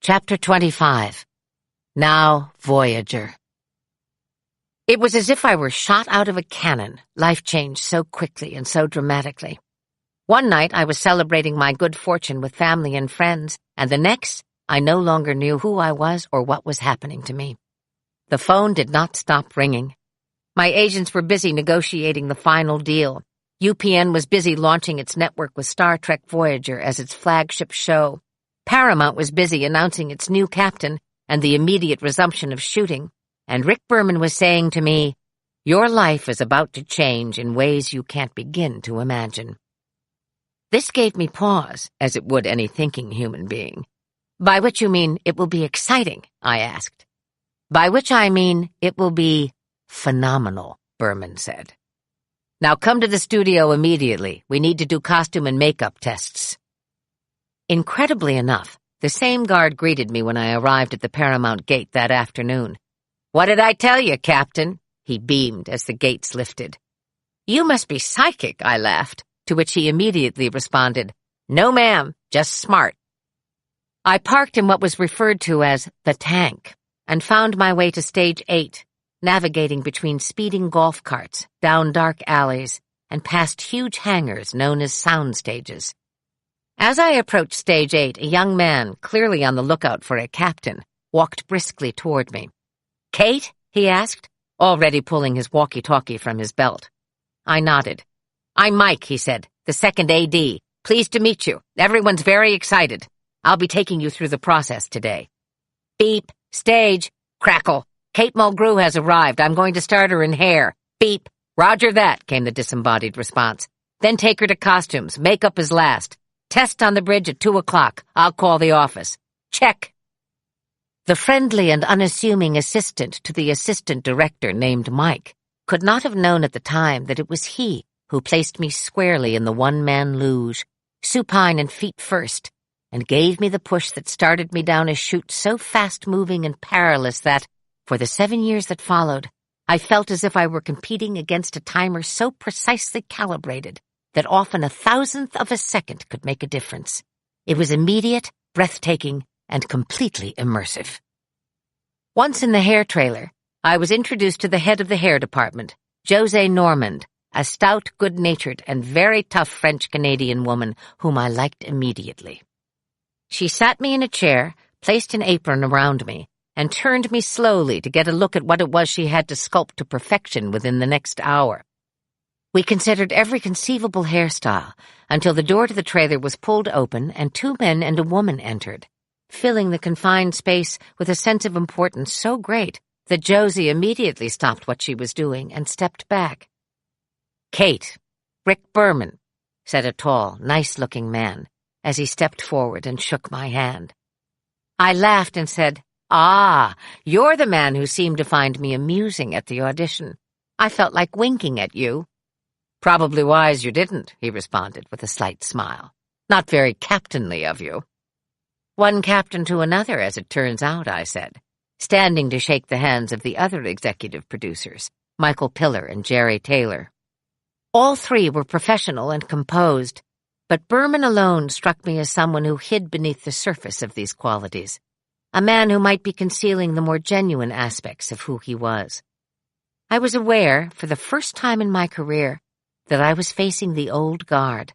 S1: Chapter 25. Now Voyager. It was as if I were shot out of a cannon. Life changed so quickly and so dramatically. One night I was celebrating my good fortune with family and friends, and the next I no longer knew who I was or what was happening to me. The phone did not stop ringing. My agents were busy negotiating the final deal. UPN was busy launching its network with Star Trek Voyager as its flagship show. Paramount was busy announcing its new captain and the immediate resumption of shooting. And Rick Berman was saying to me, your life is about to change in ways you can't begin to imagine. This gave me pause, as it would any thinking human being. By which you mean it will be exciting, I asked. By which I mean it will be phenomenal, Berman said. Now come to the studio immediately. We need to do costume and makeup tests. Incredibly enough, the same guard greeted me when I arrived at the Paramount gate that afternoon. What did I tell you, Captain? He beamed as the gates lifted. You must be psychic, I laughed, to which he immediately responded, no ma'am, just smart. I parked in what was referred to as the tank and found my way to Stage 8, navigating between speeding golf carts, down dark alleys, and past huge hangars known as sound stages. As I approached Stage 8, a young man, clearly on the lookout for a captain, walked briskly toward me. Kate? He asked, already pulling his walkie-talkie from his belt. I nodded. I'm Mike, he said, the second AD. Pleased to meet you. Everyone's very excited. I'll be taking you through the process today. Beep, stage, crackle. Kate Mulgrew has arrived. I'm going to start her in hair. Beep, roger that, came the disembodied response. Then take her to costumes. Makeup is last. Test on the bridge at 2 o'clock. I'll call the office. Check. The friendly and unassuming assistant to the assistant director named Mike could not have known at the time that it was he who placed me squarely in the one-man luge, supine and feet first, and gave me the push that started me down a chute so fast-moving and perilous that, for the 7 years that followed, I felt as if I were competing against a timer so precisely calibrated that often 1,000th of a second could make a difference. It was immediate, breathtaking, and completely immersive. Once in the hair trailer, I was introduced to the head of the hair department, José Normand, a stout, good-natured, and very tough French-Canadian woman whom I liked immediately. She sat me in a chair, placed an apron around me, and turned me slowly to get a look at what it was she had to sculpt to perfection within the next hour. We considered every conceivable hairstyle until the door to the trailer was pulled open and 2 men and a woman entered, filling the confined space with a sense of importance so great that Josie immediately stopped what she was doing and stepped back. "Kate, Rick Berman," said a tall, nice-looking man, as he stepped forward and shook my hand. I laughed and said, "Ah, you're the man who seemed to find me amusing at the audition. I felt like winking at you." "Probably wise you didn't," he responded with a slight smile. "Not very captainly of you." "One captain to another, as it turns out," I said, standing to shake the hands of the other executive producers, Michael Piller and Jerry Taylor. All 3 were professional and composed, but Berman alone struck me as someone who hid beneath the surface of these qualities, a man who might be concealing the more genuine aspects of who he was. I was aware, for the first time in my career, that I was facing the old guard,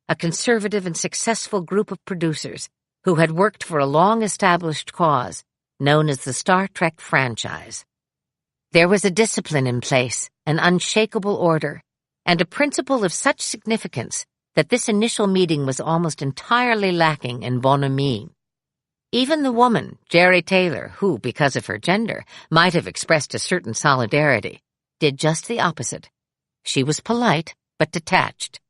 S1: a conservative and successful group of producers who had worked for a long-established cause known as the Star Trek franchise. There was a discipline in place, an unshakable order, and a principle of such significance that this initial meeting was almost entirely lacking in bonhomie. Even the woman, Jerry Taylor, who, because of her gender, might have expressed a certain solidarity, did just the opposite. She was polite, but detached.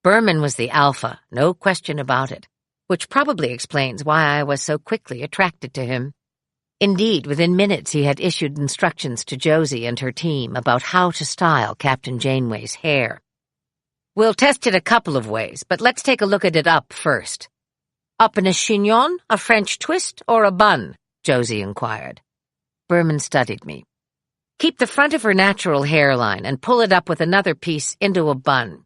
S1: Berman was the alpha, no question about it, which probably explains why I was so quickly attracted to him. Indeed, within minutes he had issued instructions to Josie and her team about how to style Captain Janeway's hair. "We'll test it a couple of ways, but let's take a look at it up first." "Up in a chignon, a French twist, or a bun?" Josie inquired. Berman studied me. "Keep the front of her natural hairline and pull it up with another piece into a bun.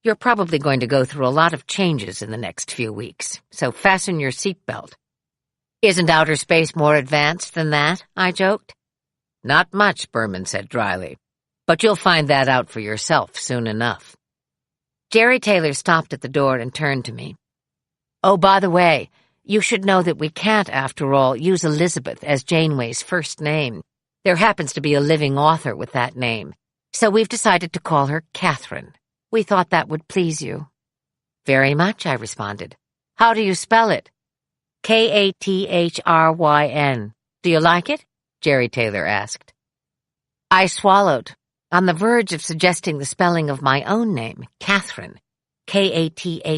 S1: You're probably going to go through a lot of changes in the next few weeks, so fasten your seatbelt." "Isn't outer space more advanced than that?" I joked. "Not much," Berman said dryly, "but you'll find that out for yourself soon enough." Jerry Taylor stopped at the door and turned to me. "Oh, by the way, you should know that we can't, after all, use Elizabeth as Janeway's first name. There happens to be a living author with that name, so we've decided to call her Catherine. We thought that would please you." "Very much," I responded. "How do you spell it?" "Kathryn. Do you like it?" Jerry Taylor asked. I swallowed, on the verge of suggesting the spelling of my own name, Catherine, Katherine,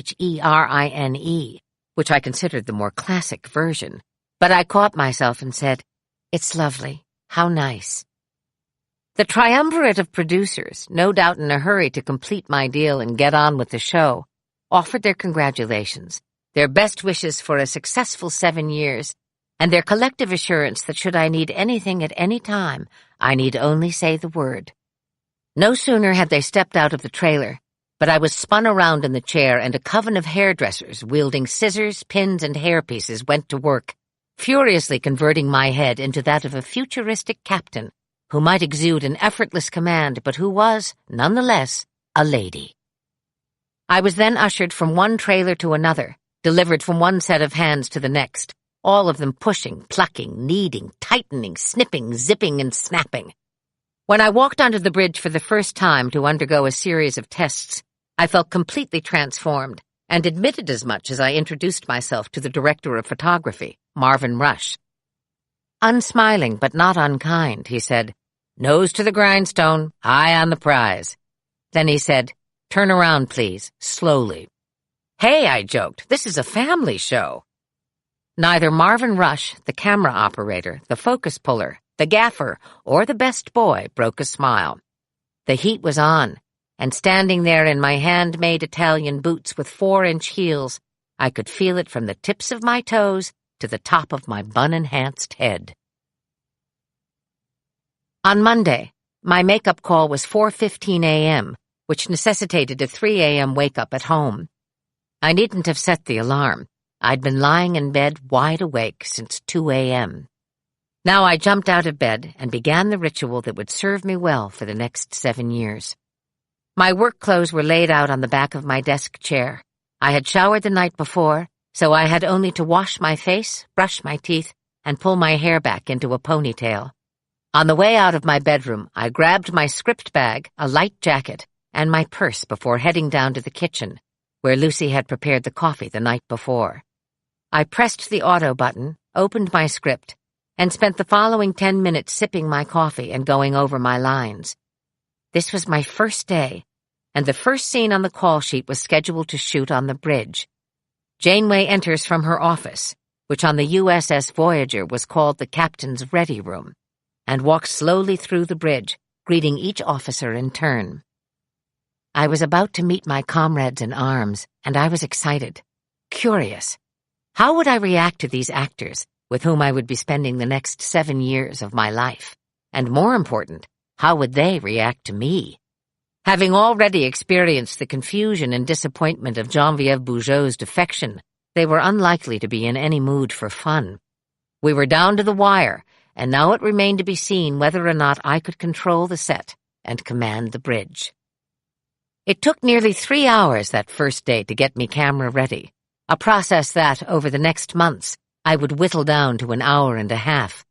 S1: which I considered the more classic version, but I caught myself and said, "It's lovely. How nice." The triumvirate of producers, no doubt in a hurry to complete my deal and get on with the show, offered their congratulations, their best wishes for a successful 7 years, and their collective assurance that should I need anything at any time, I need only say the word. No sooner had they stepped out of the trailer, but I was spun around in the chair and a coven of hairdressers wielding scissors, pins, and hairpieces went to work, furiously converting my head into that of a futuristic captain who might exude an effortless command but who was, nonetheless, a lady. I was then ushered from one trailer to another, delivered from one set of hands to the next, all of them pushing, plucking, kneading, tightening, snipping, zipping, and snapping. When I walked onto the bridge for the first time to undergo a series of tests, I felt completely transformed and admitted as much as I introduced myself to the director of photography, Marvin Rush. Unsmiling but not unkind, he said, "Nose to the grindstone, eye on the prize." Then he said, "Turn around, please, slowly." "Hey," I joked, "this is a family show." Neither Marvin Rush, the camera operator, the focus puller, the gaffer, or the best boy broke a smile. The heat was on, and standing there in my handmade Italian boots with 4-inch heels, I could feel it from the tips of my toes to the top of my bun-enhanced head. On Monday, my makeup call was 4:15 a.m., which necessitated a 3 a.m. wake-up at home. I needn't have set the alarm. I'd been lying in bed wide awake since 2 a.m. Now I jumped out of bed and began the ritual that would serve me well for the next 7 years. My work clothes were laid out on the back of my desk chair. I had showered the night before, so I had only to wash my face, brush my teeth, and pull my hair back into a ponytail. On the way out of my bedroom, I grabbed my script bag, a light jacket, and my purse before heading down to the kitchen, where Lucy had prepared the coffee the night before. I pressed the auto button, opened my script, and spent the following 10 minutes sipping my coffee and going over my lines. This was my first day, and the first scene on the call sheet was scheduled to shoot on the bridge. Janeway enters from her office, which on the USS Voyager was called the Captain's Ready Room, and walks slowly through the bridge, greeting each officer in turn. I was about to meet my comrades in arms, and I was excited, curious. How would I react to these actors, with whom I would be spending the next 7 years of my life? And more important, how would they react to me? Having already experienced the confusion and disappointment of Geneviève Bugeaud's defection, they were unlikely to be in any mood for fun. We were down to the wire, and now it remained to be seen whether or not I could control the set and command the bridge. It took nearly 3 hours that first day to get me camera ready, a process that, over the next months, I would whittle down to an hour and a half.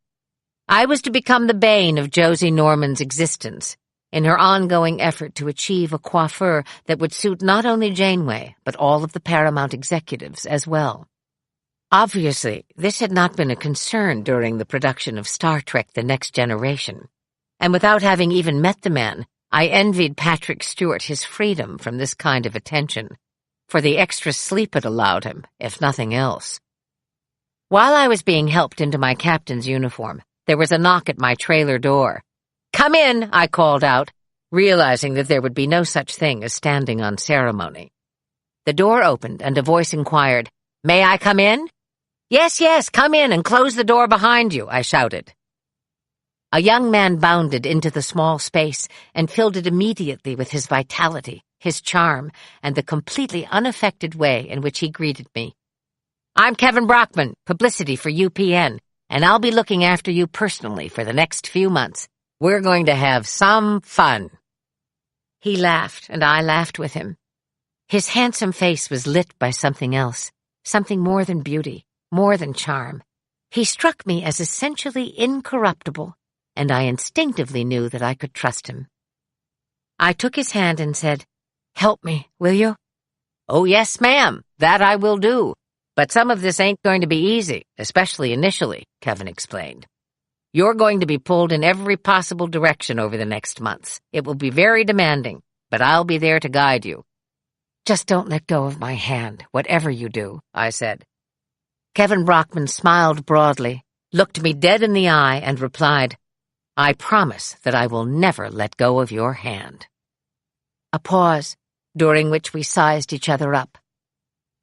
S1: I was to become the bane of Josie Norman's existence, in her ongoing effort to achieve a coiffure that would suit not only Janeway, but all of the Paramount executives as well. Obviously, this had not been a concern during the production of Star Trek The Next Generation, and without having even met the man, I envied Patrick Stewart his freedom from this kind of attention, for the extra sleep it allowed him, if nothing else. While I was being helped into my captain's uniform, there was a knock at my trailer door. "Come in," I called out, realizing that there would be no such thing as standing on ceremony. The door opened and a voice inquired, "May I come in?" Yes, come in and close the door behind you," I shouted. A young man bounded into the small space and filled it immediately with his vitality, his charm, and the completely unaffected way in which he greeted me. "I'm Kevin Brockman, publicity for UPN, and I'll be looking after you personally for the next few months. We're going to have some fun." He laughed, and I laughed with him. His handsome face was lit by something else, something more than beauty, more than charm. He struck me as essentially incorruptible, and I instinctively knew that I could trust him. I took his hand and said, "Help me, will you?" "Oh, yes, ma'am, that I will do. But some of this ain't going to be easy, especially initially," Kevin explained. "You're going to be pulled in every possible direction over the next months. It will be very demanding, but I'll be there to guide you." "Just don't let go of my hand, whatever you do," I said. Kevin Brockman smiled broadly, looked me dead in the eye, and replied, "I promise that I will never let go of your hand." A pause, during which we sized each other up.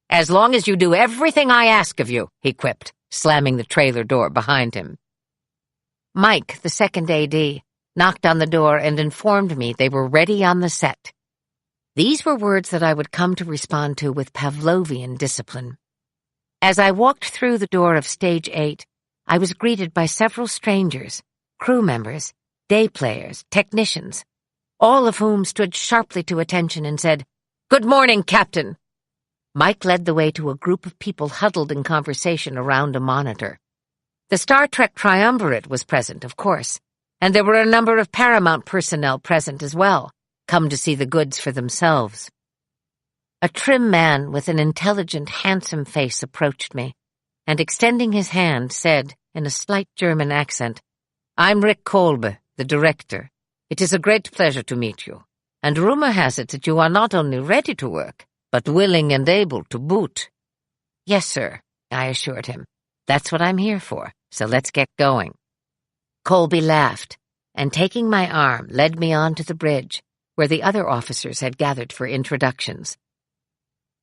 S1: "As long as you do everything I ask of you," he quipped, slamming the trailer door behind him. Mike, the second AD, knocked on the door and informed me they were ready on the set. These were words that I would come to respond to with Pavlovian discipline. As I walked through the door of Stage 8, I was greeted by several strangers, crew members, day players, technicians, all of whom stood sharply to attention and said, "Good morning, Captain." Mike led the way to a group of people huddled in conversation around a monitor. The Star Trek triumvirate was present, of course, and there were a number of Paramount personnel present as well, come to see the goods for themselves. A trim man with an intelligent, handsome face approached me, and extending his hand, said, in a slight German accent, "I'm Rick Kolbe, the director. It is a great pleasure to meet you, and rumor has it that you are not only ready to work, but willing and able to boot." "Yes, sir," I assured him. "That's what I'm here for, so let's get going." Colby laughed, and taking my arm, led me on to the bridge, where the other officers had gathered for introductions.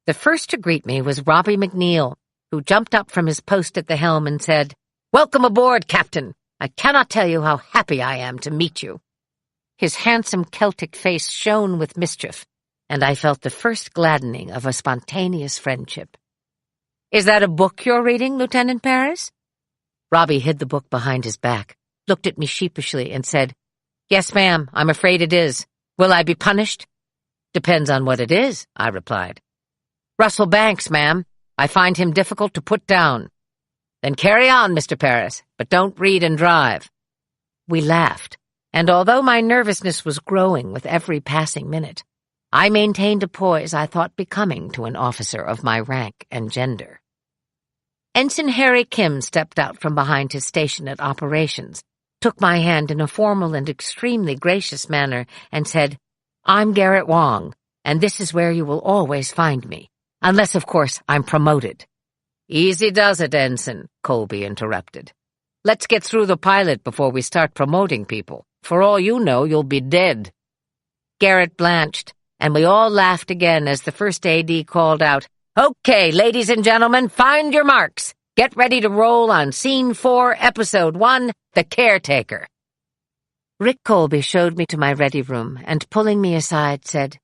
S1: The first to greet me was Robbie McNeil, who jumped up from his post at the helm and said, "Welcome aboard, Captain. I cannot tell you how happy I am to meet you." His handsome Celtic face shone with mischief, and I felt the first gladdening of a spontaneous friendship. "Is that a book you're reading, Lieutenant Paris?" Robbie hid the book behind his back, looked at me sheepishly, and said, "Yes, ma'am, I'm afraid it is. Will I be punished?" "Depends on what it is," I replied. "Russell Banks, ma'am. I find him difficult to put down." "Then carry on, Mr. Paris, but don't read and drive." We laughed, and although my nervousness was growing with every passing minute, I maintained a poise I thought becoming to an officer of my rank and gender. Ensign Harry Kim stepped out from behind his station at operations, took my hand in a formal and extremely gracious manner, and said, "I'm Garrett Wong, and this is where you will always find me, unless, of course, I'm promoted." "Easy does it, Ensign," Colby interrupted. "Let's get through the pilot before we start promoting people. For all you know, you'll be dead." Garrett blanched, and we all laughed again as the first AD called out, "Okay, ladies and gentlemen, find your marks. Get ready to roll on Scene 4, Episode 1, The Caretaker." Rick Colby showed me to my ready room and, pulling me aside, said,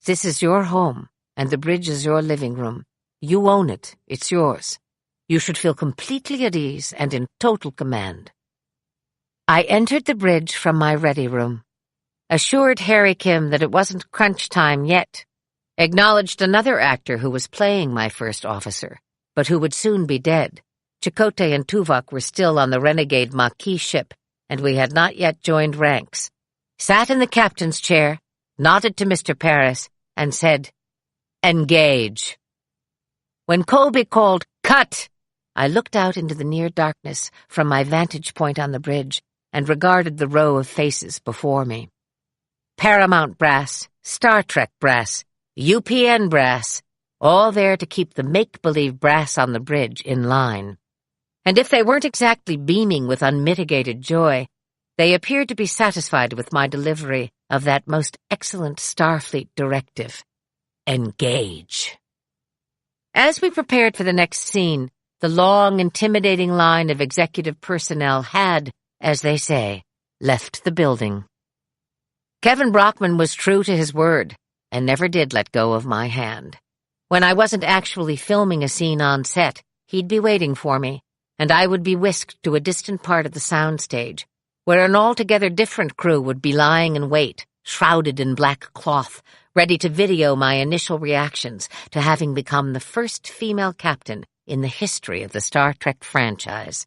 S1: "This is your home, and the bridge is your living room. You own it. It's yours. You should feel completely at ease and in total command." I entered the bridge from my ready room, assured Harry Kim that it wasn't crunch time yet, acknowledged another actor who was playing my first officer, but who would soon be dead. Chakotay and Tuvok were still on the renegade Maquis ship, and we had not yet joined ranks, sat in the captain's chair, nodded to Mr. Paris, and said, "Engage." When Colby called, "Cut!" I looked out into the near darkness from my vantage point on the bridge and regarded the row of faces before me. Paramount brass, Star Trek brass, UPN brass, all there to keep the make-believe brass on the bridge in line. And if they weren't exactly beaming with unmitigated joy, they appeared to be satisfied with my delivery of that most excellent Starfleet directive, "Engage." As we prepared for the next scene, the long, intimidating line of executive personnel had, as they say, left the building. Kevin Brockman was true to his word and never did let go of my hand. When I wasn't actually filming a scene on set, he'd be waiting for me, and I would be whisked to a distant part of the soundstage, where an altogether different crew would be lying in wait, shrouded in black cloth, ready to video my initial reactions to having become the first female captain in the history of the Star Trek franchise.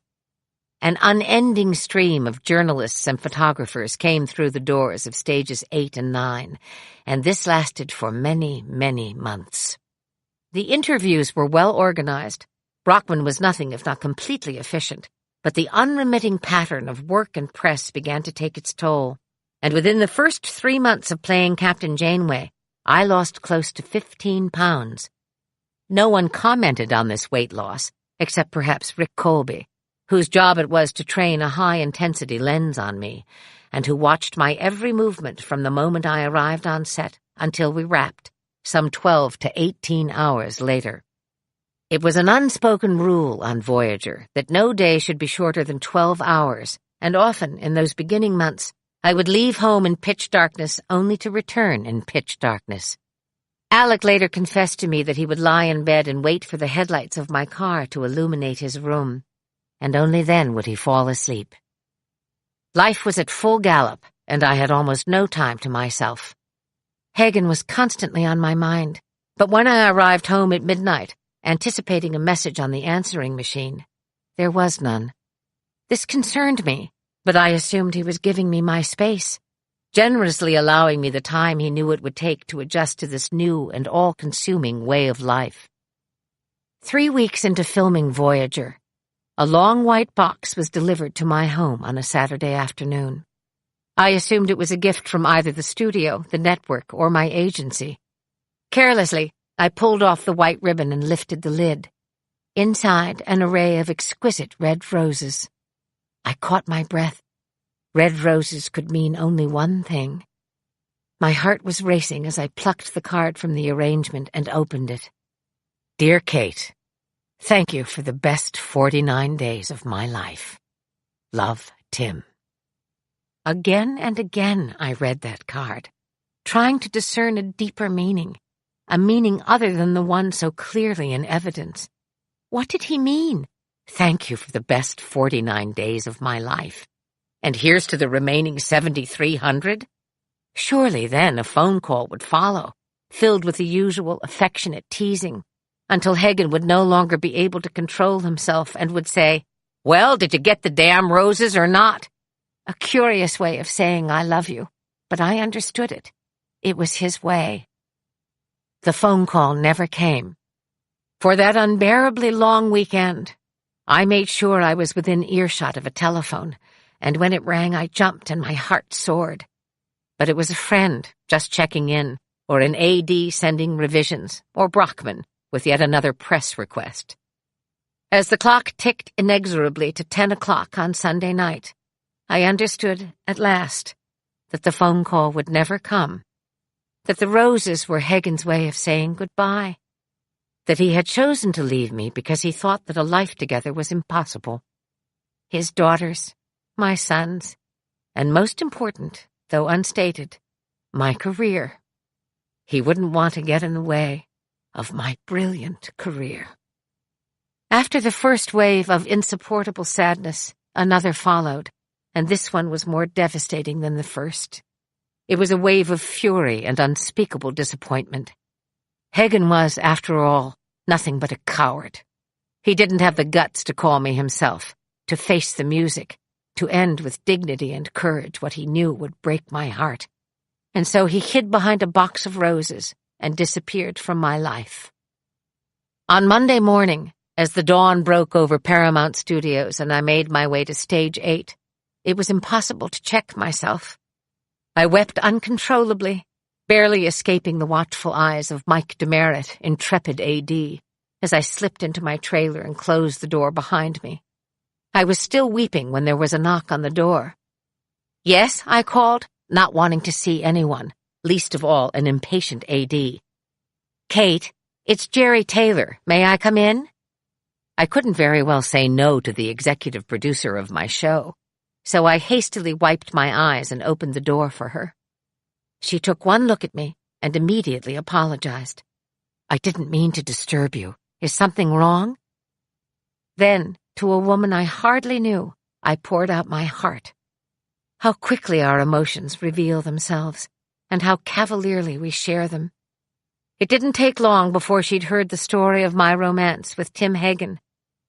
S1: An unending stream of journalists and photographers came through the doors of stages 8 and 9, and this lasted for many, many months. The interviews were well organized. Brockman was nothing if not completely efficient, but the unremitting pattern of work and press began to take its toll, and within the first 3 months of playing Captain Janeway, I lost close to 15 pounds. No one commented on this weight loss, except perhaps Rick Colby, whose job it was to train a high-intensity lens on me, and who watched my every movement from the moment I arrived on set until we wrapped, some 12 to 18 hours later. It was an unspoken rule on Voyager that no day should be shorter than 12 hours, and often, in those beginning months, I would leave home in pitch darkness only to return in pitch darkness. Alec later confessed to me that he would lie in bed and wait for the headlights of my car to illuminate his room, and only then would he fall asleep. Life was at full gallop, and I had almost no time to myself. Hagen was constantly on my mind, but when I arrived home at midnight, anticipating a message on the answering machine, there was none. This concerned me, but I assumed he was giving me my space, generously allowing me the time he knew it would take to adjust to this new and all-consuming way of life. 3 weeks into filming Voyager, a long white box was delivered to my home on a Saturday afternoon. I assumed it was a gift from either the studio, the network, or my agency. Carelessly, I pulled off the white ribbon and lifted the lid. Inside, an array of exquisite red roses. I caught my breath. Red roses could mean only one thing. My heart was racing as I plucked the card from the arrangement and opened it. Dear Kate, thank you for the best 49 days of my life. Love, Tim. Again and again I read that card, trying to discern a deeper meaning, a meaning other than the one so clearly in evidence. What did he mean? Thank you for the best 49 days of my life. And here's to the remaining 7,300? Surely then a phone call would follow, filled with the usual affectionate teasing, until Hagen would no longer be able to control himself and would say, "Well, did you get the damn roses or not?" A curious way of saying I love you, but I understood it. It was his way. The phone call never came. For that unbearably long weekend, I made sure I was within earshot of a telephone, and when it rang I jumped and my heart soared. But it was a friend just checking in, or an AD sending revisions, or Brockman with yet another press request. As the clock ticked inexorably to 10 o'clock on Sunday night, I understood at last that the phone call would never come, that the roses were Hagen's way of saying goodbye, that he had chosen to leave me because he thought that a life together was impossible. His daughters, my sons, and most important, though unstated, my career. He wouldn't want to get in the way of my brilliant career. After the first wave of insupportable sadness, another followed, and this one was more devastating than the first. It was a wave of fury and unspeakable disappointment. Hagen was, after all, nothing but a coward. He didn't have the guts to call me himself, to face the music, to end with dignity and courage what he knew would break my heart. And so he hid behind a box of roses and disappeared from my life. On Monday morning, as the dawn broke over Paramount Studios and I made my way to Stage 8, it was impossible to check myself. I wept uncontrollably, barely escaping the watchful eyes of Mike Demerit, intrepid AD, as I slipped into my trailer and closed the door behind me. I was still weeping when there was a knock on the door. "Yes," I called, not wanting to see anyone, least of all an impatient AD. "Kate, it's Jerry Taylor. May I come in?" I couldn't very well say no to the executive producer of my show, so I hastily wiped my eyes and opened the door for her. She took one look at me and immediately apologized. "I didn't mean to disturb you. Is something wrong?" Then, to a woman I hardly knew, I poured out my heart. How quickly our emotions reveal themselves, and how cavalierly we share them. It didn't take long before she'd heard the story of my romance with Tim Hagen,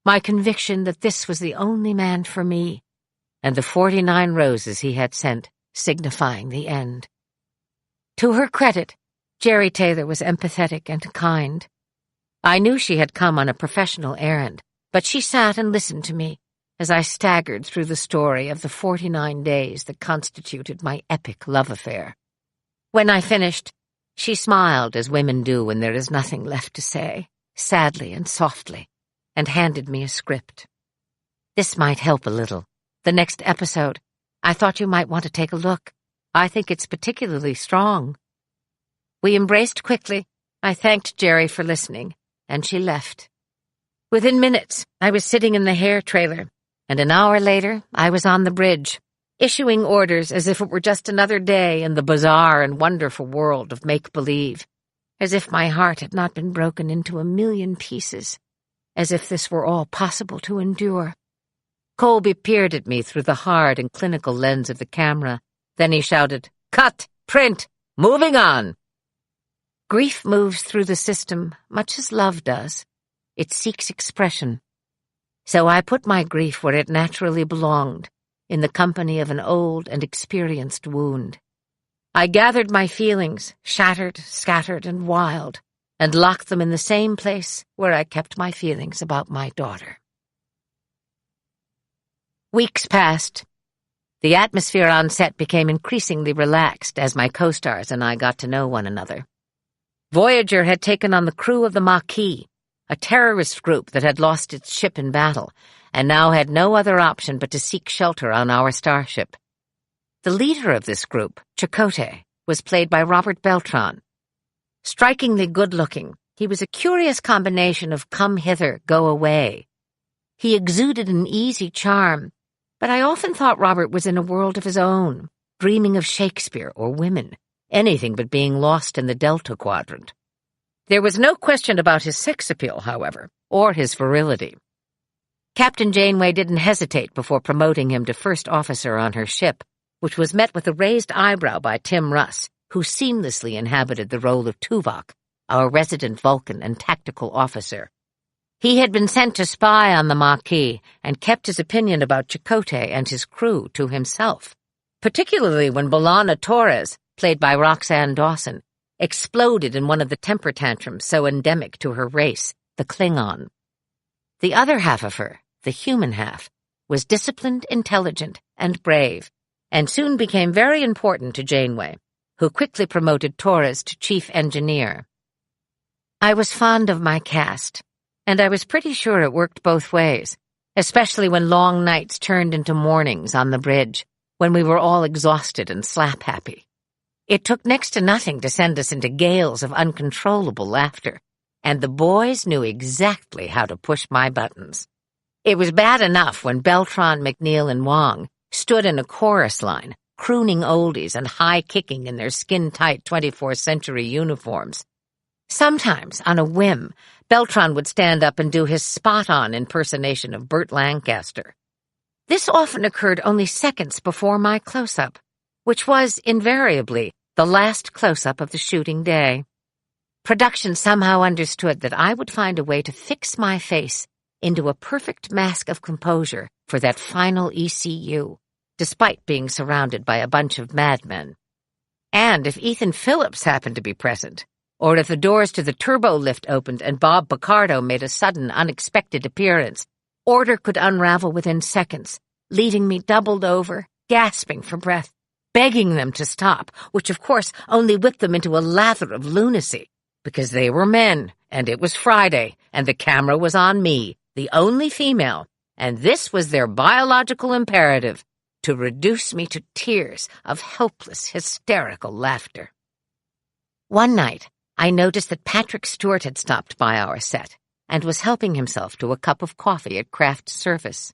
S1: my conviction that this was the only man for me, and the 49 roses he had sent, signifying the end. To her credit, Jerry Taylor was empathetic and kind. I knew she had come on a professional errand, but she sat and listened to me as I staggered through the story of the 49 days that constituted my epic love affair. When I finished, she smiled as women do when there is nothing left to say, sadly and softly, and handed me a script. "This might help a little. The next episode. I thought you might want to take a look. I think it's particularly strong." We embraced quickly. I thanked Jerry for listening, and she left. Within minutes, I was sitting in the hair trailer, and an hour later, I was on the bridge, issuing orders as if it were just another day in the bizarre and wonderful world of make-believe, as if my heart had not been broken into a million pieces, as if this were all possible to endure. Colby peered at me through the hard and clinical lens of the camera. Then he shouted, "Cut! Print! Moving on!" Grief moves through the system much as love does. It seeks expression. So I put my grief where it naturally belonged, in the company of an old and experienced wound. I gathered my feelings, shattered, scattered, and wild, and locked them in the same place where I kept my feelings about my daughter. Weeks passed. The atmosphere on set became increasingly relaxed as my co-stars and I got to know one another. Voyager had taken on the crew of the Maquis, a terrorist group that had lost its ship in battle, and now had no other option but to seek shelter on our starship. The leader of this group, Chakotay, was played by Robert Beltran. Strikingly good-looking, He was a curious combination of come hither, go away. He exuded an easy charm, but I often thought Robert was in a world of his own, dreaming of Shakespeare or women, anything but being lost in the Delta Quadrant. There was no question about his sex appeal, however, or his virility. Captain Janeway didn't hesitate before promoting him to first officer on her ship, which was met with a raised eyebrow by Tim Russ, who seamlessly inhabited the role of Tuvok, our resident Vulcan and tactical officer. He had been sent to spy on the Maquis and kept his opinion about Chakotay and his crew to himself, particularly when B'Elanna Torres, played by Roxanne Dawson, exploded in one of the temper tantrums so endemic to her race, the Klingon. The other half of her, the human half, was disciplined, intelligent, and brave, and soon became very important to Janeway, who quickly promoted Torres to chief engineer. I was fond of my cast, and I was pretty sure it worked both ways, especially when long nights turned into mornings on the bridge, when we were all exhausted and slap-happy. It took next to nothing to send us into gales of uncontrollable laughter, and the boys knew exactly how to push my buttons. It was bad enough when Beltran, McNeil, and Wong stood in a chorus line, crooning oldies and high-kicking in their skin-tight 24th century uniforms. Sometimes, on a whim, Beltran would stand up and do his spot-on impersonation of Burt Lancaster. This often occurred only seconds before my close-up, which was, invariably, the last close-up of the shooting day. Production somehow understood that I would find a way to fix my face into a perfect mask of composure for that final ECU, despite being surrounded by a bunch of madmen. And if Ethan Phillips happened to be present, or if the doors to the turbo lift opened and Bob Picardo made a sudden, unexpected appearance, order could unravel within seconds, leaving me doubled over, gasping for breath, begging them to stop, which of course only whipped them into a lather of lunacy, because they were men, and it was Friday, and the camera was on me, the only female, and this was their biological imperative, to reduce me to tears of helpless, hysterical laughter. One night, I noticed that Patrick Stewart had stopped by our set and was helping himself to a cup of coffee at craft service.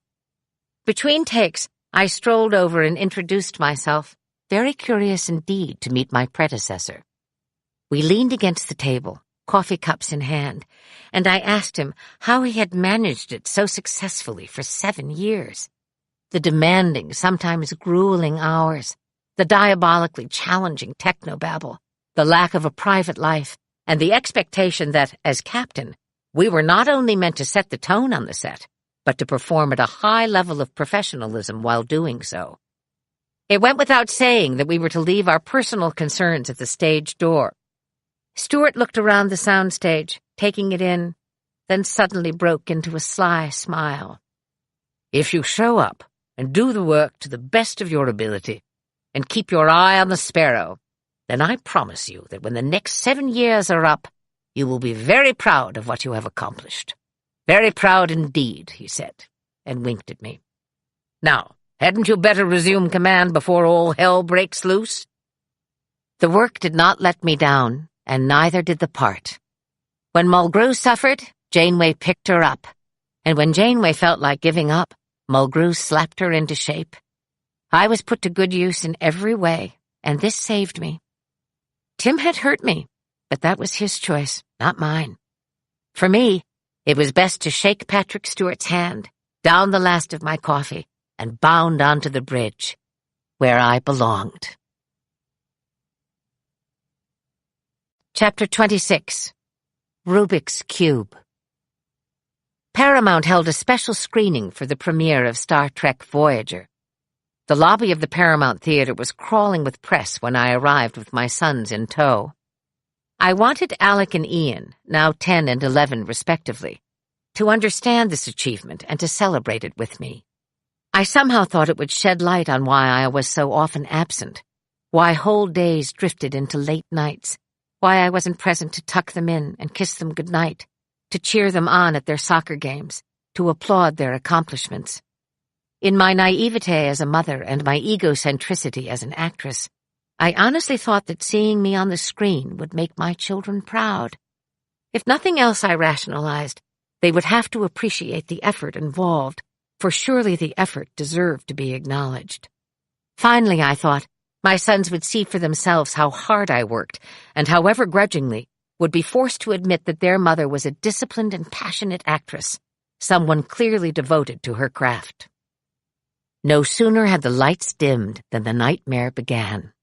S1: Between takes, I strolled over and introduced myself, very curious indeed to meet my predecessor. We leaned against the table, coffee cups in hand, and I asked him how he had managed it so successfully for 7 years. The demanding, sometimes grueling hours, the diabolically challenging technobabble, the lack of a private life, and the expectation that, as captain, we were not only meant to set the tone on the set, but to perform at a high level of professionalism while doing so. It went without saying that we were to leave our personal concerns at the stage door. Stewart looked around the soundstage, taking it in, then suddenly broke into a sly smile. "If you show up and do the work to the best of your ability, and keep your eye on the sparrow, then I promise you that when the next 7 years are up, you will be very proud of what you have accomplished. Very proud indeed," he said, and winked at me. "Now, hadn't you better resume command before all hell breaks loose?" The work did not let me down, and neither did the part. When Mulgrew suffered, Janeway picked her up, and when Janeway felt like giving up, Mulgrew slapped her into shape. I was put to good use in every way, and this saved me. Tim had hurt me, but that was his choice, not mine. For me, it was best to shake Patrick Stewart's hand, down the last of my coffee, and bound onto the bridge, where I belonged. Chapter 26. Rubik's Cube. Paramount held a special screening for the premiere of Star Trek Voyager. The lobby of the Paramount Theater was crawling with press when I arrived with my sons in tow. I wanted Alec and Ian, now 10 and 11 respectively, to understand this achievement and to celebrate it with me. I somehow thought it would shed light on why I was so often absent, why whole days drifted into late nights, why I wasn't present to tuck them in and kiss them goodnight, to cheer them on at their soccer games, to applaud their accomplishments. In my naivete as a mother and my egocentricity as an actress, I honestly thought that seeing me on the screen would make my children proud. If nothing else, I rationalized, they would have to appreciate the effort involved, for surely the effort deserved to be acknowledged. Finally, I thought, my sons would see for themselves how hard I worked, and however grudgingly, would be forced to admit that their mother was a disciplined and passionate actress, someone clearly devoted to her craft. No sooner had the lights dimmed than the nightmare began.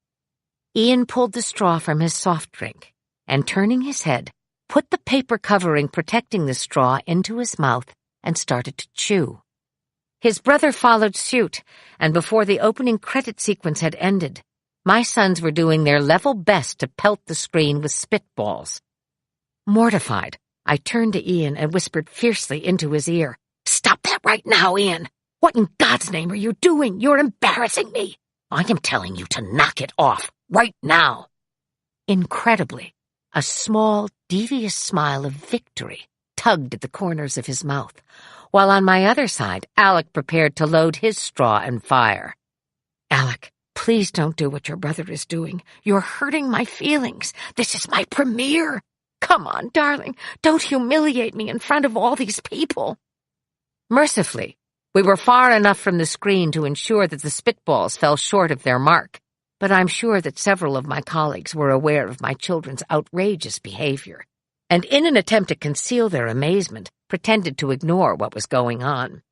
S1: Ian pulled the straw from his soft drink, and turning his head, put the paper covering protecting the straw into his mouth and started to chew. His brother followed suit, and before the opening credit sequence had ended, my sons were doing their level best to pelt the screen with spitballs. Mortified, I turned to Ian and whispered fiercely into his ear, "Stop that right now, Ian! What in God's name are you doing? You're embarrassing me! I am telling you to knock it off, right now!" Incredibly, a small, devious smile of victory tugged at the corners of his mouth, while on my other side, Alec prepared to load his straw and fire. "Alec, please don't do what your brother is doing. You're hurting my feelings. This is my premiere. Come on, darling, don't humiliate me in front of all these people." Mercifully, we were far enough from the screen to ensure that the spitballs fell short of their mark, but I'm sure that several of my colleagues were aware of my children's outrageous behavior, and in an attempt to conceal their amazement, pretended to ignore what was going on.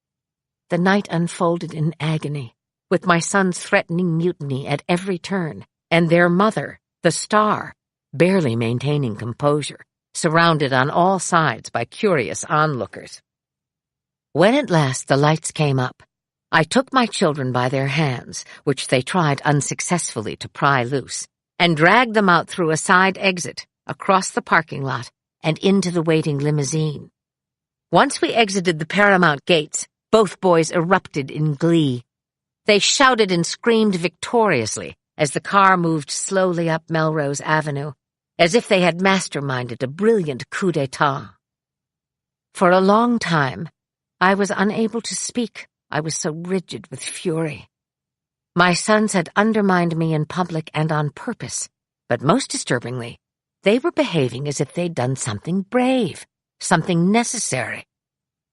S1: The night unfolded in agony, with my sons threatening mutiny at every turn, and their mother, the star, barely maintaining composure, surrounded on all sides by curious onlookers. When at last the lights came up, I took my children by their hands, which they tried unsuccessfully to pry loose, and dragged them out through a side exit, across the parking lot, and into the waiting limousine. Once we exited the Paramount gates, both boys erupted in glee. They shouted and screamed victoriously as the car moved slowly up Melrose Avenue, as if they had masterminded a brilliant coup d'etat. For a long time, I was unable to speak. I was so rigid with fury. My sons had undermined me in public and on purpose, but most disturbingly, they were behaving as if they'd done something brave, something necessary.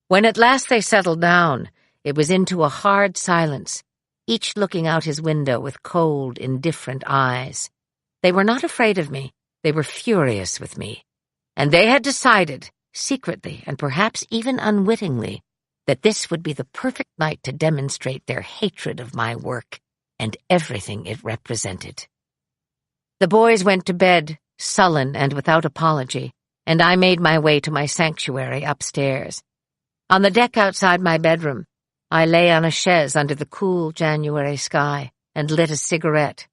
S1: When at last they settled down, it was into a hard silence, each looking out his window with cold, indifferent eyes. They were not afraid of me. They were furious with me, and they had decided, secretly and perhaps even unwittingly, that this would be the perfect night to demonstrate their hatred of my work and everything it represented. The boys went to bed, sullen and without apology, and I made my way to my sanctuary upstairs. On the deck outside my bedroom, I lay on a chaise under the cool January sky and lit a cigarette.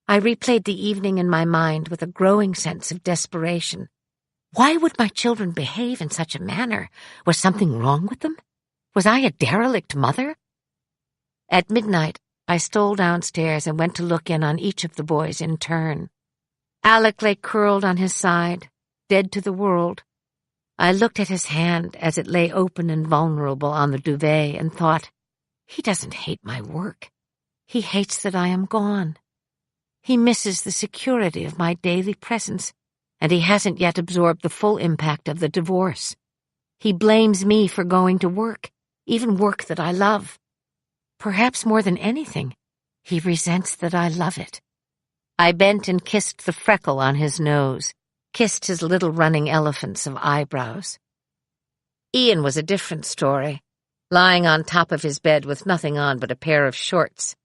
S1: I replayed the evening in my mind with a growing sense of desperation. Why would my children behave in such a manner? Was something wrong with them? Was I a derelict mother? At midnight, I stole downstairs and went to look in on each of the boys in turn. Alec lay curled on his side, dead to the world. I looked at his hand as it lay open and vulnerable on the duvet and thought, he doesn't hate my work. He hates that I am gone. He misses the security of my daily presence, and he hasn't yet absorbed the full impact of the divorce. He blames me for going to work, even work that I love. Perhaps more than anything, he resents that I love it. I bent and kissed the freckle on his nose, kissed his little running elephants of eyebrows. Ian was a different story, lying on top of his bed with nothing on but a pair of shorts.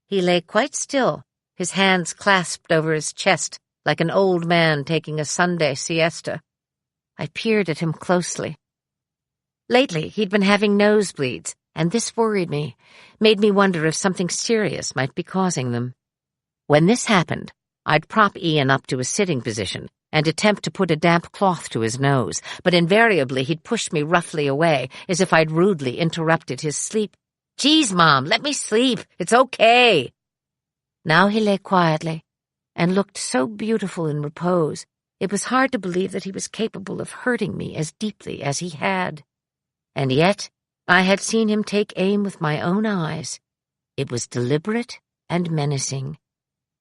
S1: He lay quite still, his hands clasped over his chest like an old man taking a Sunday siesta. I peered at him closely. Lately, he'd been having nosebleeds, and this worried me, made me wonder if something serious might be causing them. When this happened, I'd prop Ian up to a sitting position and attempt to put a damp cloth to his nose, but invariably he'd push me roughly away, as if I'd rudely interrupted his sleep. "Geez, Mom, let me sleep. It's okay." Now he lay quietly and looked so beautiful in repose, it was hard to believe that he was capable of hurting me as deeply as he had. And yet, I had seen him take aim with my own eyes. It was deliberate and menacing.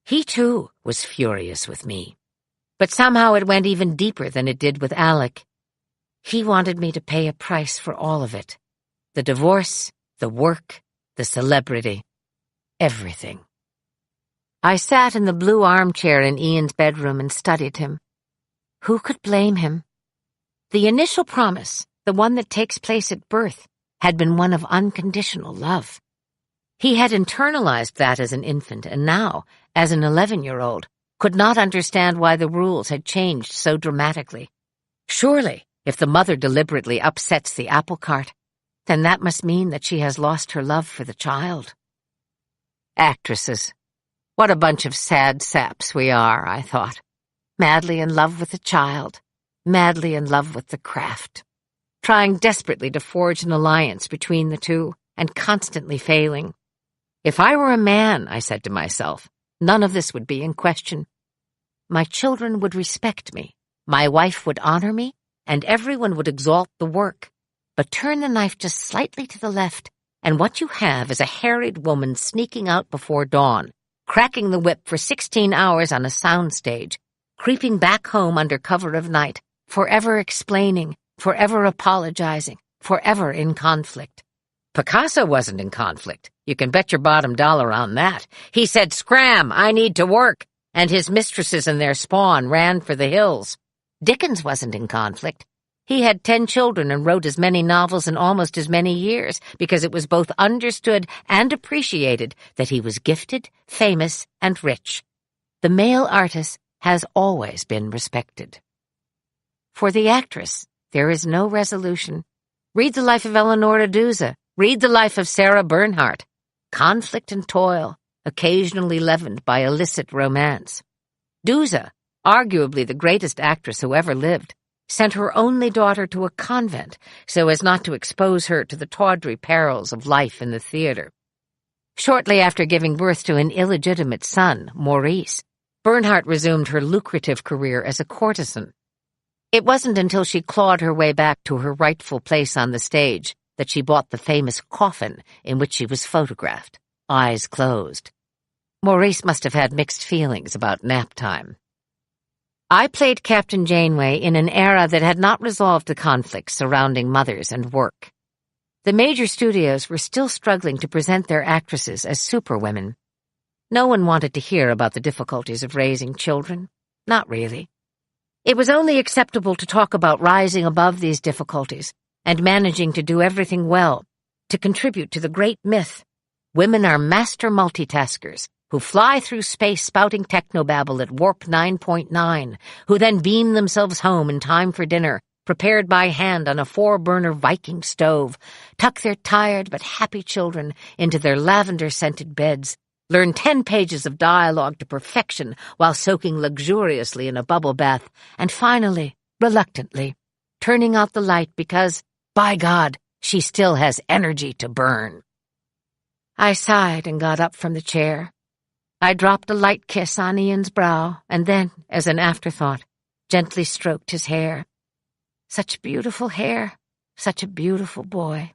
S1: He, too, was furious with me. But somehow it went even deeper than it did with Alec. He wanted me to pay a price for all of it. The divorce, the work, the celebrity, everything. I sat in the blue armchair in Ian's bedroom and studied him. Who could blame him? The initial promise, the one that takes place at birth, had been one of unconditional love. He had internalized that as an infant, and now, as an 11-year-old, could not understand why the rules had changed so dramatically. Surely, if the mother deliberately upsets the apple cart, then that must mean that she has lost her love for the child. Actresses. What a bunch of sad saps we are, I thought. Madly in love with the child, madly in love with the craft, trying desperately to forge an alliance between the two, and constantly failing. If I were a man, I said to myself, none of this would be in question. My children would respect me, my wife would honor me, and everyone would exalt the work. But turn the knife just slightly to the left, and what you have is a harried woman sneaking out before dawn, cracking the whip for 16 hours on a soundstage, creeping back home under cover of night, forever explaining, forever apologizing, forever in conflict. Picasso wasn't in conflict. You can bet your bottom dollar on that. He said, "Scram, I need to work," and his mistresses and their spawn ran for the hills. Dickens wasn't in conflict. He had 10 children and wrote as many novels in almost as many years because it was both understood and appreciated that he was gifted, famous, and rich. The male artist has always been respected. For the actress, there is no resolution. Read the life of Eleanor Duse. Read the life of Sarah Bernhardt. Conflict and toil, occasionally leavened by illicit romance. Duse, arguably the greatest actress who ever lived, sent her only daughter to a convent so as not to expose her to the tawdry perils of life in the theater. Shortly after giving birth to an illegitimate son, Maurice, Bernhardt resumed her lucrative career as a courtesan. It wasn't until she clawed her way back to her rightful place on the stage that she bought the famous coffin in which she was photographed, eyes closed. Maurice must have had mixed feelings about nap time. I played Captain Janeway in an era that had not resolved the conflicts surrounding mothers and work. The major studios were still struggling to present their actresses as superwomen. No one wanted to hear about the difficulties of raising children. Not really. It was only acceptable to talk about rising above these difficulties and managing to do everything well, to contribute to the great myth. Women are master multitaskers who fly through space spouting technobabble at warp 9.9, who then beam themselves home in time for dinner, prepared by hand on a 4-burner Viking stove, tuck their tired but happy children into their lavender-scented beds, learn 10 pages of dialogue to perfection while soaking luxuriously in a bubble bath, and finally, reluctantly, turning out the light because, by God, she still has energy to burn. I sighed and got up from the chair. I dropped a light kiss on Ian's brow, and then, as an afterthought, gently stroked his hair. Such beautiful hair, such a beautiful boy.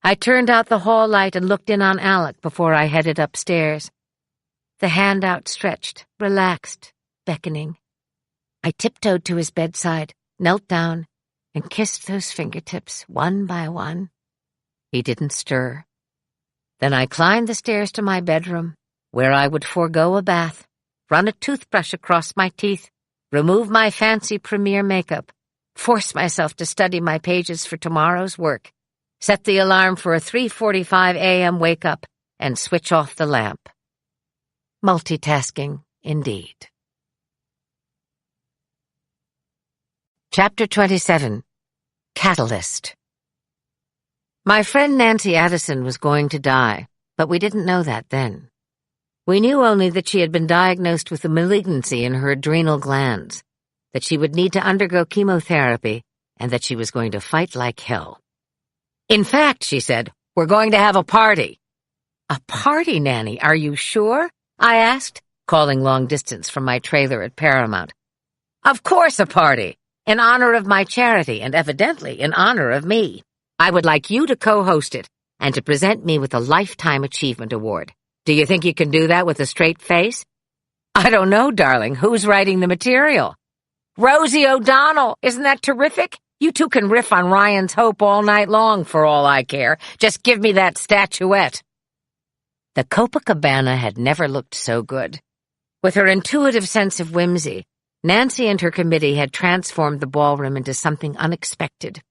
S1: I turned out the hall light and looked in on Alec before I headed upstairs. The hand outstretched, relaxed, beckoning. I tiptoed to his bedside, knelt down, and kissed those fingertips one by one. He didn't stir. Then I climbed the stairs to my bedroom, where I would forego a bath, run a toothbrush across my teeth, remove my fancy premiere makeup, force myself to study my pages for tomorrow's work, set the alarm for a 3:45 a.m. wake-up, and switch off the lamp. Multitasking, indeed. Chapter 27. Catalyst. My friend Nancy Addison was going to die, but we didn't know that then. We knew only that she had been diagnosed with a malignancy in her adrenal glands, that she would need to undergo chemotherapy, and that she was going to fight like hell. In fact, she said, we're going to have a party. A party, Nanny, are you sure? I asked, calling long distance from my trailer at Paramount. Of course a party, in honor of my charity and evidently in honor of me. I would like you to co-host it and to present me with a Lifetime Achievement Award. Do you think you can do that with a straight face? I don't know, darling. Who's writing the material? Rosie O'Donnell. Isn't that terrific? You two can riff on Ryan's Hope all night long, for all I care. Just give me that statuette. The Copacabana had never looked so good. With her intuitive sense of whimsy, Nancy and her committee had transformed the ballroom into something unexpected.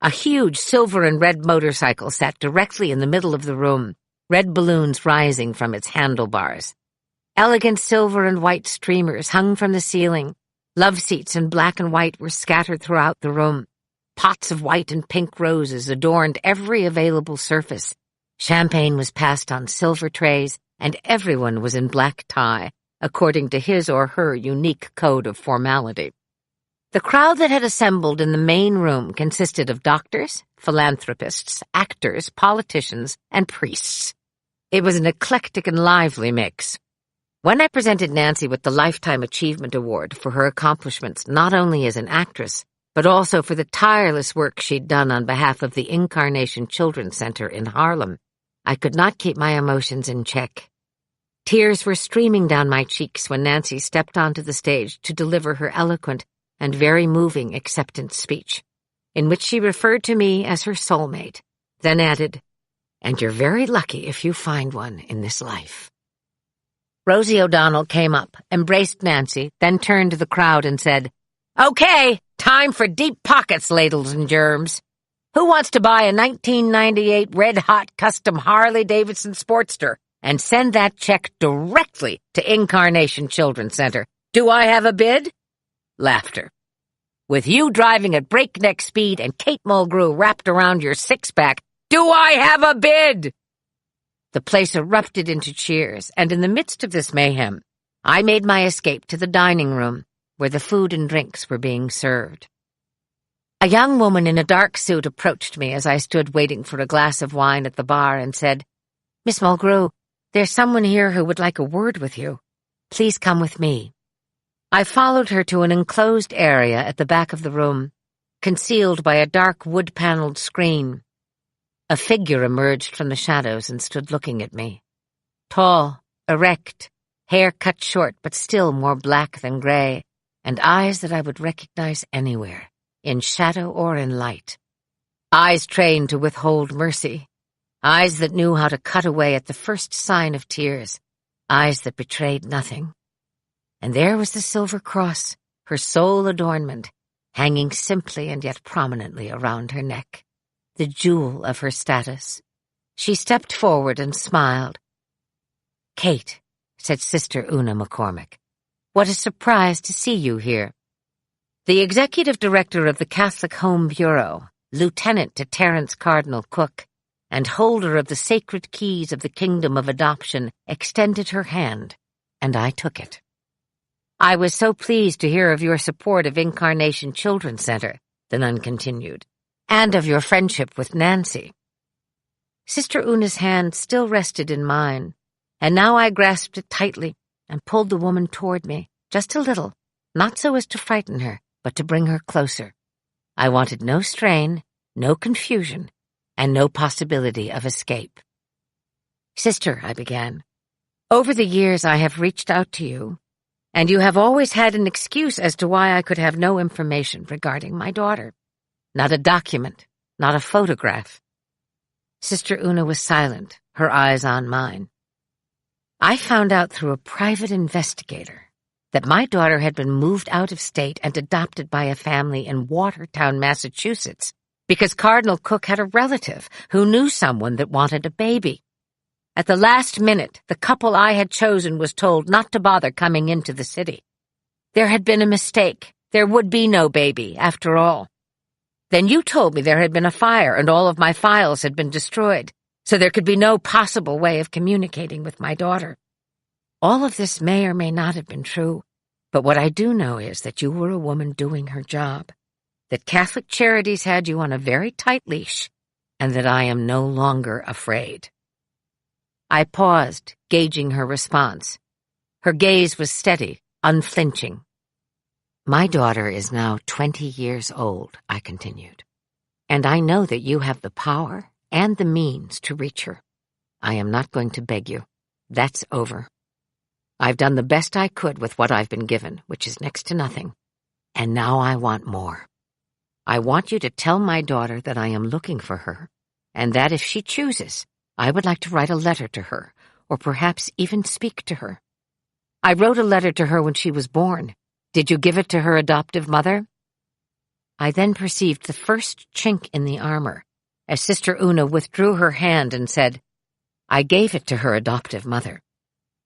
S1: A huge silver and red motorcycle sat directly in the middle of the room, red balloons rising from its handlebars. Elegant silver and white streamers hung from the ceiling. Love seats in black and white were scattered throughout the room. Pots of white and pink roses adorned every available surface. Champagne was passed on silver trays, and everyone was in black tie, according to his or her unique code of formality. The crowd that had assembled in the main room consisted of doctors, philanthropists, actors, politicians, and priests. It was an eclectic and lively mix. When I presented Nancy with the Lifetime Achievement Award for her accomplishments not only as an actress, but also for the tireless work she'd done on behalf of the Incarnation Children's Center in Harlem, I could not keep my emotions in check. Tears were streaming down my cheeks when Nancy stepped onto the stage to deliver her eloquent and very moving acceptance speech, in which she referred to me as her soulmate, then added, "And you're very lucky if you find one in this life." Rosie O'Donnell came up, embraced Nancy, then turned to the crowd and said, "Okay, time for deep pockets, ladles and germs. Who wants to buy a 1998 red-hot custom Harley-Davidson Sportster and send that check directly to Incarnation Children's Center? Do I have a bid?" Laughter. "With you driving at breakneck speed and Kate Mulgrew wrapped around your six-pack, do I have a bid?" The place erupted into cheers, and in the midst of this mayhem, I made my escape to the dining room, where the food and drinks were being served. A young woman in a dark suit approached me as I stood waiting for a glass of wine at the bar and said, "Miss Mulgrew, there's someone here who would like a word with you. Please come with me." I followed her to an enclosed area at the back of the room, concealed by a dark wood-paneled screen. A figure emerged from the shadows and stood looking at me. Tall, erect, hair cut short but still more black than gray, and eyes that I would recognize anywhere, in shadow or in light. Eyes trained to withhold mercy. Eyes that knew how to cut away at the first sign of tears. Eyes that betrayed nothing. And there was the silver cross, her sole adornment, hanging simply and yet prominently around her neck, the jewel of her status. She stepped forward and smiled. "Kate," said Sister Una McCormick, "what a surprise to see you here." The executive director of the Catholic Home Bureau, lieutenant to Terence Cardinal Cook, and holder of the sacred keys of the kingdom of adoption, extended her hand, and I took it. "I was so pleased to hear of your support of Incarnation Children's Center," the nun continued, "and of your friendship with Nancy." Sister Una's hand still rested in mine, and now I grasped it tightly and pulled the woman toward me, just a little, not so as to frighten her, but to bring her closer. I wanted no strain, no confusion, and no possibility of escape. "Sister," I began, "over the years I have reached out to you, and you have always had an excuse as to why I could have no information regarding my daughter. Not a document, not a photograph." Sister Una was silent, her eyes on mine. "I found out through a private investigator that my daughter had been moved out of state and adopted by a family in Watertown, Massachusetts, because Cardinal Cook had a relative who knew someone that wanted a baby. At the last minute, the couple I had chosen was told not to bother coming into the city. There had been a mistake. There would be no baby, after all. Then you told me there had been a fire and all of my files had been destroyed, so there could be no possible way of communicating with my daughter. All of this may or may not have been true, but what I do know is that you were a woman doing her job, that Catholic Charities had you on a very tight leash, and that I am no longer afraid." I paused, gauging her response. Her gaze was steady, unflinching. "My daughter is now 20 years old," I continued, "and I know that you have the power and the means to reach her. I am not going to beg you. That's over." I've done the best I could with what I've been given, which is next to nothing. And now I want more. I want you to tell my daughter that I am looking for her, and that if she chooses, I would like to write a letter to her, or perhaps even speak to her. I wrote a letter to her when she was born. Did you give it to her adoptive mother?" I then perceived the first chink in the armor, as Sister Una withdrew her hand and said, "I gave it to her adoptive mother,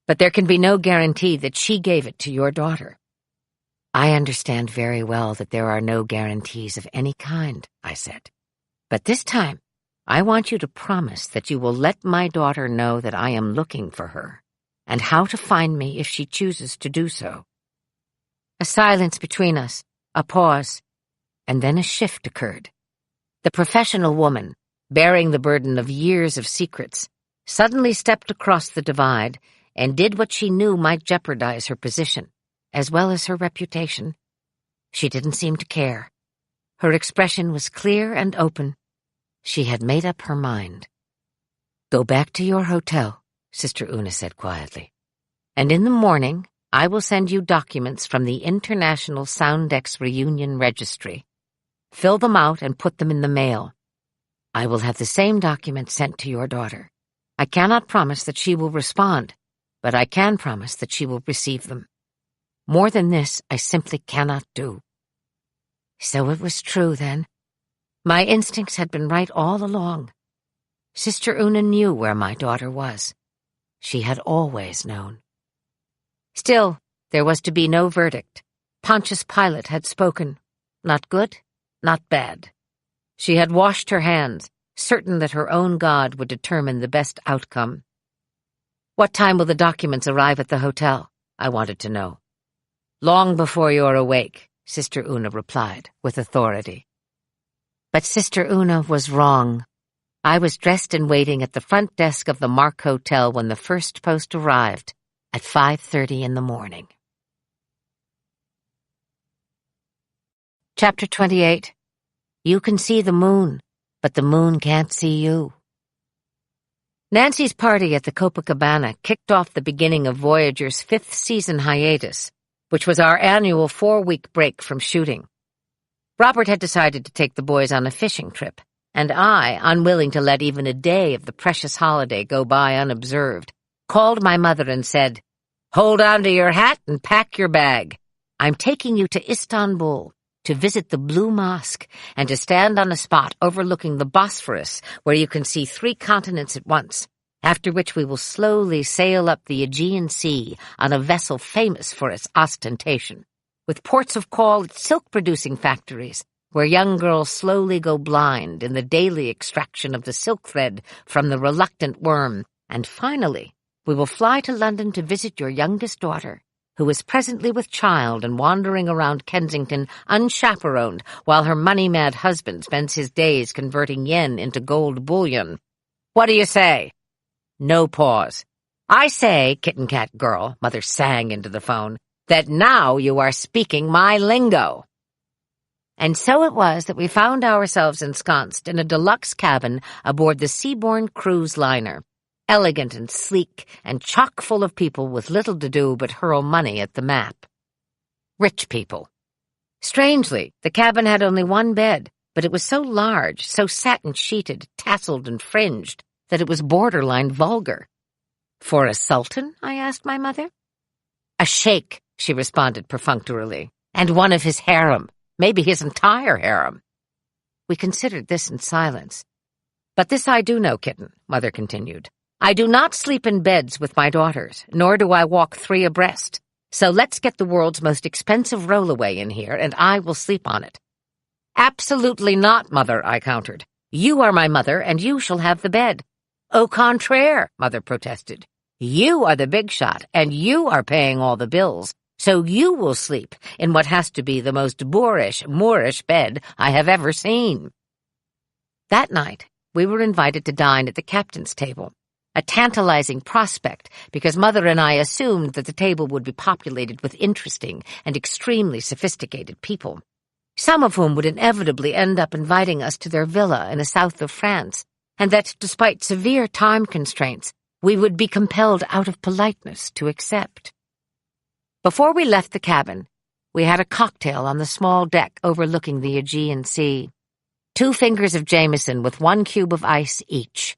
S1: but there can be no guarantee that she gave it to your daughter." "I understand very well that there are no guarantees of any kind," I said. "But this time, I want you to promise that you will let my daughter know that I am looking for her, and how to find me if she chooses to do so." A silence between us, a pause, and then a shift occurred. The professional woman, bearing the burden of years of secrets, suddenly stepped across the divide and did what she knew might jeopardize her position, as well as her reputation. She didn't seem to care. Her expression was clear and open. She had made up her mind. "Go back to your hotel," Sister Una said quietly, "and in the morning I will send you documents from the International Soundex Reunion Registry. Fill them out and put them in the mail. I will have the same documents sent to your daughter. I cannot promise that she will respond, but I can promise that she will receive them. More than this, I simply cannot do." So it was true, then. My instincts had been right all along. Sister Una knew where my daughter was. She had always known. Still, there was to be no verdict. Pontius Pilate had spoken. Not good, not bad. She had washed her hands, certain that her own God would determine the best outcome. "What time will the documents arrive at the hotel?" I wanted to know. "Long before you're awake," Sister Una replied, with authority. But Sister Una was wrong. I was dressed and waiting at the front desk of the Mark Hotel when the first post arrived, at 5:30 in the morning. Chapter 28. You can see the moon, but the moon can't see you. Nancy's party at the Copacabana kicked off the beginning of Voyager's 5th season hiatus, which was our annual 4-week break from shooting. Robert had decided to take the boys on a fishing trip, and I, unwilling to let even a day of the precious holiday go by unobserved, called my mother and said, "Hold on to your hat and pack your bag. I'm taking you to Istanbul, to visit the Blue Mosque, and to stand on a spot overlooking the Bosphorus where you can see 3 continents at once, after which we will slowly sail up the Aegean Sea on a vessel famous for its ostentation, with ports of call at silk-producing factories, where young girls slowly go blind in the daily extraction of the silk thread from the reluctant worm, and finally, we will fly to London to visit your youngest daughter, who is presently with child and wandering around Kensington unchaperoned while her money-mad husband spends his days converting yen into gold bullion. What do you say?" No pause. "I say, kitten-cat girl," Mother sang into the phone, "that now you are speaking my lingo." And so it was that we found ourselves ensconced in a deluxe cabin aboard the Seabourn cruise liner, elegant and sleek and chock full of people with little to do but hurl money at the map. Rich people. Strangely, the cabin had only 1 bed, but it was so large, so satin-sheeted, tasseled and fringed, that it was borderline vulgar. "For a sultan?" I asked my mother. "A sheikh," she responded perfunctorily, "and one of his harem, maybe his entire harem." We considered this in silence. "But this I do know, kitten," Mother continued. "I do not sleep in beds with my daughters, nor do I walk 3 abreast. So let's get the world's most expensive rollaway in here, and I will sleep on it." "Absolutely not, Mother," I countered. "You are my mother, and you shall have the bed." "Au contraire," Mother protested. "You are the big shot, and you are paying all the bills, so you will sleep in what has to be the most boorish, Moorish bed I have ever seen." That night, we were invited to dine at the captain's table, a tantalizing prospect because Mother and I assumed that the table would be populated with interesting and extremely sophisticated people, some of whom would inevitably end up inviting us to their villa in the south of France, and that, despite severe time constraints, we would be compelled out of politeness to accept. Before we left the cabin, we had a cocktail on the small deck overlooking the Aegean Sea. 2 fingers of Jameson with 1 cube of ice each.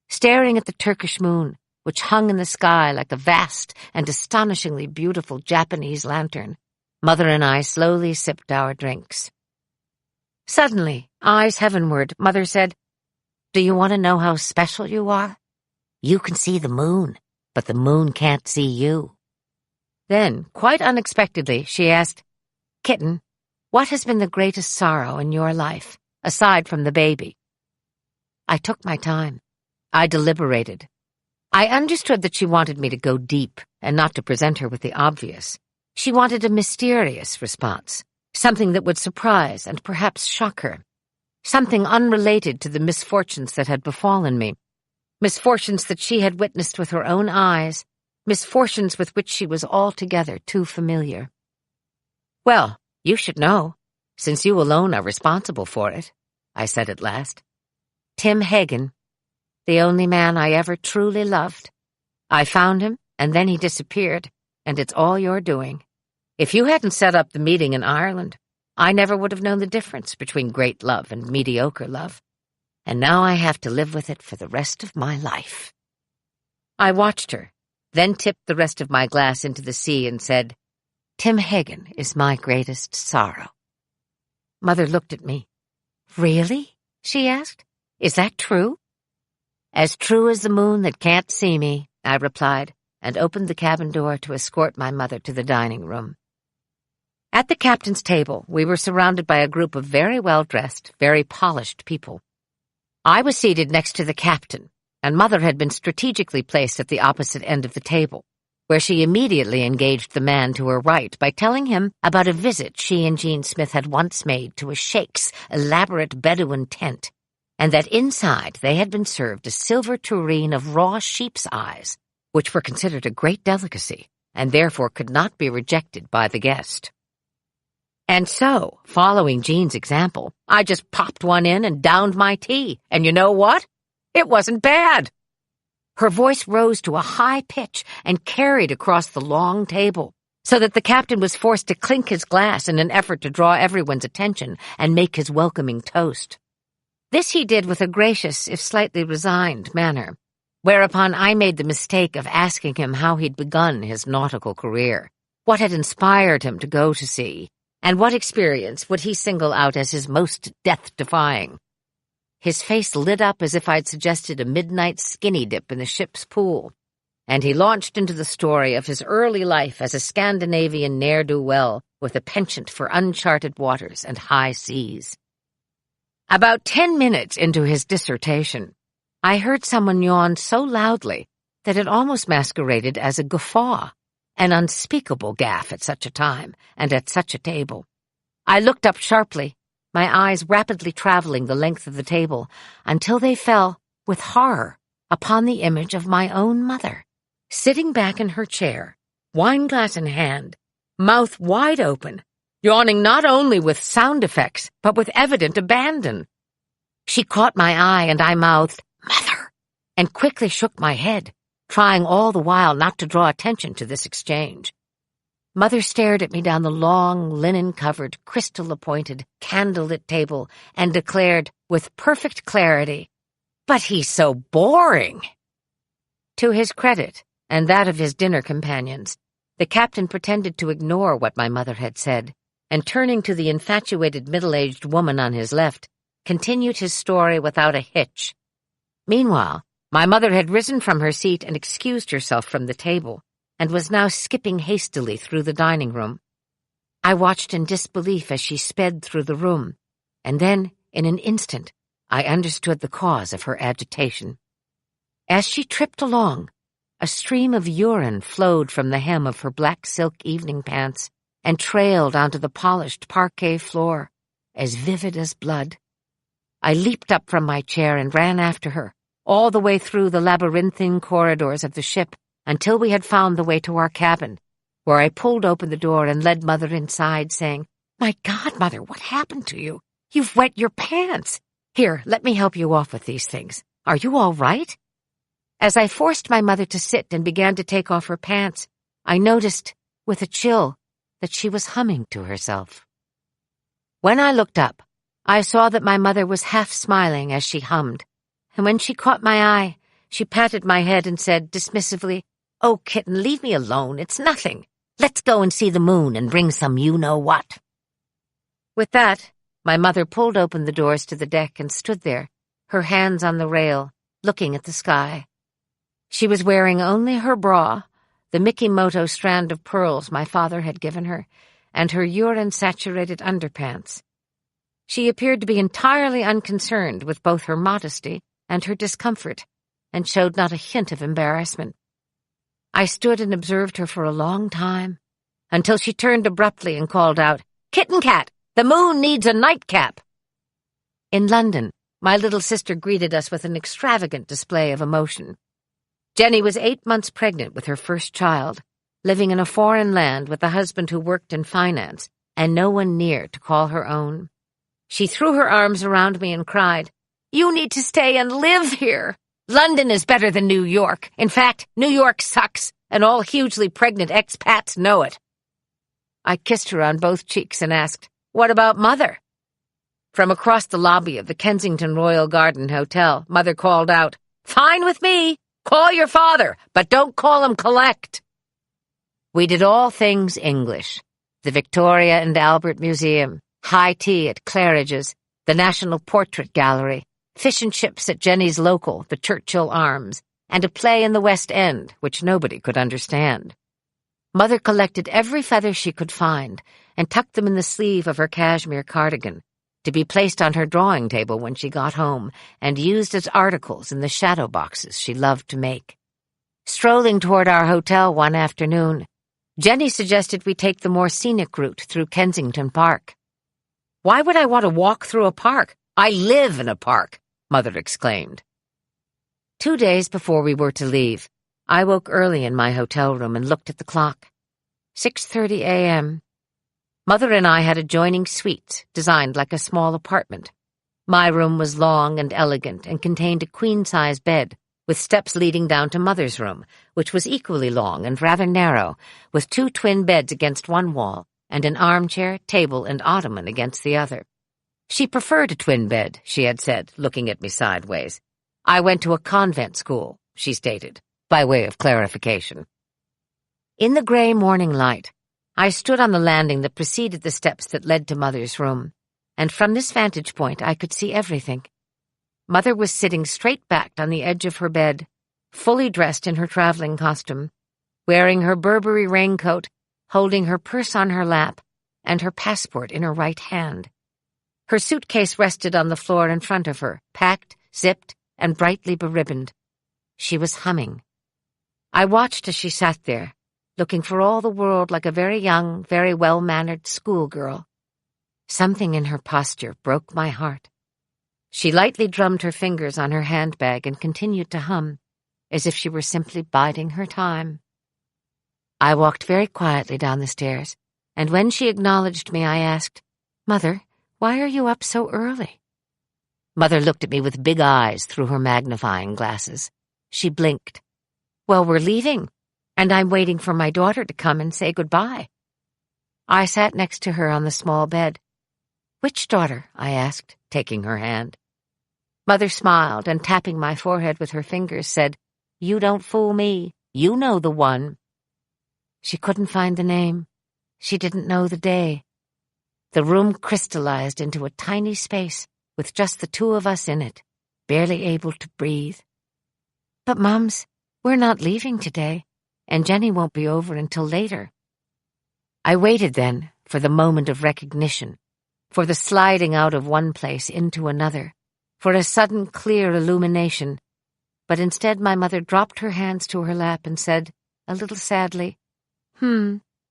S1: Staring at the Turkish moon, which hung in the sky like a vast and astonishingly beautiful Japanese lantern, Mother and I slowly sipped our drinks. Suddenly, eyes heavenward, Mother said, "Do you want to know how special you are? You can see the moon, but the moon can't see you." Then, quite unexpectedly, she asked, "Kitten, what has been the greatest sorrow in your life, aside from the baby?" I took my time. I deliberated. I understood that she wanted me to go deep and not to present her with the obvious. She wanted a mysterious response, something that would surprise and perhaps shock her, something unrelated to the misfortunes that had befallen me, misfortunes that she had witnessed with her own eyes, misfortunes with which she was altogether too familiar. "Well, you should know, since you alone are responsible for it," I said at last. "Tim Hagen, the only man I ever truly loved. I found him, and then he disappeared, and it's all your doing. If you hadn't set up the meeting in Ireland, I never would have known the difference between great love and mediocre love. And now I have to live with it for the rest of my life." I watched her, then tipped the rest of my glass into the sea and said, "Tim Hagen is my greatest sorrow." Mother looked at me. "Really?" she asked. "Is that true?" "As true as the moon that can't see me," I replied, and opened the cabin door to escort my mother to the dining room. At the captain's table, we were surrounded by a group of very well-dressed, very polished people. I was seated next to the captain, and Mother had been strategically placed at the opposite end of the table, where she immediately engaged the man to her right by telling him about a visit she and Jean Smith had once made to a sheikh's elaborate Bedouin tent, and that inside they had been served a silver tureen of raw sheep's eyes, which were considered a great delicacy, and therefore could not be rejected by the guest. And so, following Jean's example, I just popped one in and downed my tea, and you know what? It wasn't bad. Her voice rose to a high pitch and carried across the long table, so that the captain was forced to clink his glass in an effort to draw everyone's attention and make his welcoming toast. This he did with a gracious, if slightly resigned, manner, whereupon I made the mistake of asking him how he'd begun his nautical career, what had inspired him to go to sea, and what experience would he single out as his most death-defying. His face lit up as if I'd suggested a midnight skinny dip in the ship's pool, and he launched into the story of his early life as a Scandinavian ne'er-do-well with a penchant for uncharted waters and high seas. About 10 minutes into his dissertation, I heard someone yawn so loudly that it almost masqueraded as a guffaw, an unspeakable gaffe at such a time and at such a table. I looked up sharply, my eyes rapidly traveling the length of the table, until they fell, with horror, upon the image of my own mother, sitting back in her chair, wineglass in hand, mouth wide open, yawning not only with sound effects, but with evident abandon. She caught my eye, and I mouthed, "Mother," and quickly shook my head, trying all the while not to draw attention to this exchange. Mother stared at me down the long, linen-covered, crystal-appointed, candle-lit table and declared, with perfect clarity, "But he's so boring." To his credit, and that of his dinner companions, the captain pretended to ignore what my mother had said, and turning to the infatuated middle-aged woman on his left, continued his story without a hitch. Meanwhile, my mother had risen from her seat and excused herself from the table, and was now skipping hastily through the dining room. I watched in disbelief as she sped through the room, and then, in an instant, I understood the cause of her agitation. As she tripped along, a stream of urine flowed from the hem of her black silk evening pants and trailed onto the polished parquet floor, as vivid as blood. I leaped up from my chair and ran after her, all the way through the labyrinthine corridors of the ship, until we had found the way to our cabin, where I pulled open the door and led Mother inside, saying, "My God, Mother, what happened to you? You've wet your pants. Here, let me help you off with these things. Are you all right?" As I forced my mother to sit and began to take off her pants, I noticed, with a chill that she was humming to herself. When I looked up, I saw that my mother was half smiling as she hummed, and when she caught my eye, she patted my head and said dismissively, "Oh, kitten, leave me alone. It's nothing. Let's go and see the moon and bring some you-know-what." With that, my mother pulled open the doors to the deck and stood there, her hands on the rail, looking at the sky. She was wearing only her bra, the Mikimoto strand of pearls my father had given her, and her urine-saturated underpants. She appeared to be entirely unconcerned with both her modesty and her discomfort, and showed not a hint of embarrassment. I stood and observed her for a long time, until she turned abruptly and called out, "Kitten cat, the moon needs a nightcap." In London, my little sister greeted us with an extravagant display of emotion. Jenny was 8 months pregnant with her first child, living in a foreign land with a husband who worked in finance, and no one near to call her own. She threw her arms around me and cried, "You need to stay and live here. London is better than New York. In fact, New York sucks, and all hugely pregnant expats know it." I kissed her on both cheeks and asked, "What about Mother?" From across the lobby of the Kensington Royal Garden Hotel, Mother called out, "Fine with me. Call your father, but don't call him Collect." We did all things English. The Victoria and Albert Museum, high tea at Claridge's, the National Portrait Gallery, fish and chips at Jenny's local, the Churchill Arms, and a play in the West End, which nobody could understand. Mother collected every feather she could find and tucked them in the sleeve of her cashmere cardigan, to be placed on her drawing table when she got home and used as articles in the shadow boxes she loved to make. Strolling toward our hotel one afternoon, Jenny suggested we take the more scenic route through Kensington Park. "Why would I want to walk through a park? I live in a park," Mother exclaimed. 2 days before we were to leave, I woke early in my hotel room and looked at the clock. 6:30 a.m. Mother and I had adjoining suites designed like a small apartment. My room was long and elegant and contained a queen-size bed with steps leading down to Mother's room, which was equally long and rather narrow, with 2 twin beds against one wall and an armchair, table, and ottoman against the other. She preferred a twin bed, she had said, looking at me sideways. "I went to a convent school," she stated, by way of clarification. In the gray morning light, I stood on the landing that preceded the steps that led to Mother's room, and from this vantage point I could see everything. Mother was sitting straight-backed on the edge of her bed, fully dressed in her traveling costume, wearing her Burberry raincoat, holding her purse on her lap, and her passport in her right hand. Her suitcase rested on the floor in front of her, packed, zipped, and brightly beribboned. She was humming. I watched as she sat there, looking for all the world like a very young, very well-mannered schoolgirl. Something in her posture broke my heart. She lightly drummed her fingers on her handbag and continued to hum, as if she were simply biding her time. I walked very quietly down the stairs, and when she acknowledged me, I asked, "Mother, why are you up so early?" Mother looked at me with big eyes through her magnifying glasses. She blinked. "Well, we're leaving, and I'm waiting for my daughter to come and say goodbye." I sat next to her on the small bed. "Which daughter?" I asked, taking her hand. Mother smiled and, tapping my forehead with her fingers, said, "You don't fool me. You know the one." She couldn't find the name. She didn't know the day. The room crystallized into a tiny space with just the 2 of us in it, barely able to breathe. "But, Mums, we're not leaving today, and Jenny won't be over until later." I waited then for the moment of recognition, for the sliding out of one place into another, for a sudden clear illumination, but instead my mother dropped her hands to her lap and said, a little sadly,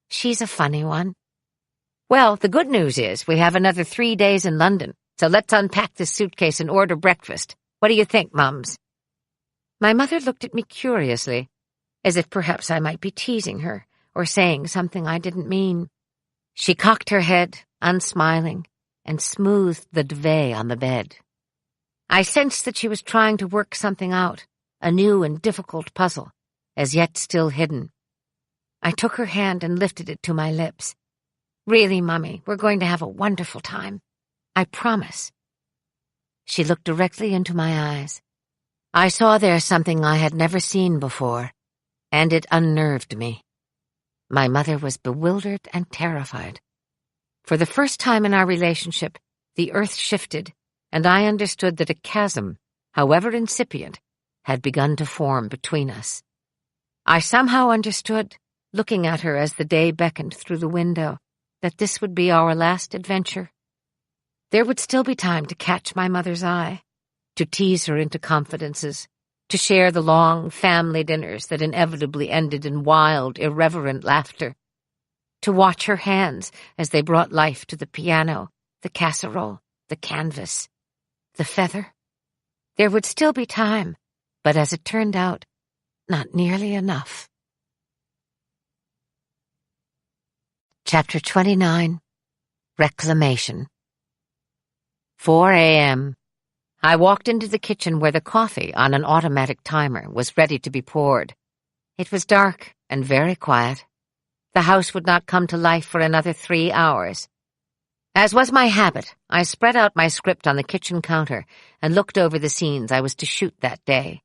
S1: "She's a funny one." "Well, the good news is we have another 3 days in London, so let's unpack this suitcase and order breakfast. What do you think, Mums?" My mother looked at me curiously, as if perhaps I might be teasing her or saying something I didn't mean. She cocked her head, unsmiling, and smoothed the duvet on the bed. I sensed that she was trying to work something out, a new and difficult puzzle, as yet still hidden. I took her hand and lifted it to my lips. "Really, Mummy, we're going to have a wonderful time. I promise." She looked directly into my eyes. I saw there something I had never seen before, and it unnerved me. My mother was bewildered and terrified. For the first time in our relationship, the earth shifted, and I understood that a chasm, however incipient, had begun to form between us. I somehow understood, looking at her as the day beckoned through the window, that this would be our last adventure. There would still be time to catch my mother's eye, to tease her into confidences, to share the long family dinners that inevitably ended in wild, irreverent laughter, to watch her hands as they brought life to the piano, the casserole, the canvas, the feather. There would still be time, but as it turned out, not nearly enough. Chapter 29. Reclamation. 4 a.m. I walked into the kitchen where the coffee on an automatic timer was ready to be poured. It was dark and very quiet. The house would not come to life for another 3 hours. As was my habit, I spread out my script on the kitchen counter and looked over the scenes I was to shoot that day.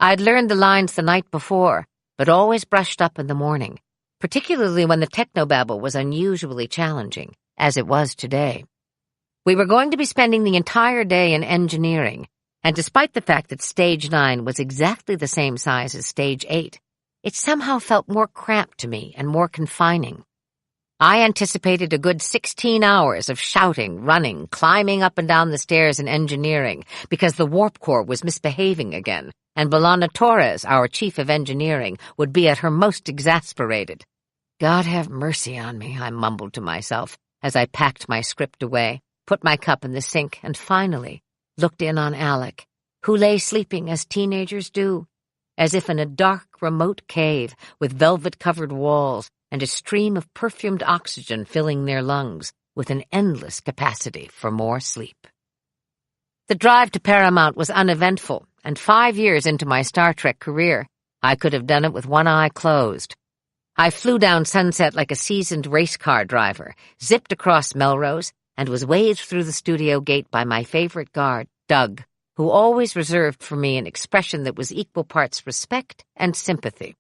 S1: I'd learned the lines the night before, but always brushed up in the morning, particularly when the technobabble was unusually challenging, as it was today. We were going to be spending the entire day in engineering, and despite the fact that Stage 9 was exactly the same size as Stage 8, it somehow felt more cramped to me and more confining. I anticipated a good 16 hours of shouting, running, climbing up and down the stairs in engineering, because the warp core was misbehaving again, and Belana Torres, our chief of engineering, would be at her most exasperated. God have mercy on me, I mumbled to myself as I packed my script away, put my cup in the sink, and finally looked in on Alec, who lay sleeping as teenagers do, as if in a dark, remote cave with velvet-covered walls and a stream of perfumed oxygen filling their lungs with an endless capacity for more sleep. The drive to Paramount was uneventful, and 5 years into my Star Trek career, I could have done it with one eye closed. I flew down Sunset like a seasoned race car driver, zipped across Melrose, and was waved through the studio gate by my favorite guard, Doug, who always reserved for me an expression that was equal parts respect and sympathy.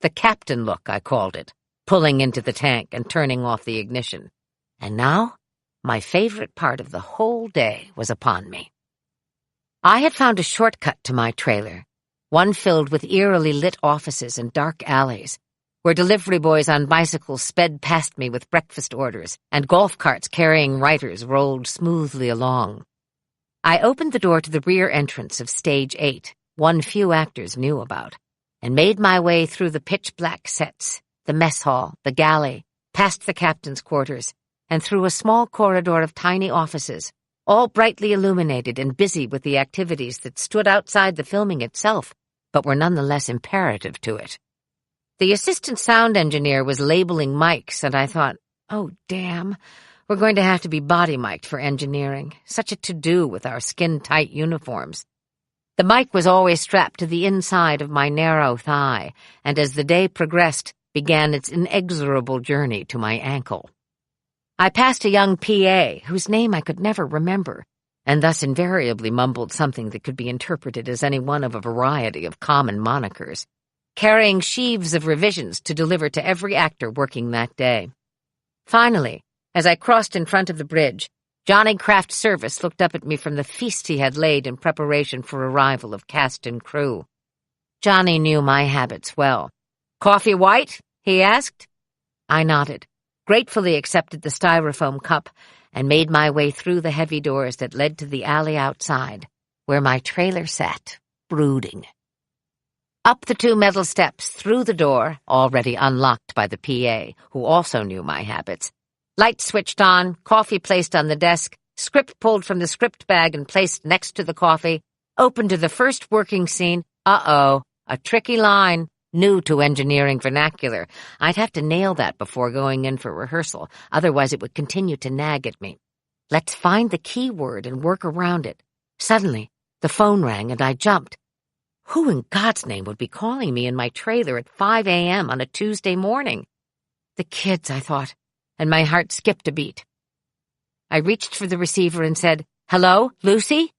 S1: The captain look, I called it, pulling into the tank and turning off the ignition. And now, my favorite part of the whole day was upon me. I had found a shortcut to my trailer, one filled with eerily lit offices and dark alleys, where delivery boys on bicycles sped past me with breakfast orders, and golf carts carrying writers rolled smoothly along. I opened the door to the rear entrance of Stage 8, one few actors knew about, and made my way through the pitch-black sets, the mess hall, the galley, past the captain's quarters, and through a small corridor of tiny offices, all brightly illuminated and busy with the activities that stood outside the filming itself, but were nonetheless imperative to it. The assistant sound engineer was labeling mics, and I thought, oh, damn, we're going to have to be body mic'd for engineering. Such a to-do with our skin-tight uniforms. The mic was always strapped to the inside of my narrow thigh, and as the day progressed, began its inexorable journey to my ankle. I passed a young PA, whose name I could never remember, and thus invariably mumbled something that could be interpreted as any one of a variety of common monikers, carrying sheaves of revisions to deliver to every actor working that day. Finally, as I crossed in front of the bridge, Johnny Craft Service looked up at me from the feast he had laid in preparation for arrival of cast and crew. Johnny knew my habits well. "Coffee white?" he asked. I nodded, gratefully accepted the styrofoam cup, and made my way through the heavy doors that led to the alley outside, where my trailer sat, brooding. Up the 2 metal steps, through the door, already unlocked by the PA, who also knew my habits. Lights switched on, coffee placed on the desk, script pulled from the script bag and placed next to the coffee, open to the first working scene. Uh-oh, a tricky line, new to engineering vernacular. I'd have to nail that before going in for rehearsal, otherwise it would continue to nag at me. Let's find the key word and work around it. Suddenly, the phone rang and I jumped. Who in God's name would be calling me in my trailer at 5 a.m. on a Tuesday morning? The kids, I thought, and my heart skipped a beat. I reached for the receiver and said, "Hello, Lucy?"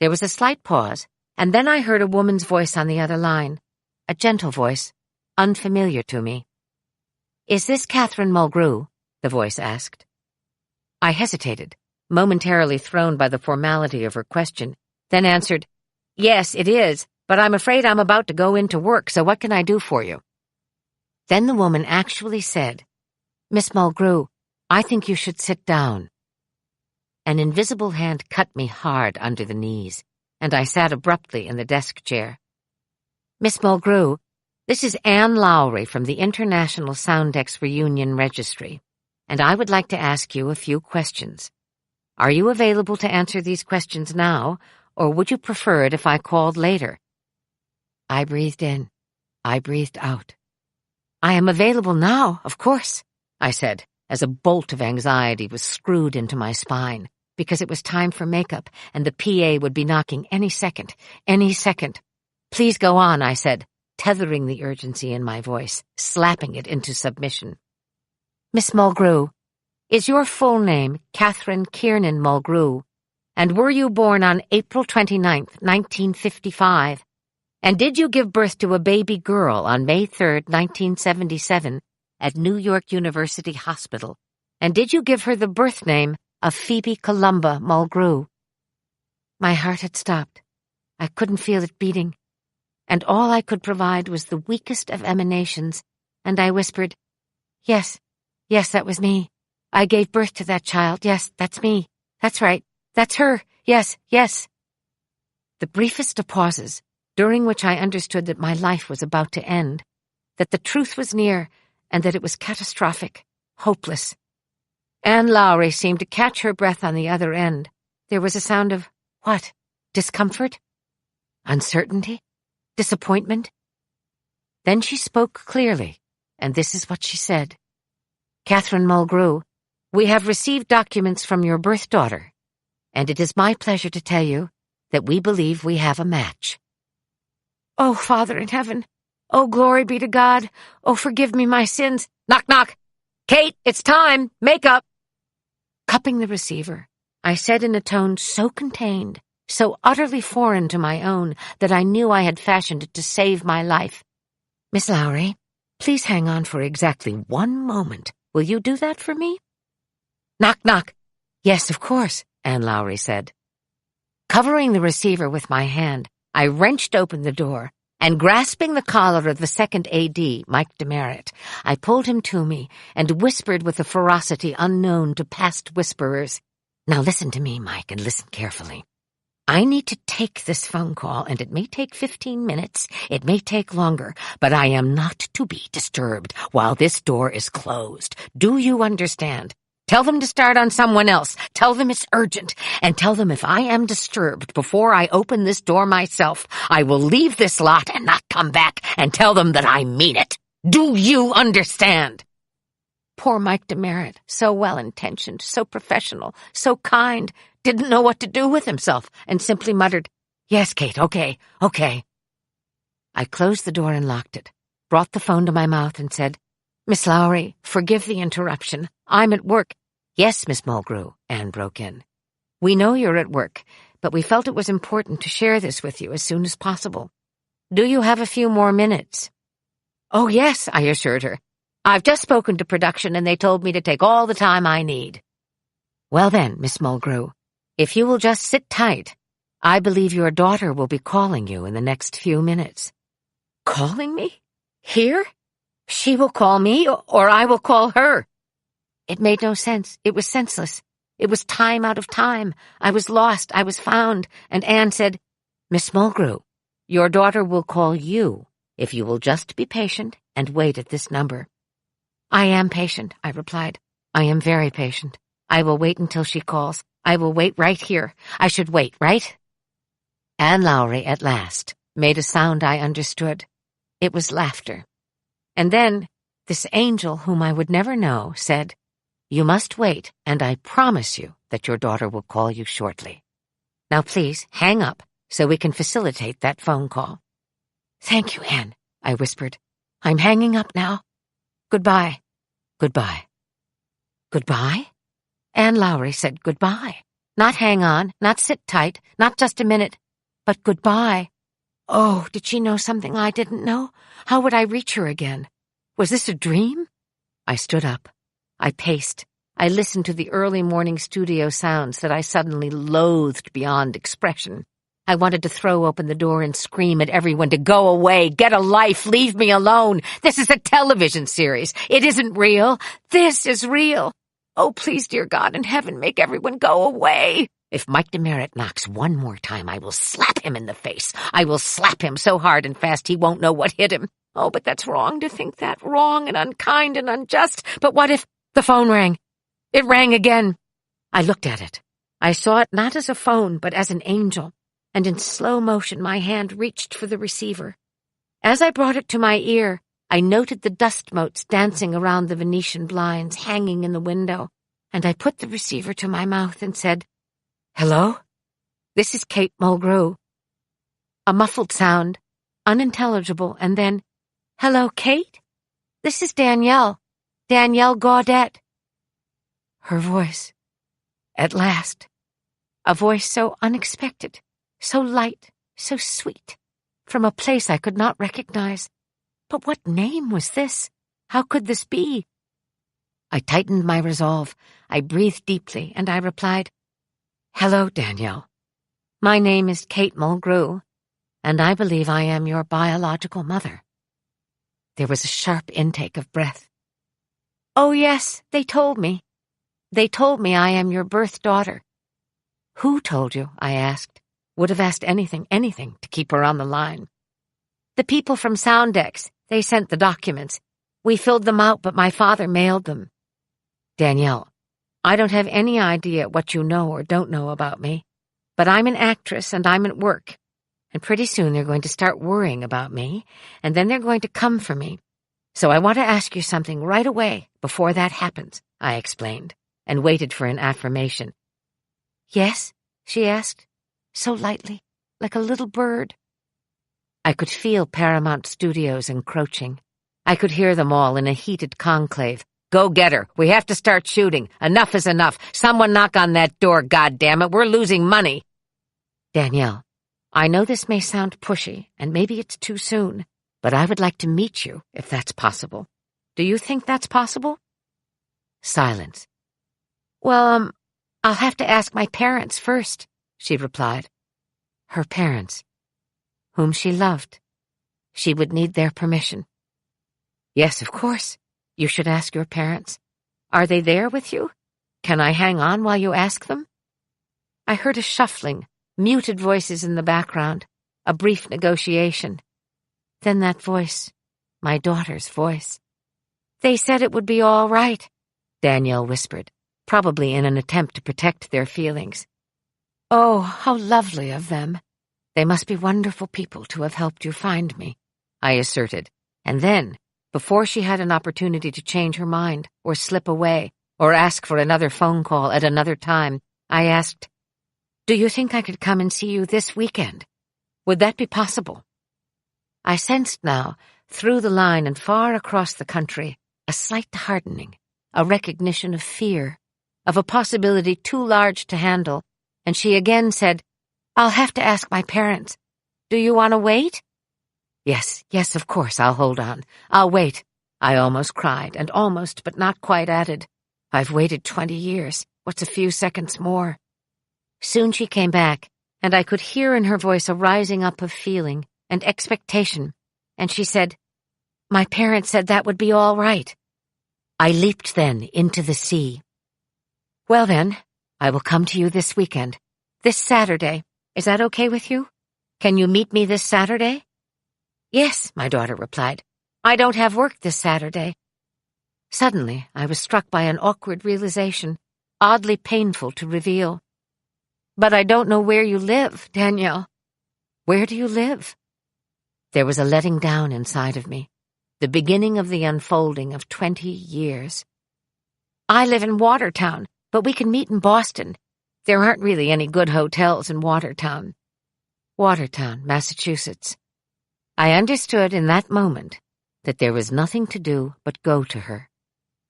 S1: There was a slight pause, and then I heard a woman's voice on the other line, a gentle voice, unfamiliar to me. "Is this Catherine Mulgrew?" the voice asked. I hesitated, momentarily thrown by the formality of her question, then answered, "Yes, it is, but I'm afraid I'm about to go into work, so what can I do for you?" Then the woman actually said, "Miss Mulgrew, I think you should sit down." An invisible hand cut me hard under the knees, and I sat abruptly in the desk chair. "Miss Mulgrew, this is Anne Lowry from the International Soundex Reunion Registry, and I would like to ask you a few questions. Are you available to answer these questions now, or would you prefer it if I called later?" I breathed in. I breathed out. "I am available now, of course," I said, as a bolt of anxiety was screwed into my spine, because it was time for makeup, and the PA would be knocking any second, any second. "Please go on," I said, tethering the urgency in my voice, slapping it into submission. "Miss Mulgrew, is your full name Catherine Kiernan Mulgrew, and were you born on April 29th, 1955? And did you give birth to a baby girl on May 3rd, 1977, at New York University Hospital? And did you give her the birth name of Phoebe Columba Mulgrew?" My heart had stopped. I couldn't feel it beating, and all I could provide was the weakest of emanations, and I whispered, Yes, that was me. I gave birth to that child. Yes, that's me. That's right. That's her. Yes. The briefest of pauses, during which I understood that my life was about to end, that the truth was near, and that it was catastrophic, hopeless. Anne Lowry seemed to catch her breath on the other end. There was a sound of, what? Discomfort? Uncertainty? Disappointment? Then she spoke clearly, and this is what she said. "Catherine Mulgrew, we have received documents from your birth daughter, and it is my pleasure to tell you that we believe we have a match." "Oh, Father in heaven! Oh, glory be to God! Oh, forgive me my sins!" "Knock, knock! Kate, it's time! Makeup!" Cupping the receiver, I said in a tone so contained, so utterly foreign to my own, that I knew I had fashioned it to save my life. "Miss Lowry, please hang on for exactly 1 moment. Will you do that for me?" "Knock, knock!" "Yes, of course," Anne Lowry said. Covering the receiver with my hand, I wrenched open the door, and grasping the collar of the second AD, Mike Demerit, I pulled him to me and whispered with a ferocity unknown to past whisperers, "Now listen to me, Mike, and listen carefully. I need to take this phone call, and it may take 15 minutes, it may take longer, but I am not to be disturbed while this door is closed. Do you understand? Tell them to start on someone else. Tell them it's urgent. And tell them if I am disturbed before I open this door myself, I will leave this lot and not come back, and tell them that I mean it. Do you understand?" Poor Mike Demerit, so well-intentioned, so professional, so kind, didn't know what to do with himself, and simply muttered, "Yes, Kate, okay." I closed the door and locked it, brought the phone to my mouth and said, "Miss Lowry, forgive the interruption. I'm at work." "Yes, Miss Mulgrew," Anne broke in. "We know you're at work, but we felt it was important to share this with you as soon as possible. Do you have a few more minutes?" "Oh, yes," I assured her. "I've just spoken to production, and they told me to take all the time I need." "Well then, Miss Mulgrew, if you will just sit tight, I believe your daughter will be calling you in the next few minutes." "Calling me? Here? She will call me, or I will call her." It made no sense. It was senseless. It was time out of time. I was lost. I was found. And Anne said, "Miss Mulgrew, your daughter will call you if you will just be patient and wait at this number." "I am patient," I replied. "I am very patient. I will wait until she calls. I will wait right here. I should wait, right?" Anne Lowry, at last, made a sound I understood. It was laughter. And then this angel, whom I would never know, said, "You must wait, and I promise you that your daughter will call you shortly. Now please, hang up, so we can facilitate that phone call." "Thank you, Anne," I whispered. "I'm hanging up now. Goodbye." "Goodbye." "Goodbye?" Anne Lowry said goodbye. Not hang on, not sit tight, not just a minute, but goodbye. Oh, did she know something I didn't know? How would I reach her again? Was this a dream? I stood up. I paced. I listened to the early morning studio sounds that I suddenly loathed beyond expression. I wanted to throw open the door and scream at everyone to go away, get a life, leave me alone. This is a television series. It isn't real. This is real. Oh, please, dear God in heaven, make everyone go away. If Mike Demerit knocks one more time, I will slap him in the face. I will slap him so hard and fast he won't know what hit him. Oh, but that's wrong to think that. Wrong and unkind and unjust. But what if... The phone rang. It rang again. I looked at it. I saw it not as a phone, but as an angel, and in slow motion my hand reached for the receiver. As I brought it to my ear, I noted the dust motes dancing around the Venetian blinds hanging in the window, and I put the receiver to my mouth and said, "Hello? This is Kate Mulgrew." A muffled sound, unintelligible, and then, "Hello, Kate? This is Danielle Gaudette." Her voice. At last. A voice so unexpected, so light, so sweet, from a place I could not recognize. But what name was this? How could this be? I tightened my resolve. I breathed deeply, and I replied, "Hello, Danielle. My name is Kate Mulgrew, and I believe I am your biological mother." There was a sharp intake of breath. "Oh, yes, they told me. They told me I am your birth daughter." "Who told you?" I asked. Would have asked anything to keep her on the line. "The people from Soundex. They sent the documents. We filled them out, but my father mailed them." "Danielle, I don't have any idea what you know or don't know about me, but I'm an actress and I'm at work, and pretty soon they're going to start worrying about me, and then they're going to come for me. So I want to ask you something right away before that happens," I explained, and waited for an affirmation. "Yes?" she asked, so lightly, like a little bird. I could feel Paramount Studios encroaching. I could hear them all in a heated conclave. "Go get her. We have to start shooting. Enough is enough. Someone knock on that door, goddammit. We're losing money." "Danielle, I know this may sound pushy, and maybe it's too soon, but I would like to meet you, if that's possible. Do you think that's possible?" Silence. "Well, I'll have to ask my parents first," she replied. Her parents, whom she loved. She would need their permission. "Yes, of course. You should ask your parents. Are they there with you? Can I hang on while you ask them?" I heard a shuffling, muted voices in the background, a brief negotiation. Then that voice, my daughter's voice. "They said it would be all right," Danielle whispered, probably in an attempt to protect their feelings. "Oh, how lovely of them. They must be wonderful people to have helped you find me," I asserted, and then, before she had an opportunity to change her mind, or slip away, or ask for another phone call at another time, I asked, "Do you think I could come and see you this weekend? Would that be possible?" I sensed now, through the line and far across the country, a slight hardening, a recognition of fear, of a possibility too large to handle, and she again said, "I'll have to ask my parents. Do you want to wait?" Yes, of course, I'll hold on. I'll wait," I almost cried, and almost, but not quite added, "I've waited 20 years. What's a few seconds more?" Soon she came back, and I could hear in her voice a rising up of feeling and expectation, and she said, "My parents said that would be all right." I leaped then into the sea. "Well then, I will come to you this weekend. This Saturday. Is that okay with you? Can you meet me this Saturday?" "Yes," my daughter replied. "I don't have work this Saturday." Suddenly, I was struck by an awkward realization, oddly painful to reveal. "But I don't know where you live, Danielle." "Where do you live?" There was a letting down inside of me, the beginning of the unfolding of 20 years. "I live in Watertown, but we can meet in Boston. There aren't really any good hotels in Watertown." Watertown, Massachusetts. I understood in that moment that there was nothing to do but go to her.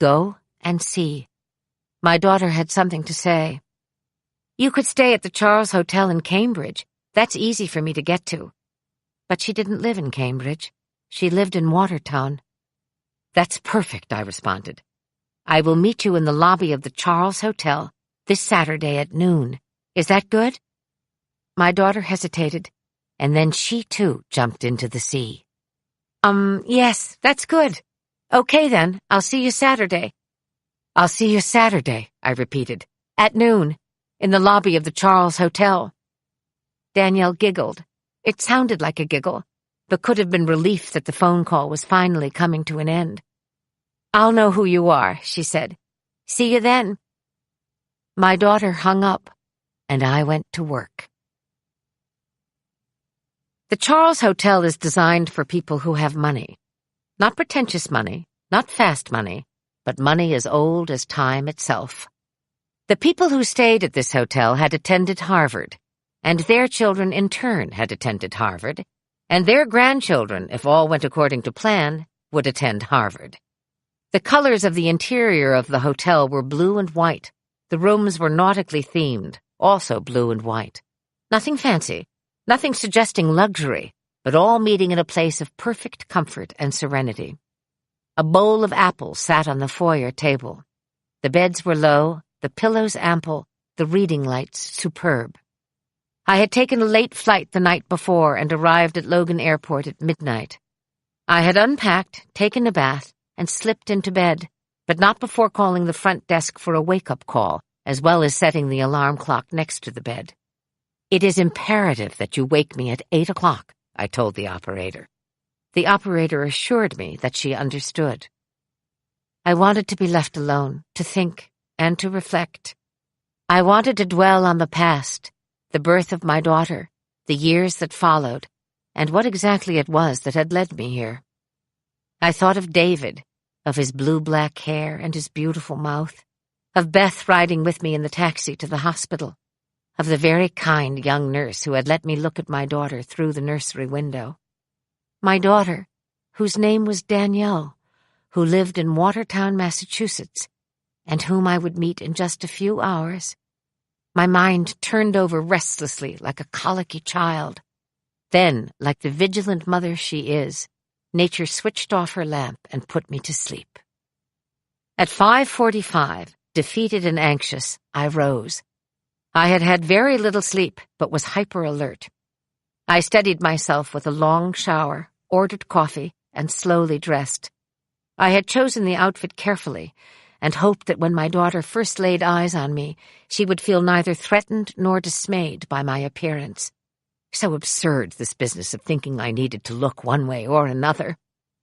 S1: Go and see. My daughter had something to say. You could stay at the Charles Hotel in Cambridge. That's easy for me to get to. But she didn't live in Cambridge. She lived in Watertown. That's perfect, I responded. I will meet you in the lobby of the Charles Hotel this Saturday at noon. Is that good? My daughter hesitated, and then she too jumped into the sea. Yes, that's good. Okay then, I'll see you Saturday. I'll see you Saturday, I repeated, at noon, in the lobby of the Charles Hotel. Danielle giggled. It sounded like a giggle, but could have been relief that the phone call was finally coming to an end. I'll know who you are, she said. See you then. My daughter hung up, and I went to work. The Charles Hotel is designed for people who have money. Not pretentious money, not fast money, but money as old as time itself. The people who stayed at this hotel had attended Harvard, and their children in turn had attended Harvard, and their grandchildren, if all went according to plan, would attend Harvard. The colors of the interior of the hotel were blue and white. The rooms were nautically themed, also blue and white. Nothing fancy, nothing suggesting luxury, but all meeting in a place of perfect comfort and serenity. A bowl of apples sat on the foyer table. The beds were low, the pillows ample, the reading lights superb. I had taken a late flight the night before and arrived at Logan Airport at midnight. I had unpacked, taken a bath, and slipped into bed, but not before calling the front desk for a wake-up call, as well as setting the alarm clock next to the bed. It is imperative that you wake me at 8 o'clock, I told the operator. The operator assured me that she understood. I wanted to be left alone, to think and to reflect. I wanted to dwell on the past, the birth of my daughter, the years that followed, and what exactly it was that had led me here. I thought of David, of his blue-black hair and his beautiful mouth, of Beth riding with me in the taxi to the hospital, of the very kind young nurse who had let me look at my daughter through the nursery window. My daughter, whose name was Danielle, who lived in Watertown, Massachusetts, and whom I would meet in just a few hours. My mind turned over restlessly like a colicky child. Then, like the vigilant mother she is, nature switched off her lamp and put me to sleep. At 5:45, defeated and anxious, I rose. I had had very little sleep, but was hyper-alert. I steadied myself with a long shower, ordered coffee, and slowly dressed. I had chosen the outfit carefully, and hoped that when my daughter first laid eyes on me, she would feel neither threatened nor dismayed by my appearance. So absurd, this business of thinking I needed to look one way or another.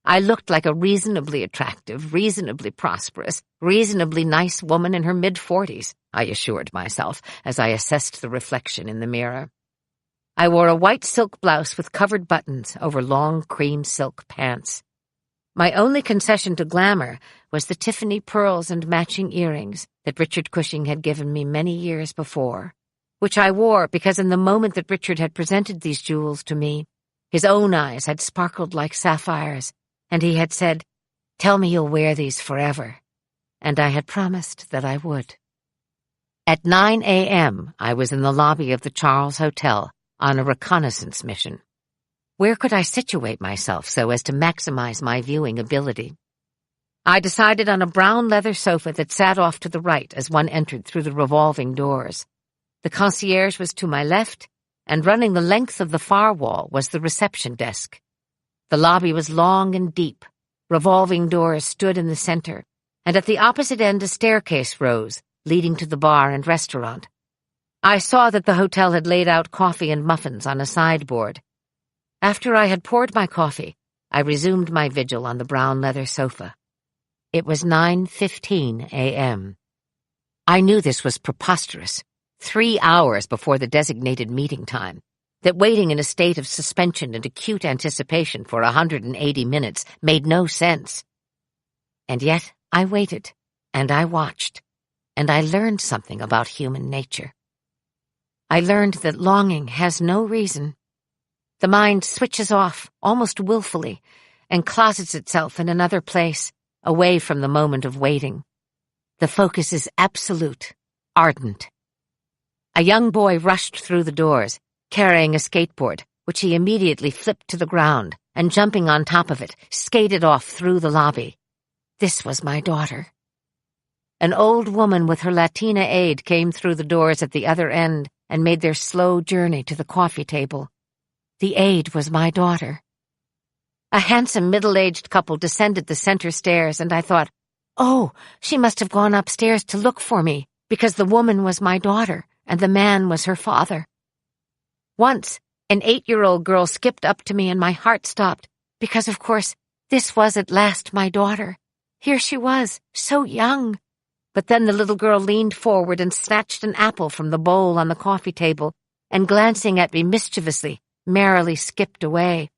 S1: I looked like a reasonably attractive, reasonably prosperous, reasonably nice woman in her mid-40s, I assured myself as I assessed the reflection in the mirror. I wore a white silk blouse with covered buttons over long cream silk pants. My only concession to glamour was the Tiffany pearls and matching earrings that Richard Cushing had given me many years before, which I wore because in the moment that Richard had presented these jewels to me, his own eyes had sparkled like sapphires, and he had said, "Tell me you'll wear these forever," and I had promised that I would. At 9 a.m., I was in the lobby of the Charles Hotel on a reconnaissance mission. Where could I situate myself so as to maximize my viewing ability? I decided on a brown leather sofa that sat off to the right as one entered through the revolving doors. The concierge was to my left, and running the length of the far wall was the reception desk. The lobby was long and deep. Revolving doors stood in the center, and at the opposite end a staircase rose, leading to the bar and restaurant. I saw that the hotel had laid out coffee and muffins on a sideboard. After I had poured my coffee, I resumed my vigil on the brown leather sofa. It was 9:15 a.m. I knew this was preposterous, 3 hours before the designated meeting time, that waiting in a state of suspension and acute anticipation for 180 minutes made no sense. And yet I waited, and I watched, and I learned something about human nature. I learned that longing has no reason, The mind switches off, almost willfully, and closets itself in another place, away from the moment of waiting. The focus is absolute, ardent. A young boy rushed through the doors, carrying a skateboard, which he immediately flipped to the ground, and jumping on top of it, skated off through the lobby. This was my daughter. An old woman with her Latina aide came through the doors at the other end and made their slow journey to the coffee table. The aide was my daughter. A handsome middle-aged couple descended the center stairs, and I thought, oh, she must have gone upstairs to look for me, because the woman was my daughter, and the man was her father. Once, an 8-year-old girl skipped up to me, and my heart stopped, because, of course, this was at last my daughter. Here she was, so young. But then the little girl leaned forward and snatched an apple from the bowl on the coffee table, and glancing at me mischievously, merrily skipped away.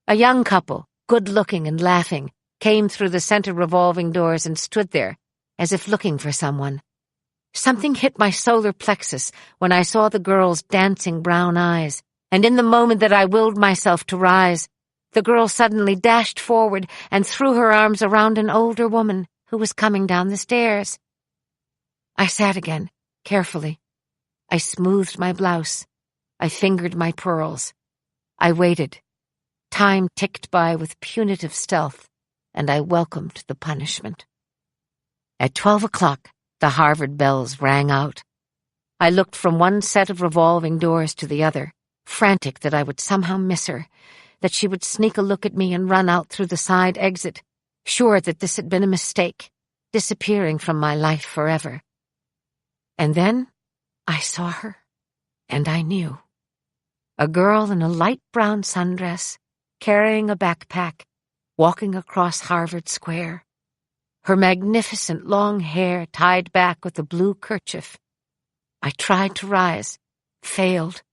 S1: A young couple, good-looking and laughing, came through the center revolving doors and stood there, as if looking for someone. Something hit my solar plexus when I saw the girl's dancing brown eyes, and in the moment that I willed myself to rise, the girl suddenly dashed forward and threw her arms around an older woman who was coming down the stairs. I sat again, carefully. I smoothed my blouse. I fingered my pearls. I waited. Time ticked by with punitive stealth, and I welcomed the punishment. At 12 o'clock, the Harvard bells rang out. I looked from one set of revolving doors to the other, frantic that I would somehow miss her, that she would sneak a look at me and run out through the side exit, sure that this had been a mistake, disappearing from my life forever. And then I saw her, and I knew. A girl in a light brown sundress, carrying a backpack, walking across Harvard Square. Her magnificent long hair tied back with a blue kerchief. I tried to rise, failed.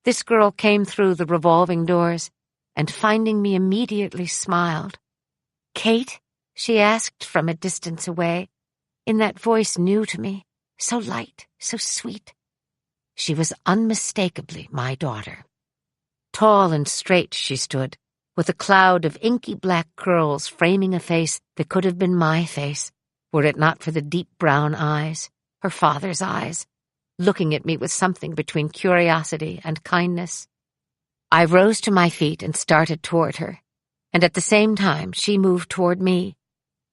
S1: This girl came through the revolving doors, and finding me immediately smiled. "Kate?" she asked from a distance away, in that voice new to me, so light, so sweet. She was unmistakably my daughter. Tall and straight she stood, with a cloud of inky black curls framing a face that could have been my face, were it not for the deep brown eyes, her father's eyes, looking at me with something between curiosity and kindness. I rose to my feet and started toward her, and at the same time she moved toward me,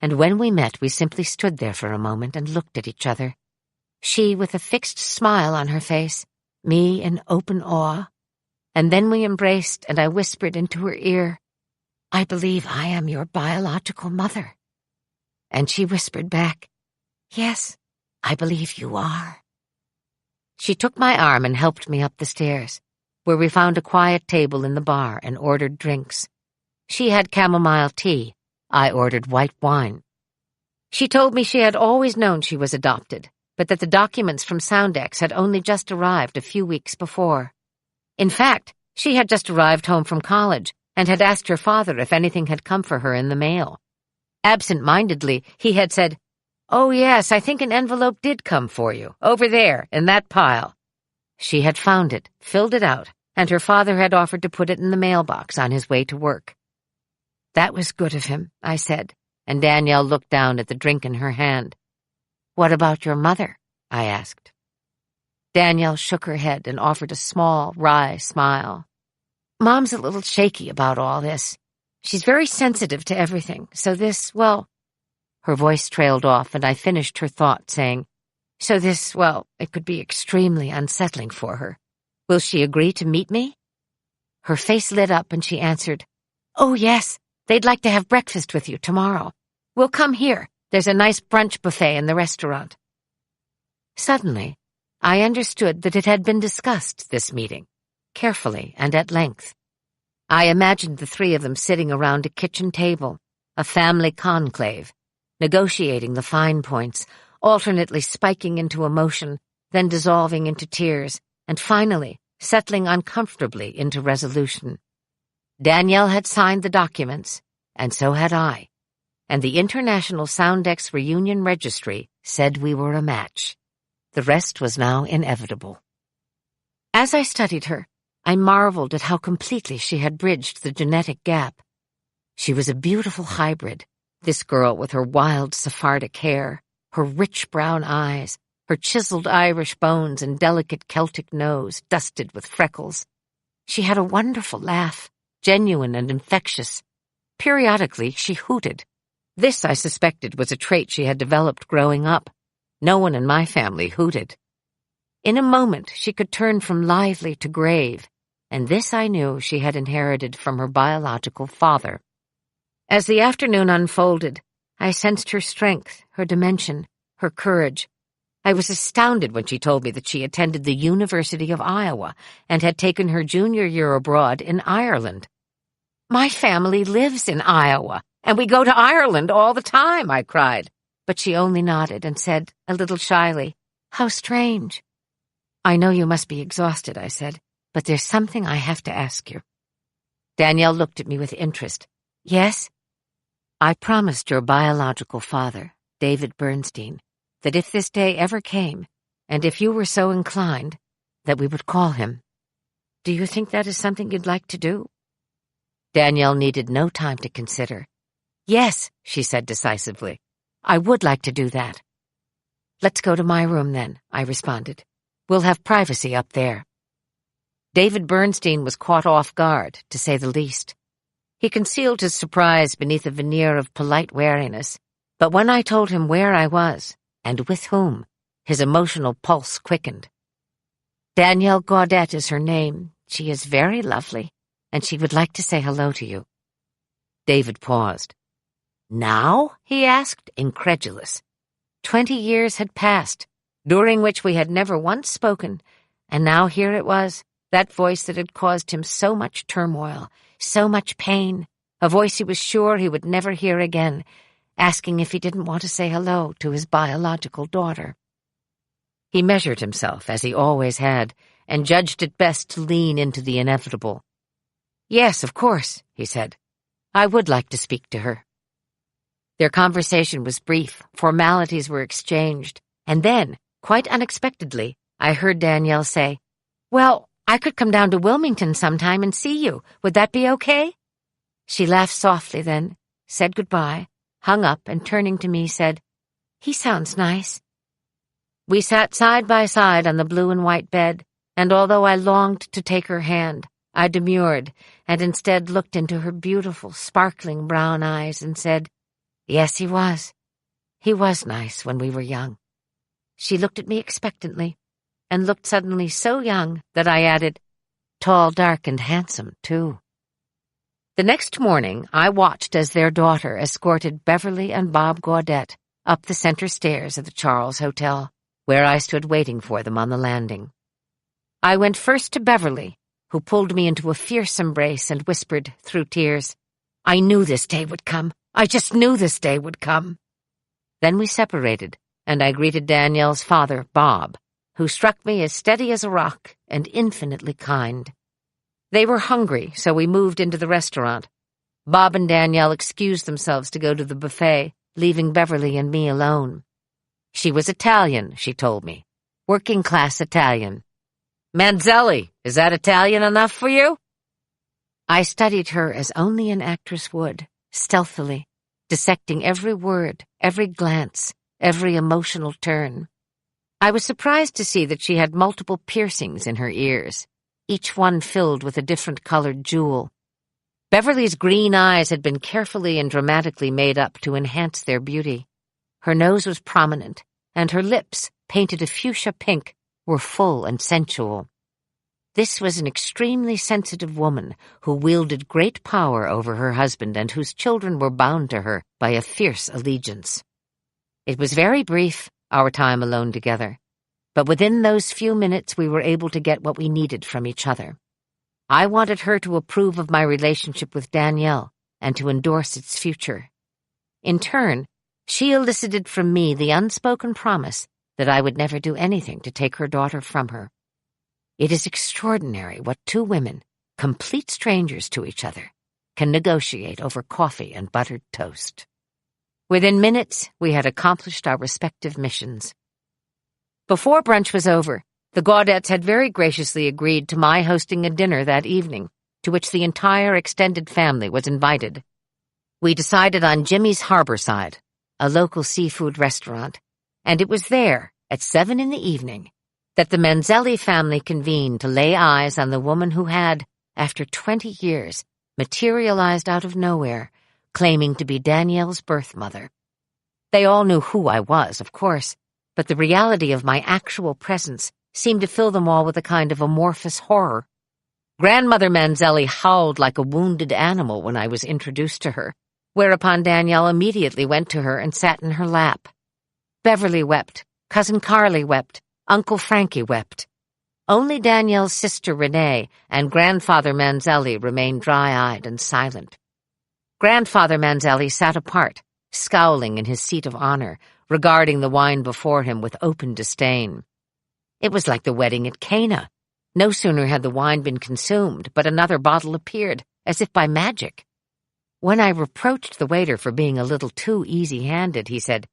S1: and when we met we simply stood there for a moment and looked at each other. She with a fixed smile on her face, me in open awe, and then we embraced and I whispered into her ear, "I believe I am your biological mother." And she whispered back, "Yes, I believe you are." She took my arm and helped me up the stairs, where we found a quiet table in the bar and ordered drinks. She had chamomile tea. I ordered white wine. She told me she had always known she was adopted, but that the documents from Soundex had only just arrived a few weeks before. In fact, she had just arrived home from college and had asked her father if anything had come for her in the mail. Absent-mindedly, he had said, "Oh yes, I think an envelope did come for you, over there, in that pile." She had found it, filled it out, and her father had offered to put it in the mailbox on his way to work. "That was good of him," I said, and Danielle looked down at the drink in her hand. "What about your mother?" I asked. Danielle shook her head and offered a small, wry smile. "Mom's a little shaky about all this. She's very sensitive to everything, so this, well—" Her voice trailed off, and I finished her thought, saying, "So this, well, it could be extremely unsettling for her. Will she agree to meet me?" Her face lit up, and she answered, "Oh, yes, they'd like to have breakfast with you tomorrow. We'll come here. There's a nice brunch buffet in the restaurant." Suddenly, I understood that it had been discussed, this meeting, carefully and at length. I imagined the three of them sitting around a kitchen table, a family conclave, negotiating the fine points, alternately spiking into emotion, then dissolving into tears, and finally settling uncomfortably into resolution. Danielle had signed the documents, and so had I, and the International Soundex Reunion Registry said we were a match. The rest was now inevitable. As I studied her, I marveled at how completely she had bridged the genetic gap. She was a beautiful hybrid, this girl with her wild Sephardic hair, her rich brown eyes, her chiseled Irish bones and delicate Celtic nose dusted with freckles. She had a wonderful laugh, genuine and infectious. Periodically, she hooted. This, I suspected, was a trait she had developed growing up. No one in my family hooted. In a moment, she could turn from lively to grave, and this I knew she had inherited from her biological father. As the afternoon unfolded, I sensed her strength, her dimension, her courage. I was astounded when she told me that she attended the University of Iowa and had taken her junior year abroad in Ireland. "My family lives in Iowa, and we go to Ireland all the time," I cried. But she only nodded and said, a little shyly, "How strange." "I know you must be exhausted," I said, "but there's something I have to ask you." Danielle looked at me with interest. "Yes?" "I promised your biological father, David Bernstein, that if this day ever came, and if you were so inclined, that we would call him. Do you think that is something you'd like to do?" Danielle needed no time to consider. "Yes," she said decisively. "I would like to do that." "Let's go to my room then," I responded. "We'll have privacy up there." David Bernstein was caught off guard, to say the least. He concealed his surprise beneath a veneer of polite wariness, but when I told him where I was, and with whom, his emotional pulse quickened. "Danielle Gaudette is her name. She is very lovely, and she would like to say hello to you." David paused. "Now?" he asked, incredulous. 20 years had passed, during which we had never once spoken, and now here it was, that voice that had caused him so much turmoil, so much pain, a voice he was sure he would never hear again, asking if he didn't want to say hello to his biological daughter. He measured himself, as he always had, and judged it best to lean into the inevitable. "Yes, of course," he said. "I would like to speak to her." Their conversation was brief, formalities were exchanged, and then, quite unexpectedly, I heard Danielle say, "Well, I could come down to Wilmington sometime and see you. Would that be okay?" She laughed softly then, said goodbye, hung up, and turning to me said, "He sounds nice." We sat side by side on the blue and white bed, and although I longed to take her hand, I demurred and instead looked into her beautiful, sparkling brown eyes and said, "Yes, he was. He was nice when we were young." She looked at me expectantly, and looked suddenly so young that I added, "Tall, dark, and handsome, too." The next morning, I watched as their daughter escorted Beverly and Bob Gaudette up the center stairs of the Charles Hotel, where I stood waiting for them on the landing. I went first to Beverly, who pulled me into a fierce embrace and whispered, through tears, "I knew this day would come. I just knew this day would come." Then we separated, and I greeted Danielle's father, Bob, who struck me as steady as a rock and infinitely kind. They were hungry, so we moved into the restaurant. Bob and Danielle excused themselves to go to the buffet, leaving Beverly and me alone. She was Italian, she told me. Working-class Italian. "Manzelli, is that Italian enough for you?" I studied her as only an actress would, stealthily, dissecting every word, every glance, every emotional turn. I was surprised to see that she had multiple piercings in her ears, each one filled with a different colored jewel. Beverly's green eyes had been carefully and dramatically made up to enhance their beauty. Her nose was prominent, and her lips, painted a fuchsia pink, were full and sensual. This was an extremely sensitive woman who wielded great power over her husband and whose children were bound to her by a fierce allegiance. It was very brief, our time alone together, but within those few minutes we were able to get what we needed from each other. I wanted her to approve of my relationship with Danielle and to endorse its future. In turn, she elicited from me the unspoken promise that I would never do anything to take her daughter from her. It is extraordinary what two women, complete strangers to each other, can negotiate over coffee and buttered toast. Within minutes, we had accomplished our respective missions. Before brunch was over, The Gaudettes had very graciously agreed to my hosting a dinner that evening, to which the entire extended family was invited. We decided on Jimmy's Harborside, a local seafood restaurant, and it was there, at 7 in the evening, that the Manzelli family convened to lay eyes on the woman who had, after 20 years, materialized out of nowhere, claiming to be Danielle's birth mother. They all knew who I was, of course, but the reality of my actual presence seemed to fill them all with a kind of amorphous horror. Grandmother Manzelli howled like a wounded animal when I was introduced to her, whereupon Danielle immediately went to her and sat in her lap. Beverly wept, Cousin Carly wept, Uncle Frankie wept. Only Danielle's sister Renee and Grandfather Manzelli remained dry-eyed and silent. Grandfather Manzelli sat apart, scowling in his seat of honor, regarding the wine before him with open disdain. It was like the wedding at Cana. No sooner had the wine been consumed, but another bottle appeared, as if by magic. When I reproached the waiter for being a little too easy-handed, he said,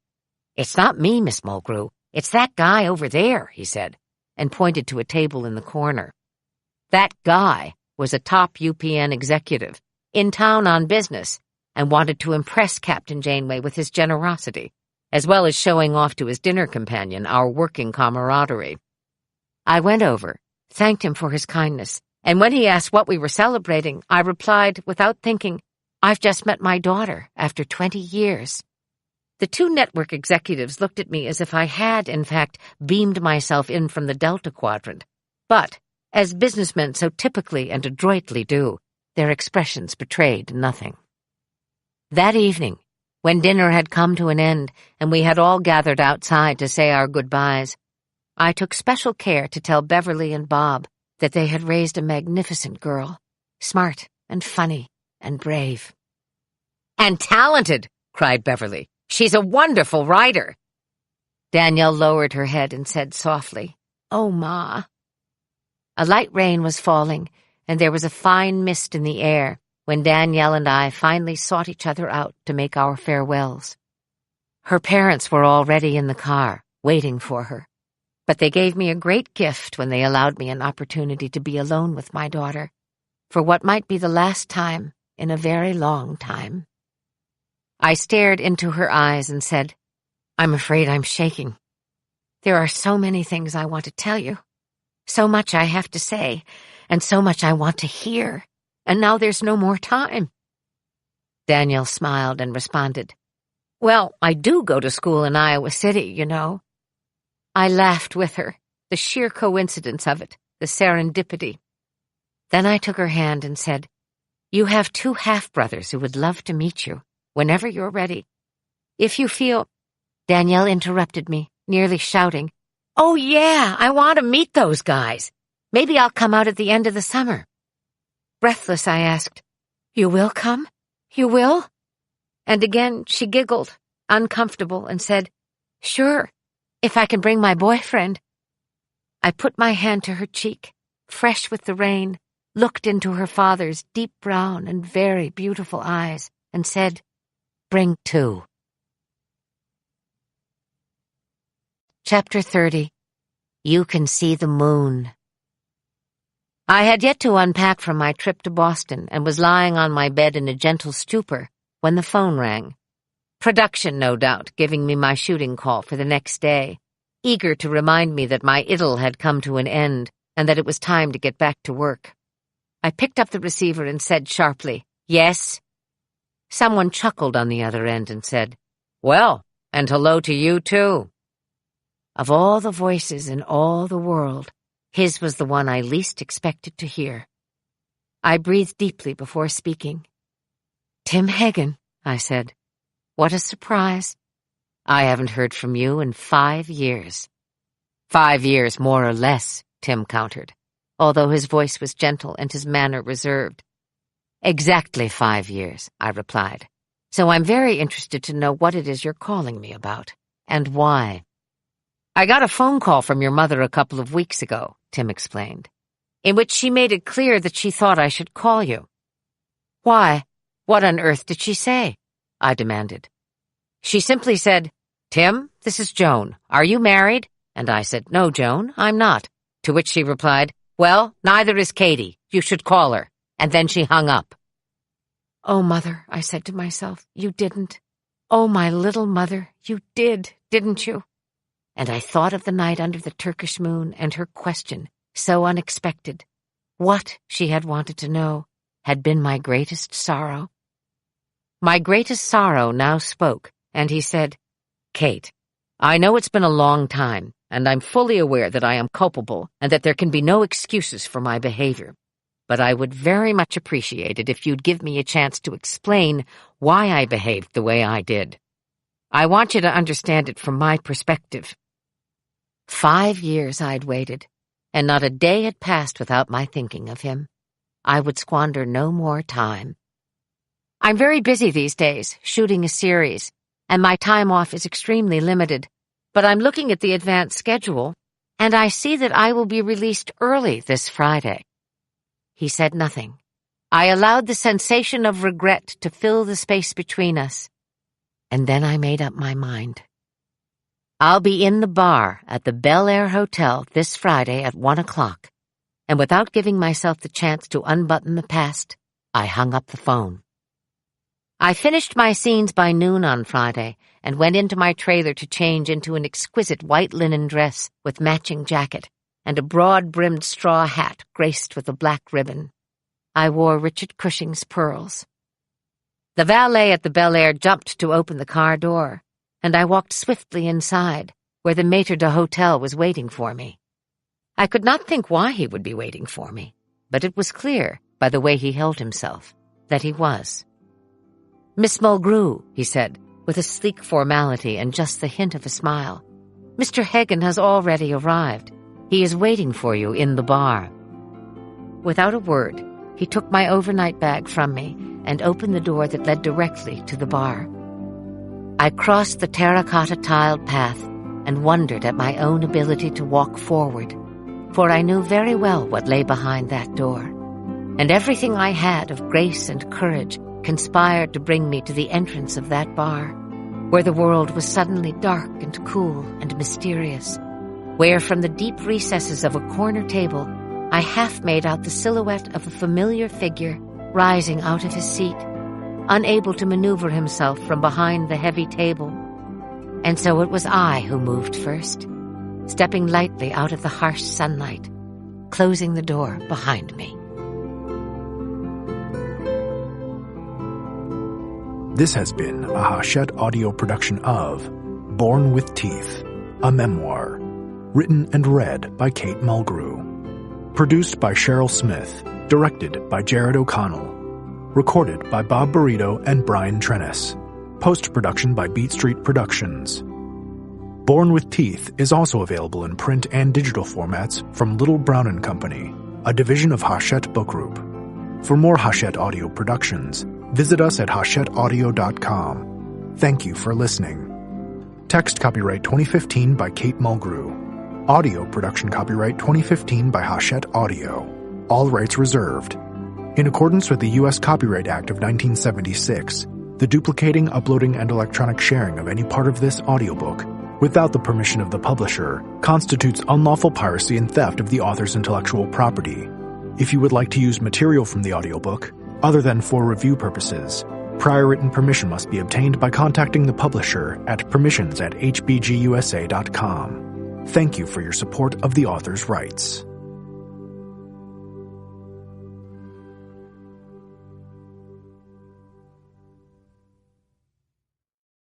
S1: "It's not me, Miss Mulgrew. It's that guy over there," he said, and pointed to a table in the corner. That guy was a top UPN executive, in town on business, and wanted to impress Captain Janeway with his generosity, as well as showing off to his dinner companion our working camaraderie. I went over, thanked him for his kindness, and when he asked what we were celebrating, I replied, without thinking, "I've just met my daughter after 20 years." The two network executives looked at me as if I had, in fact, beamed myself in from the Delta Quadrant, but, as businessmen so typically and adroitly do, their expressions betrayed nothing. That evening, when dinner had come to an end and we had all gathered outside to say our goodbyes, I took special care to tell Beverly and Bob that they had raised a magnificent girl, smart and funny and brave. "And talented," cried Beverly. "She's a wonderful writer." Danielle lowered her head and said softly, "Oh, Ma." A light rain was falling, and there was a fine mist in the air when Danielle and I finally sought each other out to make our farewells. Her parents were already in the car, waiting for her, but they gave me a great gift when they allowed me an opportunity to be alone with my daughter, for what might be the last time in a very long time. I stared into her eyes and said, "I'm afraid I'm shaking. There are so many things I want to tell you, so much I have to say, and so much I want to hear, and now there's no more time." Danielle smiled and responded, "Well, I do go to school in Iowa City, you know." I laughed with her, the sheer coincidence of it, the serendipity. Then I took her hand and said, "You have 2 half-brothers who would love to meet you, whenever you're ready. If you feel—" Danielle interrupted me, nearly shouting, "Oh yeah, I want to meet those guys. Maybe I'll come out at the end of the summer." Breathless, I asked, "You will come? You will?" And again she giggled, uncomfortable, and said, "Sure, if I can bring my boyfriend." I put my hand to her cheek, fresh with the rain, looked into her father's deep brown and very beautiful eyes, and said, "Bring 2. Chapter 30. You Can See the Moon. I had yet to unpack from my trip to Boston and was lying on my bed in a gentle stupor when the phone rang. Production, no doubt, giving me my shooting call for the next day, eager to remind me that my idyll had come to an end and that it was time to get back to work. I picked up the receiver and said sharply, "Yes?" Someone chuckled on the other end and said, "Well, and hello to you, too." Of all the voices in all the world, his was the one I least expected to hear. I breathed deeply before speaking. "Tim Hagen," I said. "What a surprise. I haven't heard from you in 5 years." 5 years, more or less, Tim countered, although his voice was gentle and his manner reserved. "Exactly 5 years," I replied. "So I'm very interested to know what it is you're calling me about, and why." "I got a phone call from your mother a couple of weeks ago," Tim explained, "in which she made it clear that she thought I should call you." "Why? What on earth did she say?" I demanded. "She simply said, 'Tim, this is Joan. Are you married?' And I said, 'No, Joan, I'm not.' To which she replied, "Well, neither is Katie. You should call her." And then she hung up. "Oh, Mother," I said to myself, "you didn't. Oh, my little mother, you did, didn't you?" And I thought of the night under the Turkish moon and her question, so unexpected. What, she had wanted to know, had been my greatest sorrow. My greatest sorrow now spoke, and he said, "Kate, I know it's been a long time, and I'm fully aware that I am culpable and that there can be no excuses for my behavior. But I would very much appreciate it if you'd give me a chance to explain why I behaved the way I did. I want you to understand it from my perspective." 5 years I'd waited, and not a day had passed without my thinking of him. I would squander no more time. I'm very busy these days, shooting a series, and my time off is extremely limited, but I'm looking at the advance schedule, and I see that I will be released early this Friday. He said nothing. I allowed the sensation of regret to fill the space between us, and then I made up my mind. I'll be in the bar at the Bel Air Hotel this Friday at 1 o'clock, and without giving myself the chance to unbutton the past, I hung up the phone. I finished my scenes by noon on Friday and went into my trailer to change into an exquisite white linen dress with matching jacket and a broad-brimmed straw hat graced with a black ribbon. I wore Richard Cushing's pearls. The valet at the Bel Air jumped to open the car door, and I walked swiftly inside, where the maître d'hôtel was waiting for me. I could not think why he would be waiting for me, but it was clear, by the way he held himself, that he was. "Miss Mulgrew," he said, with a sleek formality and just the hint of a smile. "Mr. Hagen has already arrived. He is waiting for you in the bar." Without a word, he took my overnight bag from me and opened the door that led directly to the bar. I crossed the terracotta-tiled path and wondered at my own ability to walk forward, for I knew very well what lay behind that door, and everything I had of grace and courage conspired to bring me to the entrance of that bar, where the world was suddenly dark and cool and mysterious, where from the deep recesses of a corner table I half made out the silhouette of a familiar figure rising out of his seat, unable to maneuver himself from behind the heavy table. And so it was I who moved first, stepping lightly out of the harsh sunlight, closing the door behind me.
S2: This has been a Hachette audio production of Born with Teeth, a memoir, written and read by Kate Mulgrew. Produced by Cheryl Smith, directed by Jared O'Connell. Recorded by Bob Burrito and Brian Trennis. Post-production by Beat Street Productions. Born with Teeth is also available in print and digital formats from Little Brown & Company, a division of Hachette Book Group. For more Hachette audio productions, visit us at hachetteaudio.com. Thank you for listening. Text copyright 2015 by Kate Mulgrew. Audio production copyright 2015 by Hachette Audio. All rights reserved. In accordance with the U.S. Copyright Act of 1976, the duplicating, uploading, and electronic sharing of any part of this audiobook without the permission of the publisher constitutes unlawful piracy and theft of the author's intellectual property. If you would like to use material from the audiobook, other than for review purposes, prior written permission must be obtained by contacting the publisher at permissions@hbgusa.com. Thank you for your support of the author's rights.